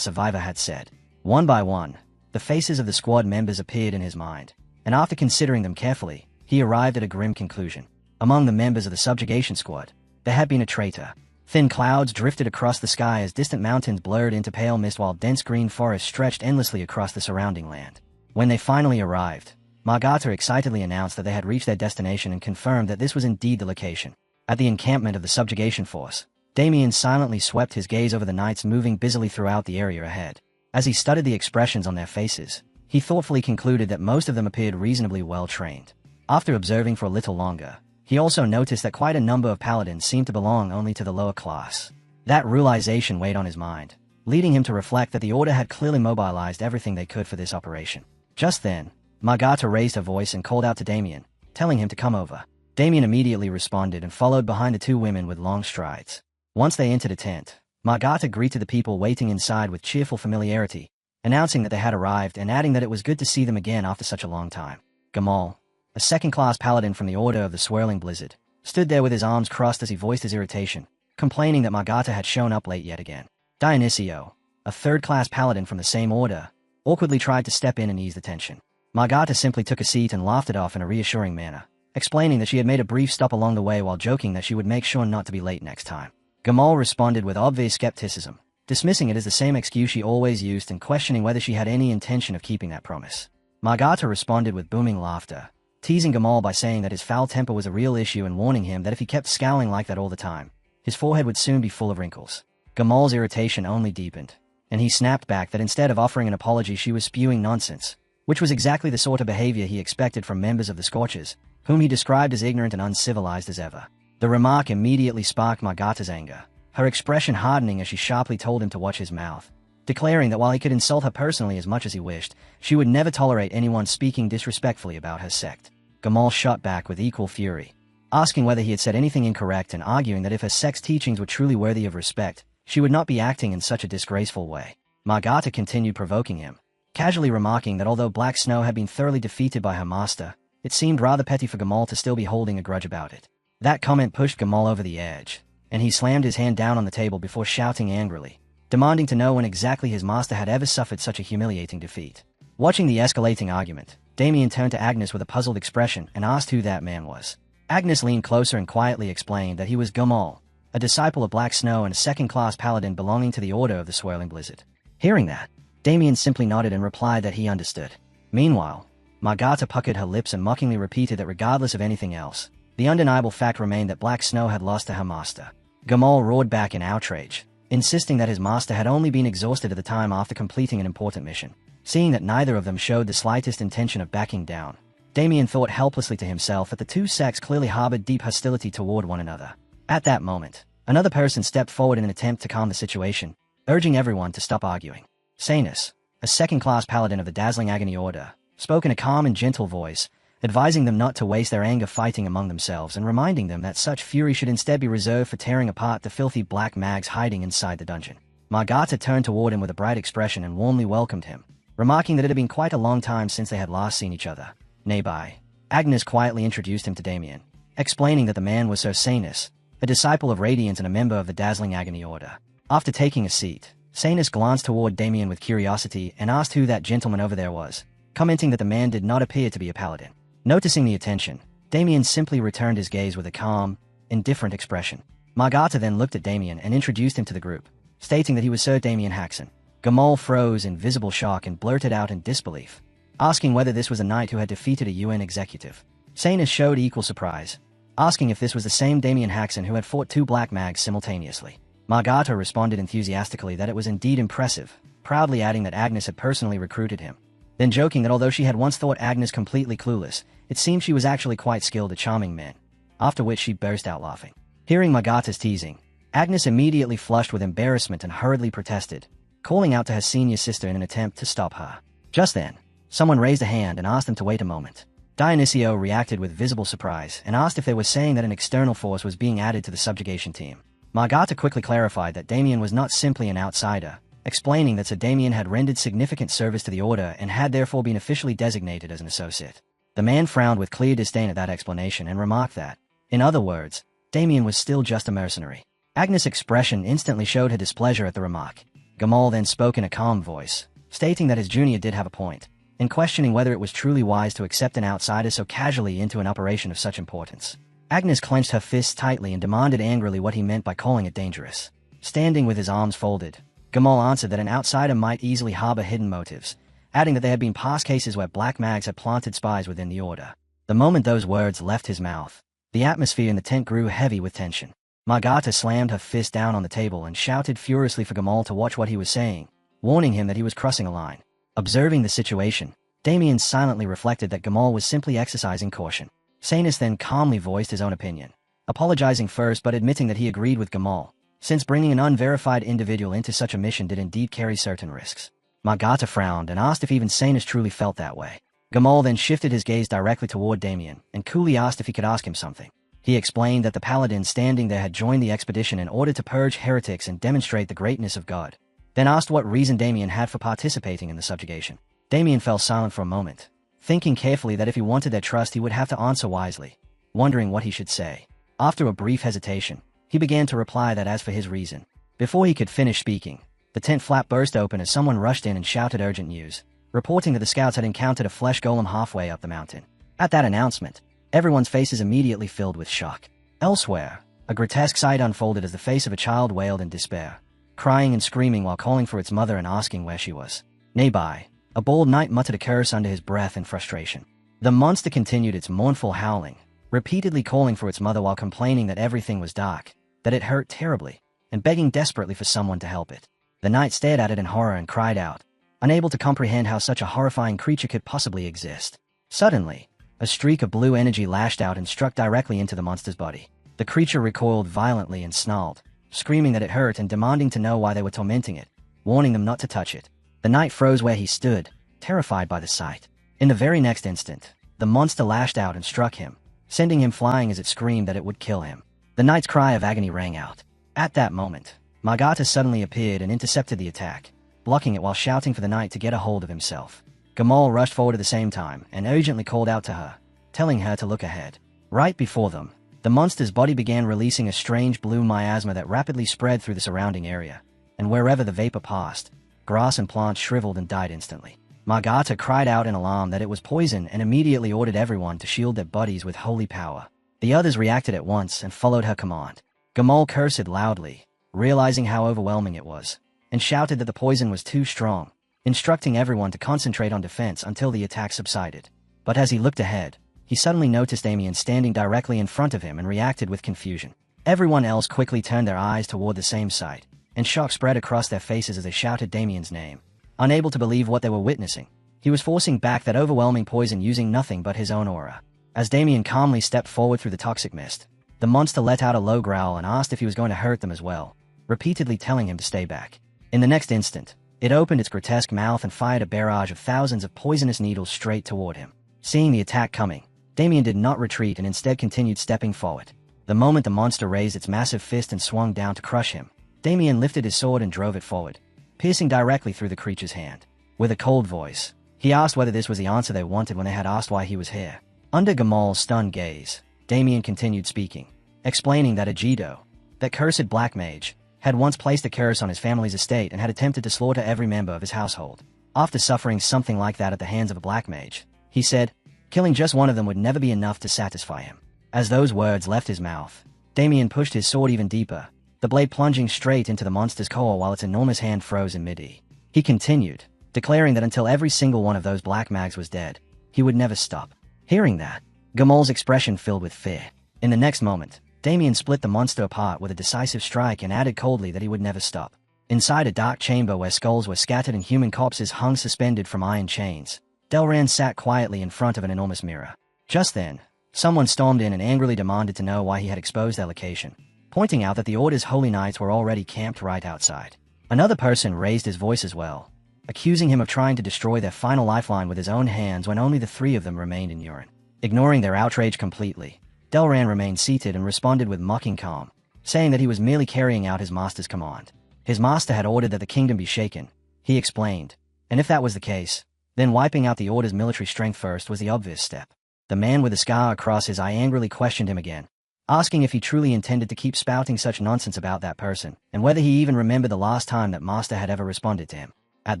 survivor had said. One by one, the faces of the squad members appeared in his mind, and after considering them carefully, he arrived at a grim conclusion. Among the members of the subjugation squad, there had been a traitor. Thin clouds drifted across the sky as distant mountains blurred into pale mist while dense green forests stretched endlessly across the surrounding land. When they finally arrived, Margata excitedly announced that they had reached their destination and confirmed that this was indeed the location. At the encampment of the subjugation force, Damien silently swept his gaze over the knights moving busily throughout the area ahead. As he studied the expressions on their faces, he thoughtfully concluded that most of them appeared reasonably well trained. After observing for a little longer, he also noticed that quite a number of paladins seemed to belong only to the lower class. That realization weighed on his mind, leading him to reflect that the Order had clearly mobilized everything they could for this operation. Just then, Margata raised her voice and called out to Damien, telling him to come over. Damien immediately responded and followed behind the two women with long strides. Once they entered a tent, Margata greeted the people waiting inside with cheerful familiarity, announcing that they had arrived and adding that it was good to see them again after such a long time. Gamal, a second-class paladin from the Order of the Swirling Blizzard, stood there with his arms crossed as he voiced his irritation, complaining that Margata had shown up late yet again. Dionycio, a third-class paladin from the same order, awkwardly tried to step in and ease the tension. Margata simply took a seat and laughed it off in a reassuring manner, explaining that she had made a brief stop along the way while joking that she would make sure not to be late next time. Gamal responded with obvious skepticism, dismissing it as the same excuse she always used and questioning whether she had any intention of keeping that promise. Margata responded with booming laughter, teasing Gamal by saying that his foul temper was a real issue and warning him that if he kept scowling like that all the time, his forehead would soon be full of wrinkles. Gamal's irritation only deepened, and he snapped back that instead of offering an apology she was spewing nonsense, which was exactly the sort of behavior he expected from members of the Scorchers, whom he described as ignorant and uncivilized as ever. The remark immediately sparked Margata's anger, her expression hardening as she sharply told him to watch his mouth, declaring that while he could insult her personally as much as he wished, she would never tolerate anyone speaking disrespectfully about her sect. Gamal shot back with equal fury, asking whether he had said anything incorrect and arguing that if her sect's teachings were truly worthy of respect, she would not be acting in such a disgraceful way. Margata continued provoking him, casually remarking that although Black Snow had been thoroughly defeated by her master, it seemed rather petty for Gamal to still be holding a grudge about it. That comment pushed Gamal over the edge, and he slammed his hand down on the table before shouting angrily, demanding to know when exactly his master had ever suffered such a humiliating defeat. Watching the escalating argument, Damien turned to Agnes with a puzzled expression and asked who that man was. Agnes leaned closer and quietly explained that he was Gamal, a disciple of Black Snow and a second-class paladin belonging to the Order of the Swirling Blizzard. Hearing that, Damien simply nodded and replied that he understood. Meanwhile, Margata puckered her lips and mockingly repeated that regardless of anything else, the undeniable fact remained that Black Snow had lost to her master. Gamal roared back in outrage, insisting that his master had only been exhausted at the time after completing an important mission. Seeing that neither of them showed the slightest intention of backing down, Damien thought helplessly to himself that the two sects clearly harbored deep hostility toward one another. At that moment, another person stepped forward in an attempt to calm the situation, urging everyone to stop arguing. Sanus, a second-class paladin of the Dazzling Agony Order, spoke in a calm and gentle voice, advising them not to waste their anger fighting among themselves and reminding them that such fury should instead be reserved for tearing apart the filthy black mags hiding inside the dungeon. Margata turned toward him with a bright expression and warmly welcomed him, remarking that it had been quite a long time since they had last seen each other. Nearby, Agnes quietly introduced him to Damien, explaining that the man was Sir Sanus, a disciple of Radiance and a member of the Dazzling Agony Order. After taking a seat, Sanus glanced toward Damien with curiosity and asked who that gentleman over there was, commenting that the man did not appear to be a paladin. Noticing the attention, Damien simply returned his gaze with a calm, indifferent expression. Margata then looked at Damien and introduced him to the group, stating that he was Sir Damien Haxon. Gamal froze in visible shock and blurted out in disbelief, asking whether this was a knight who had defeated a UN executive. Sanus showed equal surprise, asking if this was the same Damien Haxon who had fought two black mags simultaneously. Margata responded enthusiastically that it was indeed impressive, proudly adding that Agnes had personally recruited him, then joking that although she had once thought Agnes completely clueless, it seemed she was actually quite skilled at charming men, after which she burst out laughing. Hearing Margata's teasing, Agnes immediately flushed with embarrassment and hurriedly protested, calling out to her senior sister in an attempt to stop her. Just then, someone raised a hand and asked them to wait a moment. Dionycio reacted with visible surprise and asked if they were saying that an external force was being added to the subjugation team. Margata quickly clarified that Damien was not simply an outsider, explaining that Sir Damien had rendered significant service to the Order and had therefore been officially designated as an associate. The man frowned with clear disdain at that explanation and remarked that, in other words, Damien was still just a mercenary. Agnes' expression instantly showed her displeasure at the remark. Gamal then spoke in a calm voice, stating that his junior did have a point, in questioning whether it was truly wise to accept an outsider so casually into an operation of such importance. Agnes clenched her fists tightly and demanded angrily what he meant by calling it dangerous. Standing with his arms folded, Gamal answered that an outsider might easily harbor hidden motives, adding that there had been past cases where black mags had planted spies within the Order. The moment those words left his mouth, the atmosphere in the tent grew heavy with tension. Margata slammed her fist down on the table and shouted furiously for Gamal to watch what he was saying, warning him that he was crossing a line. Observing the situation, Damien silently reflected that Gamal was simply exercising caution. Sanus then calmly voiced his own opinion, apologizing first but admitting that he agreed with Gamal, since bringing an unverified individual into such a mission did indeed carry certain risks. Magata frowned and asked if even Sanus truly felt that way. Gamal then shifted his gaze directly toward Damien and coolly asked if he could ask him something. He explained that the paladin standing there had joined the expedition in order to purge heretics and demonstrate the greatness of God, then asked what reason Damien had for participating in the subjugation. Damien fell silent for a moment, thinking carefully that if he wanted their trust he would have to answer wisely, wondering what he should say. After a brief hesitation, he began to reply that as for his reason. Before he could finish speaking, the tent flap burst open as someone rushed in and shouted urgent news, reporting that the scouts had encountered a flesh golem halfway up the mountain. At that announcement, everyone's faces immediately filled with shock. Elsewhere, a grotesque sight unfolded as the face of a child wailed in despair, crying and screaming while calling for its mother and asking where she was. Nearby, a bald knight muttered a curse under his breath in frustration. The monster continued its mournful howling, repeatedly calling for its mother while complaining that everything was dark, that it hurt terribly, and begging desperately for someone to help it. The knight stared at it in horror and cried out, unable to comprehend how such a horrifying creature could possibly exist. Suddenly, a streak of blue energy lashed out and struck directly into the monster's body. The creature recoiled violently and snarled, screaming that it hurt and demanding to know why they were tormenting it, warning them not to touch it. The knight froze where he stood, terrified by the sight. In the very next instant, the monster lashed out and struck him, sending him flying as it screamed that it would kill him. The knight's cry of agony rang out. At that moment, Magata suddenly appeared and intercepted the attack, blocking it while shouting for the knight to get a hold of himself. Gamal rushed forward at the same time and urgently called out to her, telling her to look ahead. Right before them, the monster's body began releasing a strange blue miasma that rapidly spread through the surrounding area, and wherever the vapor passed, grass and plants shriveled and died instantly. Magata cried out in alarm that it was poison and immediately ordered everyone to shield their bodies with holy power. The others reacted at once and followed her command. Gamal cursed loudly, realizing how overwhelming it was, and shouted that the poison was too strong, instructing everyone to concentrate on defense until the attack subsided. But as he looked ahead, he suddenly noticed Damien standing directly in front of him and reacted with confusion. Everyone else quickly turned their eyes toward the same sight, and shock spread across their faces as they shouted Damien's name. Unable to believe what they were witnessing, he was forcing back that overwhelming poison using nothing but his own aura. As Damien calmly stepped forward through the toxic mist, the monster let out a low growl and asked if he was going to hurt them as well, repeatedly telling him to stay back. In the next instant, it opened its grotesque mouth and fired a barrage of thousands of poisonous needles straight toward him. Seeing the attack coming, Damien did not retreat and instead continued stepping forward. The moment the monster raised its massive fist and swung down to crush him, Damien lifted his sword and drove it forward, piercing directly through the creature's hand. With a cold voice, he asked whether this was the answer they wanted when they had asked why he was here. Under Gamal's stunned gaze, Damien continued speaking, explaining that Ajido, that cursed black mage, had once placed a curse on his family's estate and had attempted to slaughter every member of his household. After suffering something like that at the hands of a black mage, he said, killing just one of them would never be enough to satisfy him. As those words left his mouth, Damien pushed his sword even deeper, the blade plunging straight into the monster's core while its enormous hand froze in mid-air. He continued, declaring that until every single one of those black mags was dead, he would never stop. Hearing that, Gamal's expression filled with fear. In the next moment, Damien split the monster apart with a decisive strike and added coldly that he would never stop. Inside a dark chamber where skulls were scattered and human corpses hung suspended from iron chains, Delran sat quietly in front of an enormous mirror. Just then, someone stormed in and angrily demanded to know why he had exposed their location, pointing out that the Order's holy knights were already camped right outside. Another person raised his voice as well, accusing him of trying to destroy their final lifeline with his own hands when only the three of them remained in urine. Ignoring their outrage completely, Delran remained seated and responded with mocking calm, saying that he was merely carrying out his master's command. His master had ordered that the kingdom be shaken, he explained, and if that was the case, then wiping out the Order's military strength first was the obvious step. The man with the scar across his eye angrily questioned him again, asking if he truly intended to keep spouting such nonsense about that person, and whether he even remembered the last time that Master had ever responded to him. At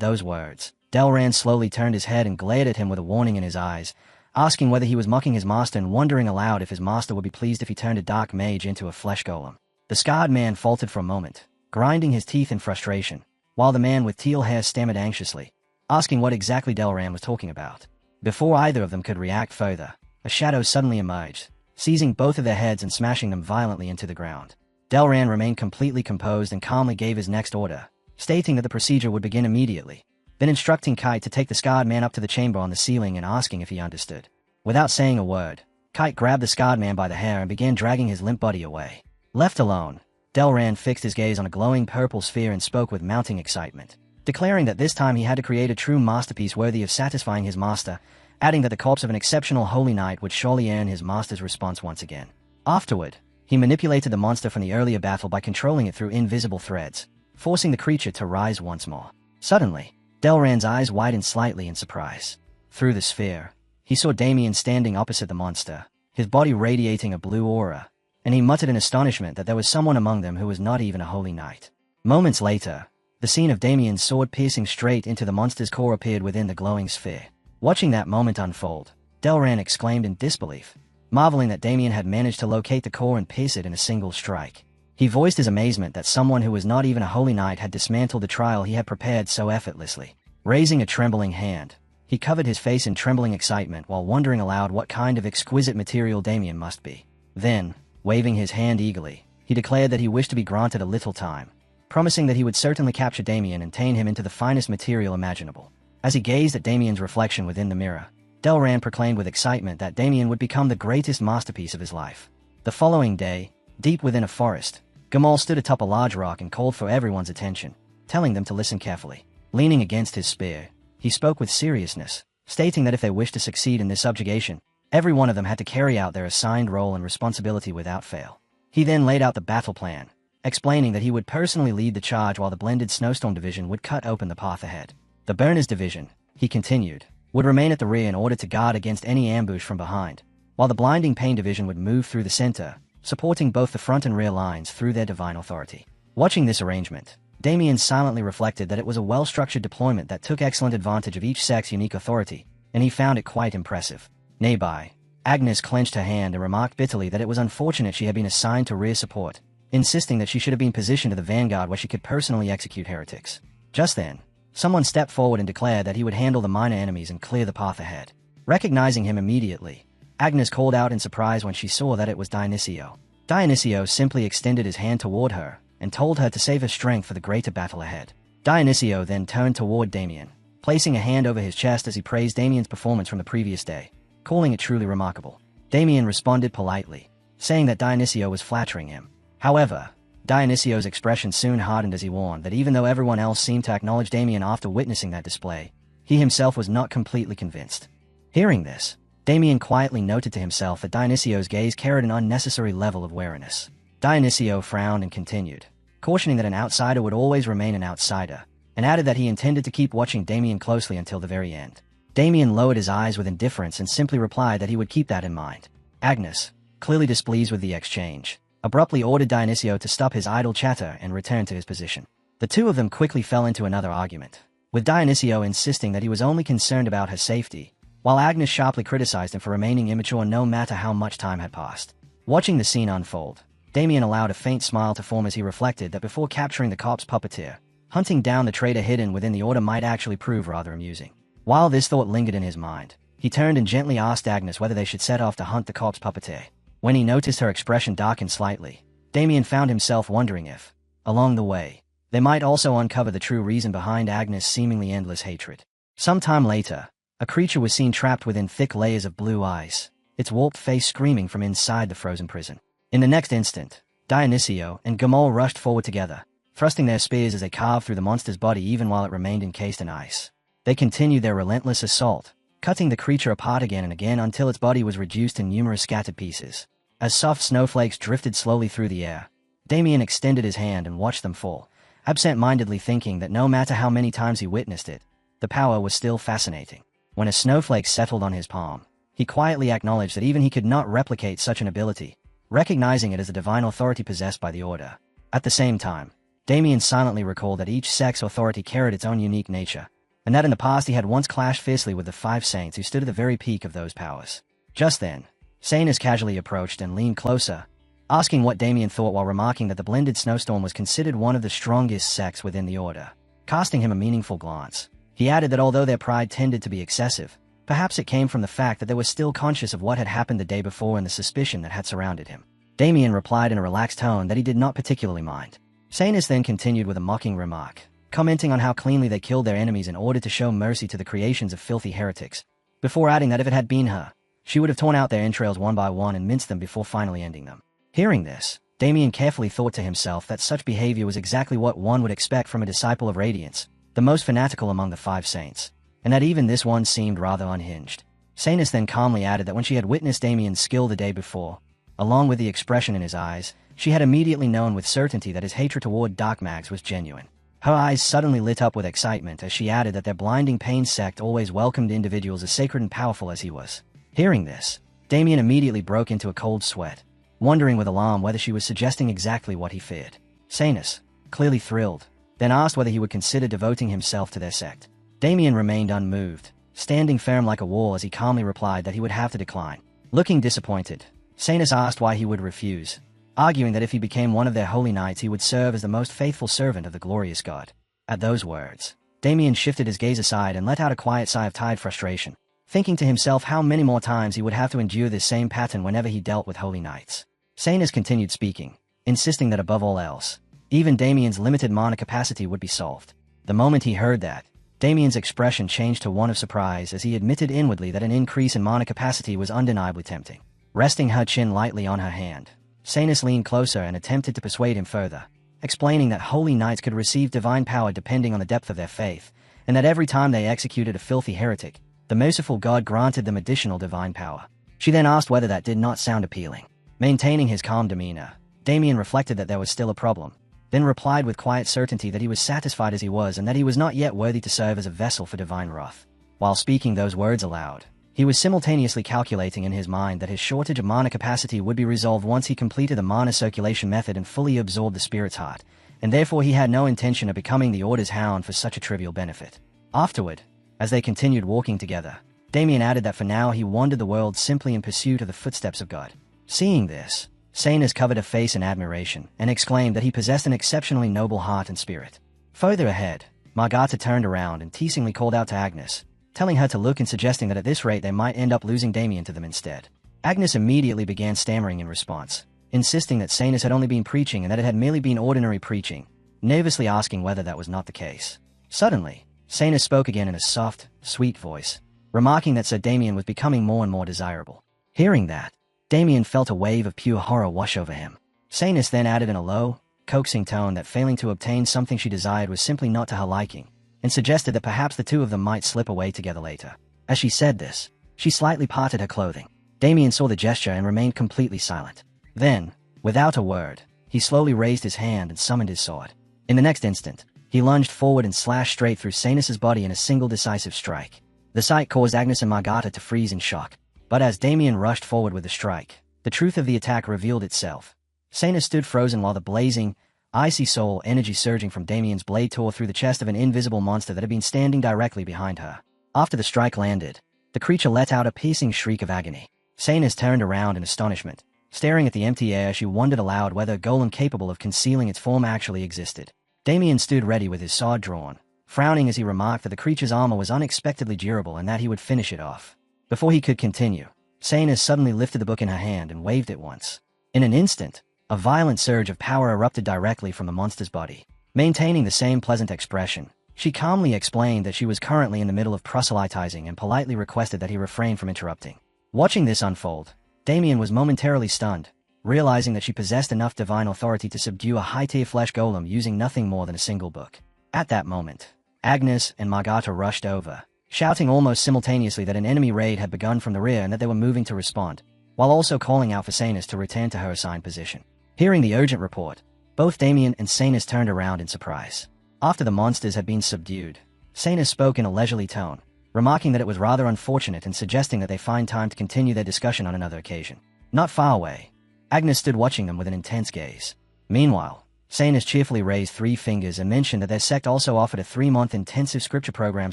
those words, Delran slowly turned his head and glared at him with a warning in his eyes, asking whether he was mocking his master and wondering aloud if his master would be pleased if he turned a dark mage into a flesh golem. The scarred man faltered for a moment, grinding his teeth in frustration, while the man with teal hair stammered anxiously, asking what exactly Delran was talking about. Before either of them could react further, a shadow suddenly emerged, seizing both of their heads and smashing them violently into the ground. Delran remained completely composed and calmly gave his next order, stating that the procedure would begin immediately, then instructing Kite to take the scarred man up to the chamber on the ceiling and asking if he understood. Without saying a word, Kite grabbed the scarred man by the hair and began dragging his limp body away. Left alone, Delran fixed his gaze on a glowing purple sphere and spoke with mounting excitement, declaring that this time he had to create a true masterpiece worthy of satisfying his master, adding that the corpse of an exceptional holy knight would surely earn his master's response once again. Afterward, he manipulated the monster from the earlier battle by controlling it through invisible threads, forcing the creature to rise once more. Suddenly, Delran's eyes widened slightly in surprise. Through the sphere, he saw Damien standing opposite the monster, his body radiating a blue aura, and he muttered in astonishment that there was someone among them who was not even a holy knight. Moments later, the scene of Damien's sword piercing straight into the monster's core appeared within the glowing sphere. Watching that moment unfold, Delran exclaimed in disbelief, marveling that Damien had managed to locate the core and pierce it in a single strike. He voiced his amazement that someone who was not even a holy knight had dismantled the trial he had prepared so effortlessly. Raising a trembling hand, he covered his face in trembling excitement while wondering aloud what kind of exquisite material Damien must be. Then, waving his hand eagerly, he declared that he wished to be granted a little time, promising that he would certainly capture Damien and turn him into the finest material imaginable. As he gazed at Damien's reflection within the mirror, Delran proclaimed with excitement that Damien would become the greatest masterpiece of his life. The following day, deep within a forest, Gamal stood atop a large rock and called for everyone's attention, telling them to listen carefully. Leaning against his spear, he spoke with seriousness, stating that if they wished to succeed in this subjugation, every one of them had to carry out their assigned role and responsibility without fail. He then laid out the battle plan, explaining that he would personally lead the charge while the blended snowstorm division would cut open the path ahead. The burners division, he continued, would remain at the rear in order to guard against any ambush from behind, while the blinding pain division would move through the center, supporting both the front and rear lines through their divine authority. Watching this arrangement, Damien silently reflected that it was a well-structured deployment that took excellent advantage of each sect's unique authority, and he found it quite impressive. Nearby, Agnes clenched her hand and remarked bitterly that it was unfortunate she had been assigned to rear support, insisting that she should have been positioned to the vanguard where she could personally execute heretics. Just then, someone stepped forward and declared that he would handle the minor enemies and clear the path ahead. Recognizing him immediately, Agnes called out in surprise when she saw that it was Dionycio. Dionycio simply extended his hand toward her and told her to save her strength for the greater battle ahead. Dionycio then turned toward Damien, placing a hand over his chest as he praised Damien's performance from the previous day, calling it truly remarkable. Damien responded politely, saying that Dionycio was flattering him. However, Dionycio's expression soon hardened as he warned that even though everyone else seemed to acknowledge Damien after witnessing that display, he himself was not completely convinced. Hearing this, Damien quietly noted to himself that Dionycio's gaze carried an unnecessary level of wariness. Dionycio frowned and continued, cautioning that an outsider would always remain an outsider, and added that he intended to keep watching Damien closely until the very end. Damien lowered his eyes with indifference and simply replied that he would keep that in mind. Agnes, clearly displeased with the exchange, abruptly ordered Dionycio to stop his idle chatter and return to his position. The two of them quickly fell into another argument, with Dionycio insisting that he was only concerned about her safety, while Agnes sharply criticized him for remaining immature no matter how much time had passed. Watching the scene unfold, Damien allowed a faint smile to form as he reflected that before capturing the corpse puppeteer, hunting down the traitor hidden within the order might actually prove rather amusing. While this thought lingered in his mind, he turned and gently asked Agnes whether they should set off to hunt the corpse puppeteer. When he noticed her expression darken slightly, Damien found himself wondering if, along the way, they might also uncover the true reason behind Agnes' seemingly endless hatred. Sometime later, a creature was seen trapped within thick layers of blue ice, its warped face screaming from inside the frozen prison. In the next instant, Dionycio and Gamal rushed forward together, thrusting their spears as they carved through the monster's body even while it remained encased in ice. They continued their relentless assault, cutting the creature apart again and again until its body was reduced in numerous scattered pieces. As soft snowflakes drifted slowly through the air, Damien extended his hand and watched them fall, absent-mindedly thinking that no matter how many times he witnessed it, the power was still fascinating. When a snowflake settled on his palm, he quietly acknowledged that even he could not replicate such an ability, recognizing it as the divine authority possessed by the Order. At the same time, Damien silently recalled that each sect's authority carried its own unique nature, and that in the past he had once clashed fiercely with the 5 saints who stood at the very peak of those powers. Just then, Sanus casually approached and leaned closer, asking what Damien thought while remarking that the blended snowstorm was considered one of the strongest sects within the Order. Casting him a meaningful glance, he added that although their pride tended to be excessive, perhaps it came from the fact that they were still conscious of what had happened the day before and the suspicion that had surrounded him. Damien replied in a relaxed tone that he did not particularly mind. Sanus then continued with a mocking remark, commenting on how cleanly they killed their enemies in order to show mercy to the creations of filthy heretics, before adding that if it had been her, she would have torn out their entrails one by one and minced them before finally ending them. Hearing this, Damien carefully thought to himself that such behavior was exactly what one would expect from a disciple of Radiance, the most fanatical among the 5 saints, and that even this one seemed rather unhinged. Sanus then calmly added that when she had witnessed Damien's skill the day before, along with the expression in his eyes, she had immediately known with certainty that his hatred toward dark mags was genuine. Her eyes suddenly lit up with excitement as she added that their blinding pain sect always welcomed individuals as sacred and powerful as he was. Hearing this, Damien immediately broke into a cold sweat, wondering with alarm whether she was suggesting exactly what he feared. Sanus, clearly thrilled, then asked whether he would consider devoting himself to their sect. Damien remained unmoved, standing firm like a wall as he calmly replied that he would have to decline. Looking disappointed, Sanus asked why he would refuse, arguing that if he became one of their holy knights he would serve as the most faithful servant of the glorious god. At those words, Damien shifted his gaze aside and let out a quiet sigh of tired frustration, thinking to himself how many more times he would have to endure this same pattern whenever he dealt with holy knights. Sanus continued speaking, insisting that above all else, even Damien's limited mana capacity would be solved. The moment he heard that, Damien's expression changed to one of surprise as he admitted inwardly that an increase in mana capacity was undeniably tempting. Resting her chin lightly on her hand, Sanus leaned closer and attempted to persuade him further, explaining that holy knights could receive divine power depending on the depth of their faith, and that every time they executed a filthy heretic, the merciful god granted them additional divine power. She then asked whether that did not sound appealing. Maintaining his calm demeanor, Damien reflected that there was still a problem, then replied with quiet certainty that he was satisfied as he was and that he was not yet worthy to serve as a vessel for divine wrath. While speaking those words aloud, he was simultaneously calculating in his mind that his shortage of mana capacity would be resolved once he completed the mana circulation method and fully absorbed the spirit's heart, and therefore he had no intention of becoming the Order's hound for such a trivial benefit. Afterward, as they continued walking together, Damien added that for now he wandered the world simply in pursuit of the footsteps of God. Seeing this, Sanus covered her face in admiration and exclaimed that he possessed an exceptionally noble heart and spirit. Further ahead, Margata turned around and teasingly called out to Agnes, telling her to look and suggesting that at this rate they might end up losing Damien to them instead. Agnes immediately began stammering in response, insisting that Sanus had only been preaching and that it had merely been ordinary preaching, nervously asking whether that was not the case. Suddenly, Sanus spoke again in a soft, sweet voice, remarking that Sir Damien was becoming more and more desirable. Hearing that, Damien felt a wave of pure horror wash over him. Sanus then added in a low, coaxing tone that failing to obtain something she desired was simply not to her liking, and suggested that perhaps the two of them might slip away together later. As she said this, she slightly parted her clothing. Damien saw the gesture and remained completely silent. Then, without a word, he slowly raised his hand and summoned his sword. In the next instant, he lunged forward and slashed straight through Sanus's body in a single decisive strike. The sight caused Agnes and Margata to freeze in shock, but as Damien rushed forward with the strike, the truth of the attack revealed itself. Sanus stood frozen while the blazing, icy soul energy surging from Damien's blade tore through the chest of an invisible monster that had been standing directly behind her. After the strike landed, the creature let out a piercing shriek of agony. Sanus turned around in astonishment. Staring at the empty air, she wondered aloud whether a golem capable of concealing its form actually existed. Damien stood ready with his sword drawn, frowning as he remarked that the creature's armor was unexpectedly durable and that he would finish it off. Before he could continue, Sanus suddenly lifted the book in her hand and waved it once. In an instant, a violent surge of power erupted directly from the monster's body. Maintaining the same pleasant expression, she calmly explained that she was currently in the middle of proselytizing and politely requested that he refrain from interrupting. Watching this unfold, Damien was momentarily stunned, realizing that she possessed enough divine authority to subdue a high-tier flesh golem using nothing more than a single book. At that moment, Agnes and Margata rushed over, shouting almost simultaneously that an enemy raid had begun from the rear and that they were moving to respond, while also calling out for Sanus to return to her assigned position. Hearing the urgent report, both Damien and Sanus turned around in surprise. After the monsters had been subdued, Sanus spoke in a leisurely tone, remarking that it was rather unfortunate and suggesting that they find time to continue their discussion on another occasion. Not far away, Agnes stood watching them with an intense gaze. Meanwhile, Sanus cheerfully raised 3 fingers and mentioned that their sect also offered a 3-month intensive scripture program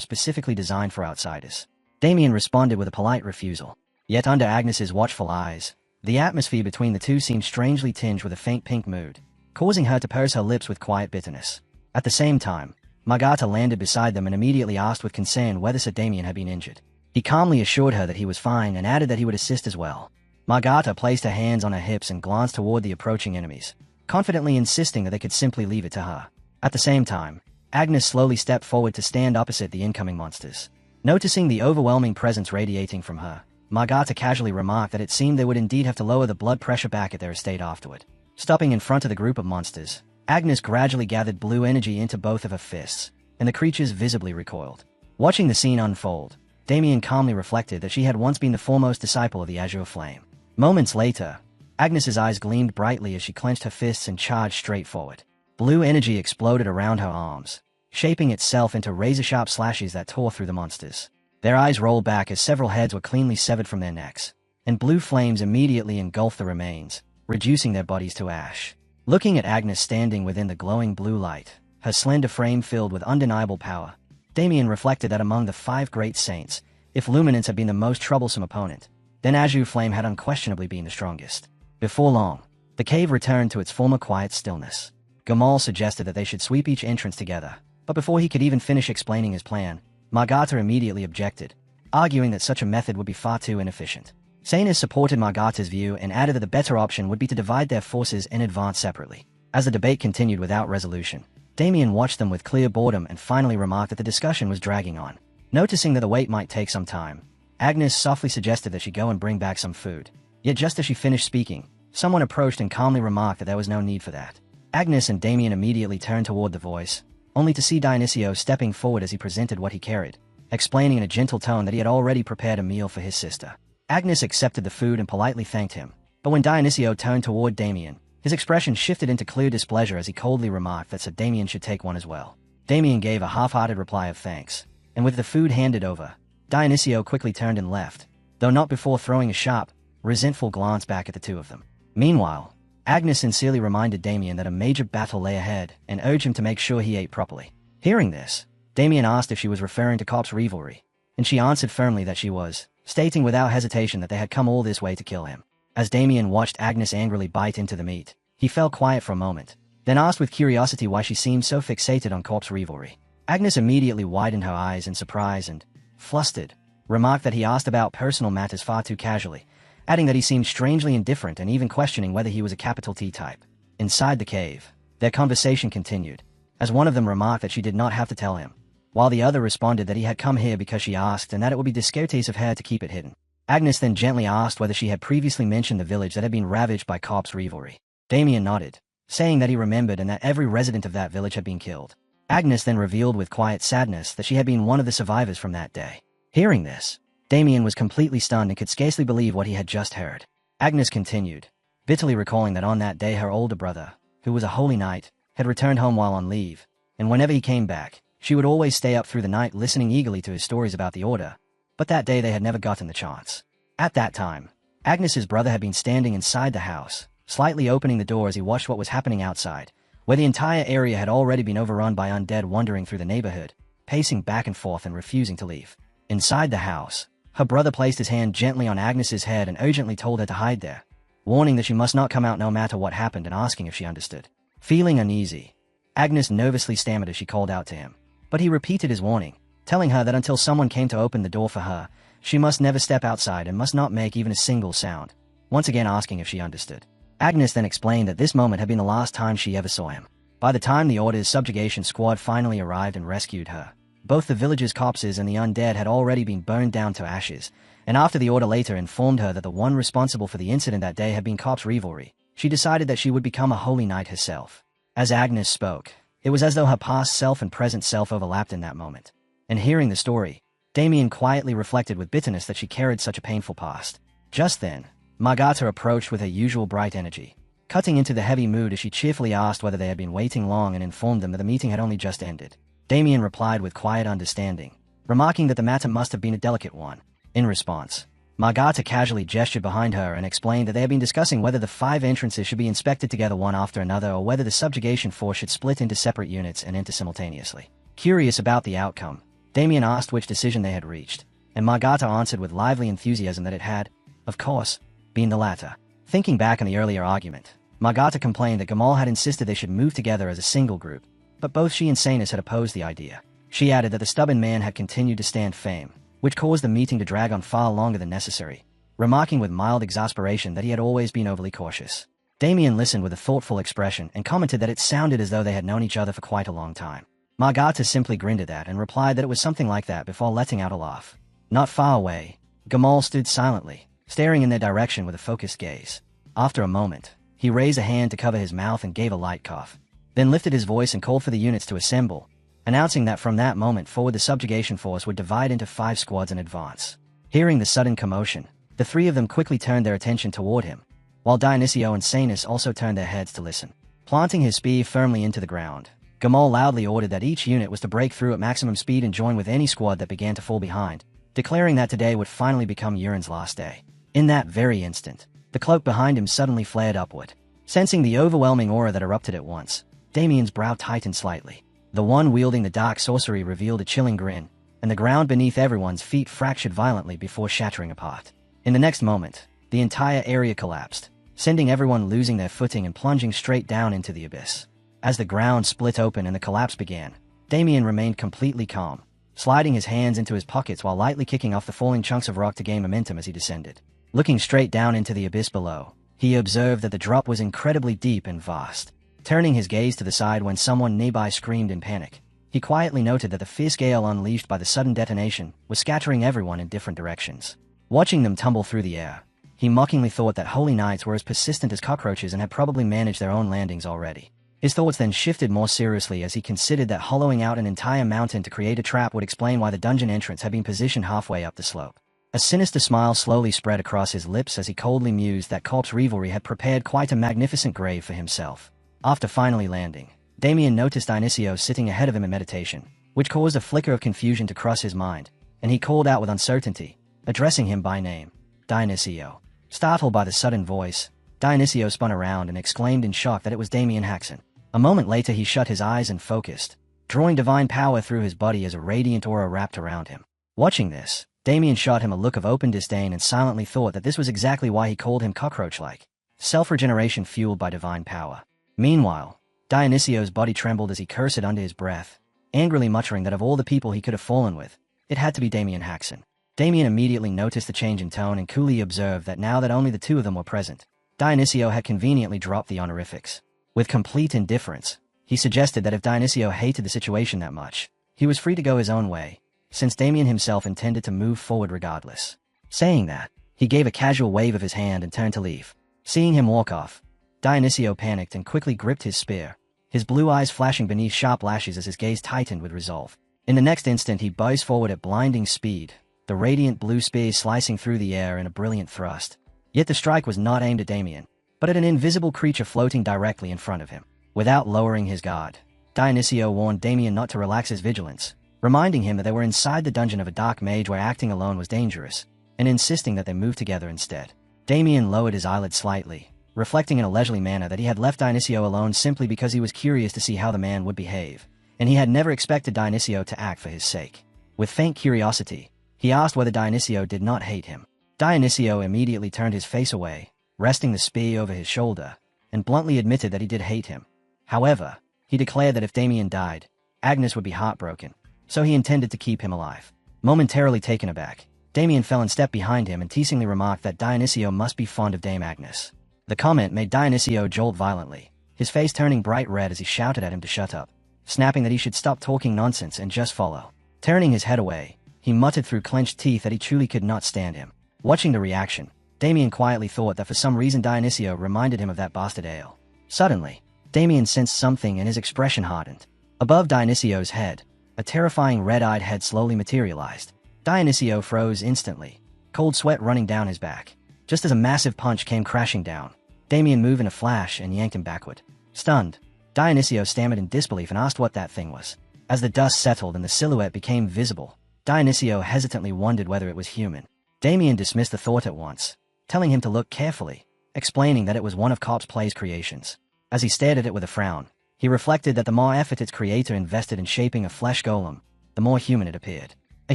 specifically designed for outsiders. Damien responded with a polite refusal. Yet under Agnes's watchful eyes, the atmosphere between the two seemed strangely tinged with a faint pink mood, causing her to purse her lips with quiet bitterness. At the same time, Margata landed beside them and immediately asked with concern whether Sir Damien had been injured. He calmly assured her that he was fine and added that he would assist as well. Margata placed her hands on her hips and glanced toward the approaching enemies, confidently insisting that they could simply leave it to her. At the same time, Agnes slowly stepped forward to stand opposite the incoming monsters. Noticing the overwhelming presence radiating from her, Margata casually remarked that it seemed they would indeed have to lower the blood pressure back at their estate afterward. Stopping in front of the group of monsters, Agnes gradually gathered blue energy into both of her fists, and the creatures visibly recoiled. Watching the scene unfold, Damien calmly reflected that she had once been the foremost disciple of the Azure Flame. Moments later, Agnes's eyes gleamed brightly as she clenched her fists and charged straight forward. Blue energy exploded around her arms, shaping itself into razor-sharp slashes that tore through the monsters. Their eyes rolled back as several heads were cleanly severed from their necks, and blue flames immediately engulfed the remains, reducing their bodies to ash. Looking at Agnes standing within the glowing blue light, her slender frame filled with undeniable power, Damien reflected that among the 5 great saints, if Luminance had been the most troublesome opponent, then Azure Flame had unquestionably been the strongest. Before long, the cave returned to its former quiet stillness. Gamal suggested that they should sweep each entrance together, but before he could even finish explaining his plan, Margata immediately objected, arguing that such a method would be far too inefficient. Sanis supported Margata's view and added that the better option would be to divide their forces and advance separately. As the debate continued without resolution, Damien watched them with clear boredom and finally remarked that the discussion was dragging on. Noticing that the wait might take some time, Agnes softly suggested that she go and bring back some food. Yet just as she finished speaking, someone approached and calmly remarked that there was no need for that. Agnes and Damien immediately turned toward the voice, only to see Dionysios stepping forward as he presented what he carried, explaining in a gentle tone that he had already prepared a meal for his sister. Agnes accepted the food and politely thanked him, but when Dionysios turned toward Damien, his expression shifted into clear displeasure as he coldly remarked that Sir Damien should take one as well. Damien gave a half-hearted reply of thanks, and with the food handed over, Dionysios quickly turned and left, though not before throwing a sharp, resentful glance back at the two of them. Meanwhile, Agnes sincerely reminded Damien that a major battle lay ahead and urged him to make sure he ate properly. Hearing this, Damien asked if she was referring to Copp's rivalry, and she answered firmly that she was, stating without hesitation that they had come all this way to kill him. As Damien watched Agnes angrily bite into the meat, he fell quiet for a moment, then asked with curiosity why she seemed so fixated on Copp's rivalry. Agnes immediately widened her eyes in surprise and, flustered, remarked that he asked about personal matters far too casually, adding that he seemed strangely indifferent and even questioning whether he was a capital T type. Inside the cave, their conversation continued, as one of them remarked that she did not have to tell him, while the other responded that he had come here because she asked and that it would be discourteous of her to keep it hidden. Agnes then gently asked whether she had previously mentioned the village that had been ravaged by Copp's rivalry. Damien nodded, saying that he remembered and that every resident of that village had been killed. Agnes then revealed with quiet sadness that she had been one of the survivors from that day. Hearing this, Damien was completely stunned and could scarcely believe what he had just heard. Agnes continued, bitterly recalling that on that day her older brother, who was a holy knight, had returned home while on leave, and whenever he came back, she would always stay up through the night listening eagerly to his stories about the Order, but that day they had never gotten the chance. At that time, Agnes's brother had been standing inside the house, slightly opening the door as he watched what was happening outside, where the entire area had already been overrun by undead wandering through the neighborhood, pacing back and forth and refusing to leave. Inside the house, her brother placed his hand gently on Agnes's head and urgently told her to hide there, warning that she must not come out no matter what happened and asking if she understood. Feeling uneasy, Agnes nervously stammered as she called out to him, but he repeated his warning, telling her that until someone came to open the door for her, she must never step outside and must not make even a single sound, once again asking if she understood. Agnes then explained that this moment had been the last time she ever saw him. By the time the Order's subjugation squad finally arrived and rescued her, both the village's corpses and the undead had already been burned down to ashes, and after the Order later informed her that the one responsible for the incident that day had been Copp's rivalry, she decided that she would become a holy knight herself. As Agnes spoke, it was as though her past self and present self overlapped in that moment. And hearing the story, Damien quietly reflected with bitterness that she carried such a painful past. Just then, Margata approached with her usual bright energy, cutting into the heavy mood as she cheerfully asked whether they had been waiting long and informed them that the meeting had only just ended. Damien replied with quiet understanding, remarking that the matter must have been a delicate one. In response, Margata casually gestured behind her and explained that they had been discussing whether the 5 entrances should be inspected together one after another or whether the subjugation force should split into separate units and enter simultaneously. Curious about the outcome, Damien asked which decision they had reached, and Margata answered with lively enthusiasm that it had, of course, been the latter. Thinking back on the earlier argument, Margata complained that Gamal had insisted they should move together as a single group, but both she and Sanis had opposed the idea. She added that the stubborn man had continued to stand fame, which caused the meeting to drag on far longer than necessary, remarking with mild exasperation that he had always been overly cautious. Damien listened with a thoughtful expression and commented that it sounded as though they had known each other for quite a long time. Margata simply grinned at that and replied that it was something like that before letting out a laugh. Not far away, Gamal stood silently, staring in their direction with a focused gaze. After a moment, He raised a hand to cover his mouth and gave a light cough, then lifted his voice and called for the units to assemble, announcing that from that moment forward the subjugation force would divide into 5 squads and advance. Hearing the sudden commotion, the 3 of them quickly turned their attention toward him, while Dionysius and Sanus also turned their heads to listen. Planting his spear firmly into the ground, Gamal loudly ordered that each unit was to break through at maximum speed and join with any squad that began to fall behind, declaring that today would finally become Urin's last day. In that very instant, the cloak behind him suddenly flared upward. Sensing the overwhelming aura that erupted at once, Damien's brow tightened slightly. The one wielding the dark sorcery revealed a chilling grin, and the ground beneath everyone's feet fractured violently before shattering apart. In the next moment, the entire area collapsed, sending everyone losing their footing and plunging straight down into the abyss. As the ground split open and the collapse began, Damien remained completely calm, sliding his hands into his pockets while lightly kicking off the falling chunks of rock to gain momentum as he descended. Looking straight down into the abyss below, he observed that the drop was incredibly deep and vast. Turning his gaze to the side when someone nearby screamed in panic, he quietly noted that the fierce gale unleashed by the sudden detonation was scattering everyone in different directions. Watching them tumble through the air, he mockingly thought that holy knights were as persistent as cockroaches and had probably managed their own landings already. His thoughts then shifted more seriously as he considered that hollowing out an entire mountain to create a trap would explain why the dungeon entrance had been positioned halfway up the slope. A sinister smile slowly spread across his lips as he coldly mused that corpse revelry had prepared quite a magnificent grave for himself. After finally landing, Damien noticed Dionysius sitting ahead of him in meditation, which caused a flicker of confusion to cross his mind, and he called out with uncertainty, addressing him by name, Dionysius. Startled by the sudden voice, Dionysius spun around and exclaimed in shock that it was Damien Haxon. A moment later he shut his eyes and focused, drawing divine power through his body as a radiant aura wrapped around him. Watching this, Damien shot him a look of open disdain and silently thought that this was exactly why he called him cockroach-like. Self-regeneration fueled by divine power. Meanwhile, Dionysius' body trembled as he cursed under his breath, angrily muttering that of all the people he could have fallen with, it had to be Damien Haxon. Damien immediately noticed the change in tone and coolly observed that now that only the 2 of them were present, Dionysius had conveniently dropped the honorifics. With complete indifference, he suggested that if Dionysius hated the situation that much, he was free to go his own way, since Damien himself intended to move forward regardless. Saying that, he gave a casual wave of his hand and turned to leave. Seeing him walk off, Dionysius panicked and quickly gripped his spear, his blue eyes flashing beneath sharp lashes as his gaze tightened with resolve. In the next instant he buzzed forward at blinding speed, the radiant blue spear slicing through the air in a brilliant thrust. Yet the strike was not aimed at Damien, but at an invisible creature floating directly in front of him. Without lowering his guard, Dionysius warned Damien not to relax his vigilance, reminding him that they were inside the dungeon of a dark mage where acting alone was dangerous, and insisting that they move together instead. Damien lowered his eyelids slightly, reflecting in a leisurely manner that he had left Dionysius alone simply because he was curious to see how the man would behave, and he had never expected Dionysius to act for his sake. With faint curiosity, he asked whether Dionysius did not hate him. Dionysius immediately turned his face away, resting the spear over his shoulder, and bluntly admitted that he did hate him. However, he declared that if Damien died, Agnes would be heartbroken, so he intended to keep him alive. Momentarily taken aback, Damien fell in step behind him and teasingly remarked that Dionysius must be fond of Dame Agnes. The comment made Dionysius jolt violently, his face turning bright red as he shouted at him to shut up, snapping that he should stop talking nonsense and just follow. Turning his head away, he muttered through clenched teeth that he truly could not stand him. Watching the reaction, Damien quietly thought that for some reason Dionysius reminded him of that bastard ale. Suddenly, Damien sensed something and his expression hardened. Above Dionysius' head, a terrifying red-eyed head slowly materialized. Dionysius froze instantly, cold sweat running down his back. Just as a massive punch came crashing down, Damien moved in a flash and yanked him backward. Stunned, Dionysius stammered in disbelief and asked what that thing was. As the dust settled and the silhouette became visible, Dionysius hesitantly wondered whether it was human. Damien dismissed the thought at once, telling him to look carefully, explaining that it was one of Corpse Play's creations. As he stared at it with a frown, he reflected that the more effort its creator invested in shaping a flesh golem, the more human it appeared. A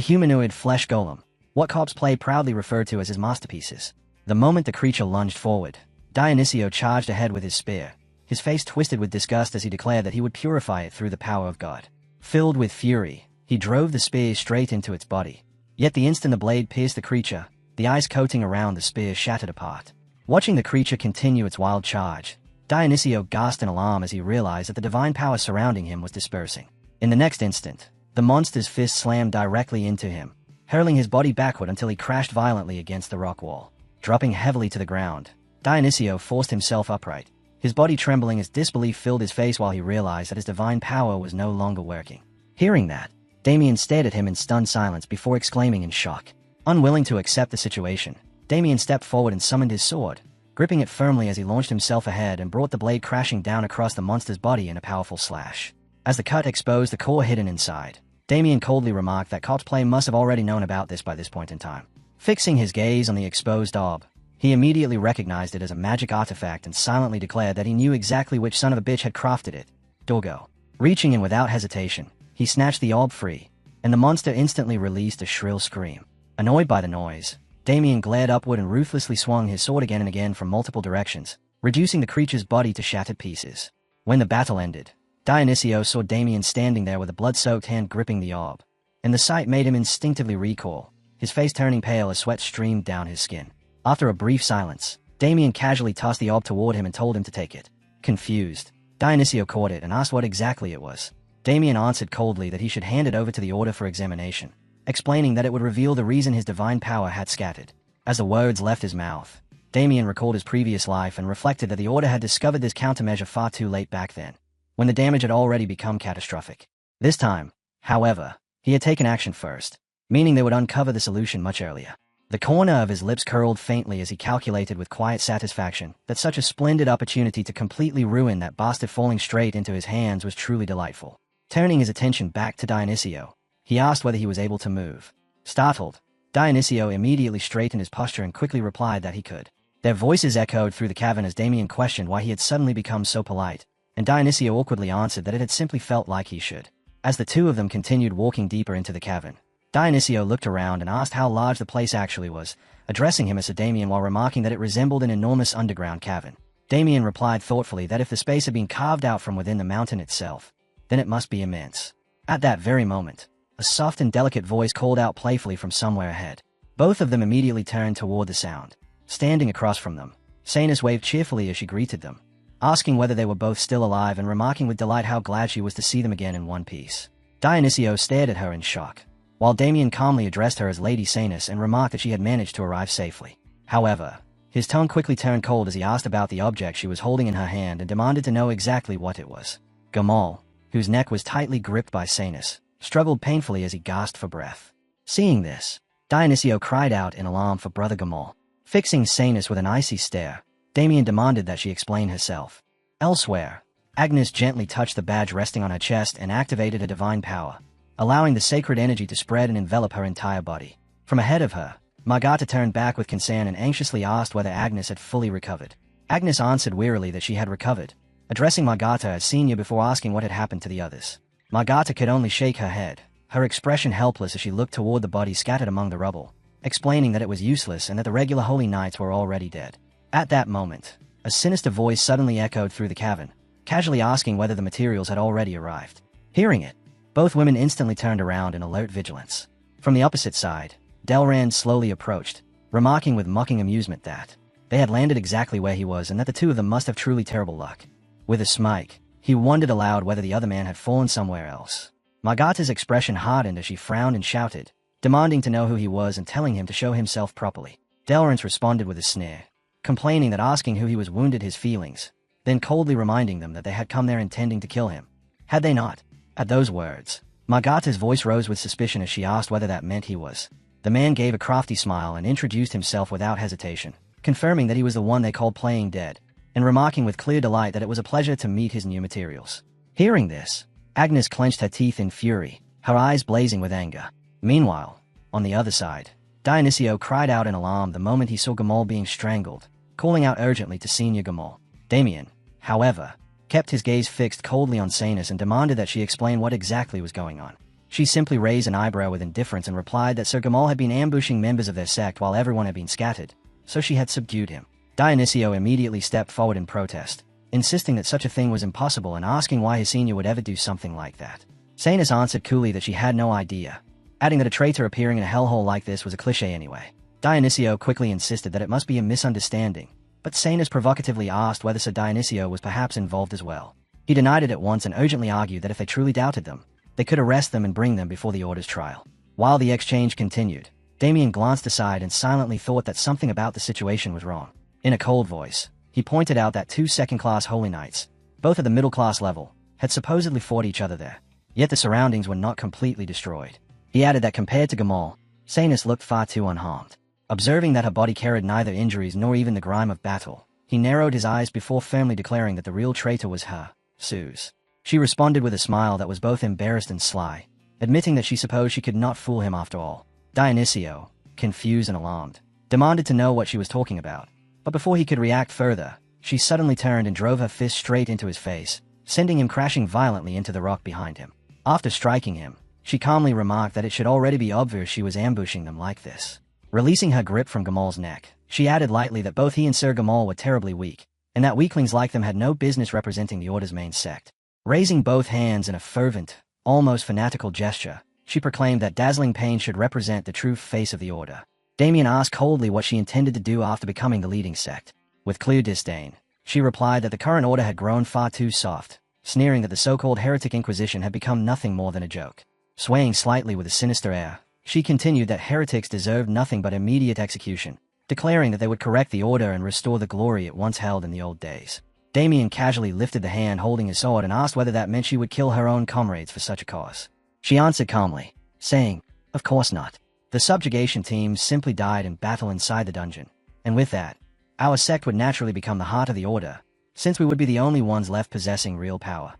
humanoid flesh golem, what Corpse Play proudly referred to as his masterpieces. The moment the creature lunged forward, Dionysius charged ahead with his spear, his face twisted with disgust as he declared that he would purify it through the power of God. Filled with fury, he drove the spear straight into its body. Yet the instant the blade pierced the creature, the ice coating around the spear shattered apart. Watching the creature continue its wild charge, Dionysius gasped in alarm as he realized that the divine power surrounding him was dispersing. In the next instant, the monster's fist slammed directly into him, hurling his body backward until he crashed violently against the rock wall. Dropping heavily to the ground, Dionysius forced himself upright, his body trembling as disbelief filled his face while he realized that his divine power was no longer working. Hearing that, Damien stared at him in stunned silence before exclaiming in shock. Unwilling to accept the situation, Damien stepped forward and summoned his sword, gripping it firmly as he launched himself ahead and brought the blade crashing down across the monster's body in a powerful slash. As the cut exposed the core hidden inside, Damien coldly remarked that cosplay must have already known about this by this point in time. Fixing his gaze on the exposed orb, he immediately recognized it as a magic artifact and silently declared that he knew exactly which son of a bitch had crafted it. Dorgo. Reaching in without hesitation, he snatched the orb free, and the monster instantly released a shrill scream. Annoyed by the noise, Damien glared upward and ruthlessly swung his sword again and again from multiple directions, reducing the creature's body to shattered pieces. When the battle ended, Dionysios saw Damien standing there with a blood-soaked hand gripping the orb, and the sight made him instinctively recoil, his face turning pale as sweat streamed down his skin. After a brief silence, Damien casually tossed the orb toward him and told him to take it. Confused, Dionysios caught it and asked what exactly it was. Damien answered coldly that he should hand it over to the Order for examination, explaining that it would reveal the reason his divine power had scattered. As the words left his mouth, Damien recalled his previous life and reflected that the Order had discovered this countermeasure far too late back then, when the damage had already become catastrophic. This time, however, he had taken action first, meaning they would uncover the solution much earlier. The corner of his lips curled faintly as he calculated with quiet satisfaction that such a splendid opportunity to completely ruin that bastard falling straight into his hands was truly delightful. Turning his attention back to Dionysios, he asked whether he was able to move. Startled, Dionysios immediately straightened his posture and quickly replied that he could. Their voices echoed through the cavern as Damien questioned why he had suddenly become so polite, and Dionysios awkwardly answered that it had simply felt like he should. As the two of them continued walking deeper into the cavern, Dionysios looked around and asked how large the place actually was, addressing him as Sir Damien while remarking that it resembled an enormous underground cavern. Damien replied thoughtfully that if the space had been carved out from within the mountain itself, then it must be immense. At that very moment, a soft and delicate voice called out playfully from somewhere ahead. Both of them immediately turned toward the sound. Standing across from them, Sanus waved cheerfully as she greeted them, asking whether they were both still alive and remarking with delight how glad she was to see them again in one piece. Dionysios stared at her in shock, while Damien calmly addressed her as Lady Sanus and remarked that she had managed to arrive safely. However, his tone quickly turned cold as he asked about the object she was holding in her hand and demanded to know exactly what it was. Gamal, whose neck was tightly gripped by Sanus, struggled painfully as he gasped for breath. Seeing this, Dionysios cried out in alarm for Brother Gamal. Fixing Sanus with an icy stare, Damien demanded that she explain herself. Elsewhere, Agnes gently touched the badge resting on her chest and activated a divine power, allowing the sacred energy to spread and envelop her entire body. From ahead of her, Margata turned back with concern and anxiously asked whether Agnes had fully recovered. Agnes answered wearily that she had recovered, addressing Margata as senior before asking what had happened to the others. Margata could only shake her head, her expression helpless as she looked toward the body scattered among the rubble, explaining that it was useless and that the regular holy knights were already dead. At that moment, a sinister voice suddenly echoed through the cavern, casually asking whether the materials had already arrived. Hearing it, both women instantly turned around in alert vigilance. From the opposite side, Delrand slowly approached, remarking with mocking amusement that they had landed exactly where he was and that the two of them must have truly terrible luck. With a smike, he wondered aloud whether the other man had fallen somewhere else. Margata's expression hardened as she frowned and shouted, demanding to know who he was and telling him to show himself properly. Delrance responded with a sneer, complaining that asking who he was wounded his feelings, then coldly reminding them that they had come there intending to kill him. Had they not? At those words, Margata's voice rose with suspicion as she asked whether that meant he was. The man gave a crafty smile and introduced himself without hesitation, confirming that he was the one they called Playing Dead, and remarking with clear delight that it was a pleasure to meet his new materials. Hearing this, Agnes clenched her teeth in fury, her eyes blazing with anger. Meanwhile, on the other side, Dionysios cried out in alarm the moment he saw Gamal being strangled, calling out urgently to Senior Gamal. Damien, however, kept his gaze fixed coldly on Sanus and demanded that she explain what exactly was going on. She simply raised an eyebrow with indifference and replied that Sir Gamal had been ambushing members of their sect while everyone had been scattered, so she had subdued him. Dionysios immediately stepped forward in protest, insisting that such a thing was impossible and asking why his senior would ever do something like that. Sanus answered coolly that she had no idea, adding that a traitor appearing in a hellhole like this was a cliché anyway. Dionysios quickly insisted that it must be a misunderstanding, but Sanus provocatively asked whether Sir Dionysios was perhaps involved as well. He denied it at once and urgently argued that if they truly doubted them, they could arrest them and bring them before the Order's trial. While the exchange continued, Damien glanced aside and silently thought that something about the situation was wrong. In a cold voice, he pointed out that two second-class holy knights, both at the middle-class level, had supposedly fought each other there. Yet the surroundings were not completely destroyed. He added that compared to Gamal, Sanus looked far too unharmed. Observing that her body carried neither injuries nor even the grime of battle, he narrowed his eyes before firmly declaring that the real traitor was her, Suze. She responded with a smile that was both embarrassed and sly, admitting that she supposed she could not fool him after all. Dionysio, confused and alarmed, demanded to know what she was talking about, but before he could react further, she suddenly turned and drove her fist straight into his face, sending him crashing violently into the rock behind him. After striking him, she calmly remarked that it should already be obvious she was ambushing them like this. Releasing her grip from Gamal's neck, she added lightly that both he and Sir Gamal were terribly weak, and that weaklings like them had no business representing the Order's main sect. Raising both hands in a fervent, almost fanatical gesture, she proclaimed that dazzling pain should represent the true face of the Order. Damien asked coldly what she intended to do after becoming the leading sect. With clear disdain, she replied that the current Order had grown far too soft, sneering that the so-called heretic Inquisition had become nothing more than a joke. Swaying slightly with a sinister air, she continued that heretics deserved nothing but immediate execution, declaring that they would correct the Order and restore the glory it once held in the old days. Damien casually lifted the hand holding his sword and asked whether that meant she would kill her own comrades for such a cause. She answered calmly, saying, "Of course not. The subjugation teams simply died in battle inside the dungeon, and with that, our sect would naturally become the heart of the Order, since we would be the only ones left possessing real power."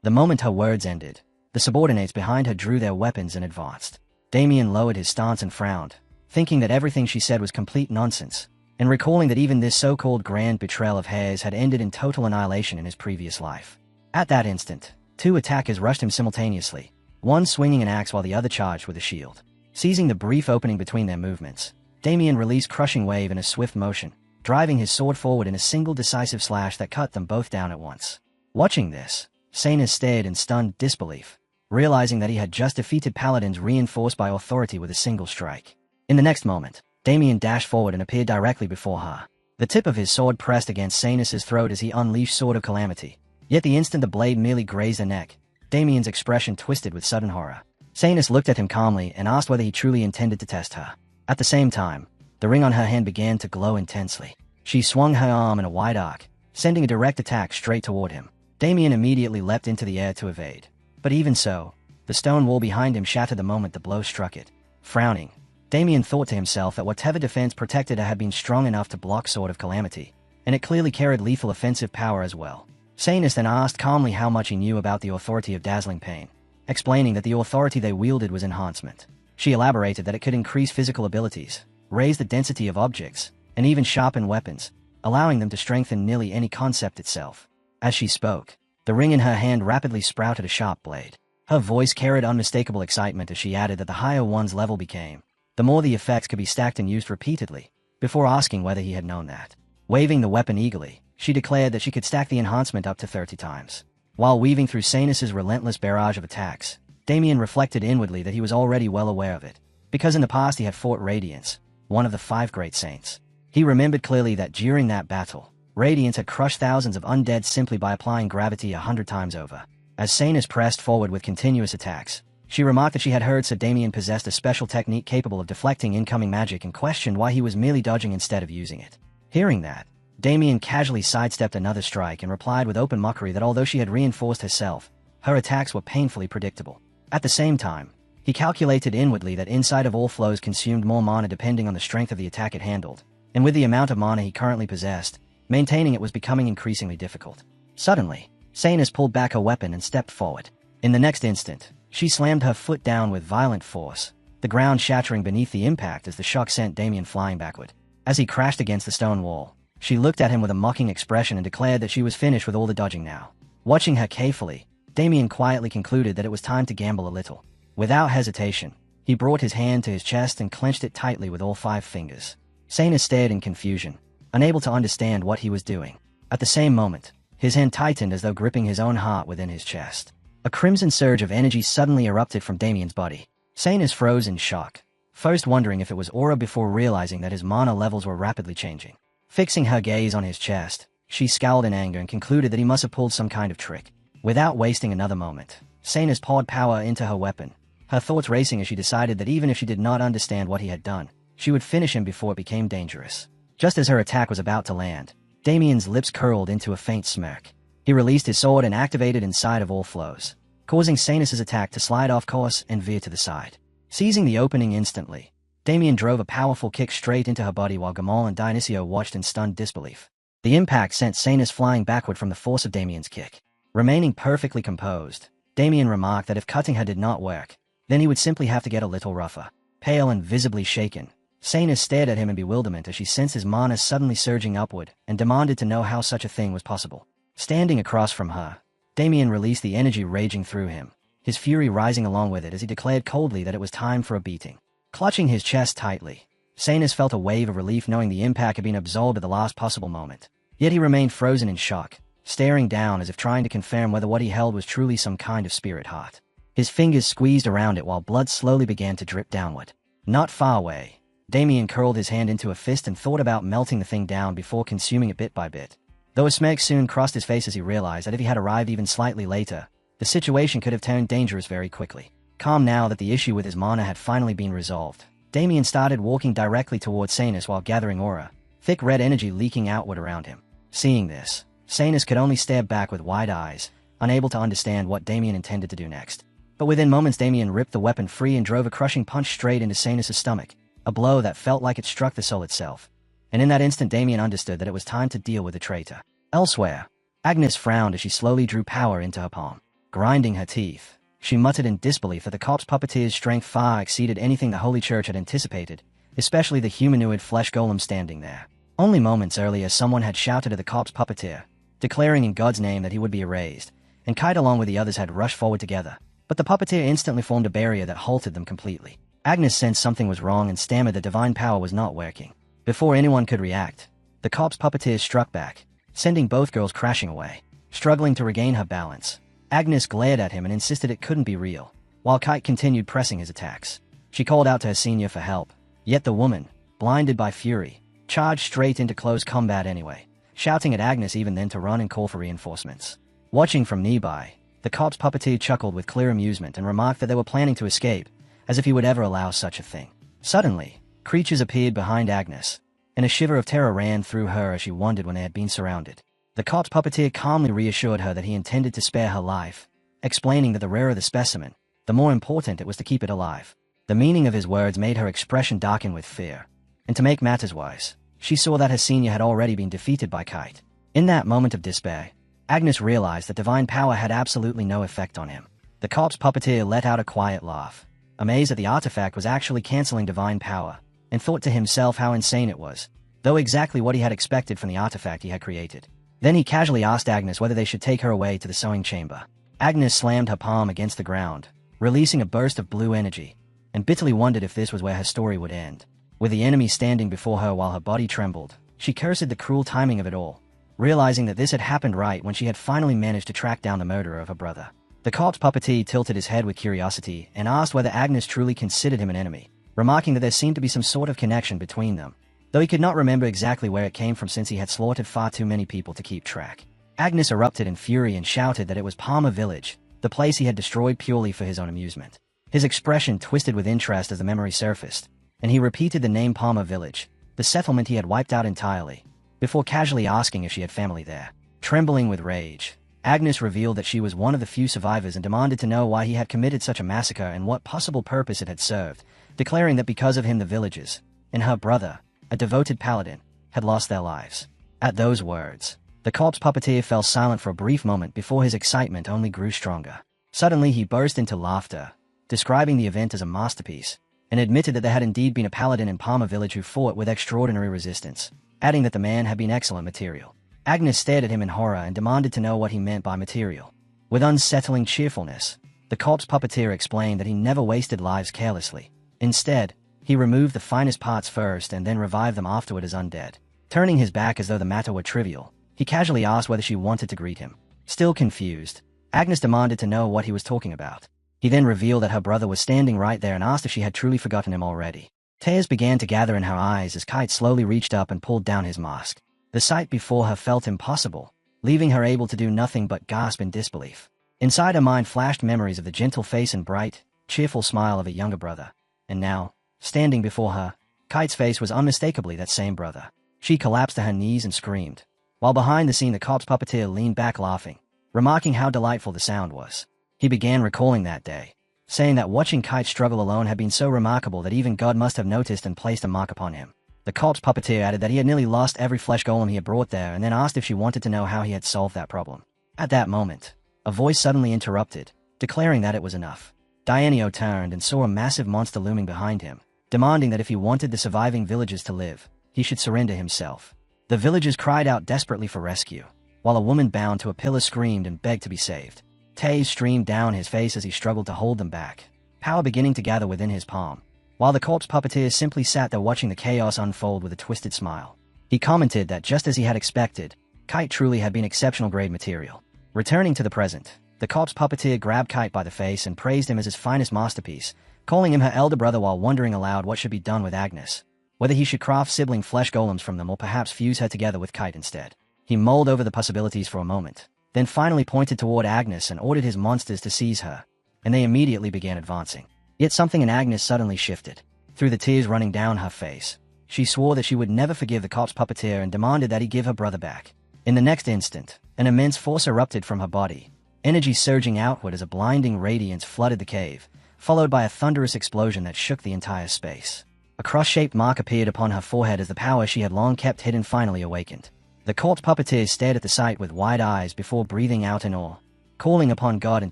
The moment her words ended, the subordinates behind her drew their weapons and advanced. Damien lowered his stance and frowned, thinking that everything she said was complete nonsense, and recalling that even this so-called grand betrayal of hers had ended in total annihilation in his previous life. At that instant, two attackers rushed him simultaneously, one swinging an axe while the other charged with a shield. Seizing the brief opening between their movements, Damien released Crushing Wave in a swift motion, driving his sword forward in a single decisive slash that cut them both down at once. Watching this, Sanus stared in stunned disbelief, realizing that he had just defeated paladins reinforced by authority with a single strike. In the next moment, Damien dashed forward and appeared directly before her. The tip of his sword pressed against Sanus's throat as he unleashed Sword of Calamity. Yet the instant the blade merely grazed her neck, Damien's expression twisted with sudden horror. Sanus looked at him calmly and asked whether he truly intended to test her. At the same time, the ring on her hand began to glow intensely. She swung her arm in a wide arc, sending a direct attack straight toward him. Damien immediately leapt into the air to evade. But even so, the stone wall behind him shattered the moment the blow struck it. Frowning, Damien thought to himself that whatever defense protected her had been strong enough to block Sword of Calamity, and it clearly carried lethal offensive power as well. Sanus then asked calmly how much he knew about the authority of Dazzling Pain, explaining that the authority they wielded was enhancement. She elaborated that it could increase physical abilities, raise the density of objects, and even sharpen weapons, allowing them to strengthen nearly any concept itself. As she spoke, the ring in her hand rapidly sprouted a sharp blade. Her voice carried unmistakable excitement as she added that the higher one's level became, the more the effects could be stacked and used repeatedly, before asking whether he had known that. Waving the weapon eagerly, she declared that she could stack the enhancement up to 30 times. While weaving through Sanus's relentless barrage of attacks, Damien reflected inwardly that he was already well aware of it, because in the past he had fought Radiance, one of the 5 great saints. He remembered clearly that during that battle, Radiance had crushed thousands of undead simply by applying gravity 100 times over. As Sanus pressed forward with continuous attacks, she remarked that she had heard Sir Damien possessed a special technique capable of deflecting incoming magic and questioned why he was merely dodging instead of using it. Hearing that, Damien casually sidestepped another strike and replied with open mockery that although she had reinforced herself, her attacks were painfully predictable. At the same time, he calculated inwardly that inside of all flows consumed more mana depending on the strength of the attack it handled, and with the amount of mana he currently possessed, maintaining it was becoming increasingly difficult. Suddenly, Sanus pulled back her weapon and stepped forward. In the next instant, she slammed her foot down with violent force, the ground shattering beneath the impact as the shock sent Damien flying backward. As he crashed against the stone wall, she looked at him with a mocking expression and declared that she was finished with all the dodging now. Watching her carefully, Damien quietly concluded that it was time to gamble a little. Without hesitation, he brought his hand to his chest and clenched it tightly with all 5 fingers. Sanus stared in confusion, unable to understand what he was doing. At the same moment, his hand tightened as though gripping his own heart within his chest. A crimson surge of energy suddenly erupted from Damien's body. Sanus froze in shock, first wondering if it was aura before realizing that his mana levels were rapidly changing. Fixing her gaze on his chest, she scowled in anger and concluded that he must have pulled some kind of trick. Without wasting another moment, Sanus poured power into her weapon, her thoughts racing as she decided that even if she did not understand what he had done, she would finish him before it became dangerous. Just as her attack was about to land, Damien's lips curled into a faint smirk. He released his sword and activated inside of all flows, causing Sanus's attack to slide off course and veer to the side. Seizing the opening instantly, Damien drove a powerful kick straight into her body while Gamal and Dionysia watched in stunned disbelief. The impact sent Sanus flying backward from the force of Damien's kick. Remaining perfectly composed, Damien remarked that if cutting her did not work, then he would simply have to get a little rougher. Pale and visibly shaken, Sanus stared at him in bewilderment as she sensed his mana suddenly surging upward and demanded to know how such a thing was possible. Standing across from her, Damien released the energy raging through him, his fury rising along with it as he declared coldly that it was time for a beating. Clutching his chest tightly, Sanus felt a wave of relief knowing the impact had been absorbed at the last possible moment. Yet he remained frozen in shock, staring down as if trying to confirm whether what he held was truly some kind of spirit heart. His fingers squeezed around it while blood slowly began to drip downward. Not far away, Damien curled his hand into a fist and thought about melting the thing down before consuming it bit by bit. Though a smirk soon crossed his face as he realized that if he had arrived even slightly later, the situation could have turned dangerous very quickly. Calm now that the issue with his mana had finally been resolved, Damien started walking directly towards Sanus while gathering aura, thick red energy leaking outward around him. Seeing this, Sanus could only stare back with wide eyes, unable to understand what Damien intended to do next. But within moments Damien ripped the weapon free and drove a crushing punch straight into Sanus' stomach, a blow that felt like it struck the soul itself. And in that instant Damien understood that it was time to deal with the traitor. Elsewhere, Agnes frowned as she slowly drew power into her palm. Grinding her teeth, she muttered in disbelief that the corpse puppeteer's strength far exceeded anything the Holy Church had anticipated, especially the humanoid flesh golem standing there. Only moments earlier someone had shouted at the corpse puppeteer, declaring in God's name that he would be erased, and Kite along with the others had rushed forward together. But the puppeteer instantly formed a barrier that halted them completely. Agnes sensed something was wrong and stammered that divine power was not working. Before anyone could react, the corpse puppeteer struck back, sending both girls crashing away. Struggling to regain her balance, Agnes glared at him and insisted it couldn't be real, while Kite continued pressing his attacks. She called out to her senior for help, yet the woman, blinded by fury, charged straight into close combat anyway, shouting at Agnes even then to run and call for reinforcements. Watching from nearby, the corpse puppeteer chuckled with clear amusement and remarked that they were planning to escape, as if he would ever allow such a thing. Suddenly, creatures appeared behind Agnes, and a shiver of terror ran through her as she wondered when they had been surrounded. The corpse puppeteer calmly reassured her that he intended to spare her life, explaining that the rarer the specimen, the more important it was to keep it alive. The meaning of his words made her expression darken with fear, and to make matters worse, she saw that her senior had already been defeated by Kite. In that moment of despair, Agnes realized that divine power had absolutely no effect on him. The corpse puppeteer let out a quiet laugh, amazed that the artifact was actually canceling divine power, and thought to himself how insane it was, though exactly what he had expected from the artifact he had created. Then he casually asked Agnes whether they should take her away to the sewing chamber. Agnes slammed her palm against the ground, releasing a burst of blue energy, and bitterly wondered if this was where her story would end. With the enemy standing before her while her body trembled, she cursed the cruel timing of it all, realizing that this had happened right when she had finally managed to track down the murderer of her brother. The corpse puppeteer tilted his head with curiosity and asked whether Agnes truly considered him an enemy, remarking that there seemed to be some sort of connection between them, though he could not remember exactly where it came from since he had slaughtered far too many people to keep track. Agnes erupted in fury and shouted that it was Palmer Village, the place he had destroyed purely for his own amusement. His expression twisted with interest as the memory surfaced, and he repeated the name Palmer Village, the settlement he had wiped out entirely, before casually asking if she had family there. Trembling with rage, Agnes revealed that she was one of the few survivors and demanded to know why he had committed such a massacre and what possible purpose it had served, declaring that because of him the villagers, and her brother, a devoted paladin, had lost their lives. At those words, the corpse puppeteer fell silent for a brief moment before his excitement only grew stronger. Suddenly he burst into laughter, describing the event as a masterpiece, and admitted that there had indeed been a paladin in Palmer Village who fought with extraordinary resistance, adding that the man had been excellent material. Agnes stared at him in horror and demanded to know what he meant by material. With unsettling cheerfulness, the corpse puppeteer explained that he never wasted lives carelessly. Instead, he removed the finest parts first and then revived them afterward as undead. Turning his back as though the matter were trivial, he casually asked whether she wanted to greet him. Still confused, Agnes demanded to know what he was talking about. He then revealed that her brother was standing right there and asked if she had truly forgotten him already. Tears began to gather in her eyes as Kite slowly reached up and pulled down his mask. The sight before her felt impossible, leaving her able to do nothing but gasp in disbelief. Inside her mind flashed memories of the gentle face and bright, cheerful smile of a younger brother. And now, standing before her, Kite's face was unmistakably that same brother. She collapsed to her knees and screamed, While behind the scene, the corpse puppeteer leaned back laughing, remarking how delightful the sound was. He began recalling that day, saying that watching Kite struggle alone had been so remarkable that even God must have noticed and placed a mark upon him. The corpse puppeteer added that he had nearly lost every flesh golem he had brought there, and then asked if she wanted to know how he had solved that problem. At that moment, a voice suddenly interrupted, declaring that it was enough. Yahello turned and saw a massive monster looming behind him, demanding that if he wanted the surviving villagers to live, he should surrender himself. The villagers cried out desperately for rescue, while a woman bound to a pillar screamed and begged to be saved. Tears streamed down his face as he struggled to hold them back, power beginning to gather within his palm, while the corpse puppeteer simply sat there watching the chaos unfold with a twisted smile. He commented that just as he had expected, Kite truly had been exceptional grade material. Returning to the present, the corpse puppeteer grabbed Kite by the face and praised him as his finest masterpiece, calling him her elder brother while wondering aloud what should be done with Agnes, whether he should craft sibling flesh golems from them or perhaps fuse her together with Kite instead. He mulled over the possibilities for a moment, then finally pointed toward Agnes and ordered his monsters to seize her, and they immediately began advancing. Yet something in Agnes suddenly shifted. Through the tears running down her face, she swore that she would never forgive the corpse puppeteer and demanded that he give her brother back. In the next instant, an immense force erupted from her body, energy surging outward as a blinding radiance flooded the cave, followed by a thunderous explosion that shook the entire space. A cross-shaped mark appeared upon her forehead as the power she had long kept hidden finally awakened. The corpse puppeteer stared at the sight with wide eyes before breathing out in awe, calling upon God and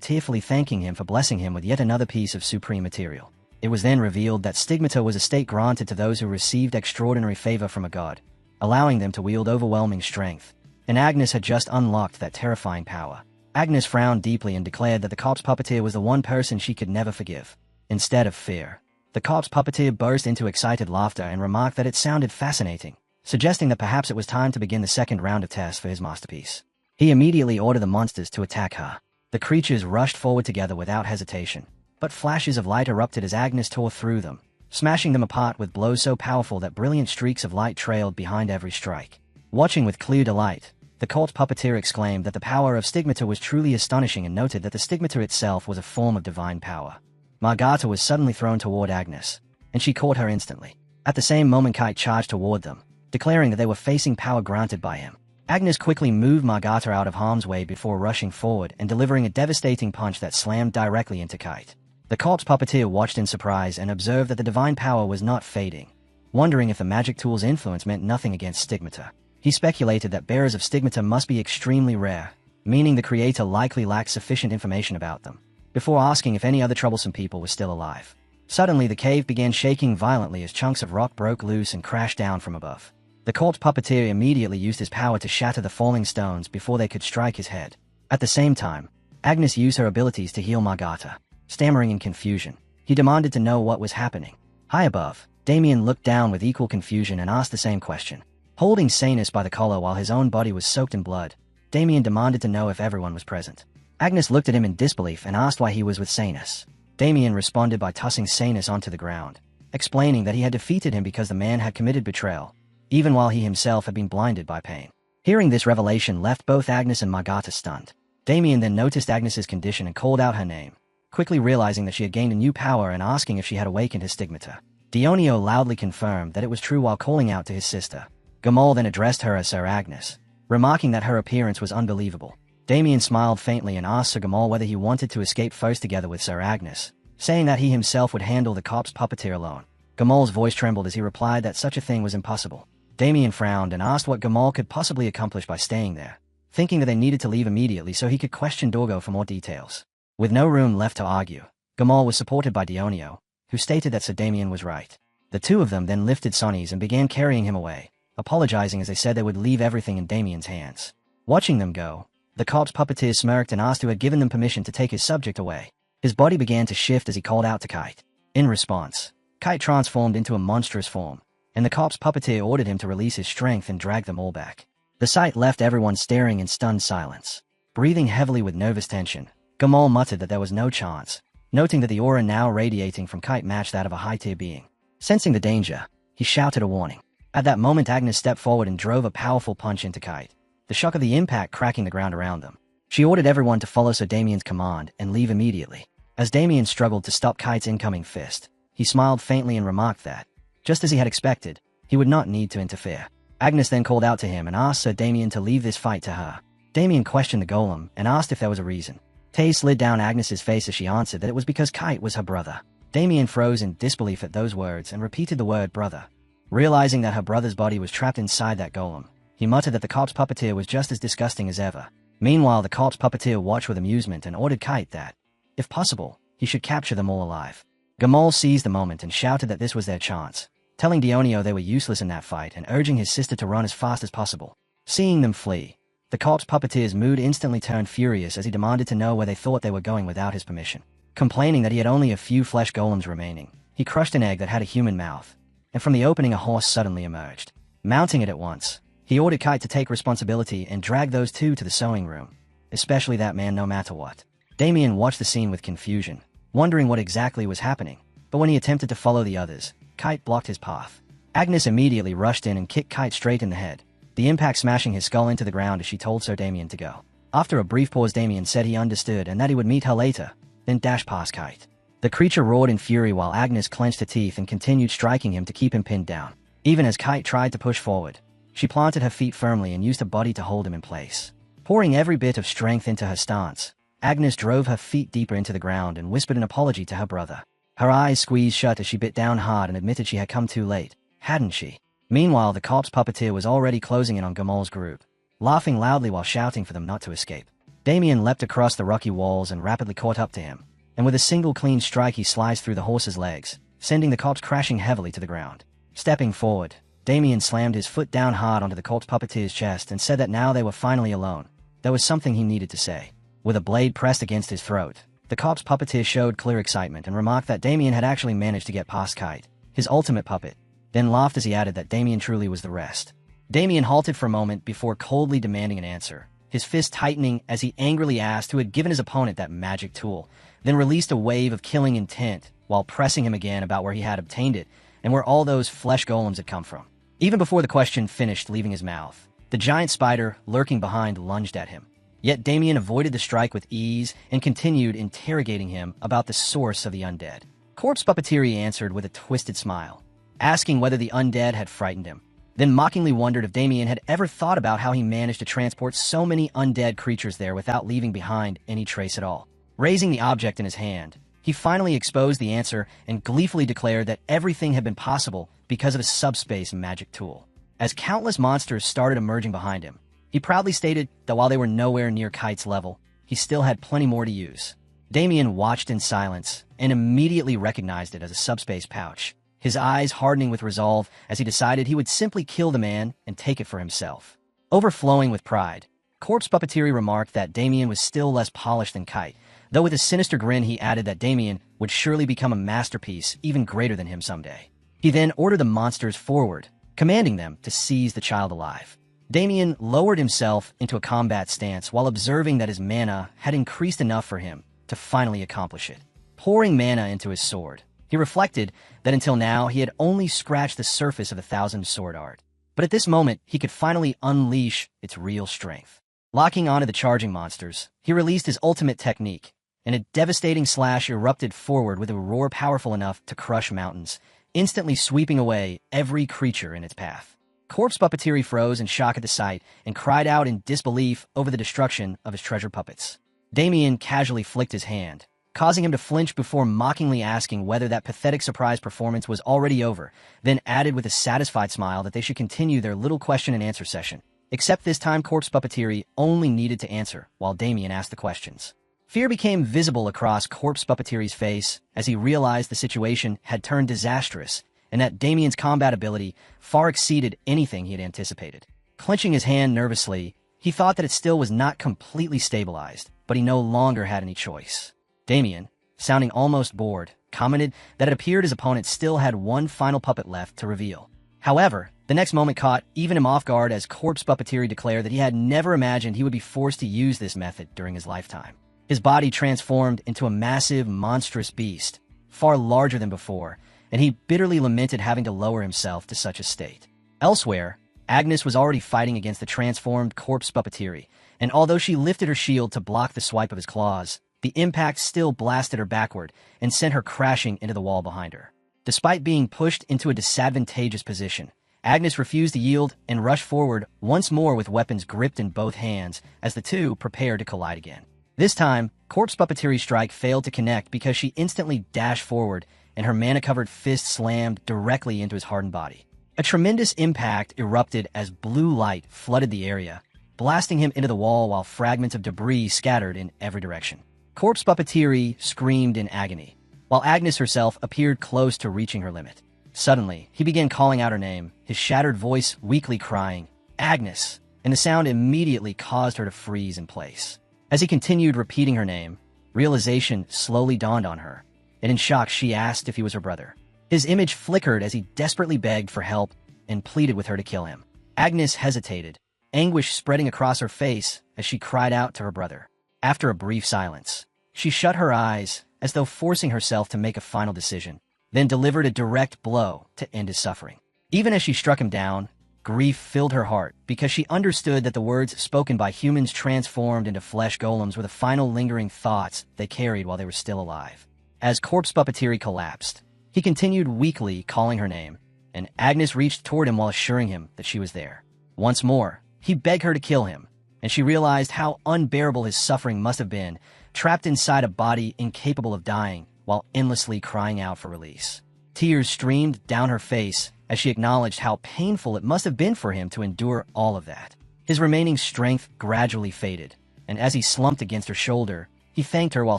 tearfully thanking him for blessing him with yet another piece of supreme material. It was then revealed that stigmata was a state granted to those who received extraordinary favor from a god, allowing them to wield overwhelming strength, and Agnes had just unlocked that terrifying power. Agnes frowned deeply and declared that the corpse puppeteer was the one person she could never forgive. Instead of fear, the corpse puppeteer burst into excited laughter and remarked that it sounded fascinating, suggesting that perhaps it was time to begin the second round of tests for his masterpiece. He immediately ordered the monsters to attack her. The creatures rushed forward together without hesitation, but flashes of light erupted as Agnes tore through them, smashing them apart with blows so powerful that brilliant streaks of light trailed behind every strike. Watching with clear delight, the corpse puppeteer exclaimed that the power of stigmata was truly astonishing and noted that the stigmata itself was a form of divine power. Margata was suddenly thrown toward Agnes, and she caught her instantly. At the same moment, Kite charged toward them, declaring that they were facing power granted by him. Agnes quickly moved Margata out of harm's way before rushing forward and delivering a devastating punch that slammed directly into Kite. The corpse puppeteer watched in surprise and observed that the divine power was not fading, wondering if the magic tool's influence meant nothing against stigmata. He speculated that bearers of stigmata must be extremely rare, meaning the creator likely lacked sufficient information about them, before asking if any other troublesome people were still alive. Suddenly, the cave began shaking violently as chunks of rock broke loose and crashed down from above. The corpse puppeteer immediately used his power to shatter the falling stones before they could strike his head. At the same time, Agnes used her abilities to heal Margata. Stammering in confusion, he demanded to know what was happening. High above, Damien looked down with equal confusion and asked the same question. Holding Sanus by the collar while his own body was soaked in blood, Damien demanded to know if everyone was present. Agnes looked at him in disbelief and asked why he was with Sanus. Damien responded by tossing Sanus onto the ground, explaining that he had defeated him because the man had committed betrayal, even while he himself had been blinded by pain. Hearing this revelation left both Agnes and Margata stunned. Damien then noticed Agnes's condition and called out her name, quickly realizing that she had gained a new power and asking if she had awakened his stigmata. Dionio loudly confirmed that it was true while calling out to his sister. Gamal then addressed her as Sir Agnes, remarking that her appearance was unbelievable. Damien smiled faintly and asked Sir Gamal whether he wanted to escape first together with Sir Agnes, saying that he himself would handle the corpse puppeteer alone. Gamal's voice trembled as he replied that such a thing was impossible. Damien frowned and asked what Gamal could possibly accomplish by staying there, thinking that they needed to leave immediately so he could question Dorgo for more details. With no room left to argue, Gamal was supported by Dionio, who stated that Sir Damien was right. The two of them then lifted Sonny's and began carrying him away, apologizing as they said they would leave everything in Damien's hands. Watching them go, the corpse puppeteer smirked and asked who had given them permission to take his subject away. His body began to shift as he called out to Kite. In response, Kite transformed into a monstrous form, and the corpse puppeteer ordered him to release his strength and drag them all back. The sight left everyone staring in stunned silence. Breathing heavily with nervous tension, Gamal muttered that there was no chance, noting that the aura now radiating from Kite matched that of a high-tier being. Sensing the danger, he shouted a warning. At that moment, Agnes stepped forward and drove a powerful punch into Kite, the shock of the impact cracking the ground around them. She ordered everyone to follow Sir Damien's command and leave immediately. As Damien struggled to stop Kite's incoming fist, he smiled faintly and remarked that, just as he had expected, he would not need to interfere. Agnes then called out to him and asked Sir Damien to leave this fight to her. Damien questioned the golem and asked if there was a reason. Tay slid down Agnes's face as she answered that it was because Kite was her brother. Damien froze in disbelief at those words and repeated the word brother. Realizing that her brother's body was trapped inside that golem, he muttered that the corpse puppeteer was just as disgusting as ever. Meanwhile, the corpse puppeteer watched with amusement and ordered Kite that, if possible, he should capture them all alive. Gamal seized the moment and shouted that this was their chance, telling Dionio they were useless in that fight and urging his sister to run as fast as possible. Seeing them flee, the corpse puppeteer's mood instantly turned furious as he demanded to know where they thought they were going without his permission. Complaining that he had only a few flesh golems remaining, he crushed an egg that had a human mouth, and from the opening a horse suddenly emerged. Mounting it at once, he ordered Kite to take responsibility and drag those two to the sewing room, especially that man no matter what. Damien watched the scene with confusion, wondering what exactly was happening, but when he attempted to follow the others, Kite blocked his path. Agnes immediately rushed in and kicked Kite straight in the head, the impact smashing his skull into the ground as she told Sir Damien to go. After a brief pause, Damien said he understood and that he would meet her later, then dashed past Kite. The creature roared in fury while Agnes clenched her teeth and continued striking him to keep him pinned down. Even as Kite tried to push forward, she planted her feet firmly and used her body to hold him in place. Pouring every bit of strength into her stance, Agnes drove her feet deeper into the ground and whispered an apology to her brother. Her eyes squeezed shut as she bit down hard and admitted she had come too late, hadn't she? Meanwhile, the corpse puppeteer was already closing in on Gamal's group, laughing loudly while shouting for them not to escape. Damien leapt across the rocky walls and rapidly caught up to him, and with a single clean strike he sliced through the horse's legs, sending the corpse crashing heavily to the ground. Stepping forward, Damien slammed his foot down hard onto the corpse puppeteer's chest and said that now they were finally alone. There was something he needed to say. With a blade pressed against his throat, the corpse puppeteer showed clear excitement and remarked that Damien had actually managed to get past Kite, his ultimate puppet, then laughed as he added that Damien truly was the rest. Damien halted for a moment before coldly demanding an answer, his fist tightening as he angrily asked who had given his opponent that magic tool, then released a wave of killing intent while pressing him again about where he had obtained it and where all those flesh golems had come from. Even before the question finished leaving his mouth, the giant spider, lurking behind, lunged at him. Yet Damien avoided the strike with ease and continued interrogating him about the source of the undead. Corpse Puppeteer answered with a twisted smile, asking whether the undead had frightened him, then mockingly wondered if Damien had ever thought about how he managed to transport so many undead creatures there without leaving behind any trace at all. Raising the object in his hand, he finally exposed the answer and gleefully declared that everything had been possible because of a subspace magic tool. As countless monsters started emerging behind him, he proudly stated that while they were nowhere near Kite's level, he still had plenty more to use. Damien watched in silence and immediately recognized it as a subspace pouch, his eyes hardening with resolve as he decided he would simply kill the man and take it for himself. Overflowing with pride, Corpse Puppeteer remarked that Damien was still less polished than Kite, though with a sinister grin he added that Damien would surely become a masterpiece even greater than him someday. He then ordered the monsters forward, commanding them to seize the child alive. Damien lowered himself into a combat stance while observing that his mana had increased enough for him to finally accomplish it. Pouring mana into his sword, he reflected that until now he had only scratched the surface of the thousand sword art. But at this moment, he could finally unleash its real strength. Locking onto the charging monsters, he released his ultimate technique, and a devastating slash erupted forward with a roar powerful enough to crush mountains, instantly sweeping away every creature in its path. Corpse Puppeteer froze in shock at the sight and cried out in disbelief over the destruction of his treasure puppets. Damien casually flicked his hand, causing him to flinch before mockingly asking whether that pathetic surprise performance was already over, then added with a satisfied smile that they should continue their little question-and-answer session. Except this time Corpse Puppeteer only needed to answer while Damien asked the questions. Fear became visible across Corpse Puppeteer's face as he realized the situation had turned disastrous and that Damien's combat ability far exceeded anything he had anticipated. Clenching his hand nervously, he thought that it still was not completely stabilized, but he no longer had any choice. Damien, sounding almost bored, commented that it appeared his opponent still had one final puppet left to reveal. However, the next moment caught even him off guard as Corpse Puppeteer declared that he had never imagined he would be forced to use this method during his lifetime. His body transformed into a massive, monstrous beast, far larger than before, and he bitterly lamented having to lower himself to such a state. Elsewhere, Agnes was already fighting against the transformed Corpse Puppeteer, and although she lifted her shield to block the swipe of his claws, the impact still blasted her backward and sent her crashing into the wall behind her. Despite being pushed into a disadvantageous position, Agnes refused to yield and rushed forward once more with weapons gripped in both hands as the two prepared to collide again. This time, Corpse Puppeteery's strike failed to connect because she instantly dashed forward and her mana-covered fist slammed directly into his hardened body. A tremendous impact erupted as blue light flooded the area, blasting him into the wall while fragments of debris scattered in every direction. Corpse Puppeteery screamed in agony, while Agnes herself appeared close to reaching her limit. Suddenly, he began calling out her name, his shattered voice weakly crying, "Agnes!" and the sound immediately caused her to freeze in place. As he continued repeating her name, realization slowly dawned on her, and in shock she asked if he was her brother. His image flickered as he desperately begged for help and pleaded with her to kill him. Agnes hesitated, anguish spreading across her face as she cried out to her brother. After a brief silence, she shut her eyes as though forcing herself to make a final decision, then delivered a direct blow to end his suffering. Even as she struck him down, grief filled her heart because she understood that the words spoken by humans transformed into flesh golems were the final lingering thoughts they carried while they were still alive. As Corpse Puppeteery collapsed, he continued weakly calling her name, and Agnes reached toward him while assuring him that she was there. Once more, he begged her to kill him, and she realized how unbearable his suffering must have been, trapped inside a body incapable of dying while endlessly crying out for release. Tears streamed down her face as she acknowledged how painful it must have been for him to endure all of that. His remaining strength gradually faded, and as he slumped against her shoulder, he thanked her while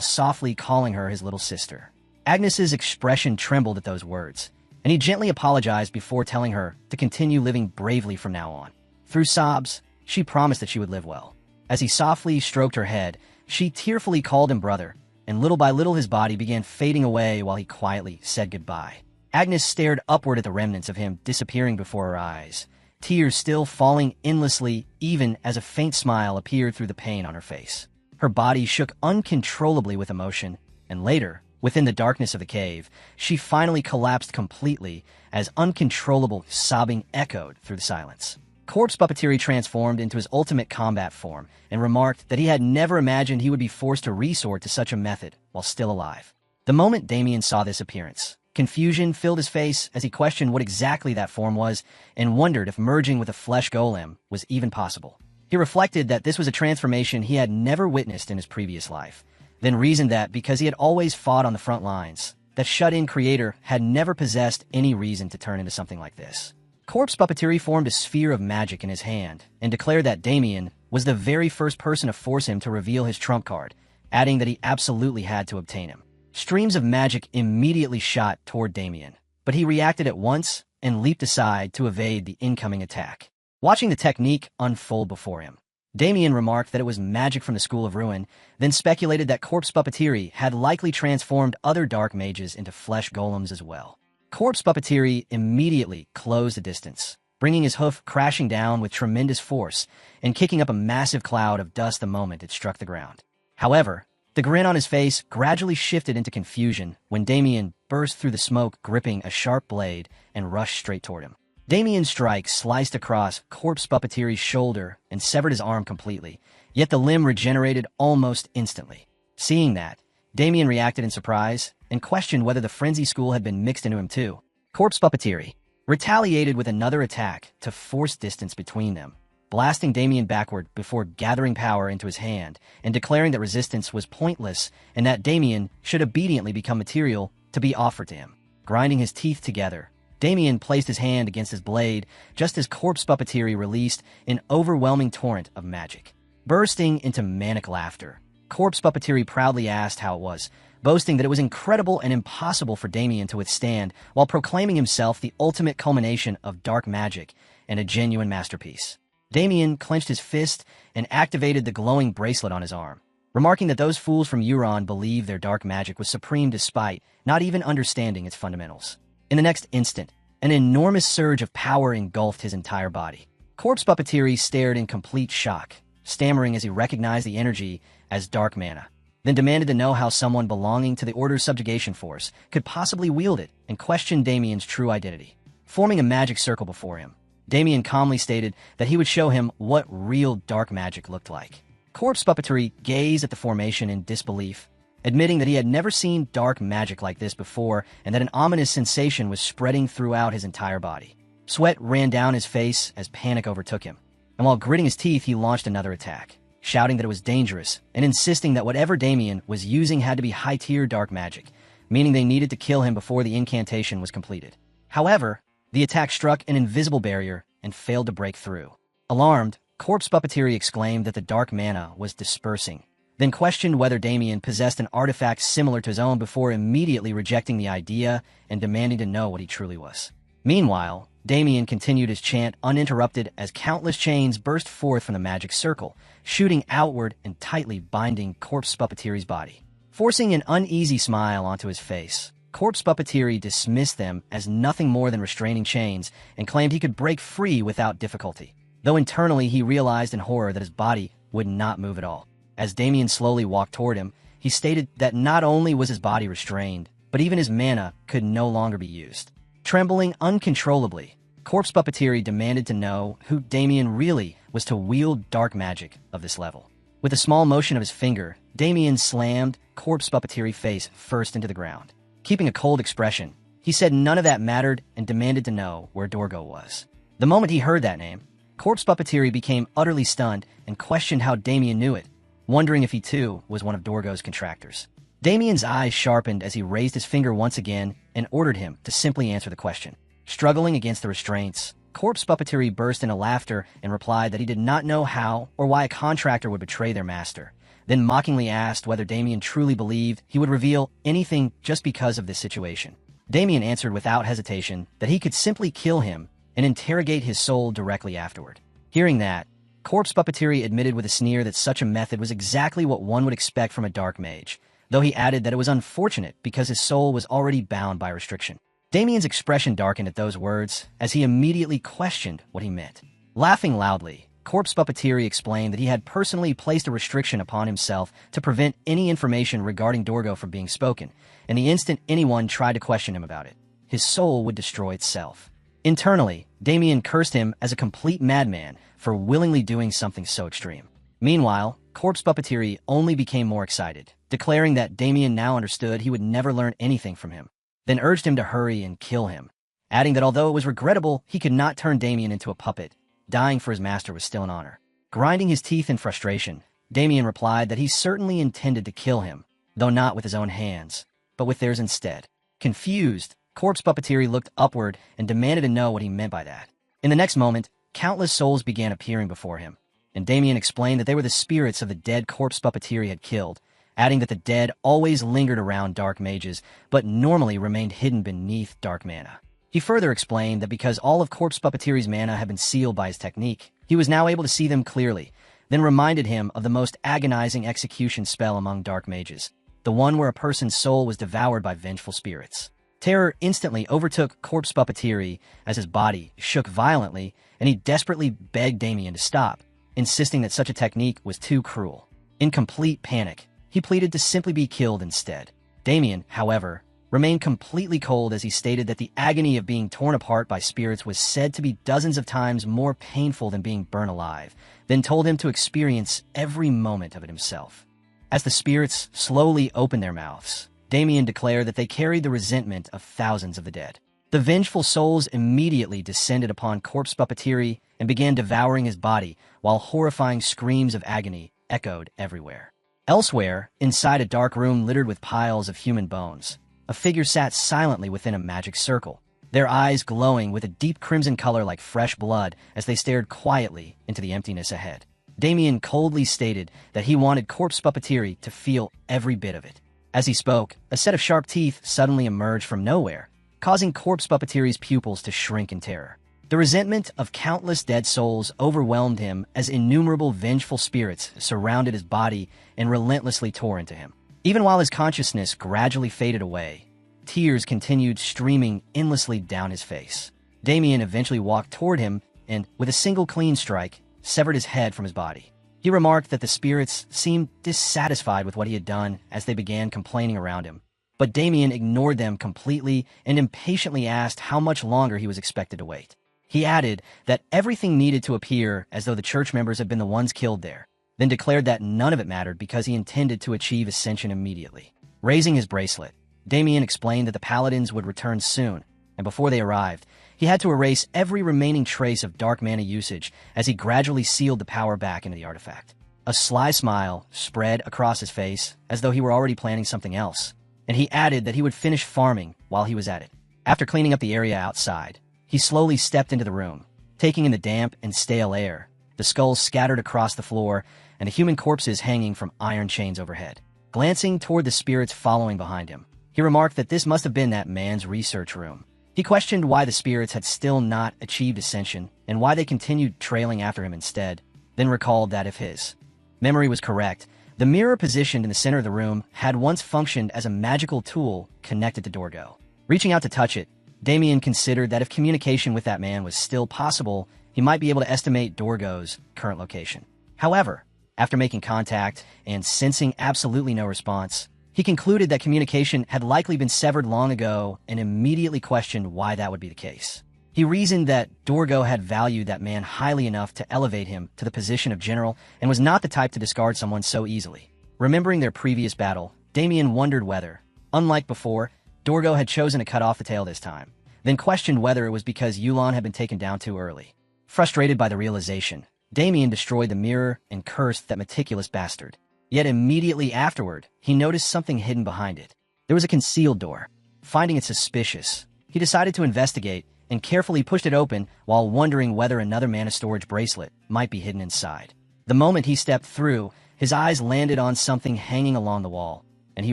softly calling her his little sister. Agnes's expression trembled at those words, and he gently apologized before telling her to continue living bravely from now on. Through sobs, she promised that she would live well. As he softly stroked her head, she tearfully called him brother, and little by little his body began fading away while he quietly said goodbye. Agnes stared upward at the remnants of him disappearing before her eyes, tears still falling endlessly even as a faint smile appeared through the pain on her face. Her body shook uncontrollably with emotion, and later, within the darkness of the cave, she finally collapsed completely as uncontrollable sobbing echoed through the silence. Corpse Puppeteery transformed into his ultimate combat form and remarked that he had never imagined he would be forced to resort to such a method while still alive. The moment Damien saw this appearance, confusion filled his face as he questioned what exactly that form was and wondered if merging with a flesh golem was even possible. He reflected that this was a transformation he had never witnessed in his previous life, then reasoned that because he had always fought on the front lines, that shut-in creator had never possessed any reason to turn into something like this. Corpse Puppeteery formed a sphere of magic in his hand and declared that Damien was the very first person to force him to reveal his trump card, adding that he absolutely had to obtain him. Streams of magic immediately shot toward Damien, but he reacted at once and leaped aside to evade the incoming attack. Watching the technique unfold before him, Damien remarked that it was magic from the School of Ruin, then speculated that Corpse Puppeteery had likely transformed other dark mages into flesh golems as well. Corpse Puppeteery immediately closed the distance, bringing his hoof crashing down with tremendous force and kicking up a massive cloud of dust the moment it struck the ground. However, the grin on his face gradually shifted into confusion when Damien burst through the smoke gripping a sharp blade and rushed straight toward him. Damien's strike sliced across Corpse Puppeteery's shoulder and severed his arm completely, yet the limb regenerated almost instantly. Seeing that, Damien reacted in surprise and questioned whether the frenzy school had been mixed into him too. Corpse Puppeteery retaliated with another attack to force distance between them, blasting Damien backward before gathering power into his hand and declaring that resistance was pointless and that Damien should obediently become material to be offered to him. Grinding his teeth together, Damien placed his hand against his blade just as Corpse Puppeteery released an overwhelming torrent of magic. Bursting into manic laughter, Corpse Puppeteery proudly asked how it was, boasting that it was incredible and impossible for Damien to withstand while proclaiming himself the ultimate culmination of dark magic and a genuine masterpiece. Damien clenched his fist and activated the glowing bracelet on his arm, remarking that those fools from Euron believed their dark magic was supreme despite not even understanding its fundamentals. In the next instant, an enormous surge of power engulfed his entire body. Corpse Puppeteery stared in complete shock, stammering as he recognized the energy as dark mana, then demanded to know how someone belonging to the Order's subjugation force could possibly wield it and questioned Damien's true identity. Forming a magic circle before him, Damien calmly stated that he would show him what real dark magic looked like. Corpse Puppeteery gazed at the formation in disbelief, admitting that he had never seen dark magic like this before and that an ominous sensation was spreading throughout his entire body. Sweat ran down his face as panic overtook him, and while gritting his teeth, he launched another attack, shouting that it was dangerous and insisting that whatever Damien was using had to be high-tier dark magic, meaning they needed to kill him before the incantation was completed. However, the attack struck an invisible barrier and failed to break through. Alarmed, Corpse Puppeteer exclaimed that the dark mana was dispersing, then questioned whether Damien possessed an artifact similar to his own before immediately rejecting the idea and demanding to know what he truly was. Meanwhile, Damien continued his chant uninterrupted as countless chains burst forth from the magic circle, shooting outward and tightly binding Corpse Puppeteer's body. Forcing an uneasy smile onto his face, Corpse Puppeteer dismissed them as nothing more than restraining chains and claimed he could break free without difficulty, though internally he realized in horror that his body would not move at all. As Damien slowly walked toward him, he stated that not only was his body restrained, but even his mana could no longer be used. Trembling uncontrollably, Corpse Puppeteer demanded to know who Damien really was to wield dark magic of this level. With a small motion of his finger, Damien slammed Corpse Puppeteer's face first into the ground. Keeping a cold expression, he said none of that mattered and demanded to know where Dorgo was. The moment he heard that name, Corpse Puppeteer became utterly stunned and questioned how Damien knew it, wondering if he too was one of Dorgo's contractors. Damien's eyes sharpened as he raised his finger once again and ordered him to simply answer the question. Struggling against the restraints, Corpse Puppeteer burst into laughter and replied that he did not know how or why a contractor would betray their master, then mockingly asked whether Damien truly believed he would reveal anything just because of this situation. Damien answered without hesitation that he could simply kill him and interrogate his soul directly afterward. Hearing that, Corpse Puppeteer admitted with a sneer that such a method was exactly what one would expect from a dark mage, though he added that it was unfortunate because his soul was already bound by restriction. Damien's expression darkened at those words as he immediately questioned what he meant. Laughing loudly, Corpse Puppeteer explained that he had personally placed a restriction upon himself to prevent any information regarding Dorgo from being spoken, and the instant anyone tried to question him about it, his soul would destroy itself. Internally, Damien cursed him as a complete madman for willingly doing something so extreme. Meanwhile, Corpse Puppeteer only became more excited, declaring that Damien now understood he would never learn anything from him, then urged him to hurry and kill him, adding that although it was regrettable, he could not turn Damien into a puppet. Dying for his master was still an honor. Grinding his teeth in frustration, Damien replied that he certainly intended to kill him, though not with his own hands, but with theirs instead. Confused, Corpse Puppeteer looked upward and demanded to know what he meant by that. In the next moment, countless souls began appearing before him, and Damien explained that they were the spirits of the dead Corpse Puppeteer had killed, adding that the dead always lingered around dark mages, but normally remained hidden beneath dark mana. He further explained that because all of Corpse Puppeteer's mana had been sealed by his technique, he was now able to see them clearly, then reminded him of the most agonizing execution spell among dark mages, the one where a person's soul was devoured by vengeful spirits. Terror instantly overtook Corpse Puppeteer as his body shook violently, and he desperately begged Damien to stop, insisting that such a technique was too cruel. In complete panic, he pleaded to simply be killed instead. Damien, however, remained completely cold as he stated that the agony of being torn apart by spirits was said to be dozens of times more painful than being burned alive, then told him to experience every moment of it himself. As the spirits slowly opened their mouths, Damien declared that they carried the resentment of thousands of the dead. The vengeful souls immediately descended upon Corpse Puppeteer and began devouring his body, while horrifying screams of agony echoed everywhere. Elsewhere, inside a dark room littered with piles of human bones, a figure sat silently within a magic circle, their eyes glowing with a deep crimson color like fresh blood as they stared quietly into the emptiness ahead. Damien coldly stated that he wanted Corpse Puppeteer to feel every bit of it. As he spoke, a set of sharp teeth suddenly emerged from nowhere, causing Corpse Puppeteer's pupils to shrink in terror. The resentment of countless dead souls overwhelmed him as innumerable vengeful spirits surrounded his body and relentlessly tore into him. Even while his consciousness gradually faded away, tears continued streaming endlessly down his face. Damien eventually walked toward him and, with a single clean strike, severed his head from his body. He remarked that the spirits seemed dissatisfied with what he had done as they began complaining around him, but Damien ignored them completely and impatiently asked how much longer he was expected to wait. He added that everything needed to appear as though the church members had been the ones killed there, then declared that none of it mattered because he intended to achieve ascension immediately. Raising his bracelet, Damien explained that the paladins would return soon, and before they arrived, He had to erase every remaining trace of dark mana usage as he gradually sealed the power back into the artifact. A sly smile spread across his face, as though he were already planning something else, and he added that he would finish farming while he was at it. After cleaning up the area outside, he slowly stepped into the room, taking in the damp and stale air, the skulls scattered across the floor, and the human corpses hanging from iron chains overhead. Glancing toward the spirits following behind him, he remarked that this must have been that man's research room. He questioned why the spirits had still not achieved ascension and why they continued trailing after him instead, then recalled that if his memory was correct, the mirror positioned in the center of the room had once functioned as a magical tool connected to Dorgo. Reaching out to touch it, Damien considered that if communication with that man was still possible, he might be able to estimate Dorgo's current location. However, after making contact and sensing absolutely no response, he concluded that communication had likely been severed long ago and immediately questioned why that would be the case. He reasoned that Dorgo had valued that man highly enough to elevate him to the position of general and was not the type to discard someone so easily. Remembering their previous battle, Damien wondered whether, unlike before, Dorgo had chosen to cut off the tail this time, then questioned whether it was because Yulon had been taken down too early. Frustrated by the realization, Damien destroyed the mirror and cursed that meticulous bastard. Yet immediately afterward, he noticed something hidden behind it. There was a concealed door. Finding it suspicious, he decided to investigate and carefully pushed it open while wondering whether another mana storage bracelet might be hidden inside. The moment he stepped through, his eyes landed on something hanging along the wall, and he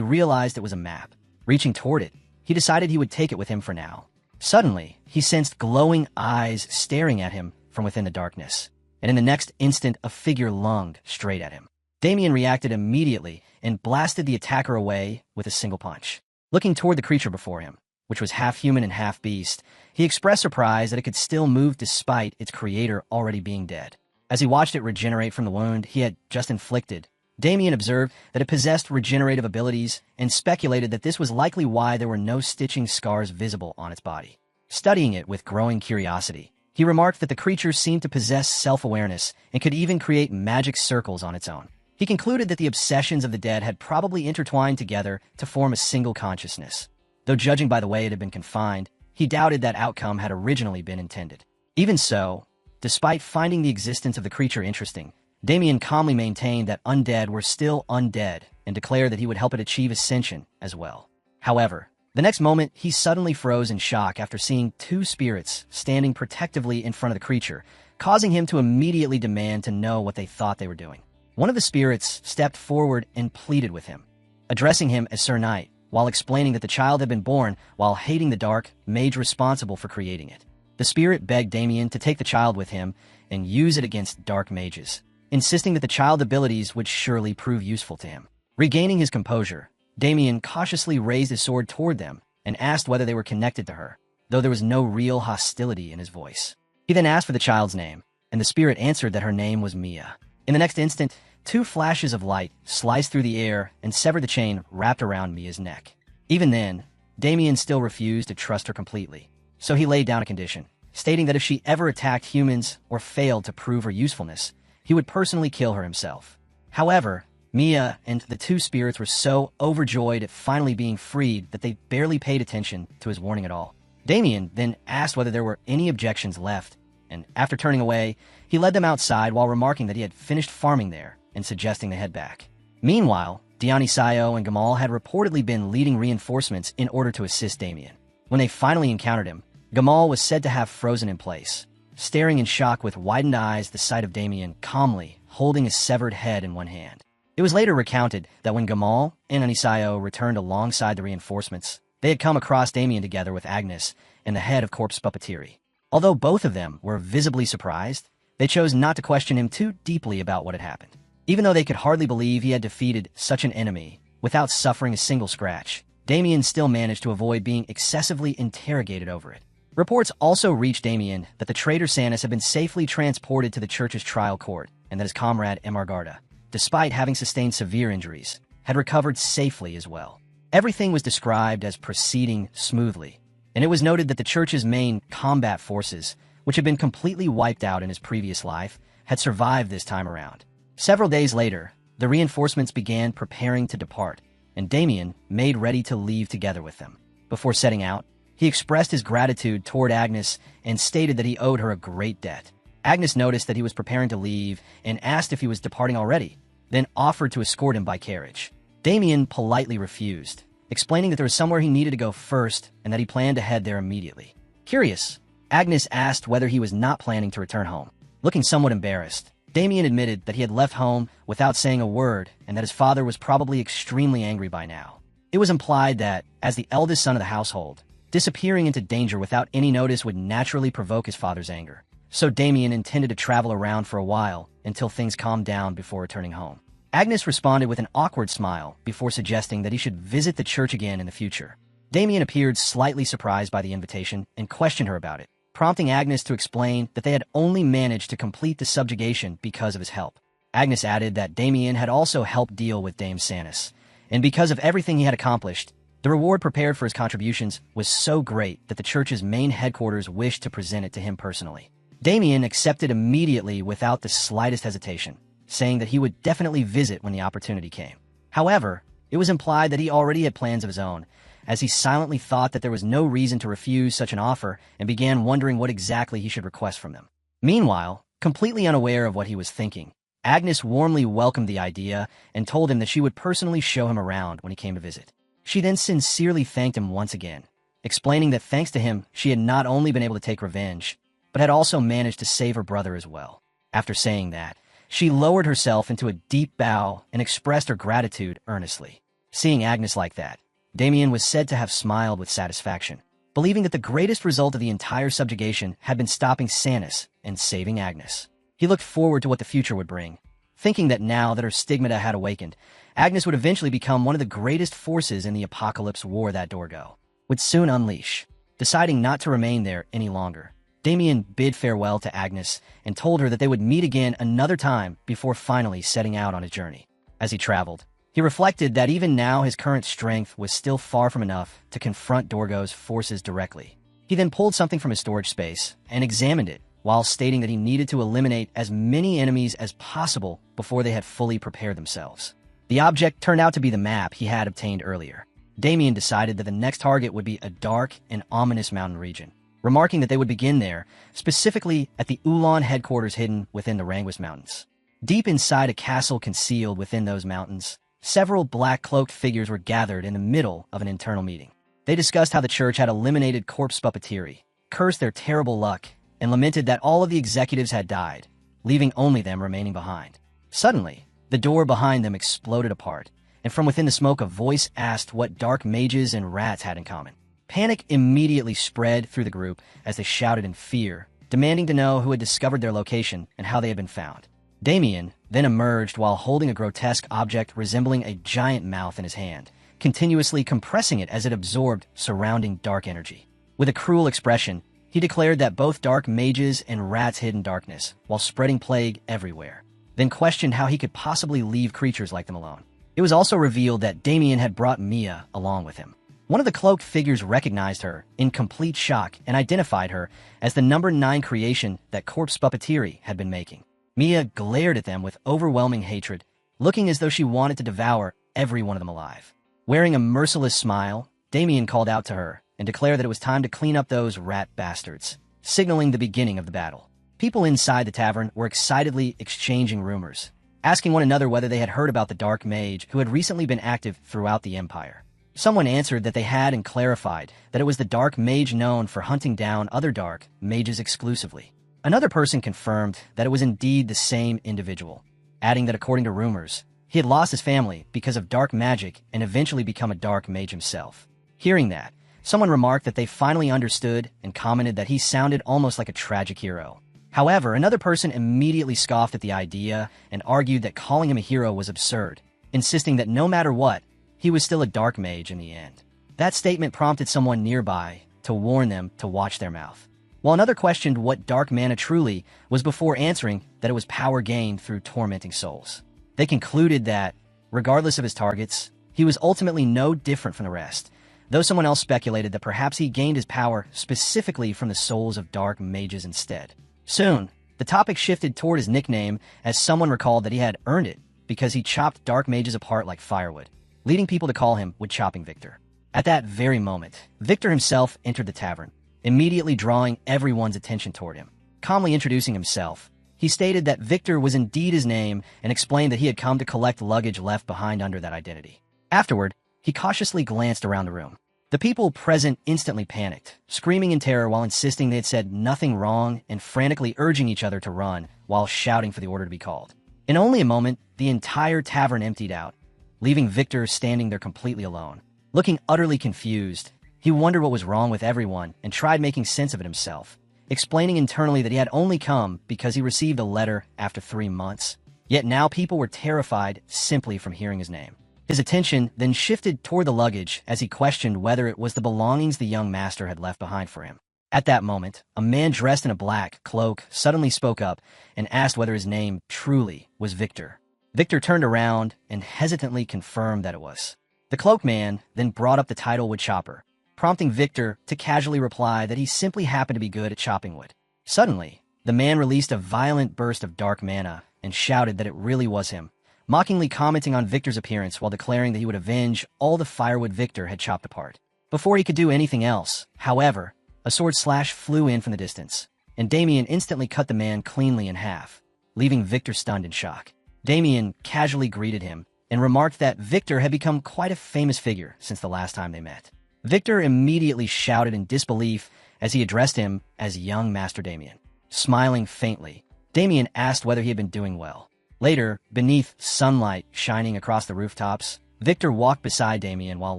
realized it was a map. Reaching toward it, he decided he would take it with him for now. Suddenly, he sensed glowing eyes staring at him from within the darkness, and in the next instant a figure lunged straight at him. Damien reacted immediately and blasted the attacker away with a single punch. Looking toward the creature before him, which was half human and half beast, he expressed surprise that it could still move despite its creator already being dead. As he watched it regenerate from the wound he had just inflicted, Damien observed that it possessed regenerative abilities and speculated that this was likely why there were no stitching scars visible on its body. Studying it with growing curiosity, he remarked that the creature seemed to possess self-awareness and could even create magic circles on its own. He concluded that the obsessions of the dead had probably intertwined together to form a single consciousness. Though judging by the way it had been confined, he doubted that outcome had originally been intended. Even so, despite finding the existence of the creature interesting, Damien calmly maintained that undead were still undead and declared that he would help it achieve ascension as well. However, the next moment he suddenly froze in shock after seeing two spirits standing protectively in front of the creature, causing him to immediately demand to know what they thought they were doing. One of the spirits stepped forward and pleaded with him, addressing him as Sir Knight, while explaining that the child had been born while hating the dark mage responsible for creating it. The spirit begged Damien to take the child with him and use it against dark mages, insisting that the child's abilities would surely prove useful to him. Regaining his composure, Damien cautiously raised his sword toward them and asked whether they were connected to her, though there was no real hostility in his voice. He then asked for the child's name, and the spirit answered that her name was Mia. In the next instant, two flashes of light sliced through the air and severed the chain wrapped around Mia's neck. Even then, Damien still refused to trust her completely, so he laid down a condition, stating that if she ever attacked humans or failed to prove her usefulness, he would personally kill her himself. However, Mia and the two spirits were so overjoyed at finally being freed that they barely paid attention to his warning at all. Damien then asked whether there were any objections left, and after turning away, he led them outside while remarking that he had finished farming there and suggesting they head back. Meanwhile, Dionysaio and Gamal had reportedly been leading reinforcements in order to assist Damien. When they finally encountered him, Gamal was said to have frozen in place, staring in shock with widened eyes the sight of Damien calmly holding his severed head in one hand. It was later recounted that when Gamal and Anisaio returned alongside the reinforcements, they had come across Damien together with Agnes and the head of Corpse Puppetery. Although both of them were visibly surprised, they chose not to question him too deeply about what had happened. Even though they could hardly believe he had defeated such an enemy without suffering a single scratch, Damien still managed to avoid being excessively interrogated over it. Reports also reached Damien that the traitor Sanus had been safely transported to the church's trial court and that his comrade Emargarda, despite having sustained severe injuries, had recovered safely as well. Everything was described as proceeding smoothly, and it was noted that the church's main combat forces, which had been completely wiped out in his previous life, had survived this time around. Several days later, the reinforcements began preparing to depart, and Damien made ready to leave together with them. Before setting out, He expressed his gratitude toward Agnes and stated that he owed her a great debt. Agnes noticed that he was preparing to leave and asked if he was departing already, then offered to escort him by carriage. Damien politely refused, explaining that there was somewhere he needed to go first and that he planned to head there immediately. Curious, Agnes asked whether he was not planning to return home. Looking somewhat embarrassed, Damien admitted that he had left home without saying a word and that his father was probably extremely angry by now. It was implied that, as the eldest son of the household, disappearing into danger without any notice would naturally provoke his father's anger. So Damien intended to travel around for a while until things calmed down before returning home. Agnes responded with an awkward smile before suggesting that he should visit the church again in the future. Damien appeared slightly surprised by the invitation and questioned her about it, prompting Agnes to explain that they had only managed to complete the subjugation because of his help. Agnes added that Damien had also helped deal with Dame Sanus, and because of everything he had accomplished, the reward prepared for his contributions was so great that the church's main headquarters wished to present it to him personally. Damien accepted immediately without the slightest hesitation, saying that he would definitely visit when the opportunity came. However, it was implied that he already had plans of his own, as he silently thought that there was no reason to refuse such an offer and began wondering what exactly he should request from them. Meanwhile, completely unaware of what he was thinking, Agnes warmly welcomed the idea and told him that she would personally show him around when he came to visit. She then sincerely thanked him once again, explaining that thanks to him, she had not only been able to take revenge, but had also managed to save her brother as well. After saying that, she lowered herself into a deep bow and expressed her gratitude earnestly. Seeing Agnes like that, Damien was said to have smiled with satisfaction, believing that the greatest result of the entire subjugation had been stopping Sanus and saving Agnes. He looked forward to what the future would bring, thinking that now that her stigmata had awakened, Agnes would eventually become one of the greatest forces in the apocalypse war that Dorgo would soon unleash. Deciding not to remain there any longer, Damien bid farewell to Agnes and told her that they would meet again another time before finally setting out on his journey. As he traveled, he reflected that even now his current strength was still far from enough to confront Dorgo's forces directly. He then pulled something from his storage space and examined it, while stating that he needed to eliminate as many enemies as possible before they had fully prepared themselves. The object turned out to be the map he had obtained earlier. Damien decided that the next target would be a dark and ominous mountain region, remarking that they would begin there, specifically at the Ulan headquarters hidden within the Ranguis Mountains. Deep inside a castle concealed within those mountains, several black-cloaked figures were gathered in the middle of an internal meeting. They discussed how the church had eliminated corpse puppeteering, cursed their terrible luck, and lamented that all of the executives had died, leaving only them remaining behind. Suddenly, the door behind them exploded apart, and from within the smoke a voice asked what dark mages and rats had in common. Panic immediately spread through the group as they shouted in fear, demanding to know who had discovered their location and how they had been found. Damien then emerged while holding a grotesque object resembling a giant mouth in his hand, continuously compressing it as it absorbed surrounding dark energy. With a cruel expression, he declared that both dark mages and rats hid in darkness while spreading plague everywhere, then questioned how he could possibly leave creatures like them alone. It was also revealed that Damien had brought Mia along with him. One of the cloaked figures recognized her in complete shock and identified her as the number 9 creation that Corpse Puppeteering had been making. Mia glared at them with overwhelming hatred, looking as though she wanted to devour every one of them alive. Wearing a merciless smile, Damien called out to her and declared that it was time to clean up those rat bastards, signaling the beginning of the battle. People inside the tavern were excitedly exchanging rumors, asking one another whether they had heard about the dark mage who had recently been active throughout the empire. Someone answered that they had and clarified that it was the dark mage known for hunting down other dark mages exclusively. Another person confirmed that it was indeed the same individual, adding that according to rumors, he had lost his family because of dark magic and eventually become a dark mage himself. Hearing that, someone remarked that they finally understood and commented that he sounded almost like a tragic hero. However, another person immediately scoffed at the idea and argued that calling him a hero was absurd, insisting that no matter what, he was still a dark mage in the end. That statement prompted someone nearby to warn them to watch their mouth, while another questioned what dark mana truly was before answering that it was power gained through tormenting souls. They concluded that, regardless of his targets, he was ultimately no different from the rest, though someone else speculated that perhaps he gained his power specifically from the souls of dark mages instead. Soon, the topic shifted toward his nickname as someone recalled that he had earned it because he chopped dark mages apart like firewood, leading people to call him Wood Chopping Victor. At that very moment, Victor himself entered the tavern, immediately drawing everyone's attention toward him. Calmly introducing himself, he stated that Victor was indeed his name and explained that he had come to collect luggage left behind under that identity. Afterward, he cautiously glanced around the room. The people present instantly panicked, screaming in terror while insisting they had said nothing wrong and frantically urging each other to run while shouting for the order to be called. In only a moment, the entire tavern emptied out, leaving Victor standing there completely alone. Looking utterly confused, he wondered what was wrong with everyone and tried making sense of it himself, explaining internally that he had only come because he received a letter after 3 months. Yet now people were terrified simply from hearing his name. His attention then shifted toward the luggage as he questioned whether it was the belongings the young master had left behind for him. At that moment, a man dressed in a black cloak suddenly spoke up and asked whether his name truly was Victor. Victor turned around and hesitantly confirmed that it was. The cloak man then brought up the title wood chopper, prompting Victor to casually reply that he simply happened to be good at chopping wood. Suddenly, the man released a violent burst of dark mana and shouted that it really was him, mockingly commenting on Victor's appearance while declaring that he would avenge all the firewood Victor had chopped apart. Before he could do anything else, however, a sword slash flew in from the distance, and Damien instantly cut the man cleanly in half, leaving Victor stunned in shock. Damien casually greeted him and remarked that Victor had become quite a famous figure since the last time they met. Victor immediately shouted in disbelief as he addressed him as young Master Damien. Smiling faintly, Damien asked whether he had been doing well. Later, beneath sunlight shining across the rooftops, Victor walked beside Damien while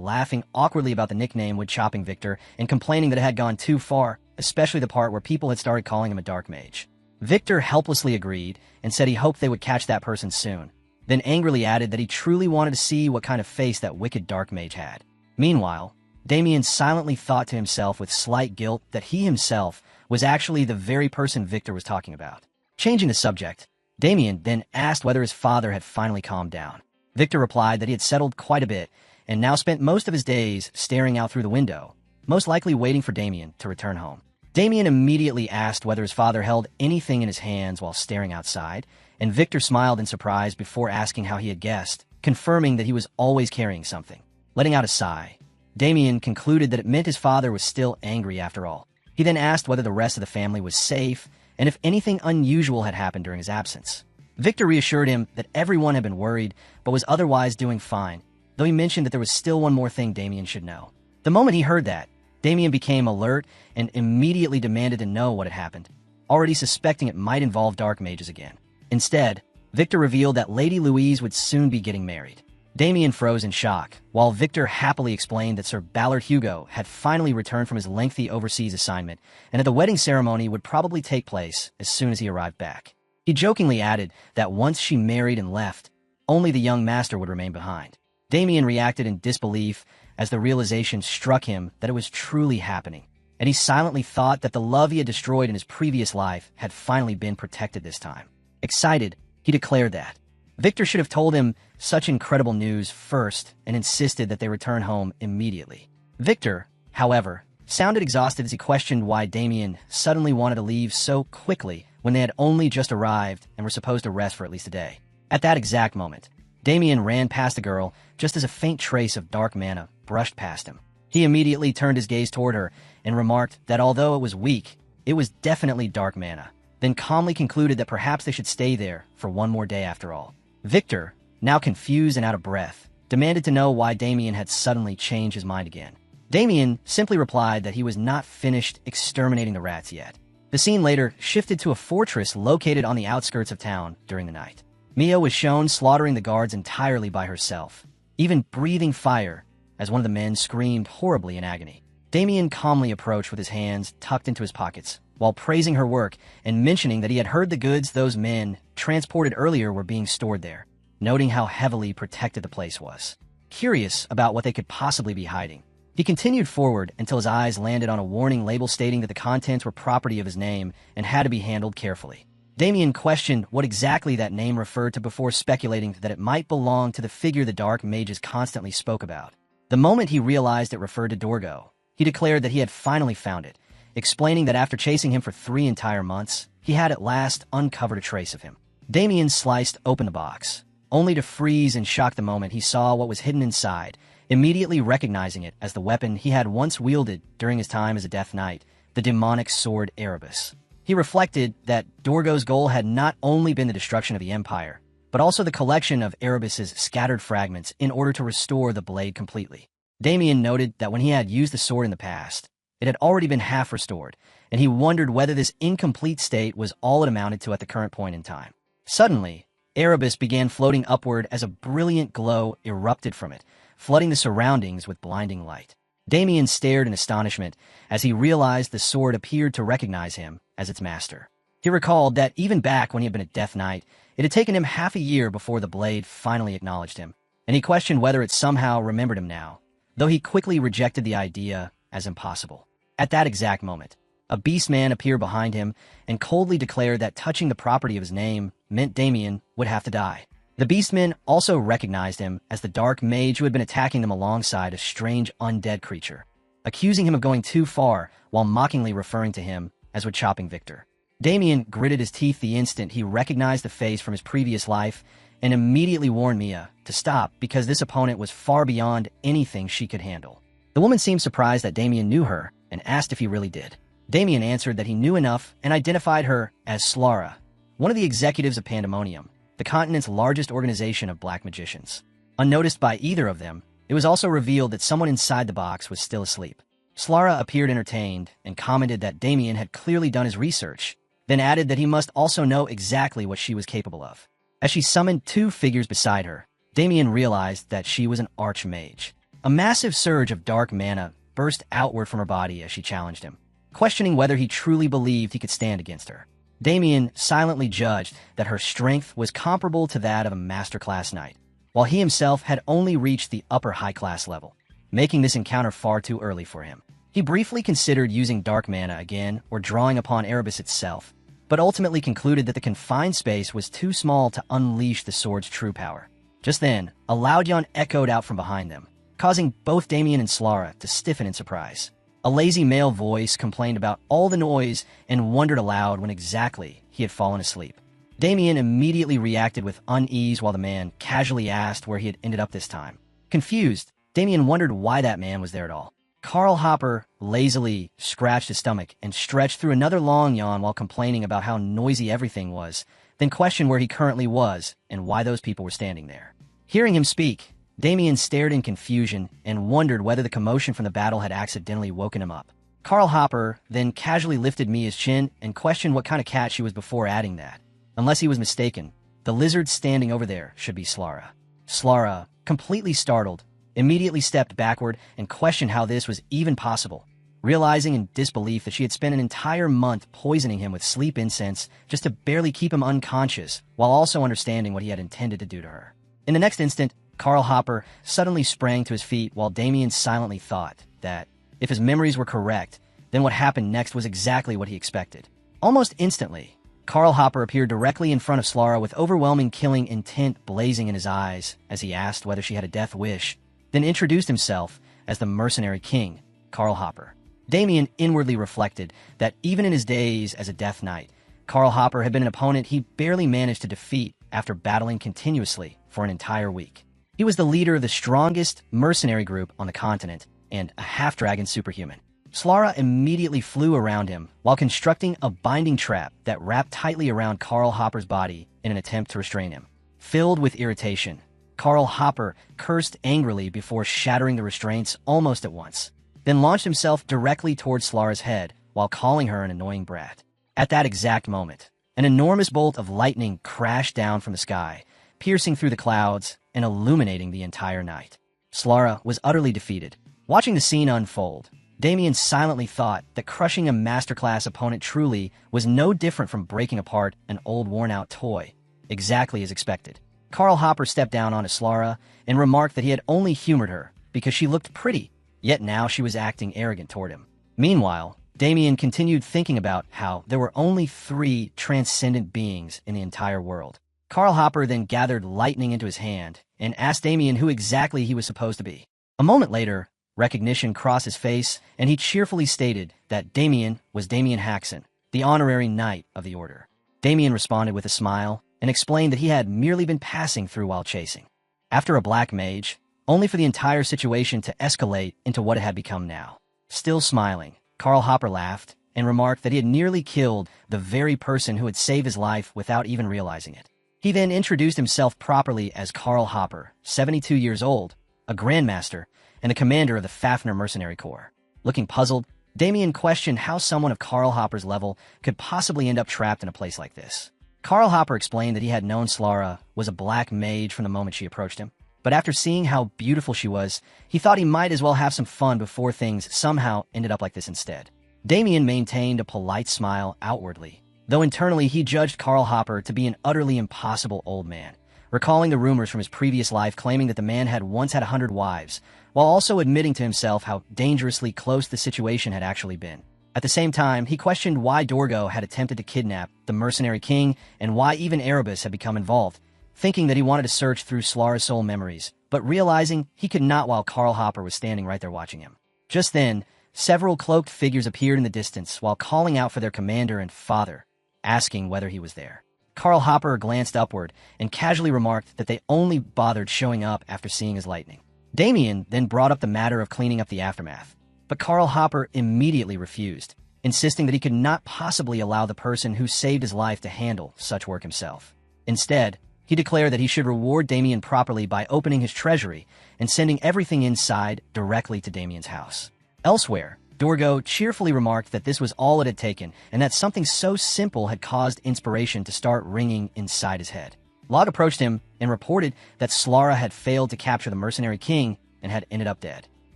laughing awkwardly about the nickname wood chopping Victor and complaining that it had gone too far, especially the part where people had started calling him a dark mage. Victor helplessly agreed and said he hoped they would catch that person soon, then angrily added that he truly wanted to see what kind of face that wicked dark mage had. Meanwhile, Damien silently thought to himself with slight guilt that he himself was actually the very person Victor was talking about. Changing the subject, Damien then asked whether his father had finally calmed down. Victor replied that he had settled quite a bit and now spent most of his days staring out through the window, most likely waiting for Damien to return home. Damien immediately asked whether his father held anything in his hands while staring outside, and Victor smiled in surprise before asking how he had guessed, confirming that he was always carrying something. Letting out a sigh, Damien concluded that it meant his father was still angry after all. He then asked whether the rest of the family was safe and if anything unusual had happened during his absence. Victor reassured him that everyone had been worried but was otherwise doing fine, though he mentioned that there was still one more thing Damien should know. The moment he heard that, Damien became alert and immediately demanded to know what had happened, already suspecting it might involve dark mages again. Instead, Victor revealed that Lady Louise would soon be getting married. Damien froze in shock, while Victor happily explained that Sir Ballard Hugo had finally returned from his lengthy overseas assignment and that the wedding ceremony would probably take place as soon as he arrived back. He jokingly added that once she married and left, only the young master would remain behind. Damien reacted in disbelief as the realization struck him that it was truly happening, and he silently thought that the love he had destroyed in his previous life had finally been protected this time. Excited, he declared that Victor should have told him such incredible news first and insisted that they return home immediately. Victor, however, sounded exhausted as he questioned why Damien suddenly wanted to leave so quickly when they had only just arrived and were supposed to rest for at least a day. At that exact moment, Damien ran past the girl just as a faint trace of dark mana brushed past him. He immediately turned his gaze toward her and remarked that although it was weak, it was definitely dark mana, then calmly concluded that perhaps they should stay there for one more day after all. Victor, now confused and out of breath, demanded to know why Damien had suddenly changed his mind again. Damien simply replied that he was not finished exterminating the rats yet. The scene later shifted to a fortress located on the outskirts of town during the night. Mia was shown slaughtering the guards entirely by herself, even breathing fire as one of the men screamed horribly in agony. Damien calmly approached with his hands tucked into his pockets, while praising her work and mentioning that he had heard the goods those men transported earlier were being stored there, noting how heavily protected the place was. Curious about what they could possibly be hiding, he continued forward until his eyes landed on a warning label stating that the contents were property of his name and had to be handled carefully. Damien questioned what exactly that name referred to before speculating that it might belong to the figure the dark mages constantly spoke about. The moment he realized it referred to Dorgo, he declared that he had finally found it, explaining that after chasing him for 3 entire months, he had at last uncovered a trace of him. Damien sliced open the box, only to freeze in shock the moment he saw what was hidden inside, immediately recognizing it as the weapon he had once wielded during his time as a Death Knight, the demonic sword Erebus. He reflected that Dorgo's goal had not only been the destruction of the Empire, but also the collection of Erebus's scattered fragments in order to restore the blade completely. Damien noted that when he had used the sword in the past, it had already been half restored, and he wondered whether this incomplete state was all it amounted to at the current point in time. Suddenly, Erebus began floating upward as a brilliant glow erupted from it, flooding the surroundings with blinding light. Damien stared in astonishment as he realized the sword appeared to recognize him as its master. He recalled that even back when he had been a Death Knight, it had taken him half a year before the blade finally acknowledged him, and he questioned whether it somehow remembered him now, though he quickly rejected the idea as impossible. At that exact moment, a beastman appeared behind him and coldly declared that touching the property of his name meant Damien would have to die. The beastman also recognized him as the dark mage who had been attacking them alongside a strange undead creature, accusing him of going too far while mockingly referring to him as would chopping Victor. Damien gritted his teeth the instant he recognized the face from his previous life and immediately warned Mia to stop because this opponent was far beyond anything she could handle. The woman seemed surprised that Damien knew her and asked if he really did. Damien answered that he knew enough and identified her as Slara, one of the executives of Pandemonium, the continent's largest organization of black magicians. Unnoticed by either of them, it was also revealed that someone inside the box was still asleep. Slara appeared entertained and commented that Damien had clearly done his research, then added that he must also know exactly what she was capable of. As she summoned two figures beside her, Damien realized that she was an archmage. A massive surge of dark mana burst outward from her body as she challenged him, questioning whether he truly believed he could stand against her. Damien silently judged that her strength was comparable to that of a masterclass knight, while he himself had only reached the upper high-class level, making this encounter far too early for him. He briefly considered using dark mana again or drawing upon Erebus itself, but ultimately concluded that the confined space was too small to unleash the sword's true power. Just then, a loud yawn echoed out from behind them, causing both Damien and Slara to stiffen in surprise. A lazy male voice complained about all the noise and wondered aloud when exactly he had fallen asleep. Damien immediately reacted with unease while the man casually asked where he had ended up this time. Confused, Damien wondered why that man was there at all. Karl Hopper lazily scratched his stomach and stretched through another long yawn while complaining about how noisy everything was, then questioned where he currently was and why those people were standing there. Hearing him speak, Damien stared in confusion and wondered whether the commotion from the battle had accidentally woken him up. Karl Hopper then casually lifted Mia's chin and questioned what kind of cat she was before adding that. Unless he was mistaken, the lizard standing over there should be Slara. Slara, completely startled, immediately stepped backward and questioned how this was even possible, realizing in disbelief that she had spent an entire month poisoning him with sleep incense just to barely keep him unconscious, while also understanding what he had intended to do to her. In the next instant, Karl Hopper suddenly sprang to his feet while Damien silently thought that, if his memories were correct, then what happened next was exactly what he expected. Almost instantly, Karl Hopper appeared directly in front of Slara with overwhelming killing intent blazing in his eyes as he asked whether she had a death wish, then introduced himself as the mercenary king, Karl Hopper. Damien inwardly reflected that even in his days as a Death Knight, Karl Hopper had been an opponent he barely managed to defeat after battling continuously for an entire week. He was the leader of the strongest mercenary group on the continent and a half-dragon superhuman. Slara immediately flew around him while constructing a binding trap that wrapped tightly around Karl Hopper's body in an attempt to restrain him. Filled with irritation, Karl Hopper cursed angrily before shattering the restraints almost at once, then launched himself directly towards Slara's head while calling her an annoying brat. At that exact moment, an enormous bolt of lightning crashed down from the sky, piercing through the clouds and illuminating the entire night. Slara was utterly defeated. Watching the scene unfold, Damien silently thought that crushing a masterclass opponent truly was no different from breaking apart an old worn-out toy, exactly as expected. Karl Hopper stepped down onto Slara and remarked that he had only humored her because she looked pretty, yet now she was acting arrogant toward him. Meanwhile, Damien continued thinking about how there were only 3 transcendent beings in the entire world. Karl Hopper then gathered lightning into his hand and asked Damien who exactly he was supposed to be. A moment later, recognition crossed his face, and he cheerfully stated that Damien was Damien Haxon, the honorary knight of the order. Damien responded with a smile and explained that he had merely been passing through while chasing. After a black mage, only for the entire situation to escalate into what it had become now. Still smiling, Karl Hopper laughed and remarked that he had nearly killed the very person who had saved his life without even realizing it. He then introduced himself properly as Karl Hopper, 72 years old, a grandmaster, and the commander of the Fafnir Mercenary Corps. Looking puzzled, Damien questioned how someone of Karl Hopper's level could possibly end up trapped in a place like this. Karl Hopper explained that he had known Slara was a black mage from the moment she approached him, but after seeing how beautiful she was, he thought he might as well have some fun before things somehow ended up like this instead. Damien maintained a polite smile outwardly, though internally he judged Karl Hopper to be an utterly impossible old man, recalling the rumors from his previous life claiming that the man had once had 100 wives, while also admitting to himself how dangerously close the situation had actually been. At the same time, he questioned why Dorgo had attempted to kidnap the mercenary king and why even Erebus had become involved, thinking that he wanted to search through Slara's soul memories, but realizing he could not while Karl Hopper was standing right there watching him. Just then, several cloaked figures appeared in the distance while calling out for their commander and father, asking whether he was there. Karl Hopper glanced upward and casually remarked that they only bothered showing up after seeing his lightning. Damien then brought up the matter of cleaning up the aftermath, but Karl Hopper immediately refused, insisting that he could not possibly allow the person who saved his life to handle such work himself. Instead, he declared that he should reward Damien properly by opening his treasury and sending everything inside directly to Damien's house. Elsewhere, Dorgo cheerfully remarked that this was all it had taken and that something so simple had caused inspiration to start ringing inside his head. Log approached him and reported that Slara had failed to capture the mercenary king and had ended up dead.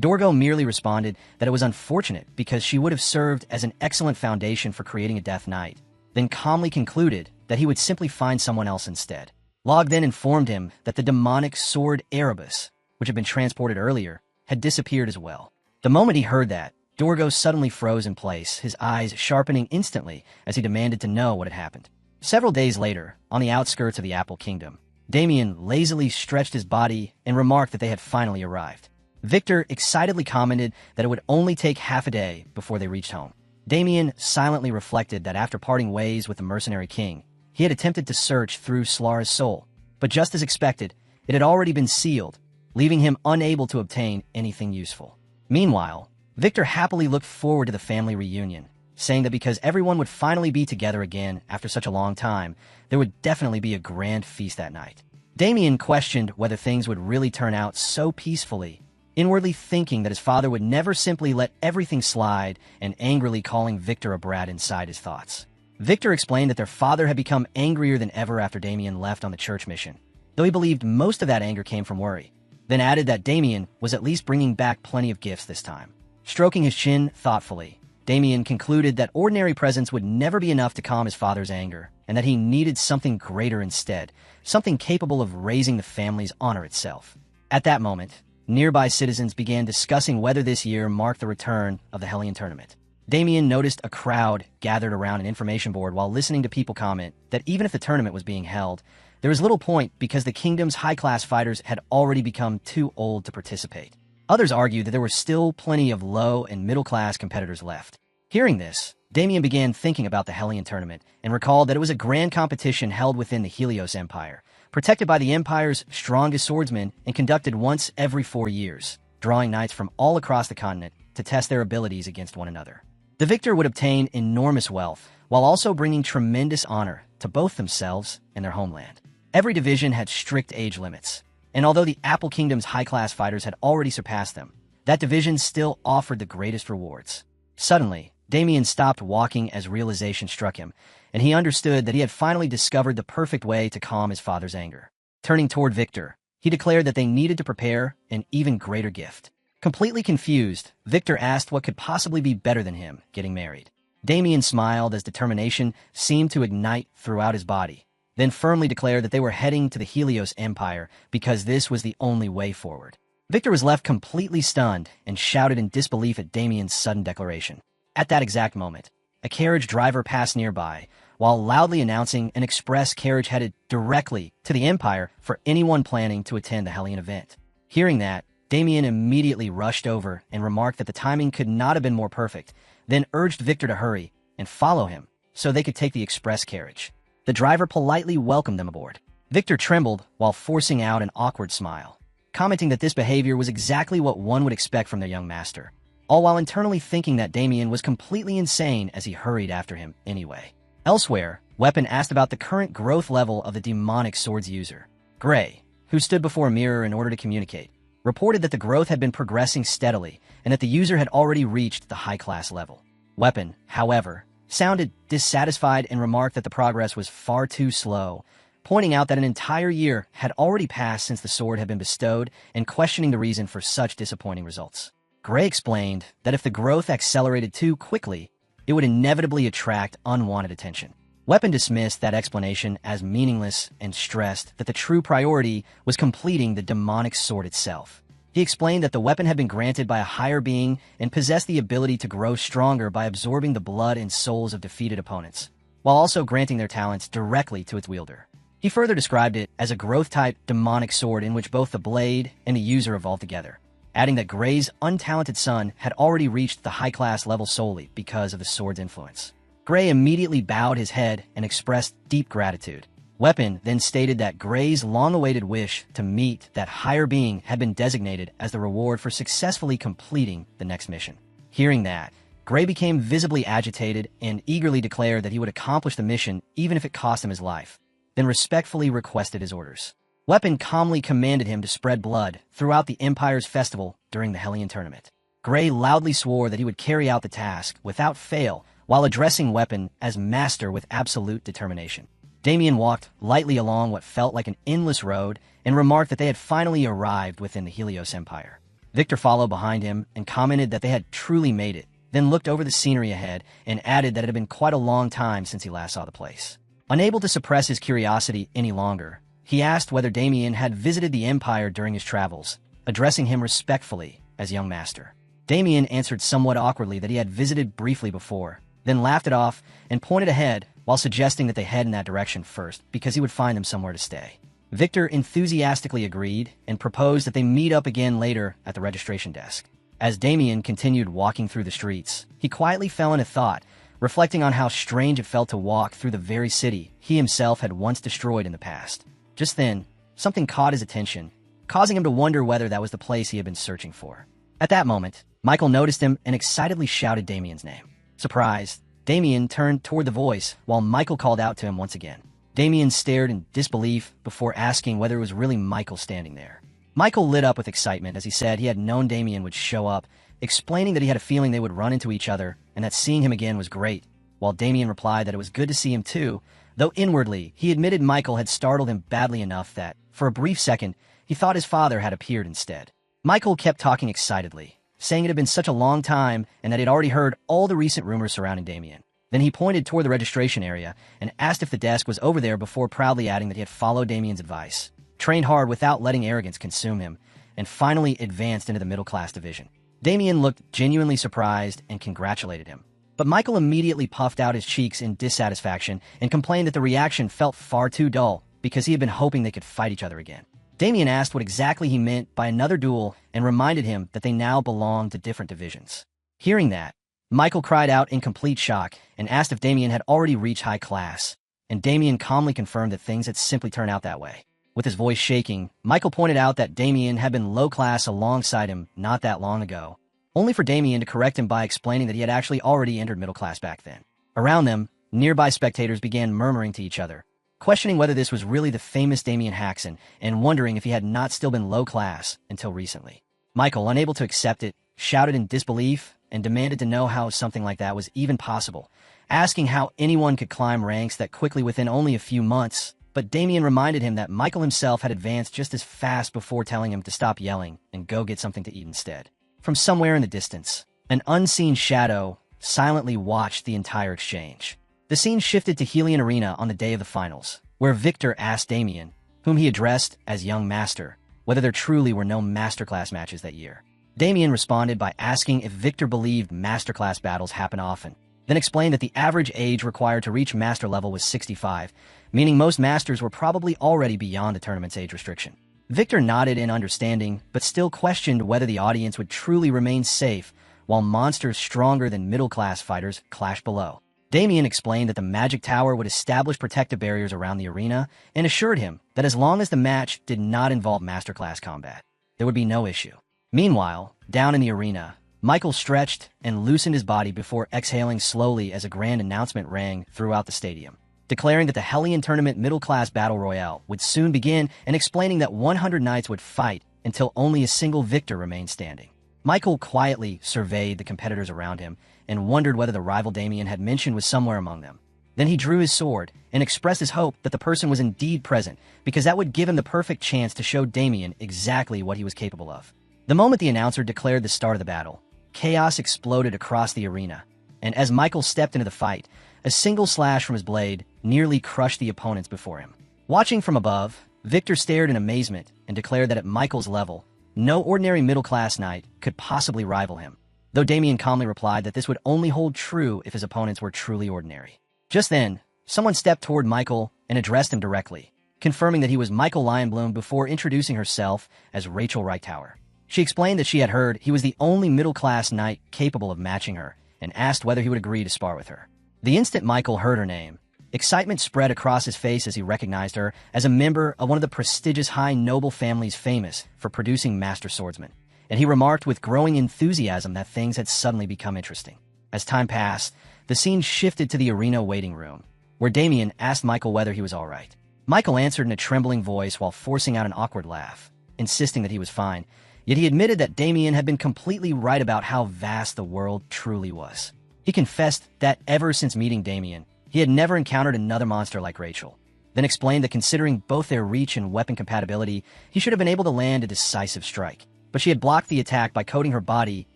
Dorgo merely responded that it was unfortunate because she would have served as an excellent foundation for creating a Death Knight, then calmly concluded that he would simply find someone else instead. Log then informed him that the demonic sword Erebus, which had been transported earlier, had disappeared as well. The moment he heard that, Dorgo suddenly froze in place, his eyes sharpening instantly as he demanded to know what had happened. Several days later, on the outskirts of the Apple Kingdom, Damien lazily stretched his body and remarked that they had finally arrived. Victor excitedly commented that it would only take half a day before they reached home. Damien silently reflected that after parting ways with the mercenary king, he had attempted to search through Slara's soul, but just as expected, it had already been sealed, leaving him unable to obtain anything useful. Meanwhile, Victor happily looked forward to the family reunion, saying that because everyone would finally be together again after such a long time, there would definitely be a grand feast that night. Damien questioned whether things would really turn out so peacefully, inwardly thinking that his father would never simply let everything slide and angrily calling Victor a brat inside his thoughts. Victor explained that their father had become angrier than ever after Damien left on the church mission, though he believed most of that anger came from worry, then added that Damien was at least bringing back plenty of gifts this time. Stroking his chin thoughtfully, Damien concluded that ordinary presents would never be enough to calm his father's anger, and that he needed something greater instead, something capable of raising the family's honor itself. At that moment, nearby citizens began discussing whether this year marked the return of the Hellion tournament. Damien noticed a crowd gathered around an information board while listening to people comment that even if the tournament was being held, there was little point because the kingdom's high-class fighters had already become too old to participate. Others argued that there were still plenty of low and middle-class competitors left. Hearing this, Damien began thinking about the Hellion tournament and recalled that it was a grand competition held within the Helios Empire, protected by the Empire's strongest swordsmen and conducted once every 4 years, drawing knights from all across the continent to test their abilities against one another. The victor would obtain enormous wealth, while also bringing tremendous honor to both themselves and their homeland. Every division had strict age limits, and although the Apple Kingdom's high-class fighters had already surpassed them, that division still offered the greatest rewards. Suddenly, Damien stopped walking as realization struck him, and he understood that he had finally discovered the perfect way to calm his father's anger. Turning toward Victor, he declared that they needed to prepare an even greater gift. Completely confused, Victor asked what could possibly be better than him getting married. Damien smiled as determination seemed to ignite throughout his body, then firmly declared that they were heading to the Helios Empire because this was the only way forward. Victor was left completely stunned and shouted in disbelief at Damien's sudden declaration. At that exact moment, a carriage driver passed nearby, while loudly announcing an express carriage headed directly to the Empire for anyone planning to attend the Hellion event. Hearing that, Damien immediately rushed over and remarked that the timing could not have been more perfect, then urged Victor to hurry and follow him so they could take the express carriage. The driver politely welcomed them aboard. Victor trembled while forcing out an awkward smile. commenting that this behavior was exactly what one would expect from their young master, all while internally thinking that Damien was completely insane as he hurried after him anyway. Elsewhere, Weapon asked about the current growth level of the demonic sword's user. Gray, who stood before a mirror in order to communicate, reported that the growth had been progressing steadily and that the user had already reached the high-class level. Weapon, however, sounded dissatisfied and remarked that the progress was far too slow, pointing out that an entire year had already passed since the sword had been bestowed and questioning the reason for such disappointing results. Gray explained that if the growth accelerated too quickly, it would inevitably attract unwanted attention. Weapon dismissed that explanation as meaningless and stressed that the true priority was completing the demonic sword itself. He explained that the weapon had been granted by a higher being and possessed the ability to grow stronger by absorbing the blood and souls of defeated opponents, while also granting their talents directly to its wielder. He further described it as a growth-type demonic sword in which both the blade and the user evolved together, adding that Gray's untalented son had already reached the high-class level solely because of the sword's influence. Gray immediately bowed his head and expressed deep gratitude. Weapon then stated that Gray's long-awaited wish to meet that higher being had been designated as the reward for successfully completing the next mission. Hearing that, Gray became visibly agitated and eagerly declared that he would accomplish the mission even if it cost him his life, then respectfully requested his orders. Weapon calmly commanded him to spread blood throughout the Empire's festival during the Hellion tournament. Gray loudly swore that he would carry out the task without fail while addressing Weapon as master with absolute determination. Damien walked lightly along what felt like an endless road and remarked that they had finally arrived within the Helios Empire. Victor followed behind him and commented that they had truly made it, then looked over the scenery ahead and added that it had been quite a long time since he last saw the place. Unable to suppress his curiosity any longer, he asked whether Damien had visited the Empire during his travels, addressing him respectfully as young master. Damien answered somewhat awkwardly that he had visited briefly before, then laughed it off and pointed ahead while suggesting that they head in that direction first because he would find them somewhere to stay. Victor enthusiastically agreed and proposed that they meet up again later at the registration desk. As Damien continued walking through the streets, he quietly fell into thought, reflecting on how strange it felt to walk through the very city he himself had once destroyed in the past. Just then, something caught his attention, causing him to wonder whether that was the place he had been searching for. At that moment, Michael noticed him and excitedly shouted Damien's name. Surprised, Damien turned toward the voice while Michael called out to him once again. Damien stared in disbelief before asking whether it was really Michael standing there. Michael lit up with excitement as he said he had known Damien would show up, explaining that he had a feeling they would run into each other and that seeing him again was great, while Damien replied that it was good to see him too, though inwardly he admitted Michael had startled him badly enough that, for a brief second, he thought his father had appeared instead. Michael kept talking excitedly, saying it had been such a long time and that he'd already heard all the recent rumors surrounding Damien. Then he pointed toward the registration area and asked if the desk was over there before proudly adding that he had followed Damien's advice, trained hard without letting arrogance consume him, and finally advanced into the middle-class division. Damien looked genuinely surprised and congratulated him. But Michael immediately puffed out his cheeks in dissatisfaction and complained that the reaction felt far too dull because he had been hoping they could fight each other again. Damien asked what exactly he meant by another duel and reminded him that they now belonged to different divisions. Hearing that, Michael cried out in complete shock and asked if Damien had already reached high class, and Damien calmly confirmed that things had simply turned out that way. With his voice shaking, Michael pointed out that Damien had been low class alongside him not that long ago, only for Damien to correct him by explaining that he had actually already entered middle class back then. Around them, nearby spectators began murmuring to each other, questioning whether this was really the famous Damien Haxon and wondering if he had not still been low class until recently. Michael, unable to accept it, shouted in disbelief and demanded to know how something like that was even possible, asking how anyone could climb ranks that quickly within only a few months. But Damien reminded him that Michael himself had advanced just as fast before telling him to stop yelling and go get something to eat instead. From somewhere in the distance, an unseen shadow silently watched the entire exchange. The scene shifted to Helion Arena on the day of the finals, where Victor asked Damien, whom he addressed as Young Master, whether there truly were no Masterclass matches that year. Damien responded by asking if Victor believed Masterclass battles happen often, then explained that the average age required to reach Master level was 65, meaning most Masters were probably already beyond the tournament's age restriction. Victor nodded in understanding, but still questioned whether the audience would truly remain safe while monsters stronger than middle-class fighters clashed below. Damien explained that the Magic Tower would establish protective barriers around the arena and assured him that as long as the match did not involve Masterclass combat, there would be no issue. Meanwhile, down in the arena, Michael stretched and loosened his body before exhaling slowly as a grand announcement rang throughout the stadium, declaring that the Hellion Tournament Middle-Class Battle Royale would soon begin and explaining that 100 knights would fight until only a single victor remained standing. Michael quietly surveyed the competitors around him and wondered whether the rival Damien had mentioned was somewhere among them. Then he drew his sword and expressed his hope that the person was indeed present, because that would give him the perfect chance to show Damien exactly what he was capable of. The moment the announcer declared the start of the battle, chaos exploded across the arena, and as Michael stepped into the fight, a single slash from his blade nearly crushed the opponents before him. Watching from above, Victor stared in amazement and declared that at Michael's level, no ordinary middle-class knight could possibly rival him, though Damien calmly replied that this would only hold true if his opponents were truly ordinary. Just then, someone stepped toward Michael and addressed him directly, confirming that he was Michael Lionbloom before introducing herself as Rachel Rightower. She explained that she had heard he was the only middle-class knight capable of matching her and asked whether he would agree to spar with her. The instant Michael heard her name, excitement spread across his face as he recognized her as a member of one of the prestigious high noble families famous for producing master swordsmen, and he remarked with growing enthusiasm that things had suddenly become interesting. As time passed, the scene shifted to the arena waiting room, where Damien asked Michael whether he was all right. Michael answered in a trembling voice while forcing out an awkward laugh, insisting that he was fine, yet he admitted that Damien had been completely right about how vast the world truly was. He confessed that ever since meeting Damien, he had never encountered another monster like Rachel, then explained that considering both their reach and weapon compatibility, he should have been able to land a decisive strike. But she had blocked the attack by coating her body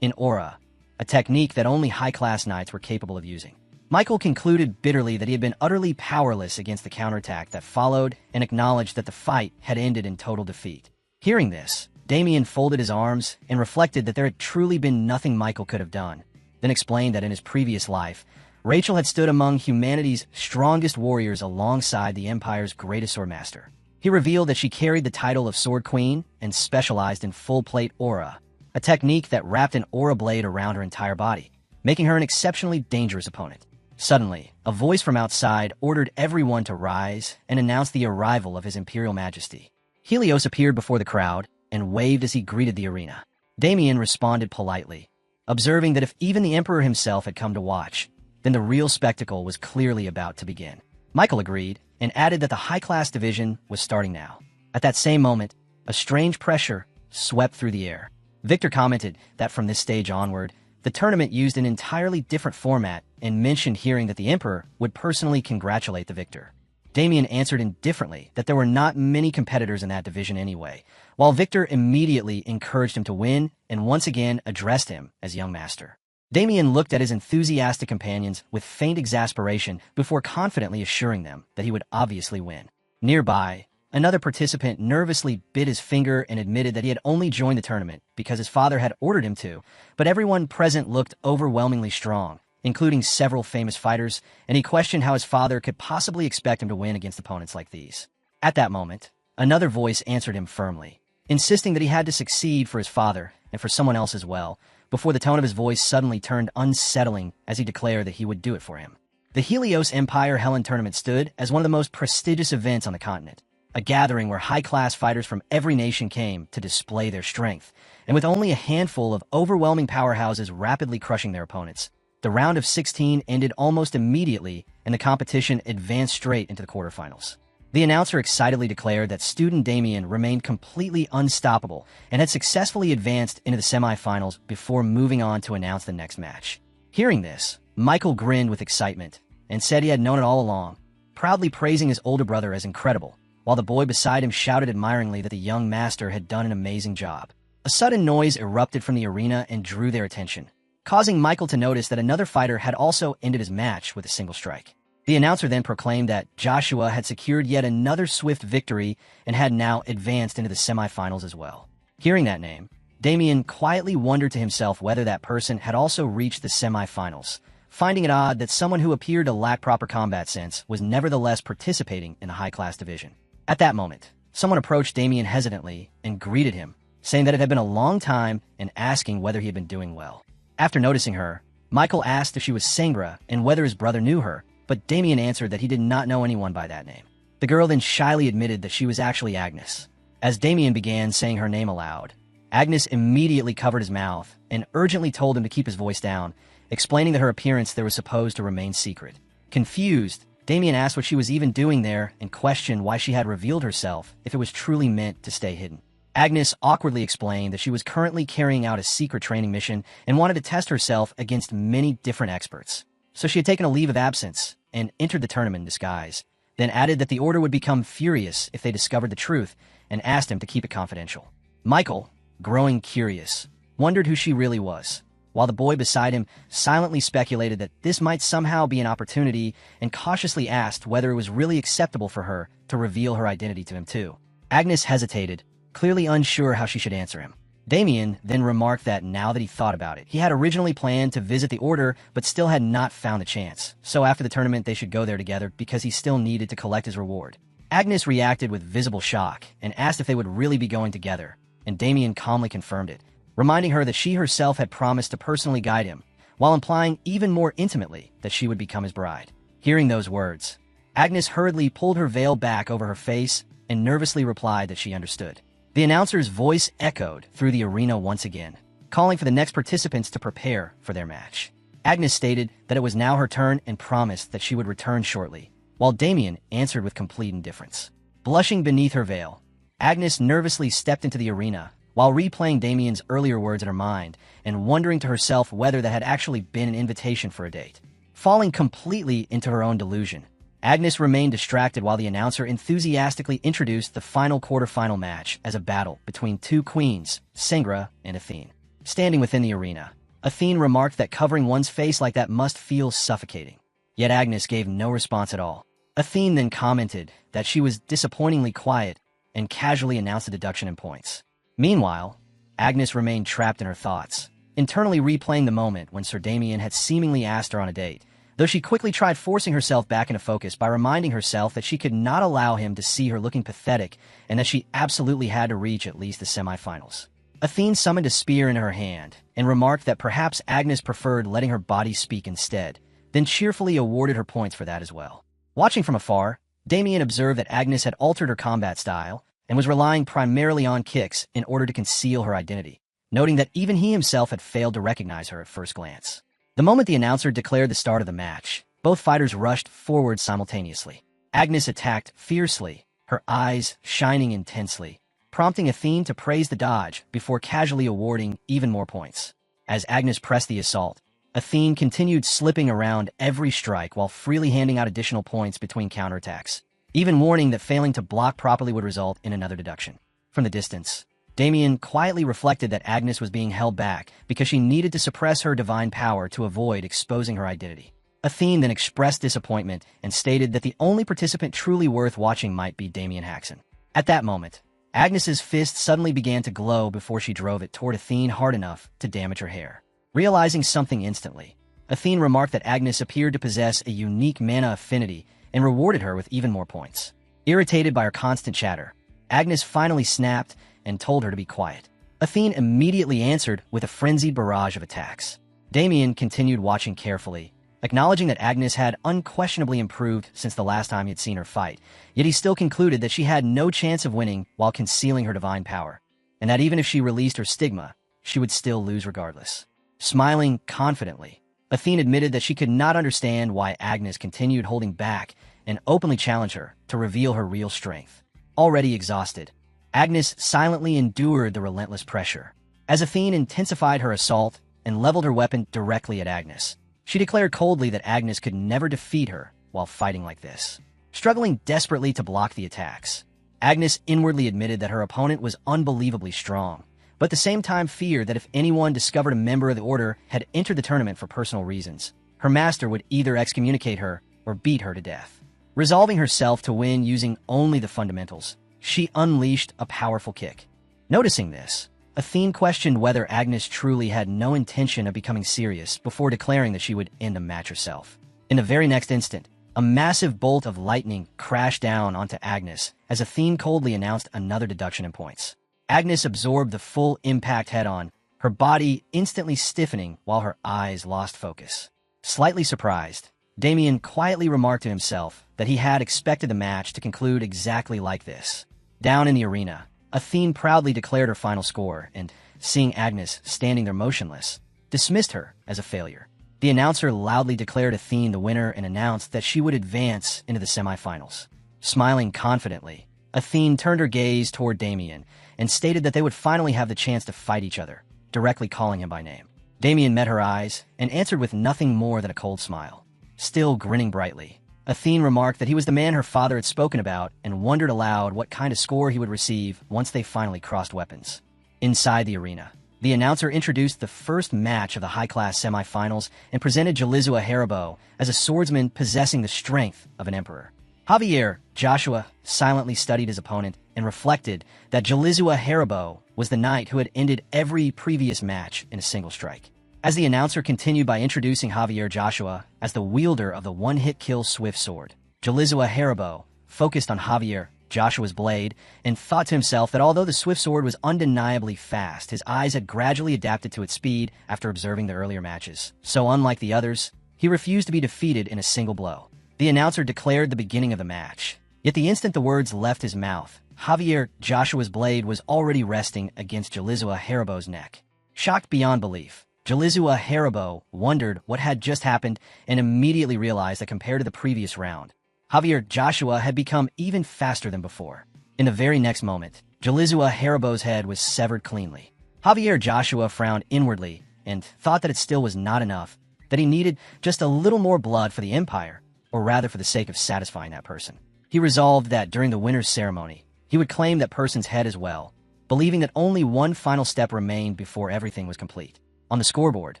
in aura, a technique that only high-class knights were capable of using. Michael concluded bitterly that he had been utterly powerless against the counterattack that followed and acknowledged that the fight had ended in total defeat. Hearing this, Damien folded his arms and reflected that there had truly been nothing Michael could have done, then explained that in his previous life, Rachel had stood among humanity's strongest warriors alongside the Empire's greatest swordmaster. He revealed that she carried the title of Sword Queen and specialized in full-plate aura, a technique that wrapped an aura blade around her entire body, making her an exceptionally dangerous opponent. Suddenly, a voice from outside ordered everyone to rise and announced the arrival of His Imperial Majesty. Helios appeared before the crowd and waved as he greeted the arena. Damien responded politely, observing that if even the Emperor himself had come to watch, then the real spectacle was clearly about to begin. Michael agreed and added that the high-class division was starting now. At that same moment, a strange pressure swept through the air. Victor commented that from this stage onward, the tournament used an entirely different format and mentioned hearing that the Emperor would personally congratulate the victor. Damien answered indifferently that there were not many competitors in that division anyway, while Victor immediately encouraged him to win and once again addressed him as young master. Damien looked at his enthusiastic companions with faint exasperation before confidently assuring them that he would obviously win. Nearby, another participant nervously bit his finger and admitted that he had only joined the tournament because his father had ordered him to, but everyone present looked overwhelmingly strong, including several famous fighters, and he questioned how his father could possibly expect him to win against opponents like these. At that moment, another voice answered him firmly, insisting that he had to succeed for his father and for someone else as well, before the tone of his voice suddenly turned unsettling as he declared that he would do it for him. The Helios Empire Helen Tournament stood as one of the most prestigious events on the continent, a gathering where high-class fighters from every nation came to display their strength, and with only a handful of overwhelming powerhouses rapidly crushing their opponents, the round of 16 ended almost immediately and the competition advanced straight into the quarterfinals. The announcer excitedly declared that student Damien remained completely unstoppable and had successfully advanced into the semifinals before moving on to announce the next match. Hearing this, Michael grinned with excitement and said he had known it all along, proudly praising his older brother as incredible, while the boy beside him shouted admiringly that the young master had done an amazing job. A sudden noise erupted from the arena and drew their attention, causing Michael to notice that another fighter had also ended his match with a single strike. The announcer then proclaimed that Joshua had secured yet another swift victory and had now advanced into the semifinals as well. Hearing that name, Damien quietly wondered to himself whether that person had also reached the semifinals, finding it odd that someone who appeared to lack proper combat sense was nevertheless participating in the high-class division. At that moment, someone approached Damien hesitantly and greeted him, saying that it had been a long time and asking whether he had been doing well. After noticing her, Michael asked if she was Sangra and whether his brother knew her, but Damien answered that he did not know anyone by that name. The girl then shyly admitted that she was actually Agnes. As Damien began saying her name aloud, Agnes immediately covered his mouth and urgently told him to keep his voice down, explaining that her appearance there was supposed to remain secret. Confused, Damien asked what she was even doing there and questioned why she had revealed herself if it was truly meant to stay hidden. Agnes awkwardly explained that she was currently carrying out a secret training mission and wanted to test herself against many different experts. So she had taken a leave of absence and entered the tournament in disguise, then added that the Order would become furious if they discovered the truth and asked him to keep it confidential. Michael, growing curious, wondered who she really was, while the boy beside him silently speculated that this might somehow be an opportunity and cautiously asked whether it was really acceptable for her to reveal her identity to him too. Agnes hesitated, clearly unsure how she should answer him. Damien then remarked that now that he thought about it, he had originally planned to visit the Order but still had not found the chance, so after the tournament they should go there together because he still needed to collect his reward. Agnes reacted with visible shock and asked if they would really be going together, and Damien calmly confirmed it, reminding her that she herself had promised to personally guide him, while implying even more intimately that she would become his bride. Hearing those words, Agnes hurriedly pulled her veil back over her face and nervously replied that she understood. The announcer's voice echoed through the arena once again, calling for the next participants to prepare for their match. Agnes stated that it was now her turn and promised that she would return shortly, while Damien answered with complete indifference. Blushing beneath her veil, Agnes nervously stepped into the arena, while replaying Damien's earlier words in her mind and wondering to herself whether that had actually been an invitation for a date. Falling completely into her own delusion, Agnes remained distracted while the announcer enthusiastically introduced the final quarterfinal match as a battle between two queens, Sengra and Athene. Standing within the arena, Athene remarked that covering one's face like that must feel suffocating. Yet Agnes gave no response at all. Athene then commented that she was disappointingly quiet and casually announced a deduction in points. Meanwhile, Agnes remained trapped in her thoughts, internally replaying the moment when Sir Damien had seemingly asked her on a date, though she quickly tried forcing herself back into focus by reminding herself that she could not allow him to see her looking pathetic and that she absolutely had to reach at least the semifinals. Athene summoned a spear in her hand and remarked that perhaps Agnes preferred letting her body speak instead, then cheerfully awarded her points for that as well. Watching from afar, Damien observed that Agnes had altered her combat style and was relying primarily on kicks in order to conceal her identity, noting that even he himself had failed to recognize her at first glance. The moment the announcer declared the start of the match, both fighters rushed forward simultaneously. Agnes attacked fiercely, her eyes shining intensely, prompting Athene to praise the dodge before casually awarding even more points. As Agnes pressed the assault, Athene continued slipping around every strike while freely handing out additional points between counterattacks, even warning that failing to block properly would result in another deduction. From the distance, Damien quietly reflected that Agnes was being held back because she needed to suppress her divine power to avoid exposing her identity. Athene then expressed disappointment and stated that the only participant truly worth watching might be Damien Haxon. At that moment, Agnes's fist suddenly began to glow before she drove it toward Athene hard enough to damage her hair. Realizing something instantly, Athene remarked that Agnes appeared to possess a unique mana affinity and rewarded her with even more points. Irritated by her constant chatter, Agnes finally snapped and told her to be quiet. Athene immediately answered with a frenzied barrage of attacks. Damien continued watching carefully, acknowledging that Agnes had unquestionably improved since the last time he had seen her fight, yet he still concluded that she had no chance of winning while concealing her divine power, and that even if she released her stigma, she would still lose regardless. Smiling confidently, Athene admitted that she could not understand why Agnes continued holding back and openly challenged her to reveal her real strength. Already exhausted, Agnes silently endured the relentless pressure. As Athene intensified her assault and leveled her weapon directly at Agnes, she declared coldly that Agnes could never defeat her while fighting like this. Struggling desperately to block the attacks, Agnes inwardly admitted that her opponent was unbelievably strong, but at the same time feared that if anyone discovered a member of the Order had entered the tournament for personal reasons, her master would either excommunicate her or beat her to death. Resolving herself to win using only the fundamentals, she unleashed a powerful kick. Noticing this, Athene questioned whether Agnes truly had no intention of becoming serious before declaring that she would end the match herself. In the very next instant, a massive bolt of lightning crashed down onto Agnes as Athene coldly announced another deduction in points. Agnes absorbed the full impact head-on, her body instantly stiffening while her eyes lost focus. Slightly surprised, Damien quietly remarked to himself that he had expected the match to conclude exactly like this. Down in the arena, Athene proudly declared her final score and, seeing Agnes standing there motionless, dismissed her as a failure. The announcer loudly declared Athene the winner and announced that she would advance into the semifinals. Smiling confidently, Athene turned her gaze toward Damien and stated that they would finally have the chance to fight each other, directly calling him by name. Damien met her eyes and answered with nothing more than a cold smile. Still grinning brightly, Athene remarked that he was the man her father had spoken about and wondered aloud what kind of score he would receive once they finally crossed weapons. Inside the arena, the announcer introduced the first match of the high-class semifinals and presented Jalizua Haribo as a swordsman possessing the strength of an emperor. Javier Joshua silently studied his opponent and reflected that Jalizua Haribo was the knight who had ended every previous match in a single strike. As the announcer continued by introducing Javier Joshua as the wielder of the one-hit kill swift sword, Jalizua Haribo focused on Javier Joshua's blade and thought to himself that although the swift sword was undeniably fast, his eyes had gradually adapted to its speed after observing the earlier matches. So unlike the others, he refused to be defeated in a single blow. The announcer declared the beginning of the match. Yet the instant the words left his mouth, Javier Joshua's blade was already resting against Jalizua Haribo's neck. Shocked beyond belief, Jalizua Haribo wondered what had just happened and immediately realized that compared to the previous round, Javier Joshua had become even faster than before. In the very next moment, Jalizua Haribo's head was severed cleanly. Javier Joshua frowned inwardly and thought that it still was not enough, that he needed just a little more blood for the Empire, or rather for the sake of satisfying that person. He resolved that during the winner's ceremony, he would claim that person's head as well, believing that only one final step remained before everything was complete. On the scoreboard,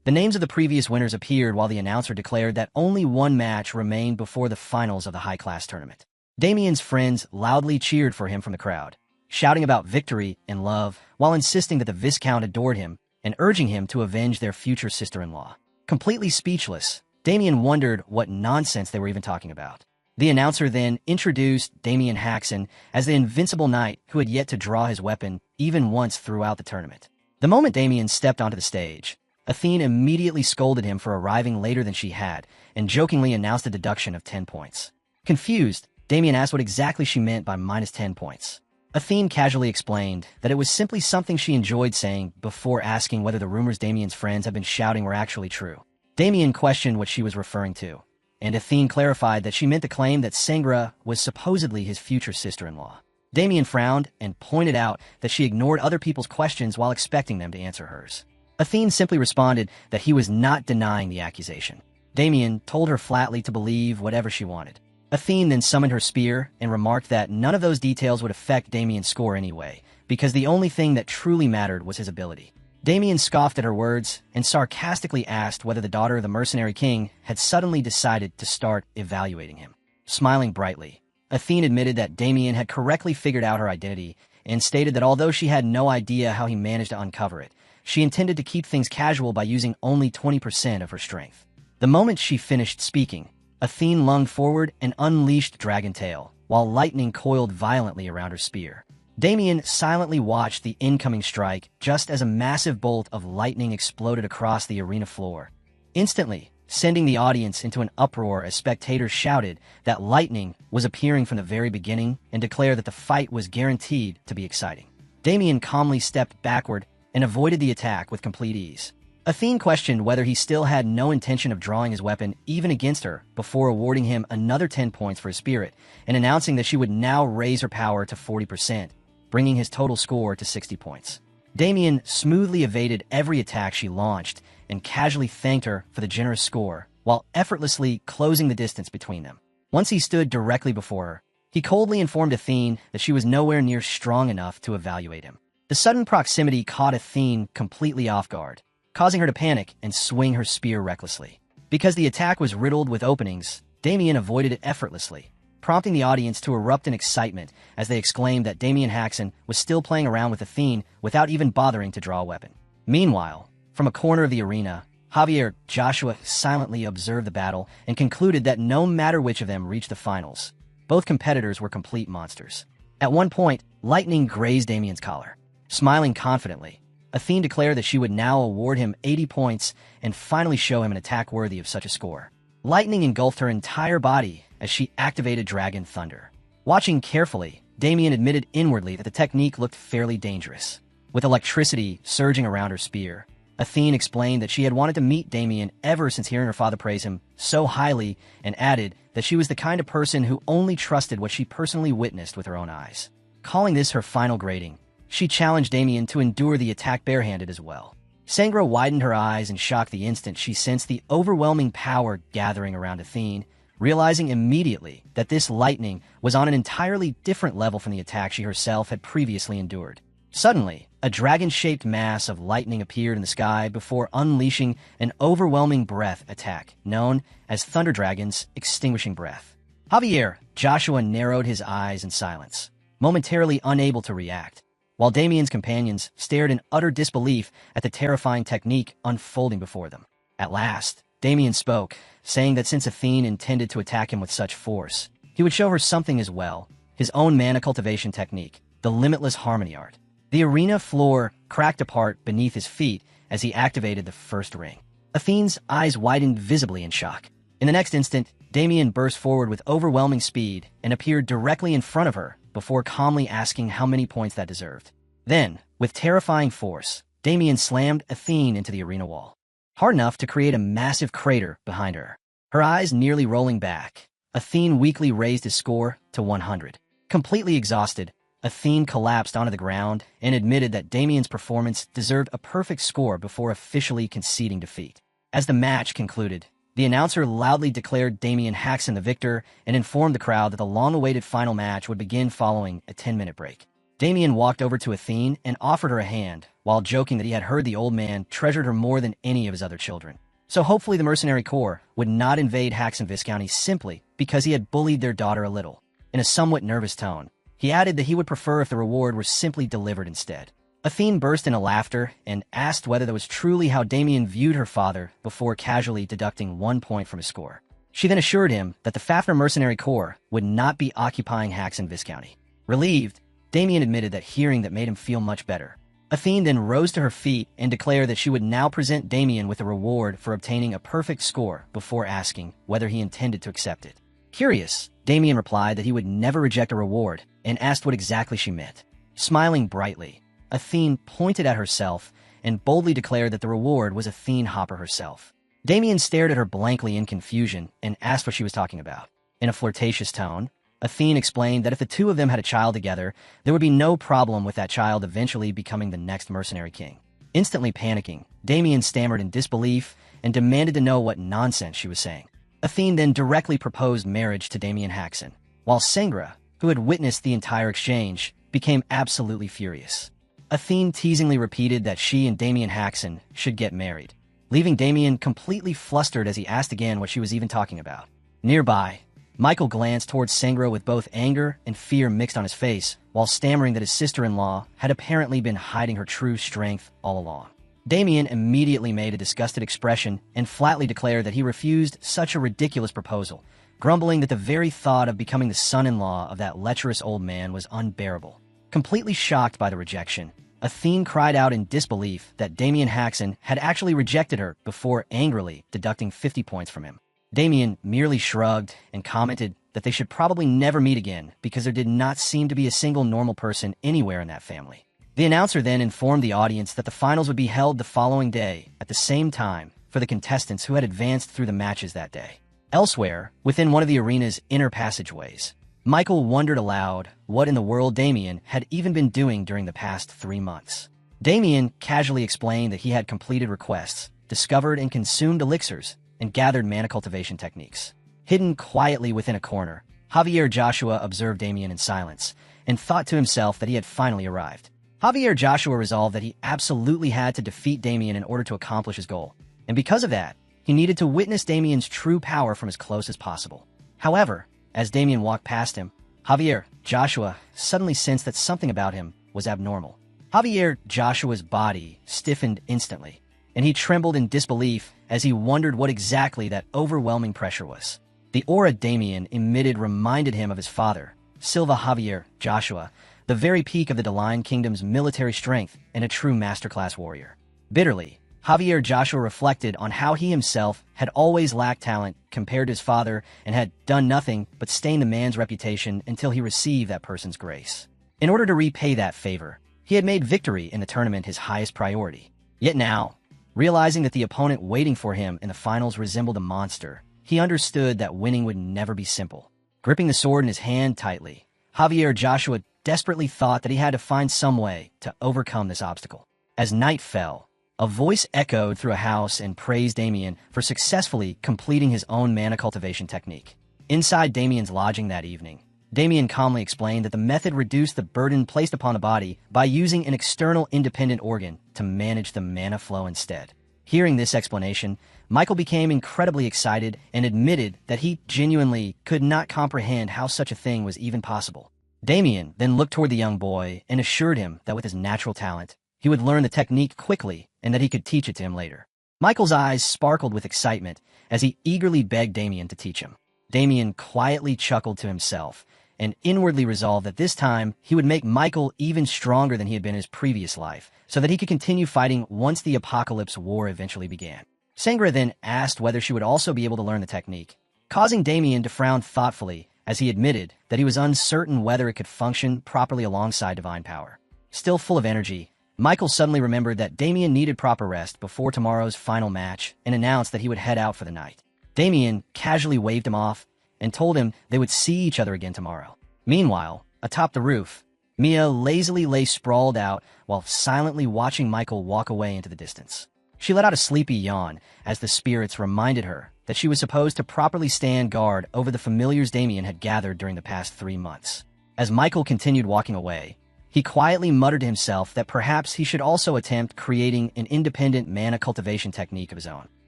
the names of the previous winners appeared while the announcer declared that only one match remained before the finals of the high-class tournament. Damien's friends loudly cheered for him from the crowd, shouting about victory and love while insisting that the Viscount adored him and urging him to avenge their future sister-in-law. Completely speechless, Damien wondered what nonsense they were even talking about. The announcer then introduced Damien Haxon as the invincible knight who had yet to draw his weapon even once throughout the tournament. The moment Damien stepped onto the stage, Athene immediately scolded him for arriving later than she had and jokingly announced a deduction of 10 points. Confused, Damien asked what exactly she meant by minus 10 points. Athene casually explained that it was simply something she enjoyed saying before asking whether the rumors Damien's friends had been shouting were actually true. Damien questioned what she was referring to, and Athene clarified that she meant to claim that Sangra was supposedly his future sister-in-law. Damien frowned and pointed out that she ignored other people's questions while expecting them to answer hers. Athene simply responded that he was not denying the accusation. Damien told her flatly to believe whatever she wanted. Athene then summoned her spear and remarked that none of those details would affect Damien's score anyway, because the only thing that truly mattered was his ability. Damien scoffed at her words and sarcastically asked whether the daughter of the mercenary king had suddenly decided to start evaluating him. Smiling brightly, Athene admitted that Damien had correctly figured out her identity and stated that although she had no idea how he managed to uncover it, she intended to keep things casual by using only 20% of her strength. The moment she finished speaking, Athene lunged forward and unleashed Dragon Tail, while lightning coiled violently around her spear. Damien silently watched the incoming strike just as a massive bolt of lightning exploded across the arena floor, instantly sending the audience into an uproar as spectators shouted that lightning was appearing from the very beginning and declared that the fight was guaranteed to be exciting. Damien calmly stepped backward and avoided the attack with complete ease. Athene questioned whether he still had no intention of drawing his weapon even against her before awarding him another 10 points for his spirit and announcing that she would now raise her power to 40%, bringing his total score to 60 points. Damien smoothly evaded every attack she launched and casually thanked her for the generous score while effortlessly closing the distance between them. Once he stood directly before her, he coldly informed Athene that she was nowhere near strong enough to evaluate him. The sudden proximity caught Athene completely off guard, causing her to panic and swing her spear recklessly. Because the attack was riddled with openings, Damien avoided it effortlessly, prompting the audience to erupt in excitement as they exclaimed that Damien Haxon was still playing around with Athene without even bothering to draw a weapon. Meanwhile, from a corner of the arena, Javier Joshua silently observed the battle and concluded that no matter which of them reached the finals, both competitors were complete monsters. At one point, lightning grazed Damien's collar. Smiling confidently, Athene declared that she would now award him 80 points and finally show him an attack worthy of such a score. Lightning engulfed her entire body as she activated Dragon Thunder. Watching carefully, Damien admitted inwardly that the technique looked fairly dangerous. With electricity surging around her spear, Athene explained that she had wanted to meet Damien ever since hearing her father praise him so highly, and added that she was the kind of person who only trusted what she personally witnessed with her own eyes. Calling this her final grading, she challenged Damien to endure the attack barehanded as well. Sangra widened her eyes in shock the instant she sensed the overwhelming power gathering around Athene, realizing immediately that this lightning was on an entirely different level from the attack she herself had previously endured. Suddenly, a dragon-shaped mass of lightning appeared in the sky before unleashing an overwhelming breath attack known as Thunder Dragon's Extinguishing Breath. Javier Joshua narrowed his eyes in silence, momentarily unable to react, while Damien's companions stared in utter disbelief at the terrifying technique unfolding before them. At last, Damien spoke, saying that since Athene intended to attack him with such force, he would show her something as well, his own mana cultivation technique, the limitless harmony art. The arena floor cracked apart beneath his feet as he activated the first ring. Athene's eyes widened visibly in shock. In the next instant, Damien burst forward with overwhelming speed and appeared directly in front of her before calmly asking how many points that deserved. Then, with terrifying force, Damien slammed Athene into the arena wall, hard enough to create a massive crater behind her. Her eyes nearly rolling back, Athene weakly raised his score to 100. Completely exhausted, Athene collapsed onto the ground and admitted that Damien's performance deserved a perfect score before officially conceding defeat. As the match concluded, the announcer loudly declared Damien Haxon the victor and informed the crowd that the long-awaited final match would begin following a 10-minute break. Damien walked over to Athene and offered her a hand, while joking that he had heard the old man treasured her more than any of his other children. So hopefully the mercenary corps would not invade Haxon Viscounty simply because he had bullied their daughter a little. In a somewhat nervous tone, he added that he would prefer if the reward were simply delivered instead. Athene burst into laughter and asked whether that was truly how Damien viewed her father before casually deducting 1 point from his score. She then assured him that the Fafnir Mercenary Corps would not be occupying Haxon Viscounty. Relieved, Damien admitted that hearing that made him feel much better. Athene then rose to her feet and declared that she would now present Damien with a reward for obtaining a perfect score before asking whether he intended to accept it. Curious, Damien replied that he would never reject a reward and asked what exactly she meant. Smiling brightly, Athene pointed at herself and boldly declared that the reward was Athene Hopper herself. Damien stared at her blankly in confusion and asked what she was talking about. In a flirtatious tone, Athene explained that if the two of them had a child together, there would be no problem with that child eventually becoming the next mercenary king. Instantly panicking, Damien stammered in disbelief and demanded to know what nonsense she was saying. Athene then directly proposed marriage to Damien Haxon, while Sangra, who had witnessed the entire exchange, became absolutely furious. Athene teasingly repeated that she and Damien Haxon should get married, leaving Damien completely flustered as he asked again what she was even talking about. Nearby, Michael glanced towards Sangra with both anger and fear mixed on his face, while stammering that his sister-in-law had apparently been hiding her true strength all along. Damien immediately made a disgusted expression and flatly declared that he refused such a ridiculous proposal, grumbling that the very thought of becoming the son-in-law of that lecherous old man was unbearable. Completely shocked by the rejection, Athene cried out in disbelief that Damien Haxon had actually rejected her before angrily deducting 50 points from him. Damien merely shrugged and commented that they should probably never meet again because there did not seem to be a single normal person anywhere in that family. The announcer then informed the audience that the finals would be held the following day at the same time for the contestants who had advanced through the matches that day. Elsewhere, within one of the arena's inner passageways, Michael wondered aloud what in the world Damien had even been doing during the past 3 months. Damien casually explained that he had completed requests, discovered and consumed elixirs, and gathered mana cultivation techniques. Hidden quietly within a corner, Javier Joshua observed Damien in silence and thought to himself that he had finally arrived. Javier Joshua resolved that he absolutely had to defeat Damien in order to accomplish his goal, and because of that, he needed to witness Damien's true power from as close as possible. However, as Damien walked past him, Javier Joshua suddenly sensed that something about him was abnormal. Javier Joshua's body stiffened instantly, and he trembled in disbelief as he wondered what exactly that overwhelming pressure was. The aura Damien emitted reminded him of his father, Silva Javier Joshua, the very peak of the Deline Kingdom's military strength and a true masterclass warrior. Bitterly, Javier Joshua reflected on how he himself had always lacked talent compared to his father and had done nothing but stain the man's reputation until he received that person's grace. In order to repay that favor, he had made victory in the tournament his highest priority. Yet now, realizing that the opponent waiting for him in the finals resembled a monster, he understood that winning would never be simple. Gripping the sword in his hand tightly, Javier Joshua desperately thought that he had to find some way to overcome this obstacle. As night fell, a voice echoed through a house and praised Damien for successfully completing his own mana cultivation technique. Inside Damien's lodging that evening, Damien calmly explained that the method reduced the burden placed upon the body by using an external independent organ to manage the mana flow instead. Hearing this explanation, Michael became incredibly excited and admitted that he genuinely could not comprehend how such a thing was even possible. Damien then looked toward the young boy and assured him that with his natural talent, he would learn the technique quickly and that he could teach it to him later. Michael's eyes sparkled with excitement as he eagerly begged Damien to teach him. Damien quietly chuckled to himself and inwardly resolved that this time he would make Michael even stronger than he had been in his previous life, so that he could continue fighting once the Apocalypse War eventually began. Sangra then asked whether she would also be able to learn the technique, causing Damien to frown thoughtfully as he admitted that he was uncertain whether it could function properly alongside divine power. Still full of energy, Michael suddenly remembered that Damien needed proper rest before tomorrow's final match and announced that he would head out for the night. Damien casually waved him off and told him they would see each other again tomorrow. Meanwhile, atop the roof, Mia lazily lay sprawled out while silently watching Michael walk away into the distance. She let out a sleepy yawn as the spirits reminded her that she was supposed to properly stand guard over the familiars Damien had gathered during the past 3 months. As Michael continued walking away, he quietly muttered to himself that perhaps he should also attempt creating an independent mana cultivation technique of his own.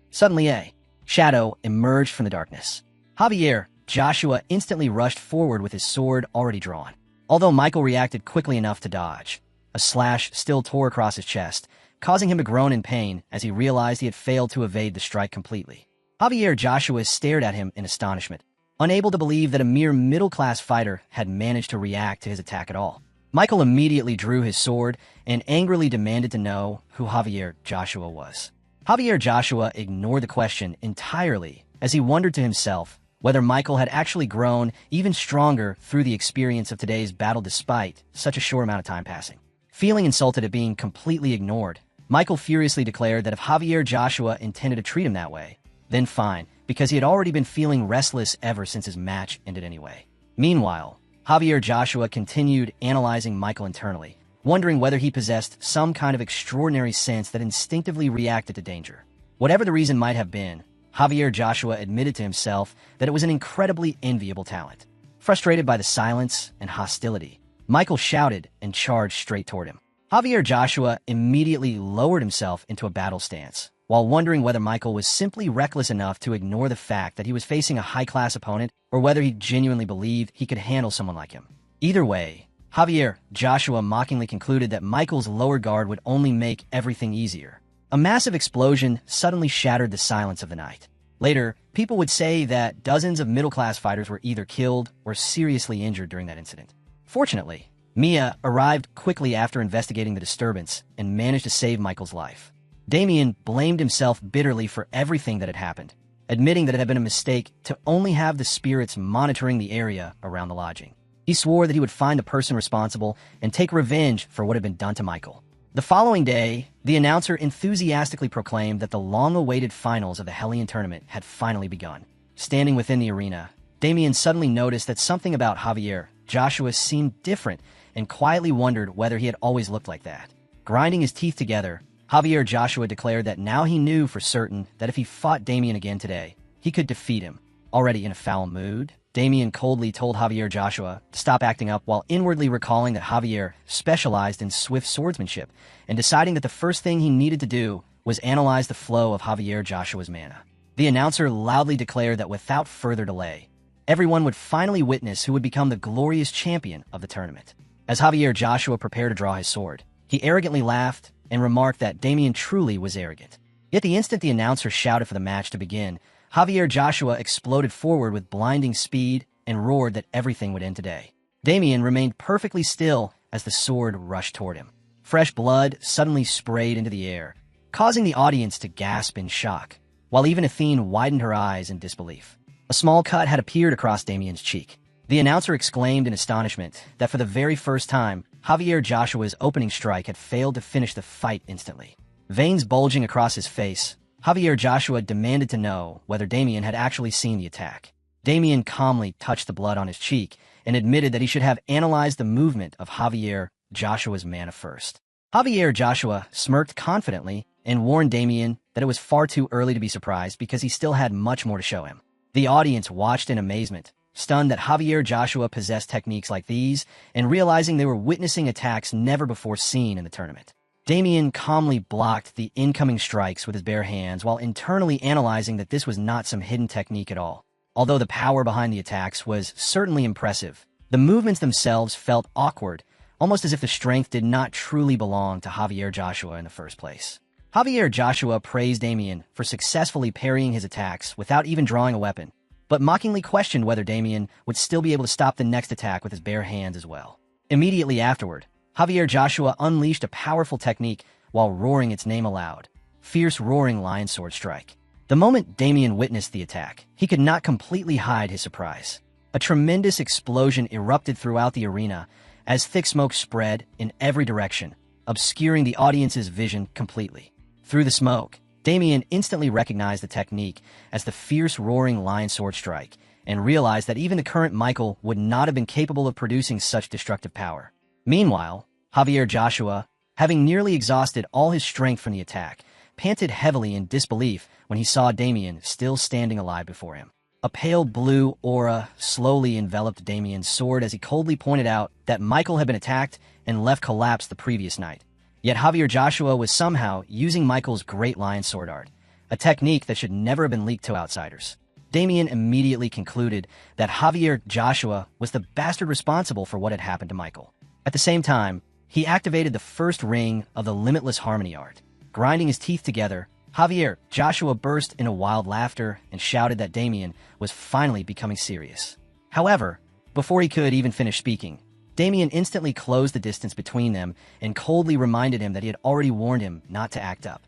Suddenly a shadow emerged from the darkness. Javier Joshua instantly rushed forward with his sword already drawn. Although Michael reacted quickly enough to dodge, a slash still tore across his chest, causing him to groan in pain as he realized he had failed to evade the strike completely. Javier Joshua stared at him in astonishment, unable to believe that a mere middle-class fighter had managed to react to his attack at all. Michael immediately drew his sword and angrily demanded to know who Javier Joshua was. Javier Joshua ignored the question entirely as he wondered to himself whether Michael had actually grown even stronger through the experience of today's battle despite such a short amount of time passing. Feeling insulted at being completely ignored, Michael furiously declared that if Javier Joshua intended to treat him that way, then fine, because he had already been feeling restless ever since his match ended anyway. Meanwhile, Javier Joshua continued analyzing Michael internally, wondering whether he possessed some kind of extraordinary sense that instinctively reacted to danger. Whatever the reason might have been, Javier Joshua admitted to himself that it was an incredibly enviable talent. Frustrated by the silence and hostility, Michael shouted and charged straight toward him. Javier Joshua immediately lowered himself into a battle stance, while wondering whether Michael was simply reckless enough to ignore the fact that he was facing a high-class opponent or whether he genuinely believed he could handle someone like him. Either way, Javier Joshua mockingly concluded that Michael's lower guard would only make everything easier. A massive explosion suddenly shattered the silence of the night. Later, people would say that dozens of middle-class fighters were either killed or seriously injured during that incident. Fortunately, Mia arrived quickly after investigating the disturbance and managed to save Michael's life. Damien blamed himself bitterly for everything that had happened, admitting that it had been a mistake to only have the spirits monitoring the area around the lodging. He swore that he would find the person responsible and take revenge for what had been done to Michael. The following day, the announcer enthusiastically proclaimed that the long-awaited finals of the Hellion tournament had finally begun. Standing within the arena, Damien suddenly noticed that something about Javier Joshua seemed different and quietly wondered whether he had always looked like that. Grinding his teeth together, Javier Joshua declared that now he knew for certain that if he fought Damien again today, he could defeat him. Already in a foul mood, Damien coldly told Javier Joshua to stop acting up while inwardly recalling that Javier specialized in swift swordsmanship and deciding that the first thing he needed to do was analyze the flow of Javier Joshua's mana. The announcer loudly declared that without further delay, everyone would finally witness who would become the glorious champion of the tournament. As Javier Joshua prepared to draw his sword, he arrogantly laughed and remarked that Damien truly was arrogant. Yet the instant the announcer shouted for the match to begin, Javier Joshua exploded forward with blinding speed and roared that everything would end today. Damien remained perfectly still as the sword rushed toward him. Fresh blood suddenly sprayed into the air, causing the audience to gasp in shock, while even Athene widened her eyes in disbelief. A small cut had appeared across Damien's cheek. The announcer exclaimed in astonishment that for the very first time, Javier Joshua's opening strike had failed to finish the fight instantly. Veins bulging across his face, Javier Joshua demanded to know whether Damien had actually seen the attack. Damien calmly touched the blood on his cheek and admitted that he should have analyzed the movement of Javier Joshua's mana first. Javier Joshua smirked confidently and warned Damien that it was far too early to be surprised because he still had much more to show him. The audience watched in amazement, stunned that Javier Joshua possessed techniques like these and realizing they were witnessing attacks never before seen in the tournament. Damien calmly blocked the incoming strikes with his bare hands while internally analyzing that this was not some hidden technique at all. Although the power behind the attacks was certainly impressive, the movements themselves felt awkward, almost as if the strength did not truly belong to Javier Joshua in the first place. Javier Joshua praised Damien for successfully parrying his attacks without even drawing a weapon, but mockingly questioned whether Damien would still be able to stop the next attack with his bare hands as well. Immediately afterward, Javier Joshua unleashed a powerful technique while roaring its name aloud, Fierce Roaring Lion Sword Strike. The moment Damien witnessed the attack, he could not completely hide his surprise. A tremendous explosion erupted throughout the arena as thick smoke spread in every direction, obscuring the audience's vision completely. Through the smoke, Damien instantly recognized the technique as the Fierce Roaring Lion Sword Strike and realized that even the current Michael would not have been capable of producing such destructive power. Meanwhile, Javier Joshua, having nearly exhausted all his strength from the attack, panted heavily in disbelief when he saw Damien still standing alive before him. A pale blue aura slowly enveloped Damien's sword as he coldly pointed out that Michael had been attacked and left collapsed the previous night. Yet Javier Joshua was somehow using Michael's Great Lion Sword Art, a technique that should never have been leaked to outsiders. Damien immediately concluded that Javier Joshua was the bastard responsible for what had happened to Michael. At the same time, he activated the first ring of the Limitless Harmony art. Grinding his teeth together, Javier Joshua burst into wild laughter and shouted that Damien was finally becoming serious. However, before he could even finish speaking, Damien instantly closed the distance between them and coldly reminded him that he had already warned him not to act up.